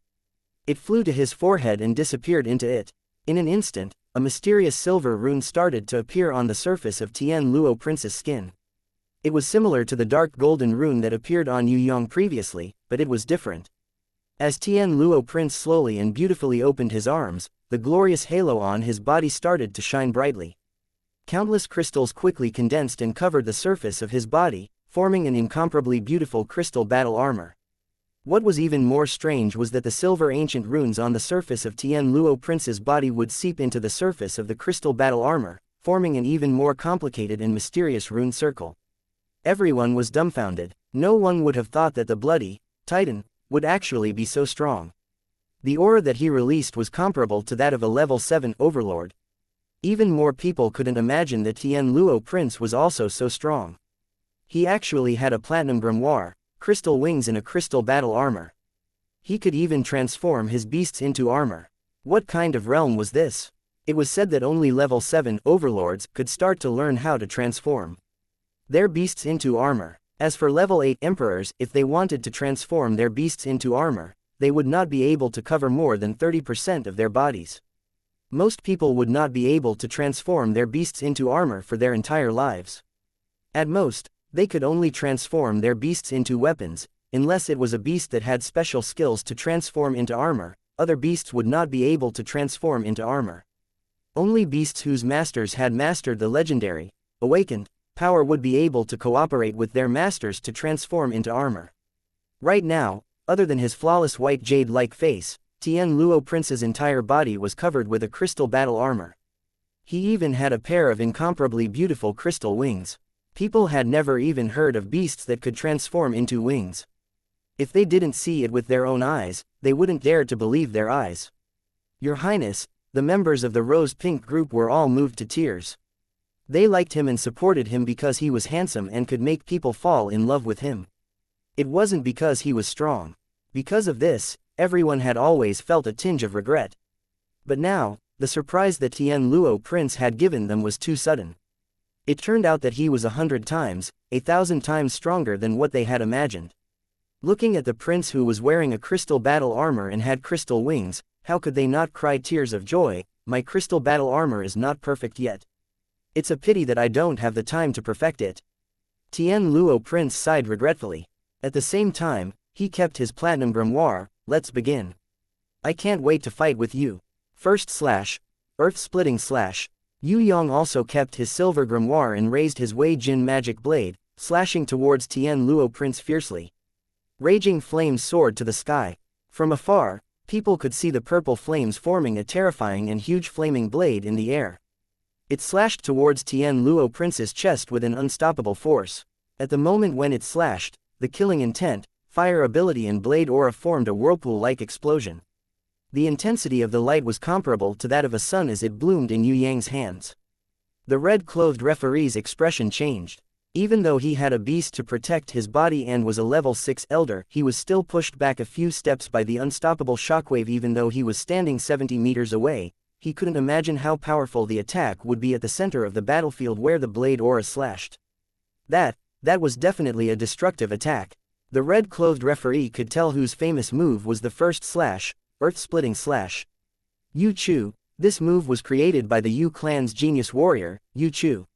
It flew to his forehead and disappeared into it. In an instant, a mysterious silver rune started to appear on the surface of Tian Luo Prince's skin. It was similar to the dark golden rune that appeared on Yue Yang previously, but it was different. As Tian Luo Prince slowly and beautifully opened his arms, the glorious halo on his body started to shine brightly. Countless crystals quickly condensed and covered the surface of his body, forming an incomparably beautiful crystal battle armor. What was even more strange was that the silver ancient runes on the surface of Tian Luo Prince's body would seep into the surface of the crystal battle armor, forming an even more complicated and mysterious rune circle. Everyone was dumbfounded. No one would have thought that the bloody Titan would actually be so strong. The aura that he released was comparable to that of a level 7 overlord. Even more people couldn't imagine that Tian Luo Prince was also so strong. He actually had a platinum grimoire, crystal wings and a crystal battle armor. He could even transform his beasts into armor. What kind of realm was this? It was said that only level 7 overlords could start to learn how to transform their beasts into armor. As for level 8 emperors, if they wanted to transform their beasts into armor, they would not be able to cover more than 30% of their bodies. Most people would not be able to transform their beasts into armor for their entire lives. At most, they could only transform their beasts into weapons, unless it was a beast that had special skills to transform into armor. Other beasts would not be able to transform into armor. Only beasts whose masters had mastered the legendary, awakened, power would be able to cooperate with their masters to transform into armor. Right now, other than his flawless white jade-like face, Tian Luo Prince's entire body was covered with a crystal battle armor. He even had a pair of incomparably beautiful crystal wings. People had never even heard of beasts that could transform into wings. If they didn't see it with their own eyes, they wouldn't dare to believe their eyes. Your Highness, the members of the Rose-Pink group were all moved to tears. They liked him and supported him because he was handsome and could make people fall in love with him. It wasn't because he was strong. Because of this, everyone had always felt a tinge of regret. But now, the surprise that Tian Luo Prince had given them was too sudden. It turned out that he was 100 times, 1,000 times stronger than what they had imagined. Looking at the prince who was wearing a crystal battle armor and had crystal wings, how could they not cry tears of joy? My crystal battle armor is not perfect yet. It's a pity that I don't have the time to perfect it. Tian Luo Prince sighed regretfully. At the same time, he kept his platinum grimoire. Let's begin. I can't wait to fight with you. First slash. Earth-splitting slash. Yue Yang also kept his silver grimoire and raised his Wei Jin magic blade, slashing towards Tian Luo Prince fiercely. Raging flames soared to the sky. From afar, people could see the purple flames forming a terrifying and huge flaming blade in the air. It slashed towards Tian Luo Prince's chest with an unstoppable force. At the moment when it slashed, the killing intent, fire ability and blade aura formed a whirlpool-like explosion. The intensity of the light was comparable to that of a sun as it bloomed in Yue Yang's hands. The red-clothed referee's expression changed. Even though he had a beast to protect his body and was a level 6 elder, he was still pushed back a few steps by the unstoppable shockwave. Even though he was standing 70 meters away, he couldn't imagine how powerful the attack would be at the center of the battlefield where the blade aura slashed. That was definitely a destructive attack. The red-clothed referee could tell whose famous move was the first slash, earth-splitting slash. Yu Chu. This move was created by the Yu clan's genius warrior, Yu Chu.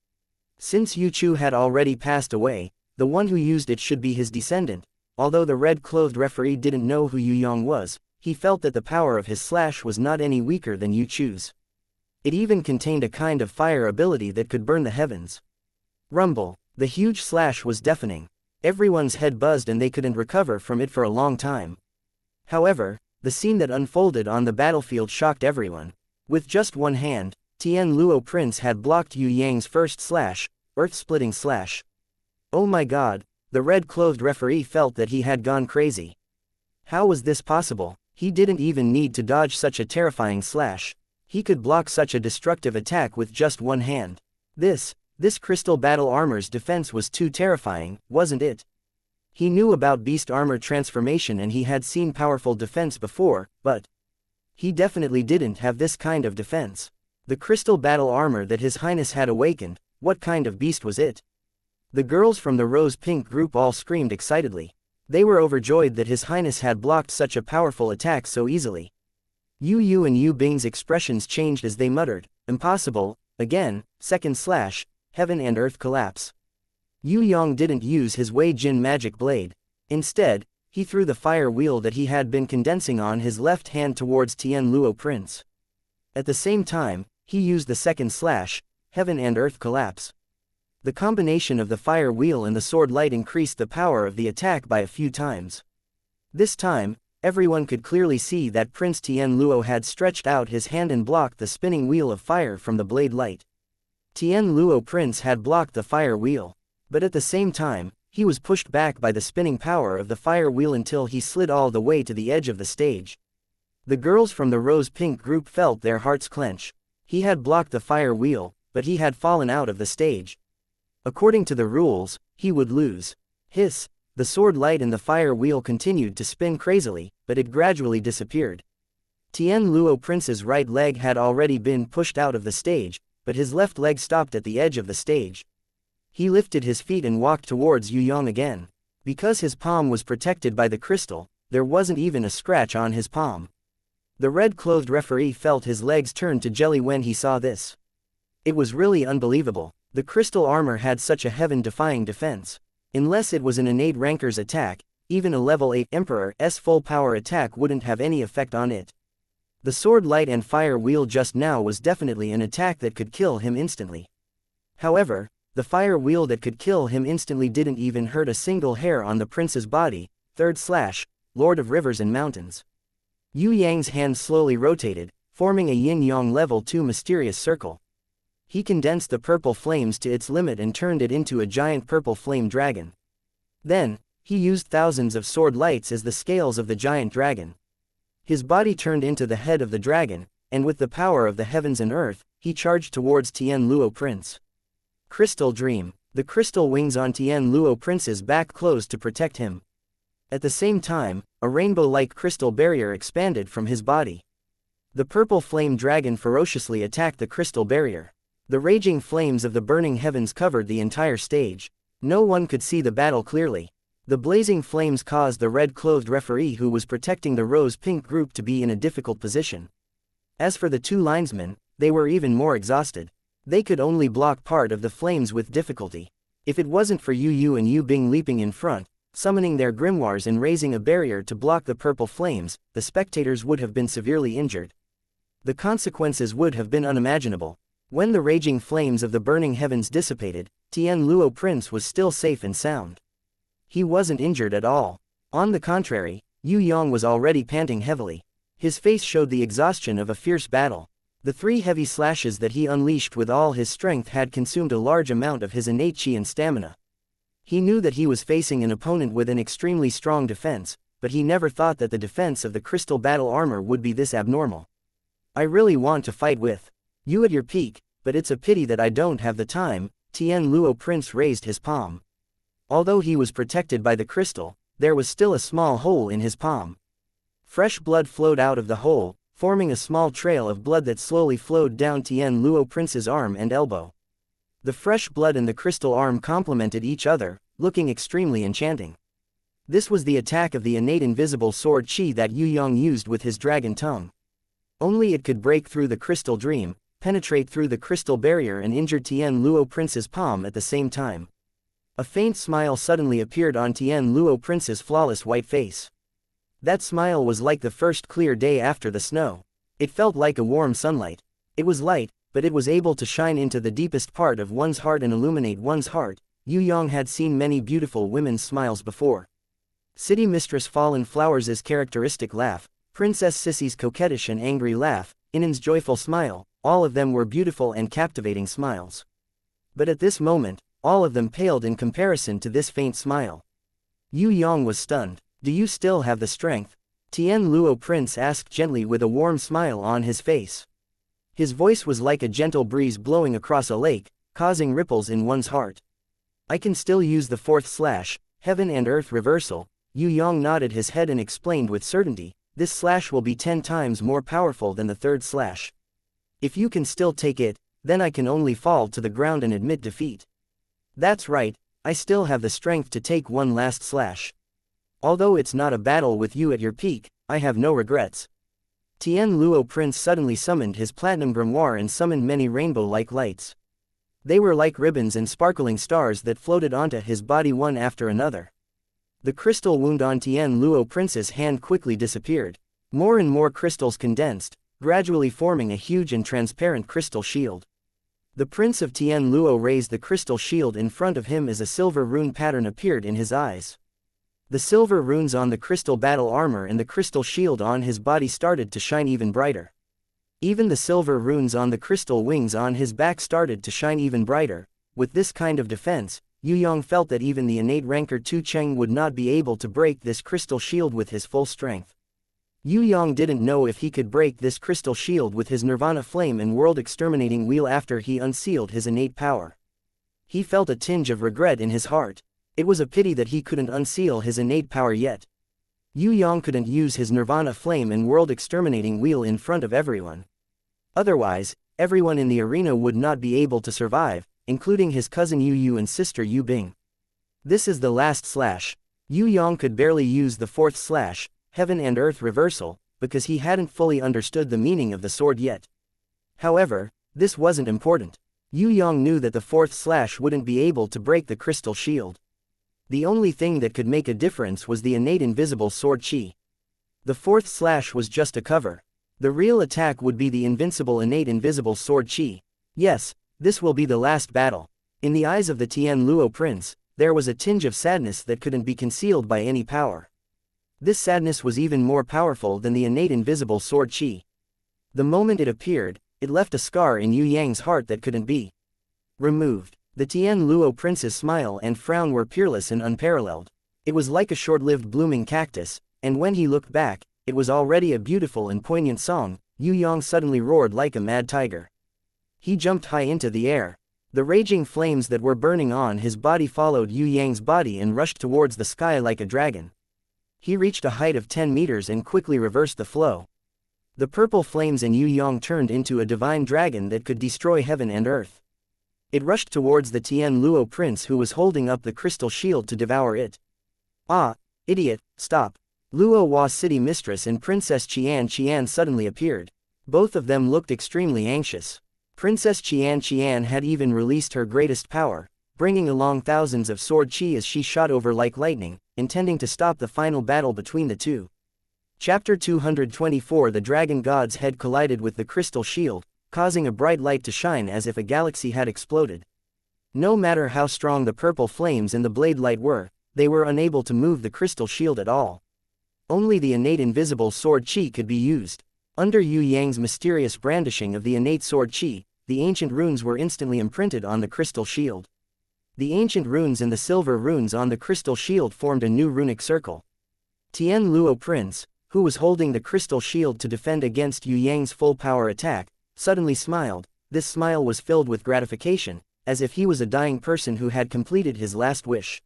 Since Yu Chu had already passed away, the one who used it should be his descendant. Although the red-clothed referee didn't know who Yue Yang was, he felt that the power of his slash was not any weaker than Yu Chu's. It even contained a kind of fire ability that could burn the heavens. Rumble. The huge slash was deafening. Everyone's head buzzed and they couldn't recover from it for a long time. However, the scene that unfolded on the battlefield shocked everyone. With just one hand, Tian Luo Prince had blocked Yue Yang's first slash, earth-splitting slash. Oh my god, the red-clothed referee felt that he had gone crazy. How was this possible? He didn't even need to dodge such a terrifying slash. He could block such a destructive attack with just one hand. This crystal battle armor's defense was too terrifying, wasn't it? He knew about beast armor transformation and he had seen powerful defense before, but he definitely didn't have this kind of defense. The crystal battle armor that His Highness had awakened, what kind of beast was it? The girls from the Rose-Pink group all screamed excitedly. They were overjoyed that His Highness had blocked such a powerful attack so easily. Yu and Yu Bing's expressions changed as they muttered, impossible, again, second slash, heaven and earth collapse. Yue Yang didn't use his Wei Jin magic blade. Instead, he threw the fire wheel that he had been condensing on his left hand towards Tian Luo Prince. At the same time, he used the second slash, heaven and earth collapse. The combination of the fire wheel and the sword light increased the power of the attack by a few times. This time, everyone could clearly see that Prince Tian Luo had stretched out his hand and blocked the spinning wheel of fire from the blade light. Tian Luo Prince had blocked the fire wheel. But at the same time, he was pushed back by the spinning power of the fire wheel until he slid all the way to the edge of the stage. The girls from the Rose-Pink group felt their hearts clench. He had blocked the fire wheel, but he had fallen out of the stage. According to the rules, he would lose. Hiss, the sword light and the fire wheel continued to spin crazily, but it gradually disappeared. Tian Luo Prince's right leg had already been pushed out of the stage, but his left leg stopped at the edge of the stage. He lifted his feet and walked towards Yue Yang again. Because his palm was protected by the crystal, there wasn't even a scratch on his palm. The red-clothed referee felt his legs turn to jelly when he saw this. It was really unbelievable. The crystal armor had such a heaven-defying defense. Unless it was an innate ranker's attack, even a level 8 Emperor's full power attack wouldn't have any effect on it. The sword light and fire wheel just now was definitely an attack that could kill him instantly. However, the fire wheel that could kill him instantly didn't even hurt a single hair on the prince's body. Third slash, Lord of Rivers and Mountains. Yue Yang's hand slowly rotated, forming a yin-yang level 2 mysterious circle. He condensed the purple flames to its limit and turned it into a giant purple flame dragon. Then, he used thousands of sword lights as the scales of the giant dragon. His body turned into the head of the dragon, and with the power of the heavens and earth, he charged towards Tian Luo Prince. Crystal Dream. The crystal wings on Tian Luo Prince's back closed to protect him. At the same time, a rainbow-like crystal barrier expanded from his body. The purple flame dragon ferociously attacked the crystal barrier. The raging flames of the burning heavens covered the entire stage. No one could see the battle clearly. The blazing flames caused the red-clothed referee who was protecting the rose-pink group to be in a difficult position. As for the two linesmen, they were even more exhausted. They could only block part of the flames with difficulty. If it wasn't for Yu and Yu Bing leaping in front, summoning their grimoires and raising a barrier to block the purple flames, the spectators would have been severely injured. The consequences would have been unimaginable. When the raging flames of the burning heavens dissipated, Tian Luo Prince was still safe and sound. He wasn't injured at all. On the contrary, Yue Yang was already panting heavily. His face showed the exhaustion of a fierce battle. The 3 heavy slashes that he unleashed with all his strength had consumed a large amount of his innate chi and stamina. He knew that he was facing an opponent with an extremely strong defense, but he never thought that the defense of the crystal battle armor would be this abnormal. I really want to fight with you at your peak, but it's a pity that I don't have the time. Tian Luo Prince raised his palm. Although he was protected by the crystal, there was still a small hole in his palm. Fresh blood flowed out of the hole, forming a small trail of blood that slowly flowed down Tian Luo Prince's arm and elbow. The fresh blood and the crystal arm complemented each other, looking extremely enchanting. This was the attack of the innate invisible sword chi that Yue Yang used with his dragon tongue. Only it could break through the crystal dream, penetrate through the crystal barrier and injure Tian Luo Prince's palm at the same time. A faint smile suddenly appeared on Tian Luo Prince's flawless white face. That smile was like the first clear day after the snow. It felt like a warm sunlight. It was light, but it was able to shine into the deepest part of one's heart and illuminate one's heart. Yue Yang had seen many beautiful women's smiles before. City Mistress Fallen Flowers' characteristic laugh, Princess Sissy's coquettish and angry laugh, Inan's joyful smile, all of them were beautiful and captivating smiles. But at this moment, all of them paled in comparison to this faint smile. Yue Yang was stunned. Do you still have the strength? Tian Luo Prince asked gently with a warm smile on his face. His voice was like a gentle breeze blowing across a lake, causing ripples in one's heart. I can still use the 4th slash, Heaven and Earth Reversal. Yue Yang nodded his head and explained with certainty, this slash will be 10 times more powerful than the 3rd slash. If you can still take it, then I can only fall to the ground and admit defeat. That's right, I still have the strength to take one last slash. Although it's not a battle with you at your peak, I have no regrets. Tian Luo Prince suddenly summoned his platinum grimoire and summoned many rainbow-like lights. They were like ribbons and sparkling stars that floated onto his body one after another. The crystal wound on Tian Luo Prince's hand quickly disappeared. More and more crystals condensed, gradually forming a huge and transparent crystal shield. The Prince of Tian Luo raised the crystal shield in front of him as a silver rune pattern appeared in his eyes. The silver runes on the crystal battle armor and the crystal shield on his body started to shine even brighter. Even the silver runes on the crystal wings on his back started to shine even brighter. With this kind of defense, Yue Yang felt that even the innate ranker Tu Cheng would not be able to break this crystal shield with his full strength. Yue Yang didn't know if he could break this crystal shield with his Nirvana Flame and World Exterminating Wheel after he unsealed his innate power. He felt a tinge of regret in his heart. It was a pity that he couldn't unseal his innate power yet. Yue Yang couldn't use his nirvana flame and world-exterminating wheel in front of everyone. Otherwise, everyone in the arena would not be able to survive, including his cousin Yu Yu and sister Yu Bing. This is the last slash. Yue Yang could barely use the fourth slash, heaven and earth reversal, because he hadn't fully understood the meaning of the sword yet. However, this wasn't important. Yue Yang knew that the fourth slash wouldn't be able to break the crystal shield. The only thing that could make a difference was the innate invisible sword chi. The fourth slash was just a cover. The real attack would be the invincible innate invisible sword chi. Yes, this will be the last battle. In the eyes of the Tian Luo prince, there was a tinge of sadness that couldn't be concealed by any power. This sadness was even more powerful than the innate invisible sword chi. The moment it appeared, it left a scar in Yue Yang's heart that couldn't be removed. The Tian Luo prince's smile and frown were peerless and unparalleled. It was like a short-lived blooming cactus, and when he looked back, it was already a beautiful and poignant song. Yue Yang suddenly roared like a mad tiger. He jumped high into the air. The raging flames that were burning on his body followed Yue Yang's body and rushed towards the sky like a dragon. He reached a height of 10 meters and quickly reversed the flow. The purple flames in Yue Yang turned into a divine dragon that could destroy heaven and earth. It rushed towards the Tian Luo prince who was holding up the crystal shield to devour it. Ah, idiot, stop. Luo Hua's city mistress and Princess Xianxia suddenly appeared. Both of them looked extremely anxious. Princess Xianxia had even released her greatest power, bringing along thousands of sword chi as she shot over like lightning, intending to stop the final battle between the two. Chapter 224. The dragon god's head collided with the crystal shield, causing a bright light to shine as if a galaxy had exploded. No matter how strong the purple flames and the blade light were, they were unable to move the crystal shield at all. Only the innate invisible sword chi could be used. Under Yue Yang's mysterious brandishing of the innate sword chi, the ancient runes were instantly imprinted on the crystal shield. The ancient runes and the silver runes on the crystal shield formed a new runic circle. Tian Luo Prince, who was holding the crystal shield to defend against Yue Yang's full power attack, suddenly smiled. This smile was filled with gratification, as if he was a dying person who had completed his last wish.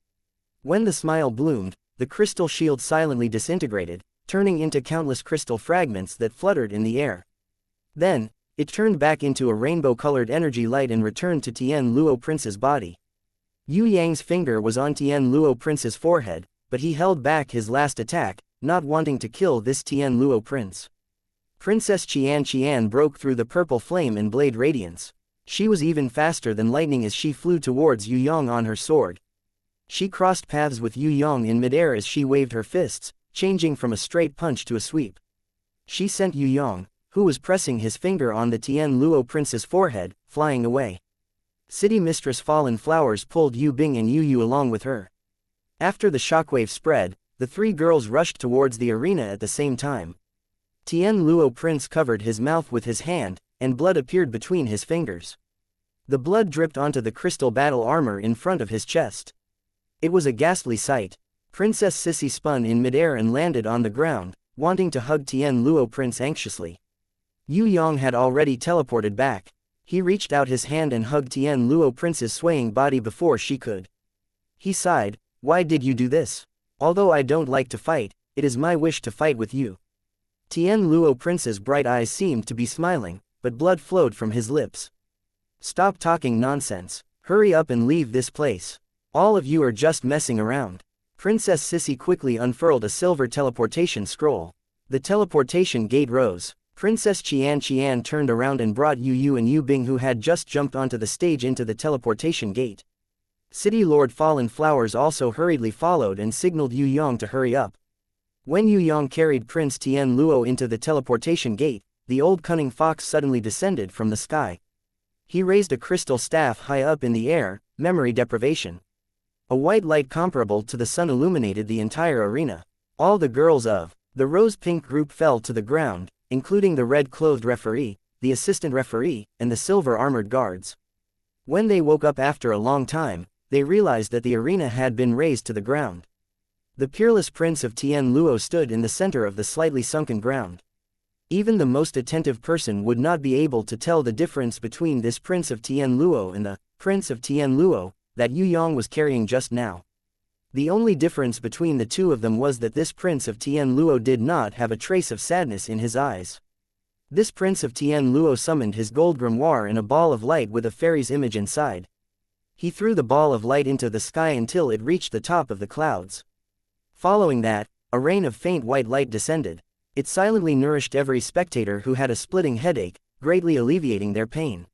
When the smile bloomed, the crystal shield silently disintegrated, turning into countless crystal fragments that fluttered in the air. Then, it turned back into a rainbow-colored energy light and returned to Tian Luo Prince's body. Yue Yang's finger was on Tian Luo Prince's forehead, but he held back his last attack, not wanting to kill this Tian Luo Prince. Princess Xianxia broke through the purple flame and blade radiance. She was even faster than lightning as she flew towards Yue Yang on her sword. She crossed paths with Yue Yang in midair as she waved her fists, changing from a straight punch to a sweep. She sent Yue Yang, who was pressing his finger on the Tian Luo Prince's forehead, flying away. City Mistress Fallen Flowers pulled Yu Bing and Yu Yu along with her. After the shockwave spread, the three girls rushed towards the arena at the same time. Tian Luo Prince covered his mouth with his hand, and blood appeared between his fingers. The blood dripped onto the crystal battle armor in front of his chest. It was a ghastly sight. Princess Sissy spun in midair and landed on the ground, wanting to hug Tian Luo Prince anxiously. Yue Yang had already teleported back. He reached out his hand and hugged Tian Luo Prince's swaying body before she could. He sighed, "Why did you do this? Although I don't like to fight, it is my wish to fight with you." Tian Luo Prince's bright eyes seemed to be smiling, but blood flowed from his lips. "Stop talking nonsense. Hurry up and leave this place. All of you are just messing around." Princess Sissy quickly unfurled a silver teleportation scroll. The teleportation gate rose. Princess Xianxia turned around and brought Yu Yu and Yu Bing, who had just jumped onto the stage, into the teleportation gate. City Lord Fallen Flowers also hurriedly followed and signaled Yue Yang to hurry up. When Yue Yang carried Prince Tian Luo into the teleportation gate, the old cunning fox suddenly descended from the sky. He raised a crystal staff high up in the air, memory deprivation. A white light comparable to the sun illuminated the entire arena. All the girls of the rose-pink group fell to the ground, including the red-clothed referee, the assistant referee, and the silver-armored guards. When they woke up after a long time, they realized that the arena had been razed to the ground. The peerless prince of Tian Luo stood in the center of the slightly sunken ground. Even the most attentive person would not be able to tell the difference between this prince of Tian Luo and the prince of Tian Luo that Yue Yang was carrying just now. The only difference between the two of them was that this Prince of Tian Luo did not have a trace of sadness in his eyes. This Prince of Tian Luo summoned his gold grimoire in a ball of light with a fairy's image inside. He threw the ball of light into the sky until it reached the top of the clouds. Following that, a rain of faint white light descended. It silently nourished every spectator who had a splitting headache, greatly alleviating their pain.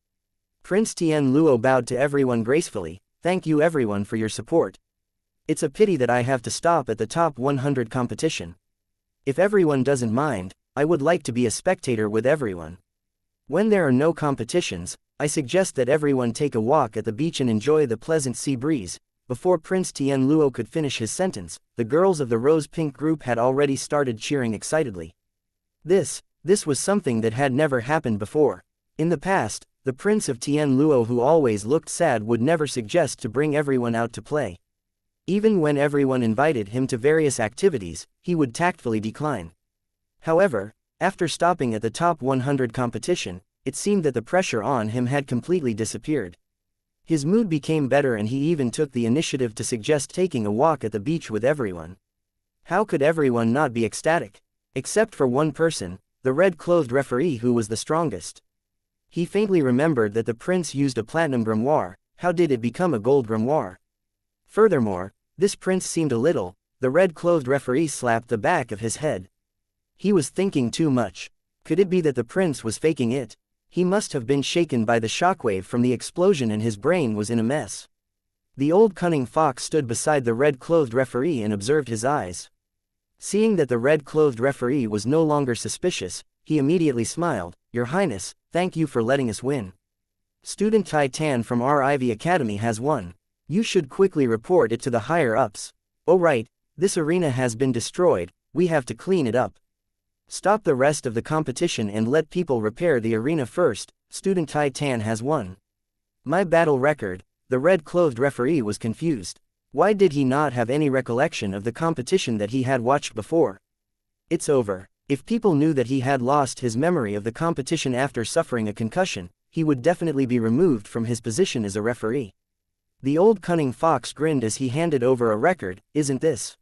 Prince Tian Luo bowed to everyone gracefully. Thank you everyone for your support. It's a pity that I have to stop at the top 100 competition. If everyone doesn't mind, I would like to be a spectator with everyone. When there are no competitions, I suggest that everyone take a walk at the beach and enjoy the pleasant sea breeze. Before Prince Tian Luo could finish his sentence, the girls of the rose-pink group had already started cheering excitedly. This was something that had never happened before. In the past, the Prince of Tian Luo, who always looked sad, would never suggest to bring everyone out to play. Even when everyone invited him to various activities, he would tactfully decline. However, after stopping at the top 100 competition, it seemed that the pressure on him had completely disappeared. His mood became better and he even took the initiative to suggest taking a walk at the beach with everyone. How could everyone not be ecstatic? Except for one person, the red-clothed referee, who was the strongest. He faintly remembered that the prince used a platinum grimoire. How did it become a gold grimoire? Furthermore, this prince seemed a little. The red-clothed referee slapped the back of his head. He was thinking too much. Could it be that the prince was faking it? He must have been shaken by the shockwave from the explosion and his brain was in a mess. The old cunning fox stood beside the red-clothed referee and observed his eyes. Seeing that the red-clothed referee was no longer suspicious, he immediately smiled. Your Highness, thank you for letting us win. Student Tai Tan from our Ivy Academy has won. You should quickly report it to the higher-ups. Oh right, this arena has been destroyed, we have to clean it up. Stop the rest of the competition and let people repair the arena first. Student Tai Tan has won. My battle record. The red-clothed referee was confused. Why did he not have any recollection of the competition that he had watched before? It's over. If people knew that he had lost his memory of the competition after suffering a concussion, he would definitely be removed from his position as a referee. The old cunning fox grinned as he handed over a record. Isn't this?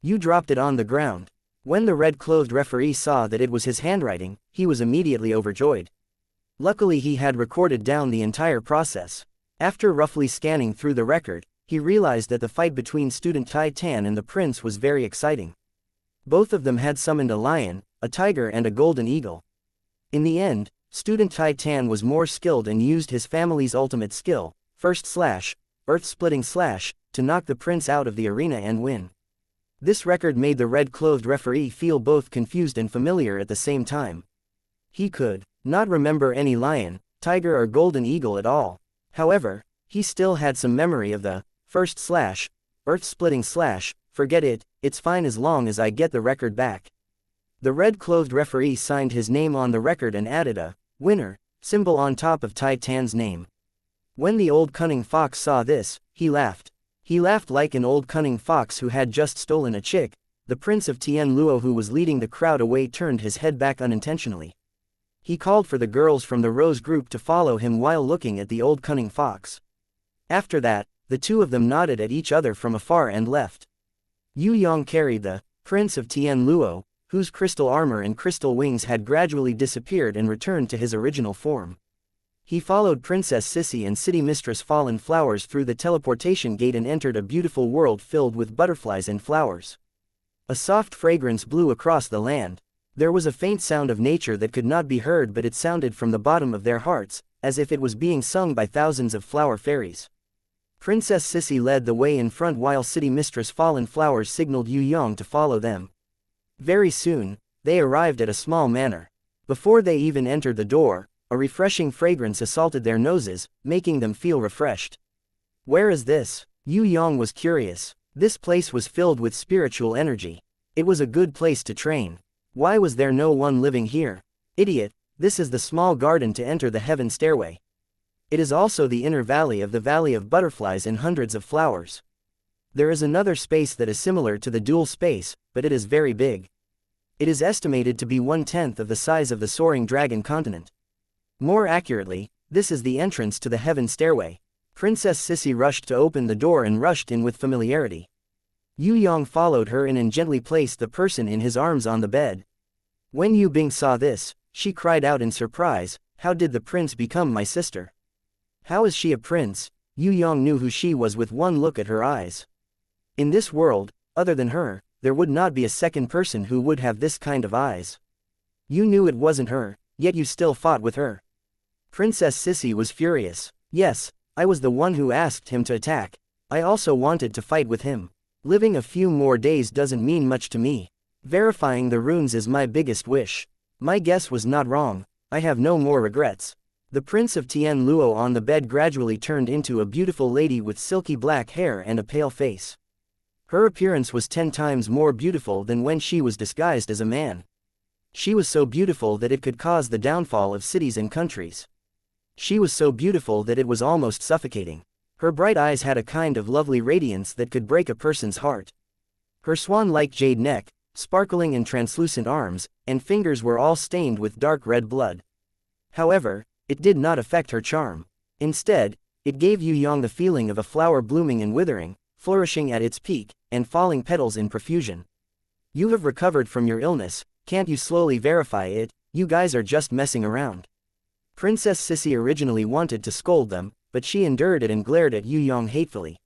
You dropped it on the ground. When the red-clothed referee saw that it was his handwriting, he was immediately overjoyed. Luckily he had recorded down the entire process. After roughly scanning through the record, he realized that the fight between student Tai Tan and the prince was very exciting. Both of them had summoned a lion, a tiger and a golden eagle. In the end, student Tai Tan was more skilled and used his family's ultimate skill, first slash, earth-splitting slash, to knock the prince out of the arena and win. This record made the red-clothed referee feel both confused and familiar at the same time. He could not remember any lion, tiger or golden eagle at all. However, he still had some memory of the first slash, earth-splitting slash. Forget it, it's fine as long as I get the record back. The red-clothed referee signed his name on the record and added a winner symbol on top of Tai Tan's name. When the old cunning fox saw this, he laughed. He laughed like an old cunning fox who had just stolen a chick. The Prince of Tian Luo, who was leading the crowd away, turned his head back unintentionally. He called for the girls from the Rose group to follow him while looking at the old cunning fox. After that, the two of them nodded at each other from afar and left. Yue Yang carried the Prince of Tian Luo, whose crystal armor and crystal wings had gradually disappeared and returned to his original form. He followed Princess Sissy and City Mistress Fallen Flowers through the teleportation gate and entered a beautiful world filled with butterflies and flowers. A soft fragrance blew across the land. There was a faint sound of nature that could not be heard, but it sounded from the bottom of their hearts, as if it was being sung by thousands of flower fairies. Princess Sissy led the way in front while City Mistress Fallen Flowers signaled Yue Yang to follow them. Very soon, they arrived at a small manor. Before they even entered the door, a refreshing fragrance assaulted their noses, making them feel refreshed. Where is this? Yue Yang was curious. This place was filled with spiritual energy. It was a good place to train. Why was there no one living here? Idiot, this is the small garden to enter the heaven stairway. It is also the inner valley of the Valley of Butterflies and hundreds of flowers. There is another space that is similar to the dual space, but it is very big. It is estimated to be 1/10 of the size of the soaring dragon continent. More accurately, this is the entrance to the heaven stairway. Princess Sissy rushed to open the door and rushed in with familiarity. Yue Yang followed her in and gently placed the person in his arms on the bed. When Yu Bing saw this, she cried out in surprise, "How did the prince become my sister? How is she a prince?" Yue Yang knew who she was with one look at her eyes. In this world, other than her, there would not be a second person who would have this kind of eyes. You knew it wasn't her, yet you still fought with her. Princess Sissy was furious. Yes, I was the one who asked him to attack. I also wanted to fight with him. Living a few more days doesn't mean much to me. Verifying the runes is my biggest wish. My guess was not wrong. I have no more regrets. The Prince of Tian Luo on the bed gradually turned into a beautiful lady with silky black hair and a pale face. Her appearance was 10 times more beautiful than when she was disguised as a man. She was so beautiful that it could cause the downfall of cities and countries. She was so beautiful that it was almost suffocating. Her bright eyes had a kind of lovely radiance that could break a person's heart. Her swan-like jade neck, sparkling and translucent arms, and fingers were all stained with dark red blood. However, it did not affect her charm. Instead, it gave Yue Yang the feeling of a flower blooming and withering, flourishing at its peak, and falling petals in profusion. You have recovered from your illness, can't you slowly verify it? You guys are just messing around. Princess Sissy originally wanted to scold them, but she endured it and glared at Yue Yang hatefully.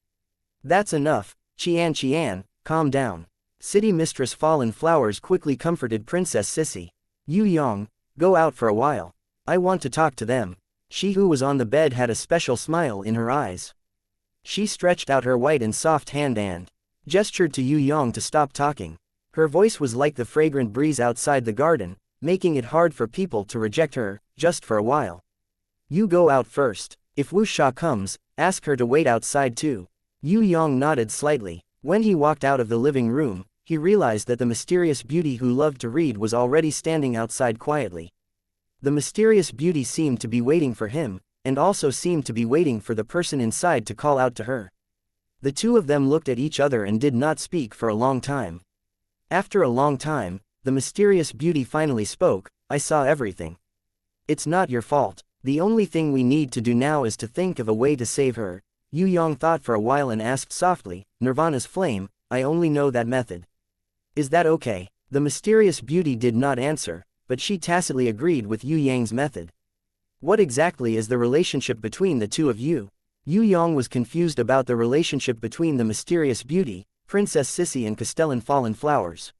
That's enough, xianxia, calm down. City Mistress Fallen Flowers quickly comforted Princess Sissy. Yue Yang, go out for a while. I want to talk to them. She who was on the bed had a special smile in her eyes. She stretched out her white and soft hand and gestured to Yue Yang to stop talking. Her voice was like the fragrant breeze outside the garden, making it hard for people to reject her, just for a while. You go out first. If wuxia comes, ask her to wait outside too. Yue Yang nodded slightly. When he walked out of the living room, he realized that the mysterious beauty who loved to read was already standing outside quietly. The mysterious beauty seemed to be waiting for him, and also seemed to be waiting for the person inside to call out to her. The two of them looked at each other and did not speak for a long time. After a long time, the mysterious beauty finally spoke, I saw everything. It's not your fault. The only thing we need to do now is to think of a way to save her. Yue Yang thought for a while and asked softly, Nirvana's flame, I only know that method. Is that okay? The mysterious beauty did not answer, but she tacitly agreed with Yue Yang's method. What exactly is the relationship between the two of you? Yue Yang was confused about the relationship between the mysterious beauty, Princess Sissy and Castellan Fallen Flowers.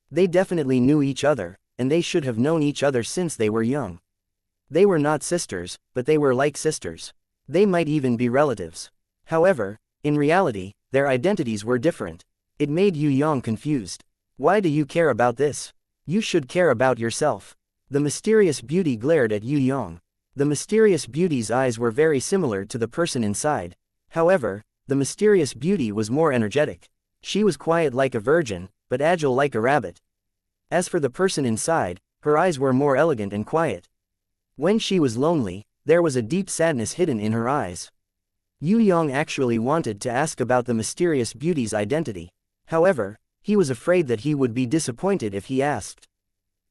They definitely knew each other, and they should have known each other since they were young. They were not sisters, but they were like sisters. They might even be relatives. However, in reality, their identities were different. It made Yue Yang confused. Why do you care about this? You should care about yourself. The mysterious beauty glared at Yue Yang. The mysterious beauty's eyes were very similar to the person inside. However, the mysterious beauty was more energetic. She was quiet like a virgin, but agile like a rabbit. As for the person inside, her eyes were more elegant and quiet. When she was lonely, there was a deep sadness hidden in her eyes. Yue Yang actually wanted to ask about the mysterious beauty's identity. However, he was afraid that he would be disappointed if he asked.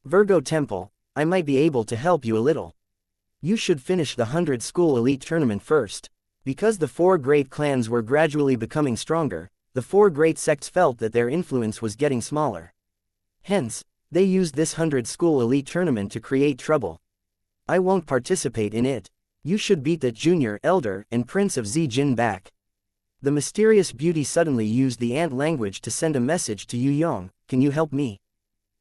Virgo Temple, I might be able to help you a little. You should finish the 100 School Elite Tournament first. Because the 4 great clans were gradually becoming stronger, the 4 great sects felt that their influence was getting smaller. Hence, they used this 100 School Elite Tournament to create trouble. I won't participate in it. You should beat that Junior, Elder, and Prince of Zijin back. The mysterious beauty suddenly used the ant language to send a message to Yue Yang, can you help me?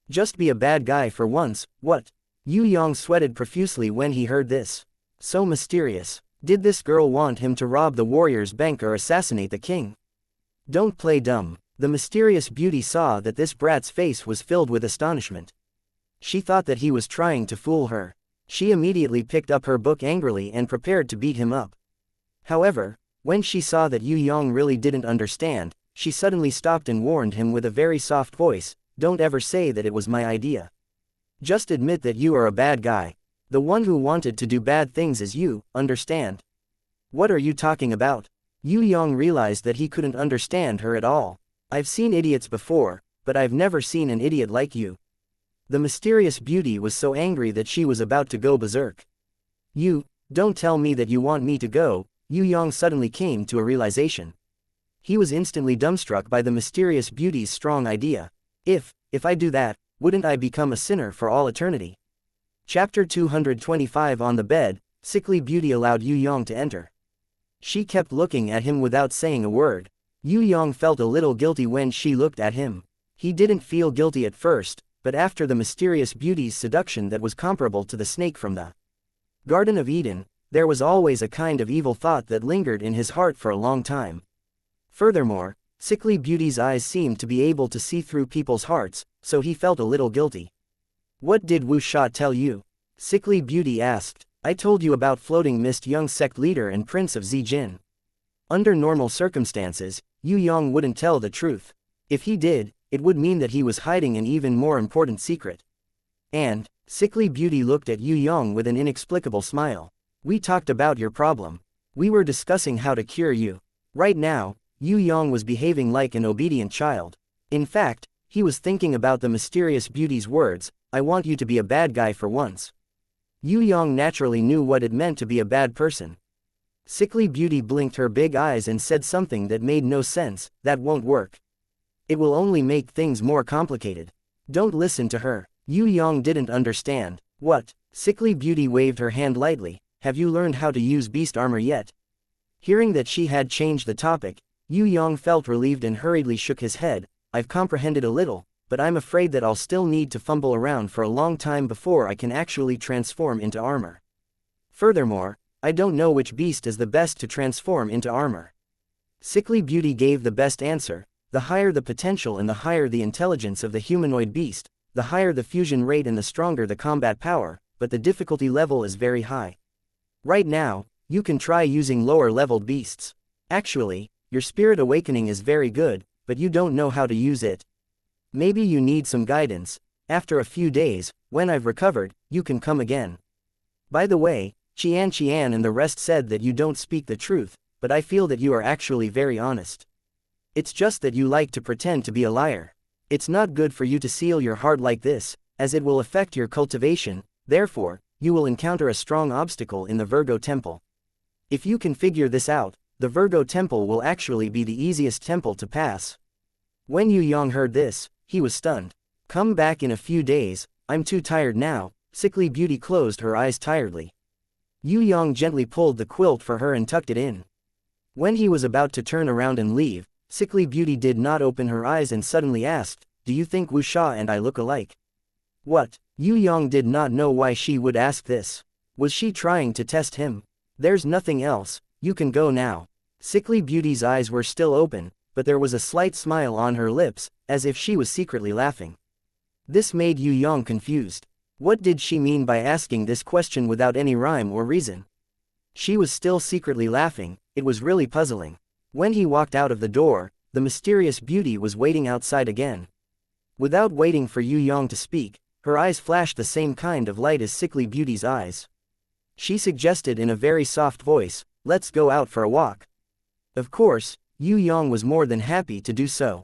Just be a bad guy for once, what? Yue Yang sweated profusely when he heard this. So mysterious. Did this girl want him to rob the warrior's bank or assassinate the king? Don't play dumb. The mysterious beauty saw that this brat's face was filled with astonishment. She thought that he was trying to fool her. She immediately picked up her book angrily and prepared to beat him up. However, when she saw that Yue Yang really didn't understand, she suddenly stopped and warned him with a very soft voice, don't ever say that it was my idea. Just admit that you are a bad guy. The one who wanted to do bad things is you, understand? What are you talking about? Yue Yang realized that he couldn't understand her at all. I've seen idiots before, but I've never seen an idiot like you. The mysterious beauty was so angry that she was about to go berserk. You, don't tell me that you want me to go. Yue Yang suddenly came to a realization. He was instantly dumbstruck by the mysterious beauty's strong idea. If I do that, wouldn't I become a sinner for all eternity? Chapter 225. On the bed, sickly beauty allowed Yue Yang to enter. She kept looking at him without saying a word. Yue Yang felt a little guilty when she looked at him. He didn't feel guilty at first, but after the mysterious beauty's seduction that was comparable to the snake from the Garden of Eden, there was always a kind of evil thought that lingered in his heart for a long time. Furthermore, sickly beauty's eyes seemed to be able to see through people's hearts, so he felt a little guilty. What did wuxia tell you? Sickly beauty asked. I told you about Floating Mist, young sect leader and prince of Zijin. Under normal circumstances, Yue Yang wouldn't tell the truth. If he did, it would mean that he was hiding an even more important secret. And, sickly beauty looked at Yue Yang with an inexplicable smile. We talked about your problem. We were discussing how to cure you. Right now, Yue Yang was behaving like an obedient child. In fact, he was thinking about the mysterious beauty's words, I want you to be a bad guy for once. Yue Yang naturally knew what it meant to be a bad person. Sickly beauty blinked her big eyes and said something that made no sense, that won't work. It will only make things more complicated. Don't listen to her. Yue Yang didn't understand. What? Sickly beauty waved her hand lightly. Have you learned how to use beast armor yet? Hearing that she had changed the topic, Yue Yang felt relieved and hurriedly shook his head. I've comprehended a little, but I'm afraid that I'll still need to fumble around for a long time before I can actually transform into armor. Furthermore, I don't know which beast is the best to transform into armor. Sickly beauty gave the best answer. The higher the potential and the higher the intelligence of the humanoid beast, the higher the fusion rate and the stronger the combat power, but the difficulty level is very high. Right now, you can try using lower-leveled beasts. Actually, your spirit awakening is very good, but you don't know how to use it. Maybe you need some guidance. After a few days, when I've recovered, you can come again. By the way, Xianxia and the rest said that you don't speak the truth, but I feel that you are actually very honest. It's just that you like to pretend to be a liar. It's not good for you to seal your heart like this, as it will affect your cultivation. Therefore, you will encounter a strong obstacle in the Virgo temple. If you can figure this out, the Virgo temple will actually be the easiest temple to pass. When Yue Yang heard this, he was stunned. Come back in a few days, I'm too tired now. Sickly beauty closed her eyes tiredly. Yue Yang gently pulled the quilt for her and tucked it in. When he was about to turn around and leave, sickly beauty did not open her eyes and suddenly asked, do you think wuxia and I look alike? What? Yue Yang did not know why she would ask this. Was she trying to test him? There's nothing else, you can go now. Sickly beauty's eyes were still open, but there was a slight smile on her lips, as if she was secretly laughing. This made Yue Yang confused. What did she mean by asking this question without any rhyme or reason? She was still secretly laughing. It was really puzzling. When he walked out of the door, the mysterious beauty was waiting outside again. Without waiting for Yue Yang to speak, her eyes flashed the same kind of light as sickly beauty's eyes. She suggested in a very soft voice, let's go out for a walk. Of course, Yue Yang was more than happy to do so.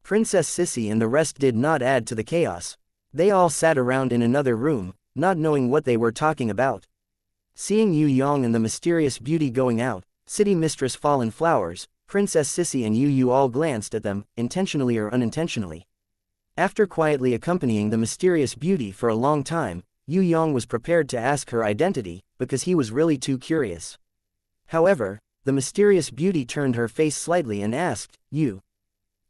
Princess Sissy and the rest did not add to the chaos. They all sat around in another room, not knowing what they were talking about. Seeing Yue Yang and the mysterious beauty going out, City Mistress Fallen Flowers, Princess Sissy and Yu all glanced at them, intentionally or unintentionally. After quietly accompanying the mysterious beauty for a long time, Yue Yang was prepared to ask her identity, because he was really too curious. However, the mysterious beauty turned her face slightly and asked, You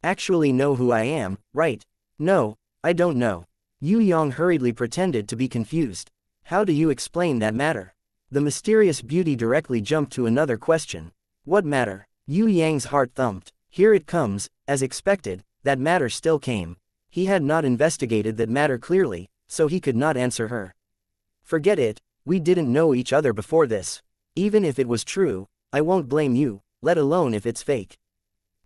actually know who I am, right? No, I don't know. Yue Yang hurriedly pretended to be confused. How do you explain that matter? The mysterious beauty directly jumped to another question. What matter? Yue Yang's heart thumped. Here it comes, as expected, that matter still came. He had not investigated that matter clearly, so he could not answer her. Forget it, we didn't know each other before this. Even if it was true, I won't blame you, let alone if it's fake.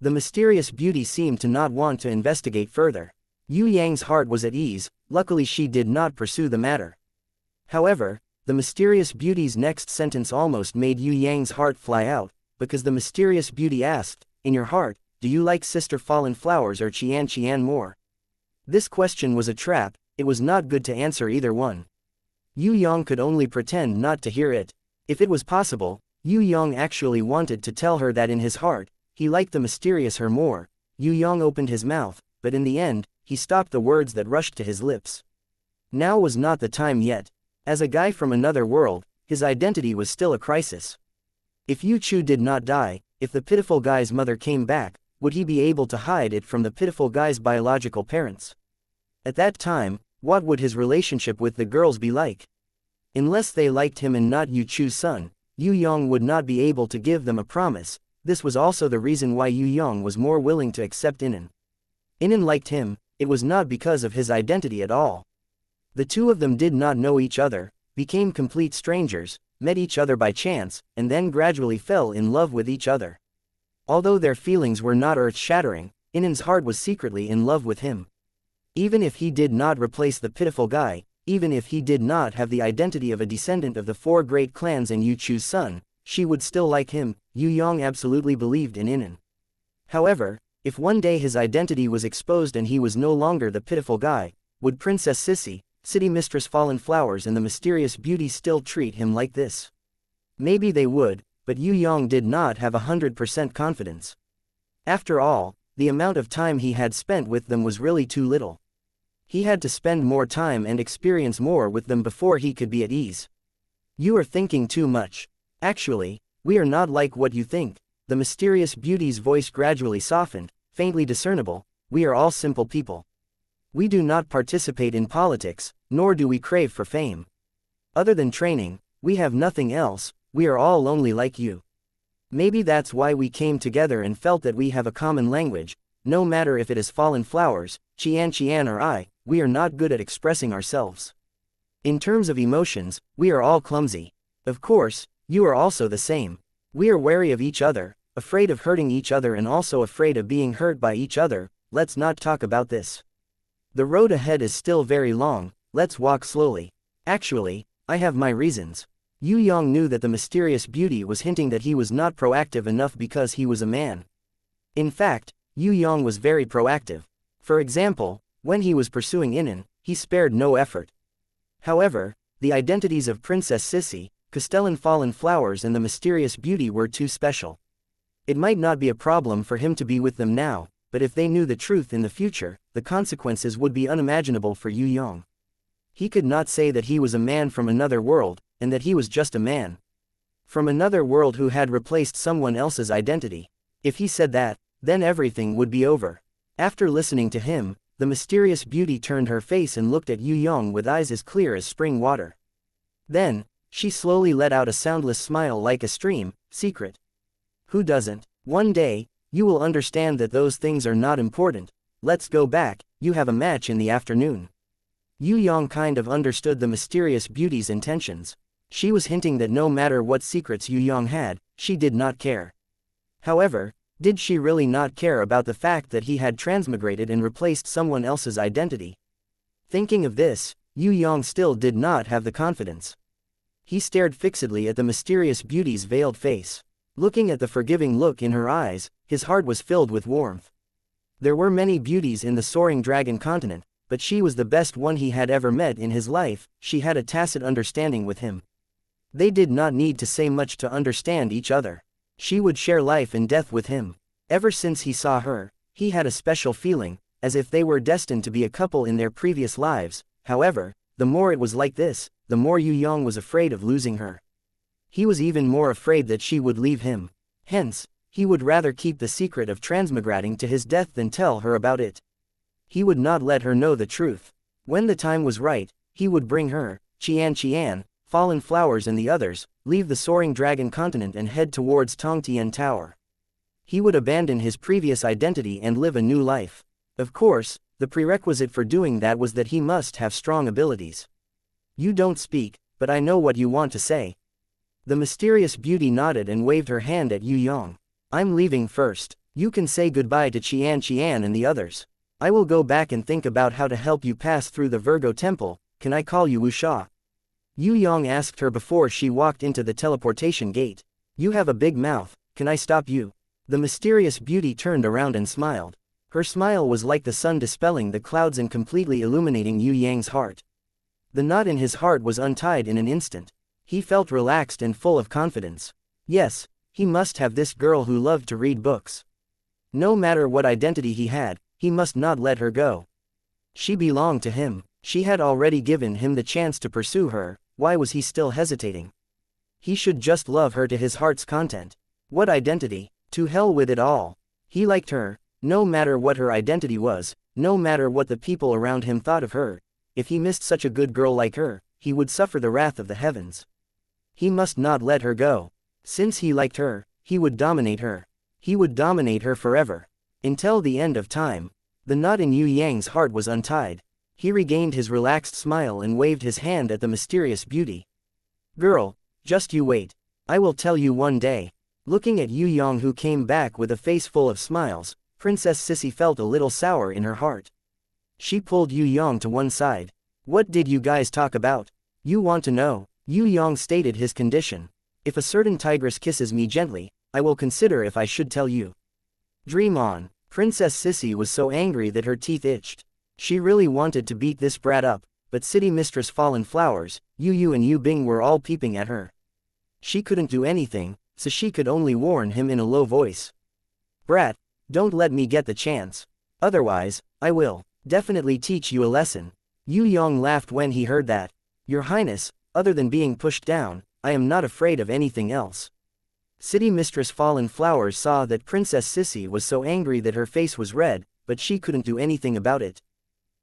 The mysterious beauty seemed to not want to investigate further. Yue Yang's heart was at ease. Luckily she did not pursue the matter. However, the mysterious beauty's next sentence almost made Yue Yang's heart fly out, because the mysterious beauty asked, in your heart, do you like Sister Fallen Flowers or xianxia more? This question was a trap. It was not good to answer either one. Yue Yang could only pretend not to hear it. If it was possible, Yue Yang actually wanted to tell her that in his heart, he liked the mysterious her more. Yue Yang opened his mouth, but in the end, he stopped the words that rushed to his lips. Now was not the time yet. As a guy from another world, his identity was still a crisis. If Yu Chu did not die, if the pitiful guy's mother came back, would he be able to hide it from the pitiful guy's biological parents? At that time, what would his relationship with the girls be like? Unless they liked him and not Yu Chu's son, Yue Yang would not be able to give them a promise. This was also the reason why Yue Yang was more willing to accept Inan. Inan liked him, it was not because of his identity at all. The two of them did not know each other, became complete strangers, met each other by chance, and then gradually fell in love with each other. Although their feelings were not earth-shattering, Inan's heart was secretly in love with him. Even if he did not replace the pitiful guy, even if he did not have the identity of a descendant of the 4 great clans and Yu Chu's son, she would still like him. Yue Yang absolutely believed in Inan. However, if one day his identity was exposed and he was no longer the pitiful guy, would Princess Sissy, City Mistress Fallen Flowers and the mysterious beauty still treat him like this? Maybe they would, but Yue Yang did not have 100% confidence. After all, the amount of time he had spent with them was really too little. He had to spend more time and experience more with them before he could be at ease. You are thinking too much. Actually, we are not like what you think. The mysterious beauty's voice gradually softened, faintly discernible. We are all simple people. We do not participate in politics, nor do we crave for fame. Other than training, we have nothing else. We are all lonely like you. Maybe that's why we came together and felt that we have a common language. No matter if it is Fallen Flowers, Xianxia or I, we are not good at expressing ourselves. In terms of emotions, we are all clumsy. Of course, you are also the same. We are wary of each other, afraid of hurting each other and also afraid of being hurt by each other. Let's not talk about this. The road ahead is still very long, let's walk slowly. Actually, I have my reasons. Yue Yang knew that the mysterious beauty was hinting that he was not proactive enough because he was a man. In fact, Yue Yang was very proactive. For example, when he was pursuing Inan, he spared no effort. However, the identities of Princess Sissy, Castellan Fallen Flowers and the mysterious beauty were too special. It might not be a problem for him to be with them now, but if they knew the truth in the future, the consequences would be unimaginable for Yue Yang. He could not say that he was a man from another world, and that he was just a man from another world who had replaced someone else's identity. If he said that, then everything would be over. After listening to him, the mysterious beauty turned her face and looked at Yue Yang with eyes as clear as spring water. Then, she slowly let out a soundless smile like a stream. Secret. Who doesn't? One day, you will understand that those things are not important. Let's go back, you have a match in the afternoon. Yue Yang kind of understood the mysterious beauty's intentions. She was hinting that no matter what secrets Yue Yang had, she did not care. However, did she really not care about the fact that he had transmigrated and replaced someone else's identity? Thinking of this, Yue Yang still did not have the confidence. He stared fixedly at the mysterious beauty's veiled face. Looking at the forgiving look in her eyes, his heart was filled with warmth. There were many beauties in the soaring dragon continent, but she was the best one he had ever met in his life. She had a tacit understanding with him. They did not need to say much to understand each other. She would share life and death with him. Ever since he saw her, he had a special feeling, as if they were destined to be a couple in their previous lives. However, the more it was like this, the more Yue Yang was afraid of losing her. He was even more afraid that she would leave him. Hence, he would rather keep the secret of transmigrating to his death than tell her about it. He would not let her know the truth. When the time was right, he would bring her, Xianxia, Fallen Flowers and the others, leave the soaring dragon continent and head towards Tong Tian Tower. He would abandon his previous identity and live a new life. Of course, the prerequisite for doing that was that he must have strong abilities. You don't speak, but I know what you want to say. The mysterious beauty nodded and waved her hand at Yue Yang. I'm leaving first. You can say goodbye to Xianxia and the others. I will go back and think about how to help you pass through the Virgo Temple. Can I call you wuxia? Yue Yang asked her before she walked into the teleportation gate. You have a big mouth, can I stop you? The mysterious beauty turned around and smiled. Her smile was like the sun dispelling the clouds and completely illuminating Yue Yang's heart. The knot in his heart was untied in an instant. He felt relaxed and full of confidence. Yes, He must have this girl who loved to read books. No matter what identity he had, he must not let her go. She belonged to him. She had already given him the chance to pursue her. Why was he still hesitating? He should just love her to his heart's content. What identity? To hell with it all. He liked her, no matter what her identity was, no matter what the people around him thought of her. If he missed such a good girl like her, he would suffer the wrath of the heavens. He must not let her go. Since he liked her, he would dominate her. He would dominate her forever. Until the end of time. The knot in Yue Yang's heart was untied. He regained his relaxed smile and waved his hand at the mysterious beauty. Girl, just you wait. I will tell you one day. Looking at Yue Yang, who came back with a face full of smiles, Princess Sissy felt a little sour in her heart. She pulled Yue Yang to one side. What did you guys talk about? You want to know? Yue Yang stated his condition. If a certain tigress kisses me gently, I will consider if I should tell you. Dream on. Princess Sissy was so angry that her teeth itched. She really wanted to beat this brat up, but City Mistress Fallen Flowers, Yu and Yu Bing were all peeping at her. She couldn't do anything, so she could only warn him in a low voice. Brat, don't let me get the chance. Otherwise, I will definitely teach you a lesson. Yue Yang laughed when he heard that. Your Highness, other than being pushed down, I am not afraid of anything else. City Mistress Fallen Flowers saw that Princess Sissy was so angry that her face was red, but she couldn't do anything about it.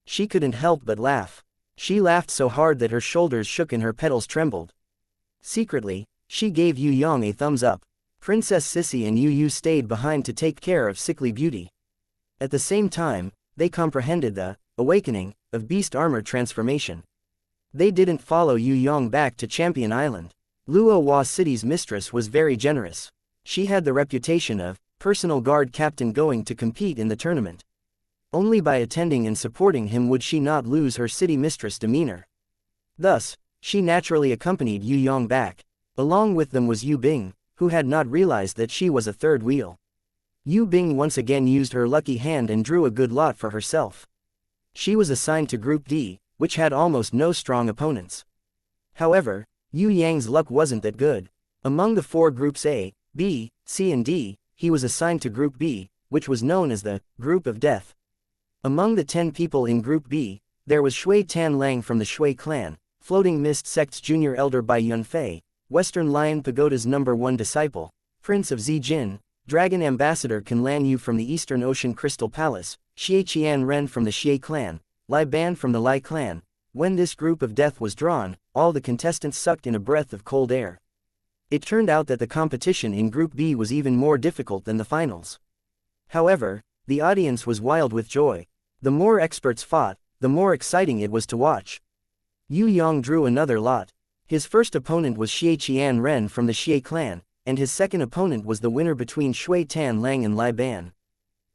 She couldn't help but laugh. She laughed so hard that her shoulders shook and her petals trembled. Secretly, she gave Yue Yang a thumbs up. Princess Sissy and Yu stayed behind to take care of sickly beauty. At the same time, they comprehended the awakening of beast armor transformation. They didn't follow Yue Yang back to Champion Island. Luo Hua City's mistress was very generous. She had the reputation of personal guard captain going to compete in the tournament. Only by attending and supporting him would she not lose her city mistress demeanor. Thus, she naturally accompanied Yue Yang back. Along with them was Yu Bing, who had not realized that she was a third wheel. Yu Bing once again used her lucky hand and drew a good lot for herself. She was assigned to Group D, which had almost no strong opponents. However, Yue Yang's luck wasn't that good. Among the 4 groups A, B, C and D, he was assigned to Group B, which was known as the Group of Death. Among the 10 people in Group B, there was Shui Tan Lang from the Shui clan, Floating Mist Sect's junior elder Bai Yunfei, Western Lion Pagoda's #1 disciple, Prince of Zijin, Dragon Ambassador Can Lan Yu from the Eastern Ocean Crystal Palace, Xie Ren from the Xie clan, Lai Ban from the Lai clan. When this group of death was drawn, all the contestants sucked in a breath of cold air. It turned out that the competition in Group B was even more difficult than the finals. However, the audience was wild with joy. The more experts fought, the more exciting it was to watch. Yue Yang drew another lot. His first opponent was Xie Ren from the Xie clan, and his second opponent was the winner between Shui Tan Lang and Lai Ban.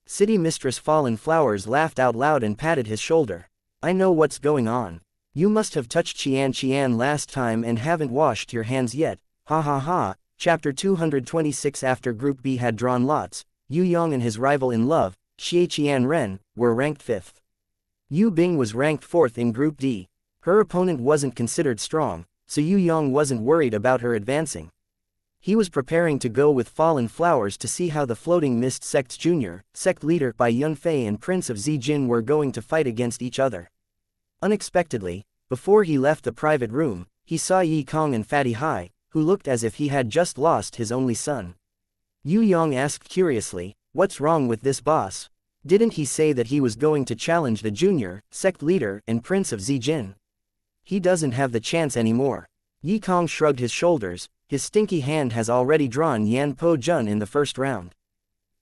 City Mistress Fallen Flowers laughed out loud and patted his shoulder. I know what's going on. You must have touched Xian last time and haven't washed your hands yet, ha ha ha. Chapter 226. After Group B had drawn lots, Yue Yang and his rival in love, Xie Ren, were ranked 5th. Yu Bing was ranked 4th in Group D. Her opponent wasn't considered strong, so Yue Yang wasn't worried about her advancing. He was preparing to go with Fallen Flowers to see how the Floating Mist Sect's junior sect leader Bai Yunfei and Prince of Zijin were going to fight against each other. Unexpectedly, before he left the private room, he saw Yi Kong and Fatty Hai, who looked as if he had just lost his only son. Yue Yang asked curiously, "What's wrong with this boss? Didn't he say that he was going to challenge the junior sect leader and Prince of Zijin? He doesn't have the chance anymore." Yi Kong shrugged his shoulders. His stinky hand has already drawn Yan Po Jun in the first round.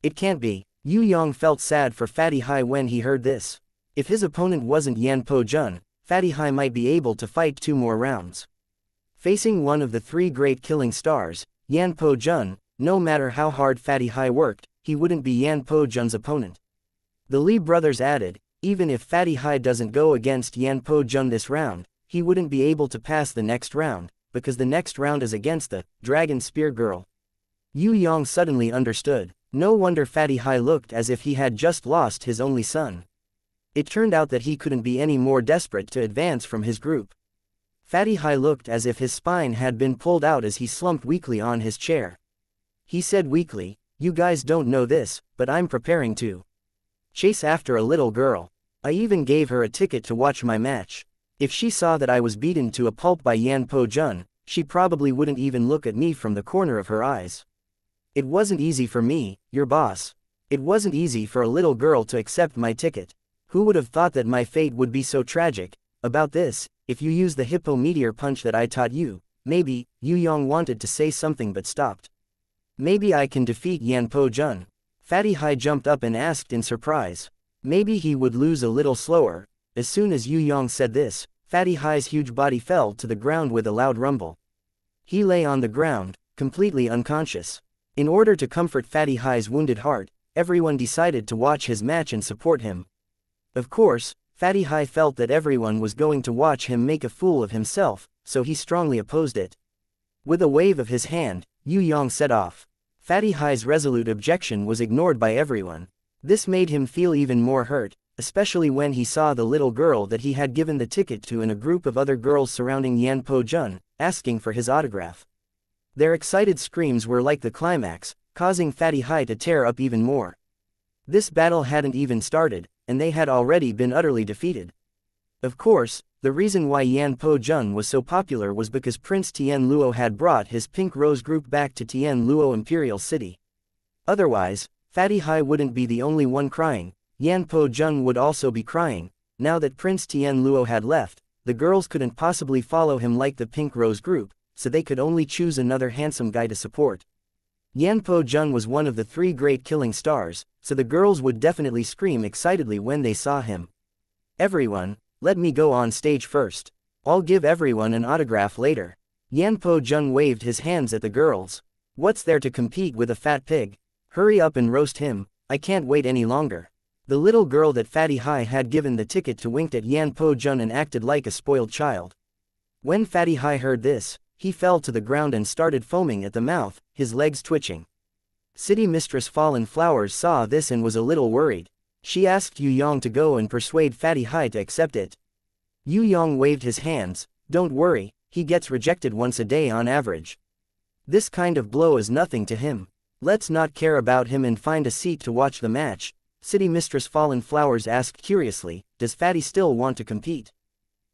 It can't be. Yue Yang felt sad for Fatty Hai when he heard this. If his opponent wasn't Yan Po Jun, Fatty Hai might be able to fight 2 more rounds. Facing one of the 3 great killing stars, Yan Po Jun, no matter how hard Fatty Hai worked, he wouldn't be Yan Po Jun's opponent. The Li brothers added, even if Fatty Hai doesn't go against Yan Po Jun this round, he wouldn't be able to pass the next round, because the next round is against the Dragon Spear Girl. Yue Yang suddenly understood. No wonder Fatty Hai looked as if he had just lost his only son. It turned out that he couldn't be any more desperate to advance from his group. Fatty Hai looked as if his spine had been pulled out as he slumped weakly on his chair. He said weakly, "You guys don't know this, but I'm preparing to chase after a little girl. I even gave her a ticket to watch my match. If she saw that I was beaten to a pulp by Yan Po Jun, she probably wouldn't even look at me from the corner of her eyes. It wasn't easy for me, your boss. It wasn't easy for a little girl to accept my ticket. Who would have thought that my fate would be so tragic? About this, if you use the hippo meteor punch that I taught you, maybe." Yue Yang wanted to say something but stopped. "Maybe I can defeat Yan Po Jun." Fatty Hai jumped up and asked in surprise. Maybe he would lose a little slower. As soon as Yue Yang said this, Fatty Hai's huge body fell to the ground with a loud rumble. He lay on the ground, completely unconscious. In order to comfort Fatty Hai's wounded heart, everyone decided to watch his match and support him. Of course, Fatty Hai felt that everyone was going to watch him make a fool of himself, so he strongly opposed it. With a wave of his hand, Yue Yang set off. Fatty Hai's resolute objection was ignored by everyone. This made him feel even more hurt, especially when he saw the little girl that he had given the ticket to and a group of other girls surrounding Yan Po Jun, asking for his autograph. Their excited screams were like the climax, causing Fatty Hai to tear up even more. This battle hadn't even started, and they had already been utterly defeated. Of course, the reason why Yan Po Jun was so popular was because Prince Tian Luo had brought his Pink Rose group back to Tian Luo Imperial City. Otherwise, Fatty Hai wouldn't be the only one crying. Yan Po Jun would also be crying. Now that Prince Tian Luo had left, the girls couldn't possibly follow him like the Pink Rose group, so they could only choose another handsome guy to support. Yan Po Jun was one of the 3 great killing stars, so the girls would definitely scream excitedly when they saw him. "Everyone, let me go on stage first. I'll give everyone an autograph later." Yan Po Jun waved his hands at the girls. "What's there to compete with a fat pig? Hurry up and roast him, I can't wait any longer." The little girl that Fatty Hai had given the ticket to winked at Yan Po Jun and acted like a spoiled child. When Fatty Hai heard this, he fell to the ground and started foaming at the mouth, his legs twitching. City Mistress Fallen Flowers saw this and was a little worried. She asked Yue Yang to go and persuade Fatty Hai to accept it. Yue Yang waved his hands. "Don't worry, he gets rejected once a day on average. This kind of blow is nothing to him. Let's not care about him and find a seat to watch the match." City Mistress Fallen Flowers asked curiously, "Does Fatty still want to compete?"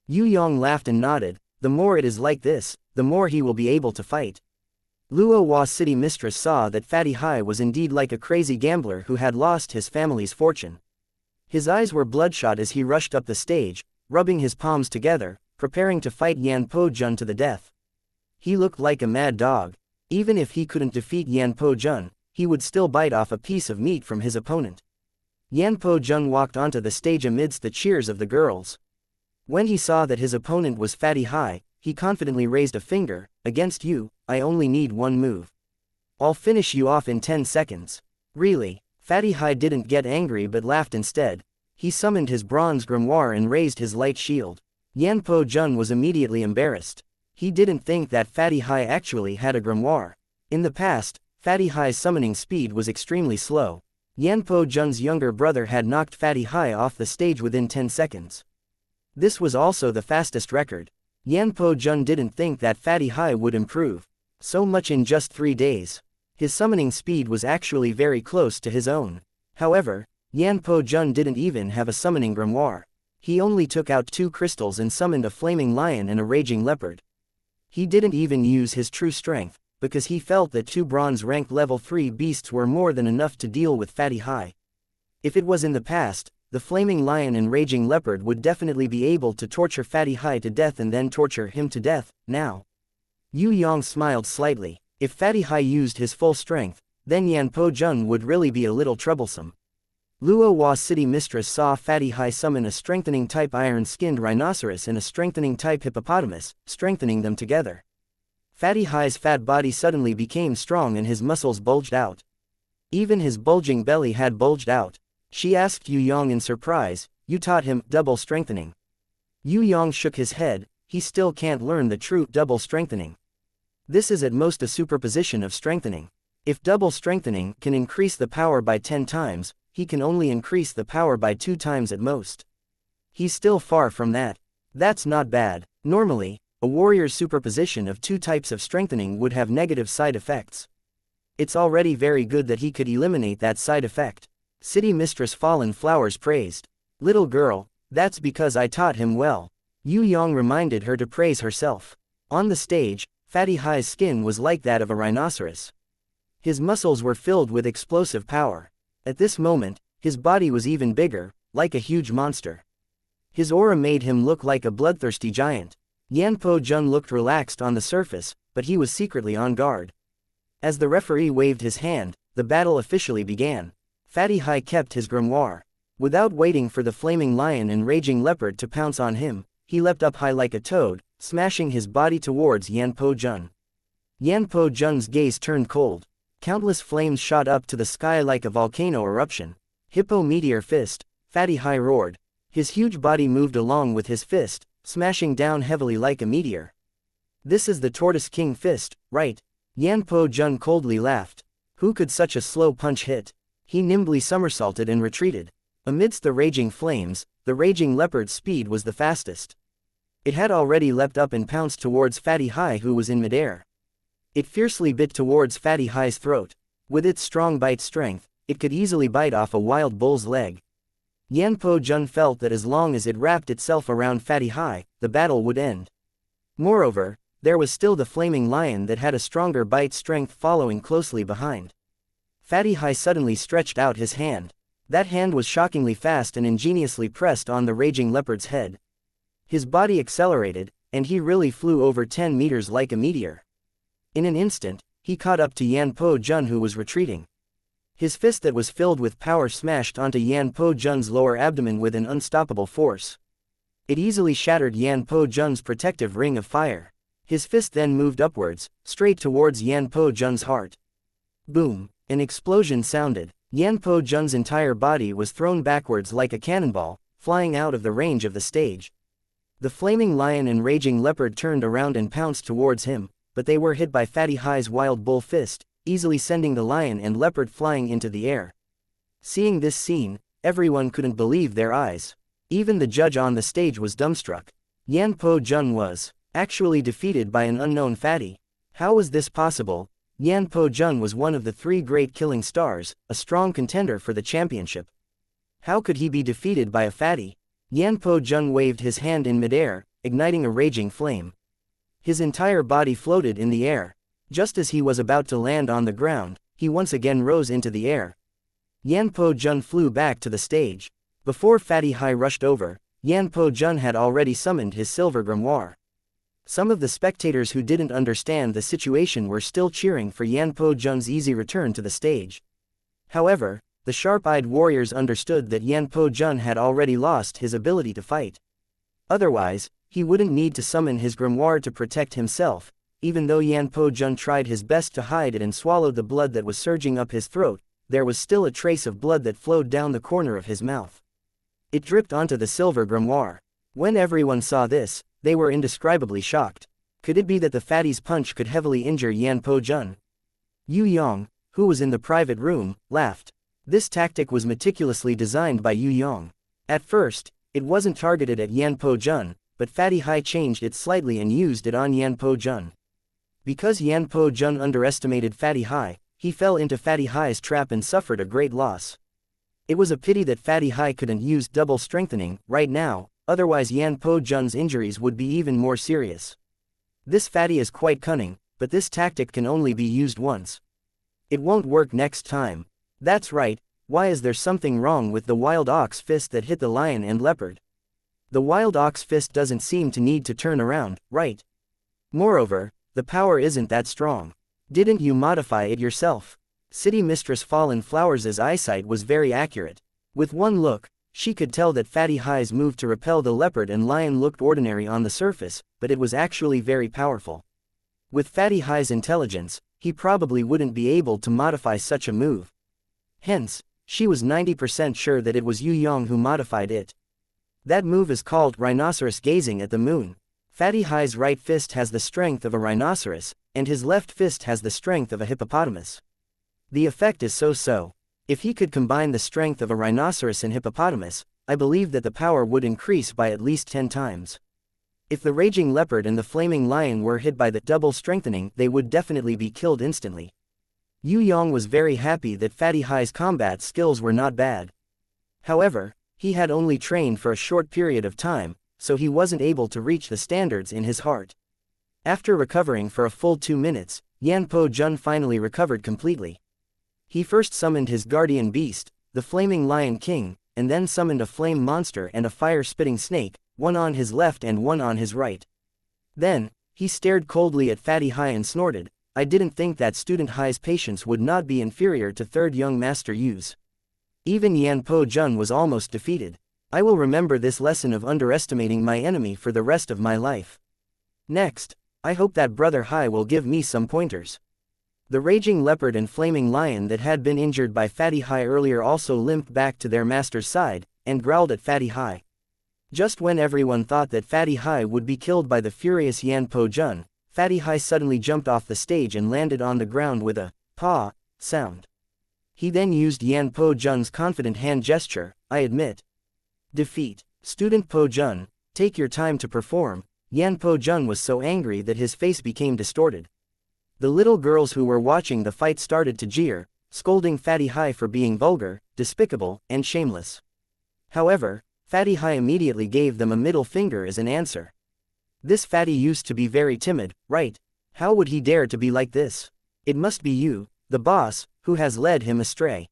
Yue Yang laughed and nodded. "The more it is like this, the more he will be able to fight." Luo Hua's City Mistress saw that Fatty Hai was indeed like a crazy gambler who had lost his family's fortune. His eyes were bloodshot as he rushed up the stage, rubbing his palms together, preparing to fight Yan Po Jun to the death. He looked like a mad dog. Even if he couldn't defeat Yan Po Jun, he would still bite off a piece of meat from his opponent. Yan Po Jun walked onto the stage amidst the cheers of the girls. When he saw that his opponent was Fatty Hai, he confidently raised a finger. "Against you, I only need one move. I'll finish you off in 10 seconds. Really?" Fatty Hai didn't get angry but laughed instead. He summoned his bronze grimoire and raised his light shield. Yan Po Jun was immediately embarrassed. He didn't think that Fatty Hai actually had a grimoire. In the past, Fatty Hai's summoning speed was extremely slow. Yan Po Jun's younger brother had knocked Fatty Hai off the stage within 10 seconds. This was also the fastest record. Yan Po Jun didn't think that Fatty Hai would improve so much in just 3 days. His summoning speed was actually very close to his own. However, Yan Po Jun didn't even have a summoning grimoire. He only took out 2 crystals and summoned a flaming lion and a raging leopard. He didn't even use his true strength, because he felt that 2 bronze rank level 3 beasts were more than enough to deal with Fatty Hai. If it was in the past, the flaming lion and raging leopard would definitely be able to torture Fatty Hai to death and then torture him to death. Now, Yue Yang smiled slightly. If Fatty Hai used his full strength, then Yan Po Jun would really be a little troublesome. Luo Hua's City Mistress saw Fatty Hai summon a strengthening type iron-skinned rhinoceros and a strengthening type hippopotamus, strengthening them together. Fatty Hai's fat body suddenly became strong and his muscles bulged out. Even his bulging belly had bulged out. She asked Yue Yang in surprise, "You taught him double strengthening?" Yue Yang shook his head. He still can't learn the true double strengthening. This is at most a superposition of strengthening. If double strengthening can increase the power by 10 times, he can only increase the power by 2 times at most. He's still far from that. That's not bad. Normally, a warrior's superposition of 2 types of strengthening would have negative side effects. It's already very good that he could eliminate that side effect. City Mistress Fallen Flowers praised. Little girl, that's because I taught him well. Yue Yang reminded her to praise herself. On the stage, Fatty Hai's skin was like that of a rhinoceros. His muscles were filled with explosive power. At this moment, his body was even bigger, like a huge monster. His aura made him look like a bloodthirsty giant. Yanpo Jun looked relaxed on the surface, but he was secretly on guard. As the referee waved his hand, the battle officially began. Fatty Hai kept his grimoire. Without waiting for the flaming lion and raging leopard to pounce on him, he leapt up high like a toad, smashing his body towards Yanpo Jun. Yanpo Jun's gaze turned cold. Countless flames shot up to the sky like a volcano eruption. Hippo Meteor Fist, Fatty Hai roared. His huge body moved along with his fist, smashing down heavily like a meteor. This is the Tortoise King Fist, right? Yanpo Jun coldly laughed. Who could such a slow punch hit? He nimbly somersaulted and retreated. Amidst the raging flames, the raging leopard's speed was the fastest. It had already leapt up and pounced towards Fatty Hai, who was in midair. It fiercely bit towards Fatty Hai's throat. With its strong bite strength, it could easily bite off a wild bull's leg. Yanpo Jun felt that as long as it wrapped itself around Fatty Hai, the battle would end. Moreover, there was still the flaming lion that had a stronger bite strength following closely behind. Fatty Hai suddenly stretched out his hand. That hand was shockingly fast and ingeniously pressed on the raging leopard's head. His body accelerated, and he really flew over 10 meters like a meteor. In an instant, he caught up to Yanpo Jun, who was retreating. His fist that was filled with power smashed onto Yanpo Jun's lower abdomen with an unstoppable force. It easily shattered Yanpo Jun's protective ring of fire. His fist then moved upwards, straight towards Yanpo Jun's heart. Boom! An explosion sounded. Yanpo Jun's entire body was thrown backwards like a cannonball, flying out of the range of the stage. The flaming lion and raging leopard turned around and pounced towards him, but they were hit by Fatty Hai's wild bull fist, easily sending the lion and leopard flying into the air. Seeing this scene, everyone couldn't believe their eyes. Even the judge on the stage was dumbstruck. Yanpo Jun was actually defeated by an unknown fatty. How was this possible? Yanpo Jun was one of the 3 great killing stars, a strong contender for the championship. How could he be defeated by a fatty? Yanpo Jun waved his hand in midair, igniting a raging flame. His entire body floated in the air. Just as he was about to land on the ground, he once again rose into the air. Yanpo Jun flew back to the stage. Before Fatty Hai rushed over, Yanpo Jun had already summoned his silver grimoire. Some of the spectators who didn't understand the situation were still cheering for Yanpo Jun's easy return to the stage. However, the sharp-eyed warriors understood that Yanpo Jun had already lost his ability to fight. Otherwise, he wouldn't need to summon his grimoire to protect himself. Even though Yanpo Jun tried his best to hide it and swallowed the blood that was surging up his throat, there was still a trace of blood that flowed down the corner of his mouth. It dripped onto the silver grimoire. When everyone saw this, they were indescribably shocked. Could it be that the fatty's punch could heavily injure Yanpo Jun? Yue Yang, who was in the private room, laughed. This tactic was meticulously designed by Yue Yang. At first, it wasn't targeted at Yanpo Jun, but Fatty Hai changed it slightly and used it on Yanpo Jun. Because Yanpo Jun underestimated Fatty Hai, he fell into Fatty Hai's trap and suffered a great loss. It was a pity that Fatty Hai couldn't use double strengthening right now, otherwise Yanpo Jun's injuries would be even more serious. This fatty is quite cunning, but this tactic can only be used once. It won't work next time. That's right, why is there something wrong with the wild ox fist that hit the lion and leopard? The wild ox fist doesn't seem to need to turn around, right? Moreover, the power isn't that strong. Didn't you modify it yourself? City Mistress Fallen Flowers' eyesight was very accurate. With one look, she could tell that Fatty Hai's move to repel the leopard and lion looked ordinary on the surface, but it was actually very powerful. With Fatty Hai's intelligence, he probably wouldn't be able to modify such a move. Hence, she was 90% sure that it was Yue Yang who modified it. That move is called rhinoceros gazing at the moon. Fatty Hai's right fist has the strength of a rhinoceros, and his left fist has the strength of a hippopotamus. The effect is so-so. If he could combine the strength of a rhinoceros and hippopotamus, I believe that the power would increase by at least 10 times. If the raging leopard and the flaming lion were hit by the double strengthening, they would definitely be killed instantly. Yue Yang was very happy that Fatty Hai's combat skills were not bad. However, he had only trained for a short period of time, so he wasn't able to reach the standards in his heart. After recovering for a full 2 minutes, Yan Po Jun finally recovered completely. He first summoned his guardian beast, the Flaming Lion King, and then summoned a flame monster and a fire-spitting snake, one on his left and one on his right. Then, he stared coldly at Fatty Hai and snorted, "I didn't think that student Hai's patience would not be inferior to third young master Yu's." Even Yan Po Jun was almost defeated. I will remember this lesson of underestimating my enemy for the rest of my life. Next, I hope that Brother Hai will give me some pointers. The raging leopard and flaming lion that had been injured by Fatty Hai earlier also limped back to their master's side, and growled at Fatty Hai. Just when everyone thought that Fatty Hai would be killed by the furious Yan Po Jun, Fatty Hai suddenly jumped off the stage and landed on the ground with a "paw" sound. He then used Yan Po Jun's confident hand gesture, "I admit defeat. Student Po Jun, take your time to perform." Yan Po Jun was so angry that his face became distorted. The little girls who were watching the fight started to jeer, scolding Fatty Hai for being vulgar, despicable, and shameless. However, Fatty Hai immediately gave them a middle finger as an answer. This Fatty used to be very timid, right? How would he dare to be like this? It must be you, the boss, who has led him astray.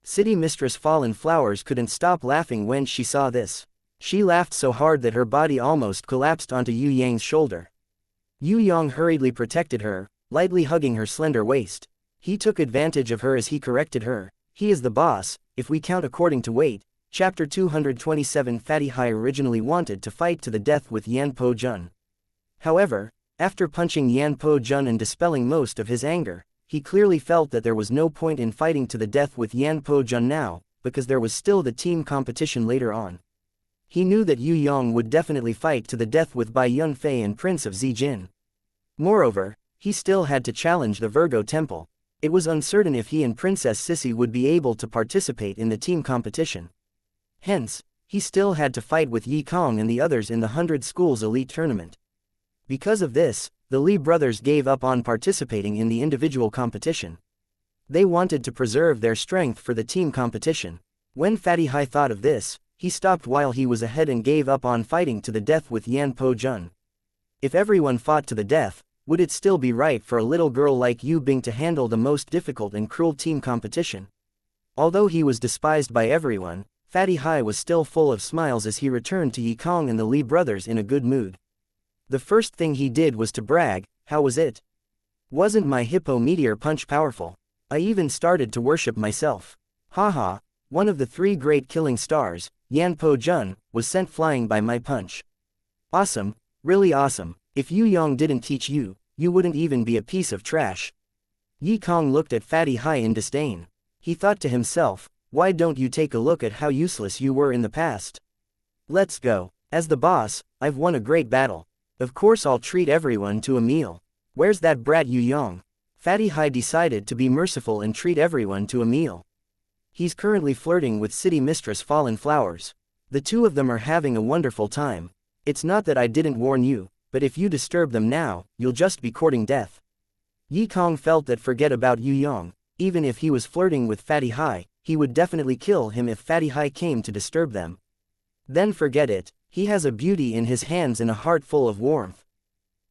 City Mistress Fallen Flowers couldn't stop laughing when she saw this. She laughed so hard that her body almost collapsed onto Yue Yang's shoulder. Yue Yang hurriedly protected her, lightly hugging her slender waist. He took advantage of her as he corrected her. He is the boss, if we count according to weight. Chapter 227. Fatty Hai originally wanted to fight to the death with Yan Po Jun. However, after punching Yan Po Jun and dispelling most of his anger, he clearly felt that there was no point in fighting to the death with Yan Po Jun now, because there was still the team competition later on. He knew that Yue Yang would definitely fight to the death with Bai Yunfei and Prince of Zijin. Moreover, he still had to challenge the Virgo Temple. It was uncertain if he and Princess Sissy would be able to participate in the team competition. Hence, he still had to fight with Yi Kong and the others in the 100 Schools Elite Tournament. Because of this, the Li brothers gave up on participating in the individual competition. They wanted to preserve their strength for the team competition. When Fatty Hai thought of this, he stopped while he was ahead and gave up on fighting to the death with Yan Po Jun. If everyone fought to the death, would it still be right for a little girl like Yu Bing to handle the most difficult and cruel team competition? Although he was despised by everyone, Fatty Hai was still full of smiles as he returned to Yi Kong and the Li brothers in a good mood. The first thing he did was to brag, "How was it? Wasn't my hippo meteor punch powerful? I even started to worship myself. Haha, one of the 3 great killing stars, Yan Po Jun, was sent flying by my punch. Awesome, really awesome. If Yue Yang didn't teach you, you wouldn't even be a piece of trash." Yi Kong looked at Fatty Hai in disdain. He thought to himself, "Why don't you take a look at how useless you were in the past? Let's go. As the boss, I've won a great battle. Of course I'll treat everyone to a meal. Where's that brat Yue Yang?" Fatty Hai decided to be merciful and treat everyone to a meal. He's currently flirting with City Mistress Fallen Flowers. The two of them are having a wonderful time. It's not that I didn't warn you, but if you disturb them now, you'll just be courting death. Yi Kong felt that forget about Yue Yang, even if he was flirting with Fatty Hai, he would definitely kill him if Fatty Hai came to disturb them. Then forget it, he has a beauty in his hands and a heart full of warmth.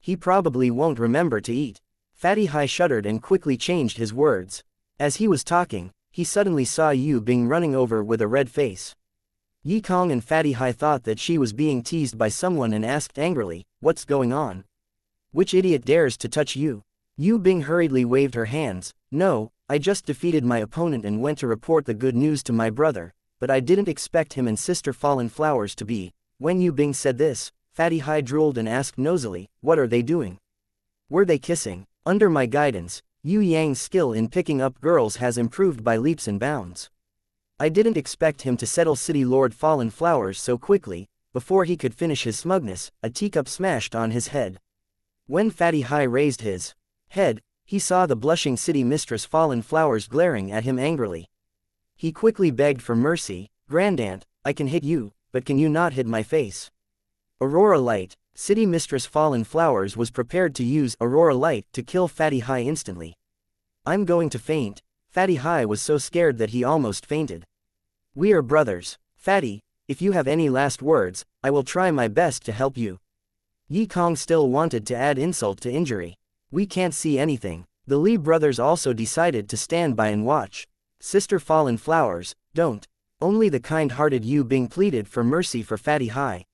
He probably won't remember to eat. Fatty Hai shuddered and quickly changed his words. As he was talking, he suddenly saw Yu Bing running over with a red face. Yi Kong and Fatty Hai thought that she was being teased by someone and asked angrily, "What's going on? Which idiot dares to touch you?" Yu Bing hurriedly waved her hands. "No, I just defeated my opponent and went to report the good news to my brother, but I didn't expect him and Sister Fallen Flowers to be." When Yu Bing said this, Fatty Hai drooled and asked nosily, "What are they doing? Were they kissing?" Under my guidance, Yue Yang's skill in picking up girls has improved by leaps and bounds. I didn't expect him to settle City Lord Fallen Flowers so quickly. Before he could finish his smugness, a teacup smashed on his head. When Fatty Hai raised his head, he saw the blushing City Mistress Fallen Flowers glaring at him angrily. He quickly begged for mercy, "Grandaunt, I can hit you, but can you not hit my face?" Aurora Light. City Mistress Fallen Flowers was prepared to use Aurora Light to kill Fatty Hai instantly. I'm going to faint. Fatty Hai was so scared that he almost fainted. We are brothers. Fatty, if you have any last words, I will try my best to help you. Yi Kong still wanted to add insult to injury. We can't see anything. The Li brothers also decided to stand by and watch. Sister Fallen Flowers, don't. Only the kind-hearted Yu Bing pleaded for mercy for Fatty Hai.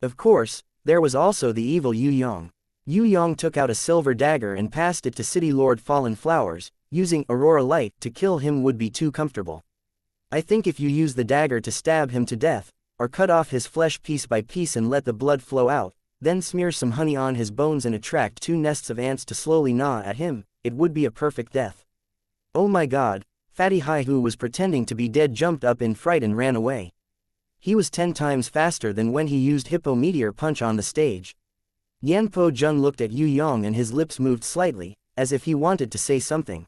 Of course, there was also the evil Yu Yang. Yu Yang took out a silver dagger and passed it to City Lord Fallen Flowers. Using Aurora Light to kill him would be too comfortable. I think if you use the dagger to stab him to death, or cut off his flesh piece by piece and let the blood flow out, then smear some honey on his bones and attract 2 nests of ants to slowly gnaw at him, it would be a perfect death. Oh my god, Fatty Hai, who was pretending to be dead, jumped up in fright and ran away. He was 10 times faster than when he used Hippo Meteor Punch on the stage. Yanpo Jun looked at Yu Yang and his lips moved slightly, as if he wanted to say something.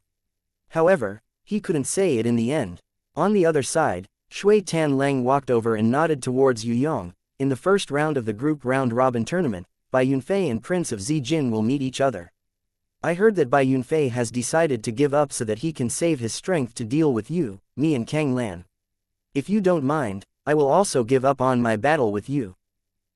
However, he couldn't say it in the end. On the other side, Shui Tan Lang walked over and nodded towards Yu Yang. In the first round of the group round-robin tournament, Bai Yunfei and Prince of Zijin will meet each other. I heard that Bai Yunfei has decided to give up so that he can save his strength to deal with you, me and Kang Lan. If you don't mind, I will also give up on my battle with you.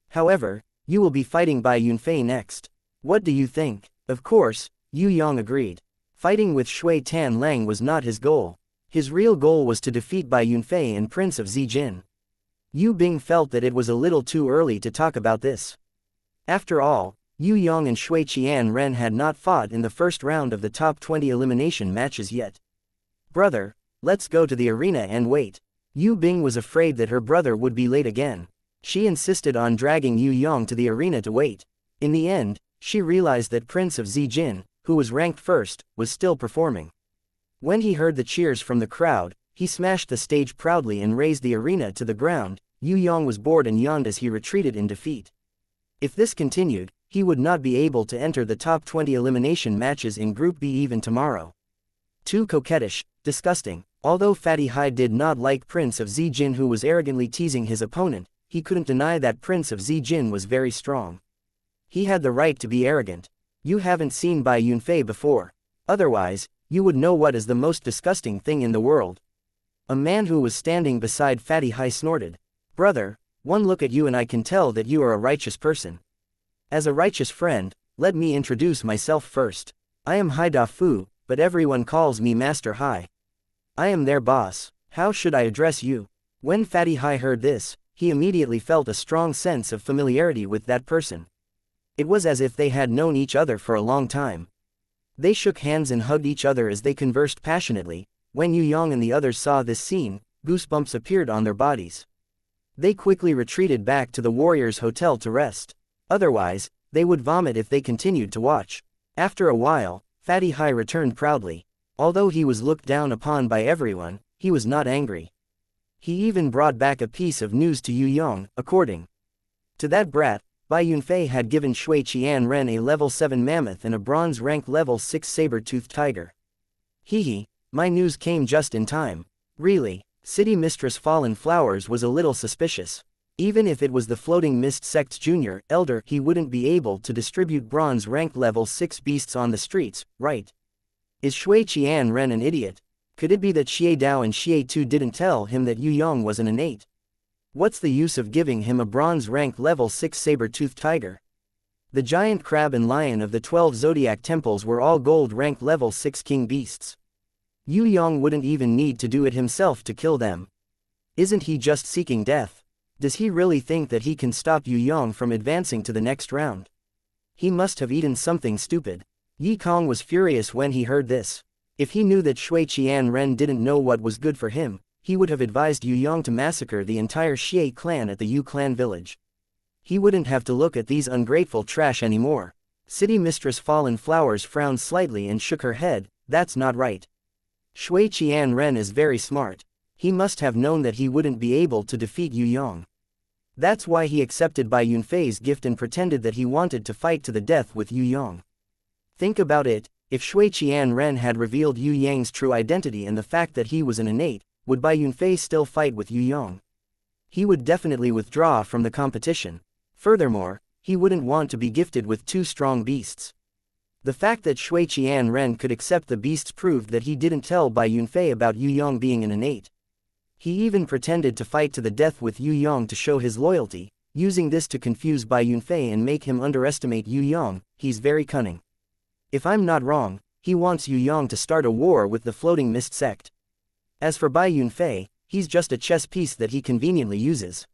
However, you will be fighting Bai Yunfei next. What do you think? Of course, Yu Yang agreed. Fighting with Shui Tan Lang was not his goal. His real goal was to defeat Bai Yunfei and Prince of Zijin. Yu Bing felt that it was a little too early to talk about this. After all, Yu Yang and Shui Qianren had not fought in the first round of the top 20 elimination matches yet. Brother, let's go to the arena and wait. Yu Bing was afraid that her brother would be late again. She insisted on dragging Yu Yang to the arena to wait. In the end, she realized that Prince of Zijin, who was ranked first, was still performing. When he heard the cheers from the crowd, he smashed the stage proudly and raised the arena to the ground. Yu Yang was bored and yawned as he retreated in defeat. If this continued, he would not be able to enter the top 20 elimination matches in Group B even tomorrow. Too coquettish, disgusting. Although Fatty Hai did not like Prince of Zijin, who was arrogantly teasing his opponent, he couldn't deny that Prince of Zijin was very strong. He had the right to be arrogant. You haven't seen Bai Yunfei before. Otherwise, you would know what is the most disgusting thing in the world. A man who was standing beside Fatty Hai snorted. Brother, one look at you and I can tell that you are a righteous person. As a righteous friend, let me introduce myself first. I am Hai Da Fu, but everyone calls me Master Hai. I am their boss. How should I address you? When Fatty Hai heard this, he immediately felt a strong sense of familiarity with that person. It was as if they had known each other for a long time. They shook hands and hugged each other as they conversed passionately. When Yu Yang and the others saw this scene, goosebumps appeared on their bodies. They quickly retreated back to the Warriors' Hotel to rest. Otherwise, they would vomit if they continued to watch. After a while, Fatty Hai returned proudly. Although he was looked down upon by everyone, he was not angry. He even brought back a piece of news to Yu Yang. According to that brat, Bai Yunfei had given Shui Qianren a level 7 mammoth and a bronze rank level 6 saber-toothed tiger. Hee, my news came just in time. Really, City Mistress Fallen Flowers was a little suspicious. Even if it was the Floating Mist Sect's junior, elder, he wouldn't be able to distribute bronze rank level 6 beasts on the streets, right? Is Shui Qianren an idiot? Could it be that Xie Dao and Xie Tu didn't tell him that Yu Yang was an innate? What's the use of giving him a bronze rank level 6 saber-toothed tiger? The giant crab and lion of the 12 zodiac temples were all gold rank level 6 king beasts. Yu Yang wouldn't even need to do it himself to kill them. Isn't he just seeking death? Does he really think that he can stop Yu Yang from advancing to the next round? He must have eaten something stupid. Yi Kong was furious when he heard this. If he knew that Shui Qianren didn't know what was good for him, he would have advised Yu Yang to massacre the entire Xie clan at the Yu clan village. He wouldn't have to look at these ungrateful trash anymore. City Mistress Fallen Flowers frowned slightly and shook her head. That's not right. Shui Qianren is very smart. He must have known that he wouldn't be able to defeat Yu Yang. That's why he accepted Bai Yunfei's gift and pretended that he wanted to fight to the death with Yu Yang. Think about it, if Shui Qianren had revealed Yu Yang's true identity and the fact that he was an innate, would Bai Yunfei still fight with Yu Yang? He would definitely withdraw from the competition. Furthermore, he wouldn't want to be gifted with 2 strong beasts. The fact that Shui Qianren could accept the beasts proved that he didn't tell Bai Yunfei about Yue Yang being an innate. He even pretended to fight to the death with Yue Yang to show his loyalty, using this to confuse Bai Yunfei and make him underestimate Yue Yang. He's very cunning. If I'm not wrong, he wants Yue Yang to start a war with the Floating Mist sect. As for Bai Yunfei, he's just a chess piece that he conveniently uses.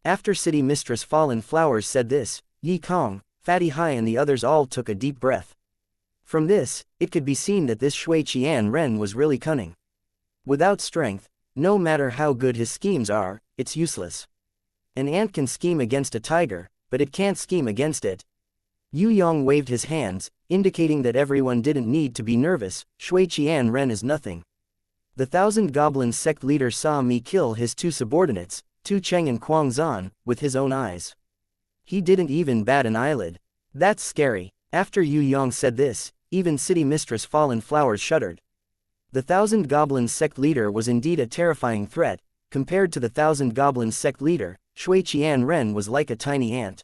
After City Mistress Fallen Flowers said this, Yi Kong, Fatty Hai and the others all took a deep breath. From this, it could be seen that this Shui Qianren was really cunning. Without strength, no matter how good his schemes are, it's useless. An ant can scheme against a tiger, but it can't scheme against it. Yue Yang waved his hands, indicating that everyone didn't need to be nervous. Shui Qianren is nothing. The Thousand Goblins sect leader saw me kill his two subordinates, Tu Cheng and Kuang Zan, with his own eyes. He didn't even bat an eyelid. That's scary. After Yue Yang said this, even City Mistress Fallen Flowers shuddered. The Thousand Goblins sect leader was indeed a terrifying threat. Compared to the Thousand Goblins sect leader, Shui Qianren was like a tiny ant.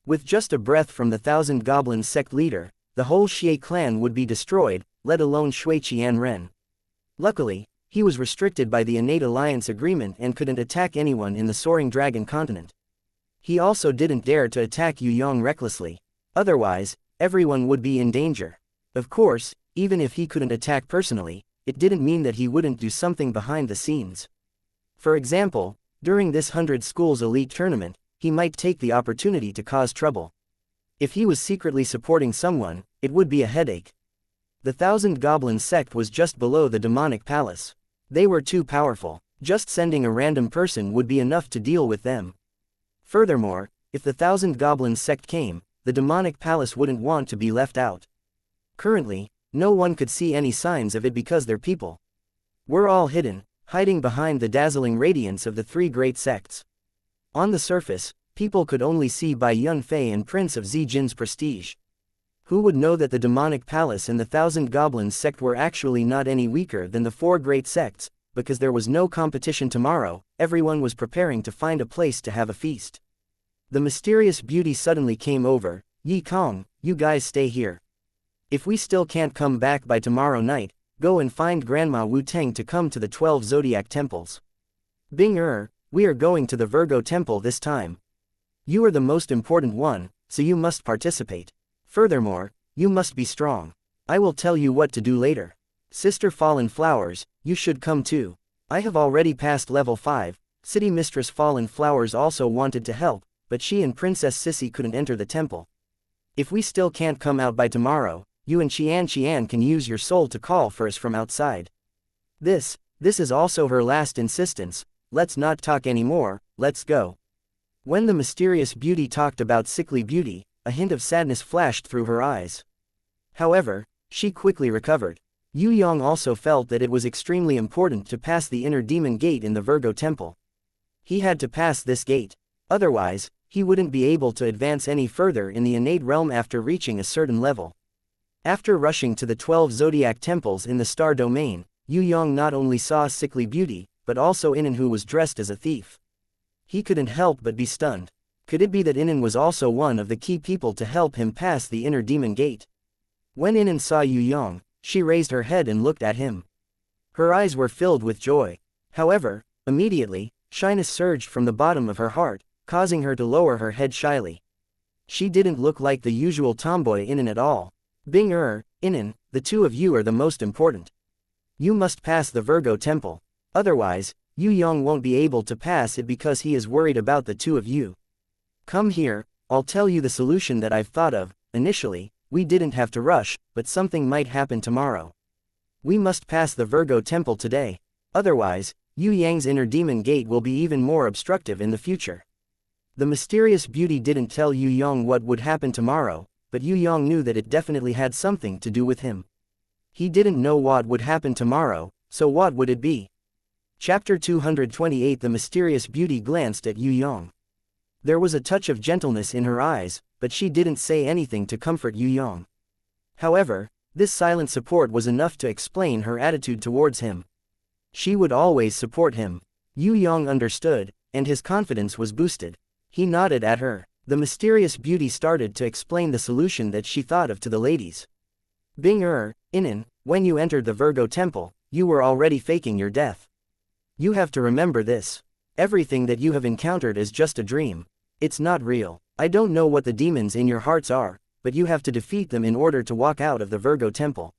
With just a breath from the Thousand Goblins sect leader, the whole Xie clan would be destroyed, let alone Shui Qianren. Luckily, he was restricted by the innate alliance agreement and couldn't attack anyone in the Soaring Dragon continent. He also didn't dare to attack Yue Yang recklessly. Otherwise, everyone would be in danger. Of course, even if he couldn't attack personally, it didn't mean that he wouldn't do something behind the scenes. For example, during this 100 Schools Elite tournament, he might take the opportunity to cause trouble. If he was secretly supporting someone, it would be a headache. The Thousand Goblins sect was just below the demonic palace. They were too powerful. Just sending a random person would be enough to deal with them. Furthermore, if the Thousand Goblins sect came, the demonic palace wouldn't want to be left out. Currently, no one could see any signs of it because they're people. We're all hidden, hiding behind the dazzling radiance of the three great sects. On the surface, people could only see Bai Yunfei and Prince of Zijin's prestige. Who would know that the demonic palace and the Thousand Goblins sect were actually not any weaker than the four great sects? Because there was no competition tomorrow, everyone was preparing to find a place to have a feast. The mysterious beauty suddenly came over. Yi Kong, you guys stay here. If we still can't come back by tomorrow night, go and find Grandma Wu Teng to come to the 12 zodiac temples. Bing we are going to the Virgo temple this time. You are the most important one, so you must participate. Furthermore, you must be strong. I will tell you what to do later. Sister Fallen Flowers, you should come too. I have already passed level 5. City Mistress Fallen Flowers also wanted to help, but she and Princess Sissy couldn't enter the temple. If we still can't come out by tomorrow, you and Xianxia can use your soul to call for us from outside. This is also her last insistence. Let's not talk anymore, let's go. When the mysterious beauty talked about sickly beauty, a hint of sadness flashed through her eyes. However, she quickly recovered. Yue Yang also felt that it was extremely important to pass the inner demon gate in the Virgo temple. He had to pass this gate. Otherwise, he wouldn't be able to advance any further in the innate realm after reaching a certain level. After rushing to the 12 zodiac temples in the star domain, Yue Yang not only saw sickly beauty, but also Inan, who was dressed as a thief. He couldn't help but be stunned. Could it be that Inan was also one of the key people to help him pass the inner demon gate? When Inan saw Yue Yang, she raised her head and looked at him. Her eyes were filled with joy. However, immediately, shyness surged from the bottom of her heart, causing her to lower her head shyly. She didn't look like the usual tomboy Inan at all. Bing Inan, the two of you are the most important. You must pass the Virgo temple. Otherwise, Yue Yang won't be able to pass it because he is worried about the two of you. Come here, I'll tell you the solution that I've thought of. Initially, we didn't have to rush, but something might happen tomorrow. We must pass the Virgo temple today. Otherwise, Yue Yang's inner demon gate will be even more obstructive in the future. The mysterious beauty didn't tell Yue Yang what would happen tomorrow, but Yue Yang knew that it definitely had something to do with him. He didn't know what would happen tomorrow, so what would it be? Chapter 228. The mysterious beauty glanced at Yue Yang. There was a touch of gentleness in her eyes, but she didn't say anything to comfort Yue Yang. However, this silent support was enough to explain her attitude towards him. She would always support him. Yue Yang understood, and his confidence was boosted. He nodded at her. The mysterious beauty started to explain the solution that she thought of to the ladies. Inin, when you entered the Virgo temple, you were already faking your death. You have to remember this. Everything that you have encountered is just a dream. It's not real. I don't know what the demons in your hearts are, but you have to defeat them in order to walk out of the Virgo temple.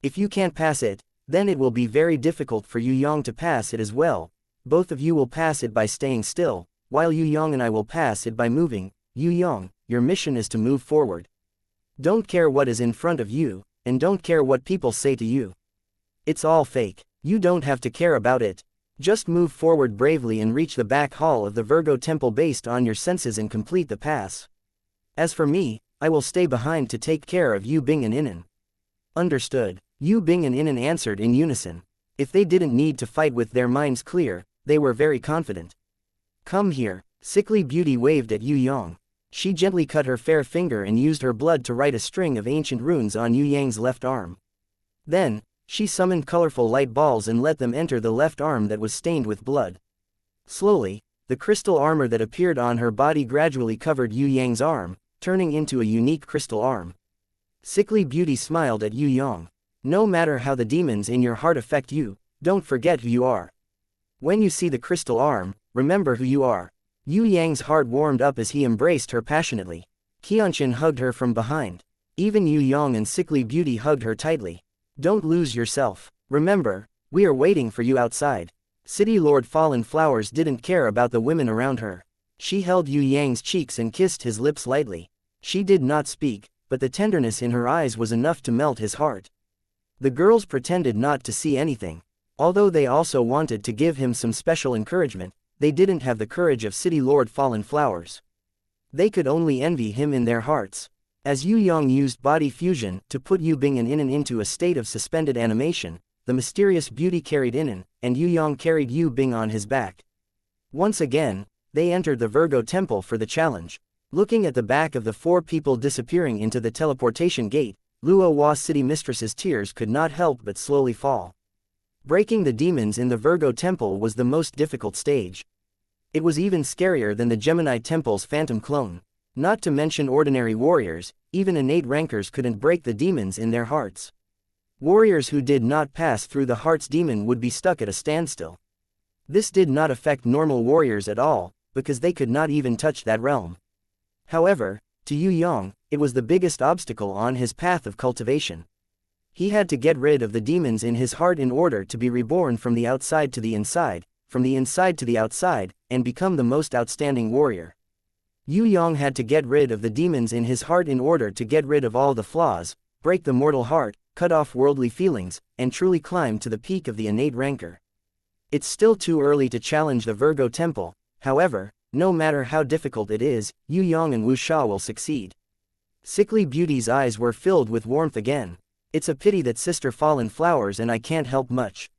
If you can't pass it, then it will be very difficult for Yue Yang to pass it as well. Both of you will pass it by staying still, while Yue Yang and I will pass it by moving. Yue Yang, your mission is to move forward. Don't care what is in front of you, and don't care what people say to you. It's all fake. You don't have to care about it. Just move forward bravely and reach the back hall of the Virgo temple based on your senses and complete the pass. As for me, I will stay behind to take care of Yu Bing and Inin. Understood. Yu Bing and Inin answered in unison. If they didn't need to fight with their minds clear, they were very confident. Come here. Sickly Beauty waved at Yue Yang. She gently cut her fair finger and used her blood to write a string of ancient runes on Yue Yang's left arm. Then, she summoned colorful light balls and let them enter the left arm that was stained with blood. Slowly, the crystal armor that appeared on her body gradually covered Yue Yang's arm, turning into a unique crystal arm. Sickly Beauty smiled at Yue Yang. No matter how the demons in your heart affect you, don't forget who you are. When you see the crystal arm, remember who you are. Yue Yang's heart warmed up as he embraced her passionately. Qianxia hugged her from behind. Even Yue Yang and Sickly Beauty hugged her tightly. Don't lose yourself. Remember, we are waiting for you outside. City Lord Fallen Flowers didn't care about the women around her. She held Yue Yang's cheeks and kissed his lips lightly. She did not speak, but the tenderness in her eyes was enough to melt his heart. The girls pretended not to see anything. Although they also wanted to give him some special encouragement, they didn't have the courage of City Lord Fallen Flowers. They could only envy him in their hearts. As Yue Yang used body fusion to put Yu Bing and Inin into a state of suspended animation, the mysterious beauty carried Inin, and Yue Yang carried Yu Bing on his back. Once again, they entered the Virgo temple for the challenge. Looking at the back of the four people disappearing into the teleportation gate, Luo Hua City Mistress's tears could not help but slowly fall. Breaking the demons in the Virgo temple was the most difficult stage. It was even scarier than the Gemini temple's phantom clone. Not to mention ordinary warriors, even innate rankers couldn't break the demons in their hearts. Warriors who did not pass through the heart's demon would be stuck at a standstill. This did not affect normal warriors at all, because they could not even touch that realm. However, to Yue Yang, it was the biggest obstacle on his path of cultivation. He had to get rid of the demons in his heart in order to be reborn from the outside to the inside, from the inside to the outside, and become the most outstanding warrior. Yue Yang had to get rid of the demons in his heart in order to get rid of all the flaws, break the mortal heart, cut off worldly feelings, and truly climb to the peak of the innate rancor. It's still too early to challenge the Virgo temple, however, no matter how difficult it is, Yue Yang and wuxia will succeed. Sickly Beauty's eyes were filled with warmth again. It's a pity that Sister Fallen Flowers and I can't help much.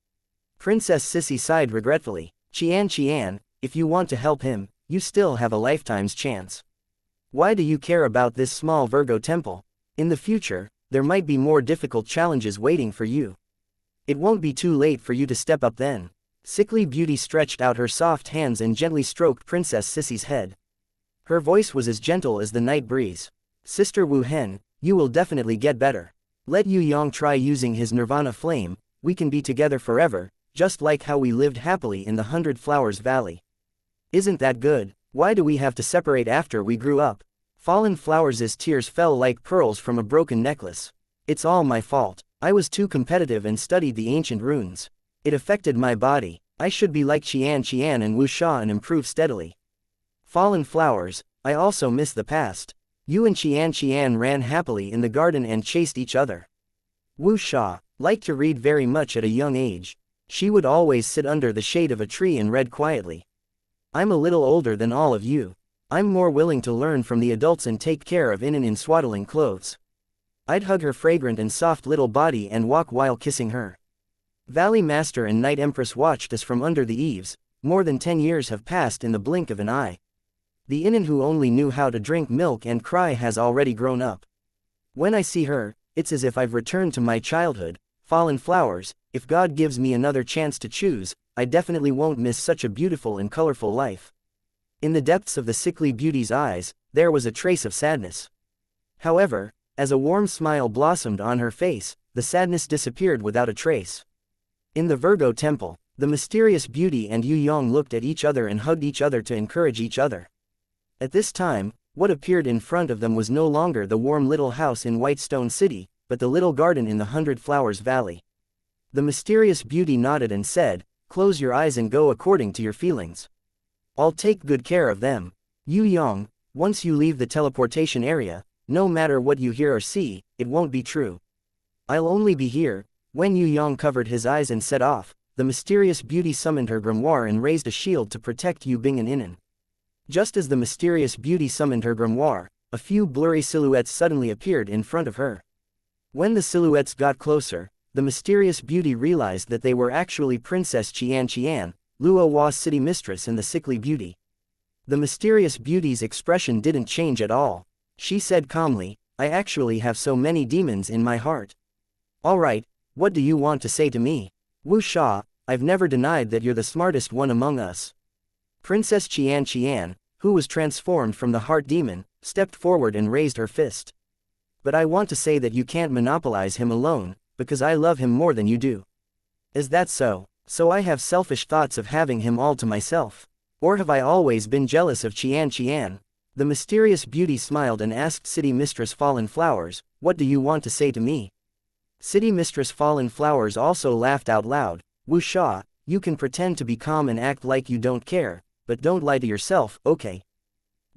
Princess Sissy sighed regretfully. Xianxia, if you want to help him, you still have a lifetime's chance. Why do you care about this small Virgo temple? In the future, there might be more difficult challenges waiting for you. It won't be too late for you to step up then. Sickly Beauty stretched out her soft hands and gently stroked Princess Sissy's head. Her voice was as gentle as the night breeze. Sister Wu Hen, you will definitely get better. Let Yue Yang try using his Nirvana flame, we can be together forever, just like how we lived happily in the 100 Flowers Valley. Isn't that good? Why do we have to separate after we grew up? Fallen Flowers' tears fell like pearls from a broken necklace. It's all my fault. I was too competitive and studied the ancient runes. It affected my body. I should be like Xianxia and wuxia and improve steadily. Fallen Flowers, I also miss the past. You and Xianxia ran happily in the garden and chased each other. Wuxia liked to read very much at a young age. She would always sit under the shade of a tree and read quietly. I'm a little older than all of you. I'm more willing to learn from the adults and take care of Inin in swaddling clothes. I'd hug her fragrant and soft little body and walk while kissing her. Valley Master and Night Empress watched us from under the eaves. More than 10 years have passed in the blink of an eye. The Inin who only knew how to drink milk and cry has already grown up. When I see her, it's as if I've returned to my childhood. Fallen Flowers, if God gives me another chance to choose, I definitely won't miss such a beautiful and colorful life. In the depths of the sickly beauty's eyes, there was a trace of sadness. However, as a warm smile blossomed on her face, the sadness disappeared without a trace. In the Virgo temple, the mysterious beauty and Yue Yang looked at each other and hugged each other to encourage each other. At this time, what appeared in front of them was no longer the warm little house in Whitestone City, but the little garden in the 100 Flowers Valley. The mysterious beauty nodded and said, "Close your eyes and go according to your feelings. I'll take good care of them. Yue Yang, once you leave the teleportation area, no matter what you hear or see, it won't be true. I'll only be here." When Yue Yang covered his eyes and set off, the mysterious beauty summoned her grimoire and raised a shield to protect Yu Bing and Inan. Just as the mysterious beauty summoned her grimoire, a few blurry silhouettes suddenly appeared in front of her. When the silhouettes got closer, the mysterious beauty realized that they were actually Princess Xianxia, Luo Hua's city mistress and the sickly beauty. The mysterious beauty's expression didn't change at all. She said calmly, "I actually have so many demons in my heart. Alright, what do you want to say to me? Wuxia, I've never denied that you're the smartest one among us." Princess Xianxia, who was transformed from the heart demon, stepped forward and raised her fist. "But I want to say that you can't monopolize him alone, because I love him more than you do." "Is that so? So I have selfish thoughts of having him all to myself? Or have I always been jealous of Xianxia?" The mysterious beauty smiled and asked City Mistress Fallen Flowers, "What do you want to say to me?" City Mistress Fallen Flowers also laughed out loud. "Wuxia, you can pretend to be calm and act like you don't care, but don't lie to yourself, okay?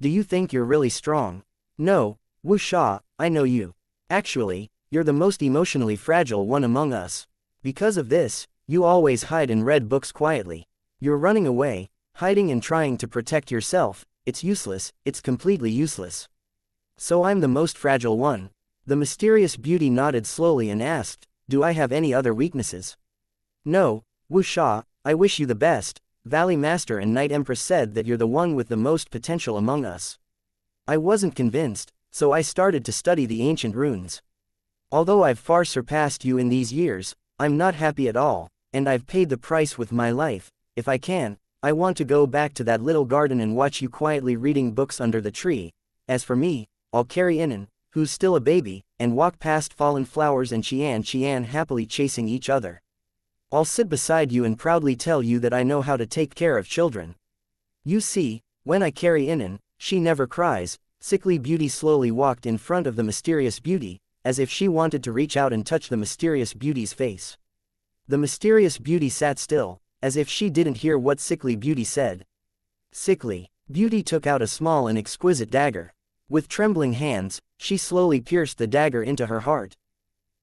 Do you think you're really strong? No, Wuxia, I know you. Actually, you're the most emotionally fragile one among us. Because of this, you always hide and read books quietly. You're running away, hiding and trying to protect yourself. It's useless, it's completely useless. So I'm the most fragile one." The mysterious beauty nodded slowly and asked, "Do I have any other weaknesses?" "No, Wuxia, I wish you the best. Valley Master and Night Empress said that you're the one with the most potential among us. I wasn't convinced, so I started to study the ancient runes. Although I've far surpassed you in these years, I'm not happy at all, and I've paid the price with my life. If I can, I want to go back to that little garden and watch you quietly reading books under the tree. As for me, I'll carry Inan, who's still a baby, and walk past Fallen Flowers and Xianxia happily chasing each other. I'll sit beside you and proudly tell you that I know how to take care of children. You see, when I carry Inan, she never cries." Sickly beauty slowly walked in front of the mysterious beauty, as if she wanted to reach out and touch the mysterious beauty's face. The mysterious beauty sat still, as if she didn't hear what sickly beauty said. Sickly beauty took out a small and exquisite dagger. With trembling hands, she slowly pierced the dagger into her heart.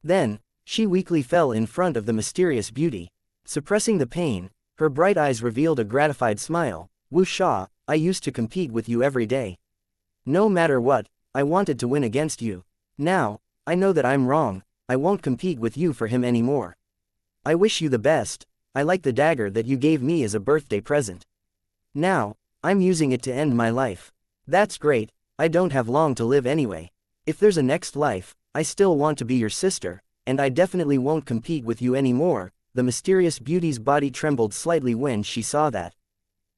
Then, she weakly fell in front of the mysterious beauty. Suppressing the pain, her bright eyes revealed a gratified smile. "Wuxia, I used to compete with you every day. No matter what, I wanted to win against you. Now, I know that I'm wrong, I won't compete with you for him anymore. I wish you the best. I like the dagger that you gave me as a birthday present. Now, I'm using it to end my life." "That's great. I don't have long to live anyway. If there's a next life, I still want to be your sister, and I definitely won't compete with you anymore." The mysterious beauty's body trembled slightly when she saw that.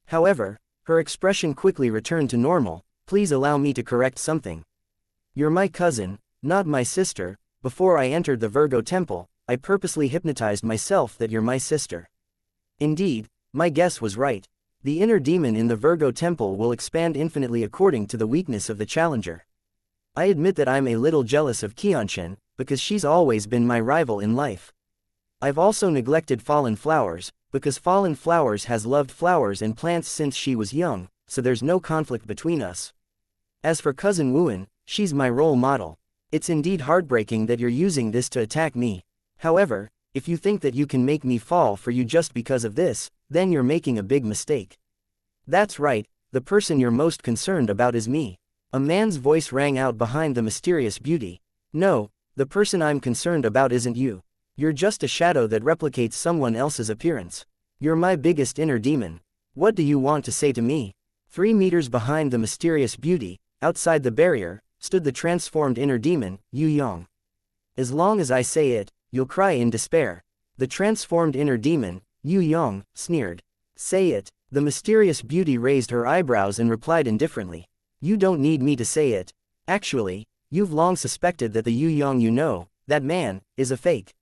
However, her expression quickly returned to normal. "Please allow me to correct something. You're my cousin, not my sister. Before I entered the Virgo temple, I purposely hypnotized myself that you're my sister." Indeed, my guess was right. The inner demon in the Virgo temple will expand infinitely according to the weakness of the challenger. I admit that I'm a little jealous of xianxia, because she's always been my rival in life. I've also neglected Fallen Flowers, because Fallen Flowers has loved flowers and plants since she was young, so there's no conflict between us. As for cousin Wuan, she's my role model. It's indeed heartbreaking that you're using this to attack me. However, if you think that you can make me fall for you just because of this, then you're making a big mistake. That's right, the person you're most concerned about is me. A man's voice rang out behind the mysterious beauty. "No, the person I'm concerned about isn't you. You're just a shadow that replicates someone else's appearance. You're my biggest inner demon. What do you want to say to me?" 3 meters behind the mysterious beauty, outside the barrier, stood the transformed inner demon, Yue Yang. "As long as I say it, you'll cry in despair." The transformed inner demon, Yue Yang, sneered. "Say it." The mysterious beauty raised her eyebrows and replied indifferently. You don't need me to say it. Actually, you've long suspected that the Yue Yang you know, that man, is a fake.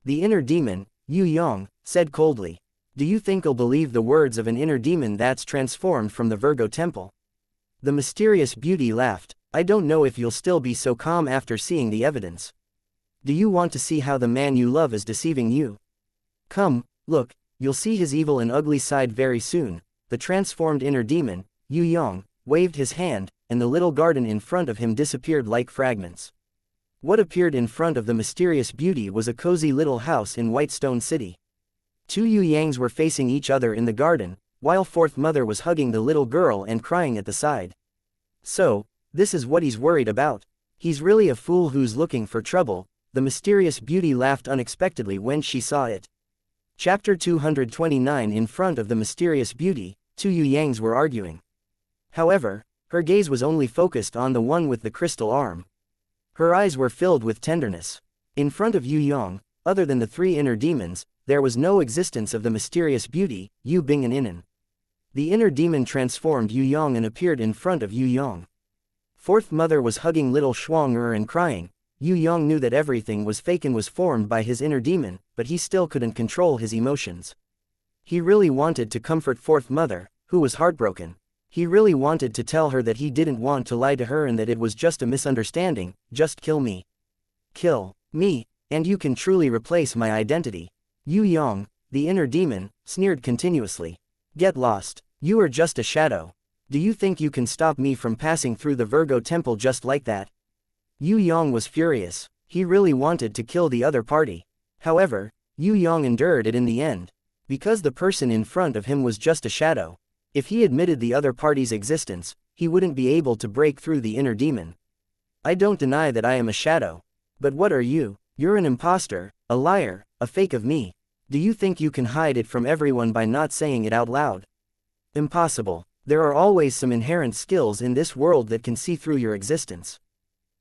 The inner demon, Yue Yang, said coldly. Do you think I'll believe the words of an inner demon that's transformed from the Virgo temple? The mysterious beauty laughed. I don't know if you'll still be so calm after seeing the evidence. Do you want to see how the man you love is deceiving you? Come, look, you'll see his evil and ugly side very soon. The transformed inner demon, Yue Yang, waved his hand, and the little garden in front of him disappeared like fragments. What appeared in front of the mysterious beauty was a cozy little house in Whitestone City. Two Yue Yangs were facing each other in the garden, while fourth mother was hugging the little girl and crying at the side. So, this is what he's worried about. He's really a fool who's looking for trouble. The mysterious beauty laughed unexpectedly when she saw it. Chapter 229. In front of the mysterious beauty, two Yue Yangs were arguing. However, her gaze was only focused on the one with the crystal arm. Her eyes were filled with tenderness. In front of Yue Yang, other than the three inner demons, there was no existence of the mysterious beauty, Yu Bing and Inan. The inner demon transformed Yue Yang and appeared in front of Yue Yang. Fourth mother was hugging little xianxia and crying. Yue Yang knew that everything was fake and was formed by his inner demon, but he still couldn't control his emotions. He really wanted to comfort fourth mother, who was heartbroken. He really wanted to tell her that he didn't want to lie to her and that it was just a misunderstanding. Just kill me. Kill me, and you can truly replace my identity. Yue Yang, the inner demon, sneered continuously. Get lost. You are just a shadow. Do you think you can stop me from passing through the Virgo temple just like that? Yue Yang was furious. He really wanted to kill the other party. However, Yue Yang endured it in the end. Because the person in front of him was just a shadow. If he admitted the other party's existence, he wouldn't be able to break through the inner demon. I don't deny that I am a shadow. But what are you? You're an imposter, a liar, a fake of me. Do you think you can hide it from everyone by not saying it out loud? Impossible. There are always some inherent skills in this world that can see through your existence.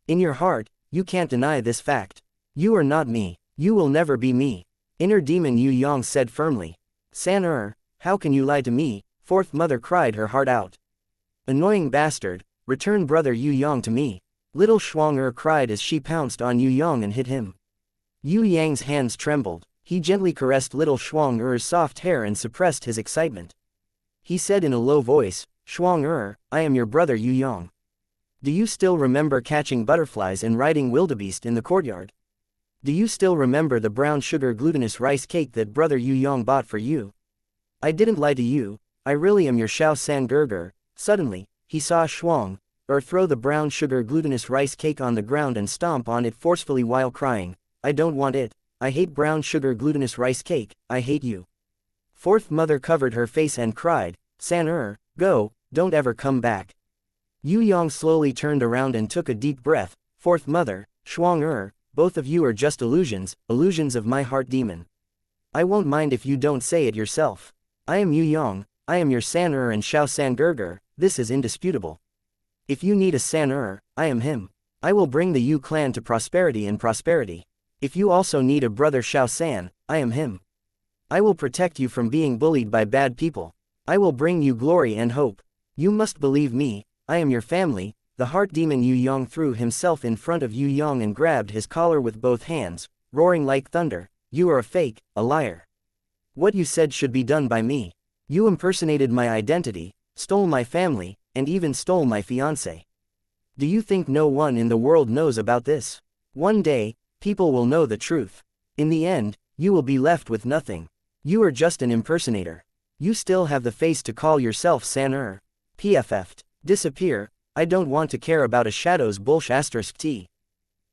In your heart, you can't deny this fact. You are not me. You will never be me. Inner demon Yue Yang said firmly. San how can you lie to me? Fourth mother cried her heart out. Annoying bastard, return brother Yue Yang to me. Little xianxia cried as she pounced on Yue Yang and hit him. Yue Yang's hands trembled. He gently caressed little xianxia's soft hair and suppressed his excitement. He said in a low voice, Xianxia, I am your brother Yue Yang. Do you still remember catching butterflies and riding wildebeest in the courtyard? Do you still remember the brown sugar glutinous rice cake that brother Yue Yang bought for you? I didn't lie to you, I really am your xianxia. Suddenly, he saw Xianxia throw the brown sugar glutinous rice cake on the ground and stomp on it forcefully while crying, I don't want it, I hate brown sugar glutinous rice cake, I hate you. Fourth mother covered her face and cried, San go, don't ever come back. Yue Yang slowly turned around and took a deep breath. Fourth mother, Xianxia, both of you are just illusions, illusions of my heart demon. I won't mind if you don't say it yourself. I am Yue Yang, I am your San and xianxia, this is indisputable. If you need a San I am him. I will bring the Yu clan to prosperity and prosperity. If you also need a brother Xiao, I am him. I will protect you from being bullied by bad people. I will bring you glory and hope. You must believe me, I am your family. The heart demon Yue Yang threw himself in front of Yue Yang and grabbed his collar with both hands, roaring like thunder. You are a fake, a liar. What you said should be done by me. You impersonated my identity, stole my family, and even stole my fiancé. Do you think no one in the world knows about this? One day, people will know the truth. In the end, you will be left with nothing. You are just an impersonator. You still have the face to call yourself San PFF'd. Disappear, I don't want to care about a shadow's bullsh**.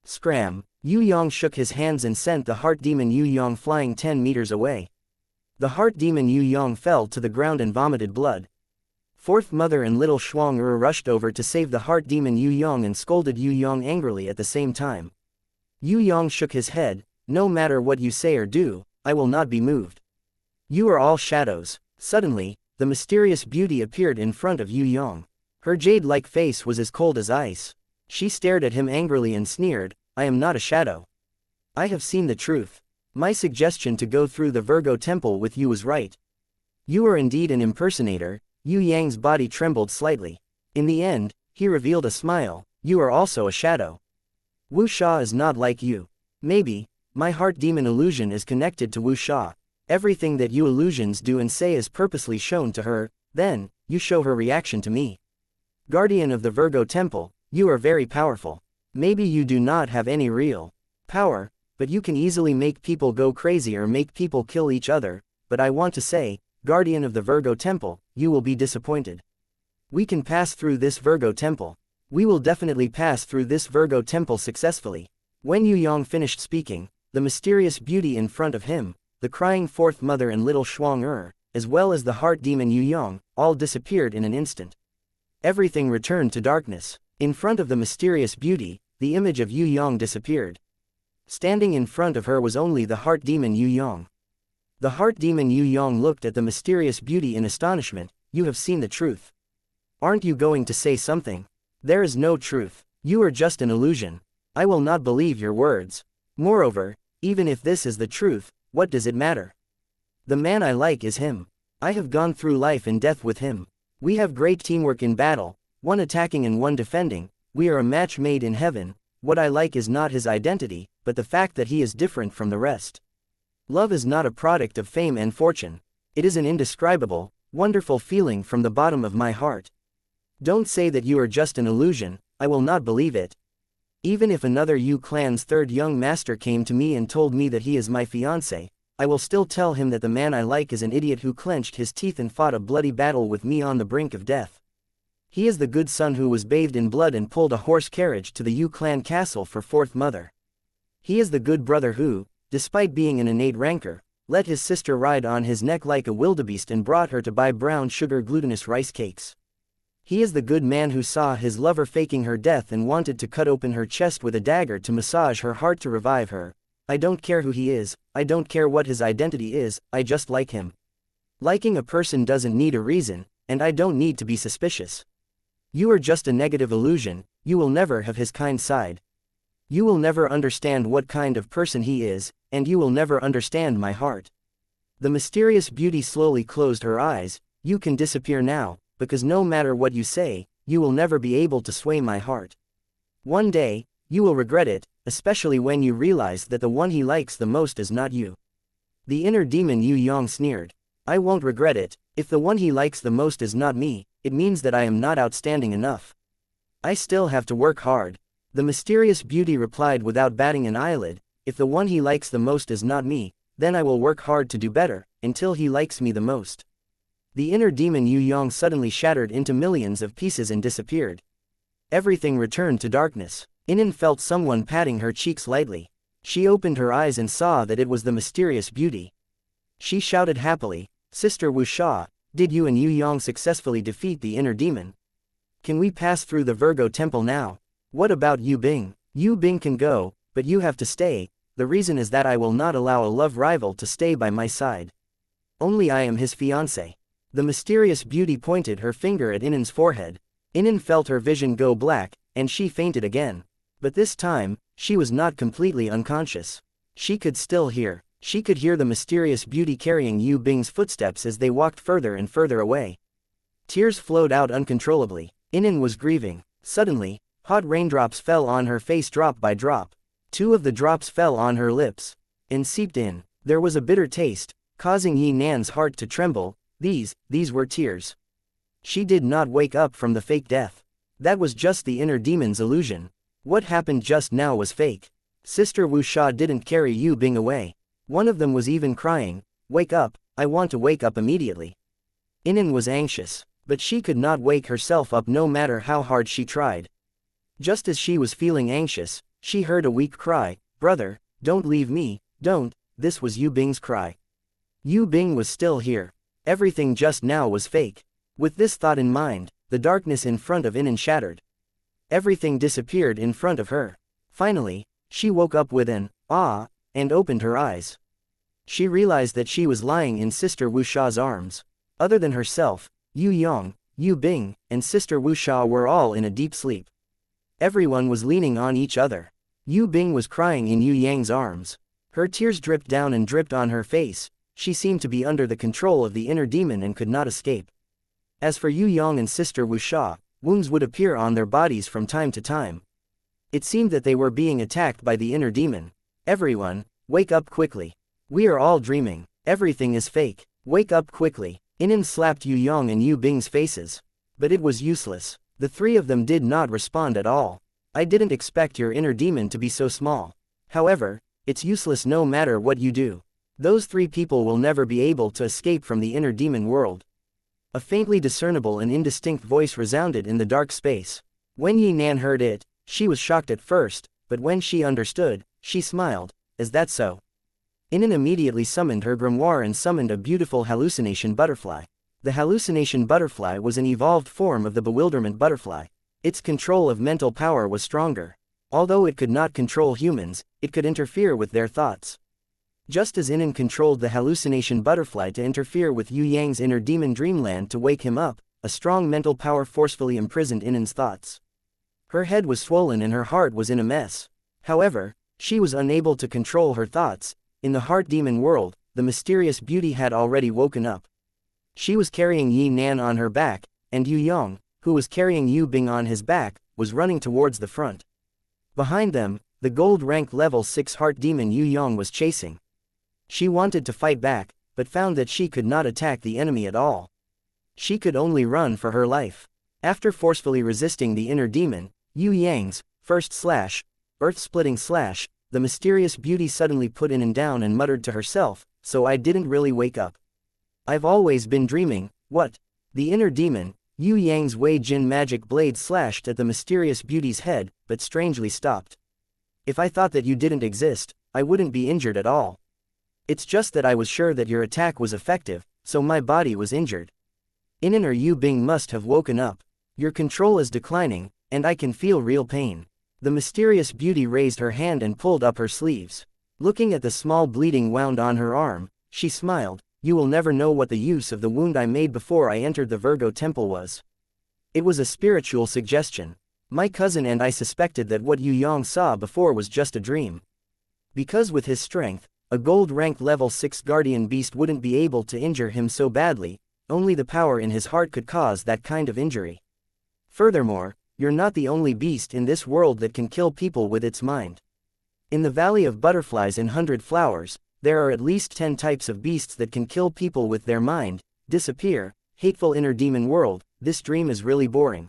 Scram. Yue Yang shook his hands and sent the heart demon Yue Yang flying 10 meters away. The heart demon Yue Yang fell to the ground and vomited blood. Fourth mother and little xianxia rushed over to save the heart demon Yue Yang and scolded Yue Yang angrily at the same time. Yue Yang shook his head, no matter what you say or do, I will not be moved. You are all shadows. Suddenly, the mysterious beauty appeared in front of Yue Yang. Her jade-like face was as cold as ice. She stared at him angrily and sneered, I am not a shadow. I have seen the truth. My suggestion to go through the Virgo temple with you was right. You are indeed an impersonator. Yue Yang's body trembled slightly. In the end, he revealed a smile. You are also a shadow. Wuxia is not like you. Maybe, my heart demon illusion is connected to wuxia. Everything that you illusions do and say is purposely shown to her, then, you show her reaction to me. Guardian of the Virgo Temple, you are very powerful. Maybe you do not have any real power, but you can easily make people go crazy or make people kill each other, but I want to say, Guardian of the Virgo Temple, you will be disappointed. We can pass through this Virgo Temple. We will definitely pass through this Virgo Temple successfully. When Yue Yang finished speaking, the mysterious beauty in front of him, the crying fourth mother and little Shuang-er, as well as the heart demon Yue Yang, all disappeared in an instant. Everything returned to darkness. In front of the mysterious beauty, the image of Yue Yang disappeared. Standing in front of her was only the heart demon Yue Yang. The heart demon Yue Yang looked at the mysterious beauty in astonishment. You have seen the truth. Aren't you going to say something? There is no truth. You are just an illusion. I will not believe your words. Moreover, even if this is the truth, what does it matter? The man I like is him. I have gone through life and death with him. We have great teamwork in battle, one attacking and one defending. We are a match made in heaven. What I like is not his identity, but the fact that he is different from the rest. Love is not a product of fame and fortune. It is an indescribable, wonderful feeling from the bottom of my heart. Don't say that you are just an illusion. I will not believe it. Even if another Yu clan's third young master came to me and told me that he is my fiancé, I will still tell him that the man I like is an idiot who clenched his teeth and fought a bloody battle with me on the brink of death. He is the good son who was bathed in blood and pulled a horse carriage to the Yu clan castle for fourth mother. He is the good brother who, despite being an innate rancor, let his sister ride on his neck like a wildebeest and brought her to buy brown sugar glutinous rice cakes. He is the good man who saw his lover faking her death and wanted to cut open her chest with a dagger to massage her heart to revive her. I don't care who he is, I don't care what his identity is, I just like him. Liking a person doesn't need a reason, and I don't need to be suspicious. You are just a negative illusion. You will never have his kind side. You will never understand what kind of person he is, and you will never understand my heart. The mysterious beauty slowly closed her eyes. You can disappear now, because no matter what you say, you will never be able to sway my heart. One day, you will regret it, especially when you realize that the one he likes the most is not you. The inner demon Yue Yang sneered. I won't regret it. If the one he likes the most is not me, it means that I am not outstanding enough. I still have to work hard. The mysterious beauty replied without batting an eyelid. If the one he likes the most is not me, then I will work hard to do better, until he likes me the most. The inner demon Yue Yang suddenly shattered into millions of pieces and disappeared. Everything returned to darkness. Inen felt someone patting her cheeks lightly. She opened her eyes and saw that it was the mysterious beauty. She shouted happily, Sister Wuxia, did you and Yue Yang successfully defeat the inner demon? Can we pass through the Virgo Temple now? What about Yu Bing? Yu Bing can go, but you have to stay. The reason is that I will not allow a love rival to stay by my side. Only I am his fiancé. The mysterious beauty pointed her finger at Inen's forehead. Inen felt her vision go black, and she fainted again. But this time, she was not completely unconscious. She could still hear. She could hear the mysterious beauty carrying Yu Bing's footsteps as they walked further and further away. Tears flowed out uncontrollably. Inen was grieving. Suddenly, hot raindrops fell on her face drop by drop. 2 of the drops fell on her lips and seeped in. There was a bitter taste, causing Yi Nan's heart to tremble. These were tears. She did not wake up from the fake death. That was just the inner demon's illusion. What happened just now was fake. Sister Wuxia didn't carry Yu Bing away. One of them was even crying, wake up, I want to wake up immediately. Inen was anxious, but she could not wake herself up no matter how hard she tried. Just as she was feeling anxious, she heard a weak cry, brother, don't leave me, don't. This was Yu Bing's cry. Yu Bing was still here. Everything just now was fake. With this thought in mind, the darkness in front of Inen shattered. Everything disappeared in front of her. Finally, she woke up with an ah, and opened her eyes. She realized that she was lying in Sister Wuxia's arms. Other than herself, Yue Yang, Yue Bing, and Sister Wuxia were all in a deep sleep. Everyone was leaning on each other. Yue Bing was crying in Yue Yang's arms. Her tears dripped down and dripped on her face. she seemed to be under the control of the inner demon and could not escape. As for Yue Yang and sister wuxia, wounds would appear on their bodies from time to time. It seemed that they were being attacked by the inner demon. Everyone, wake up quickly. We are all dreaming. Everything is fake. Wake up quickly. Inen slapped Yue Yang and Yu Bing's faces. But it was useless. The three of them did not respond at all. I didn't expect your inner demon to be so small. However, it's useless no matter what you do. Those three people will never be able to escape from the inner demon world. A faintly discernible and indistinct voice resounded in the dark space. When Yi Nan heard it, she was shocked at first, but when she understood, she smiled. Is that so? Inen immediately summoned her grimoire and summoned a beautiful hallucination butterfly. The hallucination butterfly was an evolved form of the bewilderment butterfly. Its control of mental power was stronger. Although it could not control humans, it could interfere with their thoughts. Just as Inen controlled the hallucination butterfly to interfere with Yue Yang's inner demon dreamland to wake him up, a strong mental power forcefully imprisoned Inen's thoughts. Her head was swollen and her heart was in a mess. However, she was unable to control her thoughts. In the heart demon world, the mysterious beauty had already woken up. She was carrying Yi Nan on her back, and Yue Yang, who was carrying Yue Bing on his back, was running towards the front. Behind them, the gold rank level 6 heart demon Yue Yang was chasing. She wanted to fight back, but found that she could not attack the enemy at all. She could only run for her life. After forcefully resisting the inner demon, Yue Yang's first slash, earth-splitting slash, the mysterious beauty suddenly put Inen down and muttered to herself, so I didn't really wake up. I've always been dreaming. What? The inner demon, Yue Yang's Wei Jin magic blade slashed at the mysterious beauty's head, but strangely stopped. If I thought that you didn't exist, I wouldn't be injured at all. It's just that I was sure that your attack was effective, so my body was injured. Inen or Yue Bing must have woken up. Your control is declining, and I can feel real pain. The mysterious beauty raised her hand and pulled up her sleeves. Looking at the small bleeding wound on her arm, she smiled. You will never know what the use of the wound I made before I entered the Virgo temple was. It was a spiritual suggestion. My cousin and I suspected that what Yue Yang saw before was just a dream. Because with his strength, a gold rank level 6 guardian beast wouldn't be able to injure him so badly, only the power in his heart could cause that kind of injury. Furthermore, you're not the only beast in this world that can kill people with its mind. In the Valley of Butterflies and 100 Flowers, there are at least 10 types of beasts that can kill people with their mind. Disappear, hateful inner demon world, this dream is really boring.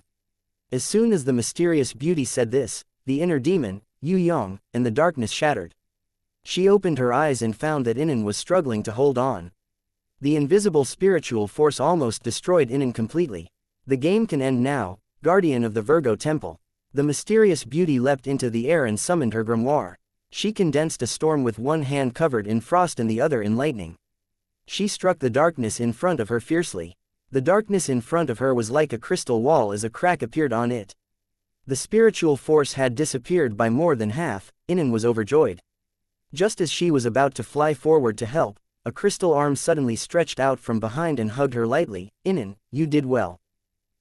As soon as the mysterious beauty said this, the inner demon, Yue Yang, and the darkness shattered. She opened her eyes and found that Inen was struggling to hold on. The invisible spiritual force almost destroyed Inen completely. The game can end now, guardian of the Virgo temple. The mysterious beauty leapt into the air and summoned her grimoire. She condensed a storm with one hand covered in frost and the other in lightning. She struck the darkness in front of her fiercely. The darkness in front of her was like a crystal wall as a crack appeared on it. The spiritual force had disappeared by more than half. Inen was overjoyed. Just as she was about to fly forward to help, a crystal arm suddenly stretched out from behind and hugged her lightly. Inen, you did well.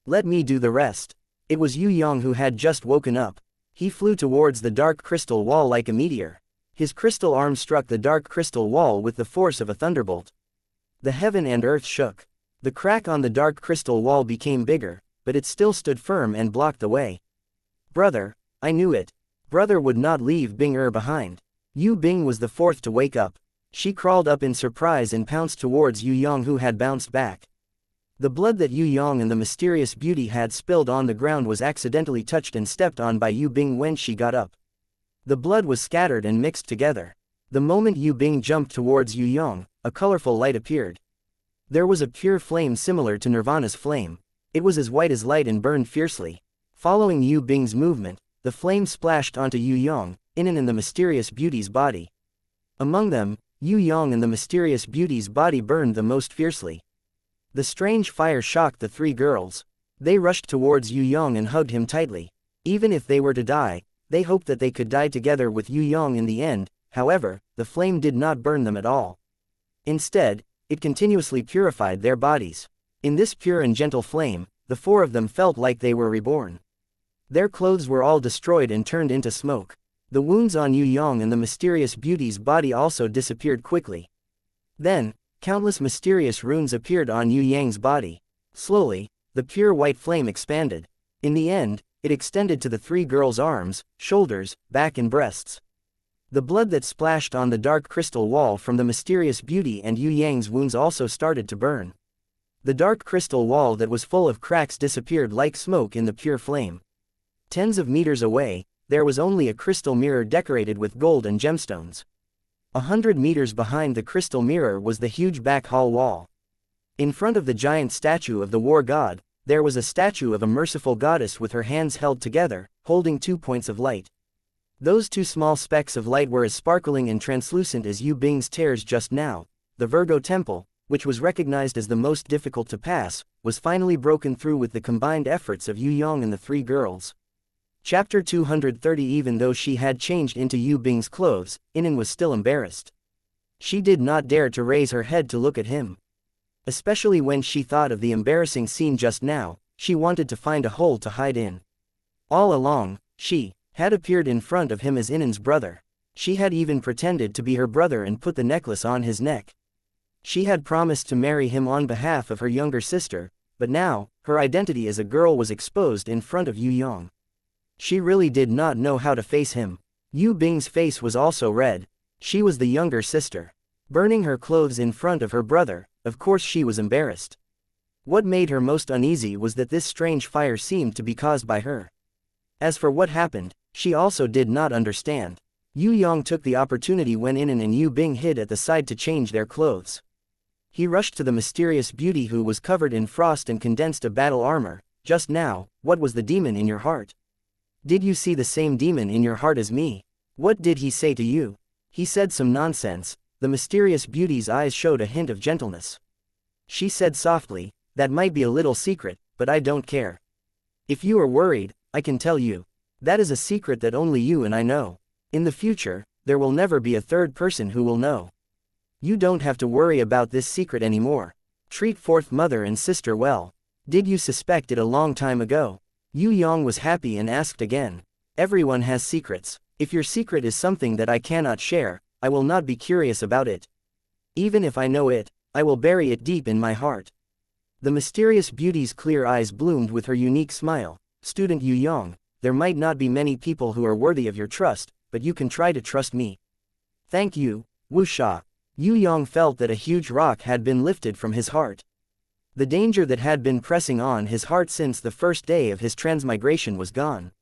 Let me do the rest. It was Yue Yang who had just woken up. He flew towards the dark crystal wall like a meteor. His crystal arm struck the dark crystal wall with the force of a thunderbolt. The heaven and earth shook. The crack on the dark crystal wall became bigger, but it still stood firm and blocked the way. Brother, I knew it. Brother would not leave Bing behind. Yue Bing was the fourth to wake up. She crawled up in surprise and pounced towards Yue Yang who had bounced back. The blood that Yue Yang and the mysterious beauty had spilled on the ground was accidentally touched and stepped on by Yue Bing when she got up. The blood was scattered and mixed together. The moment Yue Bing jumped towards Yue Yang, a colorful light appeared. There was a pure flame similar to Nirvana's flame. It was as white as light and burned fiercely. Following Yue Bing's movement, the flame splashed onto Yue Yang, Inen and the mysterious beauty's body. Among them, Yue Yang and the mysterious beauty's body burned the most fiercely. The strange fire shocked the three girls. They rushed towards Yue Yang and hugged him tightly. Even if they were to die, they hoped that they could die together with Yue Yang in the end. However, the flame did not burn them at all. Instead, it continuously purified their bodies. In this pure and gentle flame, the four of them felt like they were reborn. Their clothes were all destroyed and turned into smoke. The wounds on Yue Yang and the mysterious beauty's body also disappeared quickly. Then, Countless mysterious runes appeared on Yue Yang's body. Slowly, the pure white flame expanded. In the end, it extended to the three girls' arms, shoulders, back and breasts. The blood that splashed on the dark crystal wall from the mysterious beauty and Yue Yang's wounds also started to burn. The dark crystal wall that was full of cracks disappeared like smoke in the pure flame. Tens of meters away, there was only a crystal mirror decorated with gold and gemstones. 100 meters behind the crystal mirror was the huge back hall wall. In front of the giant statue of the war god, there was a statue of a merciful goddess with her hands held together, holding 2 points of light. Those 2 small specks of light were as sparkling and translucent as Yu Bing's tears just now. The Virgo Temple, which was recognized as the most difficult to pass, was finally broken through with the combined efforts of Yue Yang and the 3 girls. Chapter 230. Even though she had changed into Yue Bing's clothes, Inan was still embarrassed. She did not dare to raise her head to look at him. Especially when she thought of the embarrassing scene just now, she wanted to find a hole to hide in. All along, she had appeared in front of him as Inan's brother. She had even pretended to be her brother and put the necklace on his neck. She had promised to marry him on behalf of her younger sister, but now, her identity as a girl was exposed in front of Yue Yang. She really did not know how to face him. Yue Bing's face was also red. She was the younger sister. Burning her clothes in front of her brother, of course she was embarrassed. What made her most uneasy was that this strange fire seemed to be caused by her. As for what happened, she also did not understand. Yue Yang took the opportunity when Inan and Yue Bing hid at the side to change their clothes. He rushed to the mysterious beauty who was covered in frost and condensed a battle armor. Just now, what was the demon in your heart? Did you see the same demon in your heart as me? What did he say to you? He said some nonsense. The mysterious beauty's eyes showed a hint of gentleness. She said softly, that might be a little secret, but I don't care. If you are worried, I can tell you. That is a secret that only you and I know. In the future, there will never be a third person who will know. You don't have to worry about this secret anymore. Treat fourth mother and sister well. Did you suspect it a long time ago? Yue Yang was happy and asked again. Everyone has secrets. If your secret is something that I cannot share, I will not be curious about it. Even if I know it, I will bury it deep in my heart. The mysterious beauty's clear eyes bloomed with her unique smile. Student Yue Yang, there might not be many people who are worthy of your trust, but you can try to trust me. Thank you, wuxia. Yue Yang felt that a huge rock had been lifted from his heart. The danger that had been pressing on his heart since the first day of his transmigration was gone.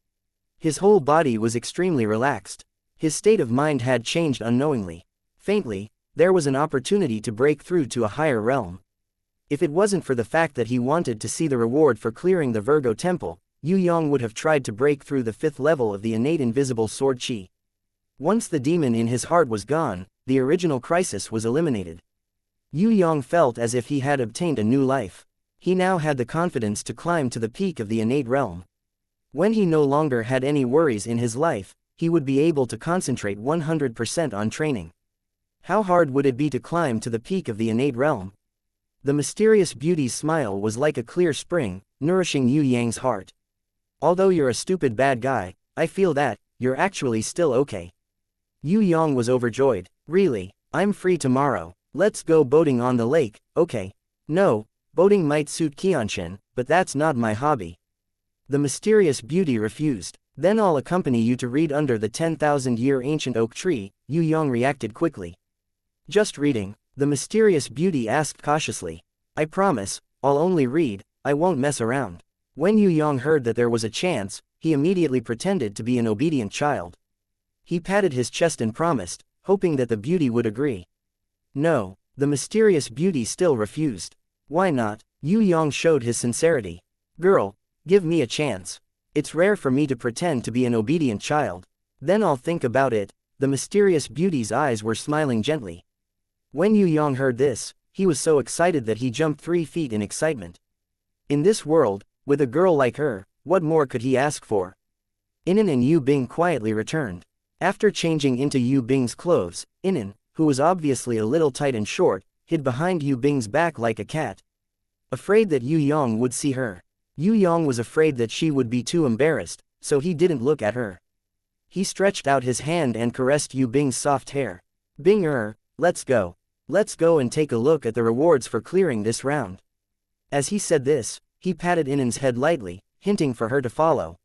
His whole body was extremely relaxed. His state of mind had changed unknowingly. Faintly, there was an opportunity to break through to a higher realm. If it wasn't for the fact that he wanted to see the reward for clearing the Virgo Temple, Yue Yang would have tried to break through the 5th level of the innate invisible sword chi. Once the demon in his heart was gone, the original crisis was eliminated. Yue Yang felt as if he had obtained a new life. He now had the confidence to climb to the peak of the innate realm. When he no longer had any worries in his life, he would be able to concentrate 100% on training. How hard would it be to climb to the peak of the innate realm? The mysterious beauty's smile was like a clear spring, nourishing Yue Yang's heart. Although you're a stupid bad guy, I feel that you're actually still okay. Yue Yang was overjoyed. Really, I'm free tomorrow. Let's go boating on the lake, okay? No, boating might suit xianxia, but that's not my hobby. The mysterious beauty refused. Then I'll accompany you to read under the 10,000-year ancient oak tree. Yue Yang reacted quickly. Just reading? The mysterious beauty asked cautiously. I promise, I'll only read, I won't mess around. When Yue Yang heard that there was a chance, he immediately pretended to be an obedient child. He patted his chest and promised, hoping that the beauty would agree. No, the mysterious beauty still refused. Why not? Yue Yang showed his sincerity. Girl, give me a chance. It's rare for me to pretend to be an obedient child. Then I'll think about it. The mysterious beauty's eyes were smiling gently. When Yue Yang heard this, he was so excited that he jumped 3 feet in excitement. In this world, with a girl like her, what more could he ask for? Inan and Yue Bing quietly returned. After changing into Yue Bing's clothes, Inan, who was obviously a little tight and short, hid behind Yue Bing's back like a cat. Afraid that Yue Yang would see her. Yue Yang was afraid that she would be too embarrassed, so he didn't look at her. He stretched out his hand and caressed Yue Bing's soft hair. Bing let's go. Let's go and take a look at the rewards for clearing this round. As he said this, he patted Inan's head lightly, hinting for her to follow.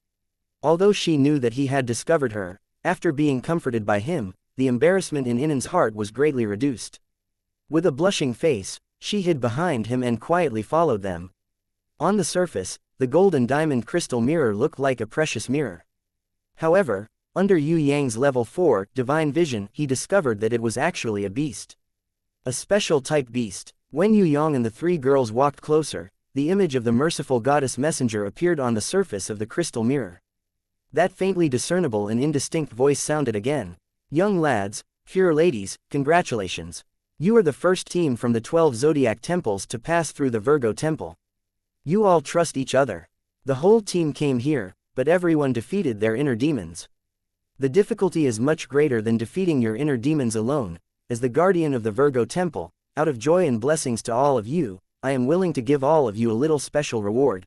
Although she knew that he had discovered her, after being comforted by him, the embarrassment in Inan's heart was greatly reduced. With a blushing face, she hid behind him and quietly followed them. On the surface, the gold and diamond crystal mirror looked like a precious mirror. However, under Yue Yang's level 4 divine vision, he discovered that it was actually a beast. A special type beast. When Yue Yang and the three girls walked closer, the image of the merciful goddess messenger appeared on the surface of the crystal mirror. That faintly discernible and indistinct voice sounded again. Young lads, pure ladies, congratulations. You are the first team from the 12 zodiac temples to pass through the Virgo temple. You all trust each other. The whole team came here, but everyone defeated their inner demons. The difficulty is much greater than defeating your inner demons alone. As the guardian of the Virgo temple, out of joy and blessings to all of you, I am willing to give all of you a little special reward.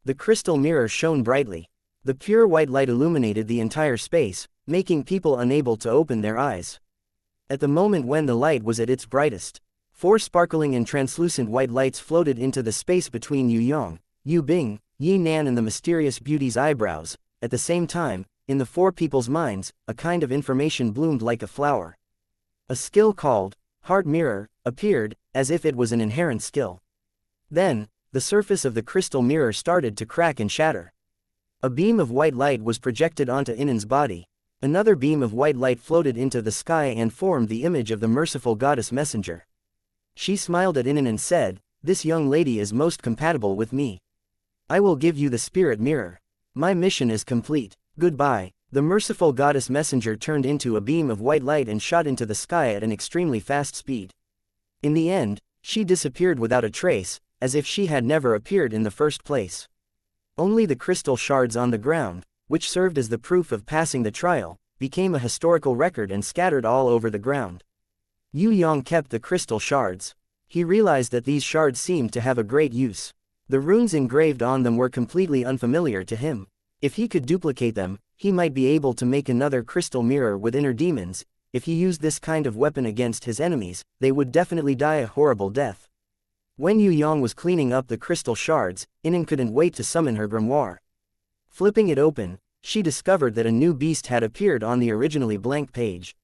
The crystal mirror shone brightly. The pure white light illuminated the entire space, making people unable to open their eyes. At the moment when the light was at its brightest, 4 sparkling and translucent white lights floated into the space between Yue Yang, Yu Bing, Yi Nan and the mysterious beauty's eyebrows. At the same time, in the 4 people's minds, a kind of information bloomed like a flower. A skill called Heart Mirror appeared, as if it was an inherent skill. Then, the surface of the crystal mirror started to crack and shatter. A beam of white light was projected onto Inan's body. Another beam of white light floated into the sky and formed the image of the merciful goddess messenger. She smiled at Inan and said, "This young lady is most compatible with me. I will give you the spirit mirror. My mission is complete. Goodbye." The merciful goddess messenger turned into a beam of white light and shot into the sky at an extremely fast speed. In the end, she disappeared without a trace, as if she had never appeared in the first place. Only the crystal shards on the ground, which served as the proof of passing the trial, became a historical record and scattered all over the ground. Yue Yang kept the crystal shards. He realized that these shards seemed to have a great use. The runes engraved on them were completely unfamiliar to him. If he could duplicate them, he might be able to make another crystal mirror with inner demons. If he used this kind of weapon against his enemies, they would definitely die a horrible death. When Yue Yang was cleaning up the crystal shards, Inan couldn't wait to summon her grimoire. Flipping it open, she discovered that a new beast had appeared on the originally blank page.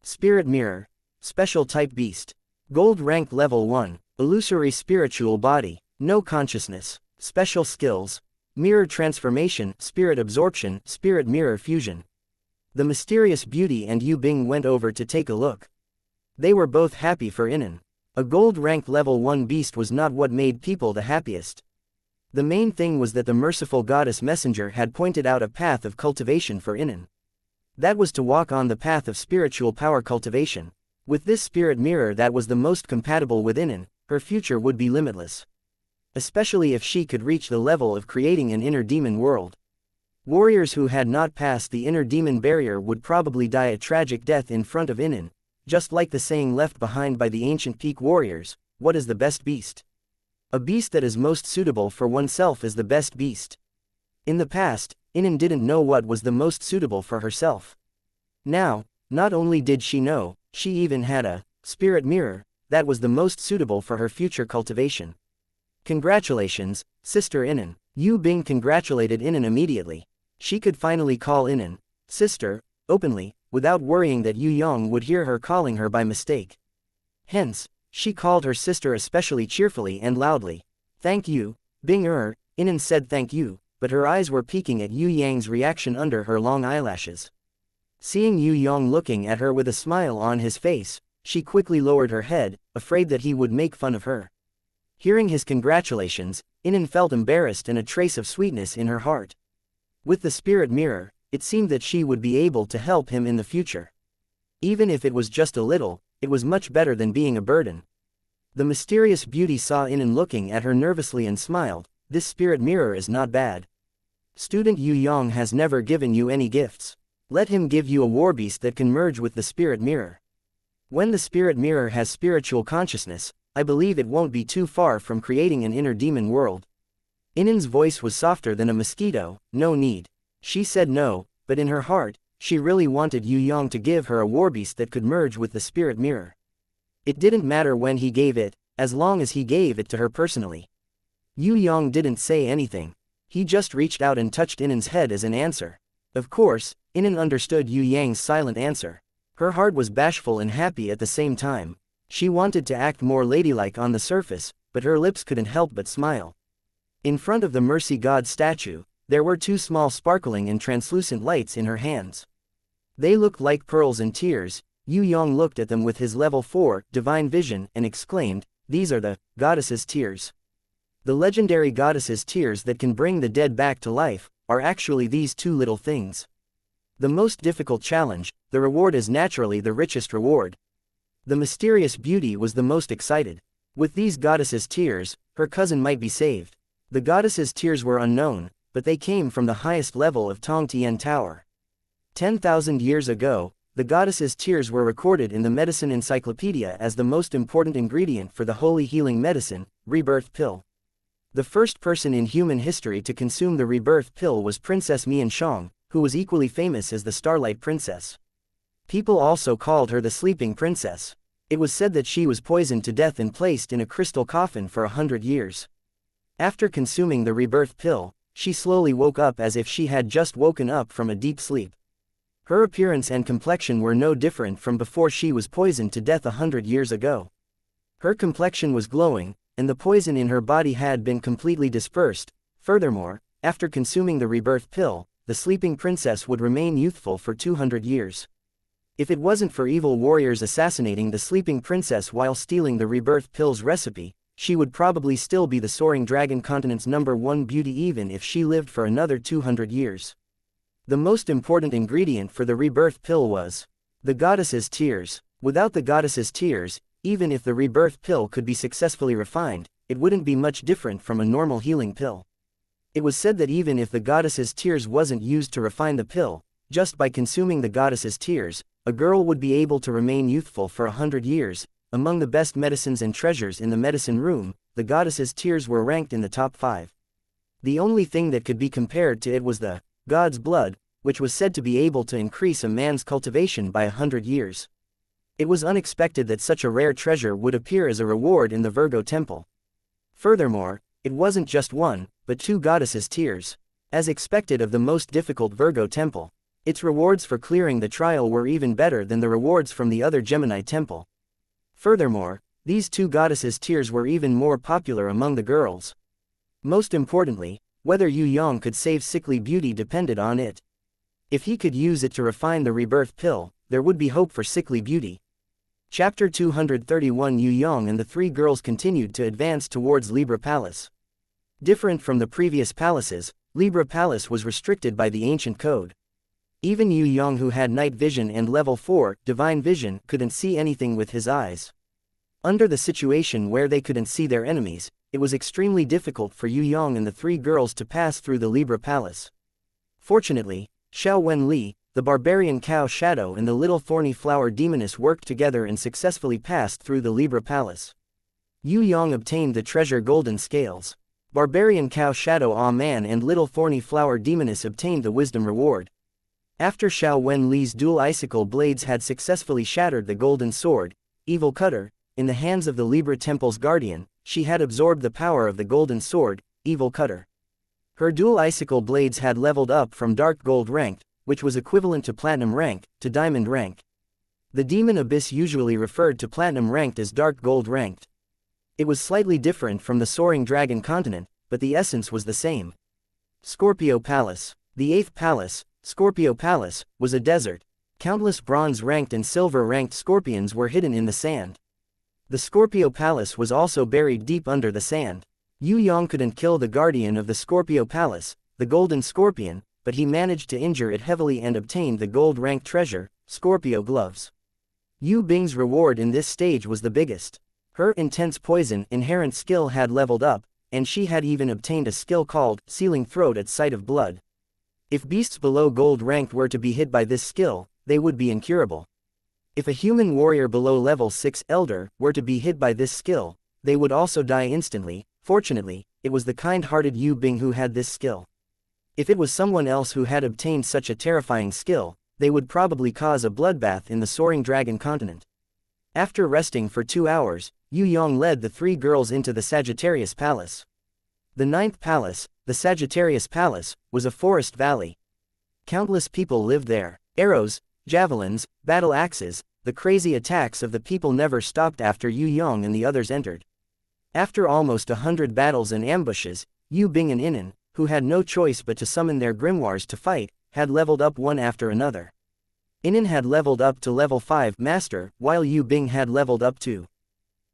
Spirit Mirror. Special Type Beast. Gold Rank Level 1. Illusory Spiritual Body. No Consciousness. Special Skills. Mirror Transformation, Spirit Absorption, Spirit Mirror Fusion. The mysterious beauty and Yu Bing went over to take a look. They were both happy for Inan. A gold rank level 1 beast was not what made people the happiest. The main thing was that the merciful goddess messenger had pointed out a path of cultivation for Inan. That was to walk on the path of spiritual power cultivation. With this spirit mirror that was the most compatible with Inan, her future would be limitless. Especially if she could reach the level of creating an inner demon world. Warriors who had not passed the inner demon barrier would probably die a tragic death in front of Inan, just like the saying left behind by the ancient peak warriors, "What is the best beast? A beast that is most suitable for oneself is the best beast." In the past, Inan didn't know what was the most suitable for herself. Now, not only did she know, she even had a spirit mirror that was the most suitable for her future cultivation. "Congratulations, Sister Inan." Yu Bing congratulated Inan immediately. She could finally call Inan sister openly, without worrying that Yue Yang would hear her calling her by mistake. Hence, she called her sister especially cheerfully and loudly. "Thank you, Bing." Inan said thank you, but her eyes were peeking at Yue Yang's reaction under her long eyelashes. Seeing Yue Yang looking at her with a smile on his face, she quickly lowered her head, afraid that he would make fun of her. Hearing his congratulations, Inan felt embarrassed and a trace of sweetness in her heart. With the spirit mirror, it seemed that she would be able to help him in the future. Even if it was just a little, it was much better than being a burden. The mysterious beauty saw Inan looking at her nervously and smiled. "This spirit mirror is not bad. Student Yue Yang has never given you any gifts. Let him give you a war beast that can merge with the spirit mirror. When the spirit mirror has spiritual consciousness, I believe it won't be too far from creating an inner demon world." Inan's voice was softer than a mosquito. "No need." She said no, but in her heart, she really wanted Yue Yang to give her a war beast that could merge with the spirit mirror. It didn't matter when he gave it, as long as he gave it to her personally. Yue Yang didn't say anything. He just reached out and touched Inan's head as an answer. Of course, Inan understood Yue Yang's silent answer. Her heart was bashful and happy at the same time. She wanted to act more ladylike on the surface, but her lips couldn't help but smile. In front of the Mercy God statue, there were two small sparkling and translucent lights in her hands. They looked like pearls and tears. Yue Yang looked at them with his level 4 divine vision and exclaimed, "These are the goddess's tears." The legendary goddess's tears that can bring the dead back to life are actually these two little things. The most difficult challenge, the reward is naturally the richest reward. The mysterious beauty was the most excited. With these goddess's tears, her cousin might be saved. The goddess's tears were unknown, but they came from the highest level of Tong Tian Tower. 10,000 years ago, the goddess's tears were recorded in the medicine encyclopedia as the most important ingredient for the holy healing medicine, rebirth pill. The first person in human history to consume the rebirth pill was Princess Mianshang, who was equally famous as the Starlight Princess. People also called her the Sleeping Princess. It was said that she was poisoned to death and placed in a crystal coffin for 100 years. After consuming the rebirth pill, she slowly woke up as if she had just woken up from a deep sleep. Her appearance and complexion were no different from before she was poisoned to death 100 years ago. Her complexion was glowing, and the poison in her body had been completely dispersed. Furthermore, after consuming the rebirth pill, the sleeping princess would remain youthful for 200 years. If it wasn't for evil warriors assassinating the sleeping princess while stealing the rebirth pill's recipe, she would probably still be the soaring dragon continent's #1 beauty even if she lived for another 200 years. The most important ingredient for the rebirth pill was the goddess's tears. Without the goddess's tears, even if the rebirth pill could be successfully refined, it wouldn't be much different from a normal healing pill. It was said that even if the goddess's tears wasn't used to refine the pill, just by consuming the goddess's tears, a girl would be able to remain youthful for 100 years. Among the best medicines and treasures in the medicine room, the goddess's tears were ranked in the top 5. The only thing that could be compared to it was the god's blood, which was said to be able to increase a man's cultivation by 100 years. It was unexpected that such a rare treasure would appear as a reward in the Virgo temple. Furthermore, it wasn't just one, but two goddesses' tears. As expected of the most difficult Virgo temple, its rewards for clearing the trial were even better than the rewards from the other Gemini temple. Furthermore, these two goddesses' tears were even more popular among the girls. Most importantly, whether Yue Yang could save sickly beauty depended on it. If he could use it to refine the rebirth pill, there would be hope for sickly beauty. Chapter 231. Yue Yang and the three girls continued to advance towards Libra Palace. Different from the previous palaces, Libra Palace was restricted by the ancient code. Even Yue Yang, who had night vision and level 4 divine vision, couldn't see anything with his eyes. Under the situation where they couldn't see their enemies, it was extremely difficult for Yue Yang and the three girls to pass through the Libra Palace. Fortunately, Xiao Wenli, the barbarian cow shadow, and the little thorny flower demoness worked together and successfully passed through the Libra Palace. Yue Yang obtained the treasure golden scales. Barbarian cow shadow man and little thorny flower demoness obtained the wisdom reward. After Xiao Wenli's dual icicle blades had successfully shattered the golden sword, Evil Cutter, in the hands of the Libra Temple's guardian, she had absorbed the power of the golden sword, Evil Cutter. Her dual icicle blades had leveled up from dark gold rank, which was equivalent to platinum rank, to diamond rank. The demon abyss usually referred to platinum ranked as dark gold ranked. It was slightly different from the soaring dragon continent, but the essence was the same. Scorpio Palace. The 8th palace, Scorpio Palace, was a desert. Countless bronze-ranked and silver-ranked scorpions were hidden in the sand. The Scorpio Palace was also buried deep under the sand. Yue Yang couldn't kill the guardian of the Scorpio Palace, the golden scorpion, but he managed to injure it heavily and obtained the gold-ranked treasure, Scorpio Gloves. Yu Bing's reward in this stage was the biggest. Her intense poison inherent skill had leveled up, and she had even obtained a skill called Sealing Throat at sight of blood. If beasts below gold rank were to be hit by this skill, they would be incurable. If a human warrior below level 6 Elder were to be hit by this skill, they would also die instantly. Fortunately, it was the kind-hearted Yu Bing who had this skill. If it was someone else who had obtained such a terrifying skill, they would probably cause a bloodbath in the soaring dragon continent. After resting for 2 hours, Yue Yang led the 3 girls into the Sagittarius Palace. The 9th palace, the Sagittarius Palace, was a forest valley. Countless people lived there. Arrows, javelins, battle axes, the crazy attacks of the people never stopped after Yue Yang and the others entered. After almost 100 battles and ambushes, Yu Bing and Inan, who had no choice but to summon their grimoires to fight, had leveled up one after another. Inan had leveled up to level 5 Master, while Yu Bing had leveled up to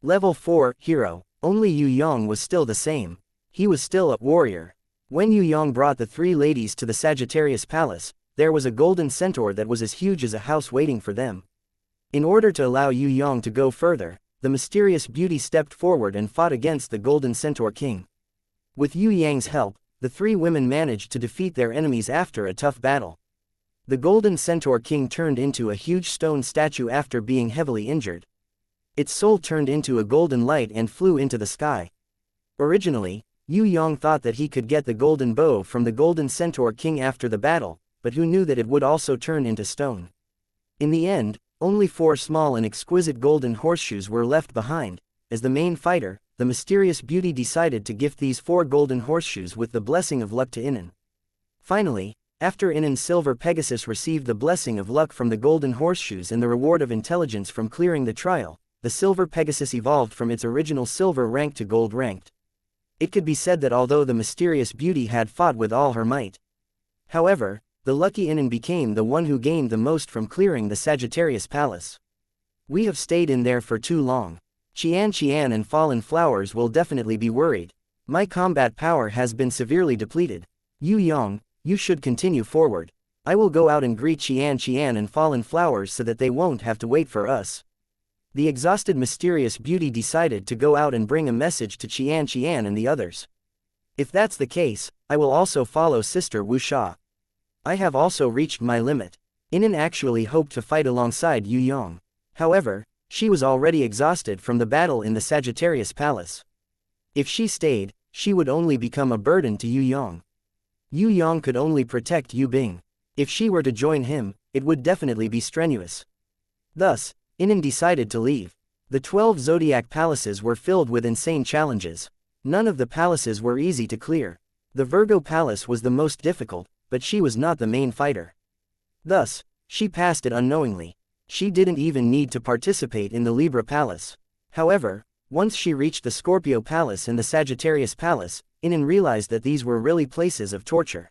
level 4 Hero. Only Yue Yang was still the same. He was still a warrior. When Yue Yang brought the 3 ladies to the Sagittarius Palace, there was a golden centaur that was as huge as a house waiting for them. In order to allow Yue Yang to go further, the mysterious beauty stepped forward and fought against the golden centaur king. With Yue Yang's help, the 3 women managed to defeat their enemies after a tough battle. The golden centaur king turned into a huge stone statue after being heavily injured. Its soul turned into a golden light and flew into the sky. Originally, Yue Yang thought that he could get the golden bow from the golden centaur king after the battle, but who knew that it would also turn into stone. In the end, only 4 small and exquisite golden horseshoes were left behind. As the main fighter, the mysterious beauty decided to gift these 4 golden horseshoes with the blessing of luck to Inan. Finally, after Inan's silver Pegasus received the blessing of luck from the golden horseshoes and the reward of intelligence from clearing the trial, the silver Pegasus evolved from its original silver rank to gold ranked. It could be said that although the mysterious beauty had fought with all her might, however, the lucky Inan became the one who gained the most from clearing the Sagittarius Palace. We have stayed in there for too long. Xianxia and Fallen Flowers will definitely be worried. My combat power has been severely depleted. Yue Yang, you should continue forward. I will go out and greet Xianxia and Fallen Flowers so that they won't have to wait for us. The exhausted mysterious beauty decided to go out and bring a message to Xianxia and the others. If that's the case, I will also follow Sister wuxia. I have also reached my limit. Inan actually hoped to fight alongside Yue Yang. However, she was already exhausted from the battle in the Sagittarius Palace. If she stayed, she would only become a burden to Yue Yang. Yue Yang could only protect Yue Bing. If she were to join him, it would definitely be strenuous. Thus, Inan decided to leave. The 12 zodiac palaces were filled with insane challenges. None of the palaces were easy to clear. The Virgo Palace was the most difficult, but she was not the main fighter. Thus, she passed it unknowingly. She didn't even need to participate in the Libra Palace. However, once she reached the Scorpio Palace and the Sagittarius Palace, Inan realized that these were really places of torture.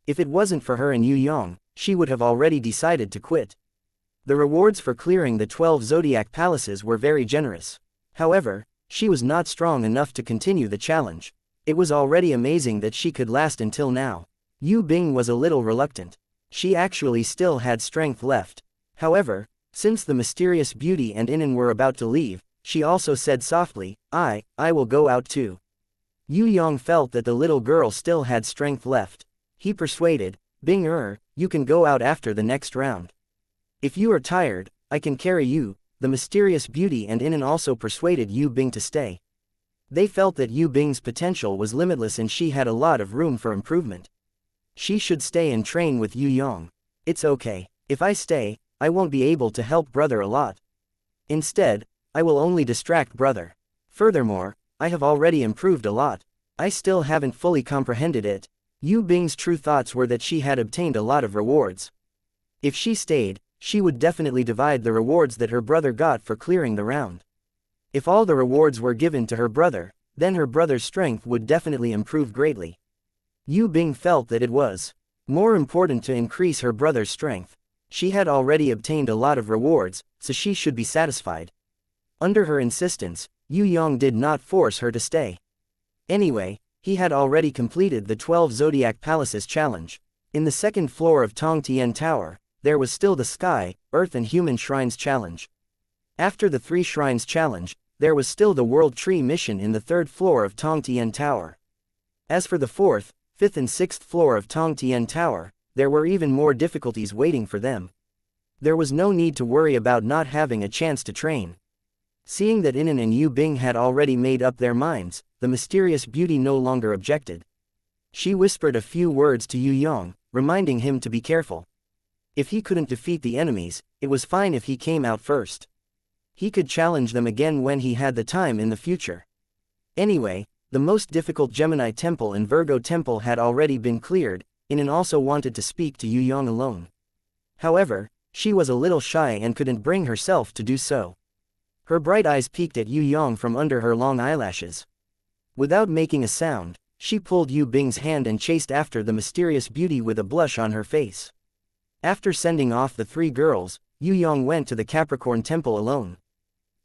If it wasn't for her and Yue Yang, she would have already decided to quit. The rewards for clearing the 12 zodiac palaces were very generous. However, she was not strong enough to continue the challenge. It was already amazing that she could last until now. Yue Bing was a little reluctant. She actually still had strength left. However, since the mysterious beauty and Inan were about to leave, she also said softly, I will go out too. Yue Yang felt that the little girl still had strength left. He persuaded, Bing you can go out after the next round. If you are tired, I can carry you. The mysterious beauty and Inan also persuaded Yue Bing to stay. They felt that Yue Bing's potential was limitless and she had a lot of room for improvement. She should stay and train with Yue Yang. It's okay. If I stay, I won't be able to help brother a lot. Instead, I will only distract brother. Furthermore, I have already improved a lot. I still haven't fully comprehended it. Yue Bing's true thoughts were that she had obtained a lot of rewards. If she stayed, she would definitely divide the rewards that her brother got for clearing the round. If all the rewards were given to her brother, then her brother's strength would definitely improve greatly. Yue Bing felt that it was more important to increase her brother's strength. She had already obtained a lot of rewards, so she should be satisfied. Under her insistence, Yue Yang did not force her to stay. Anyway, he had already completed the 12 Zodiac Palaces challenge. In the second floor of Tong Tian Tower, there was still the Sky, Earth and Human Shrines challenge. After the 3 Shrines challenge, there was still the World Tree mission in the 3rd floor of Tong Tian Tower. As for the 4th, 5th and 6th floor of Tong Tian Tower, there were even more difficulties waiting for them. There was no need to worry about not having a chance to train. Seeing that Inan and Yue Bing had already made up their minds, the mysterious beauty no longer objected. She whispered a few words to Yue Yang, reminding him to be careful. If he couldn't defeat the enemies, it was fine if he came out first. He could challenge them again when he had the time in the future. Anyway, the most difficult Gemini temple and Virgo temple had already been cleared, and also wanted to speak to Yue Yang alone. However, she was a little shy and couldn't bring herself to do so. Her bright eyes peeked at Yue Yang from under her long eyelashes. Without making a sound, she pulled Yu Bing's hand and chased after the mysterious beauty with a blush on her face. After sending off the three girls, Yue Yang went to the Capricorn Temple alone.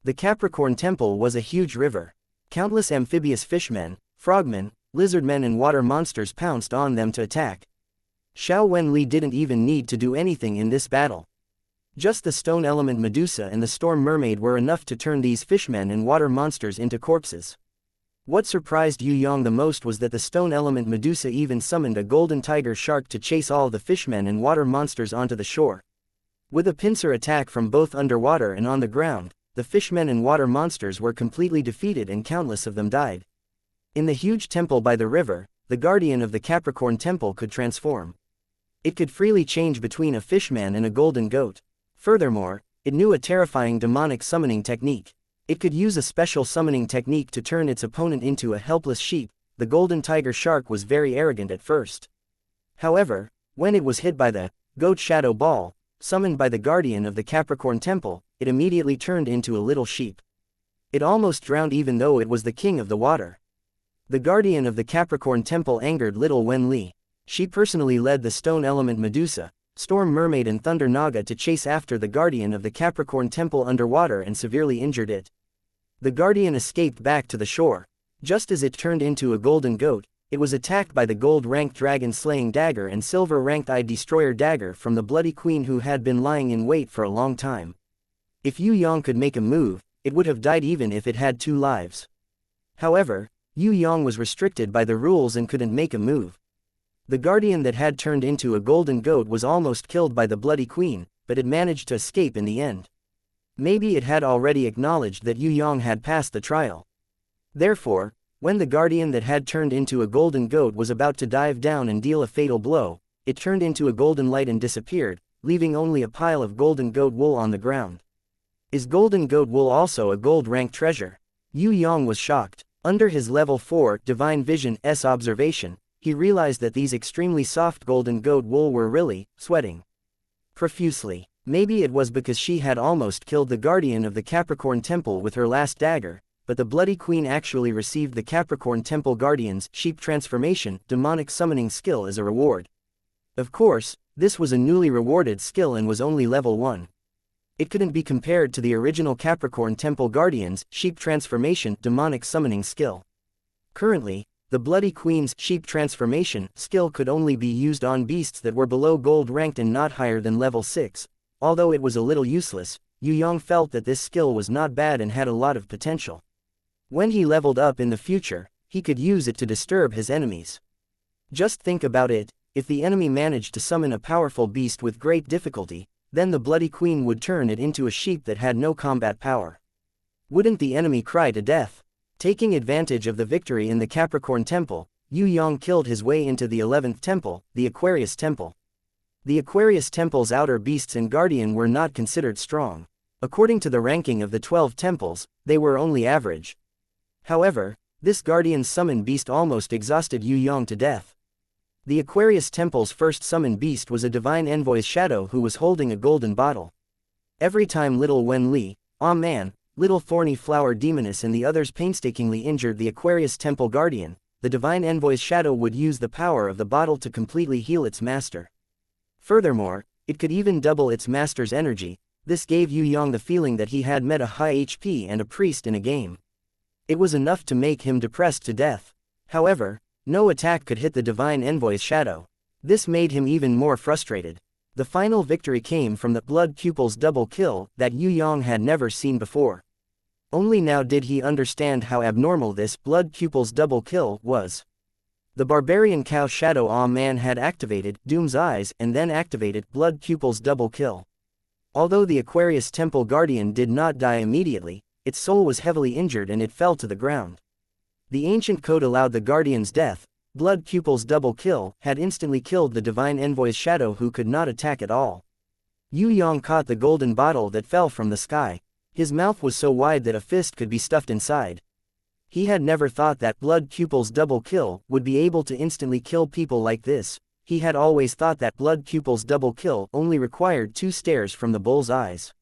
The Capricorn Temple was a huge river. Countless amphibious fishmen, frogmen, lizardmen and water monsters pounced on them to attack. Xiao Wenli didn't even need to do anything in this battle. Just the stone element Medusa and the storm mermaid were enough to turn these fishmen and water monsters into corpses. What surprised Yue Yang the most was that the stone element Medusa even summoned a golden tiger shark to chase all the fishmen and water monsters onto the shore. With a pincer attack from both underwater and on the ground, the fishmen and water monsters were completely defeated and countless of them died. In the huge temple by the river, the guardian of the Capricorn Temple could transform. It could freely change between a fishman and a golden goat. Furthermore, it knew a terrifying demonic summoning technique. It could use a special summoning technique to turn its opponent into a helpless sheep. The golden tiger shark was very arrogant at first. However, when it was hit by the goat shadow ball, summoned by the guardian of the Capricorn Temple, it immediately turned into a little sheep. It almost drowned even though it was the king of the water. The guardian of the Capricorn Temple angered little Wen Li. She personally led the stone element Medusa, storm mermaid and thunder naga to chase after the guardian of the Capricorn Temple underwater and severely injured it. The guardian escaped back to the shore. Just as it turned into a golden goat, it was attacked by the gold-ranked dragon-slaying dagger and silver-ranked eye destroyer dagger from the bloody queen who had been lying in wait for a long time. If Yue Yang could make a move, it would have died even if it had 2 lives. However, Yue Yang was restricted by the rules and couldn't make a move. The guardian that had turned into a golden goat was almost killed by the bloody queen, but it managed to escape in the end. Maybe it had already acknowledged that Yue Yang had passed the trial. Therefore, when the guardian that had turned into a golden goat was about to dive down and deal a fatal blow, it turned into a golden light and disappeared, leaving only a pile of golden goat wool on the ground. Is golden goat wool also a gold-ranked treasure? Yue Yang was shocked. Under his level 4 Divine Vision's observation, he realized that these extremely soft golden goat wool were really sweating profusely. Maybe it was because she had almost killed the guardian of the Capricorn Temple with her last dagger, but the bloody queen actually received the Capricorn Temple guardian's sheep transformation demonic summoning skill as a reward. Of course, this was a newly rewarded skill and was only level 1. It couldn't be compared to the original Capricorn Temple guardian's sheep transformation demonic summoning skill. Currently, the Bloody Queen's sheep transformation skill could only be used on beasts that were below gold ranked and not higher than level 6. Although it was a little useless, Yue Yang felt that this skill was not bad and had a lot of potential. When he leveled up in the future, he could use it to disturb his enemies. Just think about it, if the enemy managed to summon a powerful beast with great difficulty, then the Bloody Queen would turn it into a sheep that had no combat power. Wouldn't the enemy cry to death? Taking advantage of the victory in the Capricorn Temple, Yue Yang killed his way into the 11th temple, the Aquarius Temple. The Aquarius Temple's outer beasts and guardian were not considered strong. According to the ranking of the 12 temples, they were only average. However, this guardian's summoned beast almost exhausted Yue Yang to death. The Aquarius Temple's first summoned beast was a divine envoy's shadow who was holding a golden bottle. Every time little Wen Li, "Aw man," little thorny flower demoness and the others painstakingly injured the Aquarius Temple guardian, the divine envoy's shadow would use the power of the bottle to completely heal its master. Furthermore, it could even double its master's energy. This gave Yue Yang the feeling that he had met a high HP and a priest in a game. It was enough to make him depressed to death. However, no attack could hit the divine envoy's shadow. This made him even more frustrated. The final victory came from the blood pupil's double kill that Yue Yang had never seen before. Only now did he understand how abnormal this blood pupil's double kill was. The barbarian cow shadow Aw man had activated Doom's Eyes and then activated blood pupil's double kill. Although the Aquarius Temple guardian did not die immediately, its soul was heavily injured and it fell to the ground. The ancient code allowed the guardian's death. Blood pupil's double kill had instantly killed the divine envoy's shadow who could not attack at all. Yue Yang caught the golden bottle that fell from the sky. His mouth was so wide that a fist could be stuffed inside. He had never thought that blood pupils double kill would be able to instantly kill people like this. He had always thought that blood pupils double kill only required 2 stares from the bull's eyes.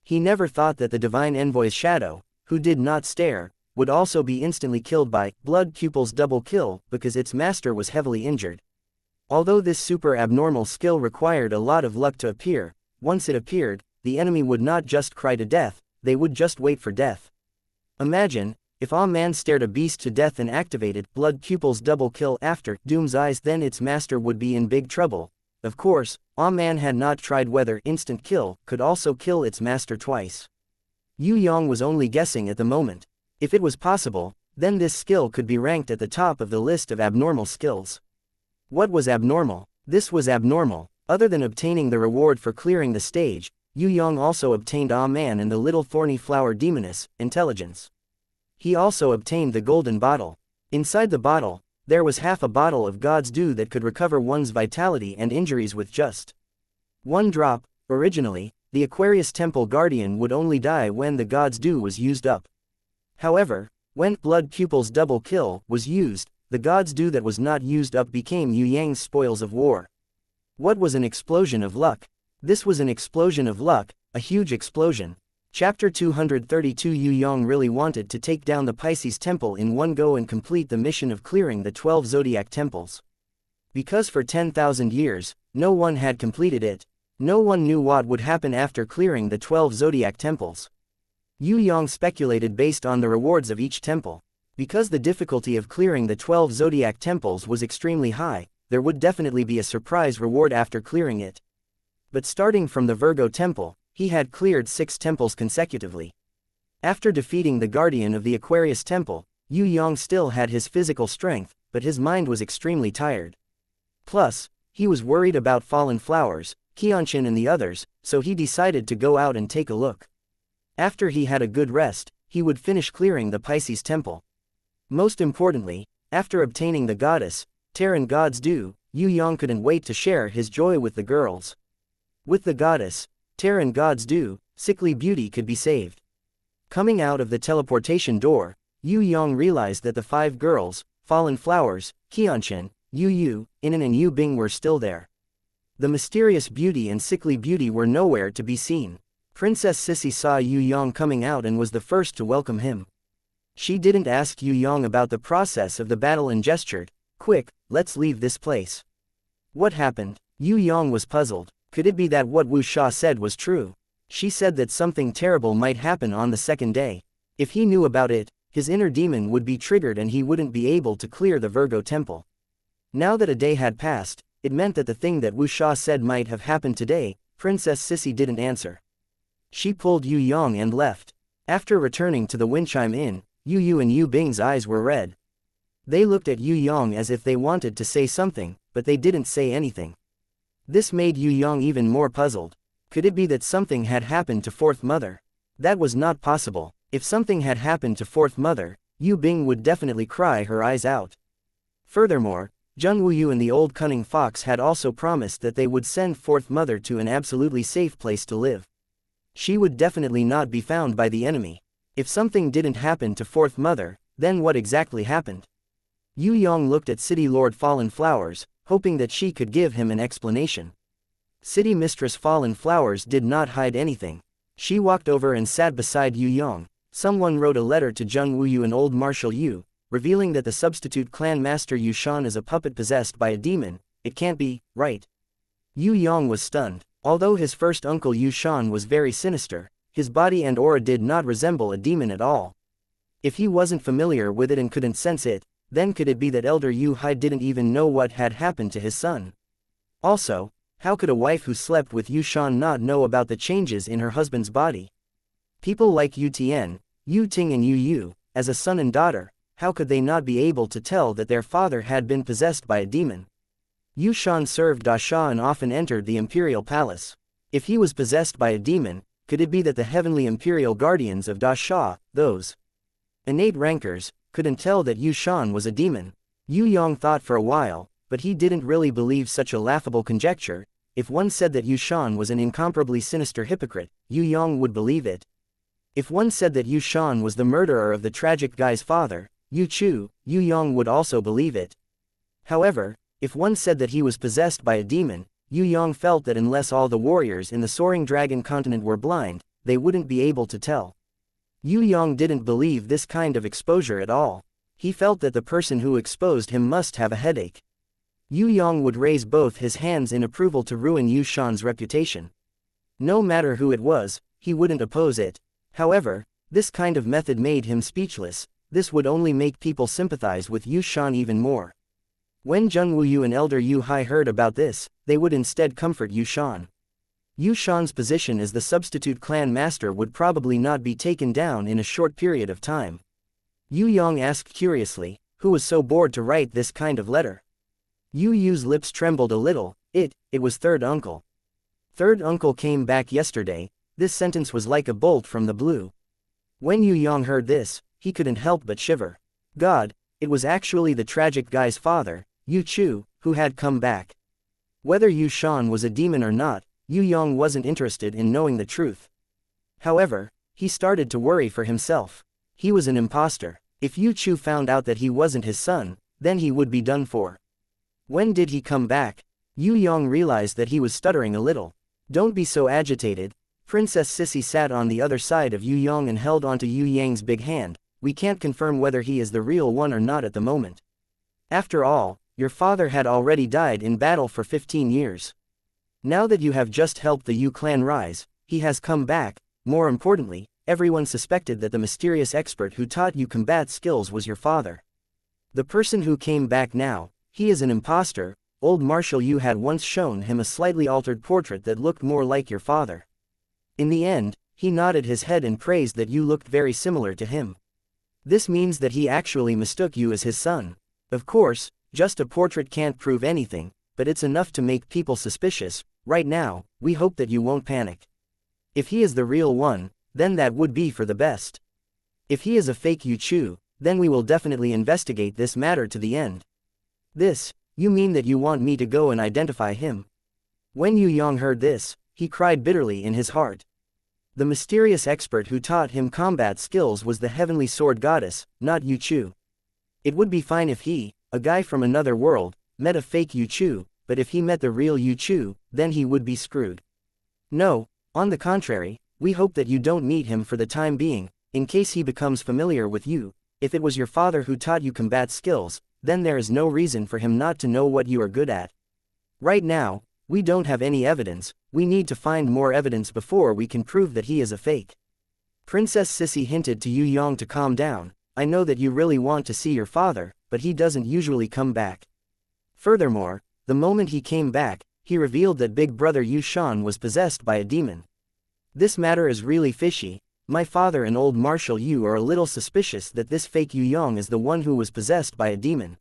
He never thought that the divine envoy's shadow, who did not stare, would also be instantly killed by blood pupils double kill because its master was heavily injured. Although this super abnormal skill required a lot of luck to appear, once it appeared, the enemy would not just cry to death, they would just wait for death. Imagine, if a man stared a beast to death and activated blood pupils double kill after Doom's eyes, then its master would be in big trouble. Of course, a man had not tried whether instant kill could also kill its master twice. Yue Yang was only guessing at the moment. If it was possible, then this skill could be ranked at the top of the list of abnormal skills. What was abnormal? This was abnormal. Other than obtaining the reward for clearing the stage, Yue Yang also obtained A Man and the Little Thorny Flower Demoness, intelligence. He also obtained the golden bottle. Inside the bottle, there was half a bottle of God's Dew that could recover one's vitality and injuries with just 1 drop. Originally, the Aquarius Temple Guardian would only die when the God's Dew was used up. However, when blood pupils double kill was used, the God's Dew that was not used up became Yue Yang's spoils of war. What was an explosion of luck? This was an explosion of luck, a huge explosion. Chapter 232. Yue Yang really wanted to take down the Pisces Temple in one go and complete the mission of clearing the 12 zodiac temples. Because for 10,000 years, no one had completed it. No one knew what would happen after clearing the 12 zodiac temples. Yue Yang speculated based on the rewards of each temple. Because the difficulty of clearing the 12 zodiac temples was extremely high, there would definitely be a surprise reward after clearing it. But starting from the Virgo Temple, he had cleared 6 temples consecutively. After defeating the guardian of the Aquarius Temple, Yue Yang still had his physical strength, but his mind was extremely tired. Plus, he was worried about fallen flowers, xianxia and the others, so he decided to go out and take a look. After he had a good rest, he would finish clearing the Pisces Temple. Most importantly, after obtaining the goddess, Terran God's Dew, Yue Yang couldn't wait to share his joy with the girls. With the goddess, Terran God's Dew, sickly beauty could be saved. Coming out of the teleportation door, Yue Yang realized that the 5 girls, fallen flowers, xianxia, Yu, Inan and Yu Bing were still there. The mysterious beauty and sickly beauty were nowhere to be seen. Princess Sissy saw Yue Yang coming out and was the first to welcome him. She didn't ask Yue Yang about the process of the battle and gestured, "Quick, let's leave this place." What happened? Yue Yang was puzzled. Could it be that what wuxia said was true? She said that something terrible might happen on the second day. If he knew about it, his inner demon would be triggered and he wouldn't be able to clear the Virgo Temple. Now that a day had passed, it meant that the thing that wuxia said might have happened today. Princess Sissy didn't answer. She pulled Yue Yang and left. After returning to the Windchime Inn, Yu and Yu Bing's eyes were red. They looked at Yue Yang as if they wanted to say something, but they didn't say anything. This made Yue Yang even more puzzled. Could it be that something had happened to Fourth Mother? That was not possible. If something had happened to Fourth Mother, Yu Bing would definitely cry her eyes out. Furthermore, Zheng Wuyu and the old cunning fox had also promised that they would send Fourth Mother to an absolutely safe place to live. She would definitely not be found by the enemy. If something didn't happen to Fourth Mother, then what exactly happened? Yue Yang looked at City Lord Fallen Flowers, hoping that she could give him an explanation. City Mistress Fallen Flowers did not hide anything. She walked over and sat beside Yue Yang. Someone wrote a letter to Zheng Wuyu and old Marshal Yu, revealing that the substitute clan master Yu Shan is a puppet possessed by a demon. It can't be, right? Yue Yang was stunned. Although his first uncle Yu Shan was very sinister, his body and aura did not resemble a demon at all. If he wasn't familiar with it and couldn't sense it, then could it be that Elder Yu Hai didn't even know what had happened to his son? Also, how could a wife who slept with Yu Shan not know about the changes in her husband's body? People like Yu Tian, Yu Ting and Yu Yu, as a son and daughter, how could they not be able to tell that their father had been possessed by a demon? Yu Shan served Da Sha and often entered the imperial palace. If he was possessed by a demon, could it be that the heavenly imperial guardians of Da Sha, those innate rankers, couldn't tell that Yu Shan was a demon? Yue Yang thought for a while, but he didn't really believe such a laughable conjecture. If one said that Yu Shan was an incomparably sinister hypocrite, Yue Yang would believe it. If one said that Yu Shan was the murderer of the tragic guy's father, Yu Yang would also believe it. However, if one said that he was possessed by a demon, Yu Yang felt that unless all the warriors in the Soaring Dragon continent were blind, they wouldn't be able to tell. Yu Yang didn't believe this kind of exposure at all. He felt that the person who exposed him must have a headache. Yu Yang would raise both his hands in approval to ruin Yu Shan's reputation. No matter who it was, he wouldn't oppose it. However, this kind of method made him speechless. This would only make people sympathize with Yu Shan even more. When Zheng Wuyu and Elder Yu Hai heard about this, they would instead comfort Yu Shan. Yu Shan's position as the substitute clan master would probably not be taken down in a short period of time. Yu Yang asked curiously, who was so bored to write this kind of letter? Yu Yu's lips trembled a little. It was third uncle. Third uncle came back yesterday. This sentence was like a bolt from the blue. When Yu Yang heard this, he couldn't help but shiver. God, it was actually the tragic guy's father, Yu Chu, who had come back. Whether Yu Shan was a demon or not, Yu Yang wasn't interested in knowing the truth. However, he started to worry for himself. He was an imposter. If Yu Chu found out that he wasn't his son, then he would be done for. When did he come back? Yu Yang realized that he was stuttering a little. Don't be so agitated. Princess Sissy sat on the other side of Yu Yang and held onto Yu Yang's big hand. We can't confirm whether he is the real one or not at the moment. After all, your father had already died in battle for 15 years. Now that you have just helped the Yu clan rise, he has come back. More importantly, everyone suspected that the mysterious expert who taught you combat skills was your father. The person who came back now, he is an imposter. Old Marshal Yu had once shown him a slightly altered portrait that looked more like your father. In the end, he nodded his head and praised that you looked very similar to him. This means that he actually mistook you as his son. Of course, just a portrait can't prove anything, but it's enough to make people suspicious. Right now, we hope that you won't panic. If he is the real one, then that would be for the best. If he is a fake Yu Chu, then we will definitely investigate this matter to the end. You mean that you want me to go and identify him? When Yu Yang heard this, he cried bitterly in his heart. The mysterious expert who taught him combat skills was the heavenly sword goddess, not Yu Chu. It would be fine if he, a guy from another world, met a fake Yu Chu, but if he met the real Yu Chu, then he would be screwed. No, on the contrary, we hope that you don't meet him for the time being, in case he becomes familiar with you. If it was your father who taught you combat skills, then there is no reason for him not to know what you are good at. Right now, we don't have any evidence. We need to find more evidence before we can prove that he is a fake. Princess Sissy hinted to Yu Yang to calm down. I know that you really want to see your father, but he doesn't usually come back. Furthermore, the moment he came back, he revealed that big brother Yu Shan was possessed by a demon. This matter is really fishy. My father and old Marshal Yu are a little suspicious that this fake Yu Yang is the one who was possessed by a demon.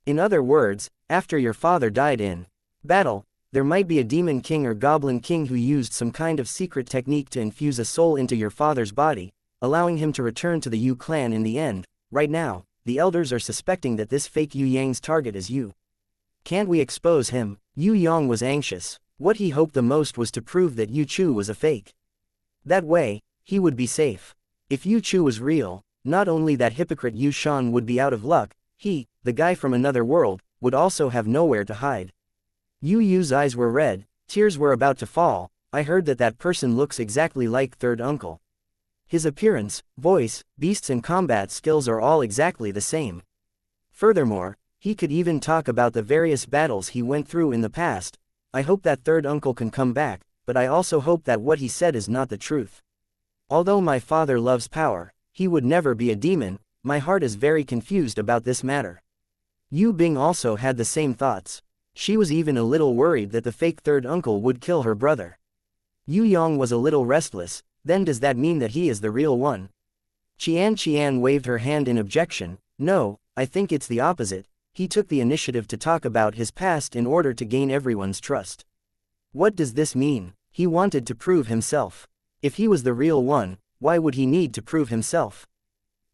In other words, after your father died in battle, there might be a demon king or goblin king who used some kind of secret technique to infuse a soul into your father's body, allowing him to return to the Yu clan in the end. Right now, the elders are suspecting that this fake Yu Yang's target is you. Can't we expose him? Yu Yang was anxious. What he hoped the most was to prove that Yu Chu was a fake. That way, he would be safe. If Yu Chu was real, not only that hypocrite Yu Shan would be out of luck, he, the guy from another world, would also have nowhere to hide. Yu Yu's eyes were red, tears were about to fall. I heard that that person looks exactly like third uncle. His appearance, voice, beasts and combat skills are all exactly the same. Furthermore, he could even talk about the various battles he went through in the past. I hope that third uncle can come back, but I also hope that what he said is not the truth. Although my father loves power, he would never be a demon. My heart is very confused about this matter. Yu Bing also had the same thoughts. She was even a little worried that the fake third uncle would kill her brother. Yu Yang was a little restless. Then does that mean that he is the real one? Qian waved her hand in objection. No, I think it's the opposite. He took the initiative to talk about his past in order to gain everyone's trust. What does this mean? He wanted to prove himself. If he was the real one, why would he need to prove himself?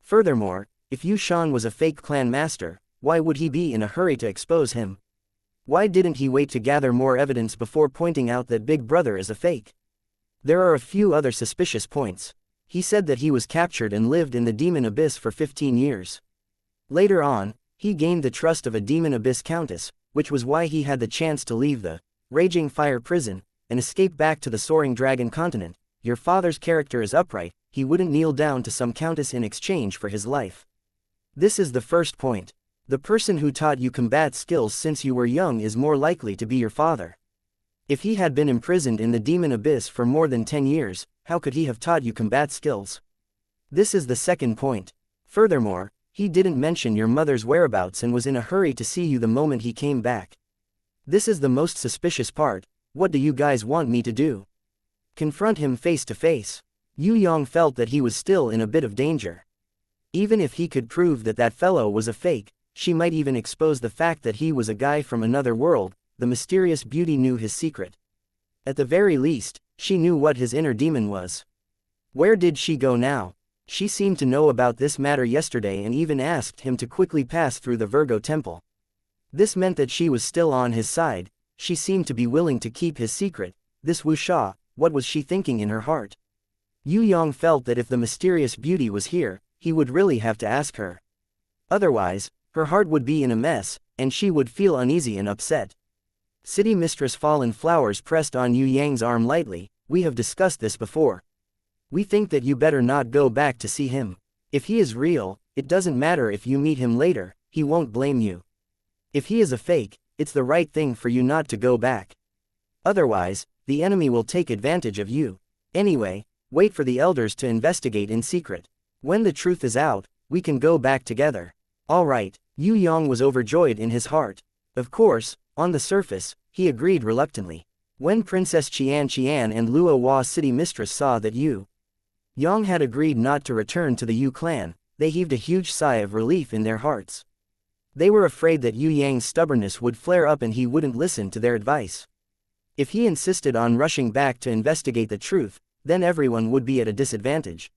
Furthermore, if Yu Shan was a fake clan master, why would he be in a hurry to expose him? Why didn't he wait to gather more evidence before pointing out that Big Brother is a fake? There are a few other suspicious points. He said that he was captured and lived in the demon abyss for 15 years. Later on, he gained the trust of a demon abyss countess, which was why he had the chance to leave the raging fire prison and escape back to the soaring dragon continent. Your father's character is upright, he wouldn't kneel down to some countess in exchange for his life. This is the first point. The person who taught you combat skills since you were young is more likely to be your father. If he had been imprisoned in the demon abyss for more than 10 years, how could he have taught you combat skills? This is the second point. Furthermore, he didn't mention your mother's whereabouts and was in a hurry to see you the moment he came back. This is the most suspicious part. What do you guys want me to do? Confront him face to face. Yue Yang felt that he was still in a bit of danger. Even if he could prove that that fellow was a fake, she might even expose the fact that he was a guy from another world. The mysterious beauty knew his secret. At the very least, she knew what his inner demon was. Where did she go now? She seemed to know about this matter yesterday and even asked him to quickly pass through the Virgo temple. This meant that she was still on his side. She seemed to be willing to keep his secret. This wuxia, what was she thinking in her heart? Yue Yang felt that if the mysterious beauty was here, he would really have to ask her. Otherwise, her heart would be in a mess, and she would feel uneasy and upset. City Mistress Fallen Flowers pressed on Yue Yang's arm lightly. We have discussed this before. We think that you better not go back to see him. If he is real, it doesn't matter if you meet him later, he won't blame you. If he is a fake, it's the right thing for you not to go back. Otherwise, the enemy will take advantage of you. Anyway, wait for the elders to investigate in secret. When the truth is out, we can go back together. Alright, Yue Yang was overjoyed in his heart. Of course, on the surface, he agreed reluctantly. When Princess Xianxia and Luo Hua's city mistress saw that Yue Yang had agreed not to return to the Yu clan, they heaved a huge sigh of relief in their hearts. They were afraid that Yue Yang's stubbornness would flare up and he wouldn't listen to their advice. If he insisted on rushing back to investigate the truth, then everyone would be at a disadvantage.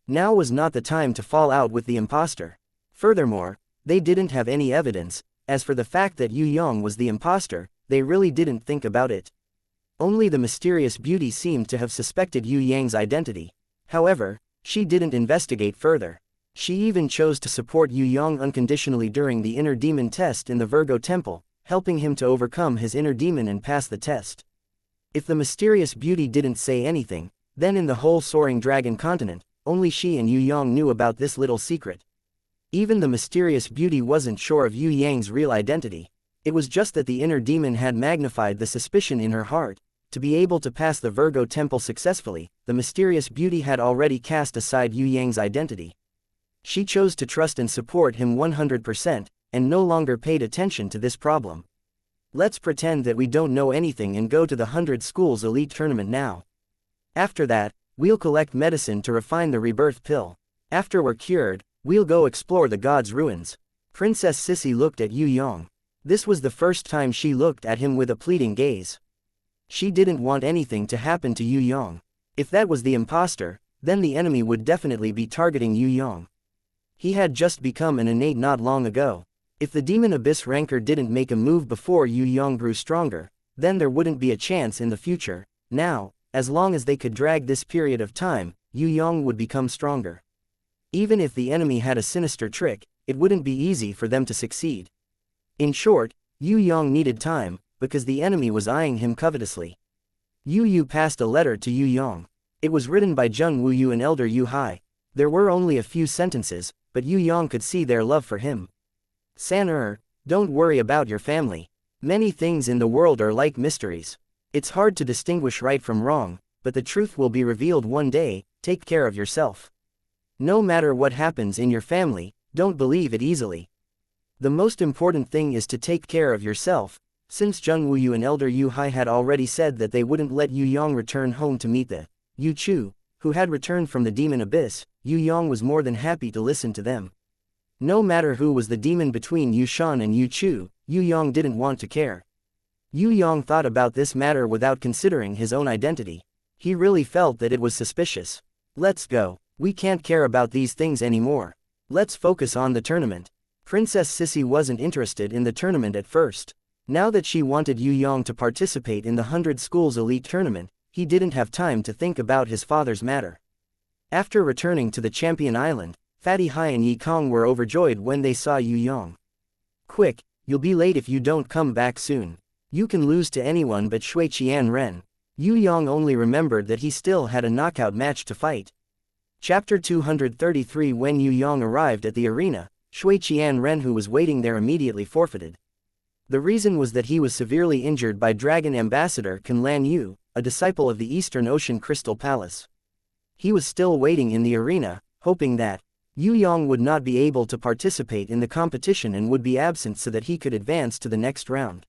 Now was not the time to fall out with the imposter. Furthermore, they didn't have any evidence. As for the fact that Yue Yang was the imposter, they really didn't think about it. Only the mysterious beauty seemed to have suspected Yue Yang's identity. However, she didn't investigate further. She even chose to support Yue Yang unconditionally during the inner demon test in the Virgo temple, helping him to overcome his inner demon and pass the test. If the mysterious beauty didn't say anything, then in the whole soaring dragon continent, only she and Yue Yang knew about this little secret. Even the mysterious beauty wasn't sure of Yue Yang's real identity. It was just that the inner demon had magnified the suspicion in her heart. To be able to pass the Virgo temple successfully, the mysterious beauty had already cast aside Yue Yang's identity. She chose to trust and support him 100%, and no longer paid attention to this problem. Let's pretend that we don't know anything and go to the 100 Schools Elite Tournament now. After that, we'll collect medicine to refine the rebirth pill. After we're cured, we'll go explore the god's ruins. Princess Sissy looked at Yue Yang. This was the first time she looked at him with a pleading gaze. She didn't want anything to happen to Yue Yang. If that was the imposter, then the enemy would definitely be targeting Yue Yang. He had just become an innate not long ago. If the demon abyss ranker didn't make a move before Yue Yang grew stronger, then there wouldn't be a chance in the future. Now, as long as they could drag this period of time, Yue Yang would become stronger. Even if the enemy had a sinister trick, it wouldn't be easy for them to succeed. In short, Yue Yang needed time, because the enemy was eyeing him covetously. Yu passed a letter to Yue Yang. It was written by Zheng Wuyu and Elder Yu Hai. There were only a few sentences, but Yue Yang could see their love for him. San don't worry about your family. Many things in the world are like mysteries. It's hard to distinguish right from wrong, but the truth will be revealed one day. Take care of yourself. No matter what happens in your family, don't believe it easily. The most important thing is to take care of yourself. Since Zheng Wuyu and Elder Yu Hai had already said that they wouldn't let Yue Yang return home to meet the Yu Chu, who had returned from the demon abyss, Yue Yang was more than happy to listen to them. No matter who was the demon between Yu Shan and Yu Chu, Yue Yang didn't want to care. Yue Yang thought about this matter without considering his own identity. He really felt that it was suspicious. Let's go. We can't care about these things anymore. Let's focus on the tournament. Princess Sissy wasn't interested in the tournament at first. Now that she wanted Yue Yang to participate in the 100 Schools Elite Tournament, he didn't have time to think about his father's matter. After returning to the Champion Island, Fatty Hai and Yi Kong were overjoyed when they saw Yue Yang. Quick, you'll be late if you don't come back soon. You can lose to anyone but Shui Qianren. Yue Yang only remembered that he still had a knockout match to fight. Chapter 233. When Yue Yang arrived at the arena, Shui Qianren, who was waiting there, immediately forfeited. The reason was that he was severely injured by Dragon Ambassador Can Lan Yu, a disciple of the Eastern Ocean Crystal Palace. He was still waiting in the arena, hoping that Yue Yang would not be able to participate in the competition and would be absent so that he could advance to the next round.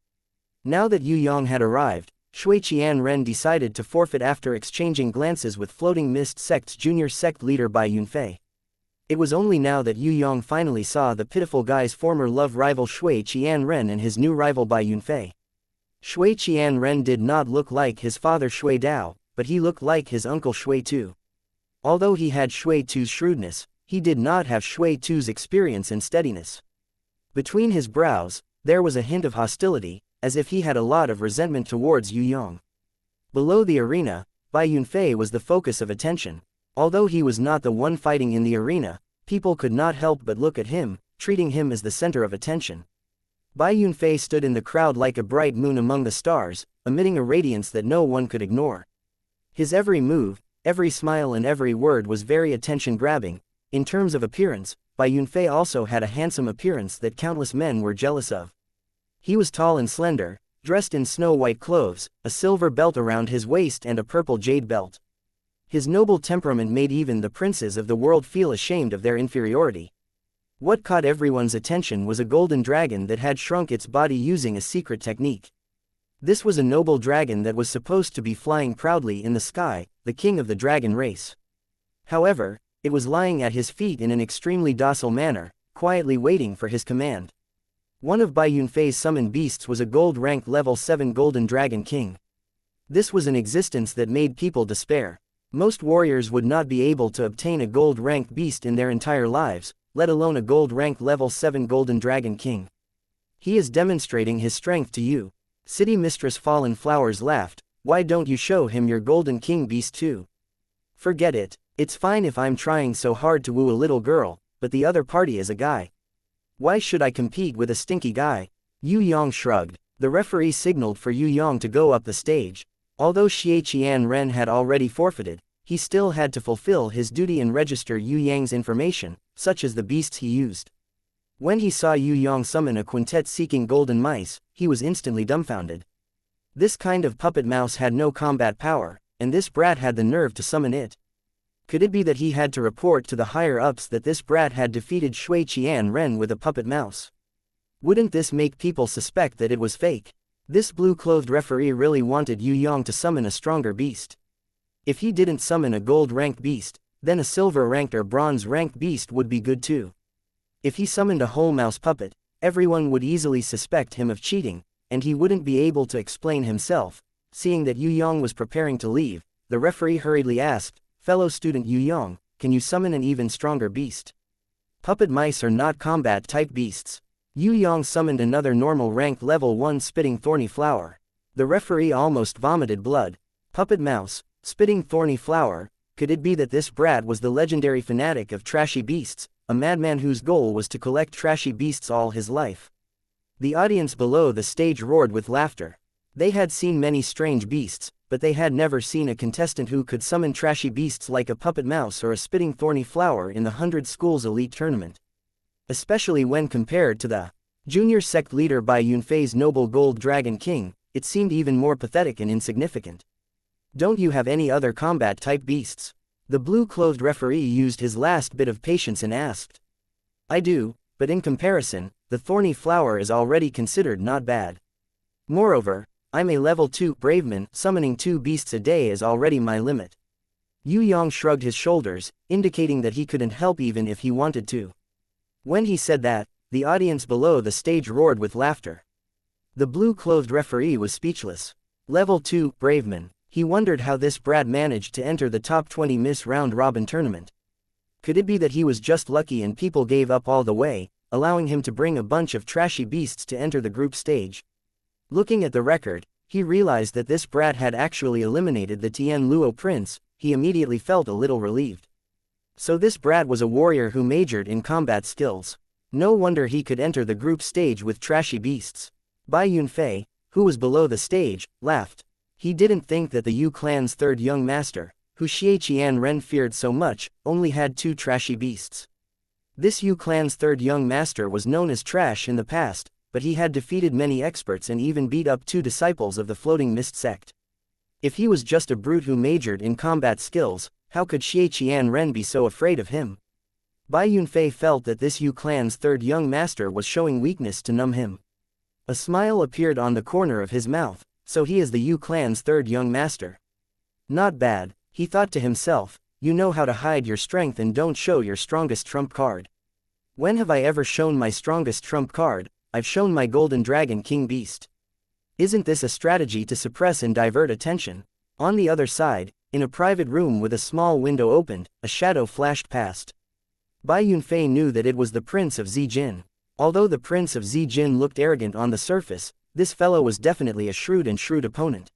Now that Yue Yang had arrived, Shui Qianren decided to forfeit after exchanging glances with Floating Mist Sect's junior sect leader Bai Yunfei. It was only now that Yue Yang finally saw the pitiful guy's former love rival Shui Qianren and his new rival Bai Yunfei. Shui Qianren did not look like his father Shui Dao, but he looked like his uncle Shui Tu. Although he had Shui Tu's shrewdness, he did not have Shui Tu's experience and steadiness. Between his brows, there was a hint of hostility, as if he had a lot of resentment towards Yue Yang. Below the arena, Bai Yunfei was the focus of attention. Although he was not the one fighting in the arena, people could not help but look at him, treating him as the center of attention. Bai Yunfei stood in the crowd like a bright moon among the stars, emitting a radiance that no one could ignore. His every move, every smile and every word was very attention-grabbing. In terms of appearance, Bai Yunfei also had a handsome appearance that countless men were jealous of. He was tall and slender, dressed in snow-white clothes, a silver belt around his waist and a purple jade belt. His noble temperament made even the princes of the world feel ashamed of their inferiority. What caught everyone's attention was a golden dragon that had shrunk its body using a secret technique. This was a noble dragon that was supposed to be flying proudly in the sky, the king of the dragon race. However, it was lying at his feet in an extremely docile manner, quietly waiting for his command. One of Bai Yunfei's summoned beasts was a gold-ranked level 7 golden dragon king. This was an existence that made people despair. Most warriors would not be able to obtain a gold-ranked beast in their entire lives, let alone a gold-ranked level 7 golden dragon king. He is demonstrating his strength to you. City Mistress Fallen Flowers laughed. Why don't you show him your golden king beast too? Forget it, it's fine if I'm trying so hard to woo a little girl, but the other party is a guy. Why should I compete with a stinky guy? Yue Yang shrugged. The referee signaled for Yue Yang to go up the stage. Although Xie Qianren had already forfeited, he still had to fulfill his duty and register Yue Yang's information, such as the beasts he used. When he saw Yue Yang summon a quintet seeking golden mice, he was instantly dumbfounded. This kind of puppet mouse had no combat power, and this brat had the nerve to summon it. Could it be that he had to report to the higher-ups that this brat had defeated Shui Qianren with a puppet mouse? Wouldn't this make people suspect that it was fake? This blue-clothed referee really wanted Yue Yang to summon a stronger beast. If he didn't summon a gold-ranked beast, then a silver-ranked or bronze-ranked beast would be good too. If he summoned a whole mouse puppet, everyone would easily suspect him of cheating, and he wouldn't be able to explain himself. Seeing that Yue Yang was preparing to leave, the referee hurriedly asked, "Fellow student Yue Yang, can you summon an even stronger beast?" Puppet mice are not combat-type beasts. Yue Yang summoned another normal rank level 1 spitting thorny flower. The referee almost vomited blood. Puppet mouse, spitting thorny flower, could it be that this brat was the legendary fanatic of trashy beasts, a madman whose goal was to collect trashy beasts all his life? The audience below the stage roared with laughter. They had seen many strange beasts, but they had never seen a contestant who could summon trashy beasts like a puppet mouse or a spitting thorny flower in the 100 Schools Elite Tournament. Especially when compared to the junior sect leader Bai Yunfei's noble gold dragon king, it seemed even more pathetic and insignificant. Don't you have any other combat-type beasts? The blue-clothed referee used his last bit of patience and asked. I do, but in comparison, the thorny flower is already considered not bad. Moreover, I'm a level 2 braveman, summoning 2 beasts a day is already my limit. Yue Yang shrugged his shoulders, indicating that he couldn't help even if he wanted to. When he said that, the audience below the stage roared with laughter. The blue-clothed referee was speechless. Level 2 braveman. He wondered how this brat managed to enter the top 20 Miss Round-Robin tournament. Could it be that he was just lucky and people gave up all the way, allowing him to bring a bunch of trashy beasts to enter the group stage? Looking at the record, he realized that this brat had actually eliminated the Tian Luo prince. He immediately felt a little relieved. So this brat was a warrior who majored in combat skills. No wonder he could enter the group stage with trashy beasts. Bai Yunfei, who was below the stage, laughed. He didn't think that the Yu clan's third young master, who Xianxia Ren feared so much, only had 2 trashy beasts. This Yu clan's third young master was known as Trash in the past, but he had defeated many experts and even beat up 2 disciples of the Floating Mist sect. If he was just a brute who majored in combat skills, how could Xianxia Ren be so afraid of him? Bai Yunfei felt that this Yu clan's third young master was showing weakness to numb him. A smile appeared on the corner of his mouth. So he is the Yu clan's third young master. Not bad, he thought to himself, you know how to hide your strength and don't show your strongest trump card. When have I ever shown my strongest trump card? I've shown my golden dragon king beast. Isn't this a strategy to suppress and divert attention? On the other side, in a private room with a small window opened, a shadow flashed past. Bai Yunfei knew that it was the Prince of Zijin. Although the Prince of Zijin looked arrogant on the surface, this fellow was definitely a shrewd opponent.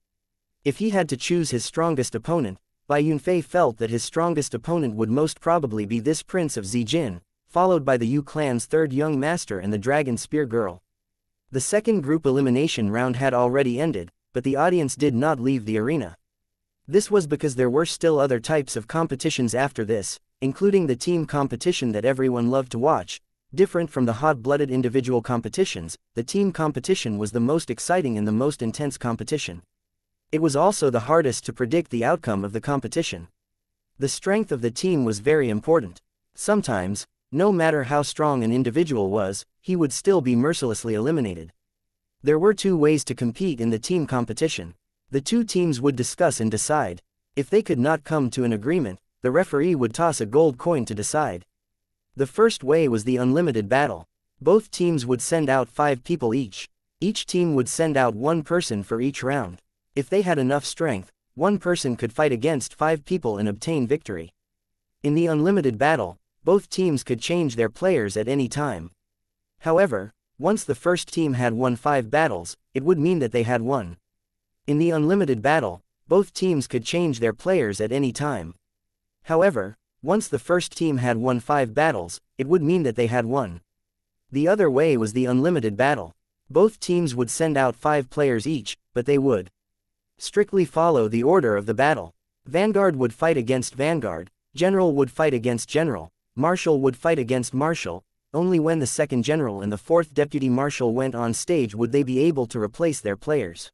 If he had to choose his strongest opponent, Bai Yunfei felt that his strongest opponent would most probably be this Prince of Zijin, followed by the Yu clan's third young master and the Dragon Spear Girl. The second group elimination round had already ended, but the audience did not leave the arena. This was because there were still other types of competitions after this, including the team competition that everyone loved to watch. Different from the hot-blooded individual competitions, the team competition was the most exciting and the most intense competition. It was also the hardest to predict the outcome of the competition. The strength of the team was very important. Sometimes, no matter how strong an individual was, he would still be mercilessly eliminated. There were 2 ways to compete in the team competition. The 2 teams would discuss and decide. If they could not come to an agreement, the referee would toss a gold coin to decide. The first way was the unlimited battle. Both teams would send out 5 people each. Each team would send out 1 person for each round. If they had enough strength, 1 person could fight against 5 people and obtain victory. In the unlimited battle, both teams could change their players at any time. However, once the first team had won 5 battles, it would mean that they had won. In the unlimited battle, both teams could change their players at any time. However, once the first team had won 5 battles, it would mean that they had won. The other way was the unlimited battle. Both teams would send out 5 players each, but they would strictly follow the order of the battle. Vanguard would fight against Vanguard, General would fight against General, Marshal would fight against Marshal. Only when the second General and the 4th Deputy Marshal went on stage would they be able to replace their players.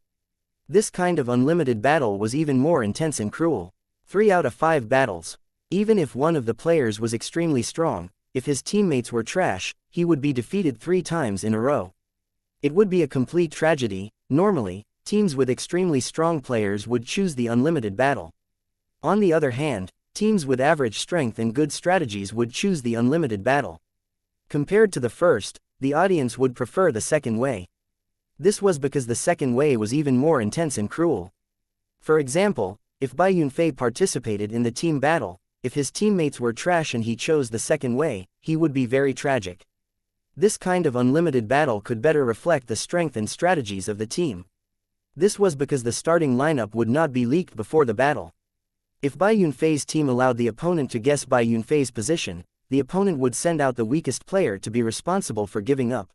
This kind of unlimited battle was even more intense and cruel. 3 out of 5 battles. Even if one of the players was extremely strong, if his teammates were trash, he would be defeated 3 times in a row. It would be a complete tragedy. Normally, teams with extremely strong players would choose the unlimited battle. On the other hand, teams with average strength and good strategies would choose the unlimited battle. Compared to the first, the audience would prefer the second way. This was because the second way was even more intense and cruel. For example, if Bai Yunfei participated in the team battle, if his teammates were trash and he chose the second way, he would be very tragic. This kind of unlimited battle could better reflect the strength and strategies of the team. This was because the starting lineup would not be leaked before the battle. If Bai Yunfei's team allowed the opponent to guess Bai Yunfei's position, the opponent would send out the weakest player to be responsible for giving up.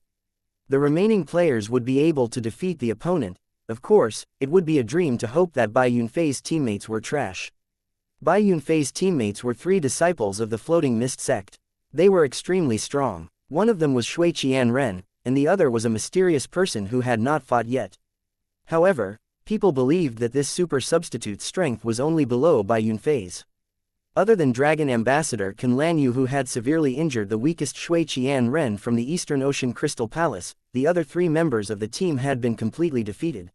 The remaining players would be able to defeat the opponent. Of course, it would be a dream to hope that Bai Yunfei's teammates were trash. Bai Yunfei's teammates were 3 disciples of the Floating Mist sect. They were extremely strong. One of them was Xianxia Ren, and the other was a mysterious person who had not fought yet. However, people believed that this super substitute's strength was only below Bai Yunfei's. Other than Dragon Ambassador Can Lanyu, who had severely injured the weakest Xianxia Ren from the Eastern Ocean Crystal Palace, the other 3 members of the team had been completely defeated.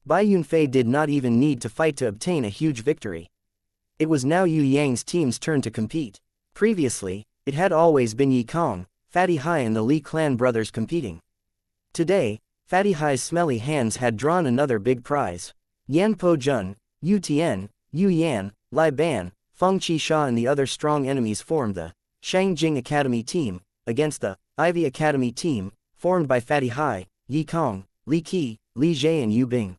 Bai Yunfei did not even need to fight to obtain a huge victory. It was now Yue Yang's team's turn to compete. Previously, it had always been Yi Kong, Fatty Hai and the Li clan brothers competing. Today, Fatty Hai's smelly hands had drawn another big prize. Yan Po Jun, Yu Tian, Yu Yan, Lai Ban, Feng Qisha and the other strong enemies formed the Shangjing Academy team, against the Ivy Academy team, formed by Fatty Hai, Yi Kong, Li Qi, Li Jie and Yu Bing.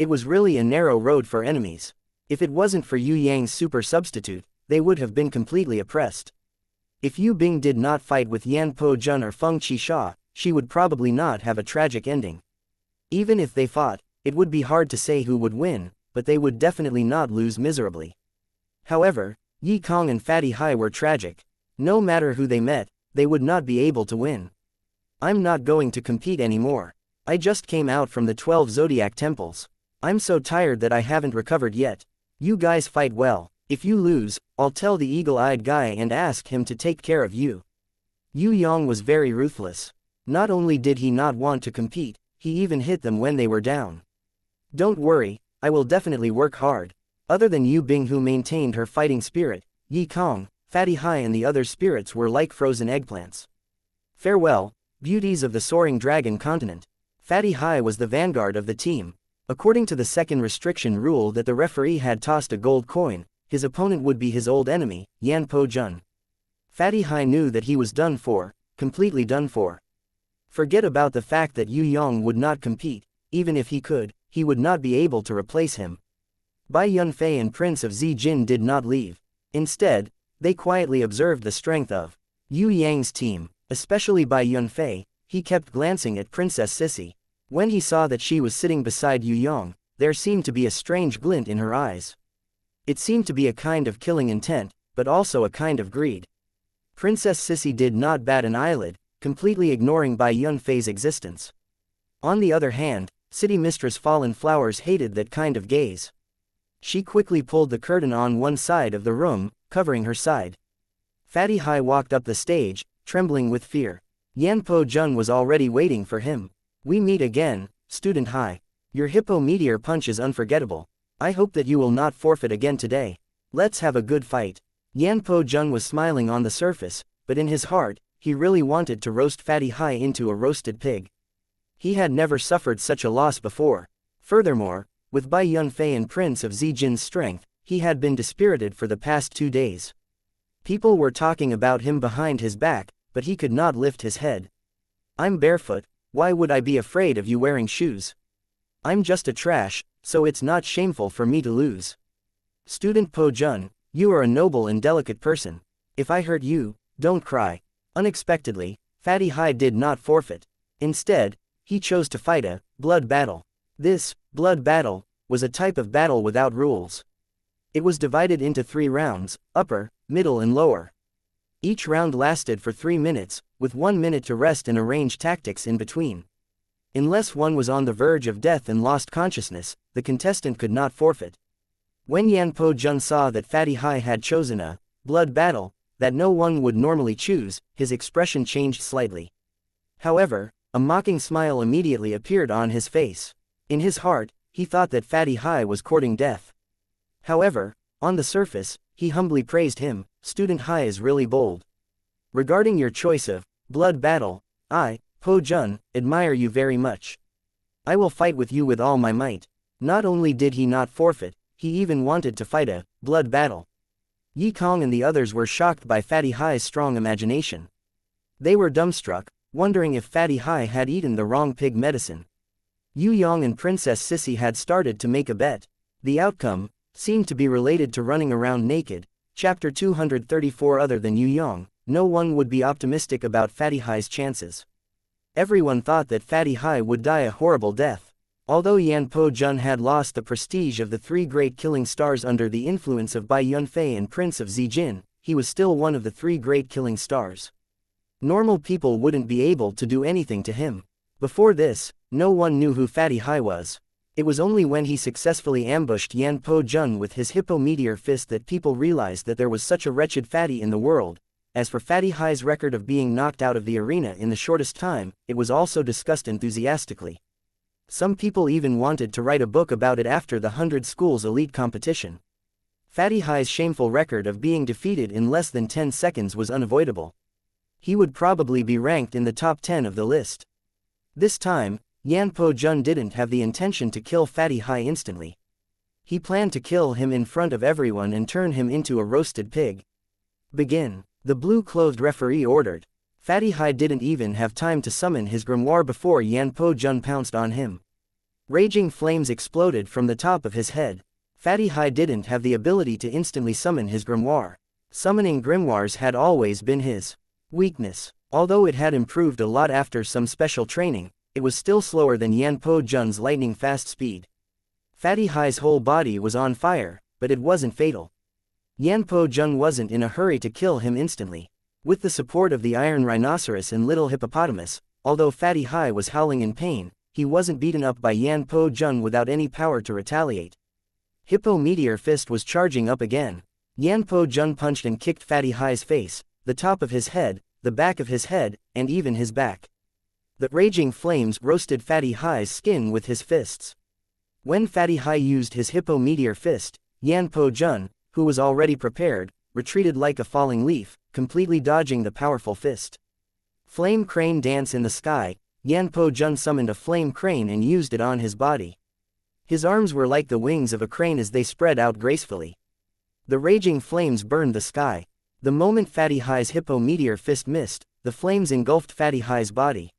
It was really a narrow road for enemies. If it wasn't for Yue Yang's super substitute, they would have been completely oppressed. If Yu Bing did not fight with Yan Po Jun or Feng Qixia, she would probably not have a tragic ending. Even if they fought, it would be hard to say who would win, but they would definitely not lose miserably. However, Yi Kong and Fatty Hai were tragic. No matter who they met, they would not be able to win. I'm not going to compete anymore. I just came out from the 12 zodiac temples. I'm so tired that I haven't recovered yet. You guys fight well. If you lose, I'll tell the eagle-eyed guy and ask him to take care of you. Yue Yang was very ruthless. Not only did he not want to compete, he even hit them when they were down. Don't worry, I will definitely work hard. Other than Yu Bing, who maintained her fighting spirit, Yi Kong, Fatty Hai and the other spirits were like frozen eggplants. Farewell, beauties of the soaring dragon continent. Fatty Hai was the vanguard of the team. According to the second restriction rule that the referee had tossed a gold coin, his opponent would be his old enemy, Yan Po Jun. Fatty Hai knew that he was done for, completely done for. Forget about the fact that Yue Yang would not compete. Even if he could, he would not be able to replace him. Bai Yunfei and Prince of Zijin did not leave. Instead, they quietly observed the strength of Yue Yang's team, especially Bai Yunfei. He kept glancing at Princess Sissy. When he saw that she was sitting beside Yue Yang, there seemed to be a strange glint in her eyes. It seemed to be a kind of killing intent, but also a kind of greed. Princess Sissy did not bat an eyelid, completely ignoring Bai Yunfei's existence. On the other hand, City Mistress Fallen Flowers hated that kind of gaze. She quickly pulled the curtain on one side of the room, covering her side. Fatty Hai walked up the stage, trembling with fear. Yan Po Jun was already waiting for him. We meet again, Student Hai. Your hippo meteor punch is unforgettable. I hope that you will not forfeit again today. Let's have a good fight. Yan Po Jun was smiling on the surface, but in his heart, he really wanted to roast Fatty Hai into a roasted pig. He had never suffered such a loss before. Furthermore, with Bai Yunfei and Prince of Zijin's strength, he had been dispirited for the past 2 days. People were talking about him behind his back, but he could not lift his head. I'm barefoot, why would I be afraid of you wearing shoes? I'm just a trash, so it's not shameful for me to lose. Student Po Jun, you are a noble and delicate person. If I hurt you, don't cry. Unexpectedly, Fatty Hai did not forfeit. Instead, he chose to fight a blood battle. This blood battle was a type of battle without rules. It was divided into 3 rounds, upper, middle and lower. Each round lasted for 3 minutes, with 1 minute to rest and arrange tactics in between. Unless one was on the verge of death and lost consciousness, the contestant could not forfeit. When Yan Po Jun saw that Fatty Hai had chosen a blood battle that no one would normally choose, his expression changed slightly. However, a mocking smile immediately appeared on his face. In his heart, he thought that Fatty Hai was courting death. However, on the surface, he humbly praised him. Student Hai is really bold. Regarding your choice of blood battle, I, Po Jun, admire you very much. I will fight with you with all my might. Not only did he not forfeit, he even wanted to fight a blood battle. Yi Kong and the others were shocked by Fatty Hai's strong imagination. They were dumbstruck, wondering if Fatty Hai had eaten the wrong pig medicine. Yue Yang and Princess Sissy had started to make a bet. The outcome seemed to be related to running around naked. Chapter 234. Other than Yue Yang, no one would be optimistic about Fatty Hai's chances. Everyone thought that Fatty Hai would die a horrible death. Although Yan Po Jun had lost the prestige of the 3 great killing stars under the influence of Bai Yunfei and Prince of Zijin, he was still one of the 3 great killing stars. Normal people wouldn't be able to do anything to him. Before this, no one knew who Fatty Hai was. It was only when he successfully ambushed Yan Po Jun with his hippo meteor fist that people realized that there was such a wretched fatty in the world. As for Fatty Hai's record of being knocked out of the arena in the shortest time, it was also discussed enthusiastically. Some people even wanted to write a book about it after the 100 schools elite competition. Fatty Hai's shameful record of being defeated in less than 10 seconds was unavoidable. He would probably be ranked in the top 10 of the list. This time, Yan Po Jun didn't have the intention to kill Fatty Hai instantly. He planned to kill him in front of everyone and turn him into a roasted pig. Begin, the blue-clothed referee ordered. Fatty Hai didn't even have time to summon his grimoire before Yan Po Jun pounced on him. Raging flames exploded from the top of his head. Fatty Hai didn't have the ability to instantly summon his grimoire. Summoning grimoires had always been his weakness. Although it had improved a lot after some special training, it was still slower than Yan Po Jun's lightning-fast speed. Fatty Hai's whole body was on fire, but it wasn't fatal. Yan Po Jun wasn't in a hurry to kill him instantly. With the support of the Iron Rhinoceros and Little Hippopotamus, although Fatty Hai was howling in pain, he wasn't beaten up by Yan Po Jun without any power to retaliate. Hippo Meteor Fist was charging up again. Yan Po Jun punched and kicked Fatty Hai's face, the top of his head, the back of his head, and even his back. The raging flames roasted Fatty Hai's skin with his fists. When Fatty Hai used his Hippo Meteor Fist, Yan Po Jun, who was already prepared, retreated like a falling leaf, completely dodging the powerful fist. Flame Crane Dance in the sky. Yan Po Jun summoned a flame crane and used it on his body. His arms were like the wings of a crane as they spread out gracefully. The raging flames burned the sky. The moment Fatty Hai's Hippo Meteor Fist missed, the flames engulfed Fatty Hai's body.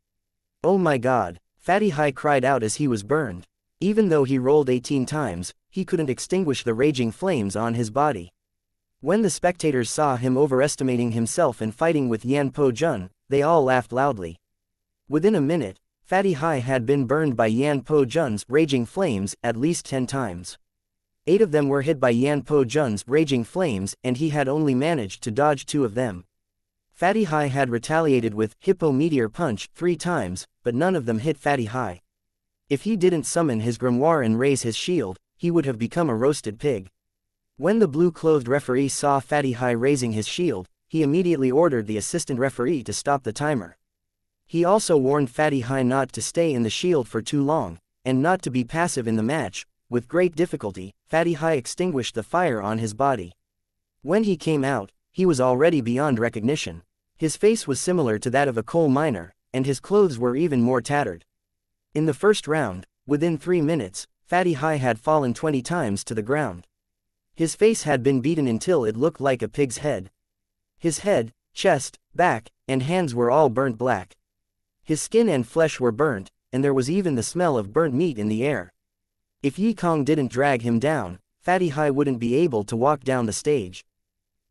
Oh my god, Fatty Hai cried out as he was burned. Even though he rolled 18 times, he couldn't extinguish the raging flames on his body. When the spectators saw him overestimating himself and fighting with Yan Po Jun, they all laughed loudly. Within a minute, Fatty Hai had been burned by Yan Po Jun's raging flames at least 10 times. 8 of them were hit by Yan Po Jun's raging flames and he had only managed to dodge 2 of them. Fatty Hai had retaliated with Hippo Meteor Punch 3 times, but none of them hit Fatty Hai. If he didn't summon his grimoire and raise his shield, he would have become a roasted pig. When the blue-clothed referee saw Fatty Hai raising his shield, he immediately ordered the assistant referee to stop the timer. He also warned Fatty Hai not to stay in the shield for too long, and not to be passive in the match. With great difficulty, Fatty Hai extinguished the fire on his body. When he came out, he was already beyond recognition. His face was similar to that of a coal miner, and his clothes were even more tattered. In the first round, within 3 minutes, Fatty Hai had fallen 20 times to the ground. His face had been beaten until it looked like a pig's head. His head, chest, back, and hands were all burnt black. His skin and flesh were burnt, and there was even the smell of burnt meat in the air. If Yi Kong didn't drag him down, Fatty Hai wouldn't be able to walk down the stage.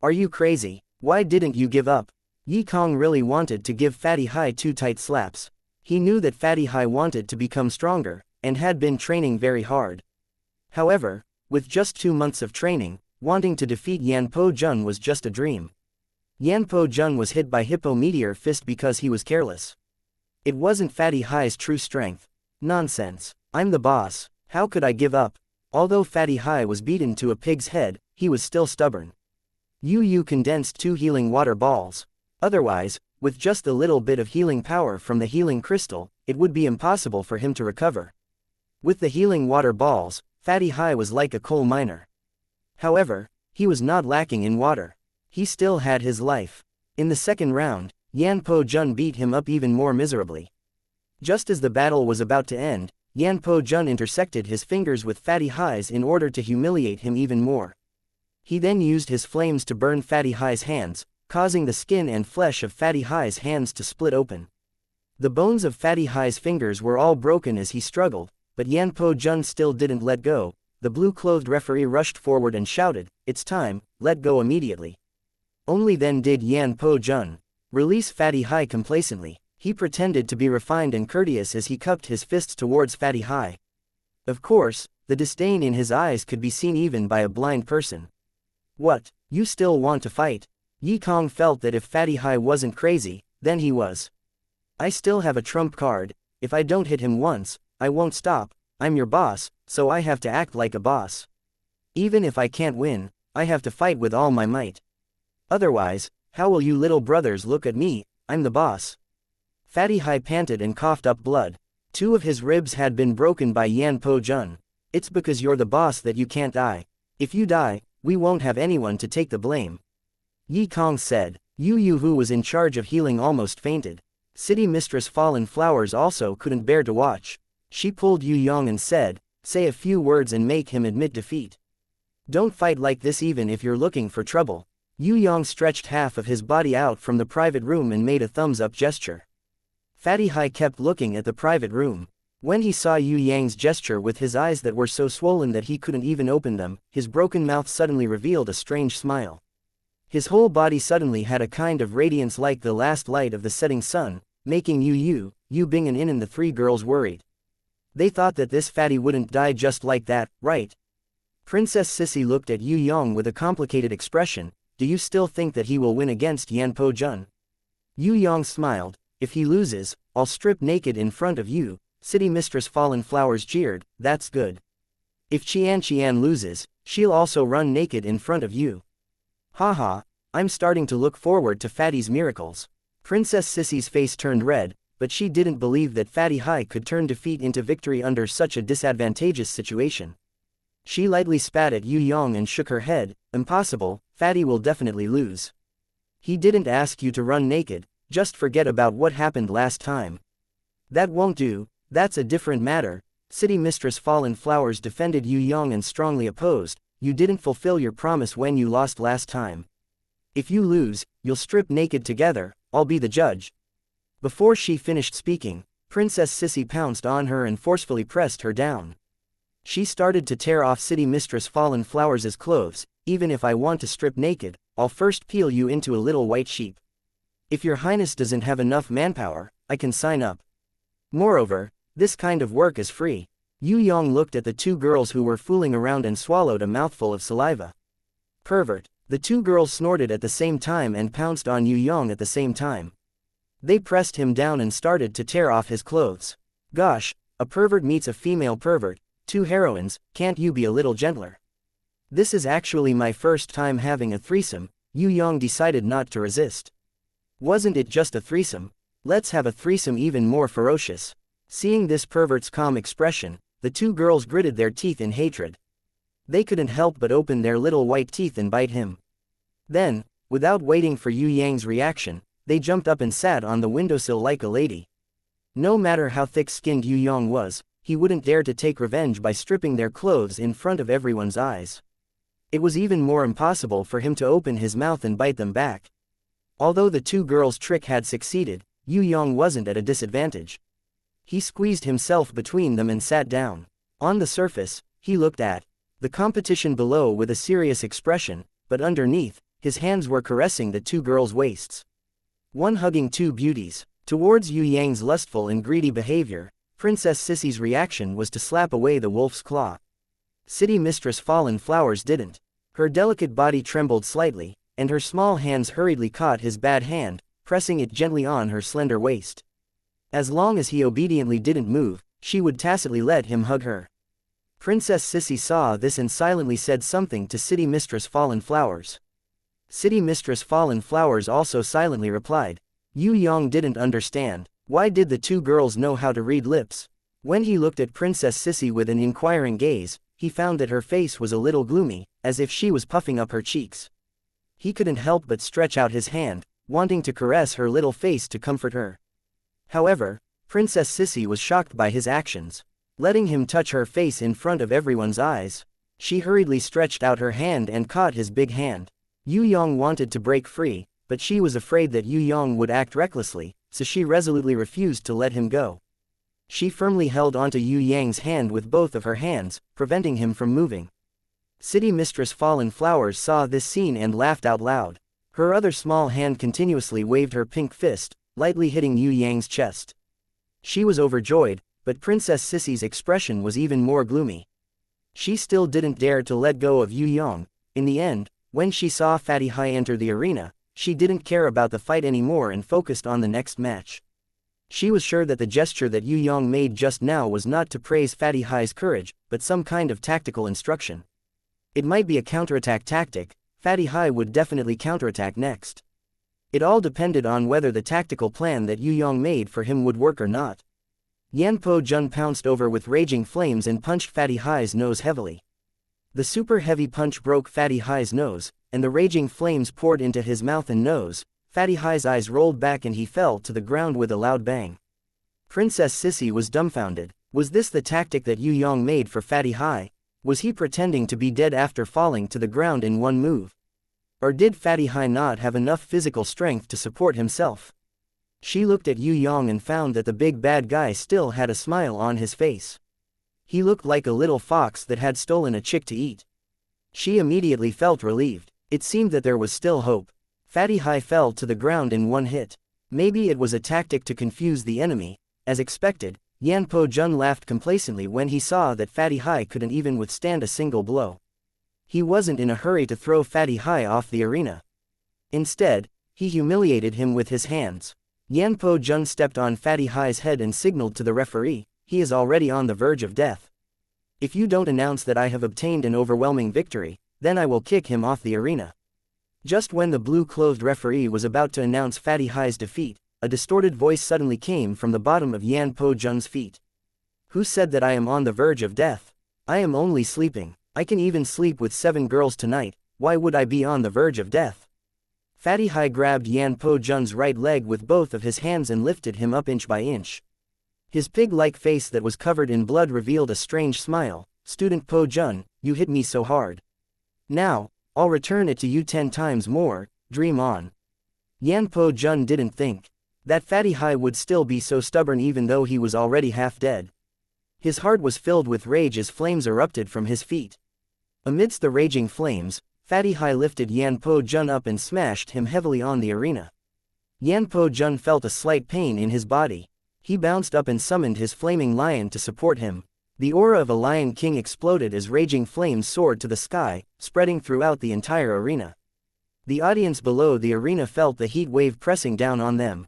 Are you crazy? Why didn't you give up? Yi Kong really wanted to give Fatty Hai 2 tight slaps. He knew that Fatty Hai wanted to become stronger, and had been training very hard. However, with just 2 months of training, wanting to defeat Yan Po Jun was just a dream. Yan Po Jun was hit by Hippo Meteor Fist because he was careless. It wasn't Fatty Hai's true strength. Nonsense. I'm the boss. How could I give up? Although Fatty Hai was beaten to a pig's head, he was still stubborn. Yu condensed 2 healing water balls. Otherwise, with just a little bit of healing power from the healing crystal, it would be impossible for him to recover. With the healing water balls, Fatty Hai was like a coal miner. However, he was not lacking in water. He still had his life. In the second round, Yan Po Jun beat him up even more miserably. Just as the battle was about to end, Yan Po Jun intersected his fingers with Fatty Hai's in order to humiliate him even more. He then used his flames to burn Fatty Hai's hands, causing the skin and flesh of Fatty Hai's hands to split open. The bones of Fatty Hai's fingers were all broken as he struggled, but Yan Po Jun still didn't let go. The blue-clothed referee rushed forward and shouted, "It's time, let go immediately." Only then did Yan Po Jun release Fatty Hai complacently. He pretended to be refined and courteous as he cupped his fists towards Fatty Hai. Of course, the disdain in his eyes could be seen even by a blind person. What, you still want to fight? Yi Kong felt that if Fatty Hai wasn't crazy, then he was. I still have a trump card. If I don't hit him once, I won't stop. I'm your boss, so I have to act like a boss. Even if I can't win, I have to fight with all my might. Otherwise, how will you little brothers look at me? I'm the boss. Fatty Hai panted and coughed up blood. 2 of his ribs had been broken by Yan Po Jun. It's because you're the boss that you can't die. If you die, we won't have anyone to take the blame. Yi Kong said. Yu who was in charge of healing almost fainted. City Mistress Fallen Flowers also couldn't bear to watch. She pulled Yue Yang and said, "Say a few words and make him admit defeat. Don't fight like this even if you're looking for trouble." Yue Yang stretched half of his body out from the private room and made a thumbs-up gesture. Fatty Hai kept looking at the private room. When he saw Yue Yang's gesture with his eyes that were so swollen that he couldn't even open them, his broken mouth suddenly revealed a strange smile. His whole body suddenly had a kind of radiance like the last light of the setting sun, making Yu Bing and In and the three girls worried. They thought that this fatty wouldn't die just like that, right? Princess Sissy looked at Yue Yang with a complicated expression. Do you still think that he will win against Yan Po Jun? Yue Yang smiled. If he loses, I'll strip naked in front of you. City Mistress Fallen Flowers jeered. That's good. If Xianxia loses, she'll also run naked in front of you. Haha, I'm starting to look forward to Fatty's miracles. Princess Sissy's face turned red, but she didn't believe that Fatty Hai could turn defeat into victory under such a disadvantageous situation. She lightly spat at Yue Yang and shook her head. Impossible, Fatty will definitely lose. He didn't ask you to run naked, just forget about what happened last time. That won't do, that's a different matter. City Mistress Fallen Flowers defended Yue Yang and strongly opposed. You didn't fulfill your promise when you lost last time. If you lose, you'll strip naked together, I'll be the judge. Before she finished speaking, Princess Sissy pounced on her and forcefully pressed her down. She started to tear off City Mistress Fallen Flowers' clothes. Even if I want to strip naked, I'll first peel you into a little white sheep. If your highness doesn't have enough manpower, I can sign up. Moreover, this kind of work is free. Yue Yang looked at the two girls who were fooling around and swallowed a mouthful of saliva. Pervert. The two girls snorted at the same time and pounced on Yue Yang at the same time. They pressed him down and started to tear off his clothes. Gosh, a pervert meets a female pervert, two heroines, can't you be a little gentler? This is actually my first time having a threesome. Yue Yang decided not to resist. Wasn't it just a threesome? Let's have a threesome even more ferocious. Seeing this pervert's calm expression, the two girls gritted their teeth in hatred. They couldn't help but open their little white teeth and bite him. Then, without waiting for Yue Yang's reaction, they jumped up and sat on the windowsill like a lady. No matter how thick-skinned Yue Yang was, he wouldn't dare to take revenge by stripping their clothes in front of everyone's eyes. It was even more impossible for him to open his mouth and bite them back. Although the two girls' trick had succeeded, Yue Yang wasn't at a disadvantage. He squeezed himself between them and sat down. On the surface, he looked at the competition below with a serious expression, but underneath, his hands were caressing the two girls' waists. One hugging two beauties. Towards Yue Yang's lustful and greedy behavior, Princess Sissy's reaction was to slap away the wolf's claw. City Mistress Fallen Flowers didn't. Her delicate body trembled slightly, and her small hands hurriedly caught his bad hand, pressing it gently on her slender waist. As long as he obediently didn't move, she would tacitly let him hug her. Princess Sissy saw this and silently said something to City Mistress Fallen Flowers. City Mistress Fallen Flowers also silently replied. Yue Yang didn't understand. Why did the two girls know how to read lips? When he looked at Princess Sissy with an inquiring gaze, he found that her face was a little gloomy, as if she was puffing up her cheeks. He couldn't help but stretch out his hand, wanting to caress her little face to comfort her. However, Princess Sissy was shocked by his actions. Letting him touch her face in front of everyone's eyes, she hurriedly stretched out her hand and caught his big hand. Yue Yang wanted to break free, but she was afraid that Yue Yang would act recklessly, so she resolutely refused to let him go. She firmly held onto Yue Yang's hand with both of her hands, preventing him from moving. City Mistress Fallen Flowers saw this scene and laughed out loud. Her other small hand continuously waved her pink fist, lightly hitting Yue Yang's chest. She was overjoyed, but Princess Sissy's expression was even more gloomy. She still didn't dare to let go of Yue Yang. In the end, when she saw Fatty Hai enter the arena, she didn't care about the fight anymore and focused on the next match. She was sure that the gesture that Yue Yang made just now was not to praise Fatty Hai's courage, but some kind of tactical instruction. It might be a counterattack tactic. Fatty Hai would definitely counterattack next. It all depended on whether the tactical plan that Yue Yang made for him would work or not. Yan Po Jun pounced over with raging flames and punched Fatty Hai's nose heavily. The super heavy punch broke Fatty Hai's nose, and the raging flames poured into his mouth and nose. Fatty Hai's eyes rolled back and he fell to the ground with a loud bang. Princess Sissy was dumbfounded. Was this the tactic that Yue Yang made for Fatty Hai? Was he pretending to be dead after falling to the ground in one move? Or did Fatty Hai not have enough physical strength to support himself? She looked at Yue Yang and found that the big bad guy still had a smile on his face. He looked like a little fox that had stolen a chick to eat. She immediately felt relieved. It seemed that there was still hope. Fatty Hai fell to the ground in one hit. Maybe it was a tactic to confuse the enemy. As expected, Yan Po Jun laughed complacently when he saw that Fatty Hai couldn't even withstand a single blow. He wasn't in a hurry to throw Fatty Hai off the arena. Instead, he humiliated him with his hands. Yan Po Jun stepped on Fatty Hai's head and signaled to the referee, "He is already on the verge of death. If you don't announce that I have obtained an overwhelming victory, then I will kick him off the arena." Just when the blue-clothed referee was about to announce Fatty Hai's defeat, a distorted voice suddenly came from the bottom of Yan Po Jun's feet. "Who said that I am on the verge of death? I am only sleeping. I can even sleep with 7 girls tonight, why would I be on the verge of death?" Fatty Hai grabbed Yan Po Jun's right leg with both of his hands and lifted him up inch by inch. His pig-like face that was covered in blood revealed a strange smile. "Student Po Jun, you hit me so hard. Now, I'll return it to you 10 times more, dream on." Yan Po Jun didn't think that Fatty Hai would still be so stubborn even though he was already half dead. His heart was filled with rage as flames erupted from his feet. Amidst the raging flames, Fatty Hai lifted Yan Po Jun up and smashed him heavily on the arena. Yan Po Jun felt a slight pain in his body. He bounced up and summoned his flaming lion to support him. The aura of a Lion King exploded as raging flames soared to the sky, spreading throughout the entire arena. The audience below the arena felt the heat wave pressing down on them.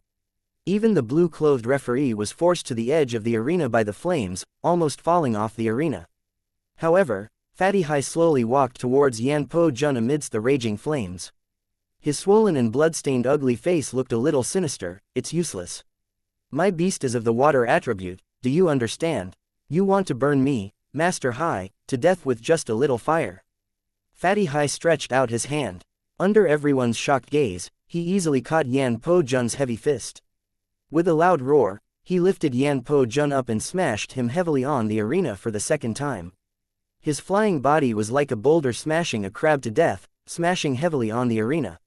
Even the blue-clothed referee was forced to the edge of the arena by the flames, almost falling off the arena. However, Fatty Hai slowly walked towards Yan Po Jun amidst the raging flames. His swollen and blood-stained ugly face looked a little sinister. "It's useless. My beast is of the water attribute, do you understand? You want to burn me, Master Hai, to death with just a little fire." Fatty Hai stretched out his hand. Under everyone's shocked gaze, he easily caught Yan Po Jun's heavy fist. With a loud roar, he lifted Yan Po Jun up and smashed him heavily on the arena for the second time. His flying body was like a boulder smashing a crab to death, smashing heavily on the arena.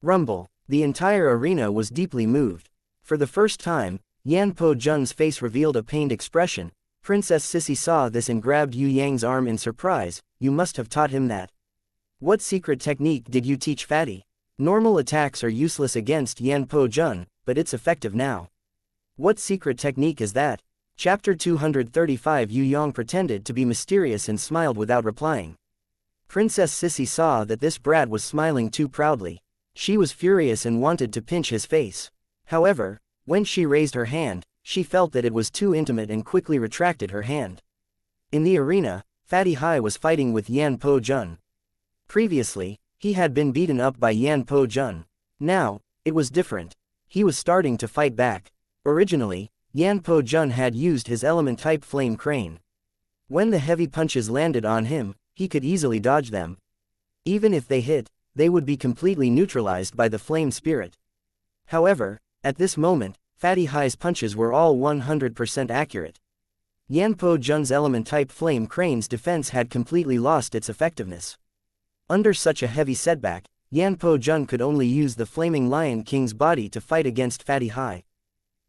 Rumble. The entire arena was deeply moved. For the first time, Yan Po Jun's face revealed a pained expression. Princess Sissy saw this and grabbed Yue Yang's arm in surprise. "You must have taught him that. What secret technique did you teach Fatty? Normal attacks are useless against Yan Po Jun, but it's effective now. What secret technique is that?" Chapter 235. Yue Yang pretended to be mysterious and smiled without replying. Princess Sissy saw that this brat was smiling too proudly. She was furious and wanted to pinch his face. However, when she raised her hand, she felt that it was too intimate and quickly retracted her hand. In the arena, Fatty Hai was fighting with Yan Po Jun. Previously, he had been beaten up by Yan Po Jun. Now, it was different. He was starting to fight back. Originally, Yan Po Jun had used his element-type flame crane. When the heavy punches landed on him, he could easily dodge them. Even if they hit, they would be completely neutralized by the flame spirit. However, at this moment, Fatty Hai's punches were all 100% accurate. Yan Po Jun's element-type flame crane's defense had completely lost its effectiveness. Under such a heavy setback, Yan Po Jun could only use the flaming Lion King's body to fight against Fatty Hai.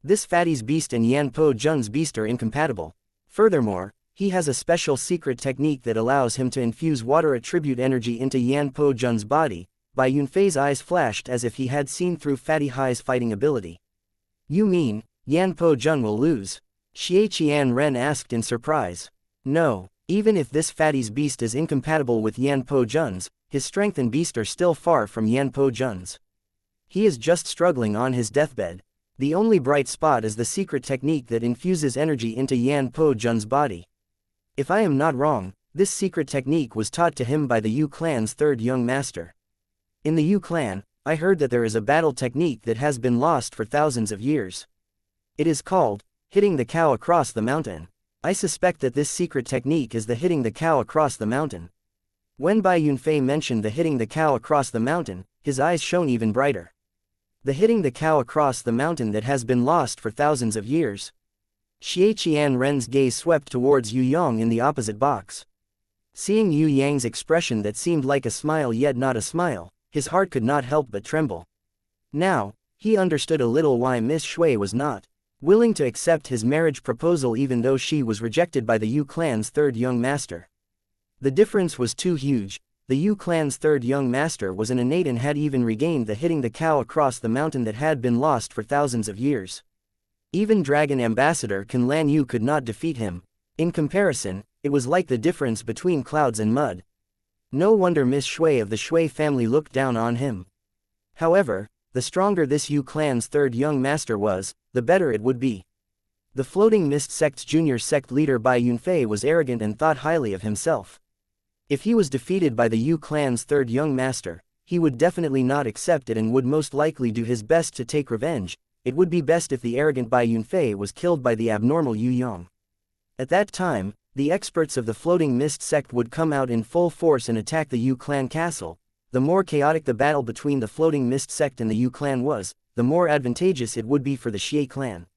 This Fatty's beast and Yan Po Jun's beast are incompatible. Furthermore, he has a special secret technique that allows him to infuse water attribute energy into Yan Po Jun's body. Bai Yunfei's eyes flashed as if he had seen through Fatty Hai's fighting ability. "You mean, Yan Po Jun will lose?" Xianxia Ren asked in surprise. "No, even if this Fatty's beast is incompatible with Yan Po Jun's, his strength and beast are still far from Yan Po Jun's. He is just struggling on his deathbed. The only bright spot is the secret technique that infuses energy into Yan Po Jun's body. If I am not wrong, this secret technique was taught to him by the Yu clan's third young master. In the Yu clan, I heard that there is a battle technique that has been lost for thousands of years. It is called, hitting the cow across the mountain. I suspect that this secret technique is the hitting the cow across the mountain." When Bai Yunfei mentioned the hitting the cow across the mountain, his eyes shone even brighter. The hitting the cow across the mountain that has been lost for thousands of years. Xianxia Ren's gaze swept towards Yue Yang in the opposite box. Seeing Yue Yang's expression that seemed like a smile yet not a smile, his heart could not help but tremble. Now, He understood a little why Miss Shui was not willing to accept his marriage proposal even though she was rejected by the Yu clan's third young master. The difference was too huge. The Yu clan's third young master was an innate and had even regained the hitting the cow across the mountain that had been lost for thousands of years. Even Dragon Ambassador Can Lan Yu could not defeat him. In comparison, it was like the difference between clouds and mud. No wonder Miss Shui of the Shui family looked down on him. However, the stronger this Yu clan's third young master was, the better it would be. The Floating Mist Sect's junior sect leader Bai Yunfei was arrogant and thought highly of himself. If he was defeated by the Yu clan's third young master, he would definitely not accept it and would most likely do his best to take revenge. It would be best if the arrogant Bai Yunfei was killed by the abnormal Yue Yang. At that time, the experts of the Floating Mist Sect would come out in full force and attack the Yu clan castle. The more chaotic the battle between the Floating Mist Sect and the Yu clan was, the more advantageous it would be for the Xie clan.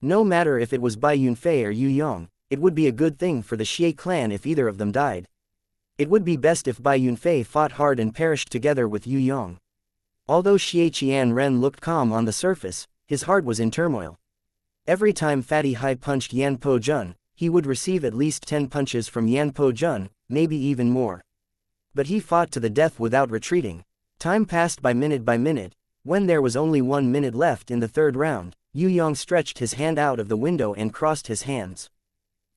No matter if it was Bai Yunfei or Yue Yang, it would be a good thing for the Xie clan if either of them died. It would be best if Bai Yunfei fought hard and perished together with Yue Yang. Although Xianxia Ren looked calm on the surface, his heart was in turmoil. Every time Fatty Hai punched Yan Po Jun, he would receive at least 10 punches from Yan Po Jun, maybe even more. But he fought to the death without retreating. Time passed by minute. When there was only 1 minute left in the third round, Yue Yang stretched his hand out of the window and crossed his hands.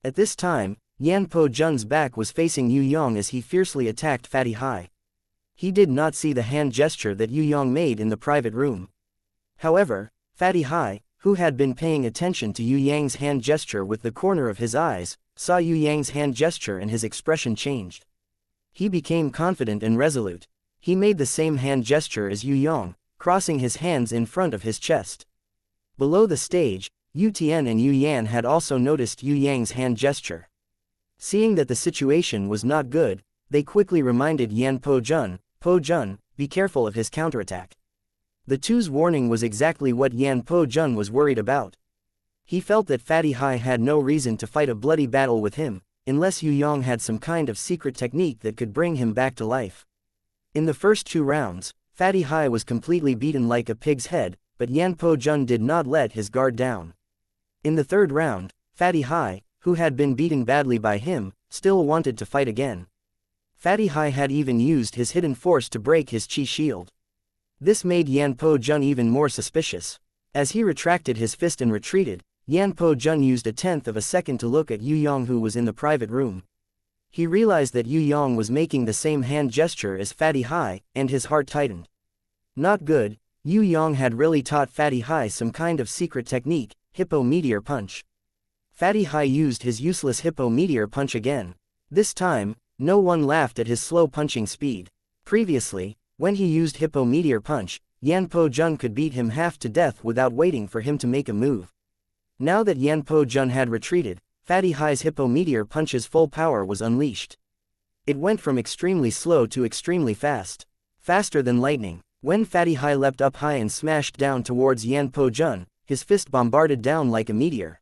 At this time, Yan Po Jun's back was facing Yue Yang as he fiercely attacked Fatty Hai. He did not see the hand gesture that Yue Yang made in the private room. However, Fatty Hai, who had been paying attention to Yue Yang's hand gesture with the corner of his eyes, saw Yue Yang's hand gesture and his expression changed. He became confident and resolute. He made the same hand gesture as Yue Yang, crossing his hands in front of his chest. Below the stage, Yu Tian and Yu Yan had also noticed Yue Yang's hand gesture. Seeing that the situation was not good, they quickly reminded Yan Po Jun, be careful of his counterattack. The two's warning was exactly what Yan Po Jun was worried about. He felt that Fatty Hai had no reason to fight a bloody battle with him, unless Yue Yang had some kind of secret technique that could bring him back to life. In the first 2 rounds, Fatty Hai was completely beaten like a pig's head, but Yan Po Jun did not let his guard down. In the third round, Fatty Hai, who had been beaten badly by him, still wanted to fight again. Fatty Hai had even used his hidden force to break his chi shield. This made Yan Po Jun even more suspicious. As he retracted his fist and retreated, Yan Po Jun used 1/10 of a second to look at Yue Yang, who was in the private room. He realized that Yue Yang was making the same hand gesture as Fatty Hai, and his heart tightened. Not good. Yue Yang had really taught Fatty Hai some kind of secret technique, Hippo Meteor Punch. Fatty Hai used his useless Hippo Meteor Punch again. This time, no one laughed at his slow punching speed. Previously, when he used Hippo Meteor Punch, Yan Po Jun could beat him half to death without waiting for him to make a move. Now that Yan Po Jun had retreated, Fatty Hai's Hippo Meteor Punch's full power was unleashed. It went from extremely slow to extremely fast. Faster than lightning. When Fatty Hai leapt up high and smashed down towards Yan Po Jun, his fist bombarded down like a meteor.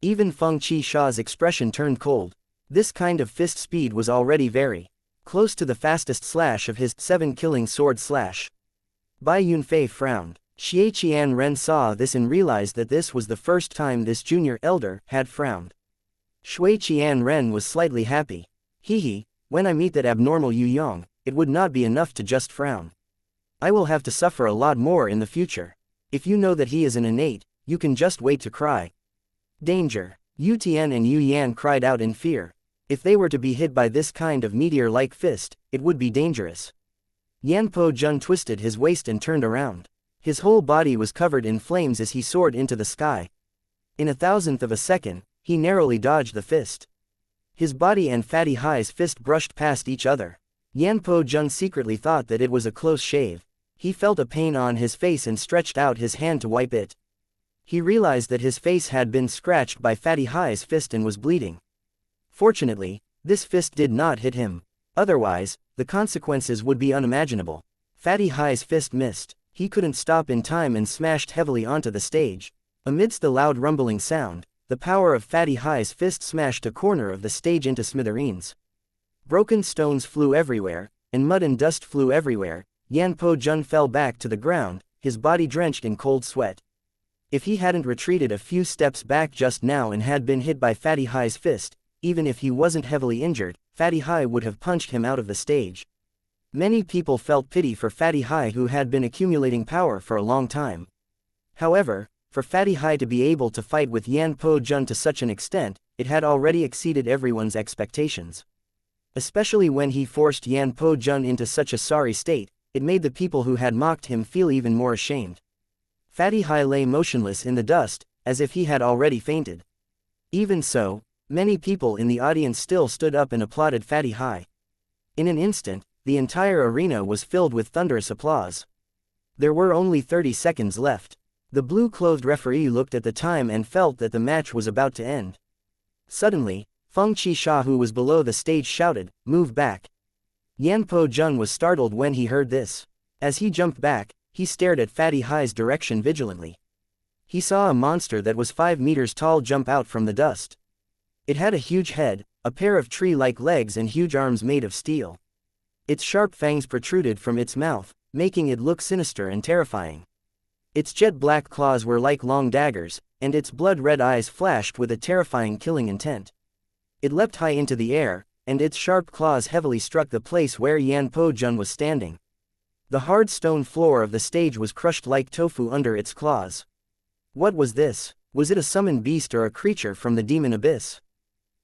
Even Feng Qi Sha's expression turned cold. This kind of fist speed was already very close to the fastest slash of his 7-killing sword slash. Bai Yunfei frowned. Xianxia Ren saw this and realized that this was the first time this junior elder had frowned. Shui Qian Ren was slightly happy. Hehe, when I meet that abnormal Yue Yang, it would not be enough to just frown. I will have to suffer a lot more in the future. If you know that he is an innate, you can just wait to cry. Danger. Yu Tian and Yu Yan cried out in fear. If they were to be hit by this kind of meteor-like fist, it would be dangerous. Yan Po Jun twisted his waist and turned around. His whole body was covered in flames as he soared into the sky. In 1,000th of a second, he narrowly dodged the fist. His body and Fatty Hai's fist brushed past each other. Yan Po Jun secretly thought that it was a close shave. He felt a pain on his face and stretched out his hand to wipe it. He realized that his face had been scratched by Fatty Hai's fist and was bleeding. Fortunately, this fist did not hit him. Otherwise, the consequences would be unimaginable. Fatty Hai's fist missed. He couldn't stop in time and smashed heavily onto the stage. Amidst the loud rumbling sound, the power of Fatty Hai's fist smashed a corner of the stage into smithereens. Broken stones flew everywhere, and mud and dust flew everywhere. Yan Po Jun fell back to the ground, his body drenched in cold sweat. If he hadn't retreated a few steps back just now and had been hit by Fatty Hai's fist, even if he wasn't heavily injured, Fatty Hai would have punched him out of the stage. Many people felt pity for Fatty Hai, who had been accumulating power for a long time. However, for Fatty Hai to be able to fight with Yan Po Jun to such an extent, it had already exceeded everyone's expectations. Especially when he forced Yan Po Jun into such a sorry state, it made the people who had mocked him feel even more ashamed. Fatty Hai lay motionless in the dust, as if he had already fainted. Even so, many people in the audience still stood up and applauded Fatty Hai. In an instant, the entire arena was filled with thunderous applause. There were only 30 seconds left. The blue-clothed referee looked at the time and felt that the match was about to end. Suddenly, Feng Qisha, who was below the stage, shouted, "Move back." Yan Po Jun was startled when he heard this. As he jumped back, he stared at Fatty Hai's direction vigilantly. He saw a monster that was 5 meters tall jump out from the dust. It had a huge head, a pair of tree-like legs and huge arms made of steel. Its sharp fangs protruded from its mouth, making it look sinister and terrifying. Its jet-black claws were like long daggers, and its blood-red eyes flashed with a terrifying killing intent. It leapt high into the air, and its sharp claws heavily struck the place where Yan Po Jun was standing. The hard stone floor of the stage was crushed like tofu under its claws. What was this? Was it a summoned beast or a creature from the demon abyss?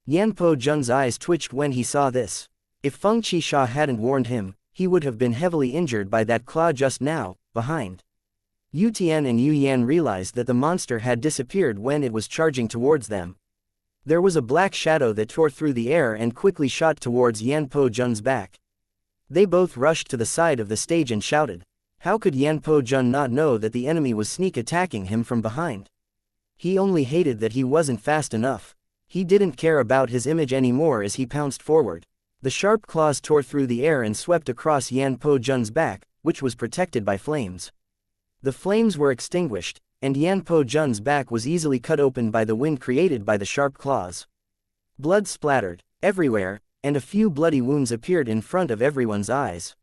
Yan Po Jun's eyes twitched when he saw this. If Feng Qisha hadn't warned him, he would have been heavily injured by that claw just now, behind. Yu Tian and Yue Yang realized that the monster had disappeared when it was charging towards them. There was a black shadow that tore through the air and quickly shot towards Yan Po Jun's back. They both rushed to the side of the stage and shouted. How could Yan Po Jun not know that the enemy was sneak attacking him from behind? He only hated that he wasn't fast enough. He didn't care about his image anymore as he pounced forward. The sharp claws tore through the air and swept across Yan Po Jun's back, which was protected by flames. The flames were extinguished, and Yan Po Jun's back was easily cut open by the wind created by the sharp claws. Blood splattered everywhere, and a few bloody wounds appeared in front of everyone's eyes.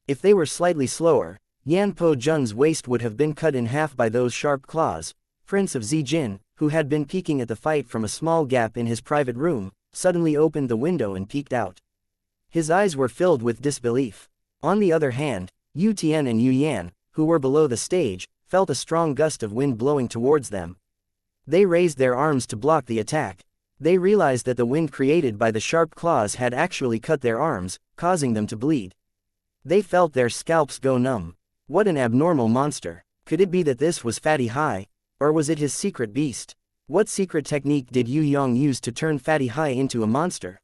If they were slightly slower, Yan Po Jun's waist would have been cut in half by those sharp claws. Prince of Zijin, who had been peeking at the fight from a small gap in his private room, suddenly opened the window and peeked out. His eyes were filled with disbelief. On the other hand, Yu Tian and Yue Yang, who were below the stage, felt a strong gust of wind blowing towards them. They raised their arms to block the attack. They realized that the wind created by the sharp claws had actually cut their arms, causing them to bleed. They felt their scalps go numb. What an abnormal monster. Could it be that this was Fatty Hai? Or was it his secret beast? What secret technique did Yue Yang use to turn Fatty Hai into a monster?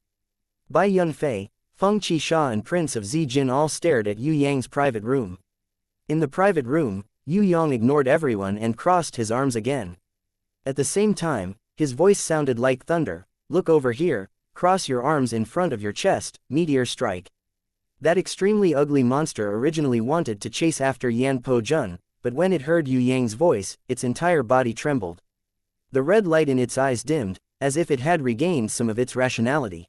Bai Yunfei, Feng Qisha and Prince of Zijin all stared at Yue Yang's private room. In the private room, Yue Yang ignored everyone and crossed his arms again. At the same time, his voice sounded like thunder. Look over here, cross your arms in front of your chest, meteor strike. That extremely ugly monster originally wanted to chase after Yan Po Jun, but when it heard Yue Yang's voice, its entire body trembled. The red light in its eyes dimmed, as if it had regained some of its rationality.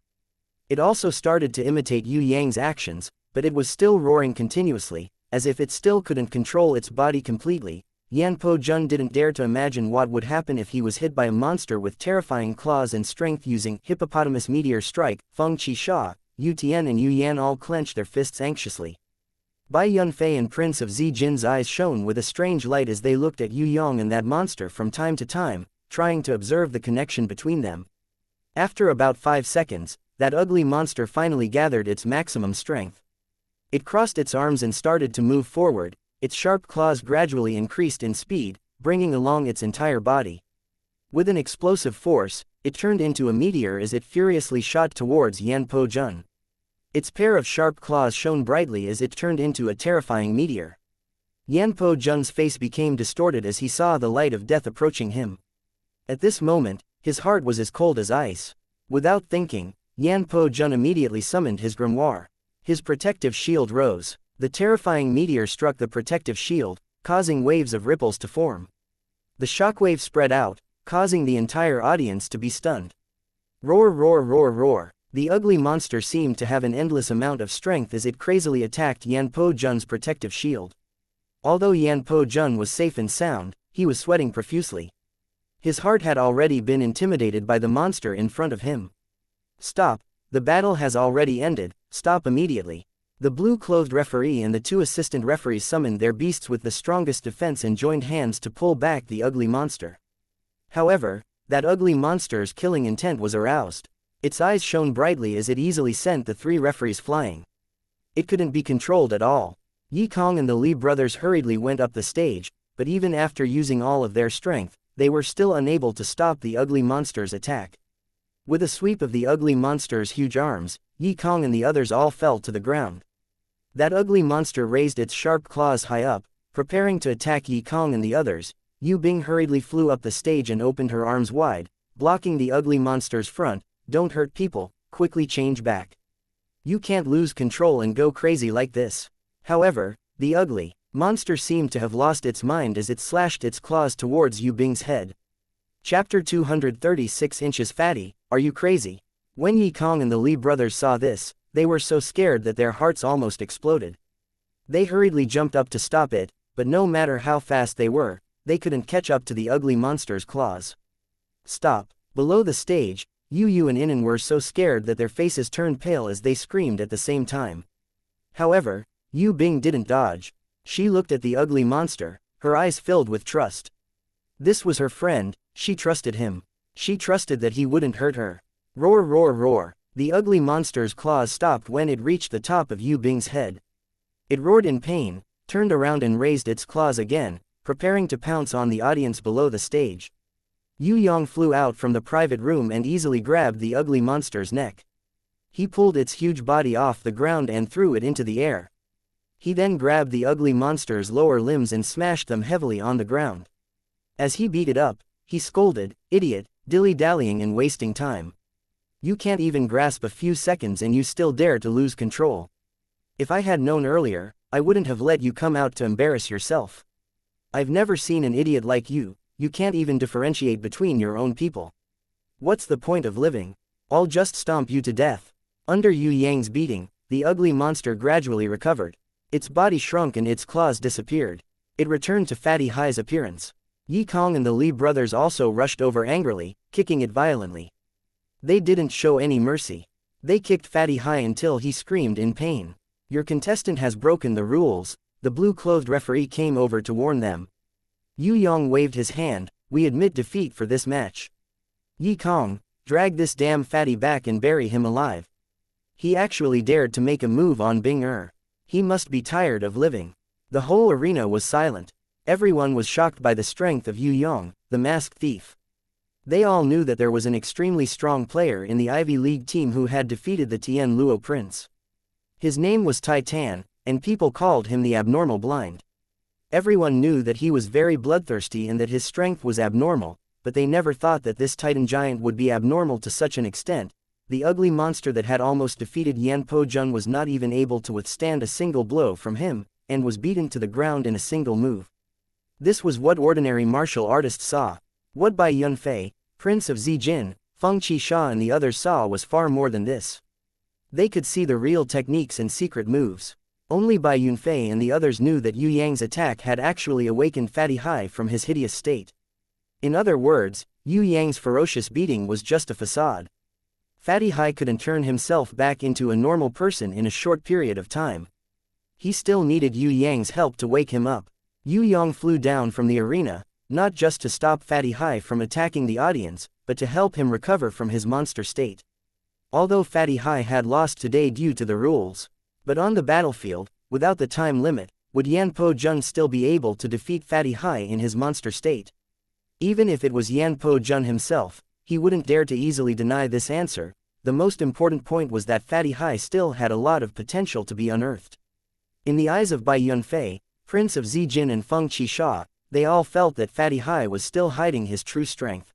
It also started to imitate Yue Yang's actions, but it was still roaring continuously, as if it still couldn't control its body completely. Yan Po Jun didn't dare to imagine what would happen if he was hit by a monster with terrifying claws and strength using hippopotamus meteor strike. Feng Qisha, Yu Tian and Yue Yang all clenched their fists anxiously. Bai Yunfei and Prince of Zijin's eyes shone with a strange light as they looked at Yue Yang and that monster from time to time, trying to observe the connection between them. After about 5 seconds, that ugly monster finally gathered its maximum strength. It crossed its arms and started to move forward. Its sharp claws gradually increased in speed, bringing along its entire body. With an explosive force, it turned into a meteor as it furiously shot towards Yan Po Jun. Its pair of sharp claws shone brightly as it turned into a terrifying meteor. Yan Po Jun's face became distorted as he saw the light of death approaching him. At this moment, his heart was as cold as ice. Without thinking, Yan Po Jun immediately summoned his grimoire. His protective shield rose. The terrifying meteor struck the protective shield, causing waves of ripples to form. The shockwave spread out, causing the entire audience to be stunned. Roar, roar, roar, roar. The ugly monster seemed to have an endless amount of strength as it crazily attacked Yan Po Jun's protective shield. Although Yan Po Jun was safe and sound, he was sweating profusely. His heart had already been intimidated by the monster in front of him. Stop, the battle has already ended, stop immediately. The blue-clothed referee and the 2 assistant referees summoned their beasts with the strongest defense and joined hands to pull back the ugly monster. However, that ugly monster's killing intent was aroused. Its eyes shone brightly as it easily sent the 3 referees flying. It couldn't be controlled at all. Yi Kong and the Li brothers hurriedly went up the stage, but even after using all of their strength, they were still unable to stop the ugly monster's attack. With a sweep of the ugly monster's huge arms, Yi Kong and the others all fell to the ground. That ugly monster raised its sharp claws high up, preparing to attack Yi Kong and the others. Yu Bing hurriedly flew up the stage and opened her arms wide, blocking the ugly monster's front. Don't hurt people, quickly change back. You can't lose control and go crazy like this. However, the ugly monster seemed to have lost its mind as it slashed its claws towards Yu Bing's head. Chapter 236 Inches Fatty, are you crazy? When Yi Kong and the Li brothers saw this, they were so scared that their hearts almost exploded. They hurriedly jumped up to stop it, but no matter how fast they were, they couldn't catch up to the ugly monster's claws. Stop. Below the stage, Yu and Inan were so scared that their faces turned pale as they screamed at the same time. However, Yu Bing didn't dodge. She looked at the ugly monster, her eyes filled with trust. This was her friend, she trusted him. She trusted that he wouldn't hurt her. Roar, roar, roar. The ugly monster's claws stopped when it reached the top of Yu Bing's head. It roared in pain, turned around and raised its claws again, preparing to pounce on the audience below the stage. Yue Yang flew out from the private room and easily grabbed the ugly monster's neck. He pulled its huge body off the ground and threw it into the air. He then grabbed the ugly monster's lower limbs and smashed them heavily on the ground. As he beat it up, he scolded, "Idiot, dilly-dallying and wasting time. You can't even grasp a few seconds and you still dare to lose control. If I had known earlier, I wouldn't have let you come out to embarrass yourself. I've never seen an idiot like you. You can't even differentiate between your own people. What's the point of living? I'll just stomp you to death." Under Yue Yang's beating, the ugly monster gradually recovered. Its body shrunk and its claws disappeared. It returned to Fatty Hi's appearance. Yi Kong and the Li brothers also rushed over angrily, kicking it violently. They didn't show any mercy. They kicked Fatty Hi until he screamed in pain. "Your contestant has broken the rules," the blue-clothed referee came over to warn them. Yue Yang waved his hand, "We admit defeat for this match. Yi Kong, drag this damn fatty back and bury him alive. He actually dared to make a move on Bing Er. He must be tired of living." The whole arena was silent. Everyone was shocked by the strength of Yue Yang, the masked thief. They all knew that there was an extremely strong player in the Ivy League team who had defeated the Tian Luo Prince. His name was Tai Tan, and people called him the Abnormal Blind. Everyone knew that he was very bloodthirsty and that his strength was abnormal, but they never thought that this Titan giant would be abnormal to such an extent. The ugly monster that had almost defeated Yan Po Jun was not even able to withstand a single blow from him, and was beaten to the ground in a single move. This was what ordinary martial artists saw. What Bai Yunfei, Prince of Zijin, Feng Qisha and the others saw was far more than this. They could see the real techniques and secret moves. Only Bai Yunfei and the others knew that Yue Yang's attack had actually awakened Fatty Hai from his hideous state. In other words, Yue Yang's ferocious beating was just a facade. Fatty Hai couldn't turn himself back into a normal person in a short period of time. He still needed Yue Yang's help to wake him up. Yue Yang flew down from the arena, not just to stop Fatty Hai from attacking the audience, but to help him recover from his monster state. Although Fatty Hai had lost today due to the rules, but on the battlefield, without the time limit, would Yan Po Jun still be able to defeat Fatty Hai in his monster state? Even if it was Yan Po Jun himself, he wouldn't dare to easily deny this answer. The most important point was that Fatty Hai still had a lot of potential to be unearthed. In the eyes of Bai Yunfei, Prince of Zijin and Feng Qisha, they all felt that Fatty Hai was still hiding his true strength.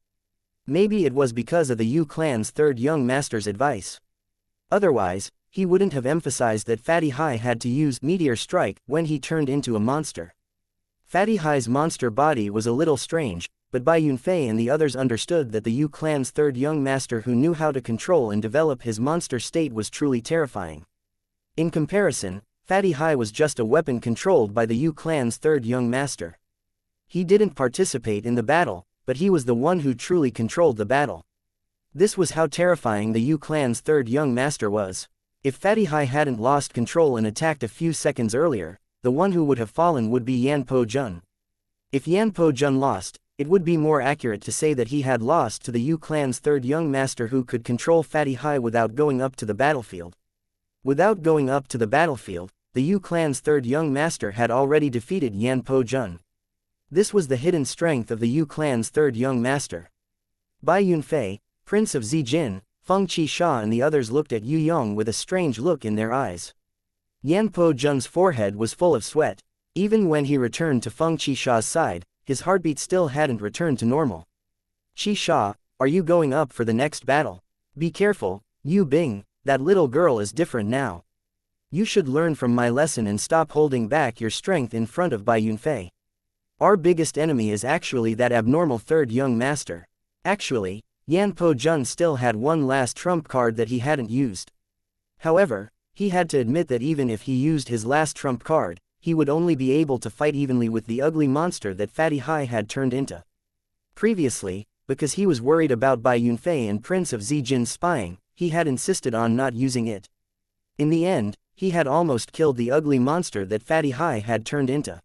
Maybe it was because of the Yu clan's third young master's advice. Otherwise, he wouldn't have emphasized that Fatty Hai had to use Meteor Strike when he turned into a monster. Fatty Hai's monster body was a little strange, but Bai Yunfei and the others understood that the Yu clan's third young master who knew how to control and develop his monster state was truly terrifying. In comparison, Fatty Hai was just a weapon controlled by the Yu clan's third young master. He didn't participate in the battle, but he was the one who truly controlled the battle. This was how terrifying the Yu clan's third young master was. If Fatty Hai hadn't lost control and attacked a few seconds earlier, the one who would have fallen would be Yan Po Jun. If Yan Po Jun lost, it would be more accurate to say that he had lost to the Yu clan's third young master who could control Fatty Hai without going up to the battlefield. Without going up to the battlefield, the Yu clan's third young master had already defeated Yan Po Jun. This was the hidden strength of the Yu clan's third young master. Bai Yunfei, Prince of Zijin, Feng Qisha and the others looked at Yue Yang with a strange look in their eyes. Yan Po Jun's forehead was full of sweat. Even when he returned to Feng Qisha's side, his heartbeat still hadn't returned to normal. Qisha, are you going up for the next battle? Be careful, Yu Bing, that little girl is different now. You should learn from my lesson and stop holding back your strength in front of Bai Yunfei. Our biggest enemy is actually that abnormal third young master. Actually, Yan Po Jun still had one last trump card that he hadn't used. However, he had to admit that even if he used his last trump card, he would only be able to fight evenly with the ugly monster that Fatty Hai had turned into. Previously, because he was worried about Bai Yunfei and Prince of Zijin spying, he had insisted on not using it. In the end, he had almost killed the ugly monster that Fatty Hai had turned into.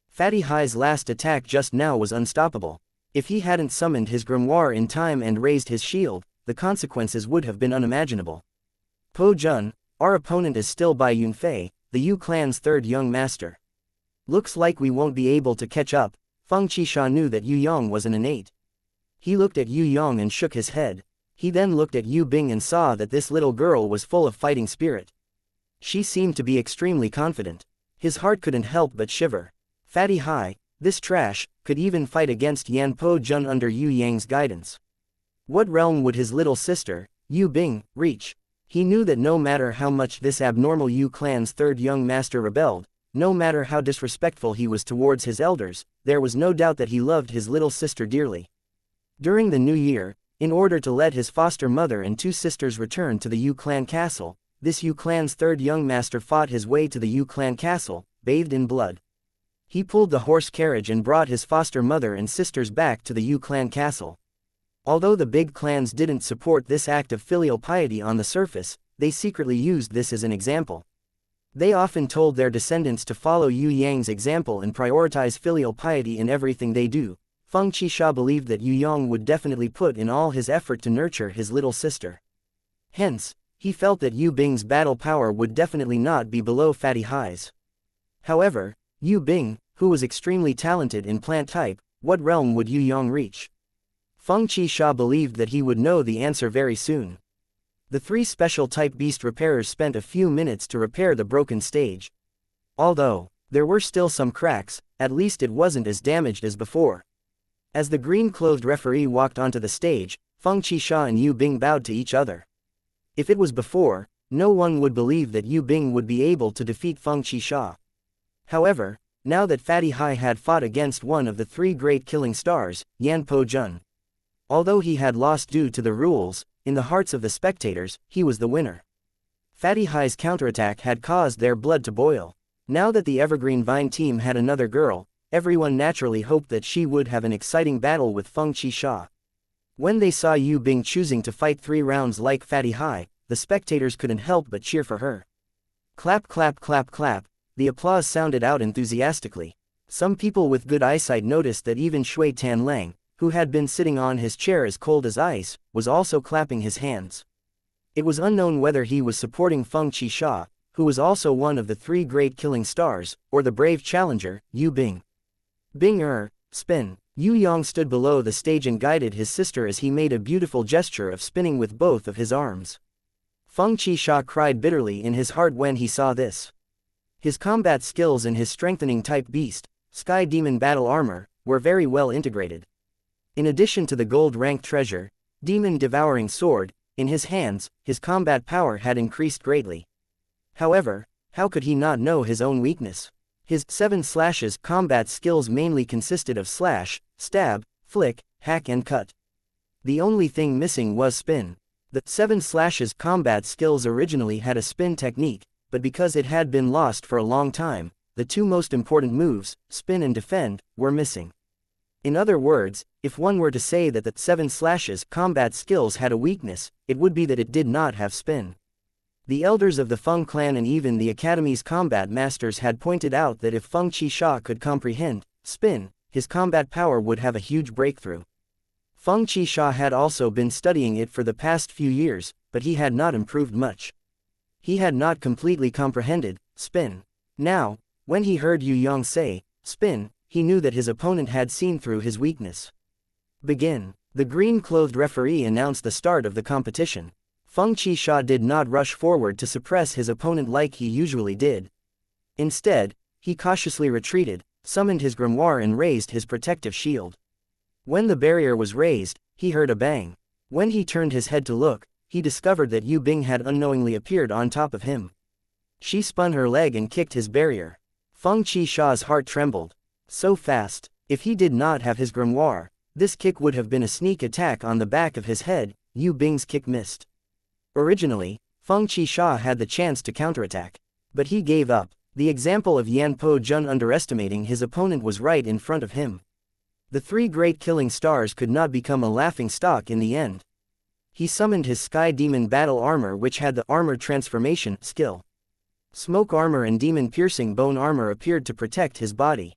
Fatty Hai's last attack just now was unstoppable. If he hadn't summoned his grimoire in time and raised his shield, the consequences would have been unimaginable. Po Jun, our opponent is still Bai Yunfei, the Yu clan's third young master. Looks like we won't be able to catch up. Feng Qisha knew that Yue Yang was an innate. He looked at Yue Yang and shook his head. He then looked at Yu Bing and saw that this little girl was full of fighting spirit. She seemed to be extremely confident. His heart couldn't help but shiver. Fatty Hai, this trash, could even fight against Yan Po Jun under Yue Yang's guidance. What realm would his little sister, Yu Bing, reach? He knew that no matter how much this abnormal Yu clan's third young master rebelled, no matter how disrespectful he was towards his elders, there was no doubt that he loved his little sister dearly. During the new year, in order to let his foster mother and two sisters return to the Yu clan castle, this Yu clan's third young master fought his way to the Yu clan castle, bathed in blood. He pulled the horse carriage and brought his foster mother and sisters back to the Yu clan castle. Although the big clans didn't support this act of filial piety on the surface, they secretly used this as an example. They often told their descendants to follow Yue Yang's example and prioritize filial piety in everything they do. Feng Qisha believed that Yue Yang would definitely put in all his effort to nurture his little sister. Hence, he felt that Yu Bing's battle power would definitely not be below Fatty Hai's. However, Yu Bing, who was extremely talented in plant type, what realm would Yue Yang reach? Feng Qisha believed that he would know the answer very soon. The three special type beast repairers spent a few minutes to repair the broken stage. Although there were still some cracks, at least it wasn't as damaged as before. As the green-clothed referee walked onto the stage, Feng Qisha and Yu Bing bowed to each other. If it was before, no one would believe that Yu Bing would be able to defeat Feng Qisha. However, now that Fatty Hai had fought against one of the three great killing stars, Yan Po Jun. Although he had lost due to the rules, in the hearts of the spectators, he was the winner. Fatty Hai's counterattack had caused their blood to boil. Now that the Evergreen Vine team had another girl, everyone naturally hoped that she would have an exciting battle with Feng Qisha. When they saw Yu Bing choosing to fight 3 rounds like Fatty Hai, the spectators couldn't help but cheer for her. Clap clap clap clap, the applause sounded out enthusiastically. Some people with good eyesight noticed that even Shui Tanlang, who had been sitting on his chair as cold as ice, was also clapping his hands. It was unknown whether he was supporting Feng Qisha, who was also one of the 3 great killing stars, or the brave challenger, Yu Bing. Spin. Yue Yang stood below the stage and guided his sister as he made a beautiful gesture of spinning with both of his arms. Feng Qisha cried bitterly in his heart when he saw this. His combat skills and his strengthening type beast, Sky Demon battle armor, were very well integrated. In addition to the gold rank treasure, Demon Devouring Sword, in his hands, his combat power had increased greatly. However, how could he not know his own weakness? His 7 slashes combat skills mainly consisted of slash, stab, flick, hack and cut. The only thing missing was spin. The 7 slashes combat skills originally had a spin technique, but because it had been lost for a long time, the two most important moves, spin and defend, were missing. In other words, if one were to say that the 7/'s combat skills had a weakness, it would be that it did not have spin. The elders of the Feng clan and even the Academy's combat masters had pointed out that if Feng Qixia could comprehend spin, his combat power would have a huge breakthrough. Feng Qixia had also been studying it for the past few years, but he had not improved much. He had not completely comprehended spin. Now, when he heard Yue Yang say spin, he knew that his opponent had seen through his weakness. Begin. The green-clothed referee announced the start of the competition. Feng Qixia did not rush forward to suppress his opponent like he usually did. Instead, he cautiously retreated, summoned his grimoire and raised his protective shield. When the barrier was raised, he heard a bang. When he turned his head to look, he discovered that Yu Bing had unknowingly appeared on top of him. She spun her leg and kicked his barrier. Feng Qixia's heart trembled. So fast. If he did not have his grimoire, this kick would have been a sneak attack on the back of his head. Yu Bing's kick missed. Originally, Feng Qixia had the chance to counterattack, but he gave up. The example of Yan Po Jun underestimating his opponent was right in front of him. The three great killing stars could not become a laughing stock in the end. He summoned his Sky Demon battle armor, which had the armor transformation skill. Smoke armor and demon piercing bone armor appeared to protect his body.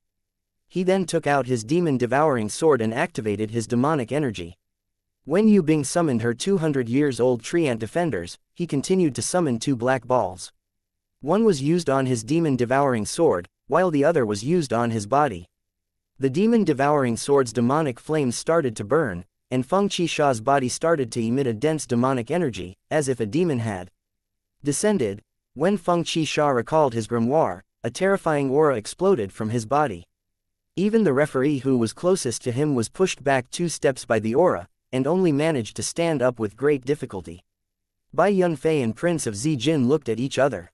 He then took out his demon devouring sword and activated his demonic energy. When Yu Bing summoned her 200-years-old tree ant defenders, he continued to summon two black balls. One was used on his demon-devouring sword, while the other was used on his body. The demon-devouring sword's demonic flames started to burn, and Feng Qixia's body started to emit a dense demonic energy, as if a demon had descended. When Feng Qixia recalled his grimoire, a terrifying aura exploded from his body. Even the referee who was closest to him was pushed back 2 steps by the aura, and only managed to stand up with great difficulty. Bai Yunfei and Prince of Zijin looked at each other.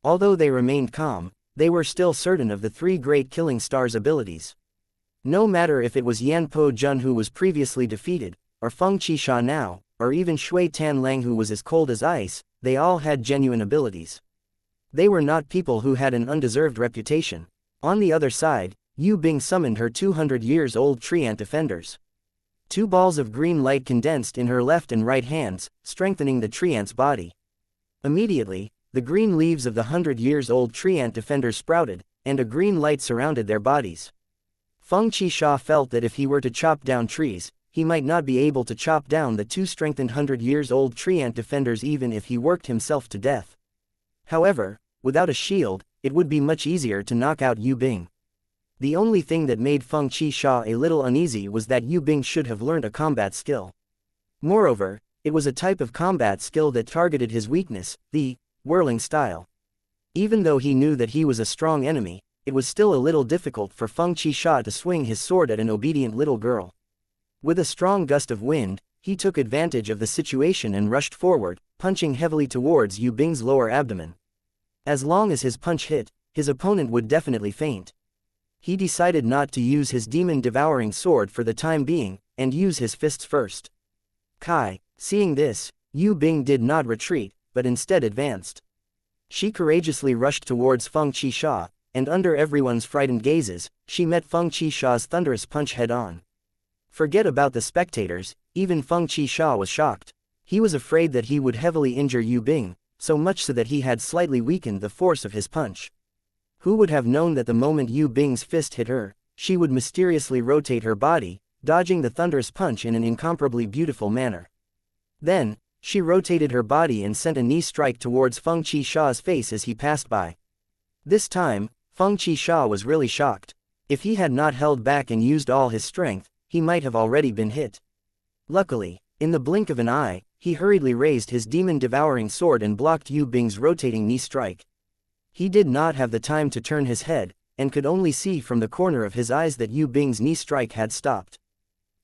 Although they remained calm, they were still certain of the three great killing stars' abilities. No matter if it was Yan Po Jun who was previously defeated, or Feng Qixia now, or even Shui Tan Lang who was as cold as ice, they all had genuine abilities. They were not people who had an undeserved reputation. On the other side, Yu Bing summoned her 200-years-old tree ant defenders. 2 balls of green light condensed in her left and right hands, strengthening the tree ant's body. Immediately, the green leaves of the 100-years-old tree ant defenders sprouted, and a green light surrounded their bodies. Feng Qixia felt that if he were to chop down trees, he might not be able to chop down the 2 strengthened 100-years-old tree ant defenders even if he worked himself to death. However, without a shield, it would be much easier to knock out Yu Bing. The only thing that made Feng Qixia a little uneasy was that Yu Bing should have learned a combat skill. Moreover, it was a type of combat skill that targeted his weakness, the whirling style. Even though he knew that he was a strong enemy, it was still a little difficult for Feng Qixia to swing his sword at an obedient little girl. With a strong gust of wind, he took advantage of the situation and rushed forward, punching heavily towards Yu Bing's lower abdomen. As long as his punch hit, his opponent would definitely faint. He decided not to use his demon-devouring sword for the time being, and use his fists first. Seeing this, Yu Bing did not retreat, but instead advanced. She courageously rushed towards Feng Qixia, and under everyone's frightened gazes, she met Feng Qixia's thunderous punch head-on. Forget about the spectators, even Feng Qixia was shocked. He was afraid that he would heavily injure Yu Bing, so much so that he had slightly weakened the force of his punch. Who would have known that the moment Yu Bing's fist hit her, she would mysteriously rotate her body, dodging the thunderous punch in an incomparably beautiful manner. Then, she rotated her body and sent a knee strike towards Feng Qixia's face as he passed by. This time, Feng Qixia was really shocked. If he had not held back and used all his strength, he might have already been hit. Luckily, in the blink of an eye, he hurriedly raised his demon-devouring sword and blocked Yu Bing's rotating knee strike. He did not have the time to turn his head, and could only see from the corner of his eyes that Yu Bing's knee strike had stopped.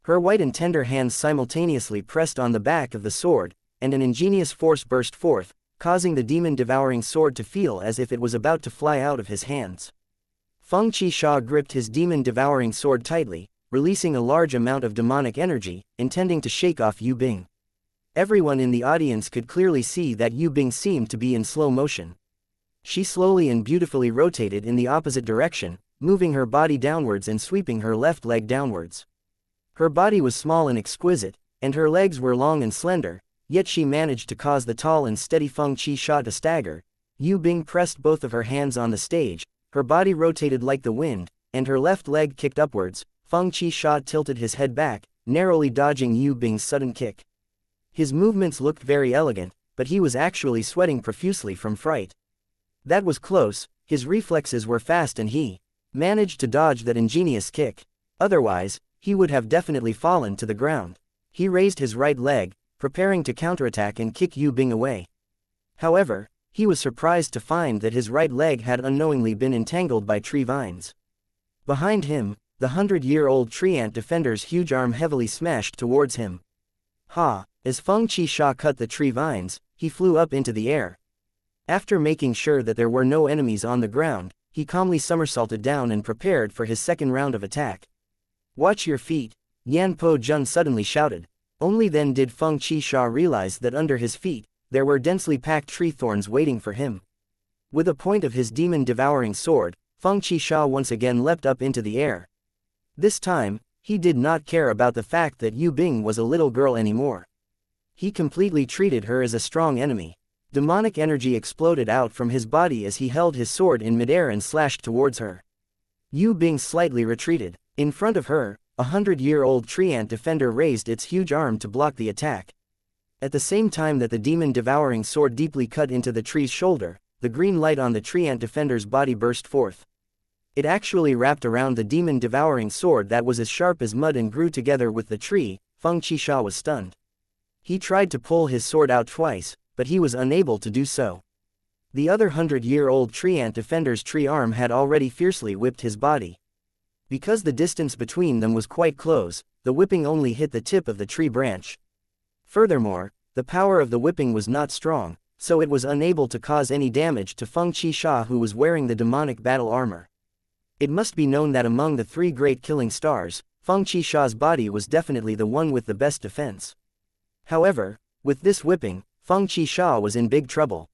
Her white and tender hands simultaneously pressed on the back of the sword, and an ingenious force burst forth, causing the demon-devouring sword to feel as if it was about to fly out of his hands. Feng Qixia gripped his demon-devouring sword tightly, releasing a large amount of demonic energy, intending to shake off Yu Bing. Everyone in the audience could clearly see that Yu Bing seemed to be in slow motion. She slowly and beautifully rotated in the opposite direction, moving her body downwards and sweeping her left leg downwards. Her body was small and exquisite, and her legs were long and slender, yet she managed to cause the tall and steady Feng Qixia to stagger. Yu Bing pressed both of her hands on the stage, her body rotated like the wind, and her left leg kicked upwards. Feng Qixia tilted his head back, narrowly dodging Yu Bing's sudden kick. His movements looked very elegant, but he was actually sweating profusely from fright. That was close, his reflexes were fast and he managed to dodge that ingenious kick. Otherwise, he would have definitely fallen to the ground. He raised his right leg, preparing to counterattack and kick Yu Bing away. However, he was surprised to find that his right leg had unknowingly been entangled by tree vines. Behind him, the 100-year-old tree ant defender's huge arm heavily smashed towards him. Ha! As Feng Qixia cut the tree vines, he flew up into the air. After making sure that there were no enemies on the ground, he calmly somersaulted down and prepared for his second round of attack. Watch your feet, Yan Po Jun suddenly shouted. Only then did Feng Qixia realize that under his feet, there were densely packed tree thorns waiting for him. With a point of his demon-devouring sword, Feng Qixia once again leapt up into the air. This time, he did not care about the fact that Yu Bing was a little girl anymore. He completely treated her as a strong enemy. Demonic energy exploded out from his body as he held his sword in midair and slashed towards her. Yu Bing slightly retreated. In front of her, a 100-year-old tree ant defender raised its huge arm to block the attack. At the same time that the demon-devouring sword deeply cut into the tree's shoulder, the green light on the tree ant defender's body burst forth. It actually wrapped around the demon-devouring sword that was as sharp as mud and grew together with the tree. Feng Qixia was stunned. He tried to pull his sword out twice, but he was unable to do so. The other 100-year-old tree ant defender's tree arm had already fiercely whipped his body. Because the distance between them was quite close, the whipping only hit the tip of the tree branch. Furthermore, the power of the whipping was not strong, so it was unable to cause any damage to Feng Qixia, who was wearing the demonic battle armor. It must be known that among the three great killing stars, Feng Qixia's body was definitely the one with the best defense. However, with this whipping, Feng Qixia was in big trouble.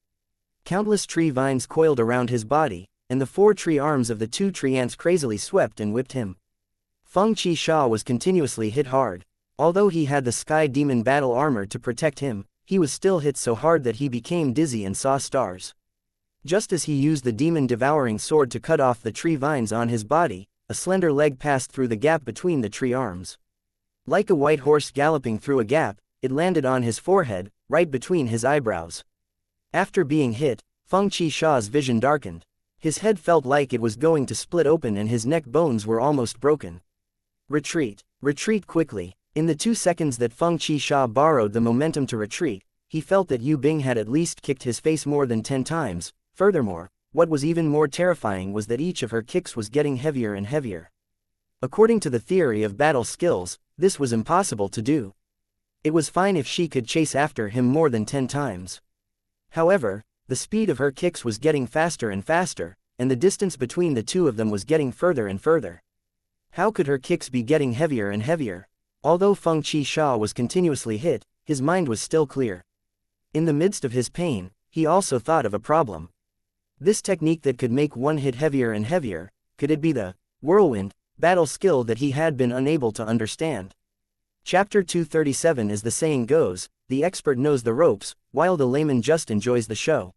Countless tree vines coiled around his body, and the four tree arms of the two tree ants crazily swept and whipped him. Feng Qixia was continuously hit hard. Although he had the Sky Demon battle armor to protect him, he was still hit so hard that he became dizzy and saw stars. Just as he used the demon-devouring sword to cut off the tree vines on his body, a slender leg passed through the gap between the tree arms. Like a white horse galloping through a gap, it landed on his forehead, right between his eyebrows. After being hit, Feng Qixia's vision darkened. His head felt like it was going to split open and his neck bones were almost broken. Retreat. Retreat quickly. In the 2 seconds that Feng Qixia borrowed the momentum to retreat, he felt that Yu Bing had at least kicked his face more than 10 times. Furthermore, what was even more terrifying was that each of her kicks was getting heavier and heavier. According to the theory of battle skills, this was impossible to do. It was fine if she could chase after him more than 10 times. However, the speed of her kicks was getting faster and faster, and the distance between the two of them was getting further and further. How could her kicks be getting heavier and heavier? Although Feng Qixia was continuously hit, his mind was still clear. In the midst of his pain, he also thought of a problem. This technique that could make one hit heavier and heavier, could it be the whirlwind battle skill that he had been unable to understand? Chapter 237. As the saying goes, the expert knows the ropes, while the layman just enjoys the show.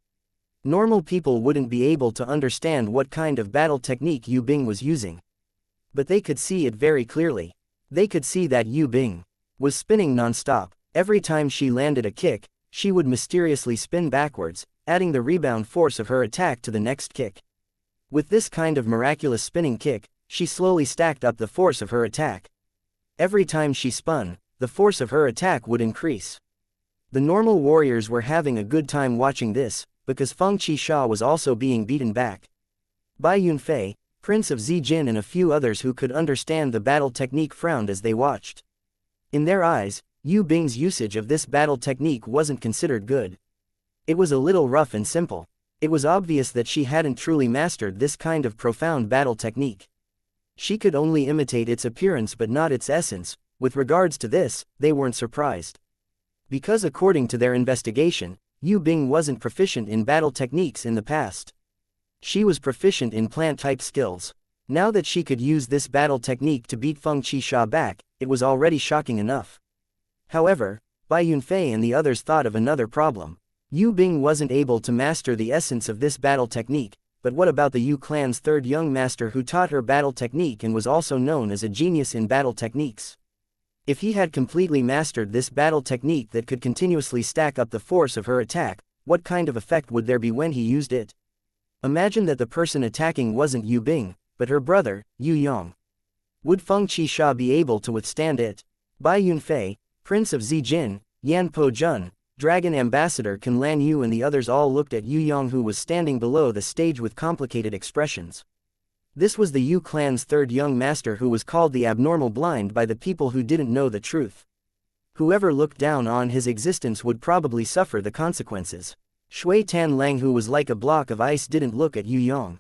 Normal people wouldn't be able to understand what kind of battle technique Yu Bing was using. But they could see it very clearly. They could see that Yu Bing was spinning non-stop. Every time she landed a kick, she would mysteriously spin backwards, adding the rebound force of her attack to the next kick. With this kind of miraculous spinning kick, she slowly stacked up the force of her attack. Every time she spun, the force of her attack would increase. The normal warriors were having a good time watching this, because Feng Qixia was also being beaten back. Bai Yunfei, Prince of Zijin, and a few others who could understand the battle technique frowned as they watched. In their eyes, Yu Bing's usage of this battle technique wasn't considered good. It was a little rough and simple. It was obvious that she hadn't truly mastered this kind of profound battle technique. She could only imitate its appearance but not its essence. With regards to this, they weren't surprised. Because according to their investigation, Yu Bing wasn't proficient in battle techniques in the past. She was proficient in plant-type skills. Now that she could use this battle technique to beat Feng Qisha back, it was already shocking enough. However, Bai Yunfei and the others thought of another problem. Yu Bing wasn't able to master the essence of this battle technique, but what about the Yu clan's third young master who taught her battle technique and was also known as a genius in battle techniques? If he had completely mastered this battle technique that could continuously stack up the force of her attack, what kind of effect would there be when he used it? Imagine that the person attacking wasn't Yu Bing, but her brother, Yue Yang. Would Feng Qisha be able to withstand it? Bai Yunfei, Prince of Zijin, Yan Po Jun, Dragon Ambassador Can Lan Yu and the others all looked at Yue Yang, who was standing below the stage with complicated expressions. This was the Yu clan's third young master who was called the abnormal blind by the people who didn't know the truth. Whoever looked down on his existence would probably suffer the consequences. Shui Tan Lang, who was like a block of ice, didn't look at Yue Yang.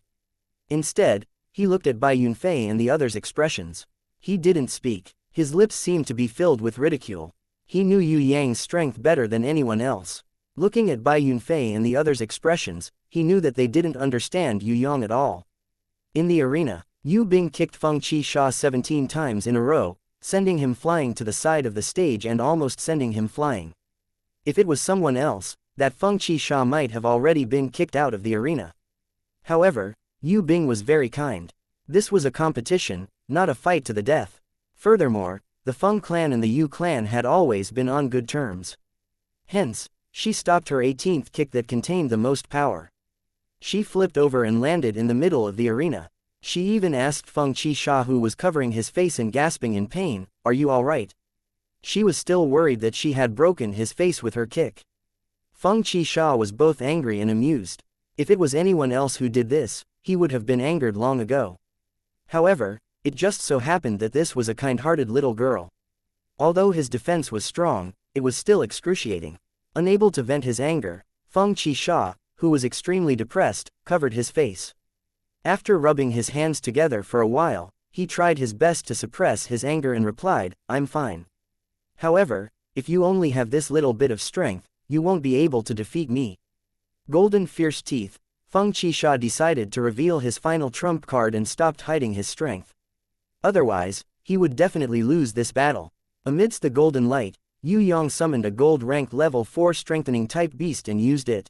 Instead, he looked at Bai Yunfei and the others' expressions. He didn't speak. His lips seemed to be filled with ridicule. He knew Yue Yang's strength better than anyone else. Looking at Bai Yunfei and the others' expressions, he knew that they didn't understand Yue Yang at all. In the arena, Yu Bing kicked Feng Qisha 17 times in a row, sending him flying to the side of the stage and almost sending him flying. If it was someone else, that Feng Qisha might have already been kicked out of the arena. However, Yu Bing was very kind. This was a competition, not a fight to the death. Furthermore, the Feng clan and the Yu clan had always been on good terms. Hence, she stopped her 18th kick that contained the most power. She flipped over and landed in the middle of the arena. She even asked Feng Qisha, who was covering his face and gasping in pain, "Are you alright?" She was still worried that she had broken his face with her kick. Feng Qisha was both angry and amused. If it was anyone else who did this, he would have been angered long ago. However, it just so happened that this was a kind-hearted little girl. Although his defense was strong, it was still excruciating. Unable to vent his anger, Feng Qisha, who was extremely depressed, covered his face. After rubbing his hands together for a while, he tried his best to suppress his anger and replied, "I'm fine. However, if you only have this little bit of strength, you won't be able to defeat me." Golden fierce teeth, Feng Qisha decided to reveal his final trump card and stopped hiding his strength. Otherwise, he would definitely lose this battle. Amidst the golden light, Yue Yang summoned a gold rank level 4 strengthening type beast and used it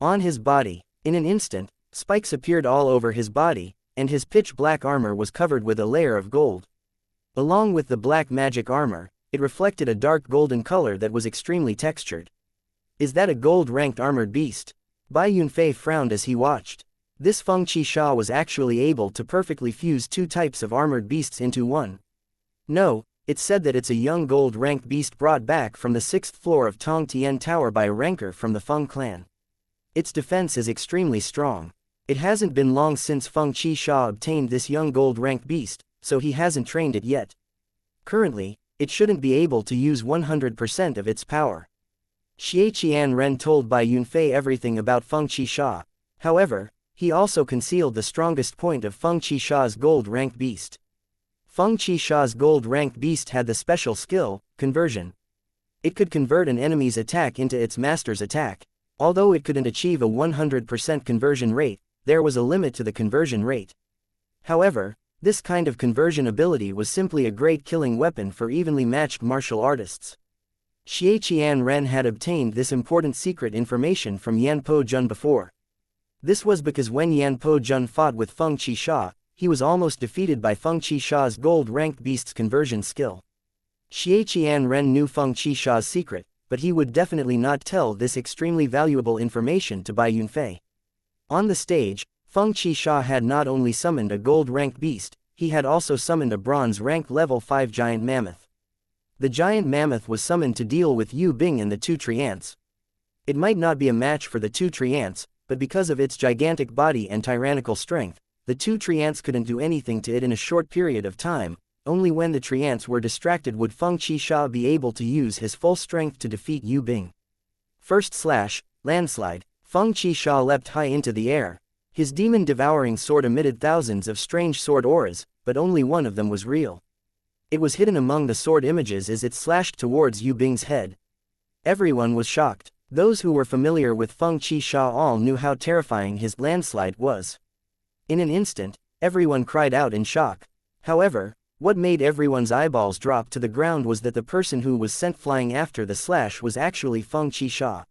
on his body. In an instant, spikes appeared all over his body, and his pitch black armor was covered with a layer of gold. Along with the black magic armor, it reflected a dark golden color that was extremely textured. Is that a gold-ranked armored beast? Bai Yunfei frowned as he watched. This Feng Qisha was actually able to perfectly fuse 2 types of armored beasts into one. No, it's said that it's a young gold-ranked beast brought back from the 6th floor of Tong Tian Tower by a ranker from the Feng clan. Its defense is extremely strong. It hasn't been long since Feng Qisha obtained this young gold-ranked beast, so he hasn't trained it yet. Currently, it shouldn't be able to use 100% of its power. Xianxia Ren told Bai Yunfei everything about Feng Qisha. However, he also concealed the strongest point of Feng Qisha's gold-ranked beast. Feng Qisha's gold-ranked beast had the special skill, conversion. It could convert an enemy's attack into its master's attack. Although it couldn't achieve a 100% conversion rate, there was a limit to the conversion rate. However, this kind of conversion ability was simply a great killing weapon for evenly matched martial artists. Xianxia Ren had obtained this important secret information from Yan Po Jun before. This was because when Yan Po Jun fought with Feng Qisha, he was almost defeated by Feng Qisha's gold-ranked beast's conversion skill. Xianxia Ren knew Feng Qisha's secret, but he would definitely not tell this extremely valuable information to Bai Yunfei. On the stage, Feng Qisha had not only summoned a gold-ranked beast, he had also summoned a bronze-rank level 5 giant mammoth. The giant mammoth was summoned to deal with Yu Bing and the 2 tree ants. It might not be a match for the 2 tree ants, but because of its gigantic body and tyrannical strength, the 2 tree ants couldn't do anything to it in a short period of time. Only when the tree ants were distracted would Feng Qisha be able to use his full strength to defeat Yu Bing. First slash, landslide, Feng Qisha leapt high into the air. His demon-devouring sword emitted thousands of strange sword auras, but only one of them was real. It was hidden among the sword images as it slashed towards Yu Bing's head. Everyone was shocked. Those who were familiar with Feng Qisha all knew how terrifying his landslide was. In an instant, everyone cried out in shock. However, what made everyone's eyeballs drop to the ground was that the person who was sent flying after the slash was actually Feng Qisha.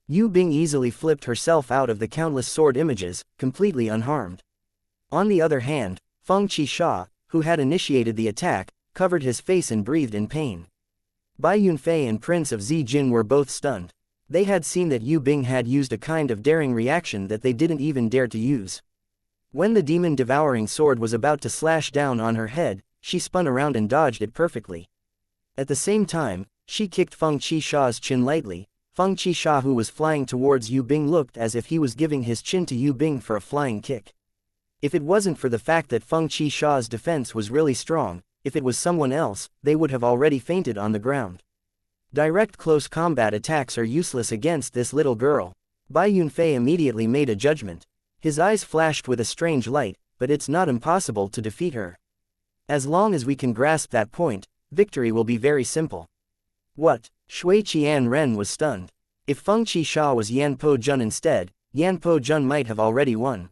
Yu Bing easily flipped herself out of the countless sword images, completely unharmed. On the other hand, Feng Qisha, who had initiated the attack, covered his face and breathed in pain. Bai Yunfei and Prince of Zijin were both stunned. They had seen that Yu Bing had used a kind of daring reaction that they didn't even dare to use. When the demon-devouring sword was about to slash down on her head, she spun around and dodged it perfectly. At the same time, she kicked Feng Qisha's chin lightly. Feng Qisha, who was flying towards Yu Bing, looked as if he was giving his chin to Yu Bing for a flying kick. If it wasn't for the fact that Feng Qisha's defense was really strong, if it was someone else, they would have already fainted on the ground. Direct close combat attacks are useless against this little girl. Bai Yunfei immediately made a judgment. His eyes flashed with a strange light, but it's not impossible to defeat her. As long as we can grasp that point, victory will be very simple. What? Shui Qianren was stunned. If Feng Qisha was Yan Po Jun instead, Yan Po Jun might have already won.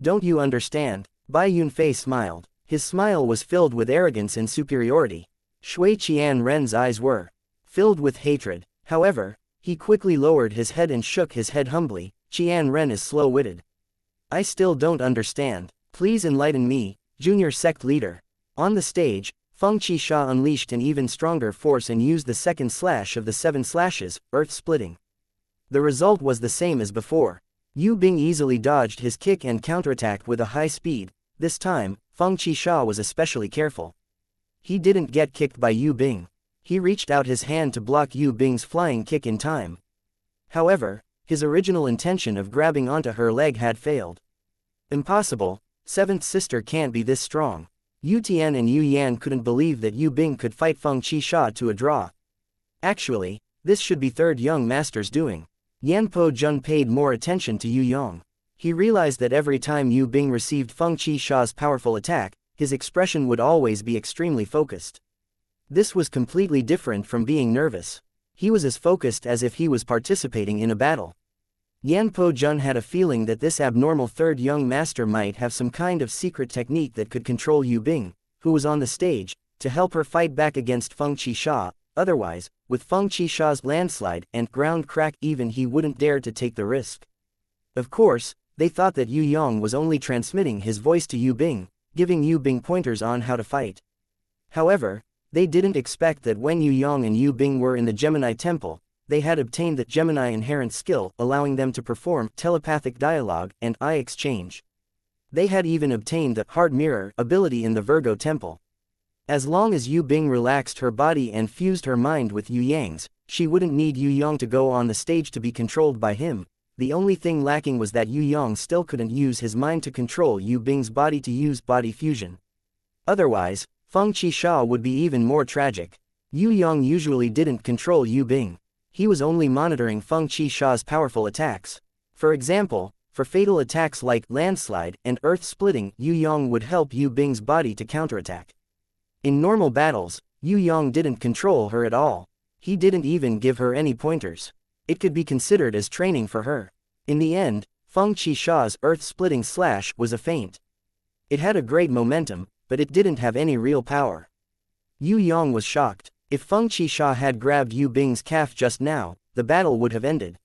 Don't you understand? Bai Yunfei smiled. His smile was filled with arrogance and superiority. Shui Qianren's eyes were filled with hatred. However, he quickly lowered his head and shook his head humbly. Qianren is slow-witted. I still don't understand. Please enlighten me, junior sect leader. On the stage, Feng Qisha unleashed an even stronger force and used the second slash of the 7 slashes, earth-splitting. The result was the same as before. Yu Bing easily dodged his kick and counterattacked with a high speed. This time, Feng Qisha was especially careful. He didn't get kicked by Yu Bing. He reached out his hand to block Yu Bing's flying kick in time. However, his original intention of grabbing onto her leg had failed. Impossible, 7th sister can't be this strong. Yu Tian and Yue Yang couldn't believe that Yu Bing could fight Feng Qisha to a draw. Actually, this should be 3rd young master's doing. Yan Po Jun paid more attention to Yu Yang. He realized that every time Yu Bing received Feng Qisha's powerful attack, his expression would always be extremely focused. This was completely different from being nervous. He was as focused as if he was participating in a battle. Yan Po Jun had a feeling that this abnormal 3rd young master might have some kind of secret technique that could control Yu Bing, who was on the stage, to help her fight back against Feng Qisha. Otherwise, with Feng Qisha's landslide and ground crack, even he wouldn't dare to take the risk. Of course, they thought that Yu Yang was only transmitting his voice to Yu Bing, giving Yu Bing pointers on how to fight. However, they didn't expect that when Yu Yang and Yu Bing were in the Gemini Temple, they had obtained that Gemini inherent skill, allowing them to perform telepathic dialogue and eye exchange. They had even obtained the hard mirror ability in the Virgo Temple. As long as Yu Bing relaxed her body and fused her mind with Yu Yang's, she wouldn't need Yu Yang to go on the stage to be controlled by him. The only thing lacking was that Yu Yang still couldn't use his mind to control Yu Bing's body to use body fusion. Otherwise, Feng Qisha would be even more tragic. Yu Yang usually didn't control Yu Bing. He was only monitoring Feng Qisha's powerful attacks. For example, for fatal attacks like landslide and earth-splitting, Yu Yang would help Yu Bing's body to counterattack. In normal battles, Yu Yang didn't control her at all. He didn't even give her any pointers. It could be considered as training for her. In the end, Feng Qisha's earth-splitting slash was a feint. It had a great momentum, but it didn't have any real power. Yu Yang was shocked. If Feng Qisha had grabbed Yu Bing's calf just now, the battle would have ended.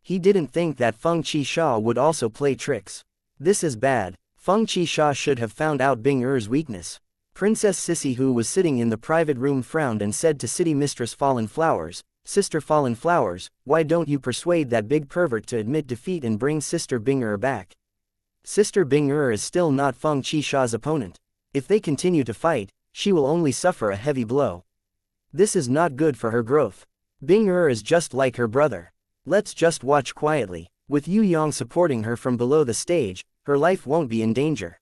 He didn't think that Feng Qisha would also play tricks. This is bad. Feng Qisha should have found out Bing Er's weakness. Princess Sissy, who was sitting in the private room, frowned and said to City Mistress Fallen Flowers, "Sister Fallen Flowers, why don't you persuade that big pervert to admit defeat and bring Sister Bing Er back?" Sister Bing Er is still not Feng Qisha's opponent. If they continue to fight, she will only suffer a heavy blow. This is not good for her growth. Bing Er is just like her brother. Let's just watch quietly. With Yu Yang supporting her from below the stage, her life won't be in danger.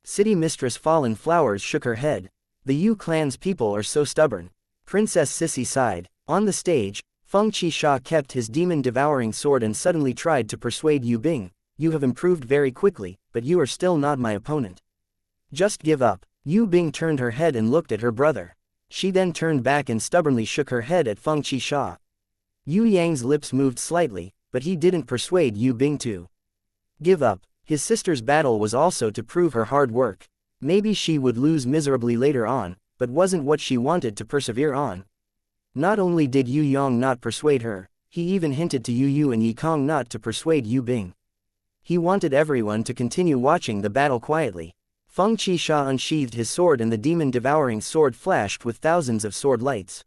City Mistress Fallen Flowers shook her head. The Yu clan's people are so stubborn. Princess Sissy sighed. On the stage, Feng Qisha kept his demon-devouring sword and suddenly tried to persuade Yu Bing. "You have improved very quickly, but you are still not my opponent. Just give up." Yu Bing turned her head and looked at her brother. She then turned back and stubbornly shook her head at Feng Qisha. Yue Yang's lips moved slightly, but he didn't persuade Yue Bing to give up. His sister's battle was also to prove her hard work. Maybe she would lose miserably later on, but wasn't what she wanted to persevere on. Not only did Yue Yang not persuade her, he even hinted to Yu and Yi Kong not to persuade Yue Bing. He wanted everyone to continue watching the battle quietly. Feng Qisha unsheathed his sword and the demon-devouring sword flashed with thousands of sword lights.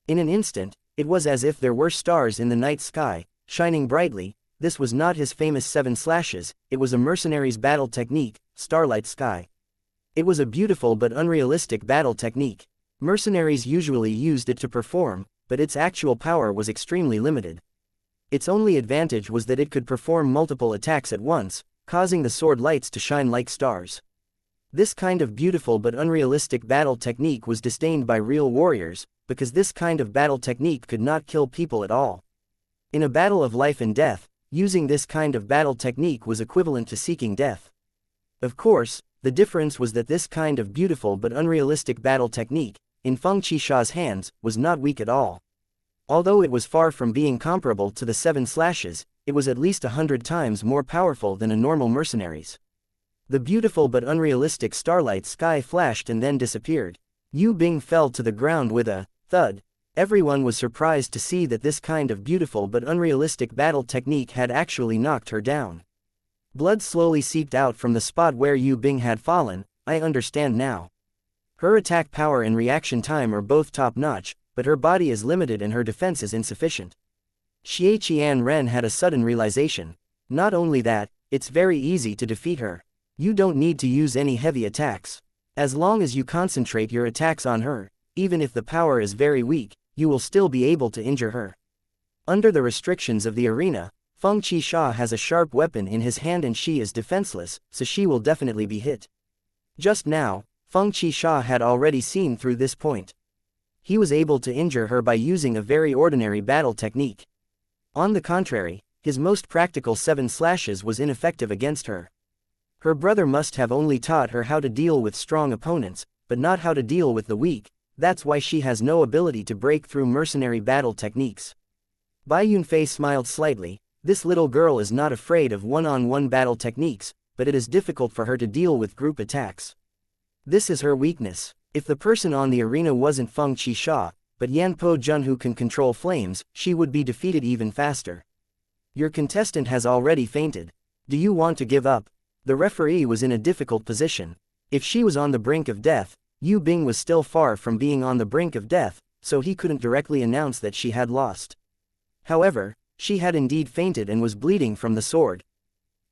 In an instant, it was as if there were stars in the night sky, shining brightly. This was not his famous 7 slashes, it was a mercenary's battle technique, Starlight Sky. It was a beautiful but unrealistic battle technique. Mercenaries usually used it to perform, but its actual power was extremely limited. Its only advantage was that it could perform multiple attacks at once, causing the sword lights to shine like stars. This kind of beautiful but unrealistic battle technique was disdained by real warriors, because this kind of battle technique could not kill people at all. In a battle of life and death, using this kind of battle technique was equivalent to seeking death. Of course, the difference was that this kind of beautiful but unrealistic battle technique, in Feng Qisha's hands, was not weak at all. Although it was far from being comparable to the 7 slashes, it was at least 100 times more powerful than a normal mercenary's. The beautiful but unrealistic Starlight Sky flashed and then disappeared. Yue Bing fell to the ground with a thud. Everyone was surprised to see that this kind of beautiful but unrealistic battle technique had actually knocked her down. Blood slowly seeped out from the spot where Yue Bing had fallen. I understand now. Her attack power and reaction time are both top-notch, but her body is limited and her defense is insufficient. Xie Qianren had a sudden realization. Not only that, it's very easy to defeat her. You don't need to use any heavy attacks. As long as you concentrate your attacks on her, even if the power is very weak, you will still be able to injure her. Under the restrictions of the arena, Feng Qisha has a sharp weapon in his hand and she is defenseless, so she will definitely be hit. Just now, Feng Qisha had already seen through this point. He was able to injure her by using a very ordinary battle technique. On the contrary, his most practical 7 slashes was ineffective against her. Her brother must have only taught her how to deal with strong opponents, but not how to deal with the weak. That's why she has no ability to break through mercenary battle techniques. Bai Yunfei smiled slightly. This little girl is not afraid of one-on-one battle techniques, but it is difficult for her to deal with group attacks. This is her weakness. If the person on the arena wasn't Feng Qisha, but Yan Po Jun who can control flames, she would be defeated even faster. Your contestant has already fainted. Do you want to give up? The referee was in a difficult position. If she was on the brink of death, Yue Bing was still far from being on the brink of death, so he couldn't directly announce that she had lost. However, she had indeed fainted and was bleeding from the sword.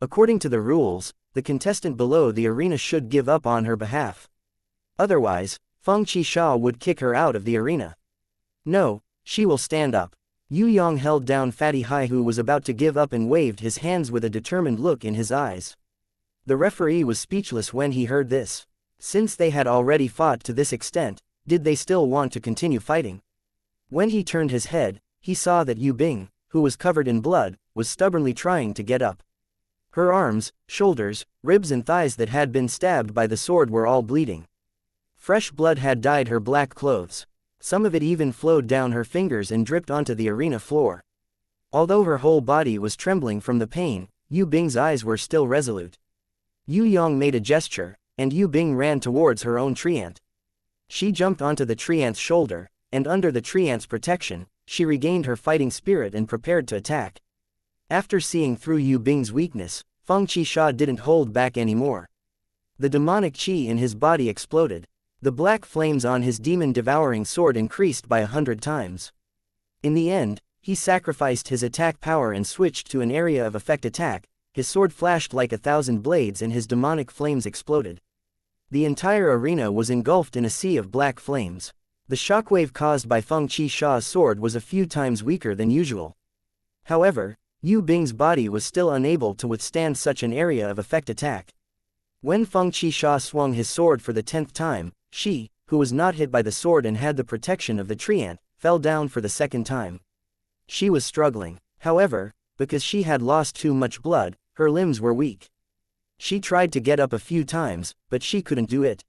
According to the rules, the contestant below the arena should give up on her behalf. Otherwise, Feng Qisha would kick her out of the arena. No, she will stand up. Yue Yang held down Fatty Hai who was about to give up and waved his hands with a determined look in his eyes. The referee was speechless when he heard this. Since they had already fought to this extent, did they still want to continue fighting? When he turned his head, he saw that Yue Bing, who was covered in blood, was stubbornly trying to get up. Her arms, shoulders, ribs and thighs that had been stabbed by the sword were all bleeding. Fresh blood had dyed her black clothes. Some of it even flowed down her fingers and dripped onto the arena floor. Although her whole body was trembling from the pain, Yue Bing's eyes were still resolute. Yue Yang made a gesture, and Yue Bing ran towards her own treant. She jumped onto the treant's shoulder, and under the treant's protection, she regained her fighting spirit and prepared to attack. After seeing through Yue Bing's weakness, Feng Qisha didn't hold back anymore. The demonic qi in his body exploded. The black flames on his demon-devouring sword increased by 100 times. In the end, he sacrificed his attack power and switched to an area of effect attack. His sword flashed like 1,000 blades and his demonic flames exploded. The entire arena was engulfed in a sea of black flames. The shockwave caused by Feng Qisha's sword was a few times weaker than usual. However, Yue Bing's body was still unable to withstand such an area of effect attack. When Feng Qisha swung his sword for the 10th time, she, who was not hit by the sword and had the protection of the treant, fell down for the 2nd time. She was struggling. However, because she had lost too much blood, her limbs were weak. She tried to get up a few times, but she couldn't do it.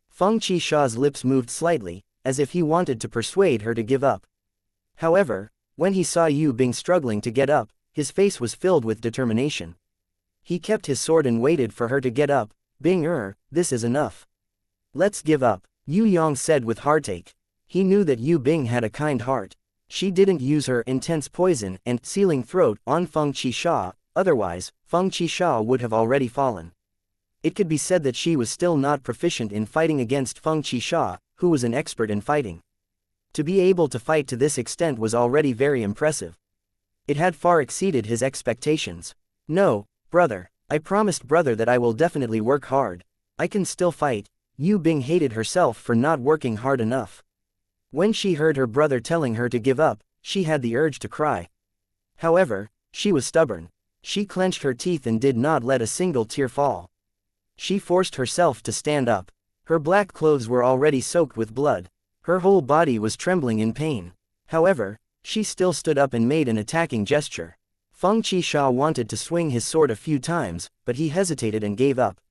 Feng Qisha's lips moved slightly, as if he wanted to persuade her to give up. However, When he saw Yue Bing struggling to get up, his face was filled with determination. He kept his sword and waited for her to get up. Bing, this is enough. Let's give up, Yue Yang said with heartache. He knew that Yue Bing had a kind heart. She didn't use her intense poison and sealing throat on Feng Qixia, otherwise, Feng Qixia would have already fallen. It could be said that she was still not proficient in fighting against Feng Qixia, who was an expert in fighting. To be able to fight to this extent was already very impressive. It had far exceeded his expectations. No, brother, I promised brother that I will definitely work hard. I can still fight. Yue Bing hated herself for not working hard enough. When she heard her brother telling her to give up, she had the urge to cry. However, she was stubborn. She clenched her teeth and did not let a single tear fall. She forced herself to stand up. Her black clothes were already soaked with blood. Her whole body was trembling in pain. However, she still stood up and made an attacking gesture. Feng Qixia wanted to swing his sword a few times, but he hesitated and gave up.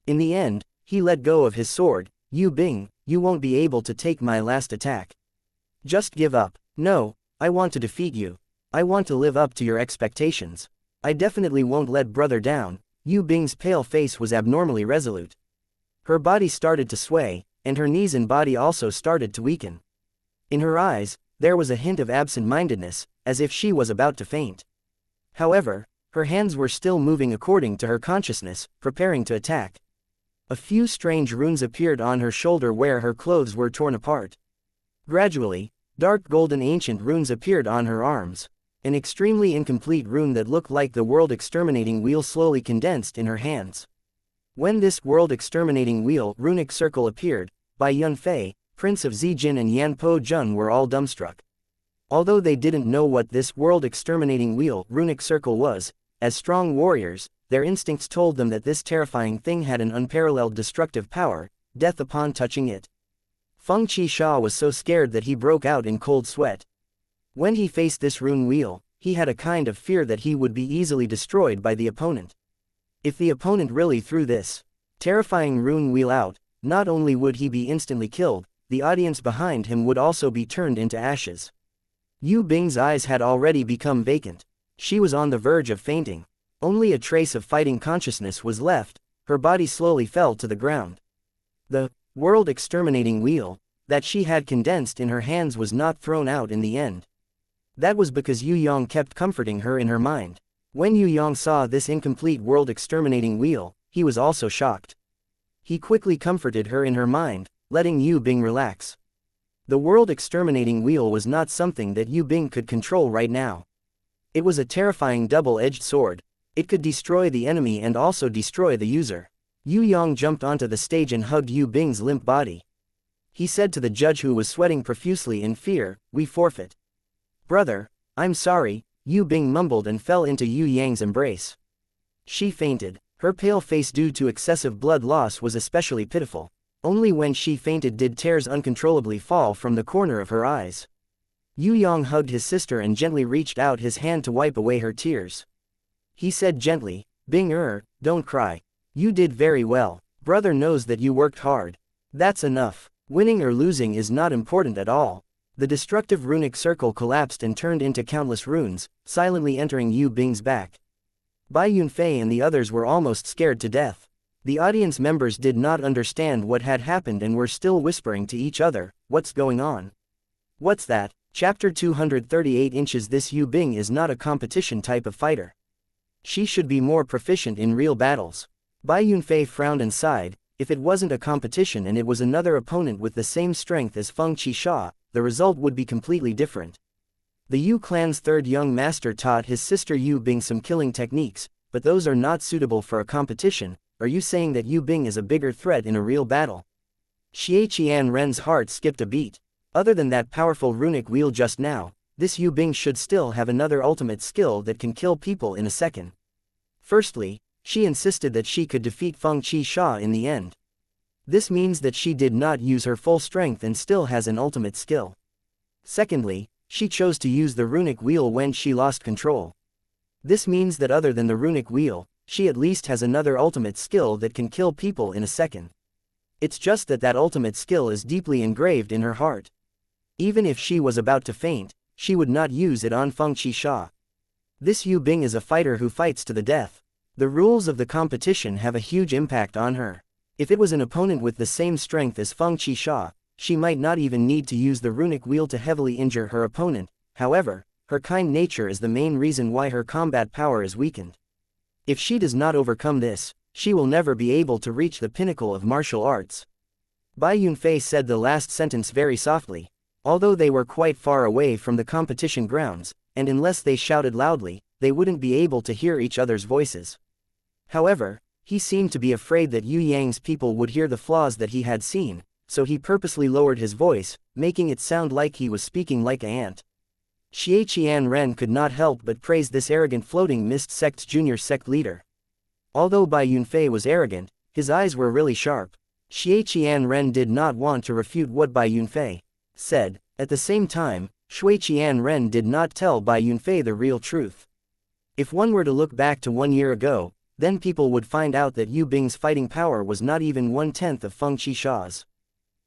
In the end, he let go of his sword. Yue Bing, you won't be able to take my last attack. Just give up. No, I want to defeat you. I want to live up to your expectations. I definitely won't let brother down. Yue Bing's pale face was abnormally resolute. Her body started to sway, and her knees and body also started to weaken. In her eyes, there was a hint of absent-mindedness, as if she was about to faint. However, her hands were still moving according to her consciousness, preparing to attack. A few strange runes appeared on her shoulder where her clothes were torn apart. Gradually, dark golden ancient runes appeared on her arms. An extremely incomplete rune that looked like the world exterminating wheel slowly condensed in her hands. When this world exterminating wheel runic circle appeared, Bai Yunfei, Prince of Zijin and Yan Po Jun were all dumbstruck. Although they didn't know what this world exterminating wheel runic circle was, as strong warriors, their instincts told them that this terrifying thing had an unparalleled destructive power, death upon touching it. Feng Qixia was so scared that he broke out in cold sweat. When he faced this rune wheel, he had a kind of fear that he would be easily destroyed by the opponent. If the opponent really threw this terrifying rune wheel out, not only would he be instantly killed, the audience behind him would also be turned into ashes. Yue Bing's eyes had already become vacant. She was on the verge of fainting. Only a trace of fighting consciousness was left. Her body slowly fell to the ground. The world exterminating wheel that she had condensed in her hands was not thrown out in the end. That was because Yue Yang kept comforting her in her mind. When Yue Yang saw this incomplete world exterminating wheel, he was also shocked. He quickly comforted her in her mind, letting Yue Bing relax. The world exterminating wheel was not something that Yue Bing could control right now. It was a terrifying double-edged sword. It could destroy the enemy and also destroy the user. Yue Yang jumped onto the stage and hugged Yue Bing's limp body. He said to the judge who was sweating profusely in fear, "We forfeit." "Brother, I'm sorry," Yue Bing mumbled and fell into Yue Yang's embrace. She fainted. Her pale face due to excessive blood loss was especially pitiful. Only when she fainted did tears uncontrollably fall from the corner of her eyes. Yue Yang hugged his sister and gently reached out his hand to wipe away her tears. He said gently, "Bing, don't cry. You did very well. Brother knows that you worked hard. That's enough. Winning or losing is not important at all." The destructive runic circle collapsed and turned into countless runes, silently entering Yue Bing's back. Bai Yunfei and the others were almost scared to death. The audience members did not understand what had happened and were still whispering to each other, "What's going on? What's that?" Chapter 238 inches. This Yue Bing is not a competition type of fighter. She should be more proficient in real battles. Bai Yunfei frowned and sighed. If it wasn't a competition and it was another opponent with the same strength as Feng Qixia, the result would be completely different. The Yu clan's third young master taught his sister Yue Bing some killing techniques, but those are not suitable for a competition. Are you saying that Yue Bing is a bigger threat in a real battle? Xie Qianren's heart skipped a beat. Other than that powerful runic wheel just now, this Yue Bing should still have another ultimate skill that can kill people in a second. Firstly, she insisted that she could defeat Feng Qixia in the end. This means that she did not use her full strength and still has an ultimate skill. Secondly, she chose to use the runic wheel when she lost control. This means that other than the runic wheel, she at least has another ultimate skill that can kill people in a second. It's just that that ultimate skill is deeply engraved in her heart. Even if she was about to faint, she would not use it on Feng Qisha. This Yu Bing is a fighter who fights to the death. The rules of the competition have a huge impact on her. If it was an opponent with the same strength as Feng Qisha, she might not even need to use the runic wheel to heavily injure her opponent. However, her kind nature is the main reason why her combat power is weakened. If she does not overcome this, she will never be able to reach the pinnacle of martial arts. Bai Yunfei said the last sentence very softly. Although they were quite far away from the competition grounds, and unless they shouted loudly, they wouldn't be able to hear each other's voices. However, he seemed to be afraid that Yue Yang's people would hear the flaws that he had seen, so he purposely lowered his voice, making it sound like he was speaking like an ant. Xianxia Ren could not help but praise this arrogant floating mist sect's junior sect leader. Although Bai Yunfei was arrogant, his eyes were really sharp. Xianxia Ren did not want to refute what Bai Yunfei said. At the same time, Xianxia Ren did not tell Bai Yunfei the real truth. If one were to look back to 1 year ago, then people would find out that Yu Bing's fighting power was not even 1/10 of Feng Qisha's.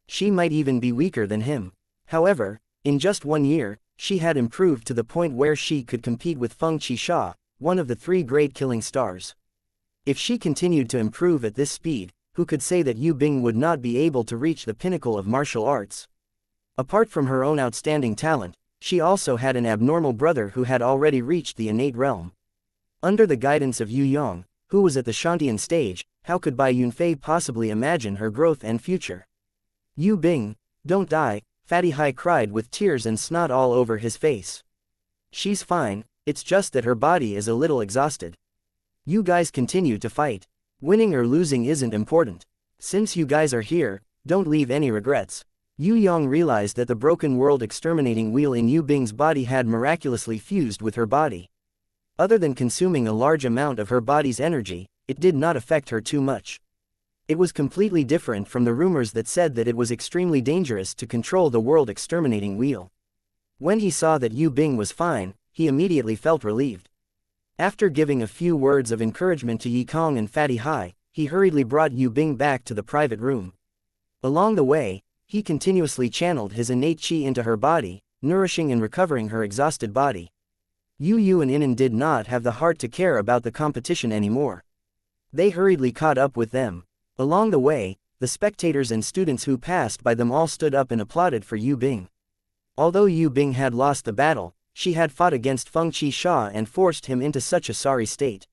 She might even be weaker than him. However, in just 1 year, she had improved to the point where she could compete with Feng Qisha, one of the 3 great killing stars. If she continued to improve at this speed, who could say that Yu Bing would not be able to reach the pinnacle of martial arts? Apart from her own outstanding talent, she also had an abnormal brother who had already reached the innate realm. Under the guidance of Yue Yang, who was at the Shantian stage, how could Bai Yunfei possibly imagine her growth and future? Yu Bing, don't die, Fatty Hai cried with tears and snot all over his face. She's fine, it's just that her body is a little exhausted. You guys continue to fight. Winning or losing isn't important. Since you guys are here, don't leave any regrets. Yue Yang realized that the broken world exterminating wheel in Yu Bing's body had miraculously fused with her body. Other than consuming a large amount of her body's energy, it did not affect her too much. It was completely different from the rumors that said that it was extremely dangerous to control the world exterminating wheel. When he saw that Yu Bing was fine, he immediately felt relieved. After giving a few words of encouragement to Yi Kong and Fatty Hai, he hurriedly brought Yu Bing back to the private room. Along the way, he continuously channeled his innate qi into her body, nourishing and recovering her exhausted body. Yu and Inan did not have the heart to care about the competition anymore. They hurriedly caught up with them. Along the way, the spectators and students who passed by them all stood up and applauded for Yu Bing. Although Yu Bing had lost the battle, she had fought against Feng Qisha and forced him into such a sorry state.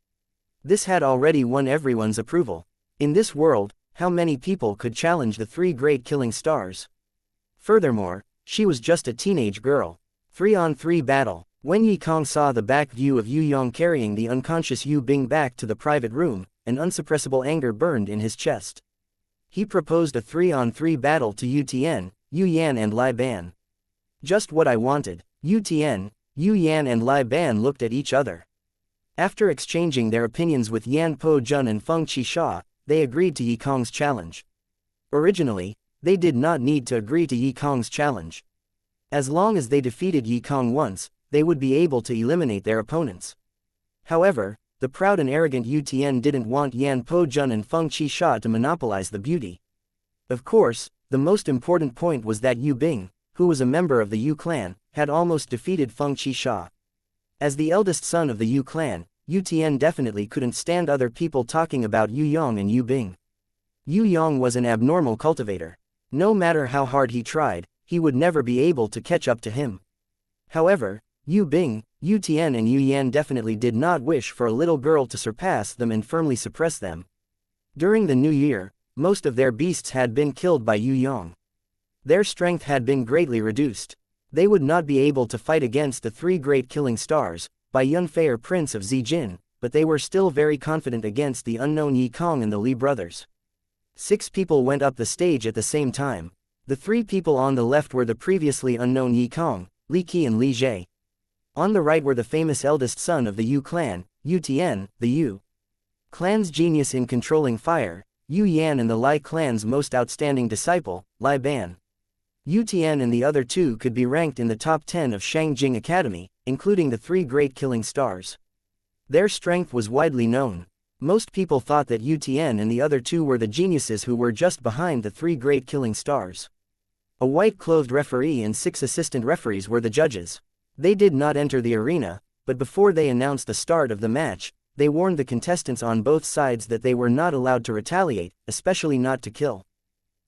This had already won everyone's approval. In this world, how many people could challenge the 3 great killing stars? Furthermore, she was just a teenage girl. 3-on-3 battle. When Yi Kong saw the back view of Yue Yang carrying the unconscious Yu Bing back to the private room, an unsuppressible anger burned in his chest. He proposed a 3-on-3 battle to Yu Tian, Yu Yan and Lai Ban. Just what I wanted. Yu Tian, Yu Yan and Lai Ban looked at each other. After exchanging their opinions with Yan Po Jun and Feng Qisha, they agreed to Yi Kong's challenge. Originally, they did not need to agree to Yi Kong's challenge. As long as they defeated Yi Kong once, they would be able to eliminate their opponents. However, the proud and arrogant Yu Tian didn't want Yan Po Jun and Feng Qisha to monopolize the beauty. Of course, the most important point was that Yu Bing, who was a member of the Yu clan, had almost defeated Feng Qisha. As the eldest son of the Yu clan, Yu Tian definitely couldn't stand other people talking about Yu Yang and Yu Bing. Yu Yang was an abnormal cultivator. No matter how hard he tried, he would never be able to catch up to him. However, Yu Bing, Yu Tian and Yu Yan definitely did not wish for a little girl to surpass them and firmly suppress them. During the new year, most of their beasts had been killed by Yu Yang. Their strength had been greatly reduced. They would not be able to fight against the 3 great killing stars, by Yunfei or Prince of Zijin, but they were still very confident against the unknown Yi Kong and the Li brothers. 6 people went up the stage at the same time. The 3 people on the left were the previously unknown Yi Kong, Li Qi and Li Jie. On the right were the famous eldest son of the Yu clan, Yu Tian, the Yu clan's genius in controlling fire, Yu Yan and the Lai clan's most outstanding disciple, Lai Ban. Yu Tian and the other 2 could be ranked in the top 10 of Shangjing Academy, including the 3 great killing stars. Their strength was widely known. Most people thought that Yu Tian and the other 2 were the geniuses who were just behind the 3 great killing stars. A white-clothed referee and 6 assistant referees were the judges. They did not enter the arena, but before they announced the start of the match, they warned the contestants on both sides that they were not allowed to retaliate, especially not to kill.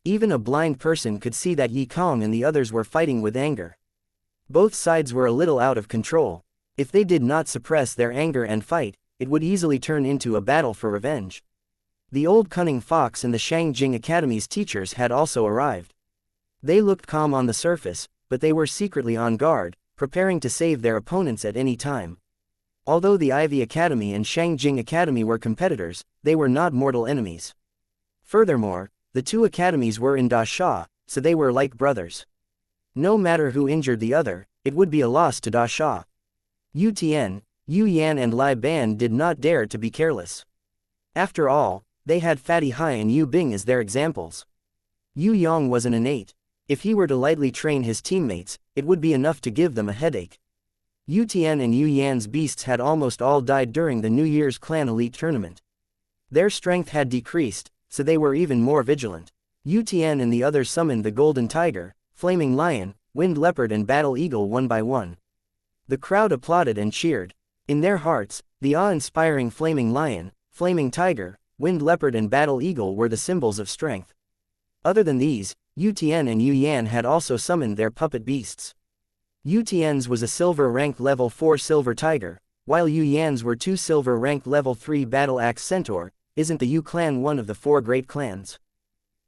Even a blind person could see that Yi Kong and the others were fighting with anger. Both sides were a little out of control. If they did not suppress their anger and fight, it would easily turn into a battle for revenge. The old cunning fox and the Shangjing Academy's teachers had also arrived. They looked calm on the surface, but they were secretly on guard, preparing to save their opponents at any time. Although the Ivy Academy and Shangjing Academy were competitors, they were not mortal enemies. Furthermore, the two academies were in Da Sha, so they were like brothers. No matter who injured the other, it would be a loss to Da Sha. Yu Tian, Yue Yang and Lai Ban did not dare to be careless. After all, they had Fatty Hai and Yu Bing as their examples. Yue Yang was an innate. If he were to lightly train his teammates, it would be enough to give them a headache. Yu Tian and Yue Yang's beasts had almost all died during the New Year's Clan Elite Tournament. Their strength had decreased, so they were even more vigilant. Yu Tian and the others summoned the Golden Tiger, Flaming Lion, Wind Leopard and Battle Eagle one by one. The crowd applauded and cheered. In their hearts, the awe-inspiring Flaming Lion, Flaming Tiger, Wind Leopard and Battle Eagle were the symbols of strength. Other than these, Yu Tian and Yue Yang had also summoned their puppet beasts. Yu Tian's was a silver-ranked level 4 Silver Tiger, while Yue Yang's were 2 silver-ranked level 3 Battle Axe Centaur. Isn't the Yu clan one of the 4 great clans?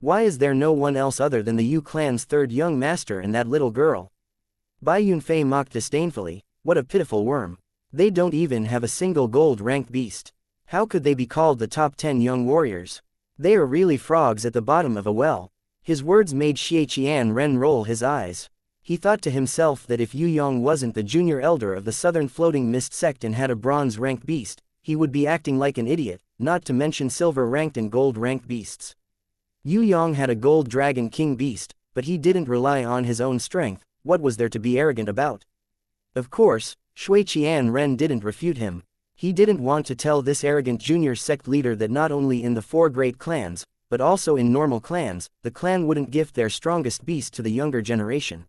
Why is there no one else other than the Yu clan's third young master and that little girl? Bai Yunfei mocked disdainfully, what a pitiful worm. They don't even have a single gold-ranked beast. How could they be called the top 10 young warriors? They are really frogs at the bottom of a well. His words made Xianxia Ren roll his eyes. He thought to himself that if Yue Yang wasn't the junior elder of the Southern Floating Mist sect and had a bronze-ranked beast, he would be acting like an idiot, not to mention silver-ranked and gold-ranked beasts. Yue Yang had a gold dragon king beast, but he didn't rely on his own strength. What was there to be arrogant about? Of course, Xianxia Ren didn't refute him. He didn't want to tell this arrogant junior sect leader that not only in the 4 great clans, but also in normal clans, the clan wouldn't gift their strongest beast to the younger generation.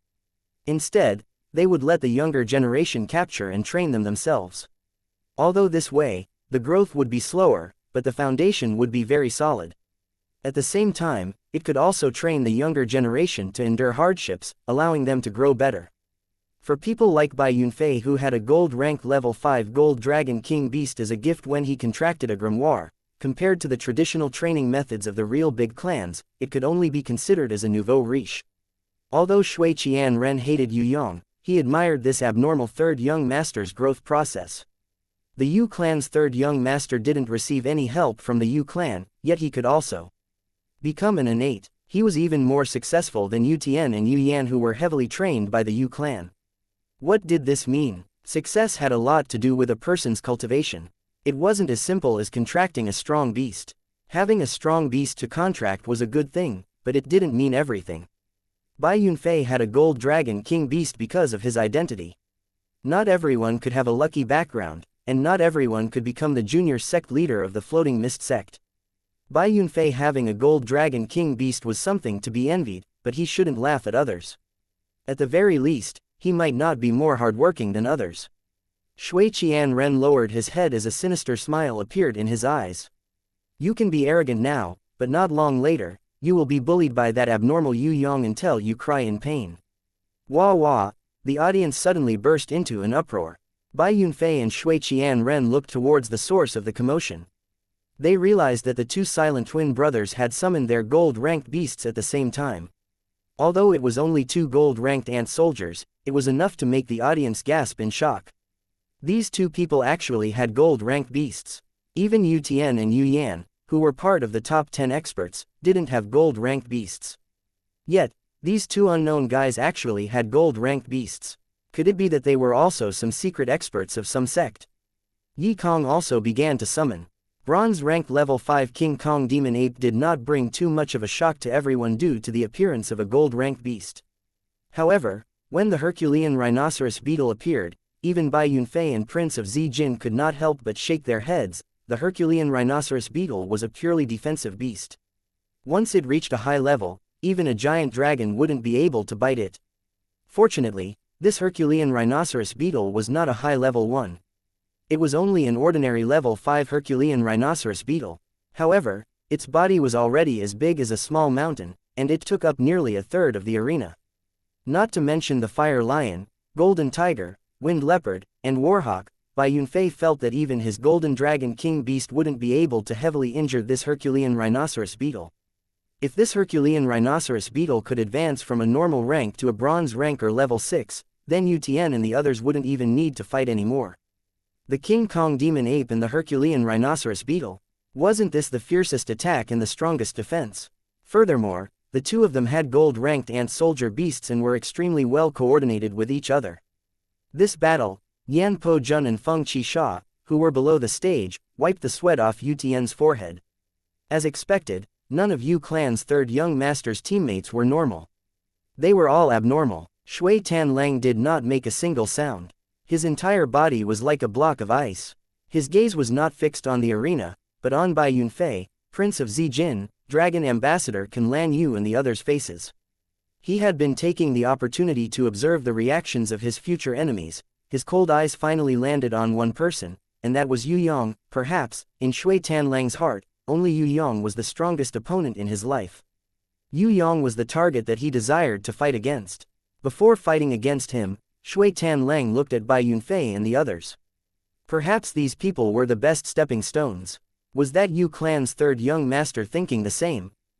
Instead, they would let the younger generation capture and train them themselves. Although this way, the growth would be slower, but the foundation would be very solid. At the same time, it could also train the younger generation to endure hardships, allowing them to grow better. For people like Bai Yunfei who had a gold-ranked level 5 Gold Dragon King beast as a gift when he contracted a grimoire, compared to the traditional training methods of the real big clans, it could only be considered as a nouveau riche. Although Xianxia Ren hated Yue Yang, he admired this abnormal third young master's growth process. The Yu clan's third young master didn't receive any help from the Yu clan, yet he could also become an innate. He was even more successful than Yu Tian and Yue Yang who were heavily trained by the Yu clan. What did this mean? Success had a lot to do with a person's cultivation. It wasn't as simple as contracting a strong beast. Having a strong beast to contract was a good thing, but it didn't mean everything. Bai Yunfei had a gold dragon king beast because of his identity. Not everyone could have a lucky background, and not everyone could become the junior sect leader of the Floating Mist sect. Bai Yunfei having a gold dragon king beast was something to be envied, but he shouldn't laugh at others. At the very least, he might not be more hardworking than others. Xianxia Ren lowered his head as a sinister smile appeared in his eyes. You can be arrogant now, but not long later, you will be bullied by that abnormal Yue Yang until you cry in pain. Wah wah! The audience suddenly burst into an uproar. Bai Yunfei and Xianxia Ren looked towards the source of the commotion. They realized that the 2 silent twin brothers had summoned their gold-ranked beasts at the same time. Although it was only 2 gold-ranked ant soldiers, it was enough to make the audience gasp in shock. These 2 people actually had gold-ranked beasts. Even Yu Tian and Yue Yang, who were part of the top 10 experts, didn't have gold-ranked beasts. Yet, these 2 unknown guys actually had gold-ranked beasts. Could it be that they were also some secret experts of some sect? Yi Kong also began to summon. Bronze-ranked level 5 King Kong Demon Ape did not bring too much of a shock to everyone due to the appearance of a gold-ranked beast. However, when the Herculean Rhinoceros Beetle appeared, even Bai Yunfei and Prince of Zijin could not help but shake their heads. The Herculean Rhinoceros Beetle was a purely defensive beast. Once it reached a high level, even a giant dragon wouldn't be able to bite it. Fortunately, This Herculean rhinoceros beetle was not a high-level one. It was only an ordinary level 5 Herculean rhinoceros beetle. However, its body was already as big as a small mountain, and it took up nearly a third of the arena. Not to mention the fire lion, golden tiger, wind leopard, and warhawk, Bai Yunfei felt that even his golden dragon king beast wouldn't be able to heavily injure this Herculean rhinoceros beetle. If this Herculean rhinoceros beetle could advance from a normal rank to a bronze rank or level 6, then Yu Tian and the others wouldn't even need to fight anymore. The King Kong demon ape and the Herculean rhinoceros beetle. Wasn't this the fiercest attack and the strongest defense? Furthermore, the two of them had gold-ranked ant soldier beasts and were extremely well coordinated with each other. This battle, Yan Po Jun and Feng Qi Sha, who were below the stage, wiped the sweat off Yu Tian's forehead. As expected, none of Yu Clan's third young master's teammates were normal. They were all abnormal. Shui Tan Lang did not make a single sound. His entire body was like a block of ice. His gaze was not fixed on the arena, but on Bai Yunfei, Prince of Zijin, Dragon Ambassador Can Lan Yu and the others' faces. He had been taking the opportunity to observe the reactions of his future enemies. His cold eyes finally landed on one person, and that was Yue Yang. Perhaps, in Shui Tan Lang's heart, only Yue Yang was the strongest opponent in his life. Yue Yang was the target that he desired to fight against. Before fighting against him, Shui Tan Lang looked at Bai Yunfei and the others. Perhaps these people were the best stepping stones. Was that Yu Clan's third young master thinking the same?